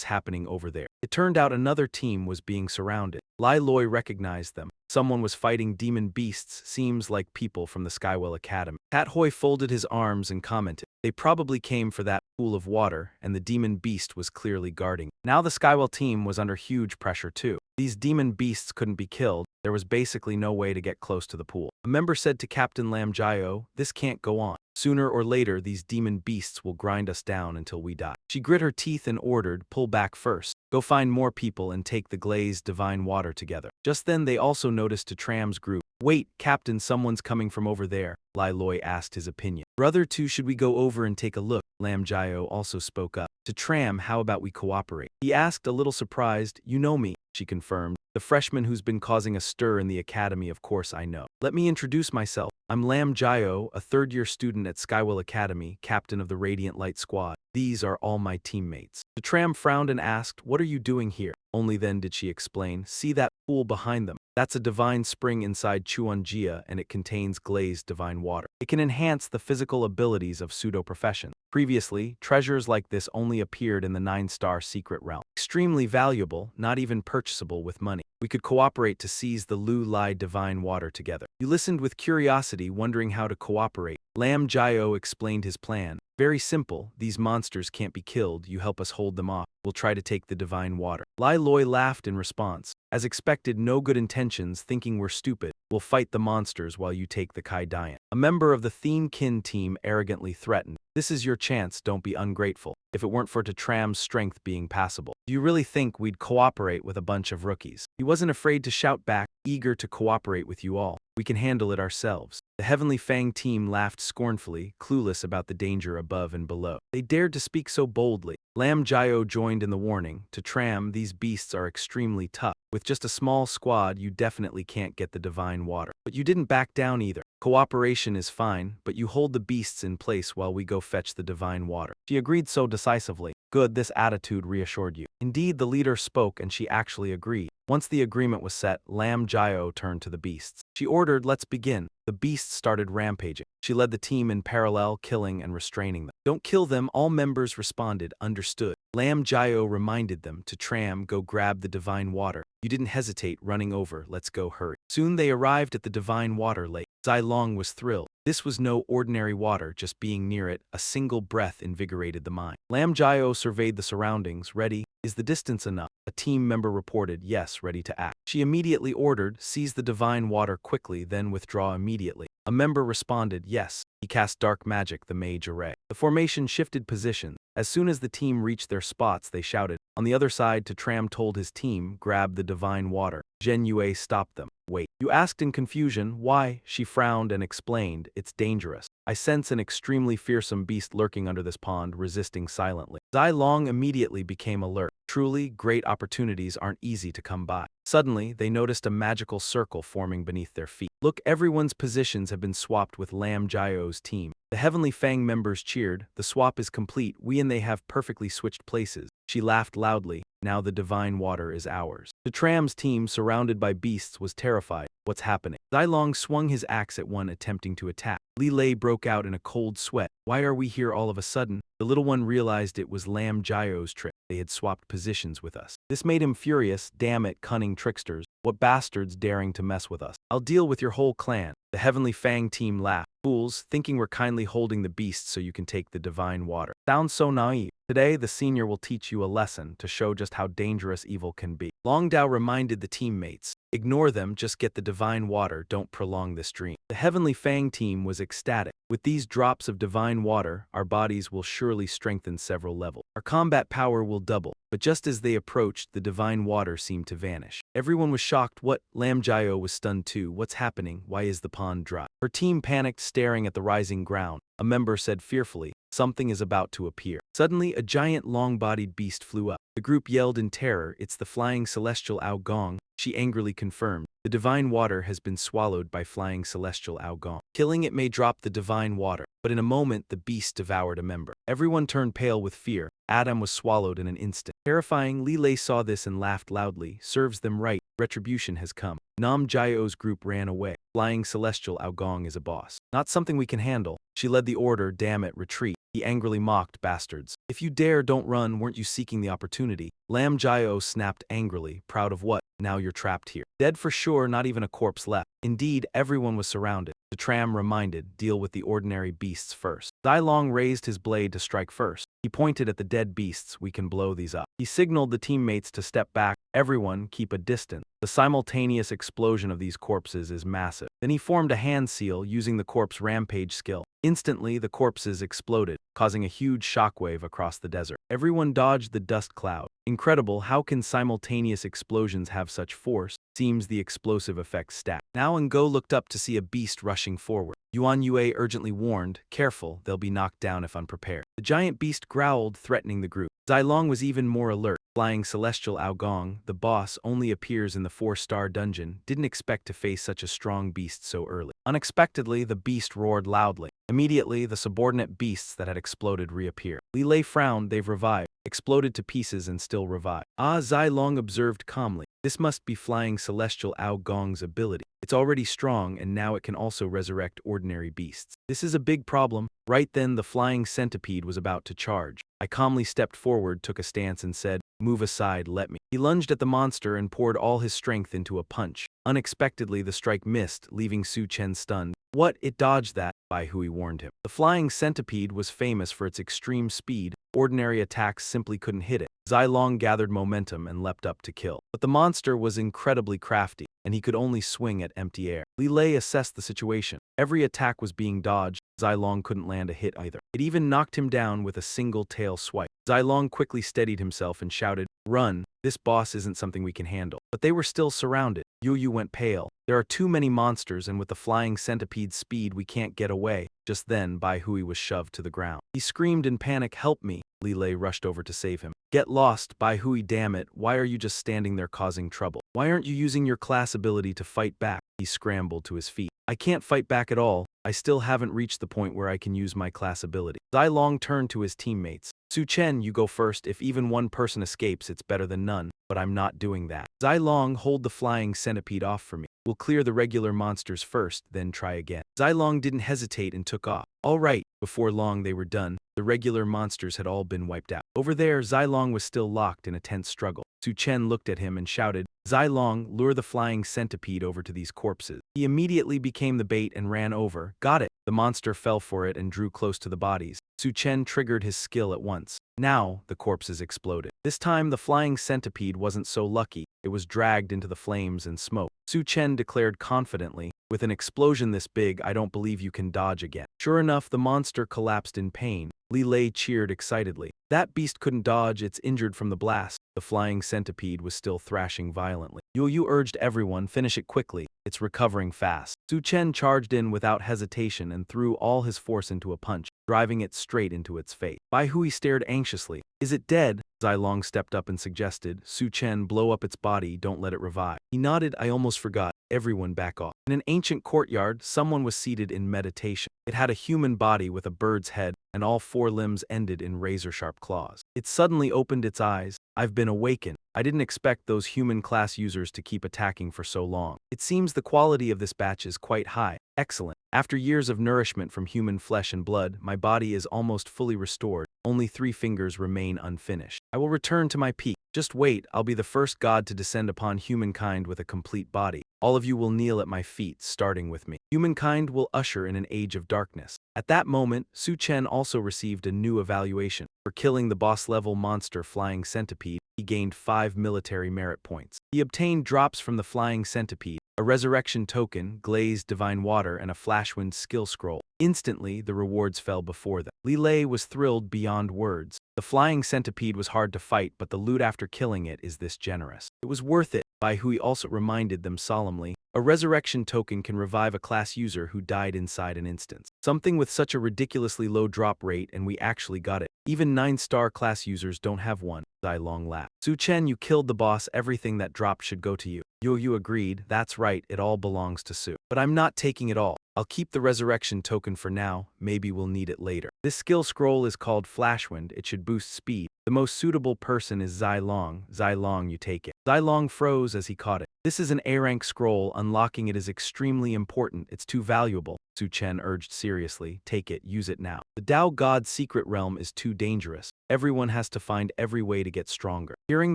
happening over there. It turned out another team was being surrounded. Lai Loi recognized them. Someone was fighting demon beasts, seems like people from the Skywell Academy. Tat Hoi folded his arms and commented, they probably came for that pool of water, and the demon beast was clearly guarding. Now the Skywell team was under huge pressure too. These demon beasts couldn't be killed. There was basically no way to get close to the pool. A member said to Captain Lam Jayo, this can't go on. Sooner or later, these demon beasts will grind us down until we die. She grit her teeth and ordered, pull back first. Go find more people and take the glazed divine water together. Just then they also noticed to Tram's group. Wait, Captain, someone's coming from over there. Lai Loi asked his opinion. Brother too, should we go over and take a look? Lam Jayo also spoke up. To Tram, how about we cooperate? He asked, a little surprised. You know me, she confirmed. The freshman who's been causing a stir in the academy, of course I know. Let me introduce myself. I'm Lam Jayo, a third-year student at Skywell Academy, captain of the Radiant Light Squad. These are all my teammates. The tram frowned and asked, what are you doing here? Only then did she explain, see that pool behind them? That's a divine spring inside Chuanjia, and it contains glazed divine water. It can enhance the physical abilities of pseudo-professions. Previously, treasures like this only appeared in the 9-star secret realm. Extremely valuable, not even purchasable with money. We could cooperate to seize the Lu Lai divine water together. You listened with curiosity, wondering how to cooperate. Lam Jayo explained his plan. Very simple, these monsters can't be killed, you help us hold them off. We'll try to take the divine water. Lai Loi laughed in response. As expected, no good intentions, thinking we're stupid. We'll fight the monsters while you take the Kai Dian. A member of the Thien Kin team arrogantly threatened. This is your chance, don't be ungrateful. If it weren't for Tram's strength being passable. Do you really think we'd cooperate with a bunch of rookies? He wasn't afraid to shout back, eager to cooperate with you all. We can handle it ourselves. The Heavenly Fang team laughed scornfully, clueless about the danger above and below. They dared to speak so boldly. Lam Jayo joined in the warning. To Tram, these beasts are extremely tough. With just a small squad, you definitely can't get the divine water. But you didn't back down either. Cooperation is fine, but you hold the beasts in place while we go fetch the divine water. She agreed so decisively. Good, this attitude reassured you. Indeed, the leader spoke and she actually agreed. Once the agreement was set, Lam Jayo turned to the beasts. She ordered, let's begin. The beasts started rampaging. She led the team in parallel, killing and restraining them. Don't kill them, all members responded, understood. Lam Jayo reminded them to Tram, go grab the divine water. You didn't hesitate, running over, let's go, hurry. Soon they arrived at the divine water lake. Zai Long was thrilled. This was no ordinary water, just being near it, a single breath invigorated the mind. Lam Jayo surveyed the surroundings, ready. Is the distance enough? A team member reported, yes, ready to act. She immediately ordered, seize the divine water quickly, then withdraw immediately. A member responded, yes. He cast dark magic, the mage array. The formation shifted positions. As soon as the team reached their spots, they shouted. On the other side, Tram told his team, grab the divine water. Zhen Yue stopped them. Wait. You asked in confusion, why? She frowned and explained, it's dangerous. I sense an extremely fearsome beast lurking under this pond, resisting silently. Zai Long immediately became alert. Truly, great opportunities aren't easy to come by. Suddenly, they noticed a magical circle forming beneath their feet. Look, everyone's positions have been swapped with Lam Jayo's team. The Heavenly Fang members cheered. The swap is complete. We and they have perfectly switched places. She laughed loudly. Now the divine water is ours. The Tram's team, surrounded by beasts, was terrified. What's happening? Zai Long swung his axe at one attempting to attack. Li Lei broke out in a cold sweat. Why are we here all of a sudden? The little one realized it was Lam Jayo's trick. They had swapped positions with us. This made him furious. Damn it, cunning tricksters. What bastards daring to mess with us? I'll deal with your whole clan. The Heavenly Fang team laughed. Fools, thinking we're kindly holding the beasts so you can take the divine water. Sounds so naive. Today, the senior will teach you a lesson to show just how dangerous evil can be. Long Dao reminded the teammates. Ignore them, just get the divine water, don't prolong this dream. The Heavenly Fang team was ecstatic. With these drops of divine water, our bodies will surely strengthen several levels. Our combat power will double. But just as they approached, the divine water seemed to vanish. Everyone was shocked. What? Lam Jayo was stunned too. What's happening? Why is the pond dry? Her team panicked, staring at the rising ground. A member said fearfully, something is about to appear. Suddenly, a giant long-bodied beast flew up. The group yelled in terror, it's the flying celestial Ao Gong. She angrily confirmed, the divine water has been swallowed by flying celestial Ao Gong. Killing it may drop the divine water. but in a moment the beast devoured a member. Everyone turned pale with fear. Adam was swallowed in an instant. Terrifying, Lilei saw this and laughed loudly. Serves them right. Retribution has come. Nam Jayo's group ran away. Flying Celestial Aogong is a boss. Not something we can handle. She led the order. Damn it, retreat. He angrily mocked, bastards. If you dare, don't run. Weren't you seeking the opportunity? Lam Jayo snapped angrily. Proud of what? Now you're trapped here. Dead for sure, not even a corpse left. Indeed, everyone was surrounded. The tram reminded, deal with the ordinary beasts first. Zilong raised his blade to strike first. He pointed at the dead beasts. We can blow these up. He signaled the teammates to step back. Everyone, keep a distance. The simultaneous explosion of these corpses is massive. Then he formed a hand seal using the corpse rampage skill. Instantly, the corpses exploded, causing a huge shockwave across the desert. Everyone dodged the dust cloud. Incredible, how can simultaneous explosions have such force? Seems the explosive effects stack. Now Ngo looked up to see a beast rushing forward. Yuan Yue urgently warned, careful, they'll be knocked down if unprepared. The giant beast growled, threatening the group. Zilong was even more alert. Flying Celestial Aogong, the boss, only appears in the 4-star dungeon, didn't expect to face such a strong beast so early. Unexpectedly, the beast roared loudly. Immediately, the subordinate beasts that had exploded reappear. Lilei frowned, they've revived. Exploded to pieces and still revived. Zilong observed calmly. This must be Flying Celestial Aogong's ability. It's already strong and now it can also resurrect ordinary beasts. This is a big problem. Right then the flying centipede was about to charge. I calmly stepped forward, took a stance and said, move aside, let me. He lunged at the monster and poured all his strength into a punch. Unexpectedly, the strike missed, leaving Su Chen stunned. What? It dodged that, Bai Hui warned him. The flying centipede was famous for its extreme speed. Ordinary attacks simply couldn't hit it. Zilong gathered momentum and leapt up to kill. But the monster was incredibly crafty, and he could only swing at empty air. Lilei assessed the situation. Every attack was being dodged. Zilong couldn't land a hit either. It even knocked him down with a single tail swipe. Zilong quickly steadied himself and shouted, run, this boss isn't something we can handle. But they were still surrounded. Yu went pale. There are too many monsters and with the flying centipede's speed we can't get away. Just then, Bai Hui was shoved to the ground. He screamed in panic, help me. Lilei rushed over to save him. Get lost, Bai Hui, damn it, why are you just standing there causing trouble? Why aren't you using your class ability to fight back? He scrambled to his feet. I can't fight back at all. I still haven't reached the point where I can use my class ability. Zilong turned to his teammates. Su Chen, you go first. If even one person escapes, it's better than none. But I'm not doing that. Zilong, hold the flying centipede off for me. We'll clear the regular monsters first, then try again. Zilong didn't hesitate and took off. All right. Before long they were done. The regular monsters had all been wiped out. Over there, Zilong was still locked in a tense struggle. Su Chen looked at him and shouted, Zilong, lure the flying centipede over to these corpses. He immediately became the bait and ran over. Got it. The monster fell for it and drew close to the bodies. Su Chen triggered his skill at once. Now, the corpses exploded. This time, the flying centipede wasn't so lucky. It was dragged into the flames and smoke. Su Chen declared confidently, with an explosion this big, I don't believe you can dodge again. Sure enough, the monster collapsed in pain. Lilei cheered excitedly. That beast couldn't dodge, it's injured from the blast. The flying centipede was still thrashing violently. Yu urged everyone, finish it quickly. It's recovering fast. Su Chen charged in without hesitation and threw all his force into a punch, driving it straight into its face. Bai Hui stared anxiously. Is it dead? Zilong stepped up and suggested, Su Chen, blow up its body, don't let it revive. He nodded, I almost forgot. Everyone back off. In an ancient courtyard, someone was seated in meditation. It had a human body with a bird's head, and all 4 limbs ended in razor-sharp claws. It suddenly opened its eyes. I've been awakened. I didn't expect those human class users to keep attacking for so long. It seems the quality of this batch is quite high. Excellent. After years of nourishment from human flesh and blood, my body is almost fully restored. Only 3 fingers remain unfinished. I will return to my peak. Just wait, I'll be the first god to descend upon humankind with a complete body. All of you will kneel at my feet, starting with me. Humankind will usher in an age of darkness. At that moment, Su Chen also received a new evaluation. For killing the boss-level monster flying centipede, he gained 5 military merit points. He obtained drops from the flying centipede, a resurrection token, glazed divine water, and a flashwind skill scroll. Instantly, the rewards fell before them. Lilei was thrilled beyond words. The flying centipede was hard to fight, but the loot after killing it is this generous. It was worth it. Bai Hui also reminded them solemnly, a resurrection token can revive a class user who died inside an instance. Something with such a ridiculously low drop rate, and we actually got it. Even 9-star class users don't have one. Zilong laughed. Su Chen, you killed the boss, everything that dropped should go to you. Yu agreed, that's right, it all belongs to Su. But I'm not taking it all. I'll keep the resurrection token for now, maybe we'll need it later. This skill scroll is called Flashwind, it should boost speed. The most suitable person is Zai Long. Zai Long, you take it. Zai Long froze as he caught it. This is an A-rank scroll, unlocking it is extremely important, it's too valuable. Su Chen urged seriously, take it, use it now. The Tao God's secret realm is too dangerous. Everyone has to find every way to get stronger. Hearing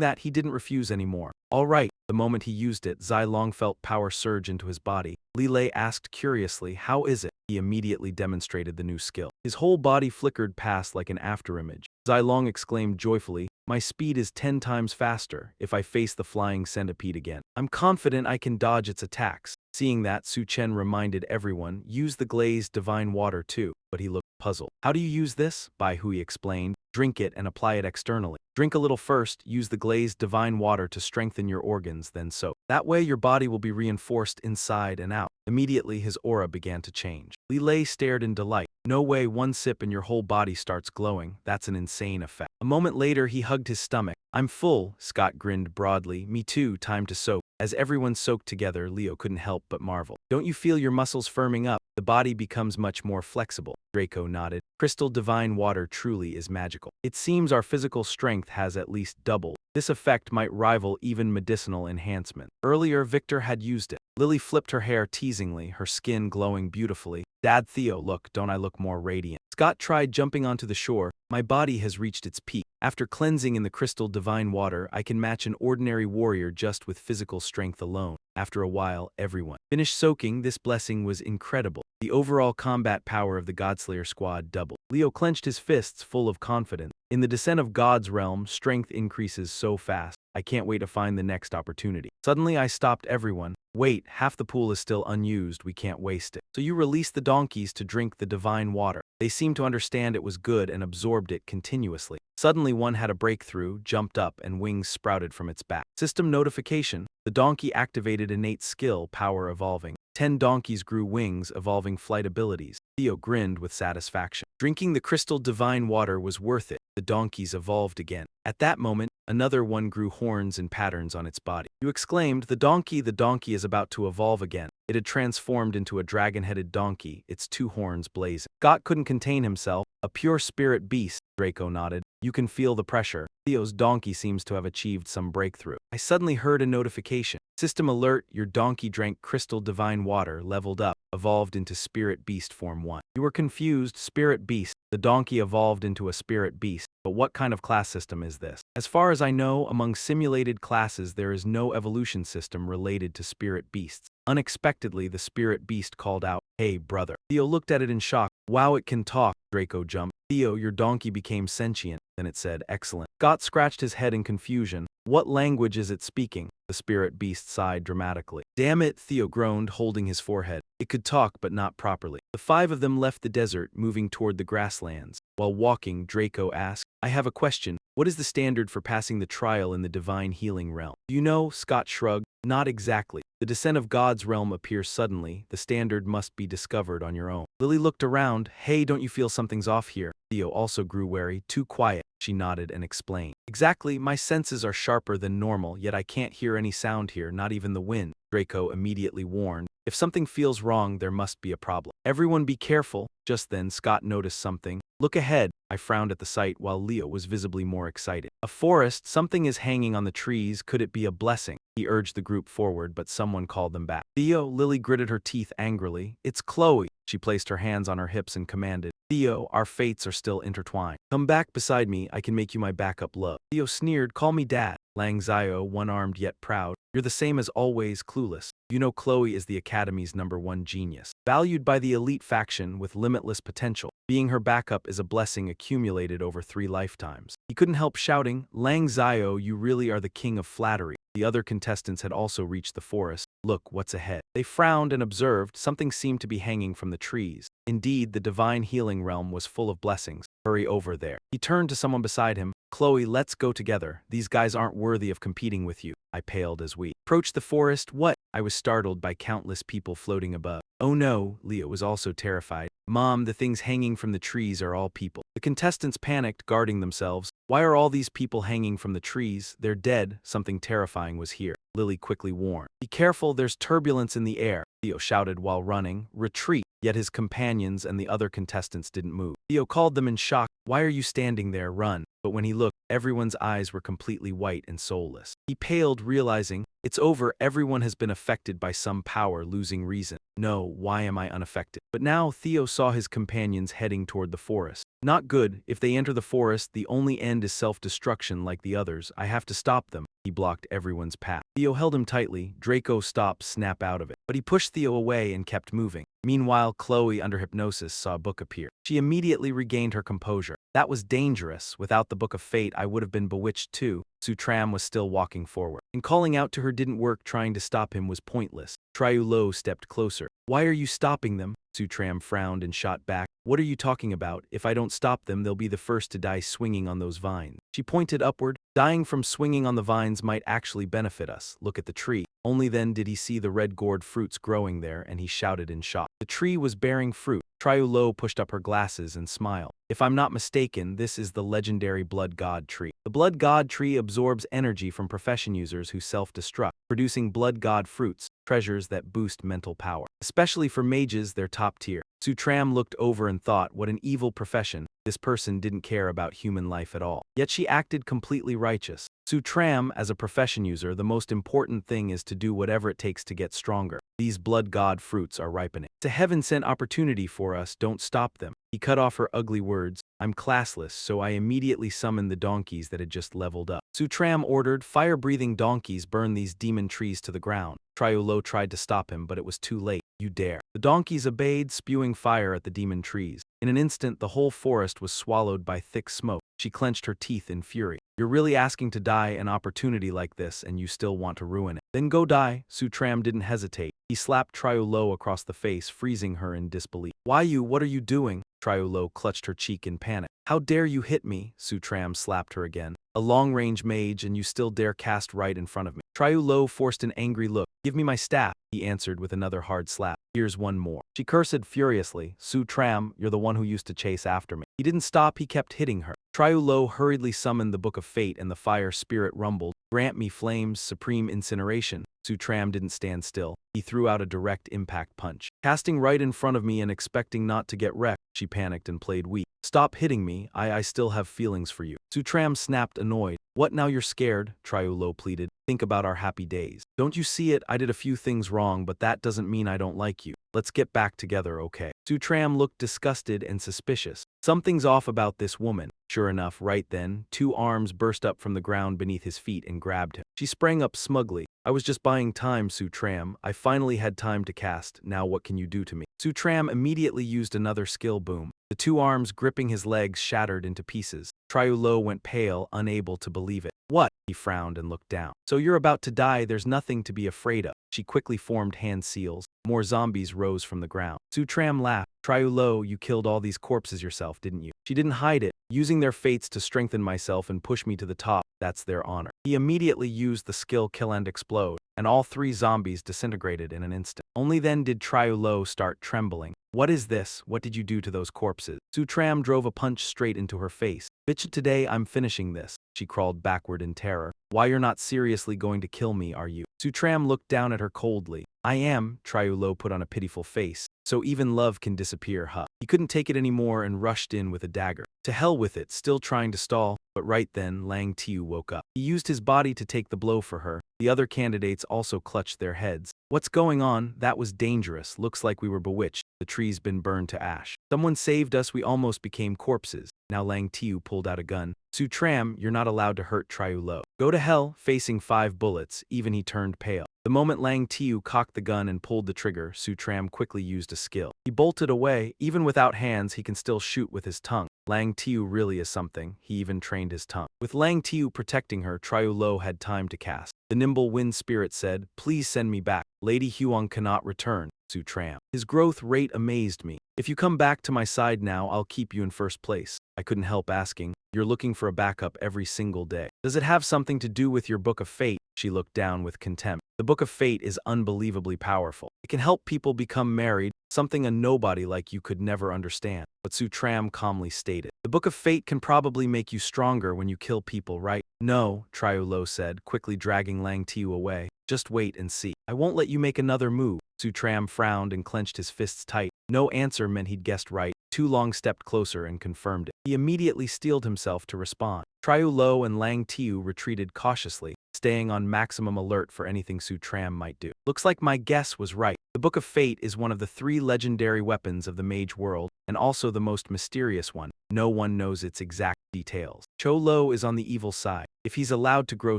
that, he didn't refuse anymore. All right. The moment he used it, Zai Long felt power surge into his body. Li Lei asked curiously, how is it? He immediately demonstrated the new skill. His whole body flickered past like an afterimage. Zai Long exclaimed joyfully, my speed is 10 times faster if I face the flying centipede again. I'm confident I can dodge its attacks. Seeing that, Su Chen reminded everyone, use the glazed divine water too, but he looked puzzled. How do you use this? Bai Hui explained. Drink it and apply it externally. Drink a little first, use the glazed divine water to strengthen your organs, then soak. That way your body will be reinforced inside and out. Immediately his aura began to change. Li Lei stared in delight. No way, one sip and your whole body starts glowing. That's an insane effect. A moment later he hugged his stomach. I'm full, Scott grinned broadly. Me too, time to soak. As everyone soaked together, Leo couldn't help but marvel. Don't you feel your muscles firming up? The body becomes much more flexible. Draco nodded. Crystal divine water truly is magical. It seems our physical strength has at least doubled. This effect might rival even medicinal enhancement. Earlier, Victor had used it. Lily flipped her hair teasingly, her skin glowing beautifully. Dad Theo, look, don't I look more radiant? Scott tried jumping onto the shore. My body has reached its peak. After cleansing in the crystal divine water, I can match an ordinary warrior just with physical strength alone. After a while, everyone finished soaking. This blessing was incredible. The overall combat power of the Godslayer squad doubled. Leo clenched his fists full of confidence. In the descent of God's realm, strength increases so fast. I can't wait to find the next opportunity. Suddenly I stopped everyone. Wait, half the pool is still unused, we can't waste it. So you released the donkeys to drink the divine water. They seemed to understand it was good and absorbed it continuously. Suddenly one had a breakthrough, jumped up, and wings sprouted from its back. System notification. The donkey activated innate skill, power evolving. 10 donkeys grew wings, evolving flight abilities. Theo grinned with satisfaction. Drinking the crystal divine water was worth it. The donkeys evolved again. At that moment, another one grew horns and patterns on its body. You exclaimed, the donkey is about to evolve again. It had transformed into a dragon-headed donkey, its 2 horns blazing. Scott couldn't contain himself. A pure spirit beast, Draco nodded. You can feel the pressure. Theo's donkey seems to have achieved some breakthrough. I suddenly heard a notification. System alert, your donkey drank crystal divine water, leveled up, evolved into spirit beast form 1. You were confused, spirit beast. The donkey evolved into a spirit beast. But what kind of class system is this? As far as I know, among simulated classes there is no evolution system related to spirit beasts. Unexpectedly, the spirit beast called out, hey brother. Theo looked at it in shock. Wow, it can talk. Draco jumped. Theo, your donkey became sentient. Then it said, excellent. Scott scratched his head in confusion. What language is it speaking? The spirit beast sighed dramatically. Damn it, Theo groaned, holding his forehead. It could talk, but not properly. The 5 of them left the desert, moving toward the grasslands. While walking, Draco asked, I have a question. What is the standard for passing the trial in the divine healing realm? Do you know? Scott shrugged. Not exactly. The descent of God's realm appears suddenly. The standard must be discovered on your own. Lily looked around. Hey, don't you feel something's off here? Theo also grew wary. Too quiet. She nodded and explained. Exactly, my senses are sharper than normal, yet I can't hear any sound here, not even the wind. Draco immediately warned. If something feels wrong, there must be a problem. Everyone be careful. Just then, Scott noticed something. Look ahead. I frowned at the sight while Leo was visibly more excited. A forest, something is hanging on the trees. Could it be a blessing? He urged the group forward, but someone called them back. Theo, Lily gritted her teeth angrily. It's Chloe. She placed her hands on her hips and commanded. Theo, our fates are still intertwined. Come back beside me, I can make you my backup love. Theo sneered, call me dad. Lang Zio, one-armed yet proud. You're the same as always, clueless. You know Chloe is the Academy's #1 genius. Valued by the elite faction with limitless potential. Being her backup is a blessing accumulated over 3 lifetimes. He couldn't help shouting, Lang Zio, you really are the king of flattery. The other contestants had also reached the forest. Look, what's ahead? They frowned and observed something seemed to be hanging from the trees. Indeed, the divine healing realm was full of blessings. Hurry over there. He turned to someone beside him. Chloe, let's go together. These guys aren't worthy of competing with you. I paled as we approached the forest. What? I was startled by countless people floating above. Oh no, Leo was also terrified. Mom, the things hanging from the trees are all people. The contestants panicked, guarding themselves. Why are all these people hanging from the trees? They're dead. Something terrifying was here. Lily quickly warned. Be careful, there's turbulence in the air. Theo shouted while running. Retreat. yet his companions and the other contestants didn't move. Theo called them in shock. "Why are you standing there? Run." But when he looked, everyone's eyes were completely white and soulless. He paled, realizing, it's over, everyone has been affected by some power, losing reason. No, why am I unaffected? But now Theo saw his companions heading toward the forest. Not good. If they enter the forest, the only end is self-destruction like the others. I have to stop them. He blocked everyone's path. Theo held him tightly. Draco stopped, snap out of it. But he pushed Theo away and kept moving. Meanwhile, Chloe, under hypnosis, saw a book appear. She immediately regained her composure. That was dangerous. Without the Book of Fate, I would have been bewitched too. Sutram was still walking forward, and calling out to her didn't work. Trying to stop him was pointless. Triulo stepped closer. "Why are you stopping them?" Sutram frowned and shot back. "What are you talking about? If I don't stop them, they'll be the first to die swinging on those vines." She pointed upward. "Dying from swinging on the vines might actually benefit us. Look at the tree." Only then did he see the red gourd fruits growing there, and he shouted in shock. The tree was bearing fruit. Triulo pushed up her glasses and smiled. "If I'm not mistaken, this is the legendary Blood God tree. The Blood God tree absorbs energy from profession users who self-destruct, producing Blood God fruits, treasures that boost mental power. Especially for mages, they're top tier." Sutram looked over and thought, what an evil profession. This person didn't care about human life at all. Yet she acted completely righteous. Sutram, as a profession user, the most important thing is to do whatever it takes to get stronger. These Blood God fruits are ripening. It's a heaven-sent opportunity for us, don't stop them. He cut off her ugly words. "I'm classless, so I immediately summoned the donkeys that had just leveled up." Sutram ordered, "Fire-breathing donkeys, burn these demon trees to the ground." Triulo tried to stop him, but it was too late. "You dare." The donkeys obeyed, spewing fire at the demon trees. In an instant, the whole forest was swallowed by thick smoke. She clenched her teeth in fury. "You're really asking to die an opportunity like this, and you still want to ruin it. Then go die." Sutram didn't hesitate. He slapped Triulo across the face, freezing her in disbelief. What are you doing?" Triulo clutched her cheek in panic. "How dare you hit me?" Sutram slapped her again. "A long-range mage, and you still dare cast right in front of me." Triulo forced an angry look. "Give me my staff," he answered with another hard slap. "Here's one more." She cursed furiously. "Sutram, you're the one who used to chase after me." He didn't stop, he kept hitting her. Triulo hurriedly summoned the Book of Fate, and the fire spirit rumbled. "Grant me flames, supreme incineration." Sutram didn't stand still. He threw out a direct impact punch. "Casting right in front of me and expecting not to get wrecked." She panicked and played weak. "Stop hitting me, I still have feelings for you." Sutram snapped, annoyed. "What, now you're scared?" Triulo pleaded. "Think about our happy days. Don't you see it? I did a few things wrong, but that doesn't mean I don't like you. Let's get back together, okay?" Sutram looked disgusted and suspicious. Something's off about this woman. Sure enough, right then, two arms burst up from the ground beneath his feet and grabbed him. She sprang up smugly. "I was just buying time, Sutram. I finally had time to cast. Now what can you do to me?" Sutram immediately used another skill boom. The two arms gripping his legs shattered into pieces. Triulo went pale, unable to believe it. "What?" He frowned and looked down. "So you're about to die, there's nothing to be afraid of." She quickly formed hand seals. More zombies rose from the ground. Sutram laughed. "Triulo, you killed all these corpses yourself, didn't you?" She didn't hide it. "Using their fates to strengthen myself and push me to the top, that's their honor." He immediately used the skill Kill and Explode, and all three zombies disintegrated in an instant. Only then did Triulo start trembling. "What is this? What did you do to those corpses?" Sutram drove a punch straight into her face. "Bitch, today I'm finishing this." She crawled backward in terror. "Why, you're not seriously going to kill me, are you?" Sutram looked down at her coldly. "I am." Triulo put on a pitiful face. "So even love can disappear, huh?" He couldn't take it anymore and rushed in with a dagger. To hell with it, still trying to stall. But right then, Lang Tiu woke up. He used his body to take the blow for her. The other candidates also clutched their heads. "What's going on? That was dangerous. Looks like we were bewitched. The tree's been burned to ash. Someone saved us, we almost became corpses." Now Lang Tiu pulled out a gun. "Sutram, you're not allowed to hurt Triulo." "Go to hell," facing 5 bullets. Even he turned pale. The moment Lang Tiu cocked the gun and pulled the trigger, Sutram quickly used a skill. He bolted away. Even without hands, he can still shoot with his tongue. Lang Tiu really is something. He even trained his tongue. With Lang Tiu protecting her, Triulo had time to cast. The nimble wind spirit said, "Please send me back. Lady Huang cannot return." Sutram. His growth rate amazed me. "If you come back to my side now, I'll keep you in first place." I couldn't help asking, "You're looking for a backup every single day. Does it have something to do with your Book of Fate?" She looked down with contempt. "The Book of Fate is unbelievably powerful. It can help people become married, something a nobody like you could never understand." But Sutram calmly stated, "The Book of Fate can probably make you stronger when you kill people, right?" "No," Triulo said, quickly dragging Lang Tiu away. "Just wait and see. I won't let you make another move." Sutram frowned and clenched his fists tight. No answer meant he'd guessed right. Tu Long stepped closer and confirmed it. He immediately steeled himself to respond. Triu Lo and Lang Tiu retreated cautiously, staying on maximum alert for anything Su Tram might do. Looks like my guess was right. The Book of Fate is one of the 3 legendary weapons of the mage world, and also the most mysterious one. No one knows its exact details. Cho Lo is on the evil side. If he's allowed to grow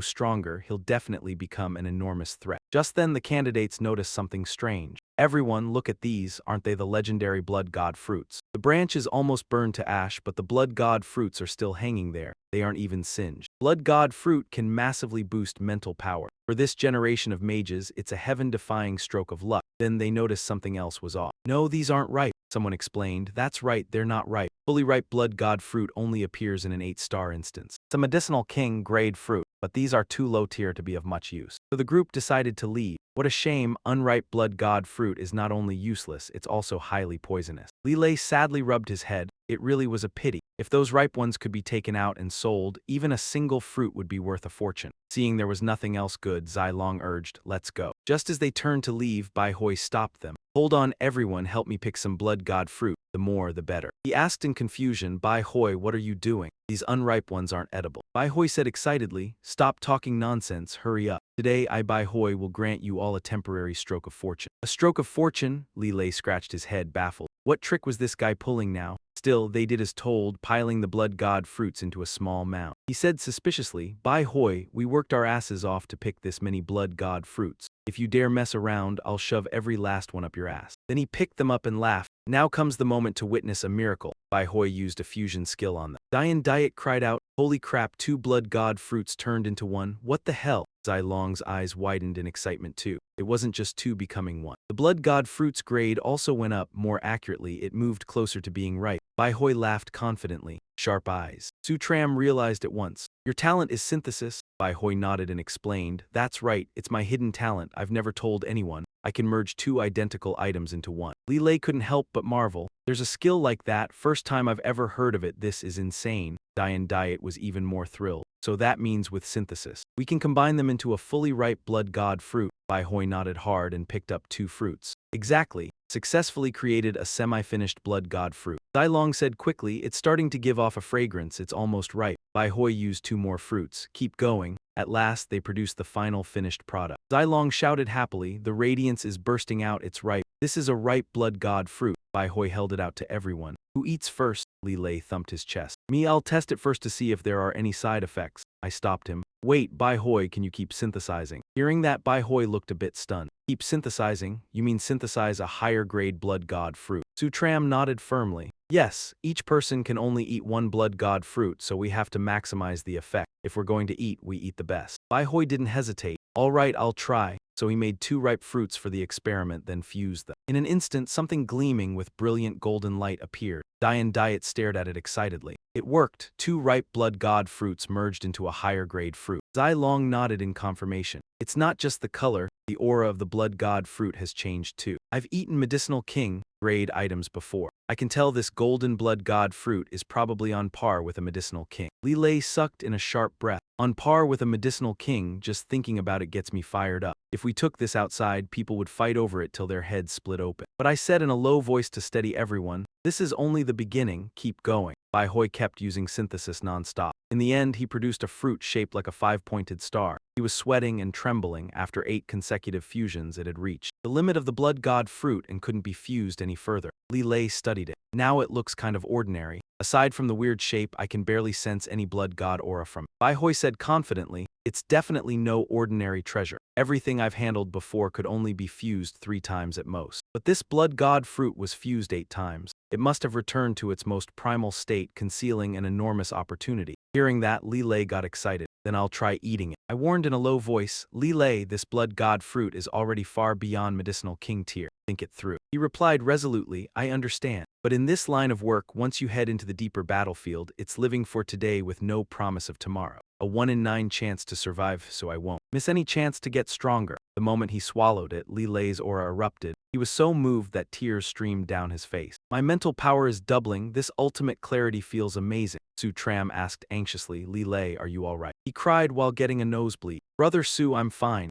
stronger, he'll definitely become an enormous threat. Just then the candidates noticed something strange. Everyone, look at these, aren't they the legendary blood god fruits? The branch is almost burned to ash, but the blood god fruits are still hanging there. They aren't even singed. Blood god fruit can massively boost mental power. For this generation of mages, it's a heaven-defying stroke of luck. Then they noticed something else was off. No, these aren't ripe, someone explained. That's right, they're not ripe. Fully ripe blood god fruit only appears in an 8-star instance. It's a medicinal king grade fruit, but these are too low tier to be of much use. So the group decided to leave. What a shame, unripe blood god fruit is not only useless, it's also highly poisonous. Li Lei sadly rubbed his head. It really was a pity. If those ripe ones could be taken out and sold, even a single fruit would be worth a fortune. Seeing there was nothing else good, Zai Long urged, let's go. Just as they turned to leave, Bai Hui stopped them. Hold on everyone, help me pick some blood god fruit, the more the better. He asked in confusion, Bai Hui, what are you doing? These unripe ones aren't edible. Bai Hui said excitedly, stop talking nonsense, hurry up. Today I, Bai Hui, will grant you all a temporary stroke of fortune. A stroke of fortune? Li Lei scratched his head, baffled. What trick was this guy pulling now? Still, they did as told, piling the blood god fruits into a small mound. He said suspiciously, Bai Hui, we worked our asses off to pick this many blood god fruits. If you dare mess around, I'll shove every last one up your ass. Then he picked them up and laughed. Now comes the moment to witness a miracle. Bai Hui used a fusion skill on them. Dian Diet cried out, holy crap, 2 blood god fruits turned into 1. What the hell? Zai Long's eyes widened in excitement too. It wasn't just 2 becoming 1. The blood god fruit's grade also went up. More accurately, it moved closer to being ripe. Bai Hui laughed confidently. Sharp eyes. Su Tram realized at once. Your talent is synthesis? Bai Hui nodded and explained. That's right, it's my hidden talent. I've never told anyone. I can merge 2 identical items into 1. Li Lei couldn't help but marvel. There's a skill like that, first time I've ever heard of it, this is insane. Dian Diet was even more thrilled. So that means with synthesis, we can combine them into a fully ripe blood god fruit. Bai Hui nodded hard and picked up 2 fruits. Exactly. Successfully created a semi-finished blood god fruit. Zai Long said quickly, it's starting to give off a fragrance, it's almost ripe. Bai Hui used 2 more fruits. Keep going. At last, they produced the final finished product. Zai Long shouted happily, the radiance is bursting out, it's ripe. This is a ripe blood god fruit. Bai Hui held it out to everyone. Who eats first? Li Lei thumped his chest. Me, I'll test it first to see if there are any side effects. I stopped him. Wait, Bai Hui, can you keep synthesizing? Hearing that, Bai Hui looked a bit stunned. Keep synthesizing? You mean synthesize a higher grade blood god fruit? Su Tram nodded firmly. Yes, each person can only eat 1 blood god fruit, so we have to maximize the effect. If we're going to eat, we eat the best. Bai Hui didn't hesitate. All right, I'll try. So he made 2 ripe fruits for the experiment, then fused them. In an instant, something gleaming with brilliant golden light appeared. Dian Diet stared at it excitedly. It worked. 2 ripe blood god fruits merged into a higher grade fruit. Zai Long nodded in confirmation. It's not just the color, the aura of the blood god fruit has changed too. I've eaten medicinal king grade items before. I can tell this golden blood god fruit is probably on par with a medicinal king. Li Lei sucked in a sharp breath. On par with a medicinal king, just thinking about it gets me fired up. If we took this outside, people would fight over it till their heads split open. But I said in a low voice to steady everyone, this is only the beginning, keep going. Bai Hui kept using synthesis non-stop. In the end, he produced a fruit shaped like a 5-pointed star. He was sweating and trembling. After 8 consecutive fusions, it had reached the limit of the blood god fruit and couldn't be fused any further. Li Lei studied it. Now it looks kind of ordinary. Aside from the weird shape, I can barely sense any blood god aura from it. Bai Hui said confidently, it's definitely no ordinary treasure. Everything I've handled before could only be fused 3 times at most. But this blood god fruit was fused 8 times. It must have returned to its most primal state, concealing an enormous opportunity. Hearing that, Li Lei got excited. Then I'll try eating it. I warned in a low voice, Li Lei, this blood god fruit is already far beyond medicinal king tier. Think it through. He replied resolutely, I understand. But in this line of work, once you head into the deeper battlefield, it's living for today with no promise of tomorrow. A 1 in 9 chance to survive, so I won't miss any chance to get stronger. The moment he swallowed it, Li Lei's aura erupted. He was so moved that tears streamed down his face. My mental power is doubling. This ultimate clarity feels amazing. Su Tram asked anxiously, Li Lei, are you all right? He cried while getting a nosebleed. Brother Su, I'm fine.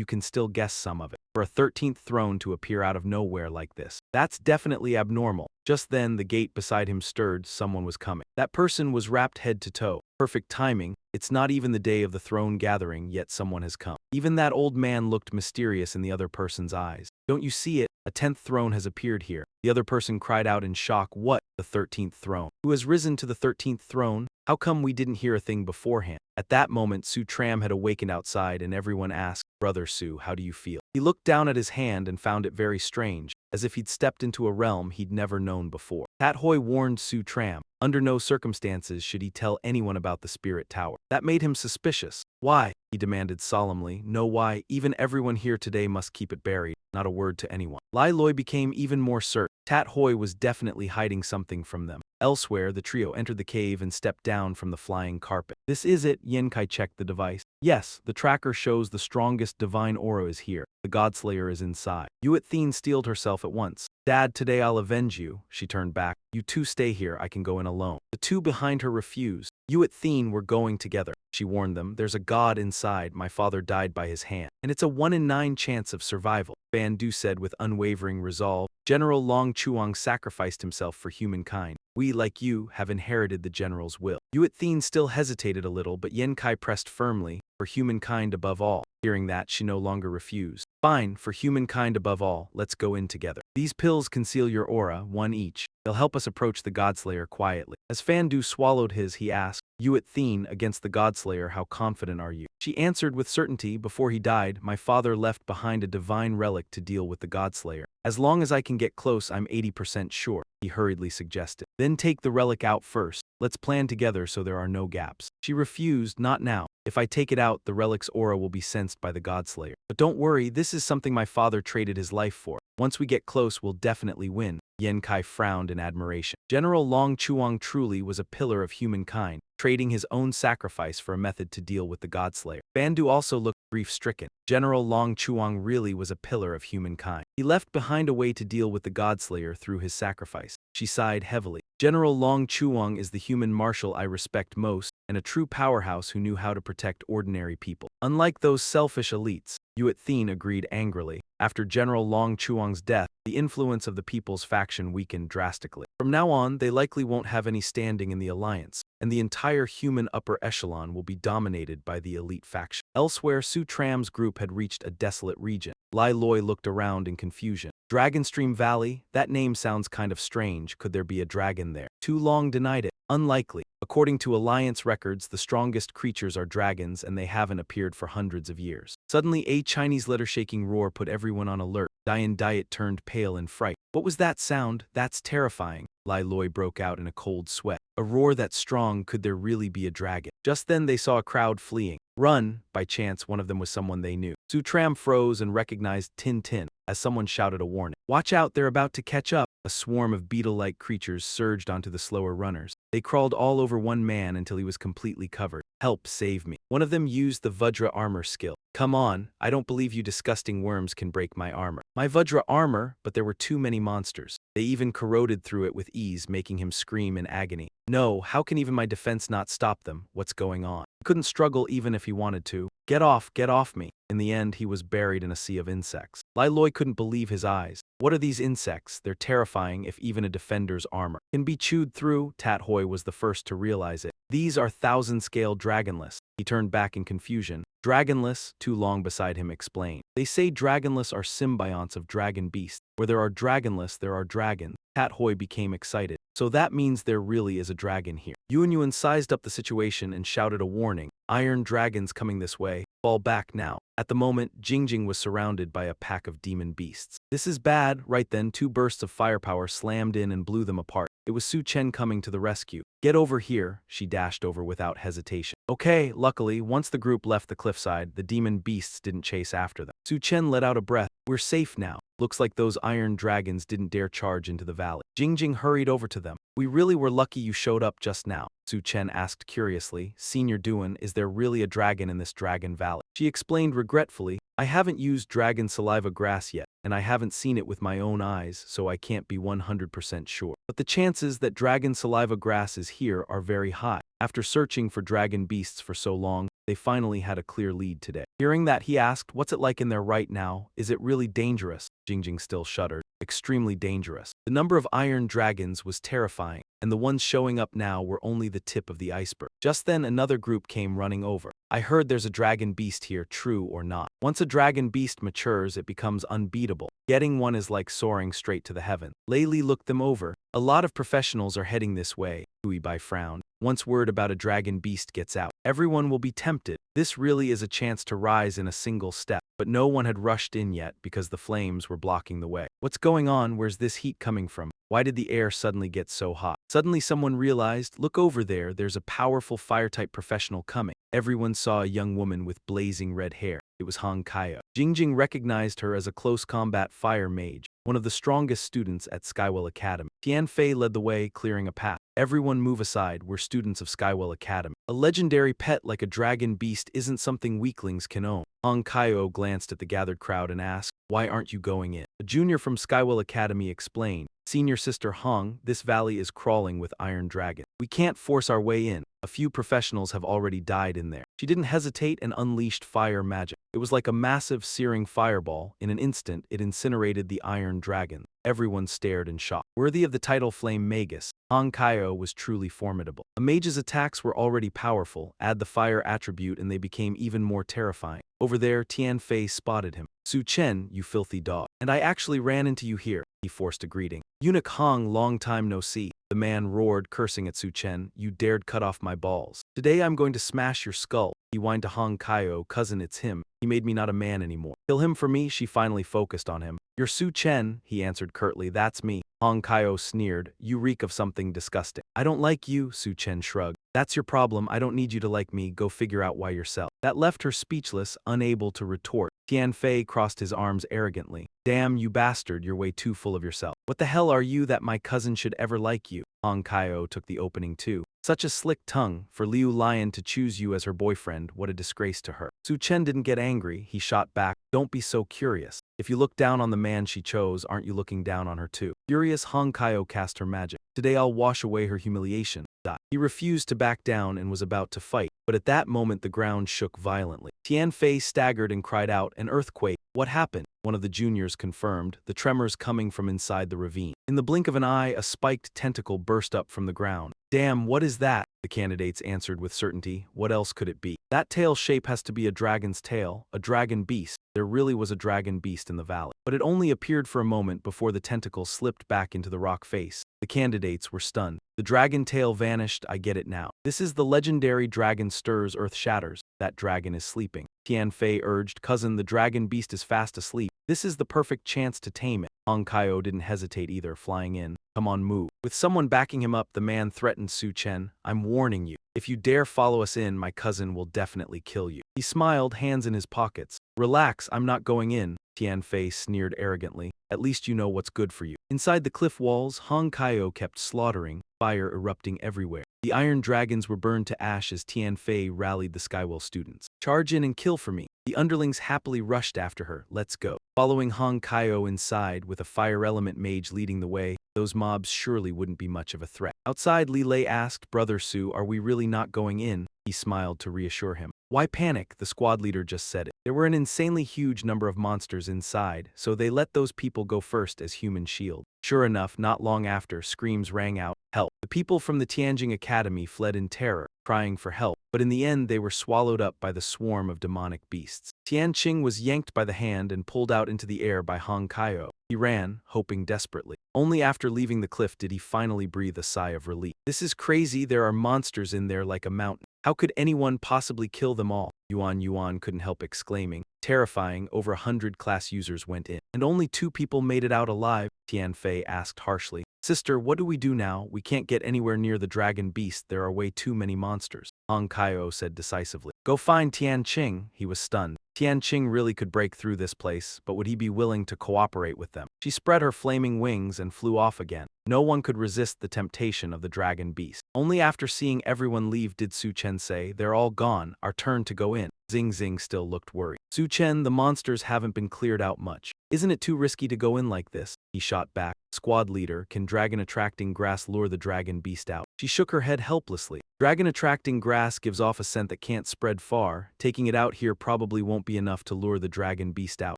you can still guess some of it. For a 13th throne to appear out of nowhere like this, that's definitely abnormal. Just then, the gate beside him stirred, someone was coming. That person was wrapped head to toe. Perfect timing, it's not even the day of the throne gathering, yet someone has come. Even that old man looked mysterious in the other person's eyes. Don't you see it? A 10th throne has appeared here. The other person cried out in shock, what? The 13th throne? Who has risen to the 13th throne? How come we didn't hear a thing beforehand? At that moment, Su Tram had awakened outside and everyone asked, Brother Su, how do you feel? He looked down at his hand and found it very strange, as if he'd stepped into a realm he'd never known before. Tat Hoi warned Su Tram, under no circumstances should he tell anyone about the spirit tower. That made him suspicious. Why? He demanded solemnly. No, why? Even everyone here today must keep it buried, not a word to anyone. Lai Loi became even more certain. Tat Hoi was definitely hiding something from them. Elsewhere, the trio entered the cave and stepped down from the flying carpet. This is it, Yen Kai checked the device. Yes, the tracker shows the strongest divine aura is here. The Godslayer is inside. Yuet Thien steeled herself at once. Dad, today I'll avenge you. She turned back. You two stay here, I can go in alone. The two behind her refused. Yuet Thien were going together. She warned them, there's a god inside, my father died by his hand, and it's a 1 in 9 chance of survival. Ban Du said with unwavering resolve. General Long Chuang sacrificed himself for humankind. We, like you, have inherited the general's will. Yuet Thien still hesitated a little, but Yen Kai pressed firmly, for humankind above all. Hearing that, she no longer refused. Fine, for humankind above all, let's go in together. These pills conceal your aura, one each. They'll help us approach the Godslayer quietly. As Fan Du swallowed his, he asked, Yuet Thien, against the Godslayer, how confident are you? She answered with certainty, before he died, my father left behind a divine relic to deal with the Godslayer. As long as I can get close, I'm 80% sure, he hurriedly suggested. Then take the relic out first. Let's plan together so there are no gaps. She refused, not now. If I take it out, the relic's aura will be sensed by the Godslayer. But don't worry, this is something my father traded his life for. Once we get close, we'll definitely win. Yen Kai frowned in admiration. General Long Chuang truly was a pillar of humankind, trading his own sacrifice for a method to deal with the Godslayer. Ban Du also looked grief-stricken. General Long Chuang really was a pillar of humankind. He left behind a way to deal with the Godslayer through his sacrifice. She sighed heavily. General Long Chuang is the human marshal I respect most, and a true powerhouse who knew how to protect ordinary people. Unlike those selfish elites, Yuet Thien agreed angrily. After General Long Chuang's death, the influence of the People's faction weakened drastically. From now on, they likely won't have any standing in the alliance, and the entire human upper echelon will be dominated by the elite faction. Elsewhere, Su Tram's group had reached a desolate region. Lai Loi looked around in confusion. Dragonstream Valley? That name sounds kind of strange. Could there be a dragon there? Tu Long denied it. Unlikely. According to Alliance records, the strongest creatures are dragons and they haven't appeared for hundreds of years. Suddenly, a Chinese letter-shaking roar put everyone on alert. Dian Diet turned pale in fright. What was that sound? That's terrifying. Lai Loi broke out in a cold sweat. A roar that strong, could there really be a dragon? Just then they saw a crowd fleeing. Run! By chance, one of them was someone they knew. Su Tram froze and recognized Tin Tin, as someone shouted a warning. Watch out, they're about to catch up. A swarm of beetle-like creatures surged onto the slower runners. They crawled all over one man until he was completely covered. Help, save me. One of them used the Vajra armor skill. Come on, I don't believe you disgusting worms can break my armor. My Vajra armor, but there were too many monsters. They even corroded through it with ease, making him scream in agony. No, how can even my defense not stop them? What's going on? He couldn't struggle even if he wanted to. Get off me. In the end, he was buried in a sea of insects. Lai Loi couldn't believe his eyes. What are these insects? They're terrifying if even a defender's armor can be chewed through. Tat Hoi was the first to realize it. These are 1000-scale dragonless. He turned back in confusion. Dragonless, Tu Long beside him explained. They say dragonless are symbionts of dragon beasts. Where there are dragonless, there are dragons. Tat Hoi became excited. So that means there really is a dragon here. Yuan sized up the situation and shouted a warning. Iron dragons coming this way. Fall back now. At the moment, Jingjing was surrounded by a pack of demon beasts. This is bad. Right then, 2 bursts of firepower slammed in and blew them apart. It was Su Chen coming to the rescue. Get over here, she dashed over without hesitation. Okay, luckily, once the group left the cliffside, the demon beasts didn't chase after them. Su Chen let out a breath. We're safe now. Looks like those iron dragons didn't dare charge into the valley. Jingjing hurried over to them. We really were lucky you showed up just now, Su Chen asked curiously. Senior Duan, is there really a dragon in this dragon valley? She explained regretfully, I haven't used dragon saliva grass yet, and I haven't seen it with my own eyes, so I can't be 100% sure. But the chances that dragon saliva grass is here are very high. After searching for dragon beasts for so long, they finally had a clear lead today. Hearing that, he asked, what's it like in there right now? Is it really dangerous? Jingjing still shuddered. Extremely dangerous. The number of iron dragons was terrifying, and the ones showing up now were only the tip of the iceberg. Just then another group came running over. I heard there's a dragon beast here, true or not. Once a dragon beast matures, it becomes unbeatable. Getting one is like soaring straight to the heaven. Lei Li looked them over. A lot of professionals are heading this way, Hui Bai frowned. Once word about a dragon beast gets out, everyone will be tempted. This really is a chance to rise in a single step. But no one had rushed in yet because the flames were blocking the way. What's going on? Where's this heat coming from? Why did the air suddenly get so hot? Suddenly someone realized, look over there, there's a powerful fire-type professional coming. Everyone saw a young woman with blazing red hair. It was Han Kaio. Jingjing recognized her as a close combat fire mage, one of the strongest students at Skywell Academy. Tian Fei led the way, clearing a path. Everyone move aside, we're students of Skywell Academy. A legendary pet like a dragon beast isn't something weaklings can own. Han Kaio glanced at the gathered crowd and asked, why aren't you going in? A junior from Skywell Academy explained, Senior Sister Hong, this valley is crawling with iron dragons. We can't force our way in. A few professionals have already died in there. She didn't hesitate and unleashed fire magic. It was like a massive searing fireball. In an instant, it incinerated the iron dragon. Everyone stared in shock. Worthy of the title Flame Magus, Han Kaio was truly formidable. A mage's attacks were already powerful. Add the fire attribute and they became even more terrifying. Over there, Tian Fei spotted him. Su Chen, you filthy dog. And I actually ran into you here. He forced a greeting. Eunuch Hong, long time no see. The man roared, cursing at Su Chen. You dared cut off my balls. Today I'm going to smash your skull. He whined to Han Kaio, cousin, it's him. He made me not a man anymore. Kill him for me, she finally focused on him. You're Su Chen, he answered curtly, that's me. Han Kaio sneered, you reek of something disgusting. I don't like you, Su Chen shrugged. That's your problem, I don't need you to like me, go figure out why yourself. That left her speechless, unable to retort. Tian Fei crossed his arms arrogantly. Damn, you bastard, you're way too full of yourself. What the hell are you that my cousin should ever like you? Han Kaio took the opening too. Such a slick tongue, for Liu Lion to choose you as her boyfriend, what a disgrace to her. Su Chen didn't get angry, he shot back, don't be so curious. If you look down on the man she chose, aren't you looking down on her too? Furious, Han Kaio cast her magic. Today I'll wash away her humiliation. He refused to back down and was about to fight, but at that moment the ground shook violently. Tian Fei staggered and cried out, an earthquake. What happened? One of the juniors confirmed, the tremors coming from inside the ravine. In the blink of an eye, a spiked tentacle burst up from the ground. Damn, what is that? The candidates answered with certainty. What else could it be? That tail shape has to be a dragon's tail, a dragon beast. There really was a dragon beast in the valley. But it only appeared for a moment before the tentacle slipped back into the rock face. The candidates were stunned. The dragon tail vanished, I get it now. This is the legendary dragon stirs, earth shatters. That dragon is sleeping. Tian Fei urged, cousin, the dragon beast is fast asleep. This is the perfect chance to tame it. Han Kaio didn't hesitate either, flying in. Come on, move. With someone backing him up, the man threatened Su Chen. I'm warning you. If you dare follow us in, my cousin will definitely kill you. He smiled, hands in his pockets. Relax, I'm not going in. Tian Fei sneered arrogantly. At least you know what's good for you. Inside the cliff walls, Han Kaio kept slaughtering, fire erupting everywhere. The iron dragons were burned to ash as Tian Fei rallied the Skywell students. Charge in and kill for me. The underlings happily rushed after her. Let's go. Following Han Kaio inside, with a fire element mage leading the way, those mobs surely wouldn't be much of a threat. Outside, Li Lei asked, Brother Su, are we really not going in? He smiled to reassure him. Why panic? The squad leader just said it. There were an insanely huge number of monsters inside, so they let those people go first as human shield. Sure enough, not long after, screams rang out, help. The people from the Tianjing Academy fled in terror, crying for help, but in the end they were swallowed up by the swarm of demonic beasts. Tianqing was yanked by the hand and pulled out into the air by Han Kaio. He ran, hoping desperately. Only after leaving the cliff did he finally breathe a sigh of relief. This is crazy, there are monsters in there like a mountain. How could anyone possibly kill them all? Yuan couldn't help exclaiming. Terrifying, over 100 class users went in. And only 2 people made it out alive, Tian Fei asked harshly. Sister, what do we do now? We can't get anywhere near the dragon beast, there are way too many monsters. Hong Kaio said decisively. Go find Tian Qing. He was stunned. Tian Qing really could break through this place, but would he be willing to cooperate with them? She spread her flaming wings and flew off again. No one could resist the temptation of the dragon beast. Only after seeing everyone leave did Su Chen say, "They're all gone, our turn to go in." Xing Xing still looked worried. "Su Chen, the monsters haven't been cleared out much. Isn't it too risky to go in like this?" He shot back. "Squad leader, can dragon-attracting grass lure the dragon beast out?" She shook her head helplessly. "Dragon-attracting grass gives off a scent that can't spread far. Taking it out here probably won't be enough to lure the dragon beast out."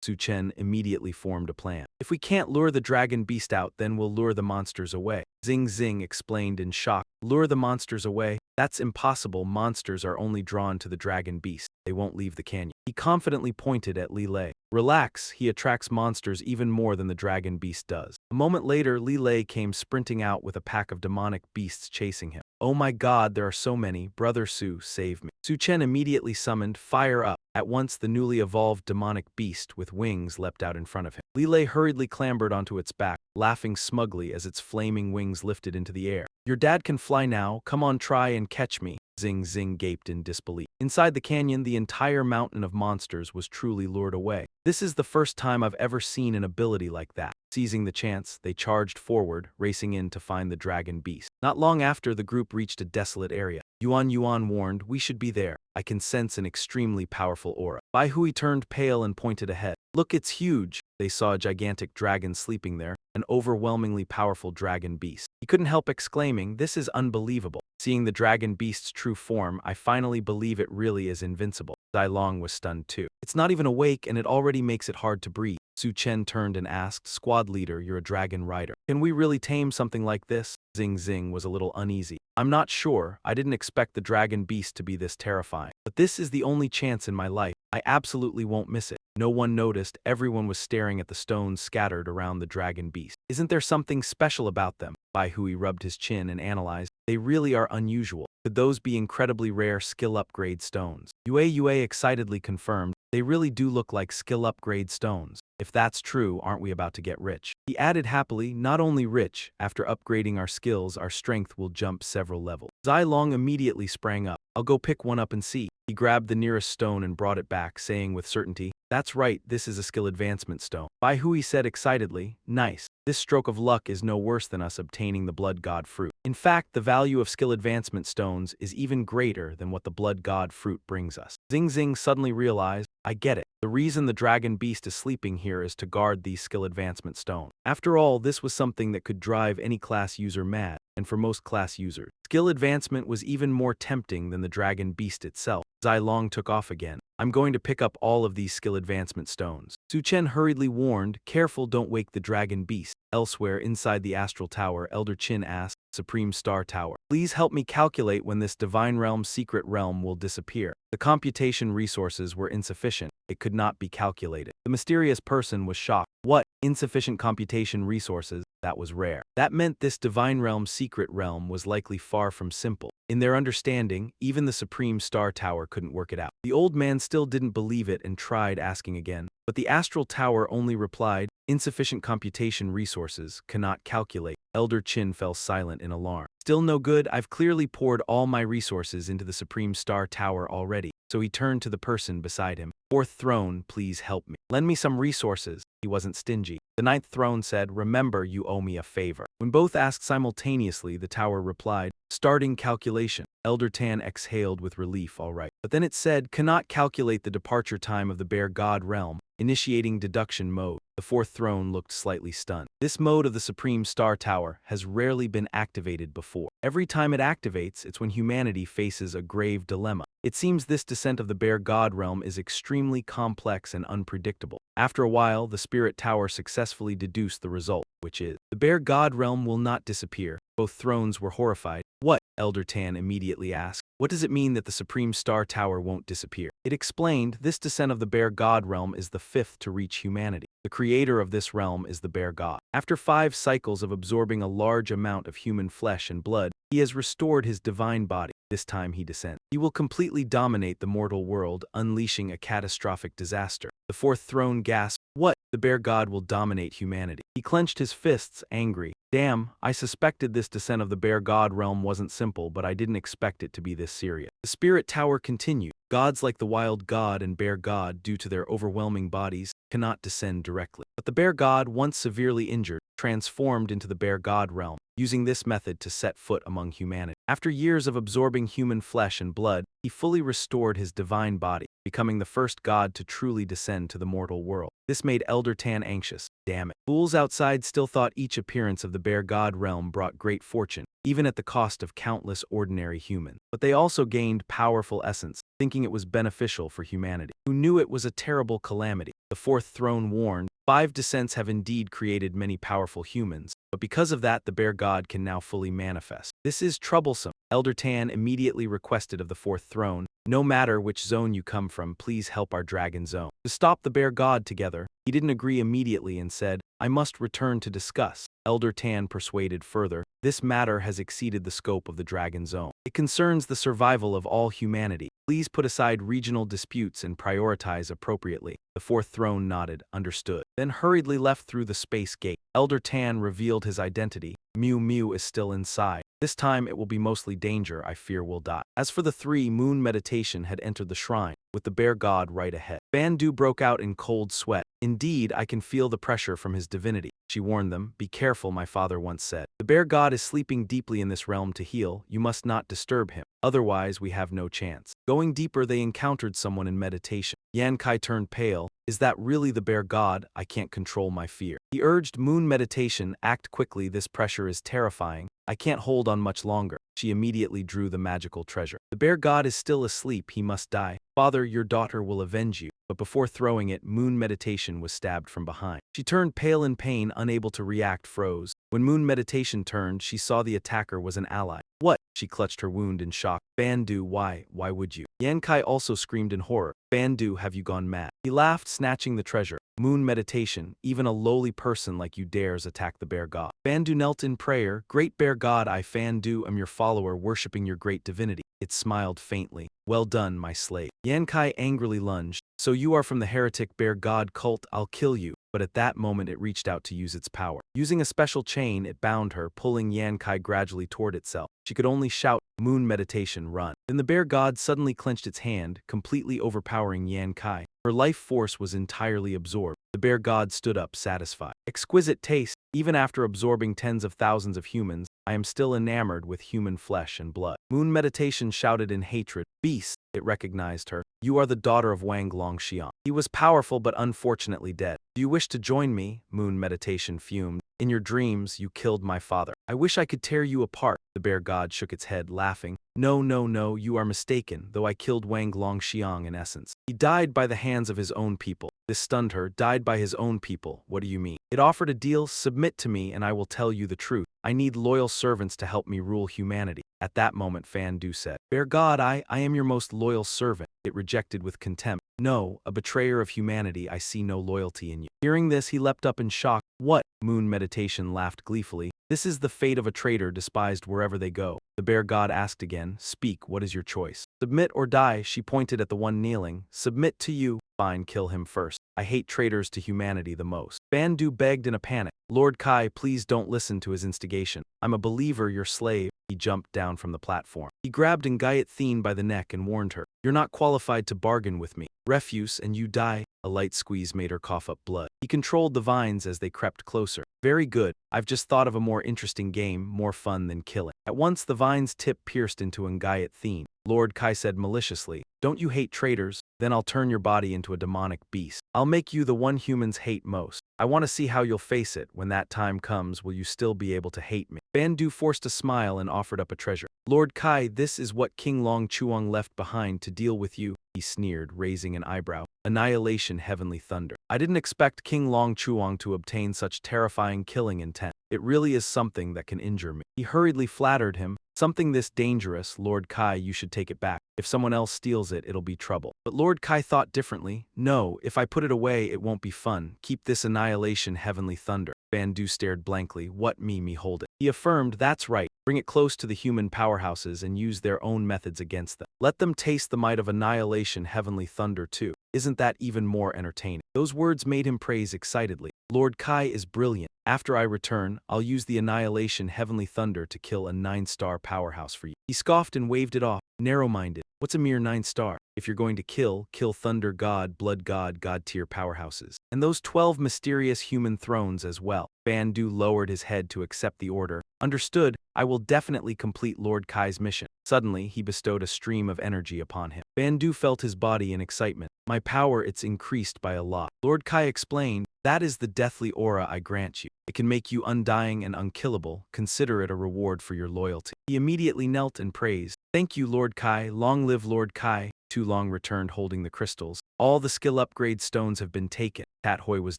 Su Chen immediately formed a plan. "If we can't lure the dragon beast out, then we'll lure the monsters away." Xing Xing explained in shock. "Lure the monsters away? That's impossible. Monsters are only drawn to the dragon beast. They won't leave the canyon." He confidently pointed at Li Lei. "Relax, he attracts monsters even more than the dragon beast does." A moment later, Li Lei came sprinting out with a pack of demonic beasts chasing him. "Oh my god, there are so many. Brother Su, save me." Su Chen immediately summoned Fire Up. At once the newly evolved demonic beast with wings leapt out in front of him. Li Lei hurriedly clambered onto its back, laughing smugly as its flaming wings lifted into the air. "Your dad can fly now, come on, try and catch me." Xing Xing gaped in disbelief. Inside the canyon, the entire mountain of monsters was truly lured away. "This is the first time I've ever seen an ability like that." Seizing the chance, they charged forward, racing in to find the dragon beast. Not long after, the group reached a desolate area. Yuan Yuan warned, "We should be there. I can sense an extremely powerful aura." Bai Hui turned pale and pointed ahead. "Look, it's huge." They saw a gigantic dragon sleeping there, an overwhelmingly powerful dragon beast. He couldn't help exclaiming, "This is unbelievable." Seeing the dragon beast's true form, "I finally believe it really is invincible." Zai Long was stunned too. "It's not even awake and it already makes it hard to breathe." Su Chen turned and asked, "Squad leader, you're a dragon rider. Can we really tame something like this?" Xing Xing was a little uneasy. "I'm not sure. I didn't expect the dragon beast to be this terrifying. But this is the only chance in my life. I absolutely won't miss it." No one noticed. Everyone was staring at the stones scattered around the dragon beast. "Isn't there something special about them?" Bai Hui rubbed his chin and analyzed. "They really are unusual. Could those be incredibly rare skill upgrade stones?" Yue excitedly confirmed, "They really do look like skill upgrade stones. If that's true, aren't we about to get rich?" He added happily, "Not only rich, after upgrading our skills, our strength will jump several levels." Zai Long immediately sprang up. "I'll go pick one up and see." He grabbed the nearest stone and brought it back, saying with certainty, "That's right, this is a skill advancement stone." Bai Hui said excitedly, "Nice. This stroke of luck is no worse than us obtaining the blood god fruit. In fact, the value of skill advancement stones is even greater than what the blood god fruit brings us." Xing Xing suddenly realized, "I get it. The reason the dragon beast is sleeping here is to guard these skill advancement stones." After all, this was something that could drive any class user mad, and for most class users, skill advancement was even more tempting than the dragon beast itself. Zai Long took off again. "I'm going to pick up all of these skill advancement stones." Su Chen hurriedly warned, "Careful, don't wake the dragon beast." Elsewhere, inside the astral tower, Elder Qin asked, "Supreme Star Tower, please help me calculate when this divine realm secret realm will disappear." The computation resources were insufficient. It could not be calculated. The mysterious person was shocked. "What? Insufficient computation resources?" That was rare. That meant this divine realm secret realm was likely far from simple. In their understanding, even the Supreme Star Tower couldn't work it out. The old man still didn't believe it and tried asking again. But the astral tower only replied, "Insufficient computation resources, cannot calculate." Elder Qin fell silent in alarm. "Still no good. I've clearly poured all my resources into the Supreme Star Tower already." So he turned to the person beside him. "Fourth throne, please help me. Lend me some resources." He wasn't stingy. The ninth throne said, "Remember, you owe me a favor." When both asked simultaneously, the tower replied, "Starting calculation." Elder Tan exhaled with relief, "All right." But then it said, "Cannot calculate the departure time of the bear god realm. Initiating deduction mode." The fourth throne looked slightly stunned. This mode of the Supreme Star Tower has rarely been activated before. Every time it activates, it's when humanity faces a grave dilemma. It seems this descent of the bear god realm is extremely complex and unpredictable. After a while, the spirit tower successfully deduced the result, which is, the bear god realm will not disappear. Both thrones were horrified. "What?" Elder Tan immediately asked. "What does it mean that the Supreme Star Tower won't disappear?" It explained, "This descent of the bear god realm is the fifth to reach humanity. The creator of this realm is the bear god. After 5 cycles of absorbing a large amount of human flesh and blood, he has restored his divine body. This time he descends. He will completely dominate the mortal world, unleashing a catastrophic disaster." The fourth throne gasped, "What? The bear god will dominate humanity?" He clenched his fists, angry. Damn, I suspected this descent of the bear god realm wasn't simple, but I didn't expect it to be this serious. The spirit tower continued. Gods like the wild god and bear god, due to their overwhelming bodies, cannot descend directly. But the bear god, once severely injured, transformed into the bear god realm, using this method to set foot among humanity. After years of absorbing human flesh and blood, he fully restored his divine body, becoming the first god to truly descend to the mortal world. This made Elder Tan anxious. Damn it. Fools outside still thought each appearance of the bear god realm brought great fortune, even at the cost of countless ordinary humans. But they also gained powerful essence, thinking it was beneficial for humanity, who knew it was a terrible calamity. The fourth throne warned, 5 descents have indeed created many powerful humans, but because of that the bear god can now fully manifest. This is troublesome. Elder Tan immediately requested of the fourth throne, no matter which zone you come from, please help our dragon zone to stop the bear god together. He didn't agree immediately and said, I must return to discuss. Elder Tan persuaded further, this matter has exceeded the scope of the dragon zone. It concerns the survival of all humanity. Please put aside regional disputes and prioritize appropriately. The fourth throne nodded, understood, then hurriedly left through the space gate. Elder Tan revealed his identity. Mew Mew is still inside. This time it will be mostly danger, I fear will die. As for the 3, Moon Meditation had entered the shrine, with the bear god right ahead. Bandu broke out in cold sweat. Indeed, I can feel the pressure from his divinity. She warned them, be careful, my father once said. The bear god is sleeping deeply in this realm to heal, you must not disturb him, otherwise we have no chance. Going deeper they encountered someone in meditation. Yan Kai turned pale. Is that really the bear god? I can't control my fear. He urged Moon Meditation, act quickly, this pressure is terrifying. I can't hold on much longer. She immediately drew the magical treasure. The bear god is still asleep, he must die. Father, your daughter will avenge you. But before throwing it, Moon Meditation was stabbed from behind. She turned pale in pain, unable to react, froze. When Moon Meditation turned, she saw the attacker was an ally. What? She clutched her wound in shock. Bandu, why would you? Yan Kai also screamed in horror. Bandu, have you gone mad? He laughed, snatching the treasure. Moon Meditation, even a lowly person like you dares attack the bear god. Bandu knelt in prayer. Great bear god, I Fandu am your follower, worshipping your great divinity. It smiled faintly. Well done, my slave. Yan Kai angrily lunged. So you are from the heretic bear god cult, I'll kill you. But at that moment it reached out to use its power. Using a special chain, it bound her, pulling Yan Kai gradually toward itself. She could only shout, Moon Meditation, run. Then the bear god suddenly clenched its hand, completely overpowering Yan Kai. Her life force was entirely absorbed. The bear god stood up, satisfied. Exquisite taste. Even after absorbing tens of thousands of humans, I am still enamored with human flesh and blood. Moon Meditation shouted in hatred. Beast! It recognized her. You are the daughter of Wang Longxiang. He was powerful but unfortunately dead. Do you wish to join me? Moon Meditation fumed. In your dreams, you killed my father. I wish I could tear you apart. The bear god shook its head, laughing. No, you are mistaken, though I killed Wang Longxiang in essence. He died by the hands of his own people. This stunned her. Died by his own people. What do you mean? It offered a deal. Submit to me and I will tell you the truth. I need loyal servants to help me rule humanity. At that moment Fandu said, Bear god, I am your most loyal servant. It rejected with contempt. No, a betrayer of humanity, I see no loyalty in you. Hearing this, he leapt up in shock. What? Moon Meditation laughed gleefully. This is the fate of a traitor, despised wherever they go. The bear god asked again, Speak, what is your choice? Submit or die, she pointed at the one kneeling. Submit to you. Fine, kill him first. I hate traitors to humanity the most. Bandu begged in a panic. Lord Kai, please don't listen to his instigation. I'm a believer, your slave. He jumped down from the platform. He grabbed Ngayat Thien by the neck and warned her. You're not qualified to bargain with me. Refuse and you die. A light squeeze made her cough up blood. He controlled the vines as they crept closer. Very good. I've just thought of a more interesting game, more fun than killing. At once the vine's tip pierced into Ngayat Thien. Lord Kai said maliciously, Don't you hate traitors? Then I'll turn your body into a demonic beast. I'll make you the one humans hate most. I want to see how you'll face it. When that time comes, will you still be able to hate me? Bandu forced a smile and offered up a treasure. Lord Kai, this is what King Long Chuang left behind to deal with you. He sneered, raising an eyebrow. Annihilation, heavenly thunder. I didn't expect King Long Chuang to obtain such terrifying killing intent. It really is something that can injure me. He hurriedly flattered him. Something this dangerous, Lord Kai, you should take it back. If someone else steals it, it'll be trouble. But Lord Kai thought differently. No, if I put it away, it won't be fun. Keep this annihilation, heavenly thunder. Bandu stared blankly. What me hold it? He affirmed, that's right. Bring it close to the human powerhouses and use their own methods against them. Let them taste the might of annihilation, heavenly thunder too. Isn't that even more entertaining? Those words made him praise excitedly. Lord Kai is brilliant. After I return, I'll use the Annihilation Heavenly Thunder to kill a 9-star powerhouse for you. He scoffed and waved it off, narrow-minded. What's a mere 9-star? If you're going to kill Thunder God, Blood God, God-tier powerhouses. And those 12 mysterious human thrones as well. Bandu lowered his head to accept the order. Understood, I will definitely complete Lord Kai's mission. Suddenly, he bestowed a stream of energy upon him. Bandu felt his body in excitement. My power, it's increased by a lot. Lord Kai explained, that is the deathly aura I grant you. It can make you undying and unkillable. Consider it a reward for your loyalty. He immediately knelt and praised. Thank you, Lord Kai. Long live Lord Kai. Tu Long returned holding the crystals. All the skill upgrade stones have been taken. Tat Hoi was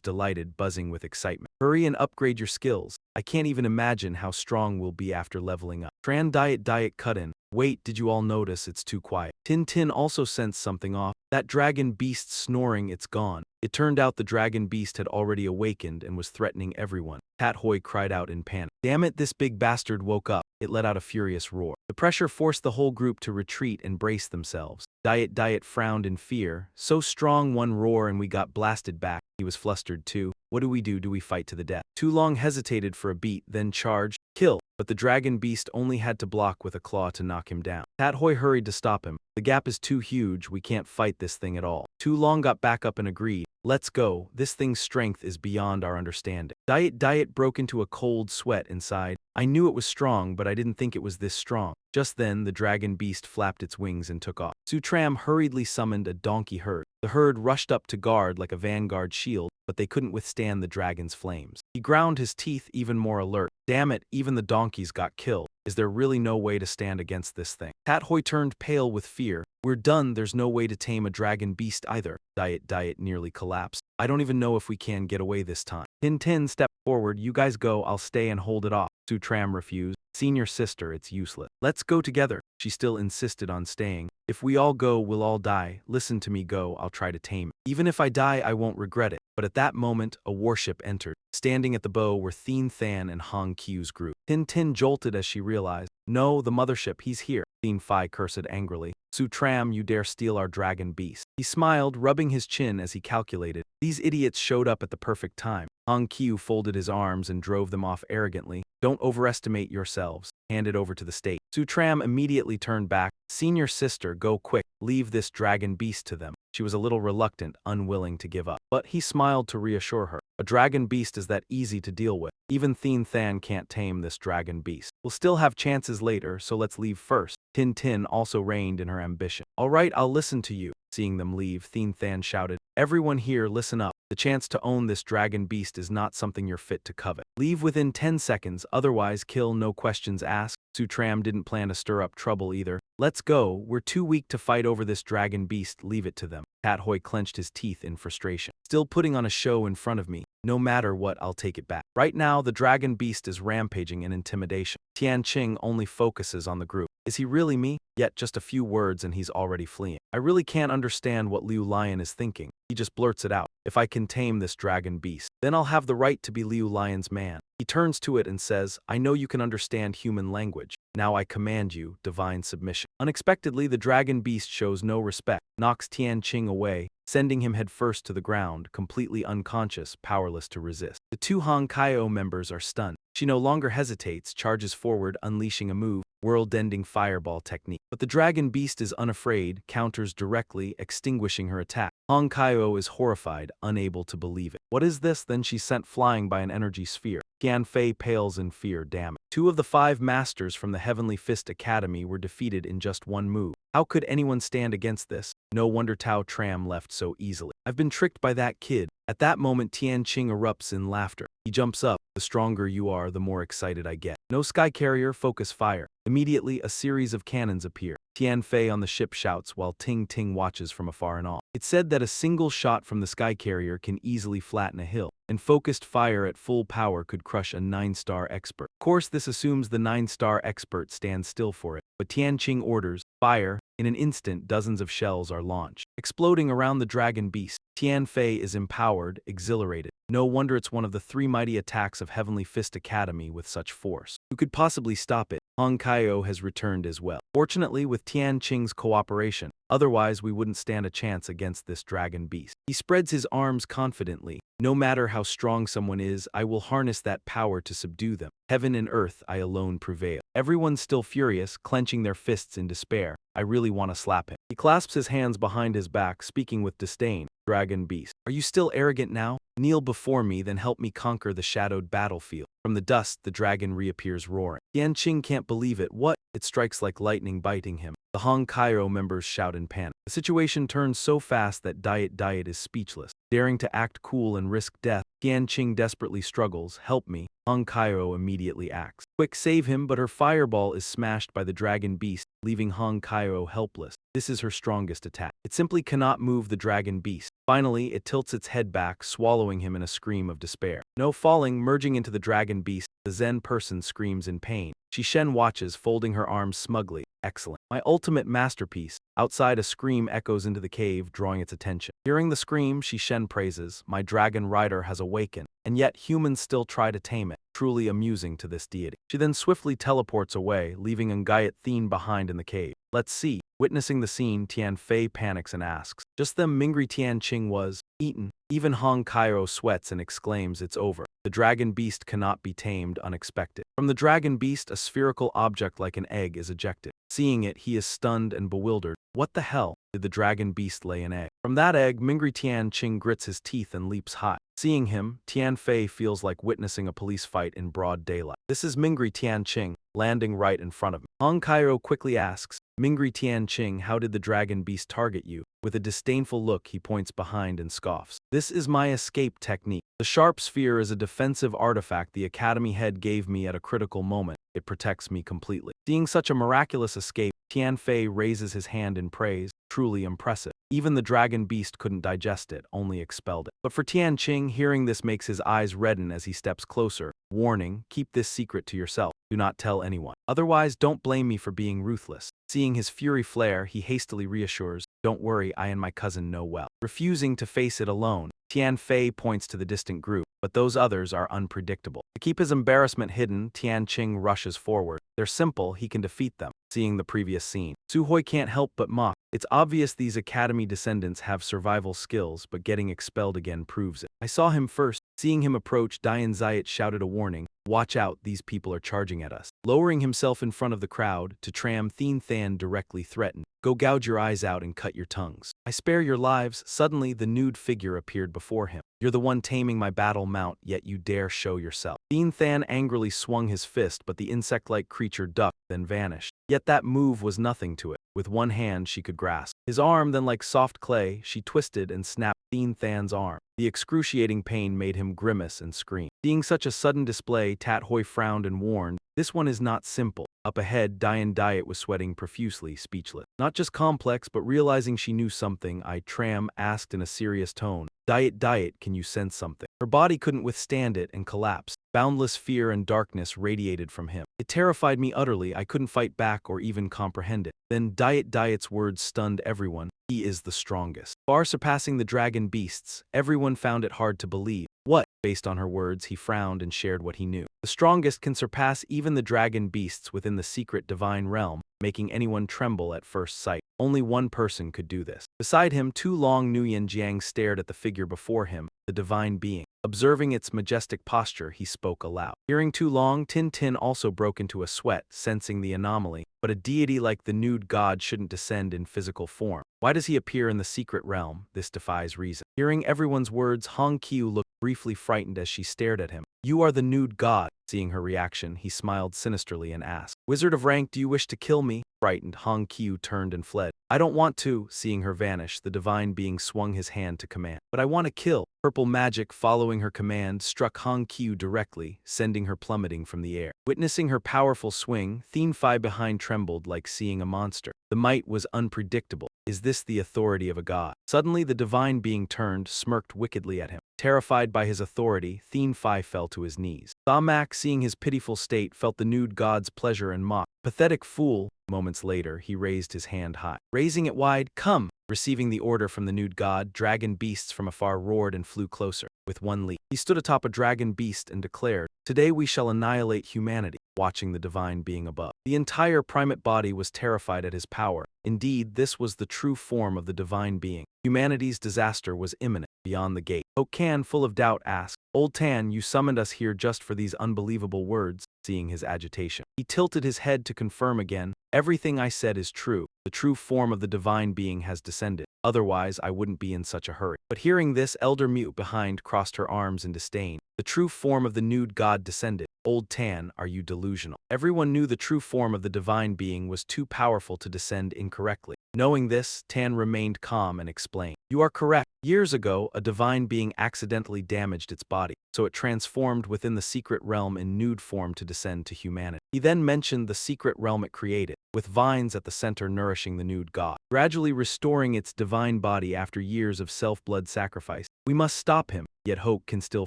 delighted, buzzing with excitement. Hurry and upgrade your skills. I can't even imagine how strong we'll be after leveling up. Tran Diet cut in. Wait, did you all notice it's too quiet? Tin Tin also sensed something off. That dragon beast snoring, it's gone. It turned out the dragon beast had already awakened and was threatening everyone. Tat Hoi cried out in panic. Damn it, this big bastard woke up. It let out a furious roar. The pressure forced the whole group to retreat and brace themselves. Diet frowned in fear. So strong, one roar and we got blasted back. He was flustered too. What do we do? Do we fight to the death? Tu Long hesitated for a beat, then charged. Kill. But the dragon beast only had to block with a claw to knock him down. Tat Hoi hurried to stop him. The gap is too huge, we can't fight this thing at all. Tu Long got back up and agreed. Let's go, this thing's strength is beyond our understanding. Diet broke into a cold sweat inside. I knew it was strong, but I didn't think it was this strong. Just then, the dragon beast flapped its wings and took off. Sutram hurriedly summoned a donkey herd. The herd rushed up to guard like a vanguard shield, but they couldn't withstand the dragon's flames. He ground his teeth, even more alert. Damn it, even the donkeys got killed. Is there really no way to stand against this thing? Tat Hoi turned pale with fear. We're done, there's no way to tame a dragon beast either. Diet nearly collapsed. I don't even know if we can get away this time. Tin Tin stepped forward. You guys go, I'll stay and hold it off. Sutram refused. Senior sister, it's useless. Let's go together. She still insisted on staying. If we all go, we'll all die. Listen to me, go, I'll try to tame it. Even if I die, I won't regret it. But at that moment, a warship entered. Standing at the bow were Thien Than and Hong Qiu's group. Tin Tin jolted as she realized. No, the mothership, he's here. Thien Phi cursed angrily. Sutram, you dare steal our dragon beast. He smiled, rubbing his chin as he calculated. These idiots showed up at the perfect time. Hong Qiu folded his arms and drove them off arrogantly. Don't overestimate yourselves. Hand it over to the state. Sutram immediately turned back. Senior sister, go quick. Leave this dragon beast to them. She was a little reluctant, unwilling to give up. But he smiled to reassure her. A dragon beast is that easy to deal with. Even Thien Than can't tame this dragon beast. We'll still have chances later, so let's leave first. Tin Tin also reigned in her ambition. All right, I'll listen to you. Seeing them leave, Thien Than shouted, everyone here, listen up. The chance to own this dragon beast is not something you're fit to covet. Leave within 10 seconds, otherwise kill, no questions asked. Sutram didn't plan to stir up trouble either. Let's go, we're too weak to fight over this dragon beast, leave it to them. Tat Hoi clenched his teeth in frustration. Still putting on a show in front of me. No matter what, I'll take it back. Right now, the dragon beast is rampaging in intimidation. Tian Qing only focuses on the group. Is he really me? Yet just a few words and he's already fleeing. I really can't understand what Liu Lion is thinking. He just blurts it out. If I can tame this dragon beast, then I'll have the right to be Liu Lion's man. He turns to it and says, I know you can understand human language. Now I command you, divine submission. Unexpectedly, the dragon beast shows no respect, knocks Tian Qing away, sending him headfirst to the ground, completely unconscious, powerless to resist. The two Hong Kaio members are stunned. She no longer hesitates, charges forward, unleashing a move, world-ending fireball technique. But the dragon beast is unafraid, counters directly, extinguishing her attack. Hong Kaio is horrified, unable to believe it. What is this? Then she's sent flying by an energy sphere. Tian Fei pales in fear. Damn it. 2 of the 5 masters from the Heavenly Fist Academy were defeated in just one move. How could anyone stand against this? No wonder Tao Tram left so easily. I've been tricked by that kid. At that moment, Tian Qing erupts in laughter. He jumps up. The stronger you are, the more excited I get. No sky carrier, focus fire. Immediately, a series of cannons appear. Tian Fei on the ship shouts while Ting Ting watches from afar and all. It's said that a single shot from the sky carrier can easily flatten a hill, and focused fire at full power could crush a 9-star expert. Of course, this assumes the 9-star expert stands still for it, but Tian Qing orders, fire. In an instant, dozens of shells are launched, exploding around the dragon beast. Tian Fei is empowered, exhilarated. No wonder it's one of the 3 mighty attacks of Heavenly Fist Academy with such force. Who could possibly stop it? Hong Kaio has returned as well. Fortunately, with Tian Qing's cooperation, otherwise we wouldn't stand a chance against this dragon beast. He spreads his arms confidently. No matter how strong someone is, I will harness that power to subdue them. Heaven and earth, I alone prevail. Everyone's still furious, clenching their fists in despair. I really want to slap him. He clasps his hands behind his back, speaking with disdain. Dragon beast, are you still arrogant now? Kneel before me, then help me conquer the shadowed battlefield. From the dust, the dragon reappears roaring. Tian Qing can't believe it. What? It strikes like lightning, biting him. The Hong Kaio members shout in panic. The situation turns so fast that Diet is speechless. Daring to act cool and risk death, Tian Qing desperately struggles. Help me. Hong Kaio immediately acts. Quick, save him, but her fireball is smashed by the dragon beast, leaving Hong Kaio helpless. This is her strongest attack. It simply cannot move the dragon beast. Finally, it tilts its head back, swallowing him in a scream of despair. No falling, merging into the dragon beast, the Zen person screams in pain. Shen watches, folding her arms smugly. Excellent. My ultimate masterpiece. Outside, a scream echoes into the cave, drawing its attention. Hearing the scream, Shen praises, my dragon rider has awakened, and yet humans still try to tame it. Truly amusing to this deity. She then swiftly teleports away, leaving Ngayat Thien behind in the cave. Let's see. Witnessing the scene, Tian Fei panics and asks. Just then, Mingri Tian Qing was eaten. Even Hong Kaio sweats and exclaims it's over. The dragon beast cannot be tamed. Unexpected. From the dragon beast, a spherical object like an egg is ejected. Seeing it, he is stunned and bewildered. What the hell? Did the dragon beast lay an egg? From that egg, Mingri Tian Qing grits his teeth and leaps high. Seeing him, Tian Fei feels like witnessing a police fight in broad daylight. This is Mingri Tian Qing, landing right in front of him. Hong Kaio quickly asks, Mingri Tian Qing, how did the dragon beast target you? With a disdainful look, he points behind and scoffs. This is my escape technique. The sharp sphere is a defensive artifact the Academy head gave me at a critical moment. It protects me completely. Seeing such a miraculous escape, Tian Fei raises his hand in praise. Truly impressive. Even the dragon beast couldn't digest it, only expelled it. But for Tian Qing, hearing this makes his eyes redden as he steps closer. Warning, keep this secret to yourself. Do not tell anyone. Otherwise, don't blame me for being ruthless. Seeing his fury flare, he hastily reassures, don't worry, I and my cousin know well. Refusing to face it alone, Tian Fei points to the distant group, but those others are unpredictable. To keep his embarrassment hidden, Tian Qing rushes forward. They're simple, he can defeat them. Seeing the previous scene, Su Hui can't help but mock. It's obvious these Academy descendants have survival skills, but getting expelled again proves it. I saw him first. Seeing him approach, Dian Zayat shouted a warning. Watch out, these people are charging at us. Lowering himself in front of the crowd, to Tram Thien Than directly threatened. Go gouge your eyes out and cut your tongues. I spare your lives. Suddenly, the nude figure appeared before him. You're the one taming my battle mount, yet you dare show yourself. Thien Than angrily swung his fist, but the insect-like creature ducked, then vanished. Yet that move was nothing to it. With one hand she could grasp his arm, then like soft clay, she twisted and snapped Thien Than's arm. The excruciating pain made him grimace and scream. Seeing such a sudden display, Tat Hoi frowned and warned, this one is not simple. Up ahead, Dian Diet was sweating profusely, speechless. Not just complex, but realizing she knew something, Tram asked in a serious tone, Diet, can you sense something? Her body couldn't withstand it and collapsed. Boundless fear and darkness radiated from him. It terrified me utterly. I couldn't fight back or even comprehend it. Then Diet's words stunned everyone. He is the strongest. Far surpassing the dragon beasts, everyone found it hard to believe. What? Based on her words, he frowned and shared what he knew. The strongest can surpass even the dragon beasts within the secret divine realm, making anyone tremble at first sight. Only one person could do this. Beside him, Tu Long Nuyen Jiang stared at the figure before him, the divine being. Observing its majestic posture, he spoke aloud. Hearing Tu Long, Tin Tin also broke into a sweat, sensing the anomaly. But a deity like the nude god shouldn't descend in physical form. Why does he appear in the secret realm? This defies reason. Hearing everyone's words, Hong Qiu looked briefly frightened as she stared at him. You are the nude god. Seeing her reaction, he smiled sinisterly and asked, Wizard of rank, do you wish to kill me? Frightened, Hong Qiu turned and fled. I don't want to. Seeing her vanish, the divine being swung his hand to command. But I want to kill. Purple magic, following her command, struck Hong Qiu directly, sending her plummeting from the air. Witnessing her powerful swing, Thien Phi behind trembled like seeing a monster. The might was unpredictable. Is this the authority of a god? Suddenly the divine being turned, smirked wickedly at him. Terrified by his authority, Thien Phi fell to his knees. Thamak, seeing his pitiful state, felt the nude god's pleasure and mocked. Pathetic fool. Moments later, he raised his hand high. Raising it wide, come! Receiving the order from the nude god, dragon beasts from afar roared and flew closer. with one leap. He stood atop a dragon beast and declared, "Today we shall annihilate humanity," watching the divine being above. The entire primate body was terrified at his power. Indeed, this was the true form of the divine being. Humanity's disaster was imminent. Beyond the gate, Hokan, full of doubt, asked, "Old Tan, you summoned us here just for these unbelievable words?" Seeing his agitation, he tilted his head to confirm again, "Everything I said is true. The true form of the divine being has descended. Otherwise, I wouldn't be in such a hurry." But hearing this, Elder Mute behind crossed her arms in disdain. "The true form of the nude god descended. Old Tan, are you delusional?" Everyone knew the true form of the divine being was too powerful to descend incorrectly. Knowing this, Tan remained calm and explained, "You are correct. Years ago, a divine being accidentally damaged its body, so it transformed within the secret realm in nude form to descend to humanity." He then mentioned the secret realm it created, with vines at the center nourishing the nude god, gradually restoring its divine body after years of self-blood sacrifice. "We must stop him." Yet Hokan still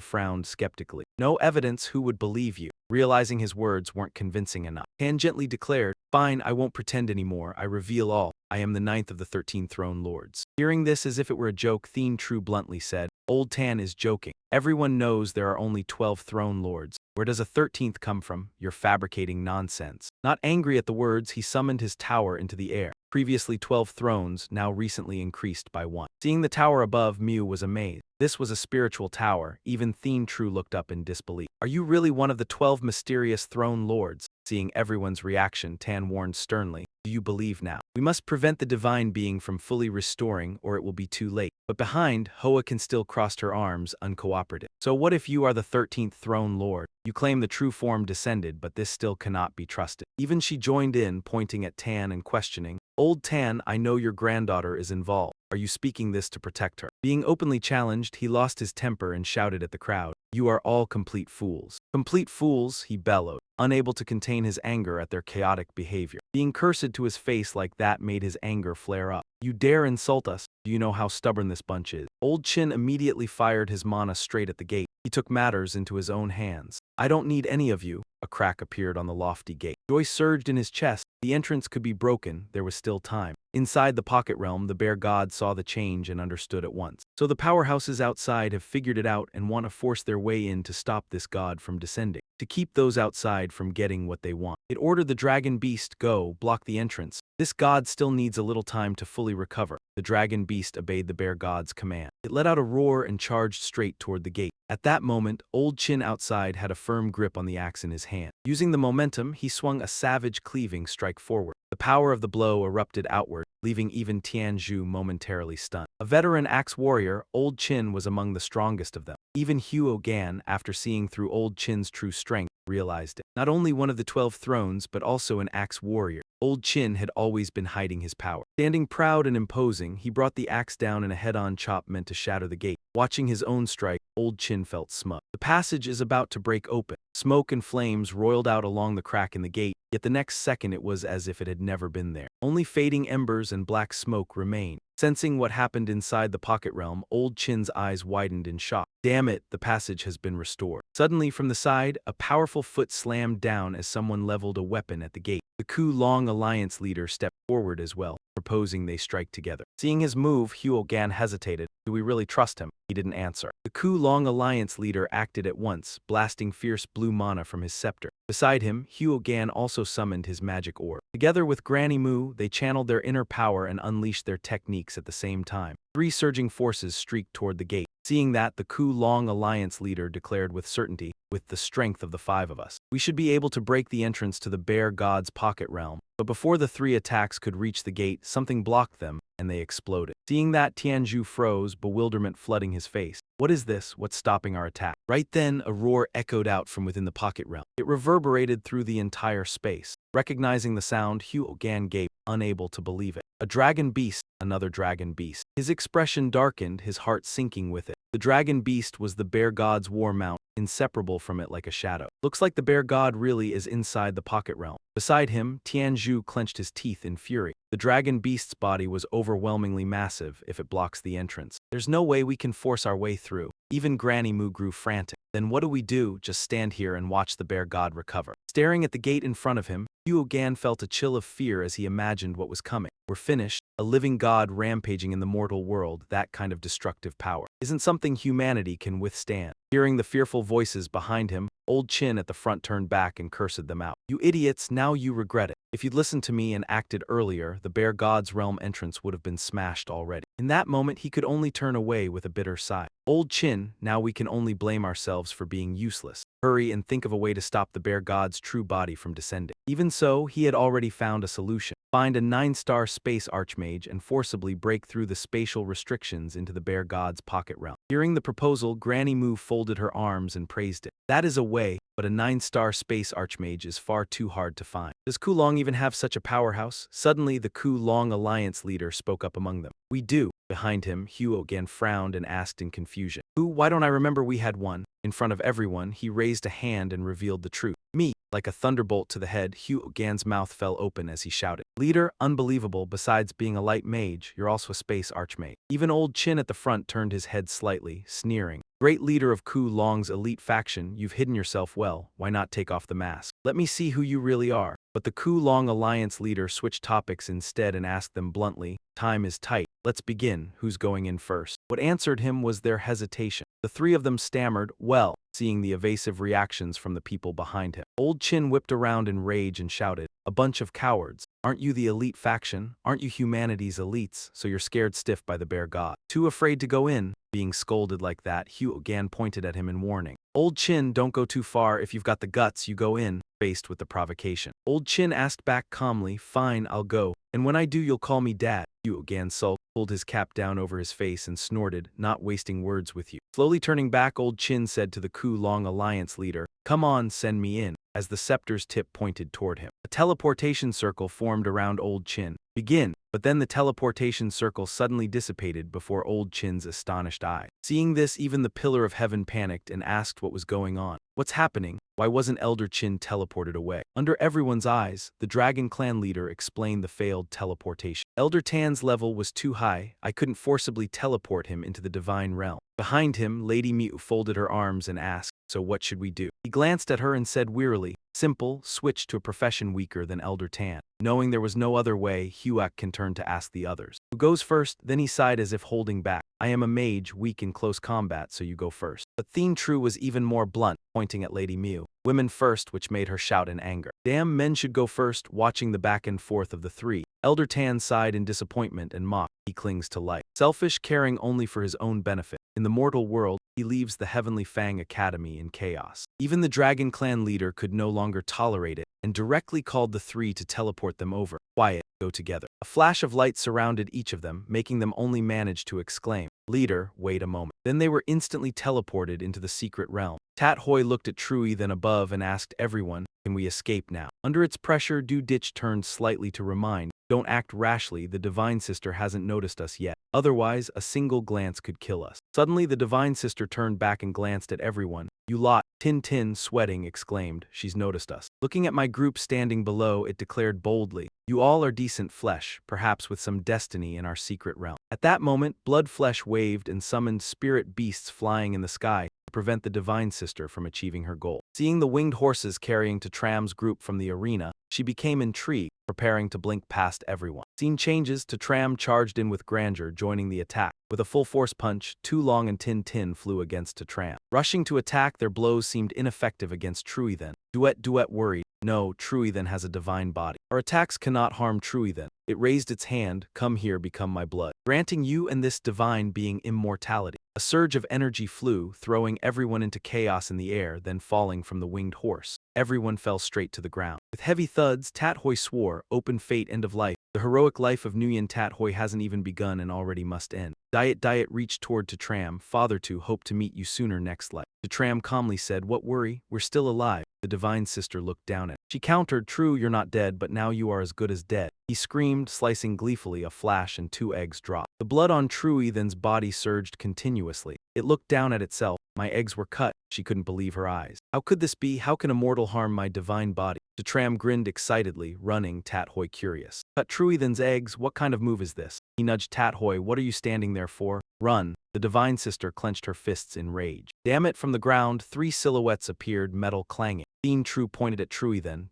frowned skeptically. "No evidence, who would believe you?" Realizing his words weren't convincing enough, Han gently declared, "Fine, I won't pretend anymore. I reveal all. I am the 9th of the 13 throne lords." Hearing this as if it were a joke, Thien True bluntly said, "Old Tan is joking. Everyone knows there are only 12 throne lords. Where does a 13th come from? You're fabricating nonsense." Not angry at the words, he summoned his tower into the air. Previously 12 thrones, now recently increased by 1. Seeing the tower above, Mew was amazed. This was a spiritual tower. Even Thien True looked up in disbelief. "Are you really one of the 12 mysterious throne lords?" Seeing everyone's reaction, Tan warned sternly, "Do you believe now? We must prevent the divine being from fully restoring, or it will be too late." But behind, Hokan still crossed her arms, uncooperative. "So what if you are the 13th throne lord? You claim the true form descended, but this still cannot be trusted." Even she joined in, pointing at Tan and questioning, "Old Tan, I know your granddaughter is involved. Are you speaking this to protect her?" Being openly challenged, he lost his temper and shouted at the crowd, "You are all complete fools." "Complete fools," he bellowed, unable to contain his anger at their chaotic behavior. Being cursed to his face like that made his anger flare up. "You dare insult us? Do you know how stubborn this bunch is?" Old Chin immediately fired his mana straight at the gate. He took matters into his own hands. "I don't need any of you." A crack appeared on the lofty gate. Joy surged in his chest. The entrance could be broken. There was still time. Inside the pocket realm, the bear god saw the change and understood at once. So the powerhouses outside have figured it out and want to force their way in to stop this god from descending, to keep those outside from getting what they want. It ordered the dragon beast, "Go, block the entrance. This god still needs a little time to fully recover." The dragon beast obeyed the bear god's command. It let out a roar and charged straight toward the gate. At that moment, Old Chin outside had a firm grip on the axe in his hand. Using the momentum, he swung a savage cleaving strike forward. The power of the blow erupted outward, leaving even Tianzhu momentarily stunned. A veteran axe warrior, Old Chin was among the strongest of them. Even Huo Gan, after seeing through Old Chin's true strength, realized it. Not only one of the 12 thrones, but also an axe warrior. Old Chin had always been hiding his power. Standing proud and imposing, he brought the axe down in a head-on chop meant to shatter the gate. Watching his own strike, Old Chin felt smug. The passage is about to break open. Smoke and flames roiled out along the crack in the gate, yet the next second it was as if it had never been there. Only fading embers and black smoke remained. Sensing what happened inside the pocket realm, Old Chin's eyes widened in shock. Damn it, the passage has been restored. Suddenly from the side, a powerful foot slammed down as someone leveled a weapon at the gate. The Ku Long Alliance leader stepped forward as well, proposing they strike together. Seeing his move, Huo Gan hesitated. Do we really trust him? He didn't answer. The Ku Long Alliance leader acted at once, blasting fierce blue mana from his scepter. Beside him, Huo Gan also summoned his magic orb. Together with Granny Mu, they channeled their inner power and unleashed their techniques at the same time. 3 surging forces streaked toward the gate. Seeing that, the Ku Long Alliance leader declared with certainty, "With the strength of the 5 of us, we should be able to break the entrance to the bear god's pocket realm." But before the 3 attacks could reach the gate, something blocked them, and they exploded. Seeing that, Tianzhu froze, bewilderment flooding his face. "What is this? What's stopping our attack?" Right then, a roar echoed out from within the pocket realm. It reverberated through the entire space. Recognizing the sound, Huo Gan gaped, unable to believe it. A dragon beast, another dragon beast. His expression darkened, his heart sinking with it. The dragon beast was the bear god's war mount, inseparable from it like a shadow. Looks like the bear god really is inside the pocket realm. Beside him, Tianzhu clenched his teeth in fury. The dragon beast's body was overwhelmingly massive if it blocks the entrance. There's no way we can force our way through. Even Granny Mu grew frantic. Then what do we do? Just stand here and watch the bear god recover. Staring at the gate in front of him, Huo Gan felt a chill of fear as he imagined what was coming. We're finished. A living god rampaging in the mortal world, that kind of destructive power isn't something humanity can withstand. Hearing the fearful voices behind him, Old Chin at the front turned back and cursed them out. You idiots, now you regret it. If you'd listened to me and acted earlier, the Bear God's realm entrance would have been smashed already. In that moment, he could only turn away with a bitter sigh. Old Chin, now we can only blame ourselves for being useless. Hurry and think of a way to stop the Bear God's true body from descending. Even so, he had already found a solution. Find a 9-star space archmage and forcibly break through the spatial restrictions into the Bear God's pocket realm. Hearing the proposal, Granny Moo folded her arms and praised it. That is a way, but a 9-star space archmage is far too hard to find. Does Kulong even have such a powerhouse? Suddenly, the Kulong Alliance leader spoke up among them. We do. Behind him, Huo again frowned and asked in confusion. Who? Why don't I remember we had one? In front of everyone, he raised a hand and revealed the truth. Me. Like a thunderbolt to the head, Huo Gan's mouth fell open as he shouted. Leader, unbelievable, besides being a light mage, you're also a space archmage. Even Old Chin at the front turned his head slightly, sneering. Great leader of Kulong's elite faction, you've hidden yourself well, why not take off the mask? Let me see who you really are. But the Kulong Alliance leader switched topics instead and asked them bluntly, time is tight, let's begin, who's going in first? What answered him was their hesitation. The three of them stammered, well, seeing the evasive reactions from the people behind him. Old Chin whipped around in rage and shouted, a bunch of cowards. Aren't you the elite faction? Aren't you humanity's elites, so you're scared stiff by the Bear God? Too afraid to go in? Being scolded like that, Huo Gan pointed at him in warning. Old Chin, don't go too far. If you've got the guts, you go in. Faced with the provocation, Old Chin asked back calmly, fine, I'll go. And when I do, you'll call me Dad. Huo Gan sulked, pulled his cap down over his face and snorted, not wasting words with you. Slowly turning back, Old Chin said to the Kulong Alliance leader, come on, send me in. As the scepter's tip pointed toward him, a teleportation circle formed around Old Chin. Begin. But then the teleportation circle suddenly dissipated before Old Chin's astonished eye. Seeing this, even the Pillar of Heaven panicked and asked what was going on. What's happening? Why wasn't Elder Chin teleported away? Under everyone's eyes, the Dragon Clan leader explained the failed teleportation. Elder Tan's level was too high, I couldn't forcibly teleport him into the divine realm. Behind him, Lady Mew folded her arms and asked, so what should we do? He glanced at her and said wearily, simple, switch to a profession weaker than Elder Tan. Knowing there was no other way, Huak can turn to ask the others. Who goes first? Then he sighed as if holding back. I am a mage, weak in close combat, so you go first. But Thien Tru was even more blunt, pointing at Lady Mew. Women first, which made her shout in anger. Damn, men should go first. Watching the back and forth of the three, Elder Tan sighed in disappointment and mocked. He clings to life. Selfish, caring only for his own benefit. In the mortal world, he leaves the Heavenly Fang Academy in chaos. Even the Dragon Clan leader could no longer tolerate it, and directly called the three to teleport them over. Quiet, go together. A flash of light surrounded each of them, making them only manage to exclaim, Leader, wait a moment. Then they were instantly teleported into the secret realm. Tat Hoi looked at Trui then above and asked everyone, can we escape now? Under its pressure, Du Ditch turned slightly to remind, don't act rashly, the Divine Sister hasn't noticed us yet. Otherwise, a single glance could kill us. Suddenly, the Divine Sister turned back and glanced at everyone. You lot, Tin Tin, sweating, exclaimed, she's noticed us. Looking at my group standing below, it declared boldly, you all are decent flesh, perhaps with some destiny in our secret realm. At that moment, Blood Flesh waved and summoned spirit beasts flying in the sky to prevent the Divine Sister from achieving her goal. Seeing the winged horses carrying to Tram's group from the arena, she became intrigued, preparing to blink past everyone. Scene changes to Tram charged in with grandeur, joining the attack. With a full-force punch, Tu Long and Tin Tin flew against to Tram. Rushing to attack, their blows seemed ineffective against Trui then. Duet worried. No, Trui then has a divine body. Our attacks cannot harm Trui then. It raised its hand, come here, become my blood, granting you and this divine being immortality. A surge of energy flew, throwing everyone into chaos in the air, then falling from the winged horse. Everyone fell straight to the ground. With heavy thuds, Tat Hoi swore, open fate, end of life. The heroic life of Nguyen Tat Hoi hasn't even begun and already must end. Diet reached toward to Tram, Father to hope to meet you sooner next life. To Tram calmly said, what worry, we're still alive. The Divine Sister looked down at. She countered, true, you're not dead, but now you are as good as dead. He screamed, slicing gleefully. A flash and 2 eggs dropped. The blood on Trui then's body surged continuously. It looked down at itself. My eggs were cut. She couldn't believe her eyes. How could this be? How can a mortal harm my divine body? Tram grinned excitedly, running, Tat Hoi curious. Cut Trui then's eggs, what kind of move is this? He nudged Tat Hoi, what are you standing there for? Run! The divine sister clenched her fists in rage. Damn it! From the ground, 3 silhouettes appeared, metal clanging. True pointed at Trui then,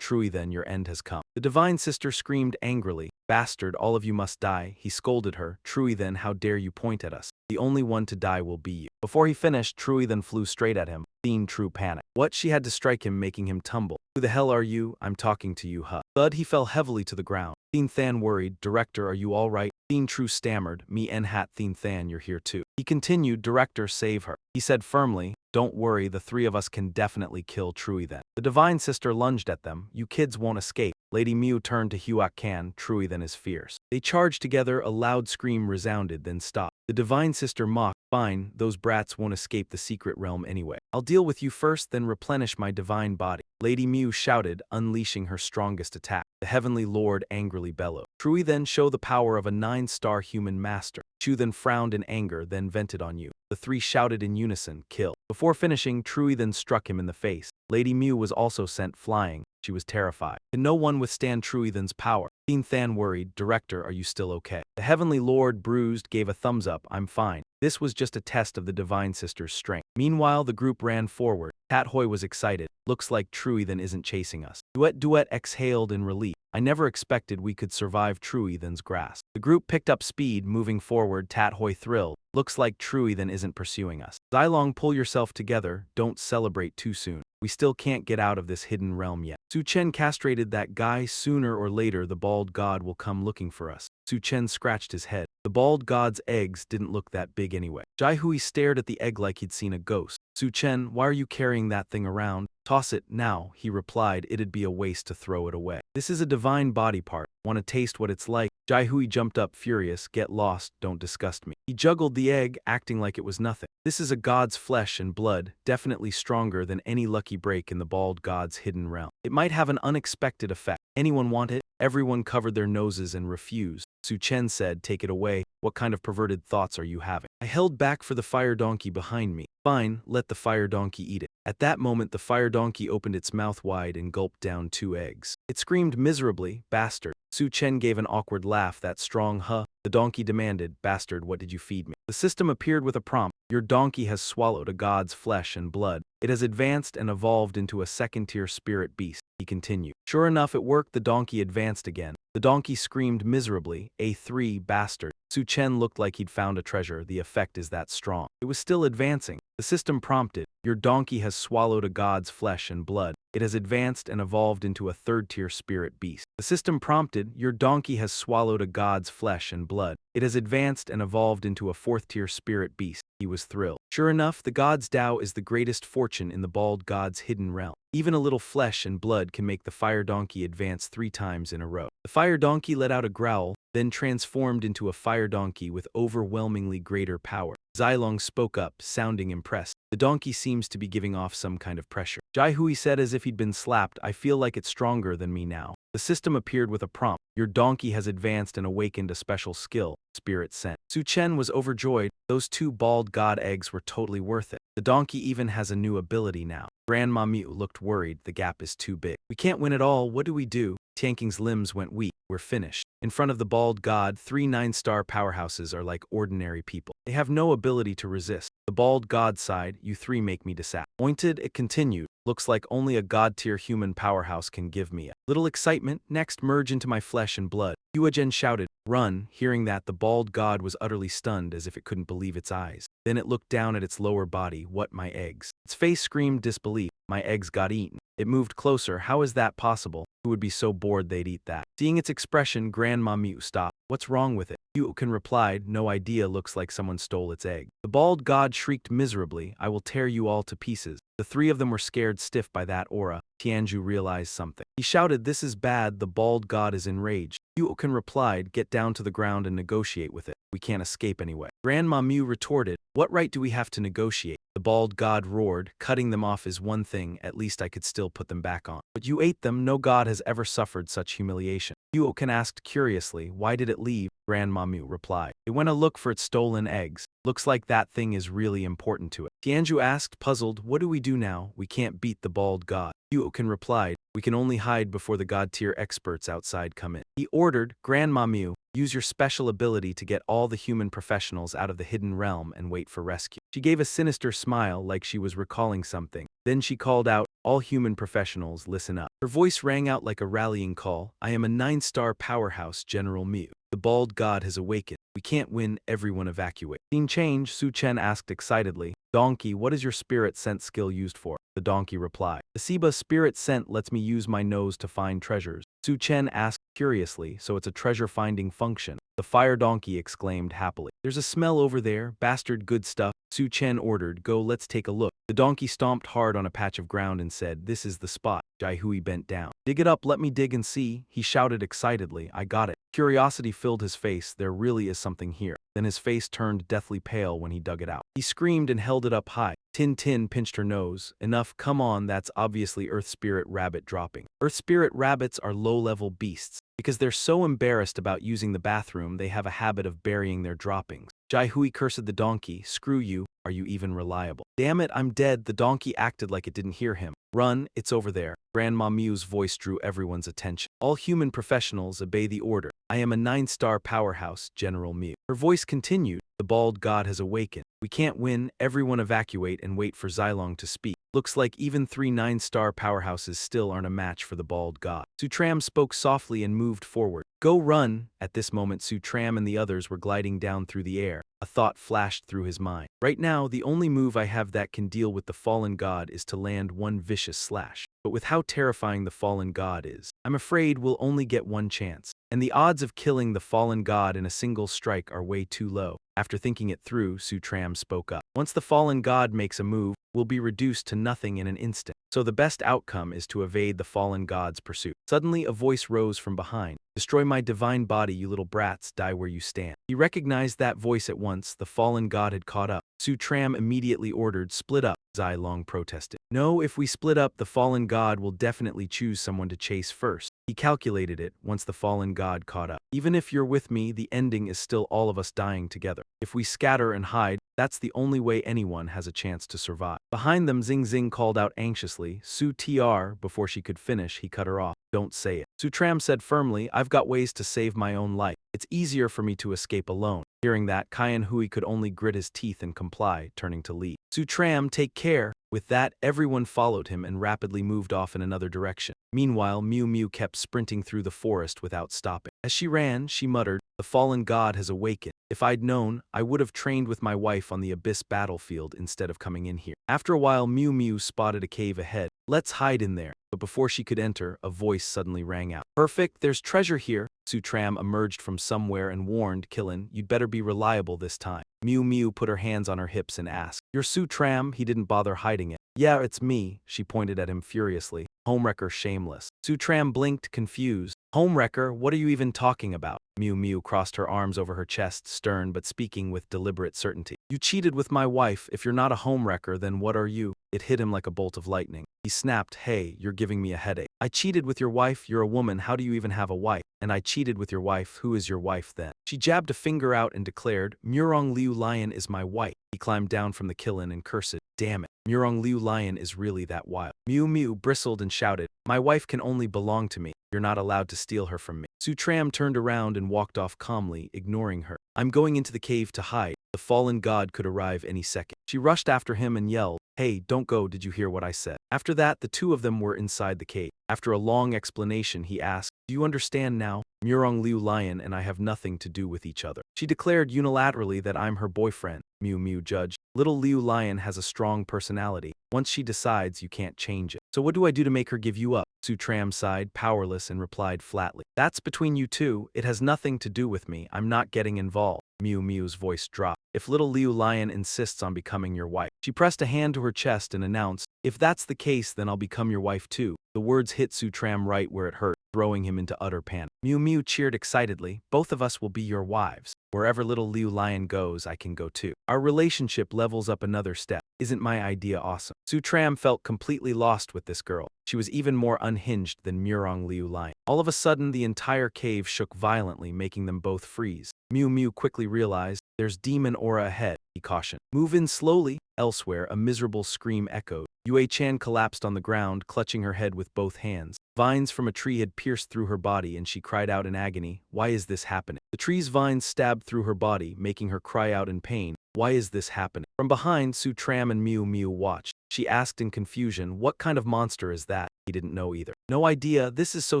your end has come. The divine sister screamed angrily. Bastard, all of you must die, he scolded her. Trui then, how dare you point at us? The only one to die will be you. Before he finished, Trui then flew straight at him. True panicked. What? She had to strike him, making him tumble. Who the hell are you? I'm talking to you, huh? Thud, he fell heavily to the ground. Than worried, Director, are you all right? True stammered, me and hat Than, you're here too. He continued, Director, save her. He said firmly, don't worry, the 3 of us can definitely kill Trui then. The divine sister lunged at them. You kids won't escape. Lady Mew turned to Huak Kan. Trui then is fierce. They charged together. A loud scream resounded, then stopped. The divine sister mocked. Fine, those brats won't escape the secret realm anyway. I'll deal with you first, then replenish my divine body. Lady Mew shouted, unleashing her strongest attack. The heavenly lord angrily bellowed. Trui then, show the power of a 9-star human master. Chu then frowned in anger, then vented on you. The 3 shouted in unison, kill. Before finishing, Trui then struck him in the face. Lady Mew was also sent flying. She was terrified. Can no one withstand Trui then's power? Than worried, Director, are you still okay? The heavenly lord, bruised, gave a thumbs up, I'm fine. This was just a test of the divine sister's strength. Meanwhile, the group ran forward. Hoy was excited. Looks like Trui then isn't chasing us. Duet exhaled in relief. I never expected we could survive Trui then's grasp. The group picked up speed, moving forward. Hoy thrilled. Looks like Trui then isn't pursuing us. Xylong, pull yourself together. Don't celebrate too soon. We still can't get out of this hidden realm yet. Su Chen castrated that guy. Sooner or later, the bald god will come looking for us. Su Chen scratched his head. The bald god's eggs didn't look that big anyway. Jai Hui stared at the egg like he'd seen a ghost. Su Chen, why are you carrying that thing around? Toss it now, he replied. It'd be a waste to throw it away. This is a divine body part. Want to taste what it's like? Jai Hui jumped up furious. Get lost, don't disgust me. He juggled the egg, acting like it was nothing. This is a god's flesh and blood, definitely stronger than any lucky break in the bald god's hidden realm. It might have an unexpected effect. Anyone want it? Everyone covered their noses and refused. Su Chen said, take it away. What kind of perverted thoughts are you having? I held back for the fire donkey behind me. Fine, let the fire donkey eat it. At that moment, the fire donkey opened its mouth wide and gulped down 2 eggs. It screamed miserably, bastard. Su Chen gave an awkward laugh. That strong, huh? The donkey demanded, bastard, what did you feed me? The system appeared with a prompt. Your donkey has swallowed a god's flesh and blood. It has advanced and evolved into a 2nd-tier spirit beast, he continued. Sure enough, it worked. The donkey advanced again. The donkey screamed miserably, A3, bastard. Su Chen looked like he'd found a treasure. The effect is that strong. It was still advancing. The system prompted, your donkey has swallowed a god's flesh and blood. It has advanced and evolved into a 3rd-tier spirit beast. The system prompted, your donkey has swallowed a god's flesh and blood. It has advanced and evolved into a 4th-tier spirit beast. He was thrilled. Sure enough, the god's Tao is the greatest fortune in the bald god's hidden realm. Even a little flesh and blood can make the fire donkey advance 3 times in a row. The fire donkey let out a growl, then transformed into a fire donkey with overwhelmingly greater power. Xylong spoke up, sounding impressed. The donkey seems to be giving off some kind of pressure. Jai Hui said as if he'd been slapped, I feel like it's stronger than me now. The system appeared with a prompt. Your donkey has advanced and awakened a special skill, Spirit Scent. Su Chen was overjoyed. Those 2 bald god eggs were totally worth it. The donkey even has a new ability now. Grandma Mew looked worried. The gap is too big. We can't win at all. What do we do? Tianking's limbs went weak. We're finished. In front of the bald god, 3 9-star powerhouses are like ordinary people. They have no ability to resist. The bald god sighed, you 3 make me disappointed. It continued. Looks like only a god-tier human powerhouse can give me a little excitement. Next, merge into my flesh and blood. Yuajen shouted, run. Hearing that, the bald god was utterly stunned as if it couldn't believe its eyes. Then it looked down at its lower body. What, my eggs? Its face screamed disbelief. My eggs got eaten. It moved closer. How is that possible? Who would be so bored they'd eat that? Seeing its expression, Grandma Mew stopped. What's wrong with it? Yuukin replied, no idea, looks like someone stole its egg. The bald god shrieked miserably, I will tear you all to pieces. The 3 of them were scared stiff by that aura. Tianju realized something. He shouted, this is bad, the bald god is enraged. Yuukin replied, get down to the ground and negotiate with it. We can't escape anyway. Grandma Mew retorted, what right do we have to negotiate? The bald god roared, cutting them off is one thing, at least I could still put them back on. But you ate them, no god has ever suffered such humiliation. Yuukin asked curiously, why did it leave? Grandma Mew replied, it went to look for its stolen eggs. Looks like that thing is really important to it. Tianju asked, puzzled, what do we do now? We can't beat the bald god. Yuukin replied, we can only hide before the god-tier experts outside come in. He ordered, Grandma Mew, Use your special ability to get all the human professionals out of the hidden realm and wait for rescue. She gave a sinister smile like she was recalling something. Then she called out, all human professionals, listen up. Her voice rang out like a rallying call. I am a 9-star powerhouse, General Mew. The bald god has awakened. We can't win, everyone evacuate. Scene change, Su Chen asked excitedly. Donkey, what is your spirit scent skill used for? The donkey replied. The Siba spirit scent lets me use my nose to find treasures. Su Chen asked curiously, so it's a treasure-finding function. The fire donkey exclaimed happily. There's a smell over there, bastard good stuff. Su Chen ordered, go let's take a look. The donkey stomped hard on a patch of ground and said, this is the spot. Jai Hui bent down. Dig it up, let me dig and see. He shouted excitedly, I got it. Curiosity filled his face, there really is something here. Then his face turned deathly pale when he dug it out. He screamed and held it up high. Tin Tin pinched her nose. Enough, come on, that's obviously Earth Spirit Rabbit dropping. Earth Spirit Rabbits are low-level beasts. Because they're so embarrassed about using the bathroom, they have a habit of burying their droppings. Jai Hui cursed the donkey. Screw you, are you even reliable? Damn it, I'm dead. The donkey acted like it didn't hear him. Run, it's over there. Grandma Mew's voice drew everyone's attention. All human professionals obey the order. I am a 9-star powerhouse, General Mew. Her voice continued. The bald god has awakened. We can't win, everyone evacuate and wait for Xylong to speak. Looks like even 3 9-star powerhouses still aren't a match for the bald god. Sutram spoke softly and moved forward. Go run! At this moment Sutram and the others were gliding down through the air. A thought flashed through his mind. Right now, the only move I have that can deal with the fallen god is to land one vicious slash. But with how terrifying the fallen god is, I'm afraid we'll only get one chance. And the odds of killing the fallen god in a single strike are way too low. After thinking it through, Sutram spoke up. Once the fallen god makes a move, we'll be reduced to nothing in an instant. So the best outcome is to evade the fallen god's pursuit. Suddenly a voice rose from behind. Destroy my divine body, you little brats, die where you stand. He recognized that voice at once. The fallen god had caught up. Sutram immediately ordered, split up. Xylong protested. No, if we split up, the fallen god will definitely choose someone to chase first. He calculated it once the fallen god caught up. Even if you're with me, the ending is still all of us dying together. If we scatter and hide, that's the only way anyone has a chance to survive. Behind them, Xing Xing called out anxiously, Su Tr. Before she could finish, he cut her off. Don't say it. Sutram said firmly, I've got ways to save my own life. It's easier for me to escape alone. Hearing that, Kyan Hui could only grit his teeth and comply, turning to leave. Sutram, take care. With that, everyone followed him and rapidly moved off in another direction. Meanwhile, Mew Mew kept sprinting through the forest without stopping. As she ran, she muttered, the fallen god has awakened. If I'd known, I would have trained with my wife on the Abyss battlefield instead of coming in here. After a while, Mew Mew spotted a cave ahead. Let's hide in there. But before she could enter, a voice suddenly rang out. Perfect, there's treasure here. Sutram emerged from somewhere and warned Killin, you'd better be reliable this time. Mew Mew put her hands on her hips and asked, You're Sutram? He didn't bother hiding it. Yeah, it's me, she pointed at him furiously. Homewrecker shameless. Sutram blinked, confused. Homewrecker, what are you even talking about? Mew Mew crossed her arms over her chest, stern but speaking with deliberate certainty. You cheated with my wife. If you're not a homewrecker, then what are you? It hit him like a bolt of lightning. He snapped, hey, you're giving me a headache. I cheated with your wife, you're a woman, how do you even have a wife? And I cheated with your wife, who is your wife then? She jabbed a finger out and declared, Murong Liu Lion is my wife. He climbed down from the Killin and cursed, damn it, Murong Liu Lion is really that wild. Mew Mew bristled and shouted, my wife can only belong to me. You're not allowed to steal her from me. Sutram turned around and walked off calmly, ignoring her. I'm going into the cave to hide. The fallen god could arrive any second. She rushed after him and yelled, hey, don't go, did you hear what I said? After that, the two of them were inside the cave. After a long explanation, he asked, do you understand now? Murong Liu Lion and I have nothing to do with each other. She declared unilaterally that I'm her boyfriend. Mew Mew judged. Little Liu Lion has a strong personality. Once she decides, you can't change it. So what do I do to make her give you up? Sutram sighed, powerless, and replied flatly. That's between you two. It has nothing to do with me. I'm not getting involved. Mew Mew's voice dropped. If little Liu Lion insists on becoming your wife. She pressed a hand to her chest and announced, if that's the case, then I'll become your wife too. The words hit Sutram right where it hurt, throwing him into utter panic. Mew Mew cheered excitedly, both of us will be your wives. Wherever little Liu Lion goes, I can go too. Our relationship levels up another step. Isn't my idea awesome? Sutram felt completely lost with this girl. She was even more unhinged than Murong Liu Lion. All of a sudden, the entire cave shook violently, making them both freeze. Mew Mew quickly realized, there's demon aura ahead, he cautioned. Move in slowly. Elsewhere, a miserable scream echoed. Yue-chan collapsed on the ground, clutching her head with both hands. Vines from a tree had pierced through her body and she cried out in agony, "Why is this happening?" The tree's vines stabbed through her body, making her cry out in pain. "Why is this happening?" From behind, Su Tram and Miu Miu watched. She asked in confusion, "What kind of monster is that?" He didn't know either. "No idea, this is so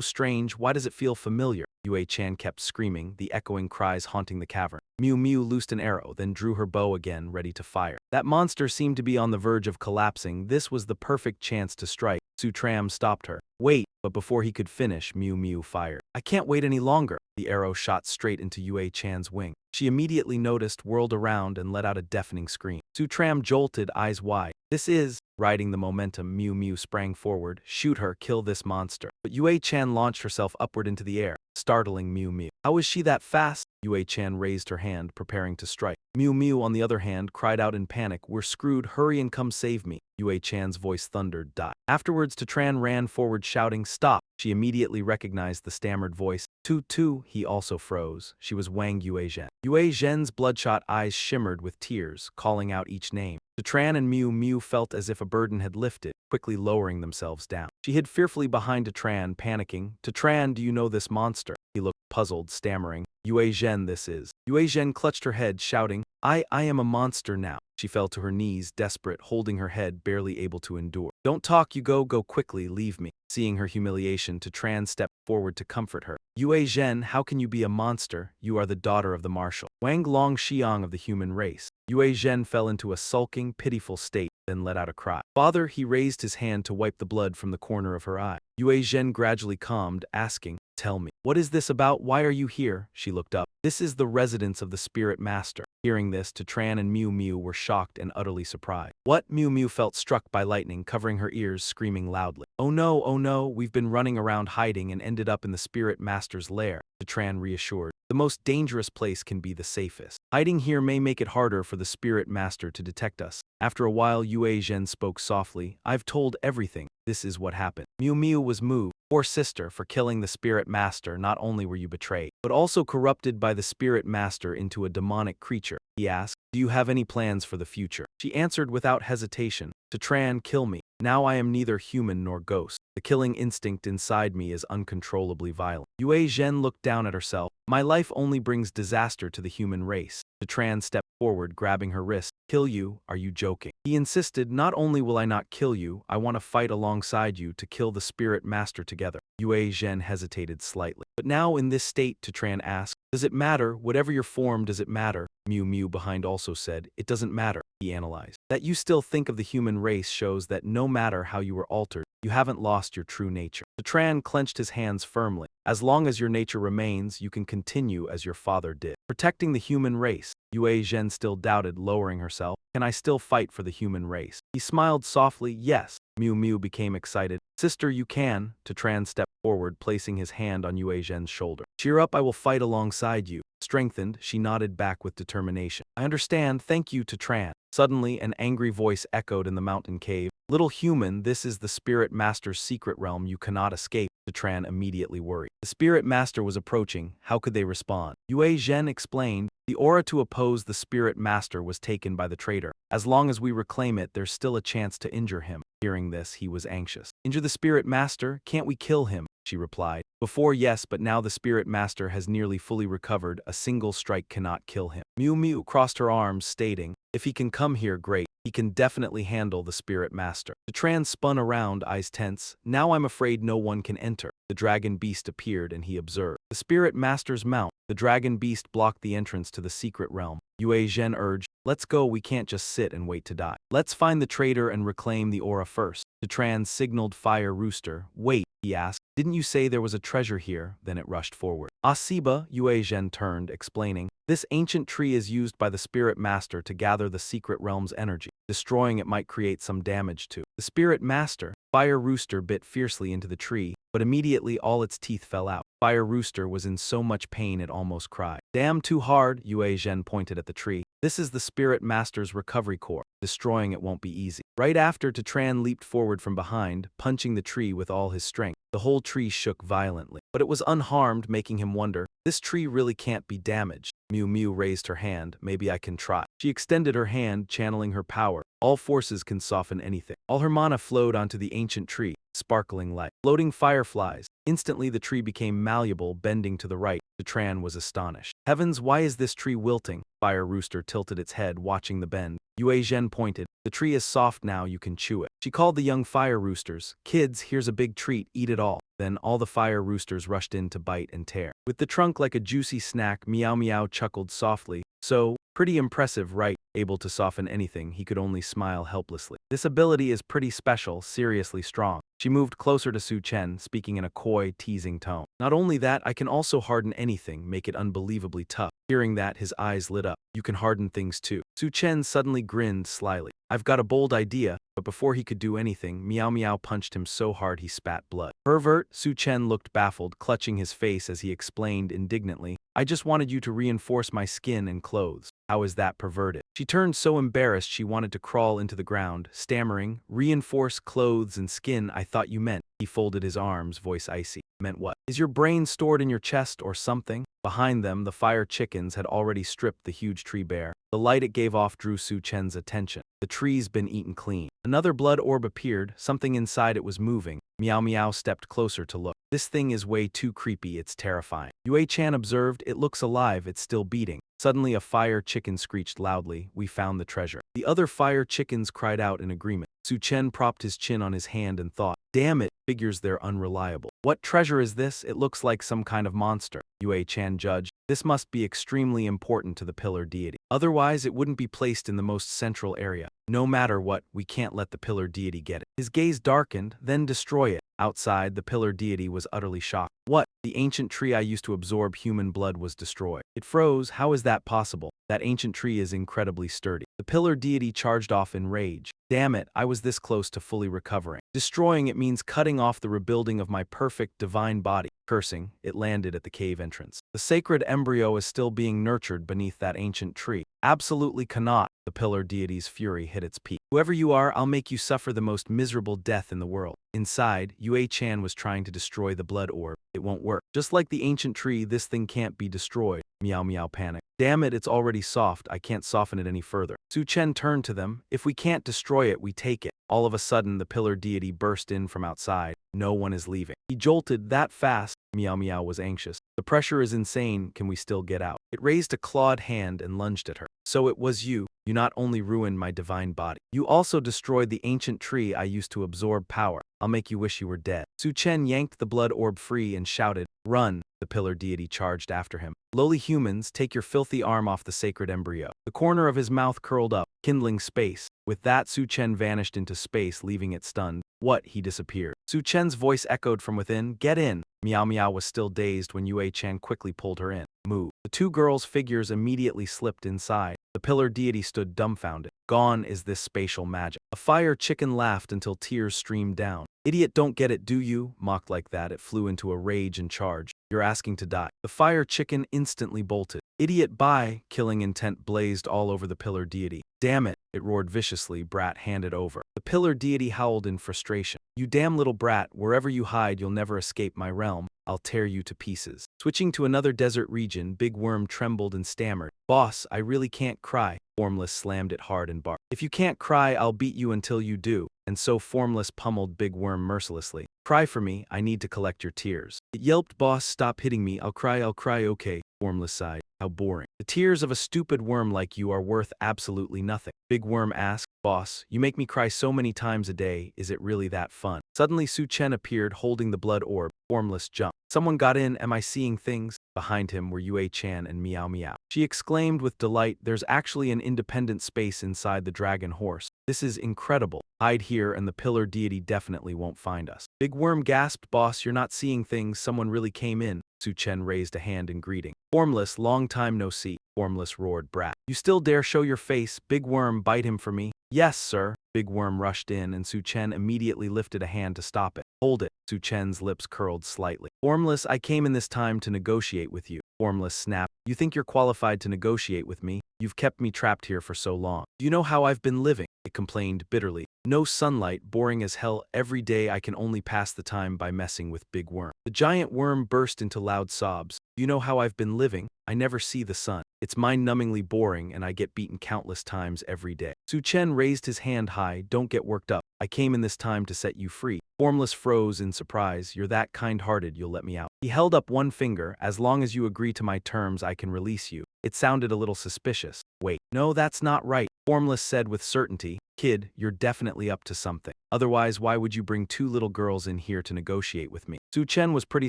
strange, why does it feel familiar?" Yue-chan kept screaming, the echoing cries haunting the cavern. Miu Miu loosed an arrow, then drew her bow again, ready to fire. That monster seemed to be on the verge of collapsing. This was the perfect chance to strike. Su Tram stopped her. "Wait," but before he could finish, Miu Miu fired. "I can't wait any longer." The arrow shot straight into Yue-chan's wing. She immediately noticed, whirled around, and let out a deafening scream. Su Tram jolted, eyes wide. "This is..." Riding the momentum, Miu Miu sprang forward. "Shoot her, kill this monster." But Yue-chan launched herself upward into the air, startling Miu Miu. "How is she that fast?" Yue-chan raised her hand, preparing to strike. Miu Miu, on the other hand, cried out in panic, "We're screwed, hurry and come save me." Yue-chan's voice thundered, "Die." Afterwards, Tran ran forward shouting, "Stop!" She immediately recognized the stammered voice. Tu, he also froze. She was Wang Yue-zhen. Yue-zhen's bloodshot eyes shimmered with tears, calling out each name. Tran and Miu Miu felt as if a burden had lifted, quickly lowering themselves down. She hid fearfully behind Tran, panicking. "Tran, do you know this monster?" He looked puzzled, stammering. "Yue-zhen this is." Yue-zhen clutched her head, shouting, I am a monster now." She fell to her knees, desperate, holding her head, barely able to endure. "Don't talk, you go quickly, leave me." Seeing her humiliation, Tran stepped forward to comfort her. "Yue-zhen, how can you be a monster? You are the daughter of the marshal, Wang Longxiang of the human race." Yue-zhen fell into a sulking, pitiful state, then let out a cry. "Father," he raised his hand to wipe the blood from the corner of her eye. Yue-zhen gradually calmed, asking, "Tell me, what is this about? Why are you here?" She looked up. "This is the residence of the spirit master." Hearing this, Tran and Miu Miu were shocked and utterly surprised. "What?" Miu Miu felt struck by lightning, covering her ears, screaming loudly. Oh no, we've been running around hiding and ended up in the spirit master's lair." Tran reassured. "The most dangerous place can be the safest. Hiding here may make it harder for the spirit master to detect us." After a while, Yue-zhen spoke softly. "I've told everything. This is what happened." Miu Miu was moved. "Poor sister, for killing the spirit master, not only were you betrayed, but also corrupted by the spirit master into a demonic creature." He asked, "Do you have any plans for the future?" She answered without hesitation, "Tran, kill me. Now I am neither human nor ghost. The killing instinct inside me is uncontrollably violent." Yue-zhen looked down at herself. "My life only brings disaster to the human race." Tran stepped forward, grabbing her wrist. "Kill you? Are you joking?" He insisted, "Not only will I not kill you, I want to fight alongside you to kill the spirit master together." Yue-zhen hesitated slightly. "But now in this state," Tran asked, "does it matter? Whatever your form, does it matter?" Miu Miu behind also said, "It doesn't matter," he analyzed. "That you still think of the human race shows that no matter how you were altered, you haven't lost your true nature." Tran clenched his hands firmly. "As long as your nature remains, you can continue as your father did. Protecting the human race." Yue-zhen still doubted, lowering herself. "Can I still fight for the human race?" He smiled softly, "Yes." Miu Miu became excited. "Sister, you can." Tran stepped forward, placing his hand on Yue-zhen's shoulder. "Cheer up, I will fight alongside you." Strengthened, she nodded back with determination. "I understand, thank you." Tran. Suddenly, an angry voice echoed in the mountain cave. "Little human, this is the spirit master's secret realm. You cannot escape." Tran immediately worried. The spirit master was approaching. How could they respond? Yue-zhen explained, "The aura to oppose the spirit master was taken by the traitor. As long as we reclaim it, there's still a chance to injure him." Hearing this, he was anxious. "Injure the spirit master? Can't we kill him?" She replied. "Before, yes, but now the spirit master has nearly fully recovered. A single strike cannot kill him." Miu Miu crossed her arms, stating, "If he can come here, great. He can definitely handle the spirit master." Tran spun around, eyes tense. "Now I'm afraid no one can enter." The dragon beast appeared and he observed the spirit master's mount. The dragon beast blocked the entrance to the secret realm. Yue-zhen urged, "Let's go, we can't just sit and wait to die. Let's find the traitor and reclaim the aura first." Tran signaled Fire Rooster. "Wait," he asked, "didn't you say there was a treasure here?" Then it rushed forward. "Asiba," Yue-zhen turned, explaining, "This ancient tree is used by the spirit master to gather the secret realm's energy. Destroying it might create some damage to the spirit master." Fire Rooster bit fiercely into the tree, but immediately all its teeth fell out. Fire Rooster was in so much pain it almost cried. "Damn too hard," Yue-zhen pointed at the tree. "This is the spirit master's recovery core. Destroying it won't be easy." Right after, Tran leaped forward from behind, punching the tree with all his strength. The whole tree shook violently, but it was unharmed, making him wonder, this tree really can't be damaged. Miu Miu raised her hand. "Maybe I can try." She extended her hand, channeling her power. All forces can soften anything. All her mana flowed onto the ancient tree, sparkling light. Floating fireflies. Instantly the tree became malleable, bending to the right. Chatran was astonished. Heavens, why is this tree wilting? Fire Rooster tilted its head, watching the bend. Yue Zhen pointed. The tree is soft now, you can chew it. She called the young fire roosters. Kids, here's a big treat, eat it all. Then all the fire roosters rushed in to bite and tear. With the trunk like a juicy snack, Meow Meow chuckled softly. So, pretty impressive, right? Able to soften anything, he could only smile helplessly. This ability is pretty special, seriously strong. She moved closer to Su Chen, speaking in a coy, teasing tone. Not only that, I can also harden anything, make it unbelievably tough. Hearing that, his eyes lit up. You can harden things too. Su Chen suddenly grinned slyly. I've got a bold idea, but before he could do anything, Meow Meow punched him so hard he spat blood. Pervert, Su Chen looked baffled, clutching his face as he explained indignantly. I just wanted you to reinforce my skin and clothes. How is that perverted? She turned so embarrassed she wanted to crawl into the ground, stammering, reinforce clothes and skin, I thought you meant. He folded his arms, voice icy. Meant what? Is your brain stored in your chest or something? Behind them, the fire chickens had already stripped the huge tree bare. The light it gave off drew Su Chen's attention. The tree's been eaten clean. Another blood orb appeared, something inside it was moving. Meow Meow stepped closer to look. This thing is way too creepy, it's terrifying. Yue Chan observed, it looks alive, it's still beating. Suddenly a fire chicken screeched loudly, we found the treasure. The other fire chickens cried out in agreement. Su Chen propped his chin on his hand and thought, damn it, figures they're unreliable. What treasure is this? It looks like some kind of monster. Yue Chan judged, this must be extremely important to the pillar deity. Otherwise it wouldn't be placed in the most central area. No matter what, we can't let the pillar deity get it. His gaze darkened, then destroy it. Outside, the pillar deity was utterly shocked. What? The ancient tree I used to absorb human blood was destroyed. It froze. How is that possible? That ancient tree is incredibly sturdy. The pillar deity charged off in rage. Damn it, I was this close to fully recovering. Destroying it means cutting off the rebuilding of my perfect divine body. Cursing, it landed at the cave entrance. The sacred embryo is still being nurtured beneath that ancient tree. Absolutely cannot. The pillar deity's fury hit its peak. Whoever you are, I'll make you suffer the most miserable death in the world. Inside, Yue Chan was trying to destroy the blood orb. It won't work. Just like the ancient tree, this thing can't be destroyed. Meow Meow panicked. Damn it, it's already soft. I can't soften it any further. Su Chen turned to them. If we can't destroy it, we take it. All of a sudden, the pillar deity burst in from outside. No one is leaving. He jolted that fast. Meow Meow was anxious. The pressure is insane. Can we still get out? It raised a clawed hand and lunged at her. So it was you. You not only ruined my divine body, you also destroyed the ancient tree I used to absorb power. I'll make you wish you were dead. Su Chen yanked the blood orb free and shouted, run. The pillar deity charged after him. Lowly humans, take your filthy arm off the sacred embryo. The corner of his mouth curled up, kindling space. With that, Su Chen vanished into space, leaving it stunned. What? He disappeared. Su Chen's voice echoed from within, get in. Meow Meow was still dazed when Yue Chan quickly pulled her in. Move. The two girls' figures immediately slipped inside. The pillar deity stood dumbfounded. Gone is this spatial magic. A fire chicken laughed until tears streamed down. Idiot, don't get it, do you? Mocked like that, it flew into a rage and charged. You're asking to die. The fire chicken instantly bolted. Idiot, bye. Killing intent blazed all over the pillar deity. Damn it, it roared viciously. Brat, hand it over. The pillar deity howled in frustration. You damn little brat, wherever you hide you'll never escape my realm. I'll tear you to pieces. Switching to another desert region, Big Worm trembled and stammered. Boss, I really can't cry. Formless slammed it hard and barked. If you can't cry, I'll beat you until you do. And so Formless pummeled Big Worm mercilessly. Cry for me, I need to collect your tears. It yelped, boss, stop hitting me, I'll cry, okay. Formless sighed. How boring. The tears of a stupid worm like you are worth absolutely nothing. Big Worm asked, boss, you make me cry so many times a day, is it really that fun? Suddenly Su Chen appeared holding the blood orb. Formless jumped. Someone got in, am I seeing things? Behind him were Yue Chan and Meow Meow. She exclaimed with delight, there's actually an independent space inside the dragon horse. This is incredible. Hide here and the pillar deity definitely won't find us. Big Worm gasped, boss, you're not seeing things, someone really came in. Su Chen raised a hand in greeting. Formless, long time no see. Formless roared, brat. You still dare show your face? Big Worm, bite him for me. Yes, sir. Big Worm rushed in and Su Chen immediately lifted a hand to stop it. Hold it. Su Chen's lips curled slightly. Formless, I came in this time to negotiate with you. Formless snapped. You think you're qualified to negotiate with me? You've kept me trapped here for so long. Do you know how I've been living? It complained bitterly. No sunlight, boring as hell. Every day I can only pass the time by messing with big worm. The giant worm burst into loud sobs. You know how I've been living? I never see the sun. It's mind-numbingly boring and I get beaten countless times every day. Su Chen raised his hand high. Don't get worked up. I came in this time to set you free. Formless froze in surprise. You're that kind-hearted, you'll let me out. He held up one finger. As long as you agree to my terms, I can release you. It sounded a little suspicious. Wait, no, that's not right. Formless said with certainty. Kid, you're definitely up to something. Otherwise, why would you bring two little girls in here to negotiate with me? Su Chen was pretty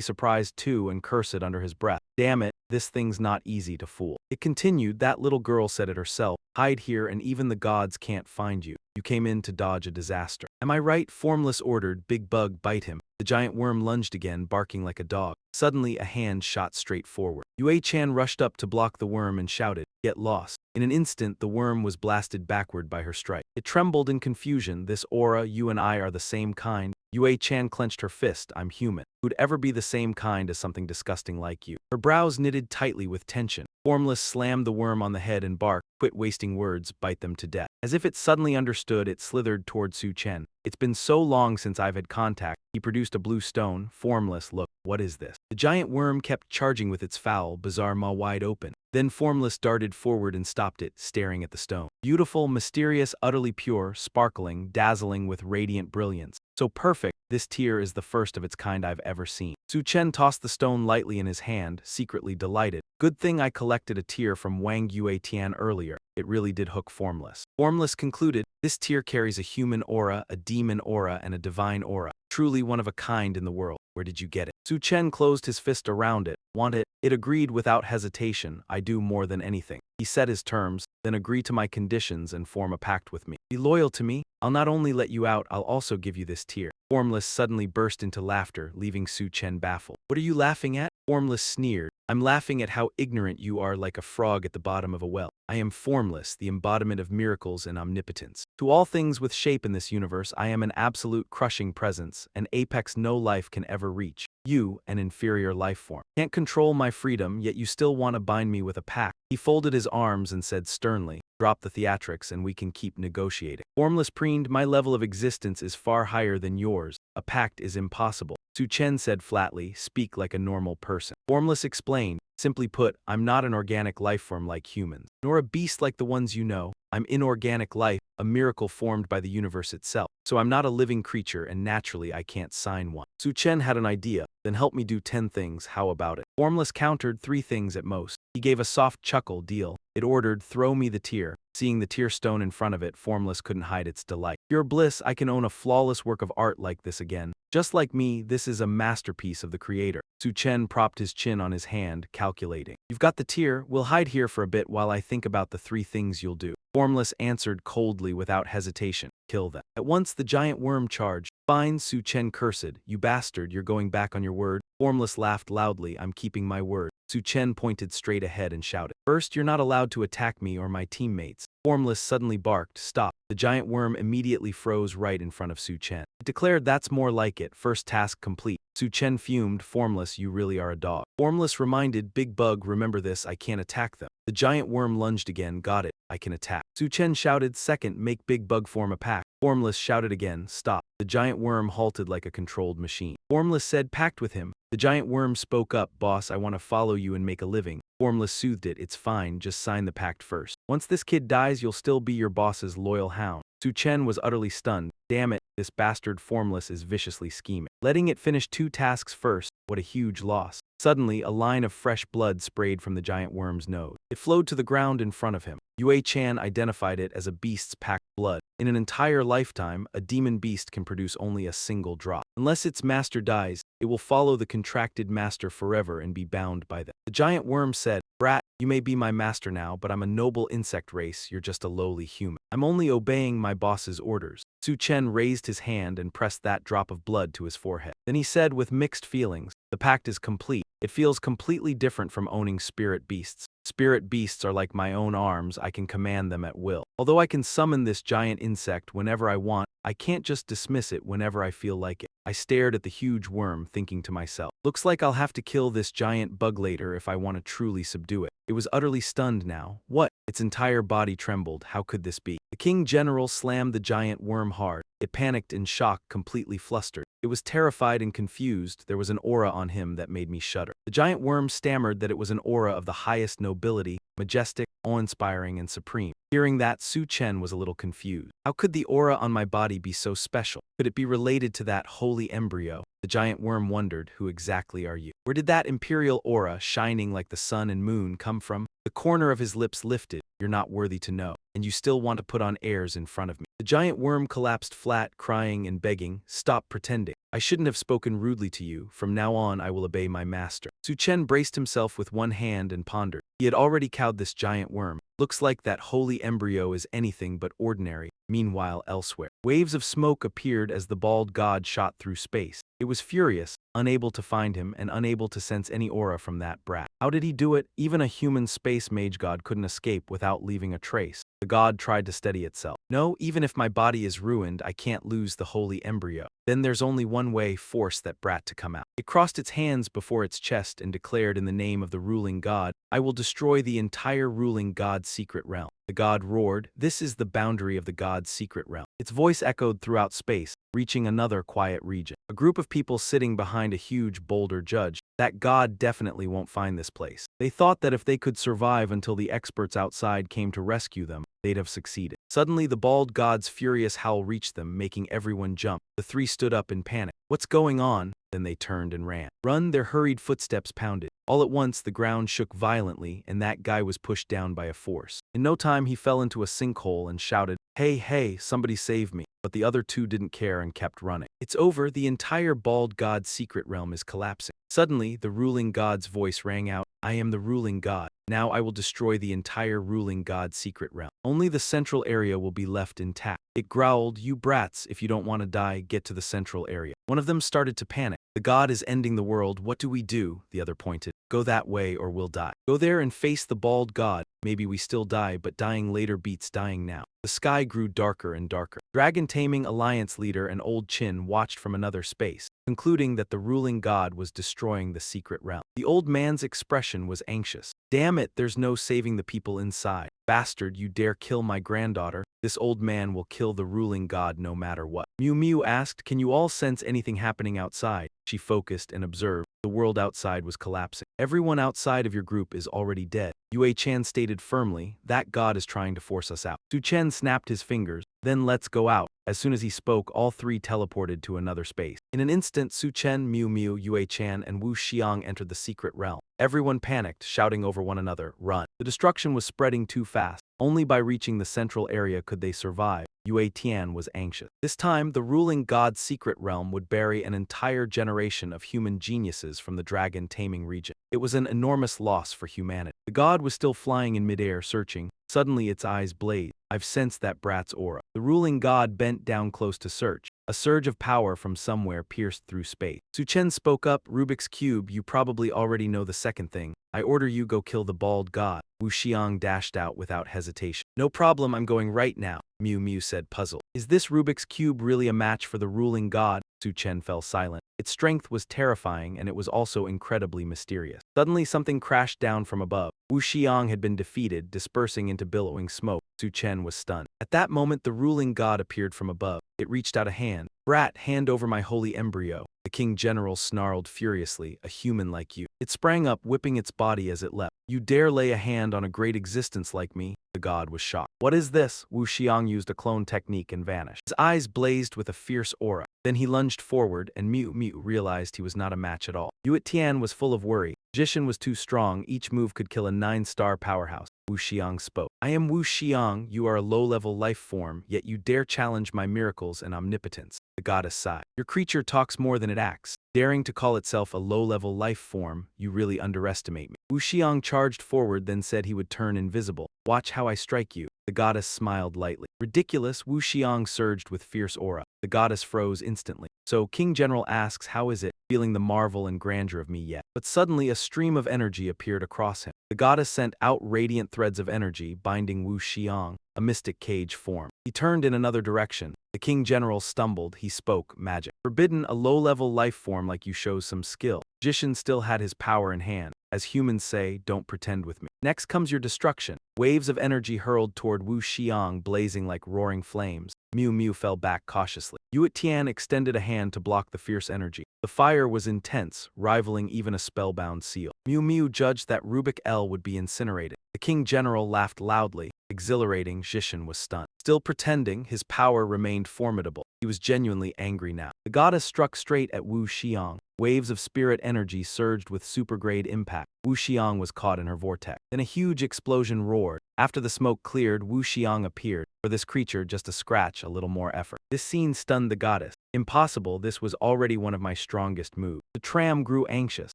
surprised too and cursed under his breath. Damn it, this thing's not easy to fool. It continued, that little girl said it herself. Hide here and even the gods can't find you. You came in to dodge a disaster. Am I right? Formless ordered. Big Bug, bite him. The giant worm lunged again, barking like a dog. Suddenly, a hand shot straight forward. Yue-chan rushed up to block the worm and shouted, get lost. In an instant, the worm was blasted backward by her strike. It trembled in confusion. This aura, you and I are the same kind. Yue-chan clenched her fist. I'm human. Who'd ever be the same kind as something disgusting like you? Her brows knitted tightly with tension. Formless slammed the worm on the head and barked, quit wasting words, bite them to death. As if it suddenly understood, it slithered toward Su Chen. It's been so long since I've had contact. He produced a blue stone. Formless, look, what is this? The giant worm kept charging with its foul, bizarre maw wide open. Then Formless darted forward and stopped it, staring at the stone. Beautiful, mysterious, utterly pure, sparkling, dazzling with radiant brilliance. So perfect, this tear is the first of its kind I've ever seen. Su Chen tossed the stone lightly in his hand, secretly delighted. Good thing I collected a tear from Wang Yue-tian earlier. It really did hook Formless. Formless concluded, this tear carries a human aura, a demon aura, and a divine aura. Truly one of a kind in the world. Where did you get it? Su Chen closed his fist around it. Want it? It agreed without hesitation. I do more than anything. He set his terms, then agree to my conditions and form a pact with me. Be loyal to me. I'll not only let you out, I'll also give you this tear. Formless suddenly burst into laughter, leaving Su Chen baffled. What are you laughing at? Formless sneered. I'm laughing at how ignorant you are, like a frog at the bottom of a well. I am Formless, the embodiment of miracles and omnipotence. To all things with shape in this universe, I am an absolute crushing presence, an apex no life can ever reach. You, an inferior life form, can't control my freedom, yet you still want to bind me with a pact. He folded his arms and said sternly, drop the theatrics and we can keep negotiating. Formless preened, my level of existence is far higher than yours. A pact is impossible. Su Chen said flatly, speak like a normal person. Formless explained, simply put, I'm not an organic life form like humans, nor a beast like the ones you know. I'm inorganic life, a miracle formed by the universe itself. So I'm not a living creature and naturally I can't sign one. Su Chen had an idea, then help me do 10 things, how about it? Formless countered 3 things at most. He gave a soft chuckle, deal. It ordered, throw me the tear. Seeing the tear stone in front of it, Formless couldn't hide its delight. Pure bliss, I can own a flawless work of art like this again. Just like me, this is a masterpiece of the creator. Su Chen propped his chin on his hand, calculating. You've got the tear, we'll hide here for a bit while I think about the 3 things you'll do. Formless answered coldly without hesitation, kill them. At once the giant worm charged. Fine, Su Chen cursed, you bastard, you're going back on your word. Formless laughed loudly, I'm keeping my word. Su Chen pointed straight ahead and shouted, first, you're not allowed to attack me or my teammates. Formless suddenly barked, stop. The giant worm immediately froze right in front of Su Chen. It declared, that's more like it, first task complete. Su Chen fumed, Formless, you really are a dog. Formless reminded, Big Bug, remember this, I can't attack them. The giant worm lunged again, got it, I can attack. Su Chen shouted, second, make Big Bug form a pact. Formless shouted again, stop. The giant worm halted like a controlled machine. Formless said, pact with him. The giant worm spoke up, boss, I want to follow you and make a living. Formless soothed it, it's fine, just sign the pact first. Once this kid dies, you'll still be your boss's loyal hound. Su Chen was utterly stunned. Damn it, this bastard Formless is viciously scheming. Letting it finish 2 tasks first, what a huge loss. Suddenly, a line of fresh blood sprayed from the giant worm's nose. It flowed to the ground in front of him. Yue-chan identified it as a beast's packed blood. In an entire lifetime, a demon beast can produce only a single drop. Unless its master dies, it will follow the contracted master forever and be bound by them. The giant worm said, brat, you may be my master now, but I'm a noble insect race, you're just a lowly human. I'm only obeying my boss's orders. Su Chen raised his hand and pressed that drop of blood to his forehead. Then he said with mixed feelings, the pact is complete. It feels completely different from owning spirit beasts. Spirit beasts are like my own arms, I can command them at will. Although I can summon this giant insect whenever I want, I can't just dismiss it whenever I feel like it. I stared at the huge worm, thinking to myself, looks like I'll have to kill this giant bug later if I want to truly subdue it. It was utterly stunned now. What? Its entire body trembled. How could this be? The king general slammed the giant worm hard. It panicked in shock, completely flustered. It was terrified and confused. There was an aura on him that made me shudder. The giant worm stammered that it was an aura of the highest nobility, majestic, awe-inspiring, and supreme. Hearing that, Su Chen was a little confused. How could the aura on my body be so special? Could it be related to that holy embryo? The giant worm wondered, who exactly are you? Where did that imperial aura, shining like the sun and moon, come from? The corner of his lips lifted. You're not worthy to know, and you still want to put on airs in front of me. The giant worm collapsed flat, crying and begging, stop pretending. I shouldn't have spoken rudely to you. From now on, I will obey my master. Su Chen braced himself with one hand and pondered. He had already cowed this giant worm. Looks like that holy embryo is anything but ordinary. Meanwhile, elsewhere, waves of smoke appeared as the bald god shot through space. It was furious, unable to find him and unable to sense any aura from that brat. How did he do it? Even a human space mage god couldn't escape without leaving a trace. The god tried to steady itself. No, even if my body is ruined, I can't lose the holy embryo. Then there's only one way, force that brat to come out. It crossed its hands before its chest and declared in the name of the ruling god, I will destroy the entire ruling god's secret realm. The god roared, this is the boundary of the god's secret realm. Its voice echoed throughout space, reaching another quiet region. A group of people sitting behind a huge boulder judged, that god definitely won't find this place. They thought that if they could survive until the experts outside came to rescue them, they'd have succeeded. Suddenly, the bald god's furious howl reached them, making everyone jump. The three stood up in panic. What's going on? Then they turned and ran. Run, their hurried footsteps pounded. All at once, the ground shook violently, and that guy was pushed down by a force. In no time, he fell into a sinkhole and shouted, hey, hey, somebody save me. But the other two didn't care and kept running. It's over, the entire bald god's secret realm is collapsing. Suddenly, the ruling god's voice rang out, I am the ruling god. Now I will destroy the entire ruling god's secret realm. Only the central area will be left intact. It growled, you brats, if you don't want to die, get to the central area. One of them started to panic. The god is ending the world, what do we do? The other pointed. Go that way or we'll die. Go there and face the bald god. Maybe we still die, but dying later beats dying now. The sky grew darker and darker. Dragon Taming Alliance leader and Old Chin watched from another space, concluding that the ruling god was destroying the secret realm. The old man's expression was anxious. Damn it, there's no saving the people inside. Bastard, you dare kill my granddaughter? This old man will kill the ruling god no matter what. Mew Mew asked, can you all sense anything happening outside? She focused and observed. The world outside was collapsing. Everyone outside of your group is already dead. Yue Chan stated firmly, that god is trying to force us out. Su Chen snapped his fingers, then let's go out. As soon as he spoke, all three teleported to another space. In an instant, Su Chen, Mew Mew, Yue Chan, and Wu Xiang entered the secret realm. Everyone panicked, shouting over one another, run. The destruction was spreading too fast. Only by reaching the central area could they survive. Yue Tian was anxious. This time, the ruling god's secret realm would bury an entire generation of human geniuses from the dragon taming region. It was an enormous loss for humanity. The god was still flying in midair, searching. Suddenly, its eyes blazed. I've sensed that brat's aura. The ruling god bent down close to search. A surge of power from somewhere pierced through space. Su Chen spoke up, Rubik's Cube, you probably already know the second thing. I order you go kill the bald god. Wu Xiang dashed out without hesitation. No problem, I'm going right now, Mew Mew said, puzzled. Is this Rubik's Cube really a match for the ruling god? Su Chen fell silent. Its strength was terrifying, and it was also incredibly mysterious. Suddenly, something crashed down from above. Wu Xiang had been defeated, dispersing into billowing smoke. Su Chen was stunned. At that moment, the ruling god appeared from above. It reached out a hand. Brat, hand over my holy embryo. The king general snarled furiously, a human like you. It sprang up, whipping its body as it leapt. You dare lay a hand on a great existence like me? The god was shocked. What is this? Wu Xiang used a clone technique and vanished. His eyes blazed with a fierce aura. Then he lunged forward, and Mew Mew realized he was not a match at all. Yue Tian was full of worry. Jishin was too strong, each move could kill a 9-star powerhouse. Wu Xiang spoke. I am Wu Xiang, you are a low-level life form, yet you dare challenge my miracles and omnipotence. The goddess sighed. Your creature talks more than it acts. Daring to call itself a low-level life form, you really underestimate me. Wu Xiang charged forward, then said he would turn invisible. Watch how I strike you. The goddess smiled lightly. Ridiculous, Wu Xiang surged with fierce aura. The goddess froze instantly. So King General asks, how is it, feeling the marvel and grandeur of me yet? But suddenly a stream of energy appeared across him. The goddess sent out radiant threads of energy, binding Wu Xiang, a mystic cage form. He turned in another direction. The King General stumbled. He spoke, magic. Forbidden, a low-level life form like you shows some skill. Jishin still had his power in hand. As humans say, don't pretend with me. Next comes your destruction. Waves of energy hurled toward Wu Xiang, blazing like roaring flames. Miu Miu fell back cautiously. Yue Tian extended a hand to block the fierce energy. The fire was intense, rivaling even a spellbound seal. Miu Miu judged that Rubik L would be incinerated. The King General laughed loudly. Exhilarating, Jishin was stunned. Still pretending, his power remained formidable. He was genuinely angry now. The goddess struck straight at Wu Xiang. Waves of spirit energy surged with super-grade impact. Wu Xiang was caught in her vortex. Then a huge explosion roared. After the smoke cleared, Wu Xiang appeared. For this creature, just a scratch, a little more effort. This scene stunned the goddess. Impossible, this was already one of my strongest moves. The tram grew anxious.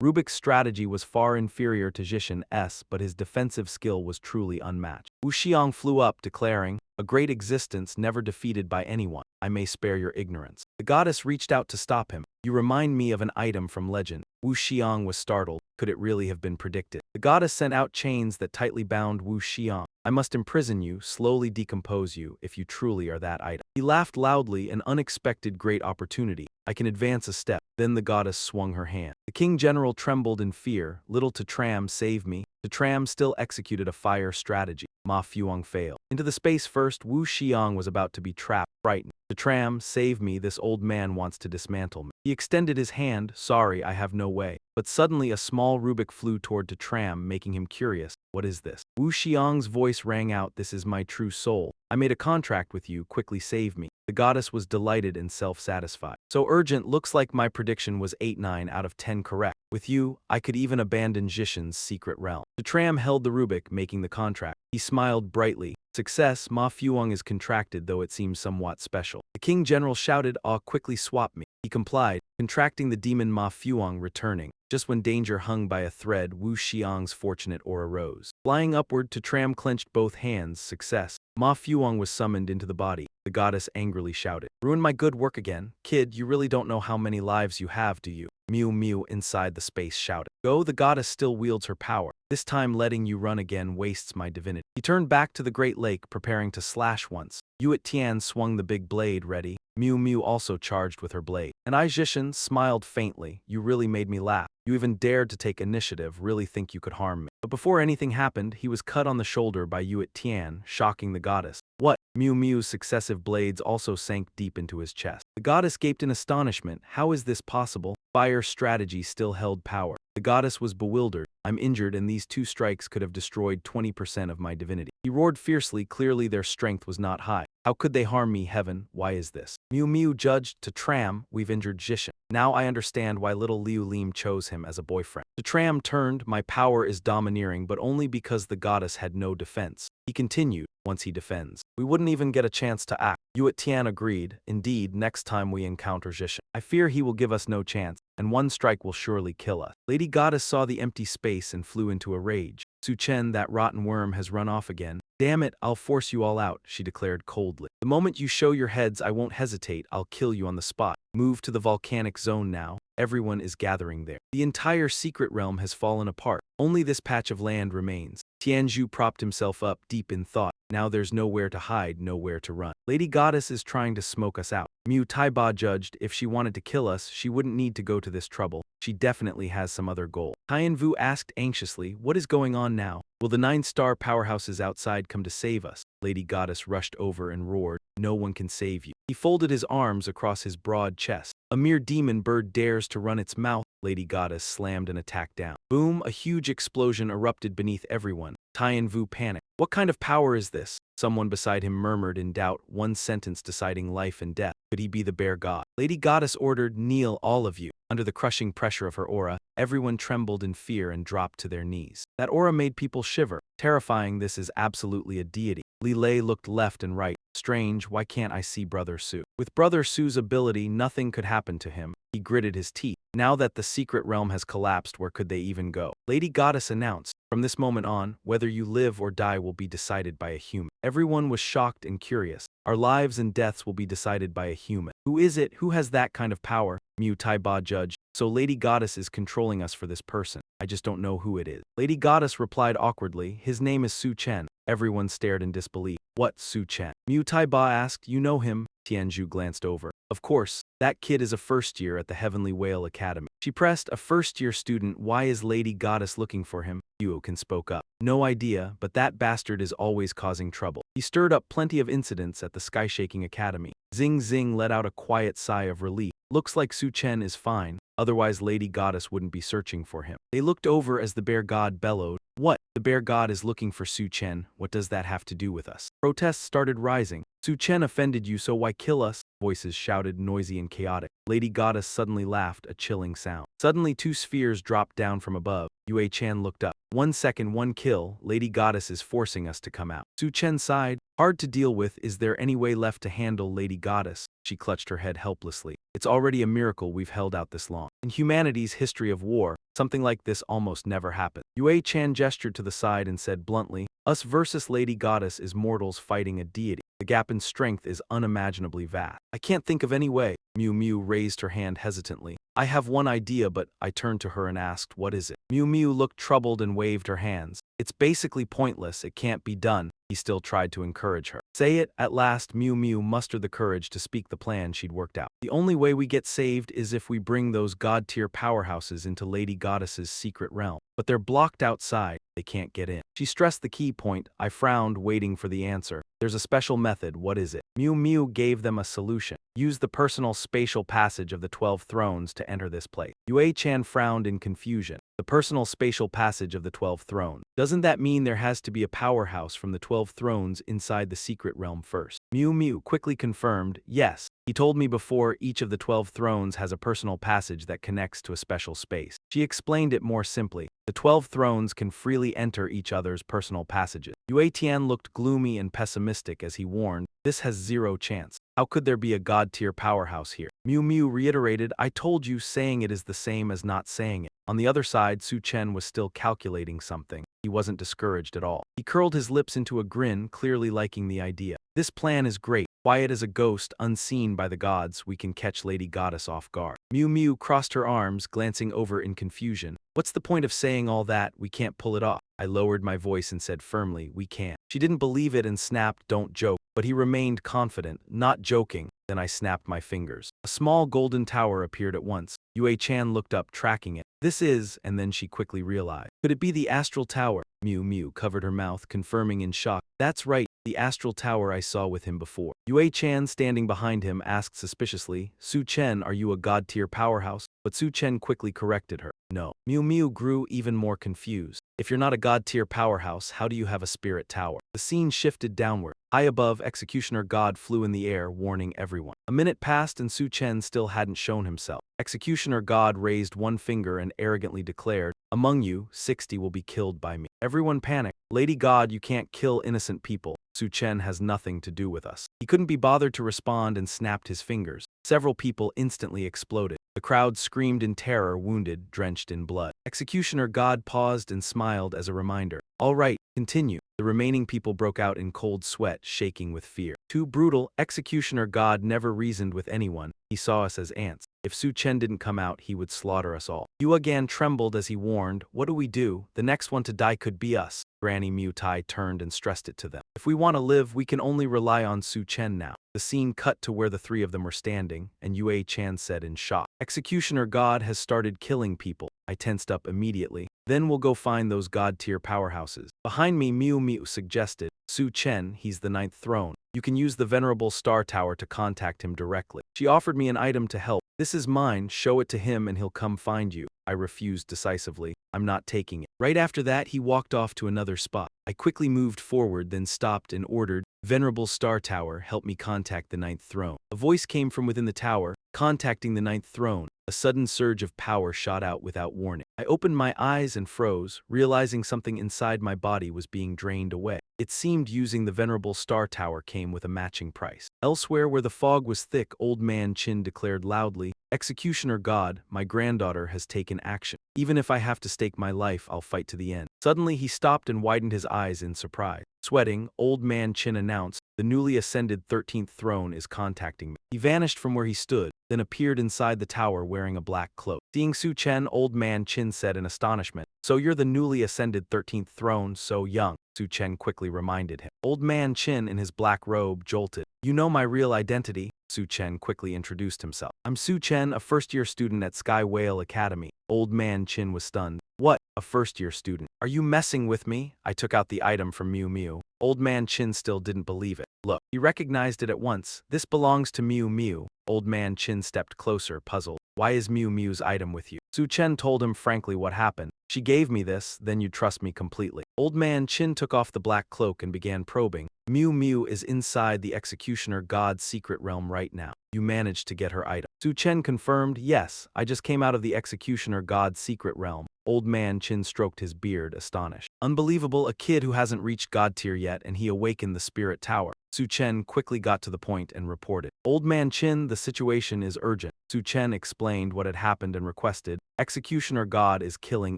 Rubik's strategy was far inferior to Jishin's, but his defensive skill was truly unmatched. Wu Xiang flew up, declaring, a great existence never defeated by anyone. I may spare your ignorance. The goddess reached out to stop him. You remind me of an item from legend. Wu Xiang was startled. Could it really have been predicted? The goddess sent out chains that tightly bound Wu Xiang. I must imprison you, slowly decompose you, if you truly are that item. He laughed loudly, an unexpected great opportunity. I can advance a step. Then the goddess swung her hand. The King General trembled in fear. Little to Tram, save me. The Tram still executed a fire strategy. Ma Fuang failed. Into the space first, Wu Xiang was about to be trapped, frightened. The Tram, save me, this old man wants to dismantle me. He extended his hand. Sorry, I have no way. But suddenly a small Rubik flew toward the Tram, making him curious. What is this? Wu Xiang's voice rang out. This is my true soul. I made a contract with you. Quickly save me. The goddess was delighted and self-satisfied. So urgent, looks like my prediction was 8-9 out of 10 correct. With you, I could even abandon Jishin's secret realm. The Tram held the Rubik, making the contract. He smiled brightly. Success, Ma Fuang is contracted, though it seems somewhat special. The King General shouted, quickly swap me. He complied, contracting the demon Ma Fuang, returning. Just when danger hung by a thread, Wu Xiang's fortunate aura rose. Flying upward, to Tram clenched both hands. Success. Ma Fuang was summoned into the body. The goddess angrily shouted, ruin my good work again. Kid, you really don't know how many lives you have, do you? Miu Miu inside the space shouted. Go, the goddess still wields her power. This time letting you run again wastes my divinity. He turned back to the Great Lake, preparing to slash once. Yue Tian swung the big blade, ready. Miu Miu also charged with her blade. And I, Jishin, smiled faintly. You really made me laugh. You even dared to take initiative, really think you could harm me. But before anything happened, he was cut on the shoulder by Yue Tian, shocking the goddess. What? Miu Miu's successive blades also sank deep into his chest. The goddess gaped in astonishment. How is this possible? Fire strategy still held power. The goddess was bewildered. I'm injured, and these 2 strikes could have destroyed 20% of my divinity. He roared fiercely. Clearly their strength was not high. How could they harm me, heaven? Why is this? Miu Miu judged. To Tram, we've injured Jishin. Now I understand why little Liu Lim chose him as a boyfriend. To Tram turned. My power is domineering, but only because the goddess had no defense. He continued, once he defends, we wouldn't even get a chance to act. Yue Tian agreed. Indeed, next time we encounter Jishin, I fear he will give us no chance, and 1 strike will surely kill us. Lady Goddess saw the empty space and flew into a rage. Su Chen, that rotten worm has run off again. Damn it, I'll force you all out, she declared coldly. The moment you show your heads, I won't hesitate. I'll kill you on the spot. Move to the volcanic zone now. Everyone is gathering there. The entire secret realm has fallen apart. Only this patch of land remains. Tianzhu propped himself up, deep in thought. Now there's nowhere to hide, nowhere to run. Lady Goddess is trying to smoke us out. Mu Taiba judged, if she wanted to kill us, she wouldn't need to go to this trouble. She definitely has some other goal. Tianvu asked anxiously, what is going on now? Will the 9-star powerhouses outside come to save us? Lady Goddess rushed over and roared, no one can save you. He folded his arms across his broad chest. A mere demon bird dares to run its mouth. Lady Goddess slammed an attack down. Boom, a huge explosion erupted beneath everyone. Tianvu panicked. What kind of power is this? Someone beside him murmured in doubt, one sentence deciding life and death. Could he be the bear god? Lady Goddess ordered, kneel, all of you. Under the crushing pressure of her aura, everyone trembled in fear and dropped to their knees. That aura made people shiver. Terrifying, this is absolutely a deity. Li Lei looked left and right. Strange, why can't I see Brother Su? With Brother Su's ability, nothing could happen to him. He gritted his teeth. Now that the secret realm has collapsed, where could they even go? Lady Goddess announced, From this moment on, whether you live or die will be decided by a human. Everyone was shocked and curious. Our lives and deaths will be decided by a human. Who is it? Who has that kind of power? Mu Taiba judged. So Lady Goddess is controlling us for this person. I just don't know who it is. Lady Goddess replied awkwardly, his name is Su Chen. Everyone stared in disbelief. What, Su Chen? Mu Taiba asked, you know him? Tianzhu glanced over. Of course, that kid is a first year at the Heavenly Whale Academy. She pressed, a first-year student, why is Lady Goddess looking for him? Yuokin spoke up. No idea, but that bastard is always causing trouble. He stirred up plenty of incidents at the Sky-Shaking Academy. Zing Zing let out a quiet sigh of relief. Looks like Su Chen is fine, otherwise Lady Goddess wouldn't be searching for him. They looked over as the bear god bellowed. What? The bear god is looking for Su Chen. What does that have to do with us? Protests started rising. Su Chen offended you, so why kill us? Voices shouted, noisy and chaotic. Lady Goddess suddenly laughed, a chilling sound. Suddenly 2 spheres dropped down from above. Yue Chan looked up. 1 second, 1 kill. Lady Goddess is forcing us to come out. Su Chen sighed. Hard to deal with. Is there any way left to handle Lady Goddess? She clutched her head helplessly. It's already a miracle we've held out this long. In humanity's history of war, something like this almost never happened. Yue Chan gestured to the side and said bluntly, us versus Lady Goddess is mortals fighting a deity. The gap in strength is unimaginably vast. I can't think of any way. Miu Miu raised her hand hesitantly. I have one idea, but I turned to her and asked, what is it? Miu Miu looked troubled and waved her hands. It's basically pointless, it can't be done. He still tried to encourage her. Say it. At last, Miu Miu mustered the courage to speak the plan she'd worked out. The only way we get saved is if we bring those god-tier powerhouses into Lady Goddess's secret realm. But they're blocked outside. They can't get in. She stressed the key point. I frowned, waiting for the answer. There's a special method. What is it? Miu Miu gave them a solution. Use the personal spatial passage of the 12 thrones to enter this place. Yue Chan frowned in confusion. The personal spatial passage of the 12 thrones. Doesn't that mean there has to be a powerhouse from the 12 thrones inside the secret realm first? Miu Miu quickly confirmed, yes. He told me before, each of the 12 thrones has a personal passage that connects to a special space. She explained it more simply. The 12 thrones can freely enter each other's personal passages. Yue Tian looked gloomy and pessimistic as he warned, this has 0 chance. How could there be a god-tier powerhouse here? Miu Miu reiterated, I told you, saying it is the same as not saying it. On the other side, Su Chen was still calculating something. He wasn't discouraged at all. He curled his lips into a grin, clearly liking the idea. This plan is great. Quiet as a ghost, unseen by the gods, we can catch Lady Goddess off guard. Miu Miu crossed her arms, glancing over in confusion. What's the point of saying all that? We can't pull it off. I lowered my voice and said firmly, we can't. She didn't believe it and snapped, don't joke. But he remained confident, not joking. Then I snapped my fingers. A small golden tower appeared at once. Yue Chan looked up, tracking it. This is, and then she quickly realized. Could it be the astral tower? Miu Miu covered her mouth, confirming in shock. That's right, the astral tower I saw with him before. Yue Chan, standing behind him, asked suspiciously, Su Chen, are you a god-tier powerhouse? But Su Chen quickly corrected her. No. Miu Miu grew even more confused. If you're not a god-tier powerhouse, how do you have a spirit tower? The scene shifted downward. High above, Executioner God flew in the air, warning everyone. A minute passed and Su Chen still hadn't shown himself. Executioner God raised one finger and arrogantly declared, among you, 60 will be killed by me. Everyone panicked. Lady God, you can't kill innocent people. Su Chen has nothing to do with us. He couldn't be bothered to respond and snapped his fingers. Several people instantly exploded. The crowd screamed in terror, wounded, drenched in blood. Executioner God paused and smiled as a reminder. All right, continue. The remaining people broke out in cold sweat, shaking with fear. Too brutal. Executioner God never reasoned with anyone. He saw us as ants. If Su Chen didn't come out, he would slaughter us all. Yue Gan trembled as he warned, what do we do? The next one to die could be us. Granny Mu Tai turned and stressed it to them. If we want to live, we can only rely on Su Chen now. The scene cut to where the 3 of them were standing, and Yue Chan said in shock, Executioner God has started killing people. I tensed up immediately. Then we'll go find those god-tier powerhouses. Behind me, Miu Miu suggested, Su Chen, he's the 9th throne. You can use the venerable star tower to contact him directly. She offered me an item to help. This is mine, show it to him and he'll come find you. I refused decisively. I'm not taking it. Right after that, he walked off to another spot. I quickly moved forward, then stopped and ordered, Venerable Star Tower, help me contact the 9th throne. A voice came from within the tower, contacting the 9th throne. A sudden surge of power shot out without warning. I opened my eyes and froze, realizing something inside my body was being drained away. It seemed using the venerable star tower came with a matching price. Elsewhere where the fog was thick, Old Man Chin declared loudly, "Executioner God, my granddaughter has taken action. Even if I have to stake my life, I'll fight to the end." Suddenly he stopped and widened his eyes in surprise. Sweating, Old Man Chin announced, "The newly ascended 13th throne is contacting me." He vanished from where he stood, then appeared inside the tower wearing a black cloak. Seeing Su Chen, Old Man Chin said in astonishment, "So you're the newly ascended 13th throne, so young." Su Chen quickly reminded him. Old Man Chin in his black robe jolted. "You know my real identity?" Su Chen quickly introduced himself. "I'm Su Chen, a first-year student at Sky Whale Academy." Old Man Chin was stunned. "What? A first-year student? Are you messing with me?" I took out the item from Mew Mew. Old Man Chin still didn't believe it. "Look." He recognized it at once. "This belongs to Mew Mew." Old Man Chin stepped closer, puzzled. "Why is Mew Mew's item with you?" Su Chen told him frankly what happened. "She gave me this, then you'd trust me completely." Old Man Chin took off the black cloak and began probing. "Mew Mew is inside the Executioner God's secret realm right now. You managed to get her item." Su Chen confirmed, "Yes, I just came out of the Executioner God's secret realm." Old Man Chin stroked his beard, astonished. "Unbelievable, a kid who hasn't reached God tier yet and he awakened the spirit tower." Su Chen quickly got to the point and reported. "Old Man Chin, the situation is urgent." Su Chen explained what had happened and requested, "Executioner God is killing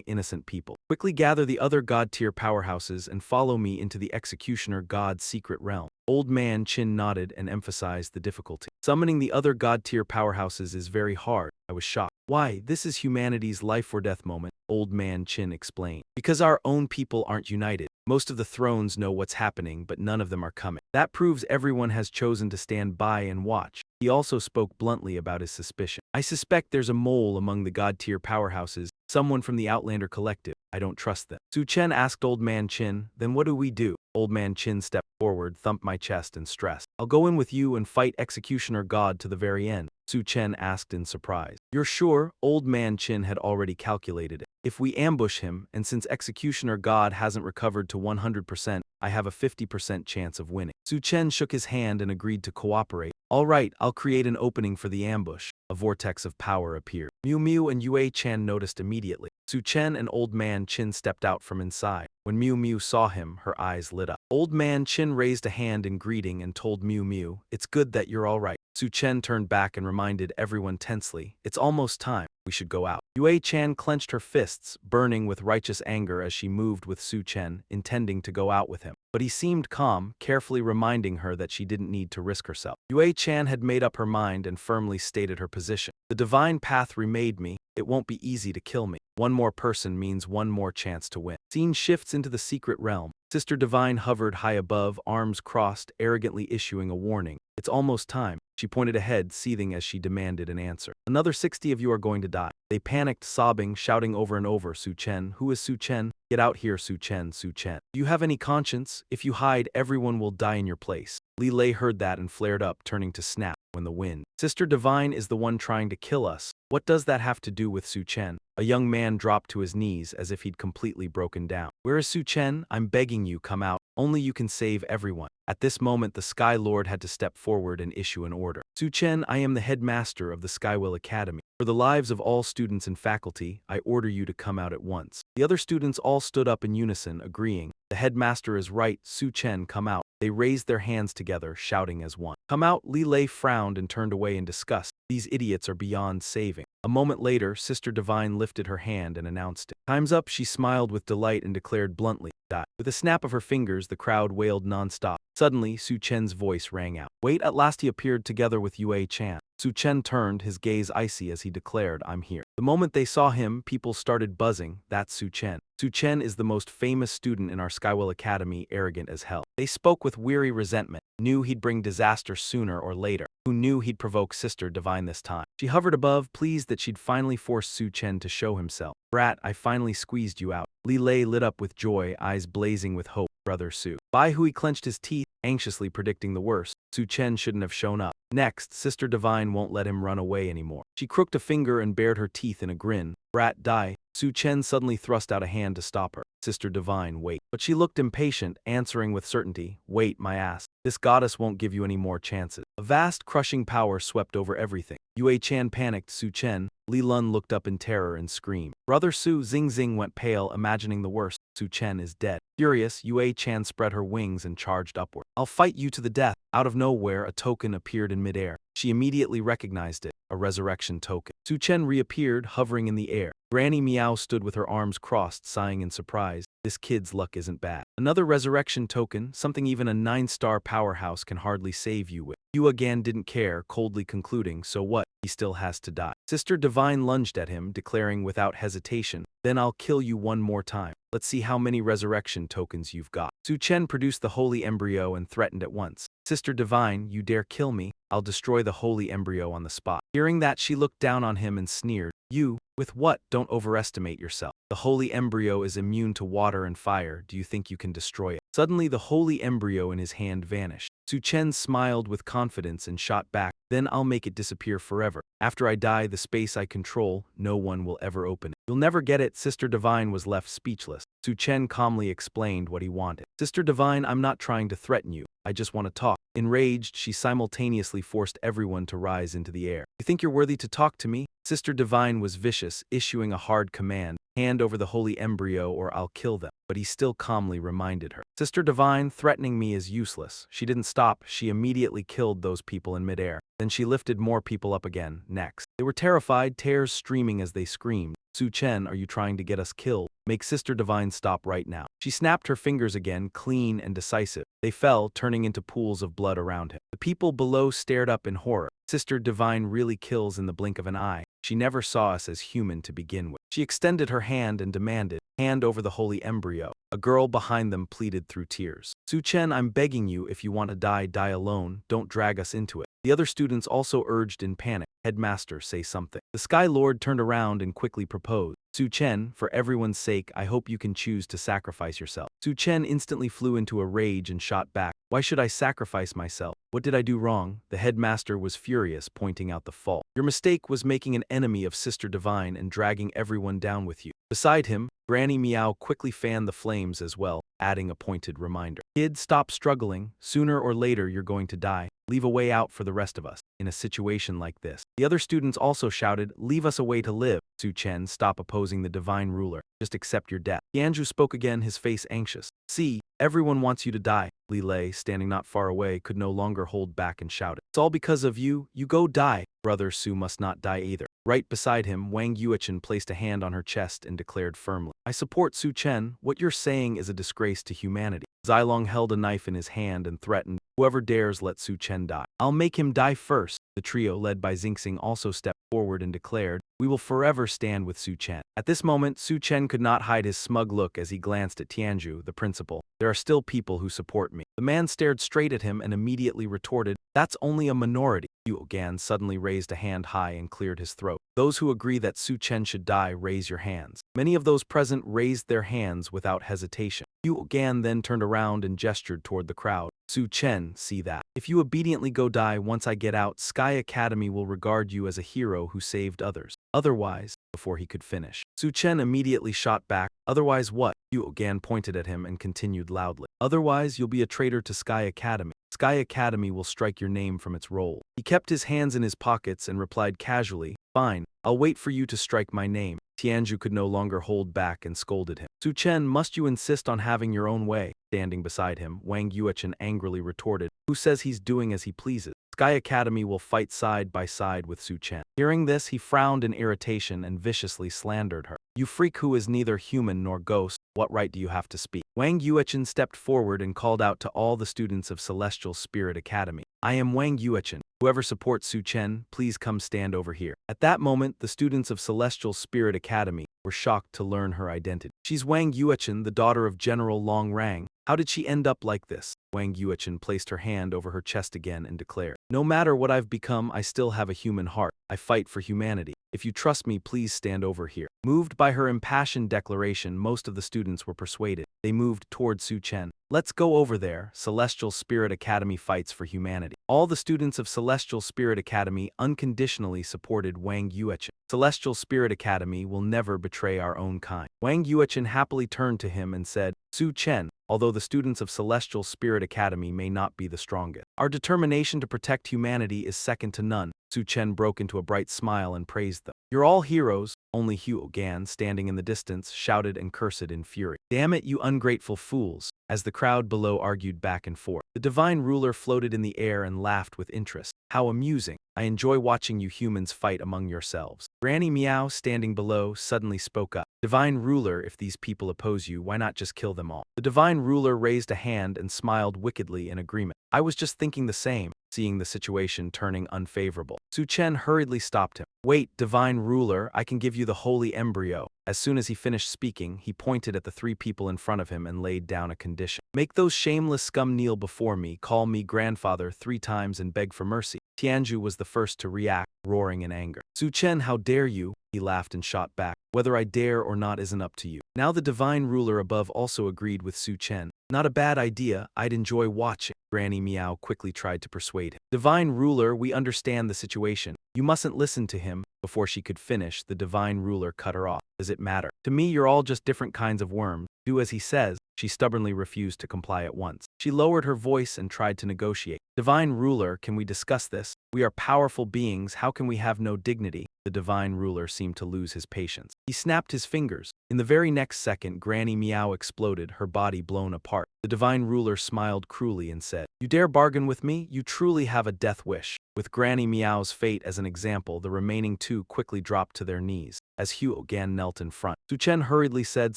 innocent people. Quickly gather the other God tier powerhouses and follow me into the Executioner God's secret realm." Old Man Chin nodded and emphasized the difficulty. "Summoning the other God tier powerhouses is very hard." I was shocked. "Why, this is humanity's life or death moment," Old Man Chin explained. "Because our own people aren't united. Most of the thrones know what's happening, but none of them are coming. That proves everyone has chosen to stand by and watch." He also spoke bluntly about his suspicion. "I suspect there's a mole among the God-tier powerhouses, someone from the Outlander Collective. I don't trust them." Su Chen asked Old Man Chin, "Then what do we do?" Old Man Chin stepped forward, thumped my chest, and stressed, "I'll go in with you and fight Executioner God to the very end." Su Chen asked in surprise. "You're sure?" Old Man Chin had already calculated it. "If we ambush him, and since Executioner God hasn't recovered to 100%, I have a 50% chance of winning." Su Chen shook his hand and agreed to cooperate. "All right, I'll create an opening for the ambush." A vortex of power appeared. Mew Mew and Yue Chan noticed immediately. Su Chen and Old Man Chin stepped out from inside. When Mew Mew saw him, her eyes lit up. Old Man Chin raised a hand in greeting and told Mew Mew, "It's good that you're all right." Su Chen turned back and reminded everyone tensely, "It's almost time. We should go out." Yue Chan clenched her fists, burning with righteous anger as she moved with Su Chen, intending to go out with him. But he seemed calm, carefully reminding her that she didn't need to risk herself. Yue Chan had made up her mind and firmly stated her position. "The divine path remade me. It won't be easy to kill me. One more person means one more chance to win." Scene shifts into the secret realm. Sister Divine hovered high above, arms crossed, arrogantly issuing a warning. "It's almost time." She pointed ahead, seething as she demanded an answer. "Another 60 of you are going to die." They panicked, sobbing, shouting over and over, "Su Chen, who is Su Chen? Get out here, Su Chen, Su Chen. Do you have any conscience? If you hide, everyone will die in your place." Li Lei heard that and flared up, turning to snap when the wind. "Sister Divine is the one trying to kill us. What does that have to do with Su Chen?" A young man dropped to his knees as if he'd completely broken down. "Where is Su Chen? I'm begging you, come out. Only you can save everyone." At this moment, the Sky Lord had to step forward and issue an order. "Su Chen, I am the headmaster of the Skywell Academy. For the lives of all students and faculty, I order you to come out at once." The other students all stood up in unison, agreeing. "The headmaster is right, Su Chen, come out." They raised their hands together, shouting as one. "Come out!" Li Lei frowned and turned away in disgust. "These idiots are beyond saving." A moment later, Sister Divine lifted her hand and announced it. "Time's up." She smiled with delight and declared bluntly, "Die." With a snap of her fingers, the crowd wailed non-stop. Suddenly, Su Chen's voice rang out. "Wait!" At last he appeared together with Yue Chan. Su Chen turned, his gaze icy as he declared, "I'm here." The moment they saw him, people started buzzing. "That's Su Chen. Su Chen is the most famous student in our Skywell Academy, arrogant as hell." They spoke with weary resentment, knew he'd bring disaster sooner or later. Who knew he'd provoke Sister Divine this time? She hovered above, pleased that she'd finally forced Su Chen to show himself. "Brat, I finally squeezed you out." Li Lei lit up with joy, eyes blazing with hope. "Brother Su." Bai Hui clenched his teeth, anxiously predicting the worst. Su Chen shouldn't have shown up. Next, Sister Divine won't let him run away anymore. She crooked a finger and bared her teeth in a grin. "Brat, die." Su Chen suddenly thrust out a hand to stop her. "Sister Divine, wait." But she looked impatient, answering with certainty, "Wait, my ass. This goddess won't give you any more chances." A vast, crushing power swept over everything. Yue Chan panicked. "Su Chen." Li Lun looked up in terror and screamed. Brother Su Xing went pale, imagining the worst. Su Chen is dead. Furious, Yue Chan spread her wings and charged upward. I'll fight you to the death. Out of nowhere, a token appeared in midair. She immediately recognized it, a resurrection token. Su Chen reappeared, hovering in the air. Granny Meow stood with her arms crossed, sighing in surprise. This kid's luck isn't bad. Another resurrection token, something even a 9-star powerhouse can hardly save you with. You again didn't care, coldly concluding, so what? He still has to die. Sister Divine lunged at him, declaring without hesitation, then I'll kill you one more time. Let's see how many resurrection tokens you've got. Su Chen produced the holy embryo and threatened at once. Sister Divine, you dare kill me? I'll destroy the holy embryo on the spot. Hearing that, she looked down on him and sneered. You, with what? Don't overestimate yourself. The holy embryo is immune to water and fire. Do you think you can destroy it? Suddenly, the holy embryo in his hand vanished. Su Chen smiled with confidence and shot back. Then I'll make it disappear forever. After I die, the space I control, no one will ever open it. You'll never get it. Sister Divine was left speechless. Su Chen calmly explained what he wanted. Sister Divine, I'm not trying to threaten you. I just want to talk. Enraged, she simultaneously forced everyone to rise into the air. You think you're worthy to talk to me? Sister Divine was vicious, issuing a hard command. Hand over the holy embryo or I'll kill them. But he still calmly reminded her. Sister Divine, threatening me is useless. She didn't stop. She immediately killed those people in midair. Then she lifted more people up again, next. They were terrified, tears streaming as they screamed. Su Chen, are you trying to get us killed? Make Sister Divine stop right now. She snapped her fingers again, clean and decisive. They fell, turning into pools of blood around him. The people below stared up in horror. Sister Divine really kills in the blink of an eye. She never saw us as human to begin with. She extended her hand and demanded, hand over the holy embryo. A girl behind them pleaded through tears. Su Chen, I'm begging you, if you want to die, die alone. Don't drag us into it. The other students also urged in panic. Headmaster, say something. The Sky Lord turned around and quickly proposed. Su Chen, for everyone's sake, I hope you can choose to sacrifice yourself. Su Chen instantly flew into a rage and shot back. Why should I sacrifice myself? What did I do wrong? The headmaster was furious, pointing out the fault. Your mistake was making an enemy of Sister Divine and dragging everyone down with you. Beside him, Granny Meow quickly fanned the flames as well, adding a pointed reminder. Kid, stop struggling. Sooner or later you're going to die. Leave a way out for the rest of us. In a situation like this. The other students also shouted, leave us a way to live. Su Chen, stop opposing the divine ruler. Just accept your death. Tianzhu spoke again, his face anxious. See, everyone wants you to die. Li Lei, standing not far away, could no longer hold back and shouted. It's all because of you. You go die. Brother Su must not die either. Right beside him, Wang Yuechen placed a hand on her chest and declared firmly, I support Su Chen. What you're saying is a disgrace to humanity. Zilong held a knife in his hand and threatened, whoever dares let Su Chen die. I'll make him die first. The trio led by Xingxing also stepped forward and declared, we will forever stand with Su Chen. At this moment, Su Chen could not hide his smug look as he glanced at Tianzhu, the principal. There are still people who support me. The man stared straight at him and immediately retorted, that's only a minority. Yu Gan suddenly raised a hand high and cleared his throat. Those who agree that Su Chen should die, raise your hands. Many of those present raised their hands without hesitation. Yu Gan then turned around and gestured toward the crowd. Su Chen, see that. If you obediently go die once I get out, Sky Academy will regard you as a hero who saved others. Otherwise, before he could finish, Su Chen immediately shot back. Otherwise what? Yu Gan pointed at him and continued loudly. Otherwise, you'll be a traitor to Sky Academy. Sky Academy will strike your name from its roll. He kept his hands in his pockets and replied casually, fine, I'll wait for you to strike my name. Tianzhu could no longer hold back and scolded him. Su Chen, must you insist on having your own way? Standing beside him, Wang Yuechen angrily retorted, who says he's doing as he pleases? Sky Academy will fight side by side with Su Chen. Hearing this, he frowned in irritation and viciously slandered her. You freak who is neither human nor ghost, what right do you have to speak? Wang Yuechen stepped forward and called out to all the students of Celestial Spirit Academy. I am Wang Yuechen. Whoever supports Su Chen, please come stand over here. At that moment, the students of Celestial Spirit Academy were shocked to learn her identity. She's Wang Yuechen, the daughter of General Long Rang. How did she end up like this? Wang Yuechen placed her hand over her chest again and declared, no matter what I've become, I still have a human heart. I fight for humanity. If you trust me, please stand over here. Moved by her impassioned declaration, most of the students were persuaded. They moved toward Su Chen. Let's go over there. Celestial Spirit Academy fights for humanity. All the students of Celestial Spirit Academy unconditionally supported Wang Yuechen. Celestial Spirit Academy will never betray our own kind. Wang Yuechen happily turned to him and said, Su Chen, although the students of Celestial Spirit Academy may not be the strongest. Our determination to protect humanity is second to none. Su Chen broke into a bright smile and praised them. You're all heroes, only Huo Gan, standing in the distance, shouted and cursed in fury. Damn it, you ungrateful fools, as the crowd below argued back and forth. The divine ruler floated in the air and laughed with interest. How amusing. I enjoy watching you humans fight among yourselves. Granny Meow, standing below, suddenly spoke up. Divine ruler, if these people oppose you, why not just kill them all? The divine ruler raised a hand and smiled wickedly in agreement. I was just thinking the same, seeing the situation turning unfavorable. Su Chen hurriedly stopped him. Wait, divine ruler, I can give you the holy embryo. As soon as he finished speaking, he pointed at the three people in front of him and laid down a condition. Make those shameless scum kneel before me, call me grandfather 3 times and beg for mercy. Tianju was the first to react, roaring in anger. Su Chen, how dare you? He laughed and shot back. Whether I dare or not isn't up to you. Now the divine ruler above also agreed with Su Chen. Not a bad idea, I'd enjoy watching. Granny Meow quickly tried to persuade him. Divine ruler, we understand the situation. You mustn't listen to him. Before she could finish, the divine ruler cut her off. Does it matter? To me, you're all just different kinds of worms. Do as he says. She stubbornly refused to comply at once. She lowered her voice and tried to negotiate. Divine ruler, can we discuss this? We are powerful beings, how can we have no dignity? The divine ruler seemed to lose his patience. He snapped his fingers. In the very next second, Granny Meow exploded, her body blown apart. The divine ruler smiled cruelly and said, You dare bargain with me? You truly have a death wish. With Granny Meow's fate as an example, the remaining 2 quickly dropped to their knees. As Huo Gan knelt in front, Su Chen hurriedly said,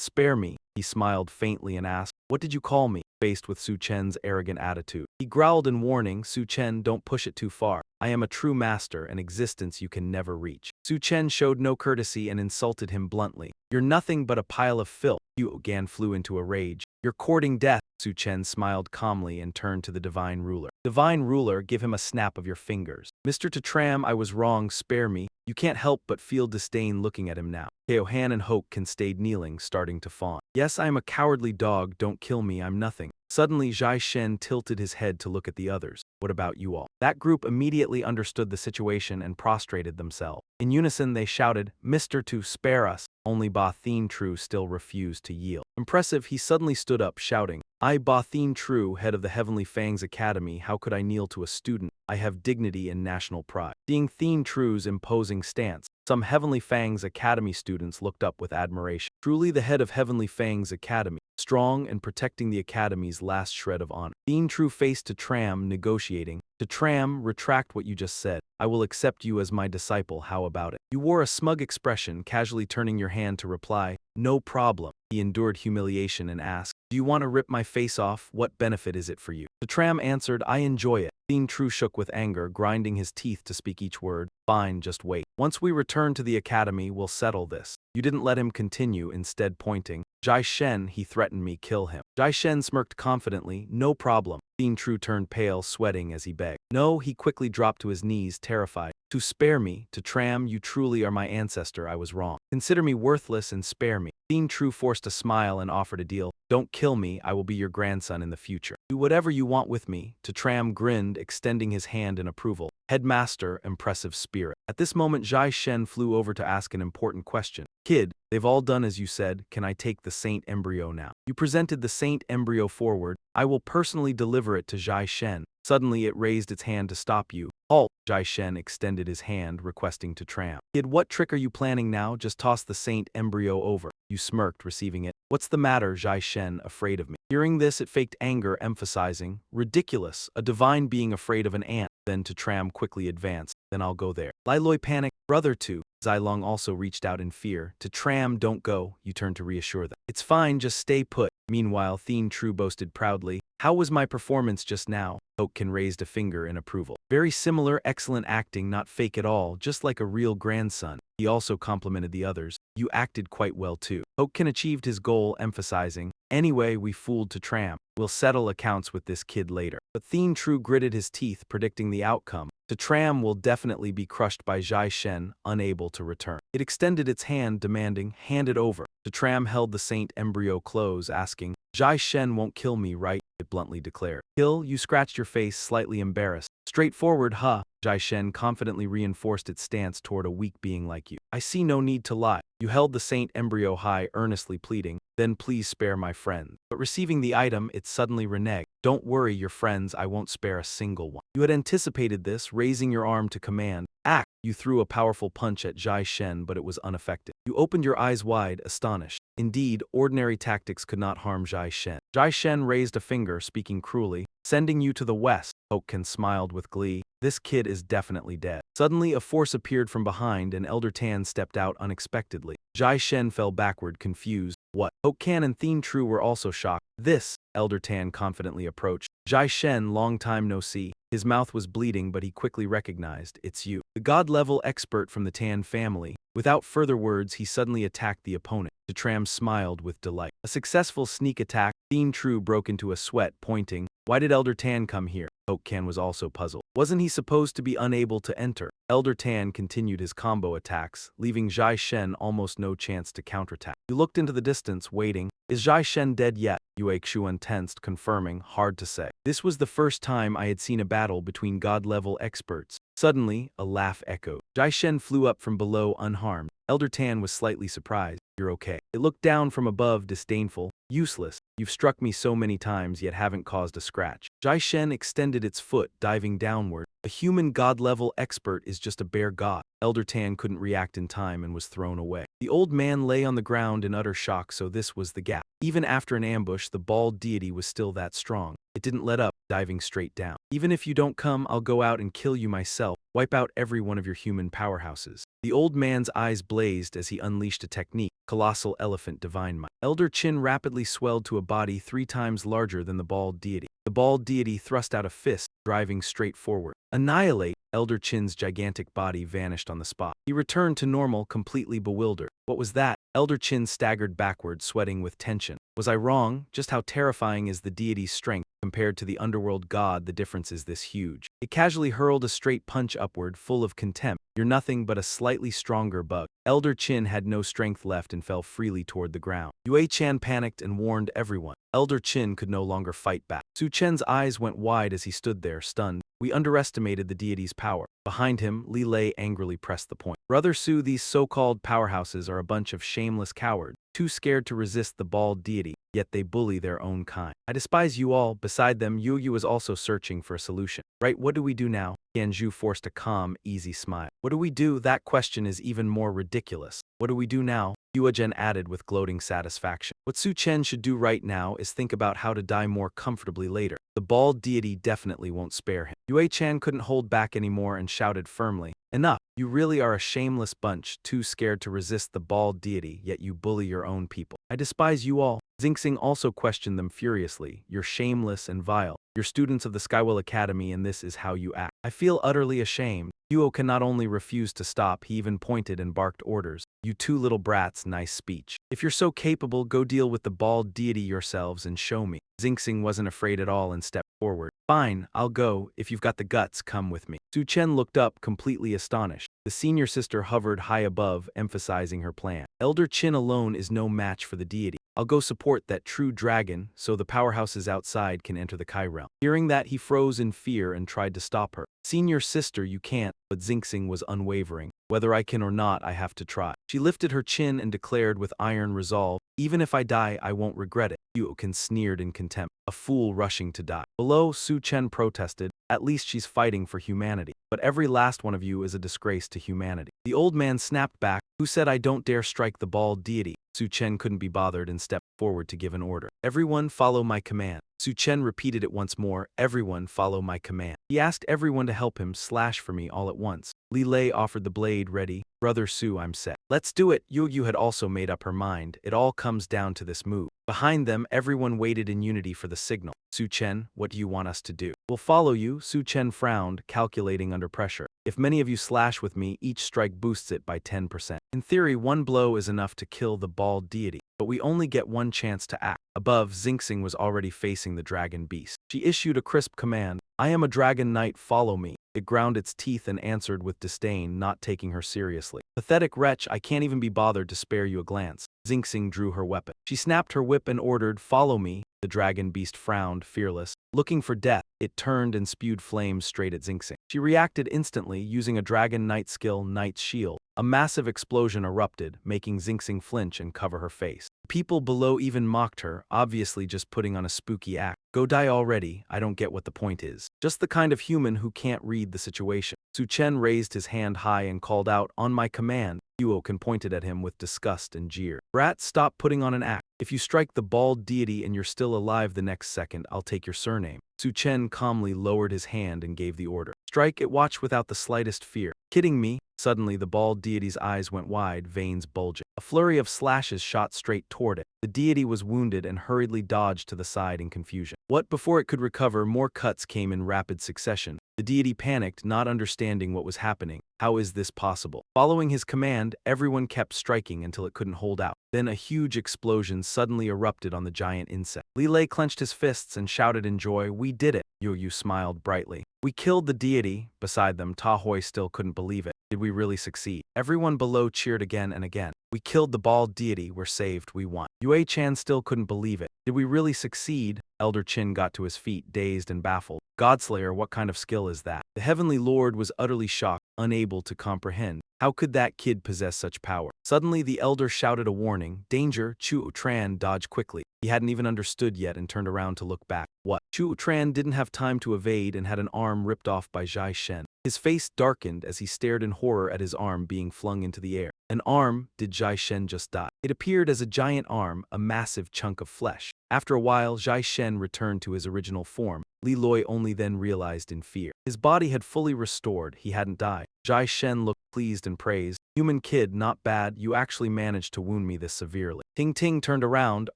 Spare me. He smiled faintly and asked, What did you call me? Faced with Su Chen's arrogant attitude, he growled in warning, Su Chen, don't push it too far. I am a true master, an existence you can never reach. Su Chen showed no courtesy and insulted him bluntly. You're nothing but a pile of filth. Huo Gan flew into a rage. You're courting death. Su Chen smiled calmly and turned to the divine ruler. Divine ruler, give him a snap of your fingers. Mr. Tatram, I was wrong, spare me. You can't help but feel disdain looking at him now. Keohan and Hoken stayed kneeling, starting to fawn. Yes, I am a cowardly dog, don't kill me, I'm nothing. Suddenly Zhai Shen tilted his head to look at the others. What about you all? That group immediately understood the situation and prostrated themselves. In unison they shouted, Mr. To spare us. Only Ba Thien Tru still refused to yield. Impressive, he suddenly stood up, shouting, I, Ba Thien Tru, head of the Heavenly Fangs Academy, how could I kneel to a student? I have dignity and national pride. Seeing Thien Tru's imposing stance, some Heavenly Fangs Academy students looked up with admiration. Truly the head of Heavenly Fangs Academy, strong and protecting the Academy's last shred of honor. Thien Tru faced to Tram, negotiating. To Tram, retract what you just said. I will accept you as my disciple, how about it? You wore a smug expression, casually turning your hand to reply, No problem. He endured humiliation and asked, Do you want to rip my face off? What benefit is it for you? To Tram answered, I enjoy it. Thien Tru shook with anger, grinding his teeth to speak each word. Fine, just wait. Once we return to the academy, we'll settle this. You didn't let him continue, instead pointing. Zhai Shen, he threatened me, kill him. Zhai Shen smirked confidently, no problem. Thien Tru turned pale, sweating as he begged. No, he quickly dropped to his knees, terrified. To spare me, to Tram, you truly are my ancestor, I was wrong. Consider me worthless and spare me. Thien Tru forced a smile and offered a deal. Don't kill me, I will be your grandson in the future. Do whatever you want with me. To Tram grinned, extending his hand in approval. Headmaster, impressive spirit. At this moment Zhai Shen flew over to ask an important question. Kid, they've all done as you said, can I take the saint embryo now? You presented the saint embryo forward. I will personally deliver it to Zhai Shen. Suddenly it raised its hand to stop you. Halt! Zhai Shen extended his hand, requesting to Tram. Kid, what trick are you planning now? Just toss the saint embryo over. You smirked, receiving it. What's the matter, Zhai Shen, afraid of me? Hearing this, it faked anger, emphasizing, ridiculous, a divine being afraid of an ant. Then to Tram quickly advanced. Then I'll go there. Lai Loi panicked. Brother to. Zilong also reached out in fear. To Tram, don't go. You turned to reassure them. It's fine, just stay put. Meanwhile, Thien Tru boasted proudly. How was my performance just now? Hoken raised a finger in approval. Very similar, excellent acting, not fake at all, just like a real grandson. He also complimented the others. You acted quite well too. Hoken achieved his goal, emphasizing, anyway, we fooled to Tram. We'll settle accounts with this kid later. But Thien Tru gritted his teeth, predicting the outcome. To Tram will definitely be crushed by Zhai Shen, unable to return. It extended its hand, demanding, hand it over. To Tram held the saint embryo close, asking, Zhai Shen won't kill me, right? It bluntly declared. Kill? You scratched your face, slightly embarrassed. Straightforward, huh? Jai Shen confidently reinforced its stance toward a weak being like you. I see no need to lie. You held the saint embryo high, earnestly pleading, then please spare my friend. But receiving the item, it suddenly reneged. Don't worry, your friends, I won't spare a single one. You had anticipated this, raising your arm to command. Act! You threw a powerful punch at Jai Shen, but it was ineffective. You opened your eyes wide, astonished. Indeed, ordinary tactics could not harm Jai Shen. Jai Shen raised a finger, speaking cruelly, sending you to the west. Hoken smiled with glee. This kid is definitely dead. Suddenly, a force appeared from behind and Elder Tan stepped out unexpectedly. Jai Shen fell backward, confused. What? Hokan and Thien Tru were also shocked. This, Elder Tan confidently approached. Jai Shen, long time no see. His mouth was bleeding, but he quickly recognized, it's you. The god-level expert from the Tan family. Without further words, he suddenly attacked the opponent. Tram smiled with delight. A successful sneak attack. Thien Tru broke into a sweat, pointing. Why did Elder Tan come here? Hokan was also puzzled. Wasn't he supposed to be unable to enter? Elder Tan continued his combo attacks, leaving Jai Shen almost no chance to counterattack. He looked into the distance, waiting. Is Jai Shen dead yet? Yue Xuan tensed, confirming, hard to say. This was the first time I had seen a battle between god-level experts. Suddenly, a laugh echoed. Jai Shen flew up from below unharmed. Elder Tan was slightly surprised. You're okay. It looked down from above, disdainful. Useless. You've struck me so many times yet haven't caused a scratch. Jai Shen extended its foot, diving downward. A human god-level expert is just a bare god. Elder Tan couldn't react in time and was thrown away. The old man lay on the ground in utter shock, so this was the gap. Even after an ambush, the bald deity was still that strong. It didn't let up, diving straight down. Even if you don't come, I'll go out and kill you myself. Wipe out every one of your human powerhouses. The old man's eyes blazed as he unleashed a technique. Colossal elephant divine might. Elder Qin rapidly swelled to a body 3 times larger than the bald deity. The bald deity thrust out a fist, driving straight forward. Annihilate! Elder Qin's gigantic body vanished on the spot. He returned to normal, completely bewildered. What was that? Elder Qin staggered backward, sweating with tension. Was I wrong? Just how terrifying is the deity's strength? Compared to the underworld god, the difference is this huge. It casually hurled a straight punch upward, full of contempt. You're nothing but a slightly stronger bug. Elder Qin had no strength left and fell freely toward the ground. Yue Chan panicked and warned everyone. Elder Qin could no longer fight back. Su Chen's eyes went wide as he stood there, stunned. We underestimated the deity's power. Behind him, Li Lei angrily pressed the point. Brother Su, these so-called powerhouses are a bunch of shameless cowards, too scared to resist the bald deity, yet they bully their own kind. I despise you all. Beside them, Yu Yu is also searching for a solution. Right, what do we do now? Tianzhu forced a calm, easy smile. What do we do? That question is even more ridiculous. What do we do now? Yuezhen added with gloating satisfaction. What Su Chen should do right now is think about how to die more comfortably later. The bald deity definitely won't spare him. Yue Chan couldn't hold back anymore and shouted firmly, enough! You really are a shameless bunch, too scared to resist the bald deity, yet you bully your own people. I despise you all. Xingxing also questioned them furiously. You're shameless and vile. You're students of the Skywell Academy and this is how you act. I feel utterly ashamed. Yuo can not only refuse to stop, he even pointed and barked orders. You 2 little brats, nice speech. If you're so capable, go deal with the bald deity yourselves and show me. Xingxing wasn't afraid at all and stepped forward. Fine, I'll go. If you've got the guts, come with me. Su Chen looked up, completely astonished. The senior sister hovered high above, emphasizing her plan. Elder Qin alone is no match for the deity. I'll go support that true dragon, so the powerhouses outside can enter the Kai realm. Hearing that, he froze in fear and tried to stop her. Senior sister, you can't, but Xingxing was unwavering. Whether I can or not, I have to try. She lifted her chin and declared with iron resolve, even if I die, I won't regret it. Yuoken sneered in contempt. A fool rushing to die. Below, Su Chen protested, at least she's fighting for humanity. But every last one of you is a disgrace to humanity. The old man snapped back. Who said I don't dare strike the bald deity? Su Chen couldn't be bothered and stepped forward to give an order. Everyone follow my command. Su Chen repeated it once more. Everyone follow my command. He asked everyone to help him slash for me all at once. Li Lei offered the blade ready. Brother Su, I'm set. Let's do it. Yu Yu had also made up her mind. It all comes down to this move. Behind them, everyone waited in unity for the signal. Su Chen, what do you want us to do? We'll follow you. Su Chen frowned, calculating under pressure. If many of you slash with me, each strike boosts it by 10%. In theory, 1 blow is enough to kill the bald deity. But we only get 1 chance to act. Above, Xingxing was already facing the dragon beast. She issued a crisp command. I am a dragon knight, follow me. It ground its teeth and answered with disdain, not taking her seriously. Pathetic wretch, I can't even be bothered to spare you a glance. Xingxing drew her weapon. She snapped her whip and ordered, follow me. The dragon beast frowned, fearless. Looking for death, it turned and spewed flames straight at Xingxing. She reacted instantly, using a dragon knight skill, Knight's Shield. A massive explosion erupted, making Xingxing flinch and cover her face. People below even mocked her, obviously just putting on a spooky act. Go die already, I don't get what the point is. Just the kind of human who can't read the situation. Su Chen raised his hand high and called out, on my command. Yuoken pointed at him with disgust and jeer. Brat, stop putting on an act. If you strike the bald deity and you're still alive the next second, I'll take your surname. Su Chen calmly lowered his hand and gave the order. Strike it, watch without the slightest fear. Kidding me? Suddenly the bald deity's eyes went wide, veins bulging. A flurry of slashes shot straight toward it. The deity was wounded and hurriedly dodged to the side in confusion. What? Before it could recover, more cuts came in rapid succession. The deity panicked, not understanding what was happening. How is this possible? Following his command, everyone kept striking until it couldn't hold out. Then a huge explosion suddenly erupted on the giant insect. Li Lei clenched his fists and shouted in joy, we did it. Yu smiled brightly. We killed the deity. Beside them, Ta Hoi still couldn't believe it. Did we really succeed? Everyone below cheered again and again. We killed the bald deity, we're saved, we won. Yue Chan still couldn't believe it. Did we really succeed? Elder Qin got to his feet, dazed and baffled. Godslayer, what kind of skill is that? The Heavenly Lord was utterly shocked, unable to comprehend. How could that kid possess such power? Suddenly the elder shouted a warning. Danger! Chu Tran dodged quickly. He hadn't even understood yet and turned around to look back. What? Chu Tran didn't have time to evade and had an arm ripped off by Zhai Shen. His face darkened as he stared in horror at his arm being flung into the air. An arm? Did Zhai Shen just die? It appeared as a giant arm, a massive chunk of flesh. After a while, Zhai Shen returned to his original form. Li Loi only then realized in fear. His body had fully restored, he hadn't died. Zhai Shen looked pleased and praised. Human kid, not bad, you actually managed to wound me this severely. Ting Ting turned around,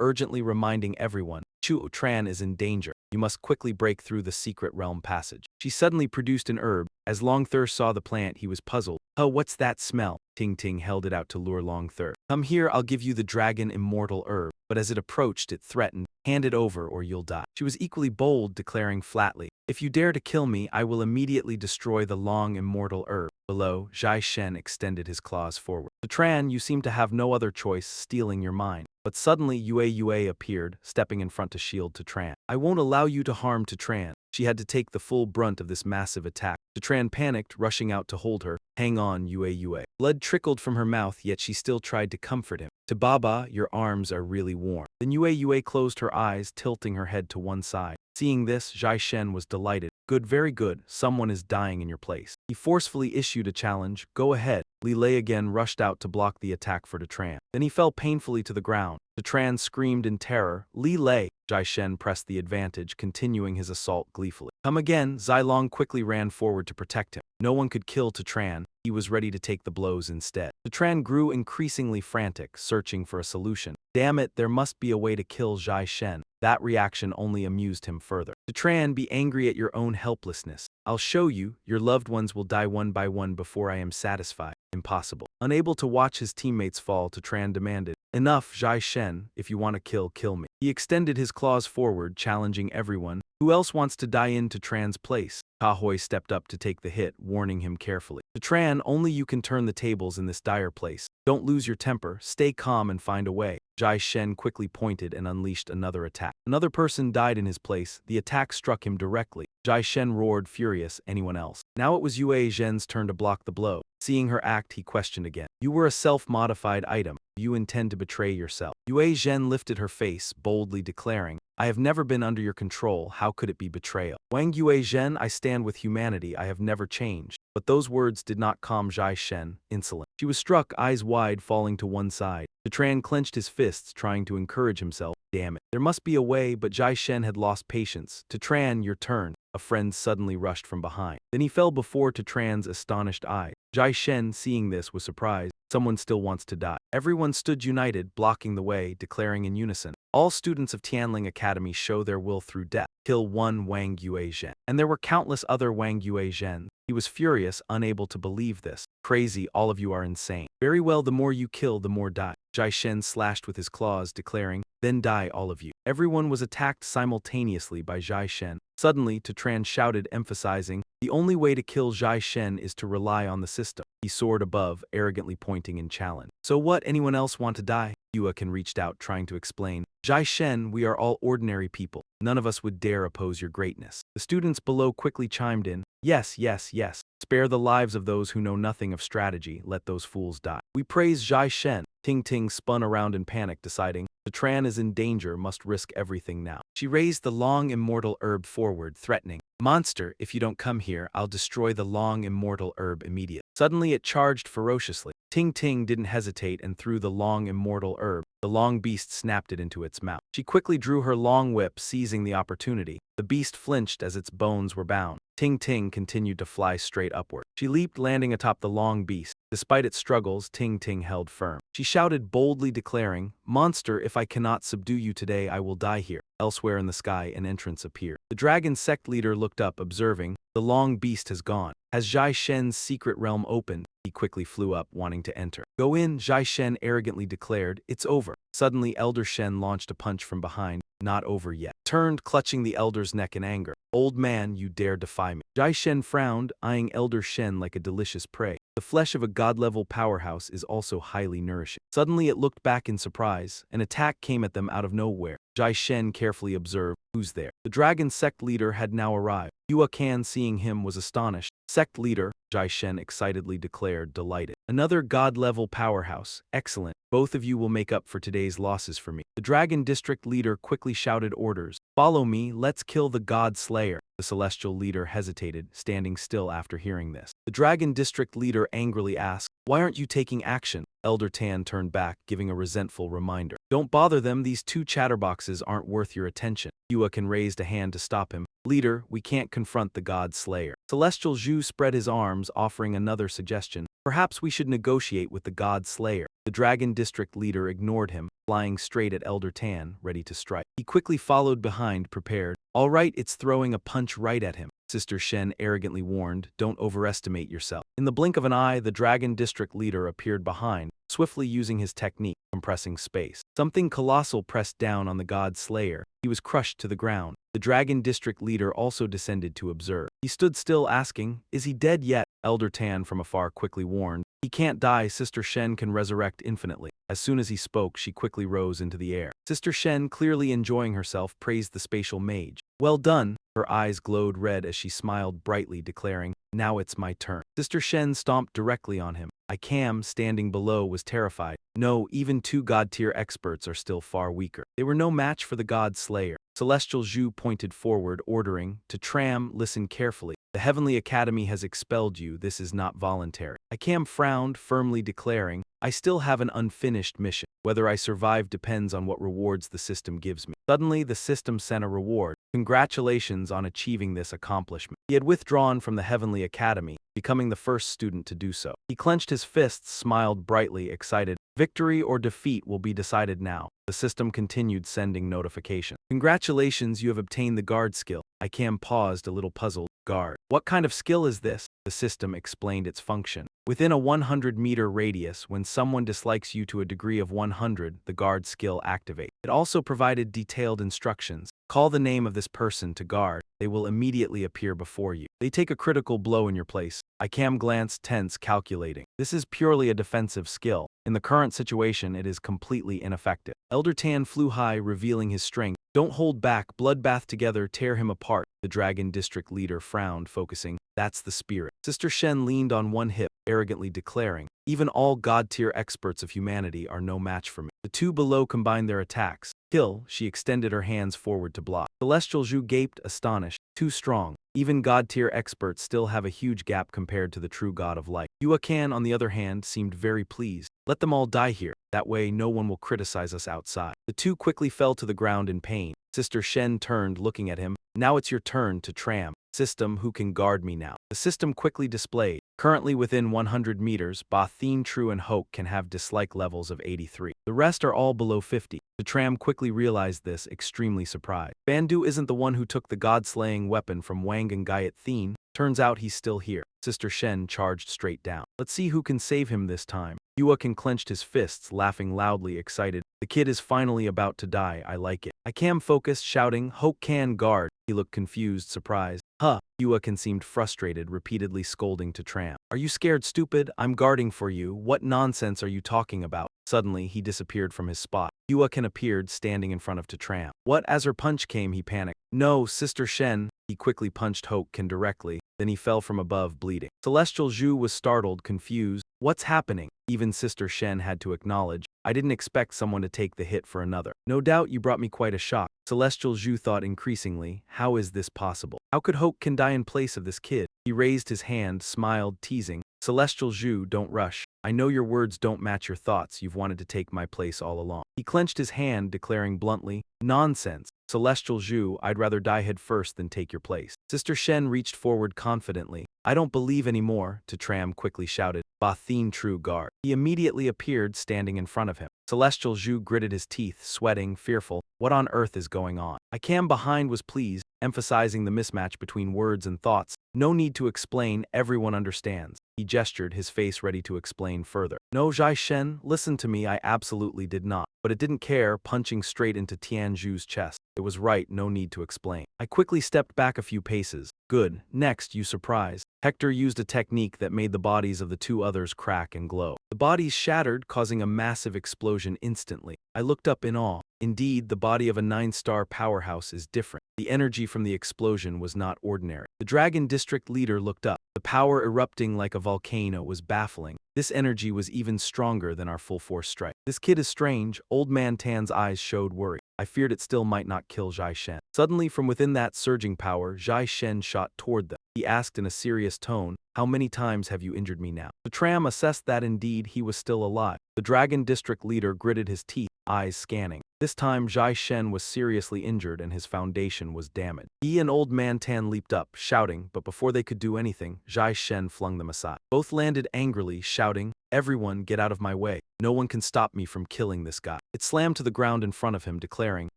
urgently reminding everyone. Chu Tran is in danger. You must quickly break through the secret realm passage. She suddenly produced an herb. As Long Thur saw the plant, he was puzzled. Oh, what's that smell? Ting Ting held it out to lure Long Thur. Come here, I'll give you the dragon immortal herb. But as it approached, it threatened, hand it over or you'll die. She was equally bold, declaring flatly, if you dare to kill me, I will immediately destroy the long immortal herb. Below, Zhai Shen extended his claws forward. Tran, you seem to have no other choice, stealing your mind. But suddenly Yue appeared, stepping in front to shield Tran. I won't allow you to harm Tran. She had to take the full brunt of this massive attack. Tran panicked, rushing out to hold her. Hang on, Yue. Blood trickled from her mouth, yet she still tried to comfort him. To Baba, your arms are really warm. Then Yue closed her eyes, tilting her head to one side. Seeing this, Zhai Shen was delighted. Good, very good. Someone is dying in your place. He forcefully issued a challenge. Go ahead. Li Lei again rushed out to block the attack for Tran. Then he fell painfully to the ground. Tran screamed in terror. Li Lei! Zhai Shen pressed the advantage, continuing his assault gleefully. Come again. Zilong quickly ran forward to protect him. No one could kill Tran. He was ready to take the blows instead. Tran grew increasingly frantic, searching for a solution. Damn it, there must be a way to kill Zhai Shen. That reaction only amused him further. Tran, be angry at your own helplessness. I'll show you, your loved ones will die one by one before I am satisfied. Impossible. Unable to watch his teammates fall, Tran demanded, enough, Zhai Shen, if you want to kill me. He extended his claws forward, challenging everyone. Who else wants to die in Tran's place? Ta Hoi stepped up to take the hit, warning him carefully. Tran, only you can turn the tables in this dire place. Don't lose your temper, stay calm and find a way. Zhai Shen quickly pointed and unleashed another attack. Another person died in his place. The attack struck him directly. Zhai Shen roared, furious. Anyone else? Now it was Yue Zhen's turn to block the blow. Seeing her act, he questioned again. You were a self-modified item. You intend to betray yourself. Yue Zhen lifted her face, boldly declaring, I have never been under your control, how could it be betrayal? Wang Yue Zhen, I stand with humanity, I have never changed. But those words did not calm Zhai Shen, insolent. She was struck, eyes wide, falling to one side. Tran clenched his fists, trying to encourage himself. Damn it. There must be a way, but Zhai Shen had lost patience. Tran, your turn. A friend suddenly rushed from behind. Then he fell before Tran's astonished eyes. Zhai Shen, seeing this, was surprised. Someone still wants to die. Everyone stood united, blocking the way, declaring in unison. All students of Tianling Academy show their will through death. Kill one Wang Yue Zhen. And there were countless other Wang Yue Zhen. He was furious, unable to believe this. Crazy, all of you are insane. Very well, the more you kill, the more die. Jai Shen slashed with his claws, declaring, then die all of you. Everyone was attacked simultaneously by Jai Shen. Suddenly, Tran shouted, emphasizing, the only way to kill Jai Shen is to rely on the system. He soared above, arrogantly pointing in challenge. So what, anyone else want to die? Yuakan reached out, trying to explain. Jai Shen, we are all ordinary people. None of us would dare oppose your greatness. The students below quickly chimed in. Yes, yes, yes. Spare the lives of those who know nothing of strategy. Let those fools die. We praise Jai Shen. Ting Ting spun around in panic, deciding, the Tran is in danger, must risk everything now. She raised the long immortal herb forward, threatening, monster, if you don't come here, I'll destroy the long immortal herb immediately. Suddenly it charged ferociously. Ting Ting didn't hesitate and threw the long immortal herb. The long beast snapped it into its mouth. She quickly drew her long whip, seizing the opportunity. The beast flinched as its bones were bound. Ting Ting continued to fly straight upward. She leaped, landing atop the long beast. Despite its struggles, Ting Ting held firm. She shouted, boldly declaring, monster, if I cannot subdue you today, I will die here. Elsewhere in the sky, an entrance appeared. The dragon sect leader looked up, observing, the long beast has gone. Has Jai Shen's secret realm opened? He quickly flew up, wanting to enter. Go in, Jai Shen arrogantly declared. It's over. Suddenly, Elder Shen launched a punch from behind. Not over yet. Turned, clutching the elder's neck in anger. Old man, you dare defy me. Jai Shen frowned, eyeing Elder Shen like a delicious prey. The flesh of a god-level powerhouse is also highly nourishing. Suddenly it looked back in surprise. An attack came at them out of nowhere. Jai Shen carefully observed, who's there? The dragon sect leader had now arrived. Yuakan, seeing him, was astonished. Sect leader, Jai Shen excitedly declared, delighted. Another god-level powerhouse. Excellent. Both of you will make up for today's losses for me. The dragon district leader quickly shouted orders. Follow me, let's kill the god slayer. The celestial leader hesitated, standing still after hearing this. The dragon district leader angrily asked, why aren't you taking action? Elder Tan turned back, giving a resentful reminder. Don't bother them, these two chatterboxes aren't worth your attention. Yuakan raised a hand to stop him. Leader, we can't confront the god slayer. Celestial Zhu spread his arms, offering another suggestion. Perhaps we should negotiate with the god slayer. The dragon district leader ignored him, flying straight at Elder Tan, ready to strike. He quickly followed behind, prepared. All right, it's throwing a punch right at him. Sister Shen arrogantly warned, don't overestimate yourself. In the blink of an eye, the dragon district leader appeared behind, swiftly using his technique, compressing space. Something colossal pressed down on the god slayer. He was crushed to the ground. The dragon district leader also descended to observe. He stood still, asking, is he dead yet? Elder Tan from afar quickly warned, he can't die, Sister Shen can resurrect infinitely. As soon as he spoke, she quickly rose into the air. Sister Shen, clearly enjoying herself, praised the spatial mage. Well done. Her eyes glowed red as she smiled brightly, declaring, now it's my turn. Sister Shen stomped directly on him. Ikam, standing below, was terrified. No, even two god-tier experts are still far weaker. They were no match for the god slayer. Celestial Zhu pointed forward, ordering, to Tram, listen carefully. The Heavenly Academy has expelled you, this is not voluntary. Ikam frowned, firmly declaring, I still have an unfinished mission. Whether I survive depends on what rewards the system gives me. Suddenly, the system sent a reward. Congratulations on achieving this accomplishment. He had withdrawn from the Heavenly Academy, becoming the first student to do so. He clenched his fists, smiled brightly, excited. Victory or defeat will be decided now. The system continued sending notifications. Congratulations, you have obtained the guard skill. Ikam paused, a little puzzled. Guard. What kind of skill is this? The system explained its function. Within a 100-meter radius, when someone dislikes you to a degree of 100, the guard skill activates. It also provided detailed instructions. Call the name of this person to guard. They will immediately appear before you. They take a critical blow in your place. Ikam glanced tense, calculating. This is purely a defensive skill. In the current situation, it is completely ineffective. Elder Tan flew high, revealing his strength. Don't hold back, bloodbath together, tear him apart. The dragon district leader frowned, focusing. That's the spirit. Sister Shen leaned on one hip, arrogantly declaring, even all god-tier experts of humanity are no match for me. The two below combined their attacks. Kill, she extended her hands forward to block. Celestial Zhu gaped, astonished. Too strong. Even god-tier experts still have a huge gap compared to the true god of light. Yuakan, on the other hand, seemed very pleased. Let them all die here. That way no one will criticize us outside. The two quickly fell to the ground in pain. Sister Shen turned, looking at him. Now it's your turn to Tram. System, who can guard me now? The system quickly displayed. Currently within 100 meters, Ba-Thien, True, and Hoke can have dislike levels of 83. The rest are all below 50. The Tram quickly realized this, extremely surprised. Bandu isn't the one who took the god-slaying weapon from Wang and Gayat Thien. Turns out he's still here. Sister Shen charged straight down. Let's see who can save him this time. Yuakan clenched his fists, laughing loudly, excited. The kid is finally about to die, I like it. I cam focused, shouting, Hope can guard. He looked confused, surprised. Huh. Yuakan seemed frustrated, repeatedly scolding to Tram. Are you scared, stupid? I'm guarding for you. What nonsense are you talking about? Suddenly, he disappeared from his spot. Yuakan appeared, standing in front of Tram. What? As her punch came, he panicked. No, Sister Shen. He quickly punched Hoken directly, then he fell from above, bleeding. Celestial Zhu was startled, confused. What's happening? Even Sister Shen had to acknowledge. I didn't expect someone to take the hit for another. No doubt you brought me quite a shock. Celestial Zhu thought increasingly, how is this possible? How could Hoken die in place of this kid? He raised his hand, smiled, teasing. Celestial Zhu, don't rush. I know your words don't match your thoughts. You've wanted to take my place all along. He clenched his hand, declaring bluntly, nonsense. Celestial Zhu, I'd rather die head first than take your place. Sister Shen reached forward confidently. I don't believe anymore, Tram quickly shouted. Bathin true guard. He immediately appeared, standing in front of him. Celestial Zhu gritted his teeth, sweating, fearful. What on earth is going on? I cam behind was pleased, emphasizing the mismatch between words and thoughts. No need to explain, everyone understands. He gestured, his face ready to explain further. No, Zhai Shen, listen to me, I absolutely did not. But it didn't care, punching straight into Tianzhu's chest. It was right, no need to explain. I quickly stepped back a few paces. Good. Next, you surprise. Hector used a technique that made the bodies of the two others crack and glow. The bodies shattered, causing a massive explosion instantly. I looked up in awe. Indeed, the body of a 9-star powerhouse is different. The energy from the explosion was not ordinary. The Dragon District leader looked up. The power erupting like a volcano was baffling. This energy was even stronger than our full-force strike. This kid is strange. Old Man Tan's eyes showed worry. I feared it still might not kill Zhai Shen. Suddenly, from within that surging power, Zhai Shen shot toward them. He asked in a serious tone, how many times have you injured me now? The Tram assessed that indeed he was still alive. The Dragon District leader gritted his teeth, eyes scanning. This time, Zhai Shen was seriously injured and his foundation was damaged. He and Old Man Tan leaped up, shouting, but before they could do anything, Zhai Shen flung them aside. Both landed angrily, shouting, everyone get out of my way. No one can stop me from killing this guy. It slammed to the ground in front of him, declaring,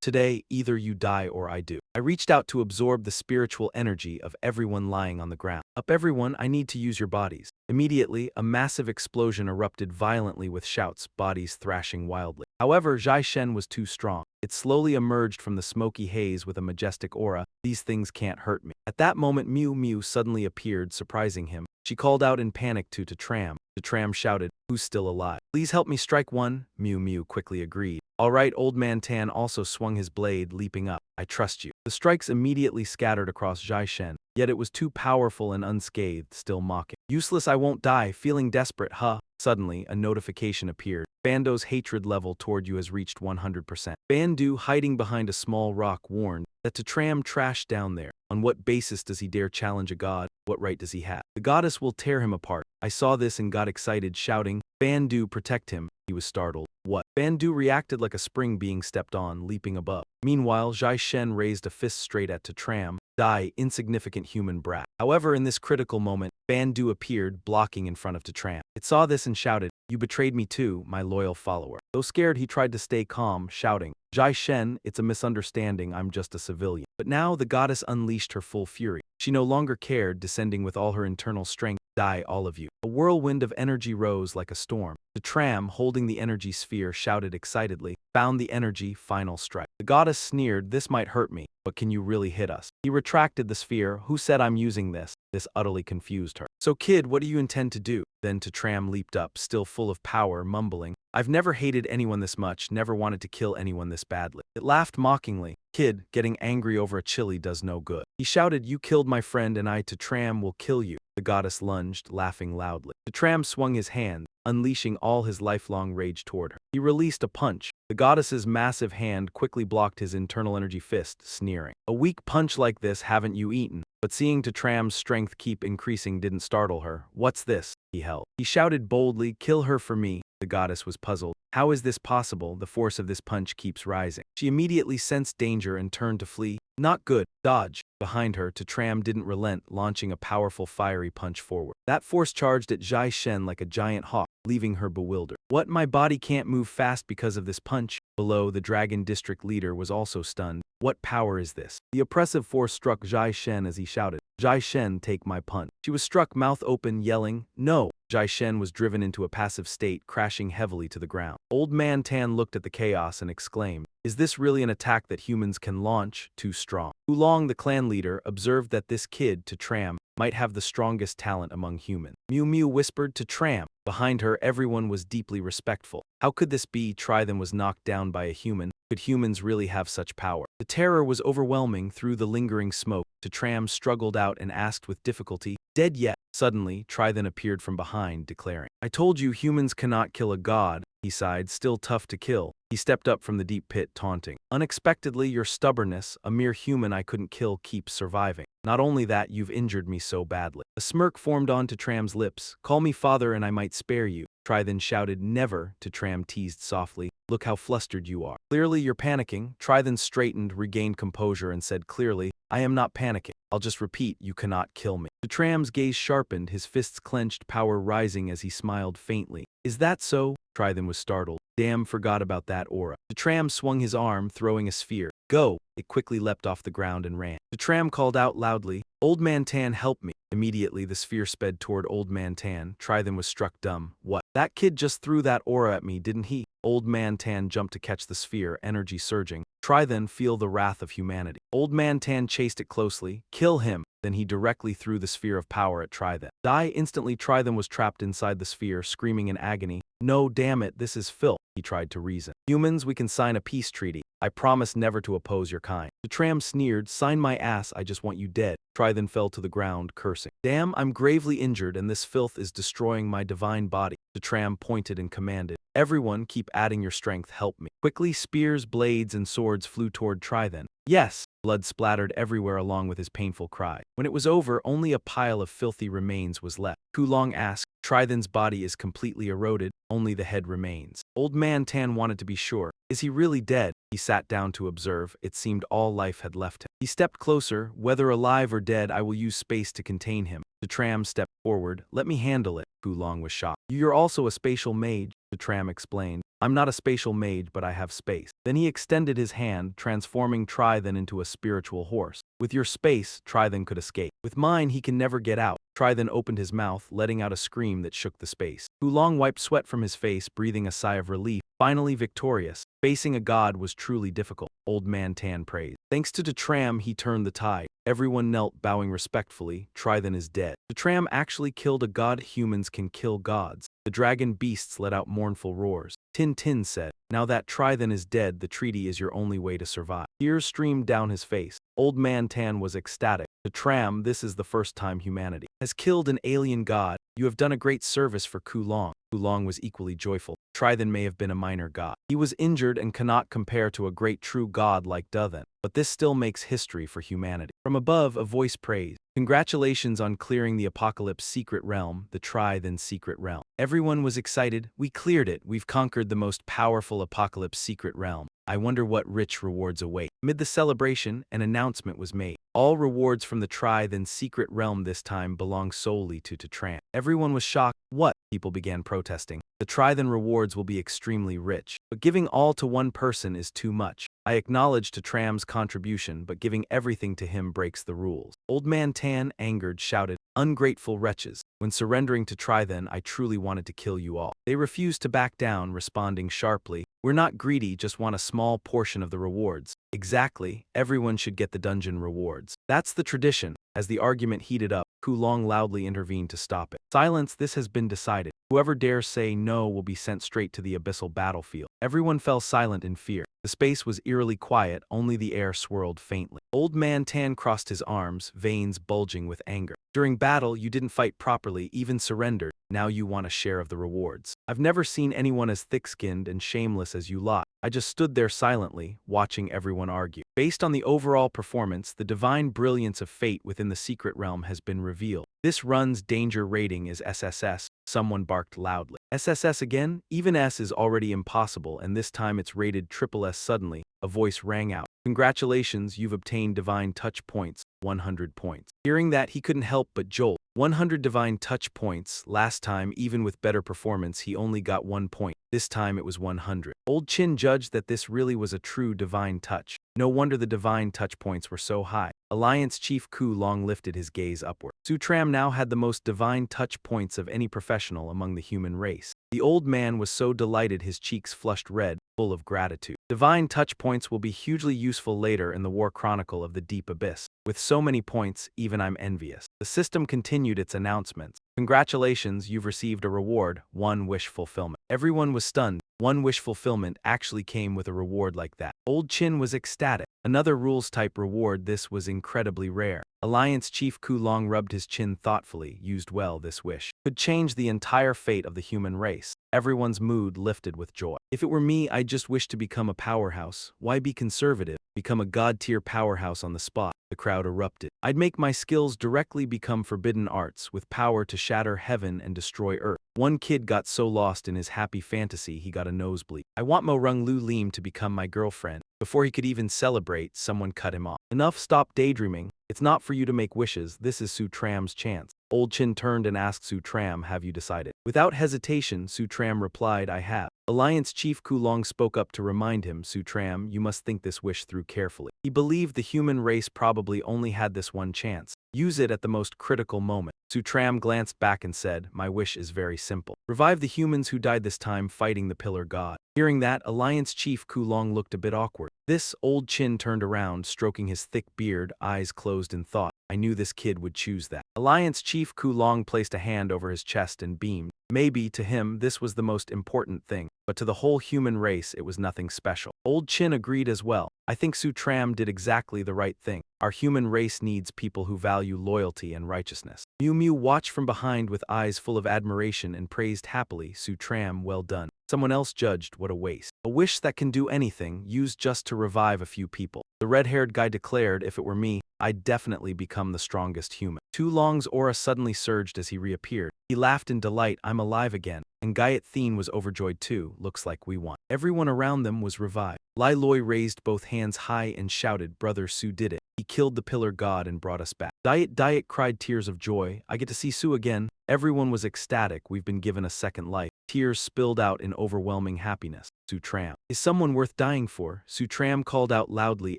today, either you die or I do. I reached out to absorb the spiritual energy of everyone lying on the ground. Up everyone, I need to use your bodies. Immediately, a massive explosion erupted violently with shouts, bodies thrashing wildly. However, Zhai Shen was too strong. It slowly emerged from the smoky haze with a majestic aura. These things can't hurt me. At that moment, Miu Miu suddenly appeared, surprising him. She called out in panic to Tram. Tram shouted, who's still alive? Please help me strike one. Miu Miu quickly agreed. All right, Old Man Tan also swung his blade, leaping up. I trust you. The strikes immediately scattered across Zhai Shen, yet it was too powerful and unscathed, still mocking. Useless, I won't die, feeling desperate, huh? Suddenly, a notification appeared. Bando's hatred level toward you has reached 100%. Bandu, hiding behind a small rock, warned that Tram trashed down there. On what basis does he dare challenge a god? What right does he have? The goddess will tear him apart. I saw this and got excited, shouting, Bandu, protect him. He was startled. What? Bandu reacted like a spring being stepped on, leaping above. Meanwhile, Zhai Shen raised a fist straight at Tram. Die, insignificant human brat. However, in this critical moment, Bandu appeared, blocking in front of Tram. It saw this and shouted, you betrayed me too, my loyal follower. Though scared, he tried to stay calm, shouting, Zhai Shen, it's a misunderstanding, I'm just a civilian. But now the goddess unleashed her full fury. She no longer cared, descending with all her internal strength. Die, all of you. A whirlwind of energy rose like a storm. The Tram, holding the energy sphere, shouted excitedly, found the energy, final strike. The goddess sneered, this might hurt me, but can you really hit us? He retracted the sphere, who said I'm using this? This utterly confused her. So kid, what do you intend to do? Then Tram leaped up, still full of power, mumbling, I've never hated anyone this much, never wanted to kill anyone this badly. It laughed mockingly. Kid, getting angry over a chili does no good. He shouted, you killed my friend and I Tram will kill you. The goddess lunged, laughing loudly. Tram swung his hand, unleashing all his lifelong rage toward her. He released a punch. The goddess's massive hand quickly blocked his internal energy fist, sneering. A weak punch like this haven't you eaten? But seeing Tram's strength keep increasing didn't startle her. What's this? He held. He shouted boldly, kill her for me. The goddess was puzzled. How is this possible? The force of this punch keeps rising. She immediately sensed danger and turned to flee. Not good. Dodge. Behind her, Tram didn't relent, launching a powerful fiery punch forward. That force charged at Zhai Shen like a giant hawk, leaving her bewildered. What? My body can't move fast because of this punch? Below, the Dragon District leader was also stunned. What power is this? The oppressive force struck Zhai Shen as he shouted, Jai Shen, take my punch. She was struck mouth open, yelling, no. Jai Shen was driven into a passive state, crashing heavily to the ground. Old Man Tan looked at the chaos and exclaimed, is this really an attack that humans can launch? Too strong. Oolong, the clan leader, observed that this kid, to Tram, might have the strongest talent among humans. Mew Mew whispered to Tram. Behind her, everyone was deeply respectful. How could this be? Trithan was knocked down by a human. Could humans really have such power? The terror was overwhelming through the lingering smoke. Tram struggled out and asked with difficulty, dead yet? Suddenly, Trithan appeared from behind, declaring, I told you humans cannot kill a god. He sighed, still tough to kill. He stepped up from the deep pit, taunting. Unexpectedly, your stubbornness, a mere human I couldn't kill, keeps surviving. Not only that, you've injured me so badly. A smirk formed onto Tram's lips. Call me father and I might spare you. Trithan shouted, never, to Tram teased softly. Look how flustered you are. Clearly you're panicking. Trithan straightened, regained composure and said clearly, I am not panicking. I'll just repeat, you cannot kill me. Tram's gaze sharpened, his fists clenched, power rising as he smiled faintly. Is that so? Trithan was startled. Damn, forgot about that aura. Tram swung his arm, throwing a sphere. Go! It quickly leapt off the ground and ran. Tram called out loudly, Old Man Tan, help me. Immediately the sphere sped toward Old Man Tan. Trithan was struck dumb. What? That kid just threw that aura at me, didn't he? Old Man Tan jumped to catch the sphere, energy surging. Trithan, feel the wrath of humanity. Old Man Tan chased it closely. Kill him! Then he directly threw the sphere of power at Trithan. Die instantly. Trithan was trapped inside the sphere, screaming in agony. No, damn it, this is filth, he tried to reason. Humans, we can sign a peace treaty. I promise never to oppose your kind. Tram sneered, sign my ass, I just want you dead. Trithan fell to the ground, cursing. Damn, I'm gravely injured and this filth is destroying my divine body. Tram pointed and commanded. Everyone, keep adding your strength, help me. Quickly, spears, blades, and swords flew toward Trithan. Yes! Blood splattered everywhere along with his painful cry. When it was over, only a pile of filthy remains was left. Oolong asked, Trithan's body is completely eroded, only the head remains. Old Man Tan wanted to be sure. Is he really dead? He sat down to observe. It seemed all life had left him. He stepped closer. Whether alive or dead, I will use space to contain him. Tram stepped forward. Let me handle it. Oolong was shocked. You're also a spatial mage, Tram explained. I'm not a spatial mage, but I have space. Then he extended his hand, transforming Trithan into a spiritual horse. With your space, Trithan could escape. With mine, he can never get out. Trithan opened his mouth, letting out a scream that shook the space. Oolong wiped sweat from his face, breathing a sigh of relief. Finally victorious. Facing a god was truly difficult, Old Man Tan praised. Thanks to Tram, he turned the tide. Everyone knelt, bowing respectfully. Trithan is dead. Tram actually killed a god. Humans can kill gods. The dragon beasts let out mournful roars. Tin Tin said, now that Trithan is dead, the treaty is your only way to survive. Tears streamed down his face. Old Man Tan was ecstatic. Tram, this is the first time humanity has killed an alien god. You have done a great service for Oolong. Oolong was equally joyful. Trithan may have been a minor god. He was injured and cannot compare to a great true god like Duthan. But this still makes history for humanity. From above, a voice praised. Congratulations on clearing the Apocalypse Secret Realm, the Trithan Secret Realm. Everyone was excited. We cleared it. We've conquered the most powerful Apocalypse Secret Realm. I wonder what rich rewards await. Amid the celebration, an announcement was made. All rewards from the Trithan Secret Realm this time belong solely to Tram. Everyone was shocked. What? People began protesting. The Trithan rewards will be extremely rich, but giving all to one person is too much. I acknowledge Tram's contribution, but giving everything to him breaks the rules. Old Man Tan, angered, shouted, ungrateful wretches. When surrendering to Trithan, I truly wanted to kill you all. They refused to back down, responding sharply, we're not greedy, just want a small portion of the rewards. Exactly, everyone should get the dungeon rewards. That's the tradition. As the argument heated up, Oolong loudly intervened to stop it. Silence, this has been decided. Whoever dares say no will be sent straight to the abyssal battlefield. Everyone fell silent in fear. The space was eerily quiet, only the air swirled faintly. Old Man Tan crossed his arms, veins bulging with anger. During battle, you didn't fight properly, even surrendered. Now you want a share of the rewards. I've never seen anyone as thick-skinned and shameless as you lot. I just stood there silently, watching everyone argue. Based on the overall performance, the divine brilliance of fate within the secret realm has been revealed. This run's danger rating is SSS. Someone barked loudly. SSS again? Even S is already impossible, and this time it's rated triple S. Suddenly, a voice rang out. Congratulations, you've obtained divine touch points, 100 points. Hearing that, he couldn't help but jolt. 100 divine touch points. Last time, even with better performance, he only got 1 point. This time it was 100. Old Chin judged that this really was a true divine touch. No wonder the divine touch points were so high. Alliance Chief Ku Long lifted his gaze upward. Sutram now had the most divine touch points of any professional among the human race. The old man was so delighted his cheeks flushed red, full of gratitude. Divine touch points will be hugely useful later in the War Chronicle of the Deep Abyss. With so many points, even I'm envious. The system continued its announcements. Congratulations, you've received a reward, 1 wish fulfillment. Everyone was stunned. 1 wish fulfillment actually came with a reward like that. Old Chin was ecstatic. Another rules-type reward. This was incredibly rare. Alliance Chief Ku Long rubbed his chin thoughtfully, used well this wish. Could change the entire fate of the human race. Everyone's mood lifted with joy. If it were me, I'd just wish to become a powerhouse. Why be conservative? Become a god-tier powerhouse on the spot. The crowd erupted. I'd make my skills directly become forbidden arts, with power to shatter heaven and destroy earth. One kid got so lost in his happy fantasy he got a nosebleed. I want Mo Rung Lu Lim to become my girlfriend. Before he could even celebrate, someone cut him off. Enough, stop daydreaming. It's not for you to make wishes, this is Sutram's chance. Old Chin turned and asked Sutram, have you decided? Without hesitation, Sutram replied, I have. Alliance Chief Ku Long spoke up to remind him, Sutram, you must think this wish through carefully. He believed the human race probably only had this one chance. Use it at the most critical moment. Sutram glanced back and said, my wish is very simple. Revive the humans who died this time fighting the Pillar God. Hearing that, Alliance Chief Ku Long looked a bit awkward. This Old Chin turned around, stroking his thick beard, eyes closed in thought. I knew this kid would choose that. Alliance Chief Ku Long placed a hand over his chest and beamed. Maybe, to him, this was the most important thing, but to the whole human race it was nothing special. Old Chin agreed as well. I think Sutram did exactly the right thing. Our human race needs people who value loyalty and righteousness. Miu Miu watched from behind with eyes full of admiration and praised happily, Sutram, well done. Someone else judged, what a waste. A wish that can do anything, used just to revive a few people. The red-haired guy declared, if it were me, I'd definitely become the strongest human. Tu Long's aura suddenly surged as he reappeared. He laughed in delight, I'm alive again. And Gayat Thien was overjoyed too, looks like we won. Everyone around them was revived. Lai Loi raised both hands high and shouted, Brother Su did it. He killed the Pillar God and brought us back. Diet cried tears of joy, I get to see Su again. Everyone was ecstatic, we've been given a second life. Tears spilled out in overwhelming happiness. Sutram. Is someone worth dying for? Sutram called out loudly,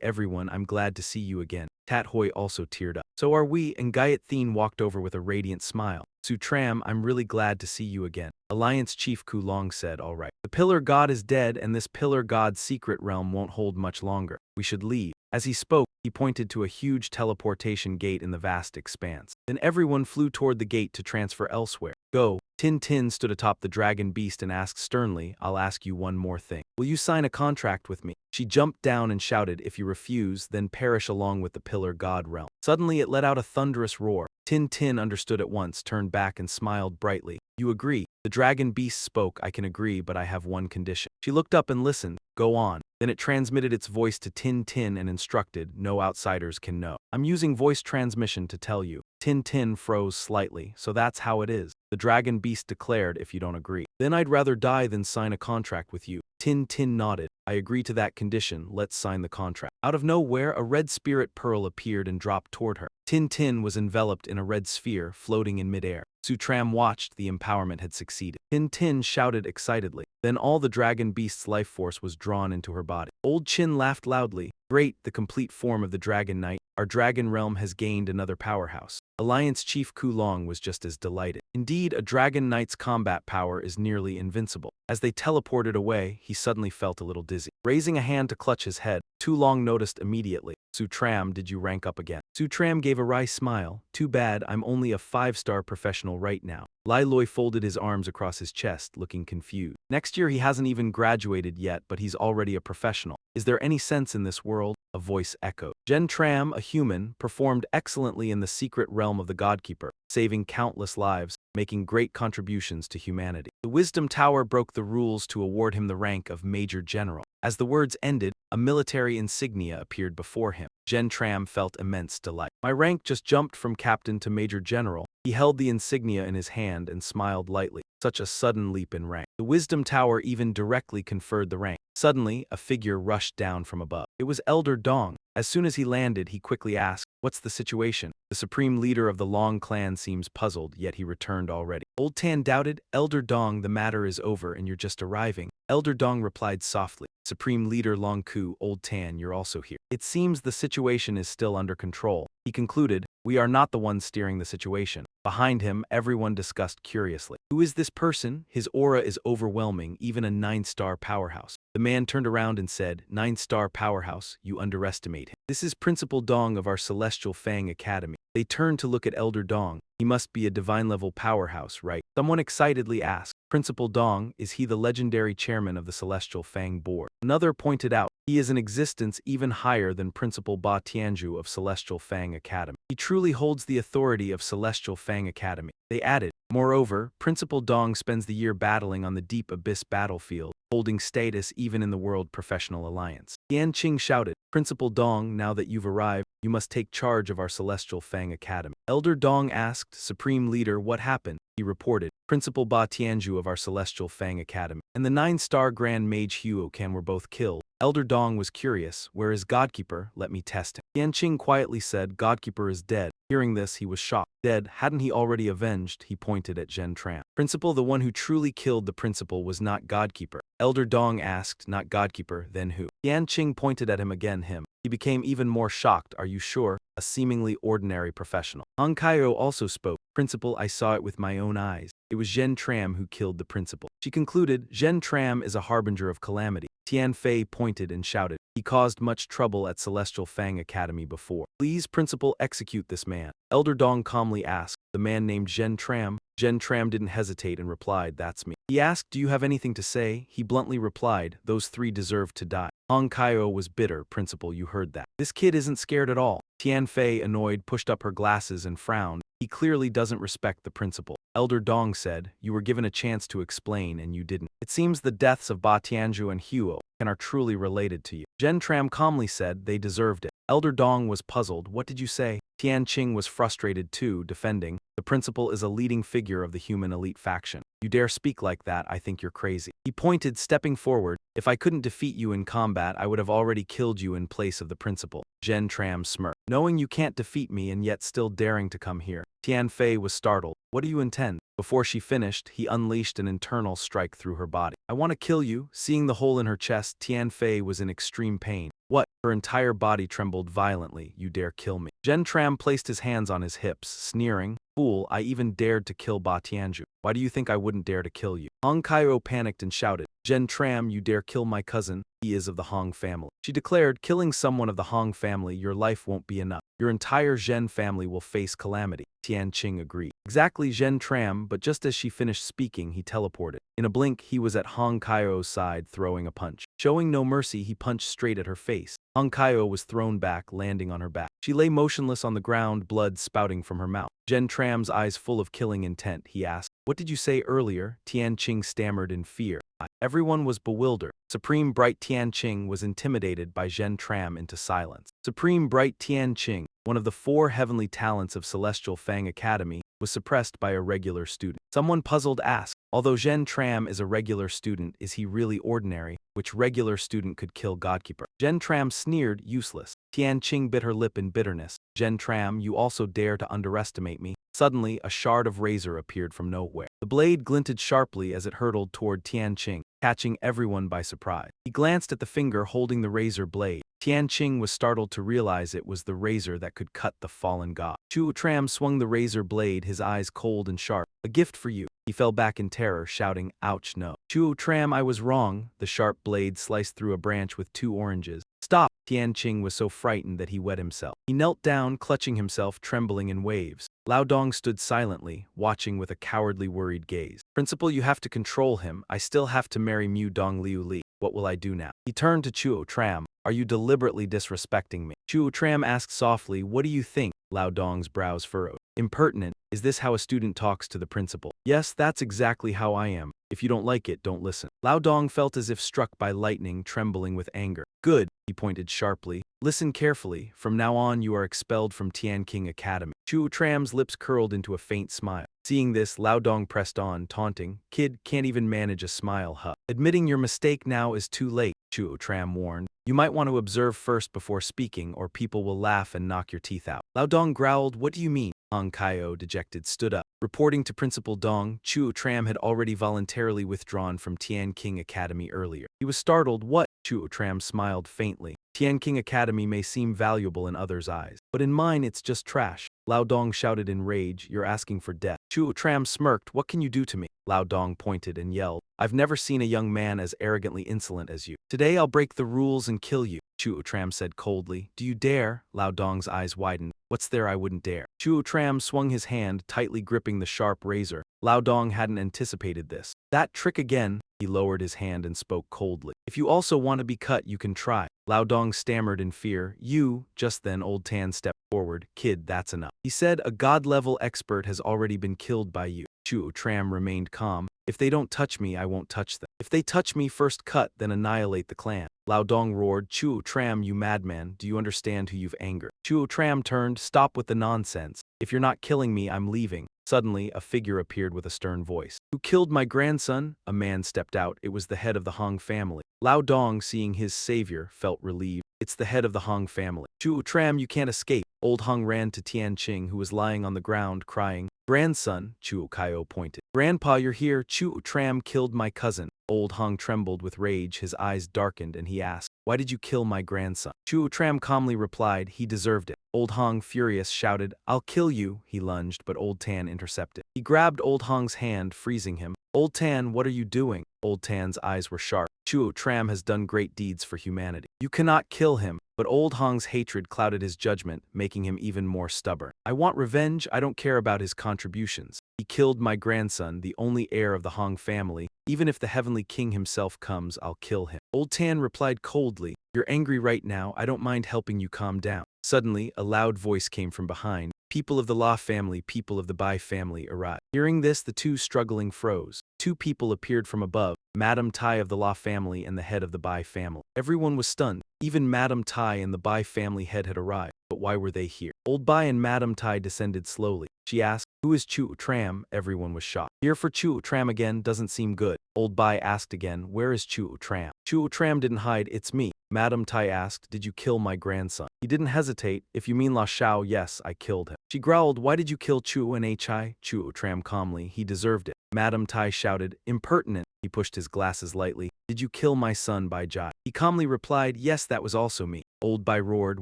everyone, I'm glad to see you again. Tat Hoi also teared up. So are we, and Gayat Thien walked over with a radiant smile. Sutram, I'm really glad to see you again. Alliance Chief Ku Long said, all right. The Pillar God is dead and this Pillar God's secret realm won't hold much longer. We should leave. As he spoke, he pointed to a huge teleportation gate in the vast expanse. Then everyone flew toward the gate to transfer elsewhere. Go. Tin Tin stood atop the dragon beast and asked sternly, I'll ask you one more thing. Will you sign a contract with me? She jumped down and shouted, if you refuse, then perish along with the Pillar God realm. Suddenly it let out a thunderous roar. Tin Tin understood at once, turned back and smiled brightly. You agree? The dragon beast spoke, I can agree, but I have one condition. She looked up and listened. Go on. Then it transmitted its voice to Tin Tin and instructed, no outsiders can know. I'm using voice transmission to tell you. Tin Tin froze slightly, so that's how it is. The dragon beast declared, if you don't agree. Then I'd rather die than sign a contract with you. Tin Tin nodded. I agree to that condition, let's sign the contract. Out of nowhere, a red spirit pearl appeared and dropped toward her. Tin Tin was enveloped in a red sphere, floating in midair. Sutram watched, the empowerment had succeeded. Tin Tin shouted excitedly. Then all the dragon beast's life force was drawn into her body. Old Chin laughed loudly. Great, the complete form of the Dragon Knight. Our dragon realm has gained another powerhouse. Alliance Chief Ku Long was just as delighted. Indeed, a Dragon Knight's combat power is nearly invincible. As they teleported away, he suddenly felt a little dizzy. Raising a hand to clutch his head, Tu Long noticed immediately. Sutram, did you rank up again? Sutram gave a wry smile. Too bad, I'm only a 5-star professional right now. Lai Loi folded his arms across his chest, looking confused. Next year he hasn't even graduated yet, but he's already a professional. Is there any sense in this world? A voice echoed. Jen Tram, a human, performed excellently in the secret realm of the Godkeeper, saving countless lives, making great contributions to humanity. The Wisdom Tower broke the rules to award him the rank of Major General. As the words ended, a military insignia appeared before him. Jen Tram felt immense delight. My rank just jumped from captain to Major General. He held the insignia in his hand and smiled lightly. Such a sudden leap in rank. The Wisdom Tower even directly conferred the rank. Suddenly, a figure rushed down from above. It was Elder Dong. As soon as he landed, he quickly asked, what's the situation? The supreme leader of the Long clan seems puzzled, yet he returned already. Old Tan doubted, Elder Dong, the matter is over and you're just arriving. Elder Dong replied softly, Supreme Leader Long Ku, Old Tan, you're also here. It seems the situation is still under control. He concluded, we are not the ones steering the situation. Behind him, everyone discussed curiously. Who is this person? His aura is overwhelming, even a 9-star powerhouse. The man turned around and said, 9-star powerhouse, you underestimate him. This is Principal Dong of our Celestial Fang Academy. They turned to look at Elder Dong. He must be a divine-level powerhouse, right? Someone excitedly asked, Principal Dong, is he the legendary chairman of the Celestial Fang Board? Another pointed out, he is in existence even higher than Principal Ba Tianju of Celestial Fang Academy. He truly holds the authority of Celestial Fang Academy. They added, moreover, Principal Dong spends the year battling on the Deep Abyss battlefield, holding status even in the World Professional Alliance. Yan Qing shouted, Principal Dong, now that you've arrived, you must take charge of our Celestial Fang Academy. Elder Dong asked, Supreme Leader, what happened? He reported, Principal Ba Tianju of our Celestial Fang Academy and the 9-star Grand Mage Huocan were both killed. Elder Dong was curious, where is Godkeeper? Let me test him. Yan Qing quietly said, Godkeeper is dead. Hearing this, he was shocked. Dead, hadn't he already avenged? He pointed at Zhen Tram. Principal, the one who truly killed the principal was not Godkeeper. Elder Dong asked, not Godkeeper, then who? Yan Qing pointed at him again, him. He became even more shocked, are you sure? A seemingly ordinary professional. Hong Kaio also spoke. Principal, I saw it with my own eyes. It was Zhen Tram who killed the principal. She concluded, Zhen Tram is a harbinger of calamity. Tian Fei pointed and shouted, he caused much trouble at Celestial Fang Academy before. Please, Principal, execute this man. Elder Dong calmly asked, the man named Zhen Tram? Zhen Tram didn't hesitate and replied, that's me. He asked, do you have anything to say? He bluntly replied, those 3 deserve to die. Hong Kaio was bitter. Principal, you heard that. This kid isn't scared at all. Tian Fei, annoyed, pushed up her glasses and frowned. He clearly doesn't respect the principal. Elder Dong said, you were given a chance to explain and you didn't. It seems the deaths of Ba Tianju and Huo are truly related to you. Zhen Tram calmly said they deserved it. Elder Dong was puzzled. What did you say? Tian Qing was frustrated too, defending, the principal is a leading figure of the human elite faction. You dare speak like that, I think you're crazy. He pointed, stepping forward, if I couldn't defeat you in combat, I would have already killed you in place of the principal. Zhen Tram smirked. Knowing you can't defeat me and yet still daring to come here. Tian Fei was startled. What do you intend? Before she finished, he unleashed an internal strike through her body. I want to kill you. Seeing the hole in her chest, Tian Fei was in extreme pain. What? Her entire body trembled violently. You dare kill me? Zhen Tram placed his hands on his hips, sneering, fool, I even dared to kill Ba Tianju. Why do you think I wouldn't dare to kill you? Hong Kaio panicked and shouted, Zhen Tram, you dare kill my cousin? He is of the Hong family. She declared, killing someone of the Hong family, your life won't be enough. Your entire Zhen family will face calamity. Tian Qing agreed. Exactly, Zhen Tram, but just as she finished speaking, he teleported. In a blink, he was at Hong Kaio's side, throwing a punch. Showing no mercy, he punched straight at her face. Hong Kaio was thrown back, landing on her back. She lay motionless on the ground, blood spouting from her mouth. Zhen Tram's eyes full of killing intent, he asked, what did you say earlier? Tian Qing stammered in fear. Everyone was bewildered. Supreme Bright Tian Qing was intimidated by Zhen Tram into silence. Supreme Bright Tian Qing, one of the 4 heavenly talents of Celestial Fang Academy, was suppressed by a regular student. Someone puzzled asked, although Zhen Tram is a regular student, is he really ordinary? Which regular student could kill Godkeeper? Zhen Tram sneered, useless. Tian Qing bit her lip in bitterness. Zhen Tram, you also dare to underestimate me? Suddenly, a shard of razor appeared from nowhere. The blade glinted sharply as it hurtled toward Tian Qing, catching everyone by surprise. He glanced at the finger holding the razor blade. Tian Qing was startled to realize it was the razor that could cut the fallen god. Chu Tram swung the razor blade, his eyes cold and sharp. A gift for you. He fell back in terror, shouting, ouch, no. Chu Tram, I was wrong. The sharp blade sliced through a branch with 2 oranges. Stop! Tian Qing was so frightened that he wet himself. He knelt down, clutching himself, trembling in waves. Lao Dong stood silently, watching with a cowardly, worried gaze. Principal, you have to control him. I still have to marry Mu Dong Liu Li. What will I do now? He turned to Chuo Tram. Are you deliberately disrespecting me? Chuo Tram asked softly, what do you think? Lao Dong's brows furrowed. Impertinent. Is this how a student talks to the principal? Yes, that's exactly how I am. If you don't like it, don't listen. Lao Dong felt as if struck by lightning, trembling with anger. Good, he pointed sharply. Listen carefully. From now on, you are expelled from Tian Qing Academy. Chuo Tram's lips curled into a faint smile. Seeing this, Lao Dong pressed on, taunting, kid, can't even manage a smile, huh? Admitting your mistake now is too late, Chuo Tram warned. You might want to observe first before speaking, or people will laugh and knock your teeth out. Lao Dong growled, what do you mean? Hong Kaio, dejected, stood up. Reporting to Principal Dong, Chuo Tram had already voluntarily withdrawn from Tian King Academy earlier. He was startled. What? Chuo Tram smiled faintly. Tian King Academy may seem valuable in others' eyes, but in mine it's just trash. Lao Dong shouted in rage, you're asking for death. Chuo Tram smirked, what can you do to me? Lao Dong pointed and yelled, I've never seen a young man as arrogantly insolent as you. Today I'll break the rules and kill you. Chuo Tram said coldly, do you dare? Lao Dong's eyes widened. What's there I wouldn't dare? Chuo Tram swung his hand, tightly gripping the sharp razor. Lao Dong hadn't anticipated this. That trick again? He lowered his hand and spoke coldly. If you also want to be cut, you can try. Lao Dong stammered in fear. You, just then Old Tan stepped forward. Kid, that's enough. He said, a god-level expert has already been killed by you. Chuo Tram remained calm. If they don't touch me, I won't touch them. If they touch me, first cut, then annihilate the clan. Lao Dong roared, Chuo Tram, you madman, do you understand who you've angered? Chuo Tram turned, stop with the nonsense. If you're not killing me, I'm leaving. Suddenly, a figure appeared with a stern voice. Who killed my grandson? A man stepped out. It was the head of the Hong family. Lao Dong, seeing his savior, felt relieved. It's the head of the Hong family. Chuo Tram, you can't escape. Old Hong ran to Tian Qing, who was lying on the ground, crying. Grandson, Chuo Kaio pointed. Grandpa, you're here. Chuo Tram killed my cousin. Old Hong trembled with rage, his eyes darkened, and he asked, why did you kill my grandson? Chuo Tram calmly replied, he deserved it. Old Hong, furious, shouted, I'll kill you. He lunged, but Old Tan intercepted. He grabbed Old Hong's hand, freezing him. Old Tan, what are you doing? Old Tan's eyes were sharp. Chuo Tram has done great deeds for humanity. You cannot kill him. But Old Hong's hatred clouded his judgment, making him even more stubborn. I want revenge. I don't care about his contributions. He killed my grandson, the only heir of the Hong family. Even if the Heavenly King himself comes, I'll kill him. Old Tan replied coldly, you're angry right now. I don't mind helping you calm down. Suddenly, a loud voice came from behind. People of the La family, people of the Bai family, arrived. Hearing this, the two struggling froze. Two people appeared from above, Madame Tai of the La family and the head of the Bai family. Everyone was stunned. Even Madame Tai and the Bai family head had arrived. But why were they here? Old Bai and Madame Tai descended slowly. She asked, who is Chuo Tram? Everyone was shocked. Here for Chuo Tram again doesn't seem good. Old Bai asked again, where is Chuo Tram? Chuo Tram didn't hide, it's me. Madame Tai asked, did you kill my grandson? He didn't hesitate. If you mean La Shao, yes, I killed him. She growled, why did you kill Chuo and Hi? Chuo Tram calmly, he deserved it. Madame Tai shouted, impertinent. He pushed his glasses lightly. Did you kill my son Bai Jai? He calmly replied, yes, that was also me. Old Bai roared,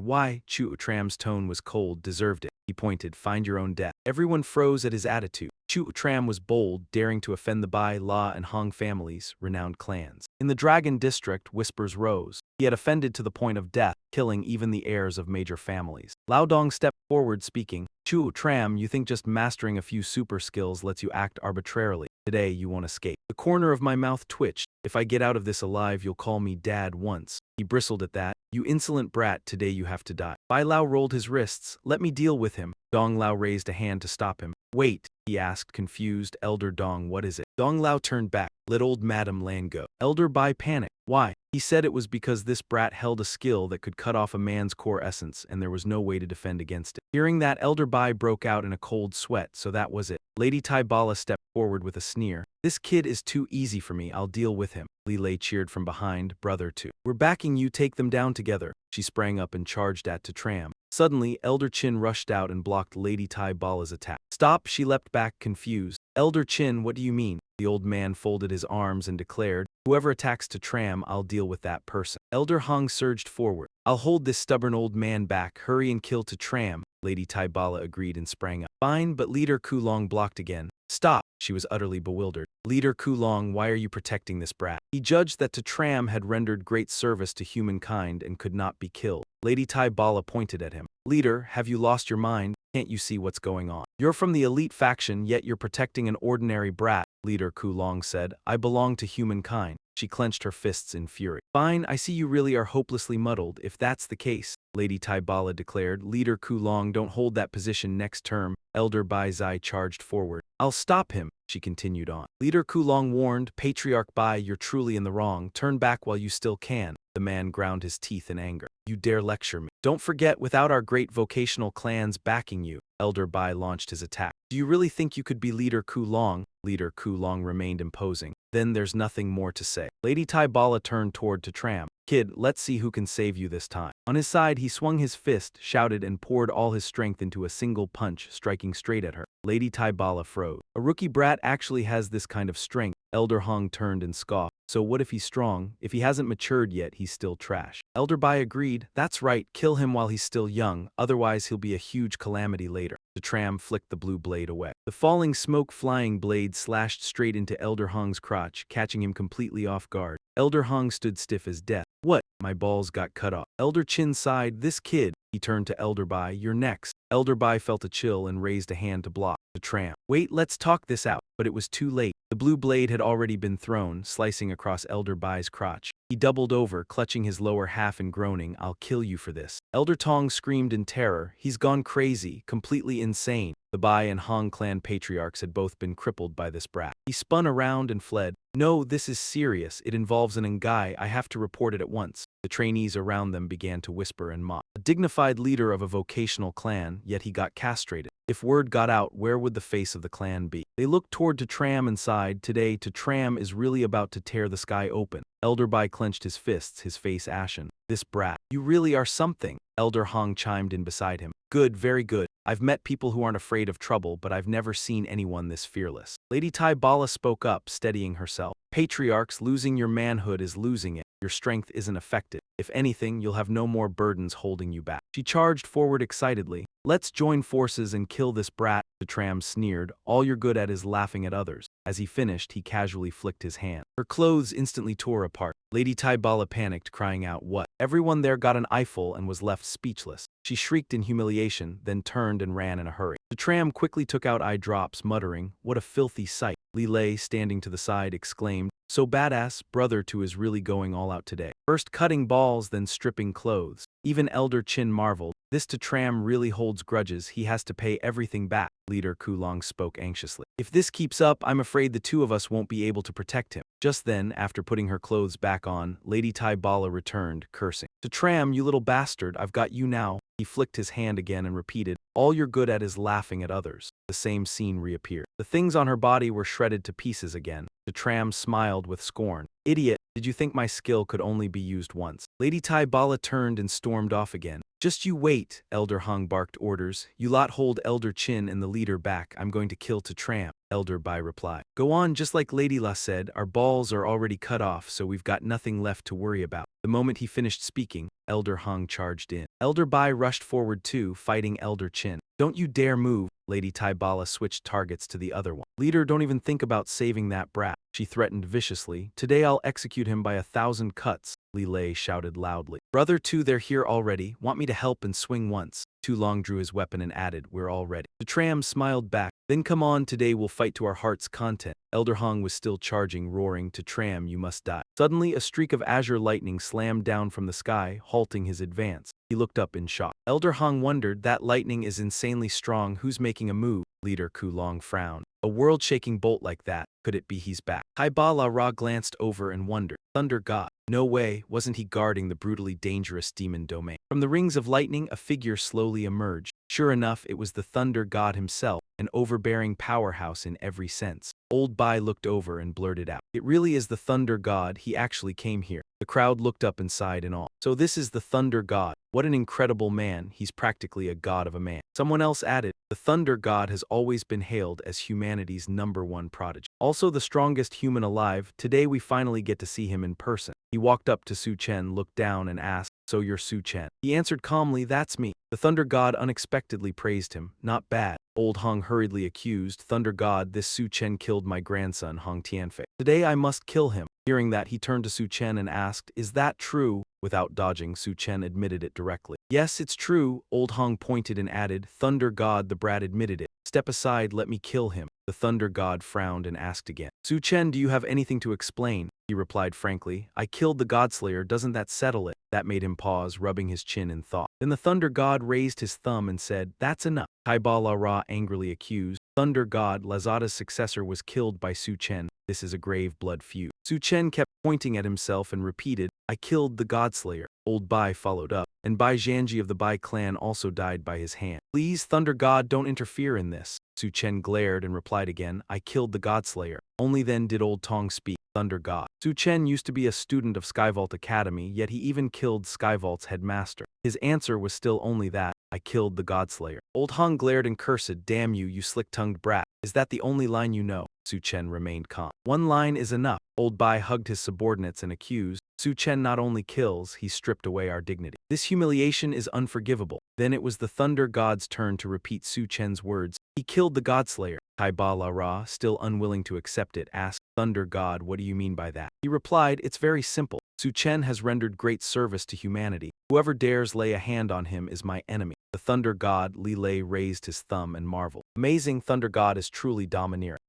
why? Chuo Tram's tone was cold, deserved it. He pointed, find your own death. Everyone froze at his attitude. Chuo Tram was bold, daring to offend the Bai, La, and Hong families, renowned clans. In the Dragon District, whispers rose. He had offended to the point of death, killing even the heirs of major families. Lao Dong stepped forward speaking, Chuo Tram, you think just mastering a few super skills lets you act arbitrarily. Today you won't escape. The corner of my mouth twitched. If I get out of this alive, you'll call me Dad once. He bristled at that. You insolent brat, today you have to die. Bai Lao rolled his wrists. Let me deal with him. Dong Lao raised a hand to stop him. Wait, he asked, confused. Elder Dong, what is it? Dong Lao turned back. Let old Madam Lan go. Elder Bai panicked. Why? He said it was because this brat held a skill that could cut off a man's core essence, and there was no way to defend against it. Hearing that, Elder Bai broke out in a cold sweat, so that was it. Lady Tai Bala stepped forward with a sneer. This kid is too easy for me, I'll deal with him. Li Lei cheered from behind, brother too. We're backing you, take them down together. She sprang up and charged at to Tram. Suddenly, Elder Chin rushed out and blocked Lady Tai Bala's attack. Stop, she leapt back, confused. Elder Chin, what do you mean? The old man folded his arms and declared, whoever attacks to Tram, I'll deal with that person. Elder Hong surged forward. I'll hold this stubborn old man back, hurry and kill to Tram. Lady Tai Bala agreed and sprang up. Fine, but Leader Kulong blocked again. Stop! She was utterly bewildered. Leader Kulong, why are you protecting this brat? He judged that Tram had rendered great service to humankind and could not be killed. Lady Tai Bala pointed at him. Leader, have you lost your mind? Can't you see what's going on? You're from the elite faction, yet you're protecting an ordinary brat. Leader Kulong said, I belong to humankind. She clenched her fists in fury. Fine, I see you really are hopelessly muddled, if that's the case. Lady Tai Bala declared, Leader Kulong, don't hold that position next term. Elder Bai Zai charged forward. I'll stop him, she continued on. Leader Kulong warned, Patriarch Bai, you're truly in the wrong. Turn back while you still can. The man ground his teeth in anger. You dare lecture me. Don't forget, without our great vocational clans backing you, Elder Bai launched his attack. Do you really think you could be Leader Kulong? Leader Kulong remained imposing. Then there's nothing more to say. Lady Tai Bala turned toward Tram. Kid, let's see who can save you this time. On his side, he swung his fist, shouted, and poured all his strength into a single punch, striking straight at her. Lady Tai Bala froze. A rookie brat actually has this kind of strength. Elder Hong turned and scoffed. So what if he's strong? If he hasn't matured yet, he's still trash. Elder Bai agreed. That's right, kill him while he's still young, otherwise he'll be a huge calamity later. The tram flicked the blue blade away. The falling smoke-flying blade slashed straight into Elder Hong's crotch, catching him completely off guard. Elder Hong stood stiff as death. What? My balls got cut off. Elder Chin sighed. This kid. He turned to Elder Bai. You're next. Elder Bai felt a chill and raised a hand to block the tram. Wait, let's talk this out. But it was too late. The blue blade had already been thrown, slicing across Elder Bai's crotch. He doubled over, clutching his lower half and groaning, I'll kill you for this. Elder Tong screamed in terror. He's gone crazy, completely insane. The Bai and Hong clan patriarchs had both been crippled by this brat. He spun around and fled. No, this is serious. It involves an Ngai. I have to report it at once. The trainees around them began to whisper and mock. A dignified leader of a vocational clan, yet he got castrated. If word got out, where would the face of the clan be? They looked toward Tram and sighed. Today, Tram is really about to tear the sky open. Elder Bai clenched his fists, his face ashen. This brat. You really are something. Elder Hong chimed in beside him. Good, very good. I've met people who aren't afraid of trouble, but I've never seen anyone this fearless. Lady Tai Bala spoke up, steadying herself. Patriarchs, losing your manhood is losing it. Your strength isn't affected. If anything, you'll have no more burdens holding you back. She charged forward excitedly. Let's join forces and kill this brat. The tram sneered. All you're good at is laughing at others. As he finished, he casually flicked his hand. Her clothes instantly tore apart. Lady Tai Bala panicked, crying out, what? Everyone there got an eyeful and was left speechless. She shrieked in humiliation, then turned and ran in a hurry. The tram quickly took out eye drops, muttering, what a filthy sight. Li Lei, standing to the side, exclaimed, so badass, brother two is really going all out today. First cutting balls, then stripping clothes. Even Elder Chin marveled. This Tram really holds grudges, he has to pay everything back. Leader Kulong spoke anxiously. If this keeps up, I'm afraid the two of us won't be able to protect him. Just then, after putting her clothes back on, Lady Tai Bala returned, cursing. Tram, you little bastard, I've got you now. He flicked his hand again and repeated, all you're good at is laughing at others. The same scene reappeared. The things on her body were shredded to pieces again. Tram smiled with scorn. Idiot, did you think my skill could only be used once? Lady Tai Bala turned and stormed off again. Just you wait, Elder Hong barked orders. You lot hold Elder Chin and the leader back. I'm going to kill Tram. Elder Bai replied. Go on, just like Lady La said, our balls are already cut off, so we've got nothing left to worry about. The moment he finished speaking, Elder Hong charged in. Elder Bai rushed forward too, fighting Elder Chin. Don't you dare move. Lady Tai Bala switched targets to the other one. Leader, don't even think about saving that brat. She threatened viciously. Today I'll execute him by 1,000 cuts. Li Lei shouted loudly. Brother two, they're here already. Want me to help and swing once? Tu Long drew his weapon and added, we're all ready. Tram smiled back. Then come on, today we'll fight to our heart's content. Elder Hong was still charging, roaring, Tram, you must die. Suddenly, a streak of azure lightning slammed down from the sky, halting his advance. He looked up in shock. Elder Hong wondered, that lightning is insanely strong, who's making a move? Leader Kulong frowned. A world-shaking bolt like that, could it be he's back? Tai Bala Ra glanced over and wondered. Thunder God. No way, wasn't he guarding the brutally dangerous demon domain? From the rings of lightning, a figure slowly emerged. Sure enough, it was the Thunder God himself, an overbearing powerhouse in every sense. Old Bai looked over and blurted out. It really is the Thunder God, he actually came here. The crowd looked up and sighed in awe. So this is the Thunder God. What an incredible man, he's practically a god of a man. Someone else added, the Thunder God has always been hailed as humanity's #1 prodigy. Also the strongest human alive, today we finally get to see him in person. He walked up to Su Chen, looked down and asked, so you're Su Chen? He answered calmly, that's me. The Thunder God unexpectedly praised him. Not bad. Old Hong hurriedly accused, Thunder God, this Su Chen killed my grandson, Hong Tianfei. Today I must kill him. Hearing that, he turned to Su Chen and asked, is that true? Without dodging, Su Chen admitted it directly. Yes, it's true. Old Hong pointed and added, Thunder God, the brat admitted it. Step aside, let me kill him. The Thunder God frowned and asked again. Su Chen, do you have anything to explain? He replied frankly, I killed the Godslayer, doesn't that settle it? That made him pause, rubbing his chin in thought. Then the Thunder God raised his thumb and said, that's enough. Tai Bala Ra angrily accused, Thunder God, Lazada's successor was killed by Su Chen. This is a grave blood feud. Su Chen kept pointing at himself and repeated, I killed the Godslayer. Old Bai followed up, and Bai Zhanji of the Bai clan also died by his hand. Please, Thunder God, don't interfere in this. Su Chen glared and replied again, I killed the Godslayer. Only then did Old Tong speak, Thunder God. Su Chen used to be a student of Skyvault Academy, yet he even killed Skyvault's headmaster. His answer was still only that, I killed the Godslayer. Old Hung glared and cursed, damn you, you slick-tongued brat. Is that the only line you know? Su Chen remained calm. One line is enough. Old Bai hugged his subordinates and accused, Su Chen not only kills, he stripped away our dignity. This humiliation is unforgivable. Then it was the Thunder God's turn to repeat Su Chen's words. He killed the Godslayer. Tai Ba La Ra, still unwilling to accept it, asked, Thunder God, what do you mean by that? He replied, it's very simple. Su Chen has rendered great service to humanity. Whoever dares lay a hand on him is my enemy. The Thunder God, Li Lei, raised his thumb and marveled. Amazing, Thunder God is truly domineering.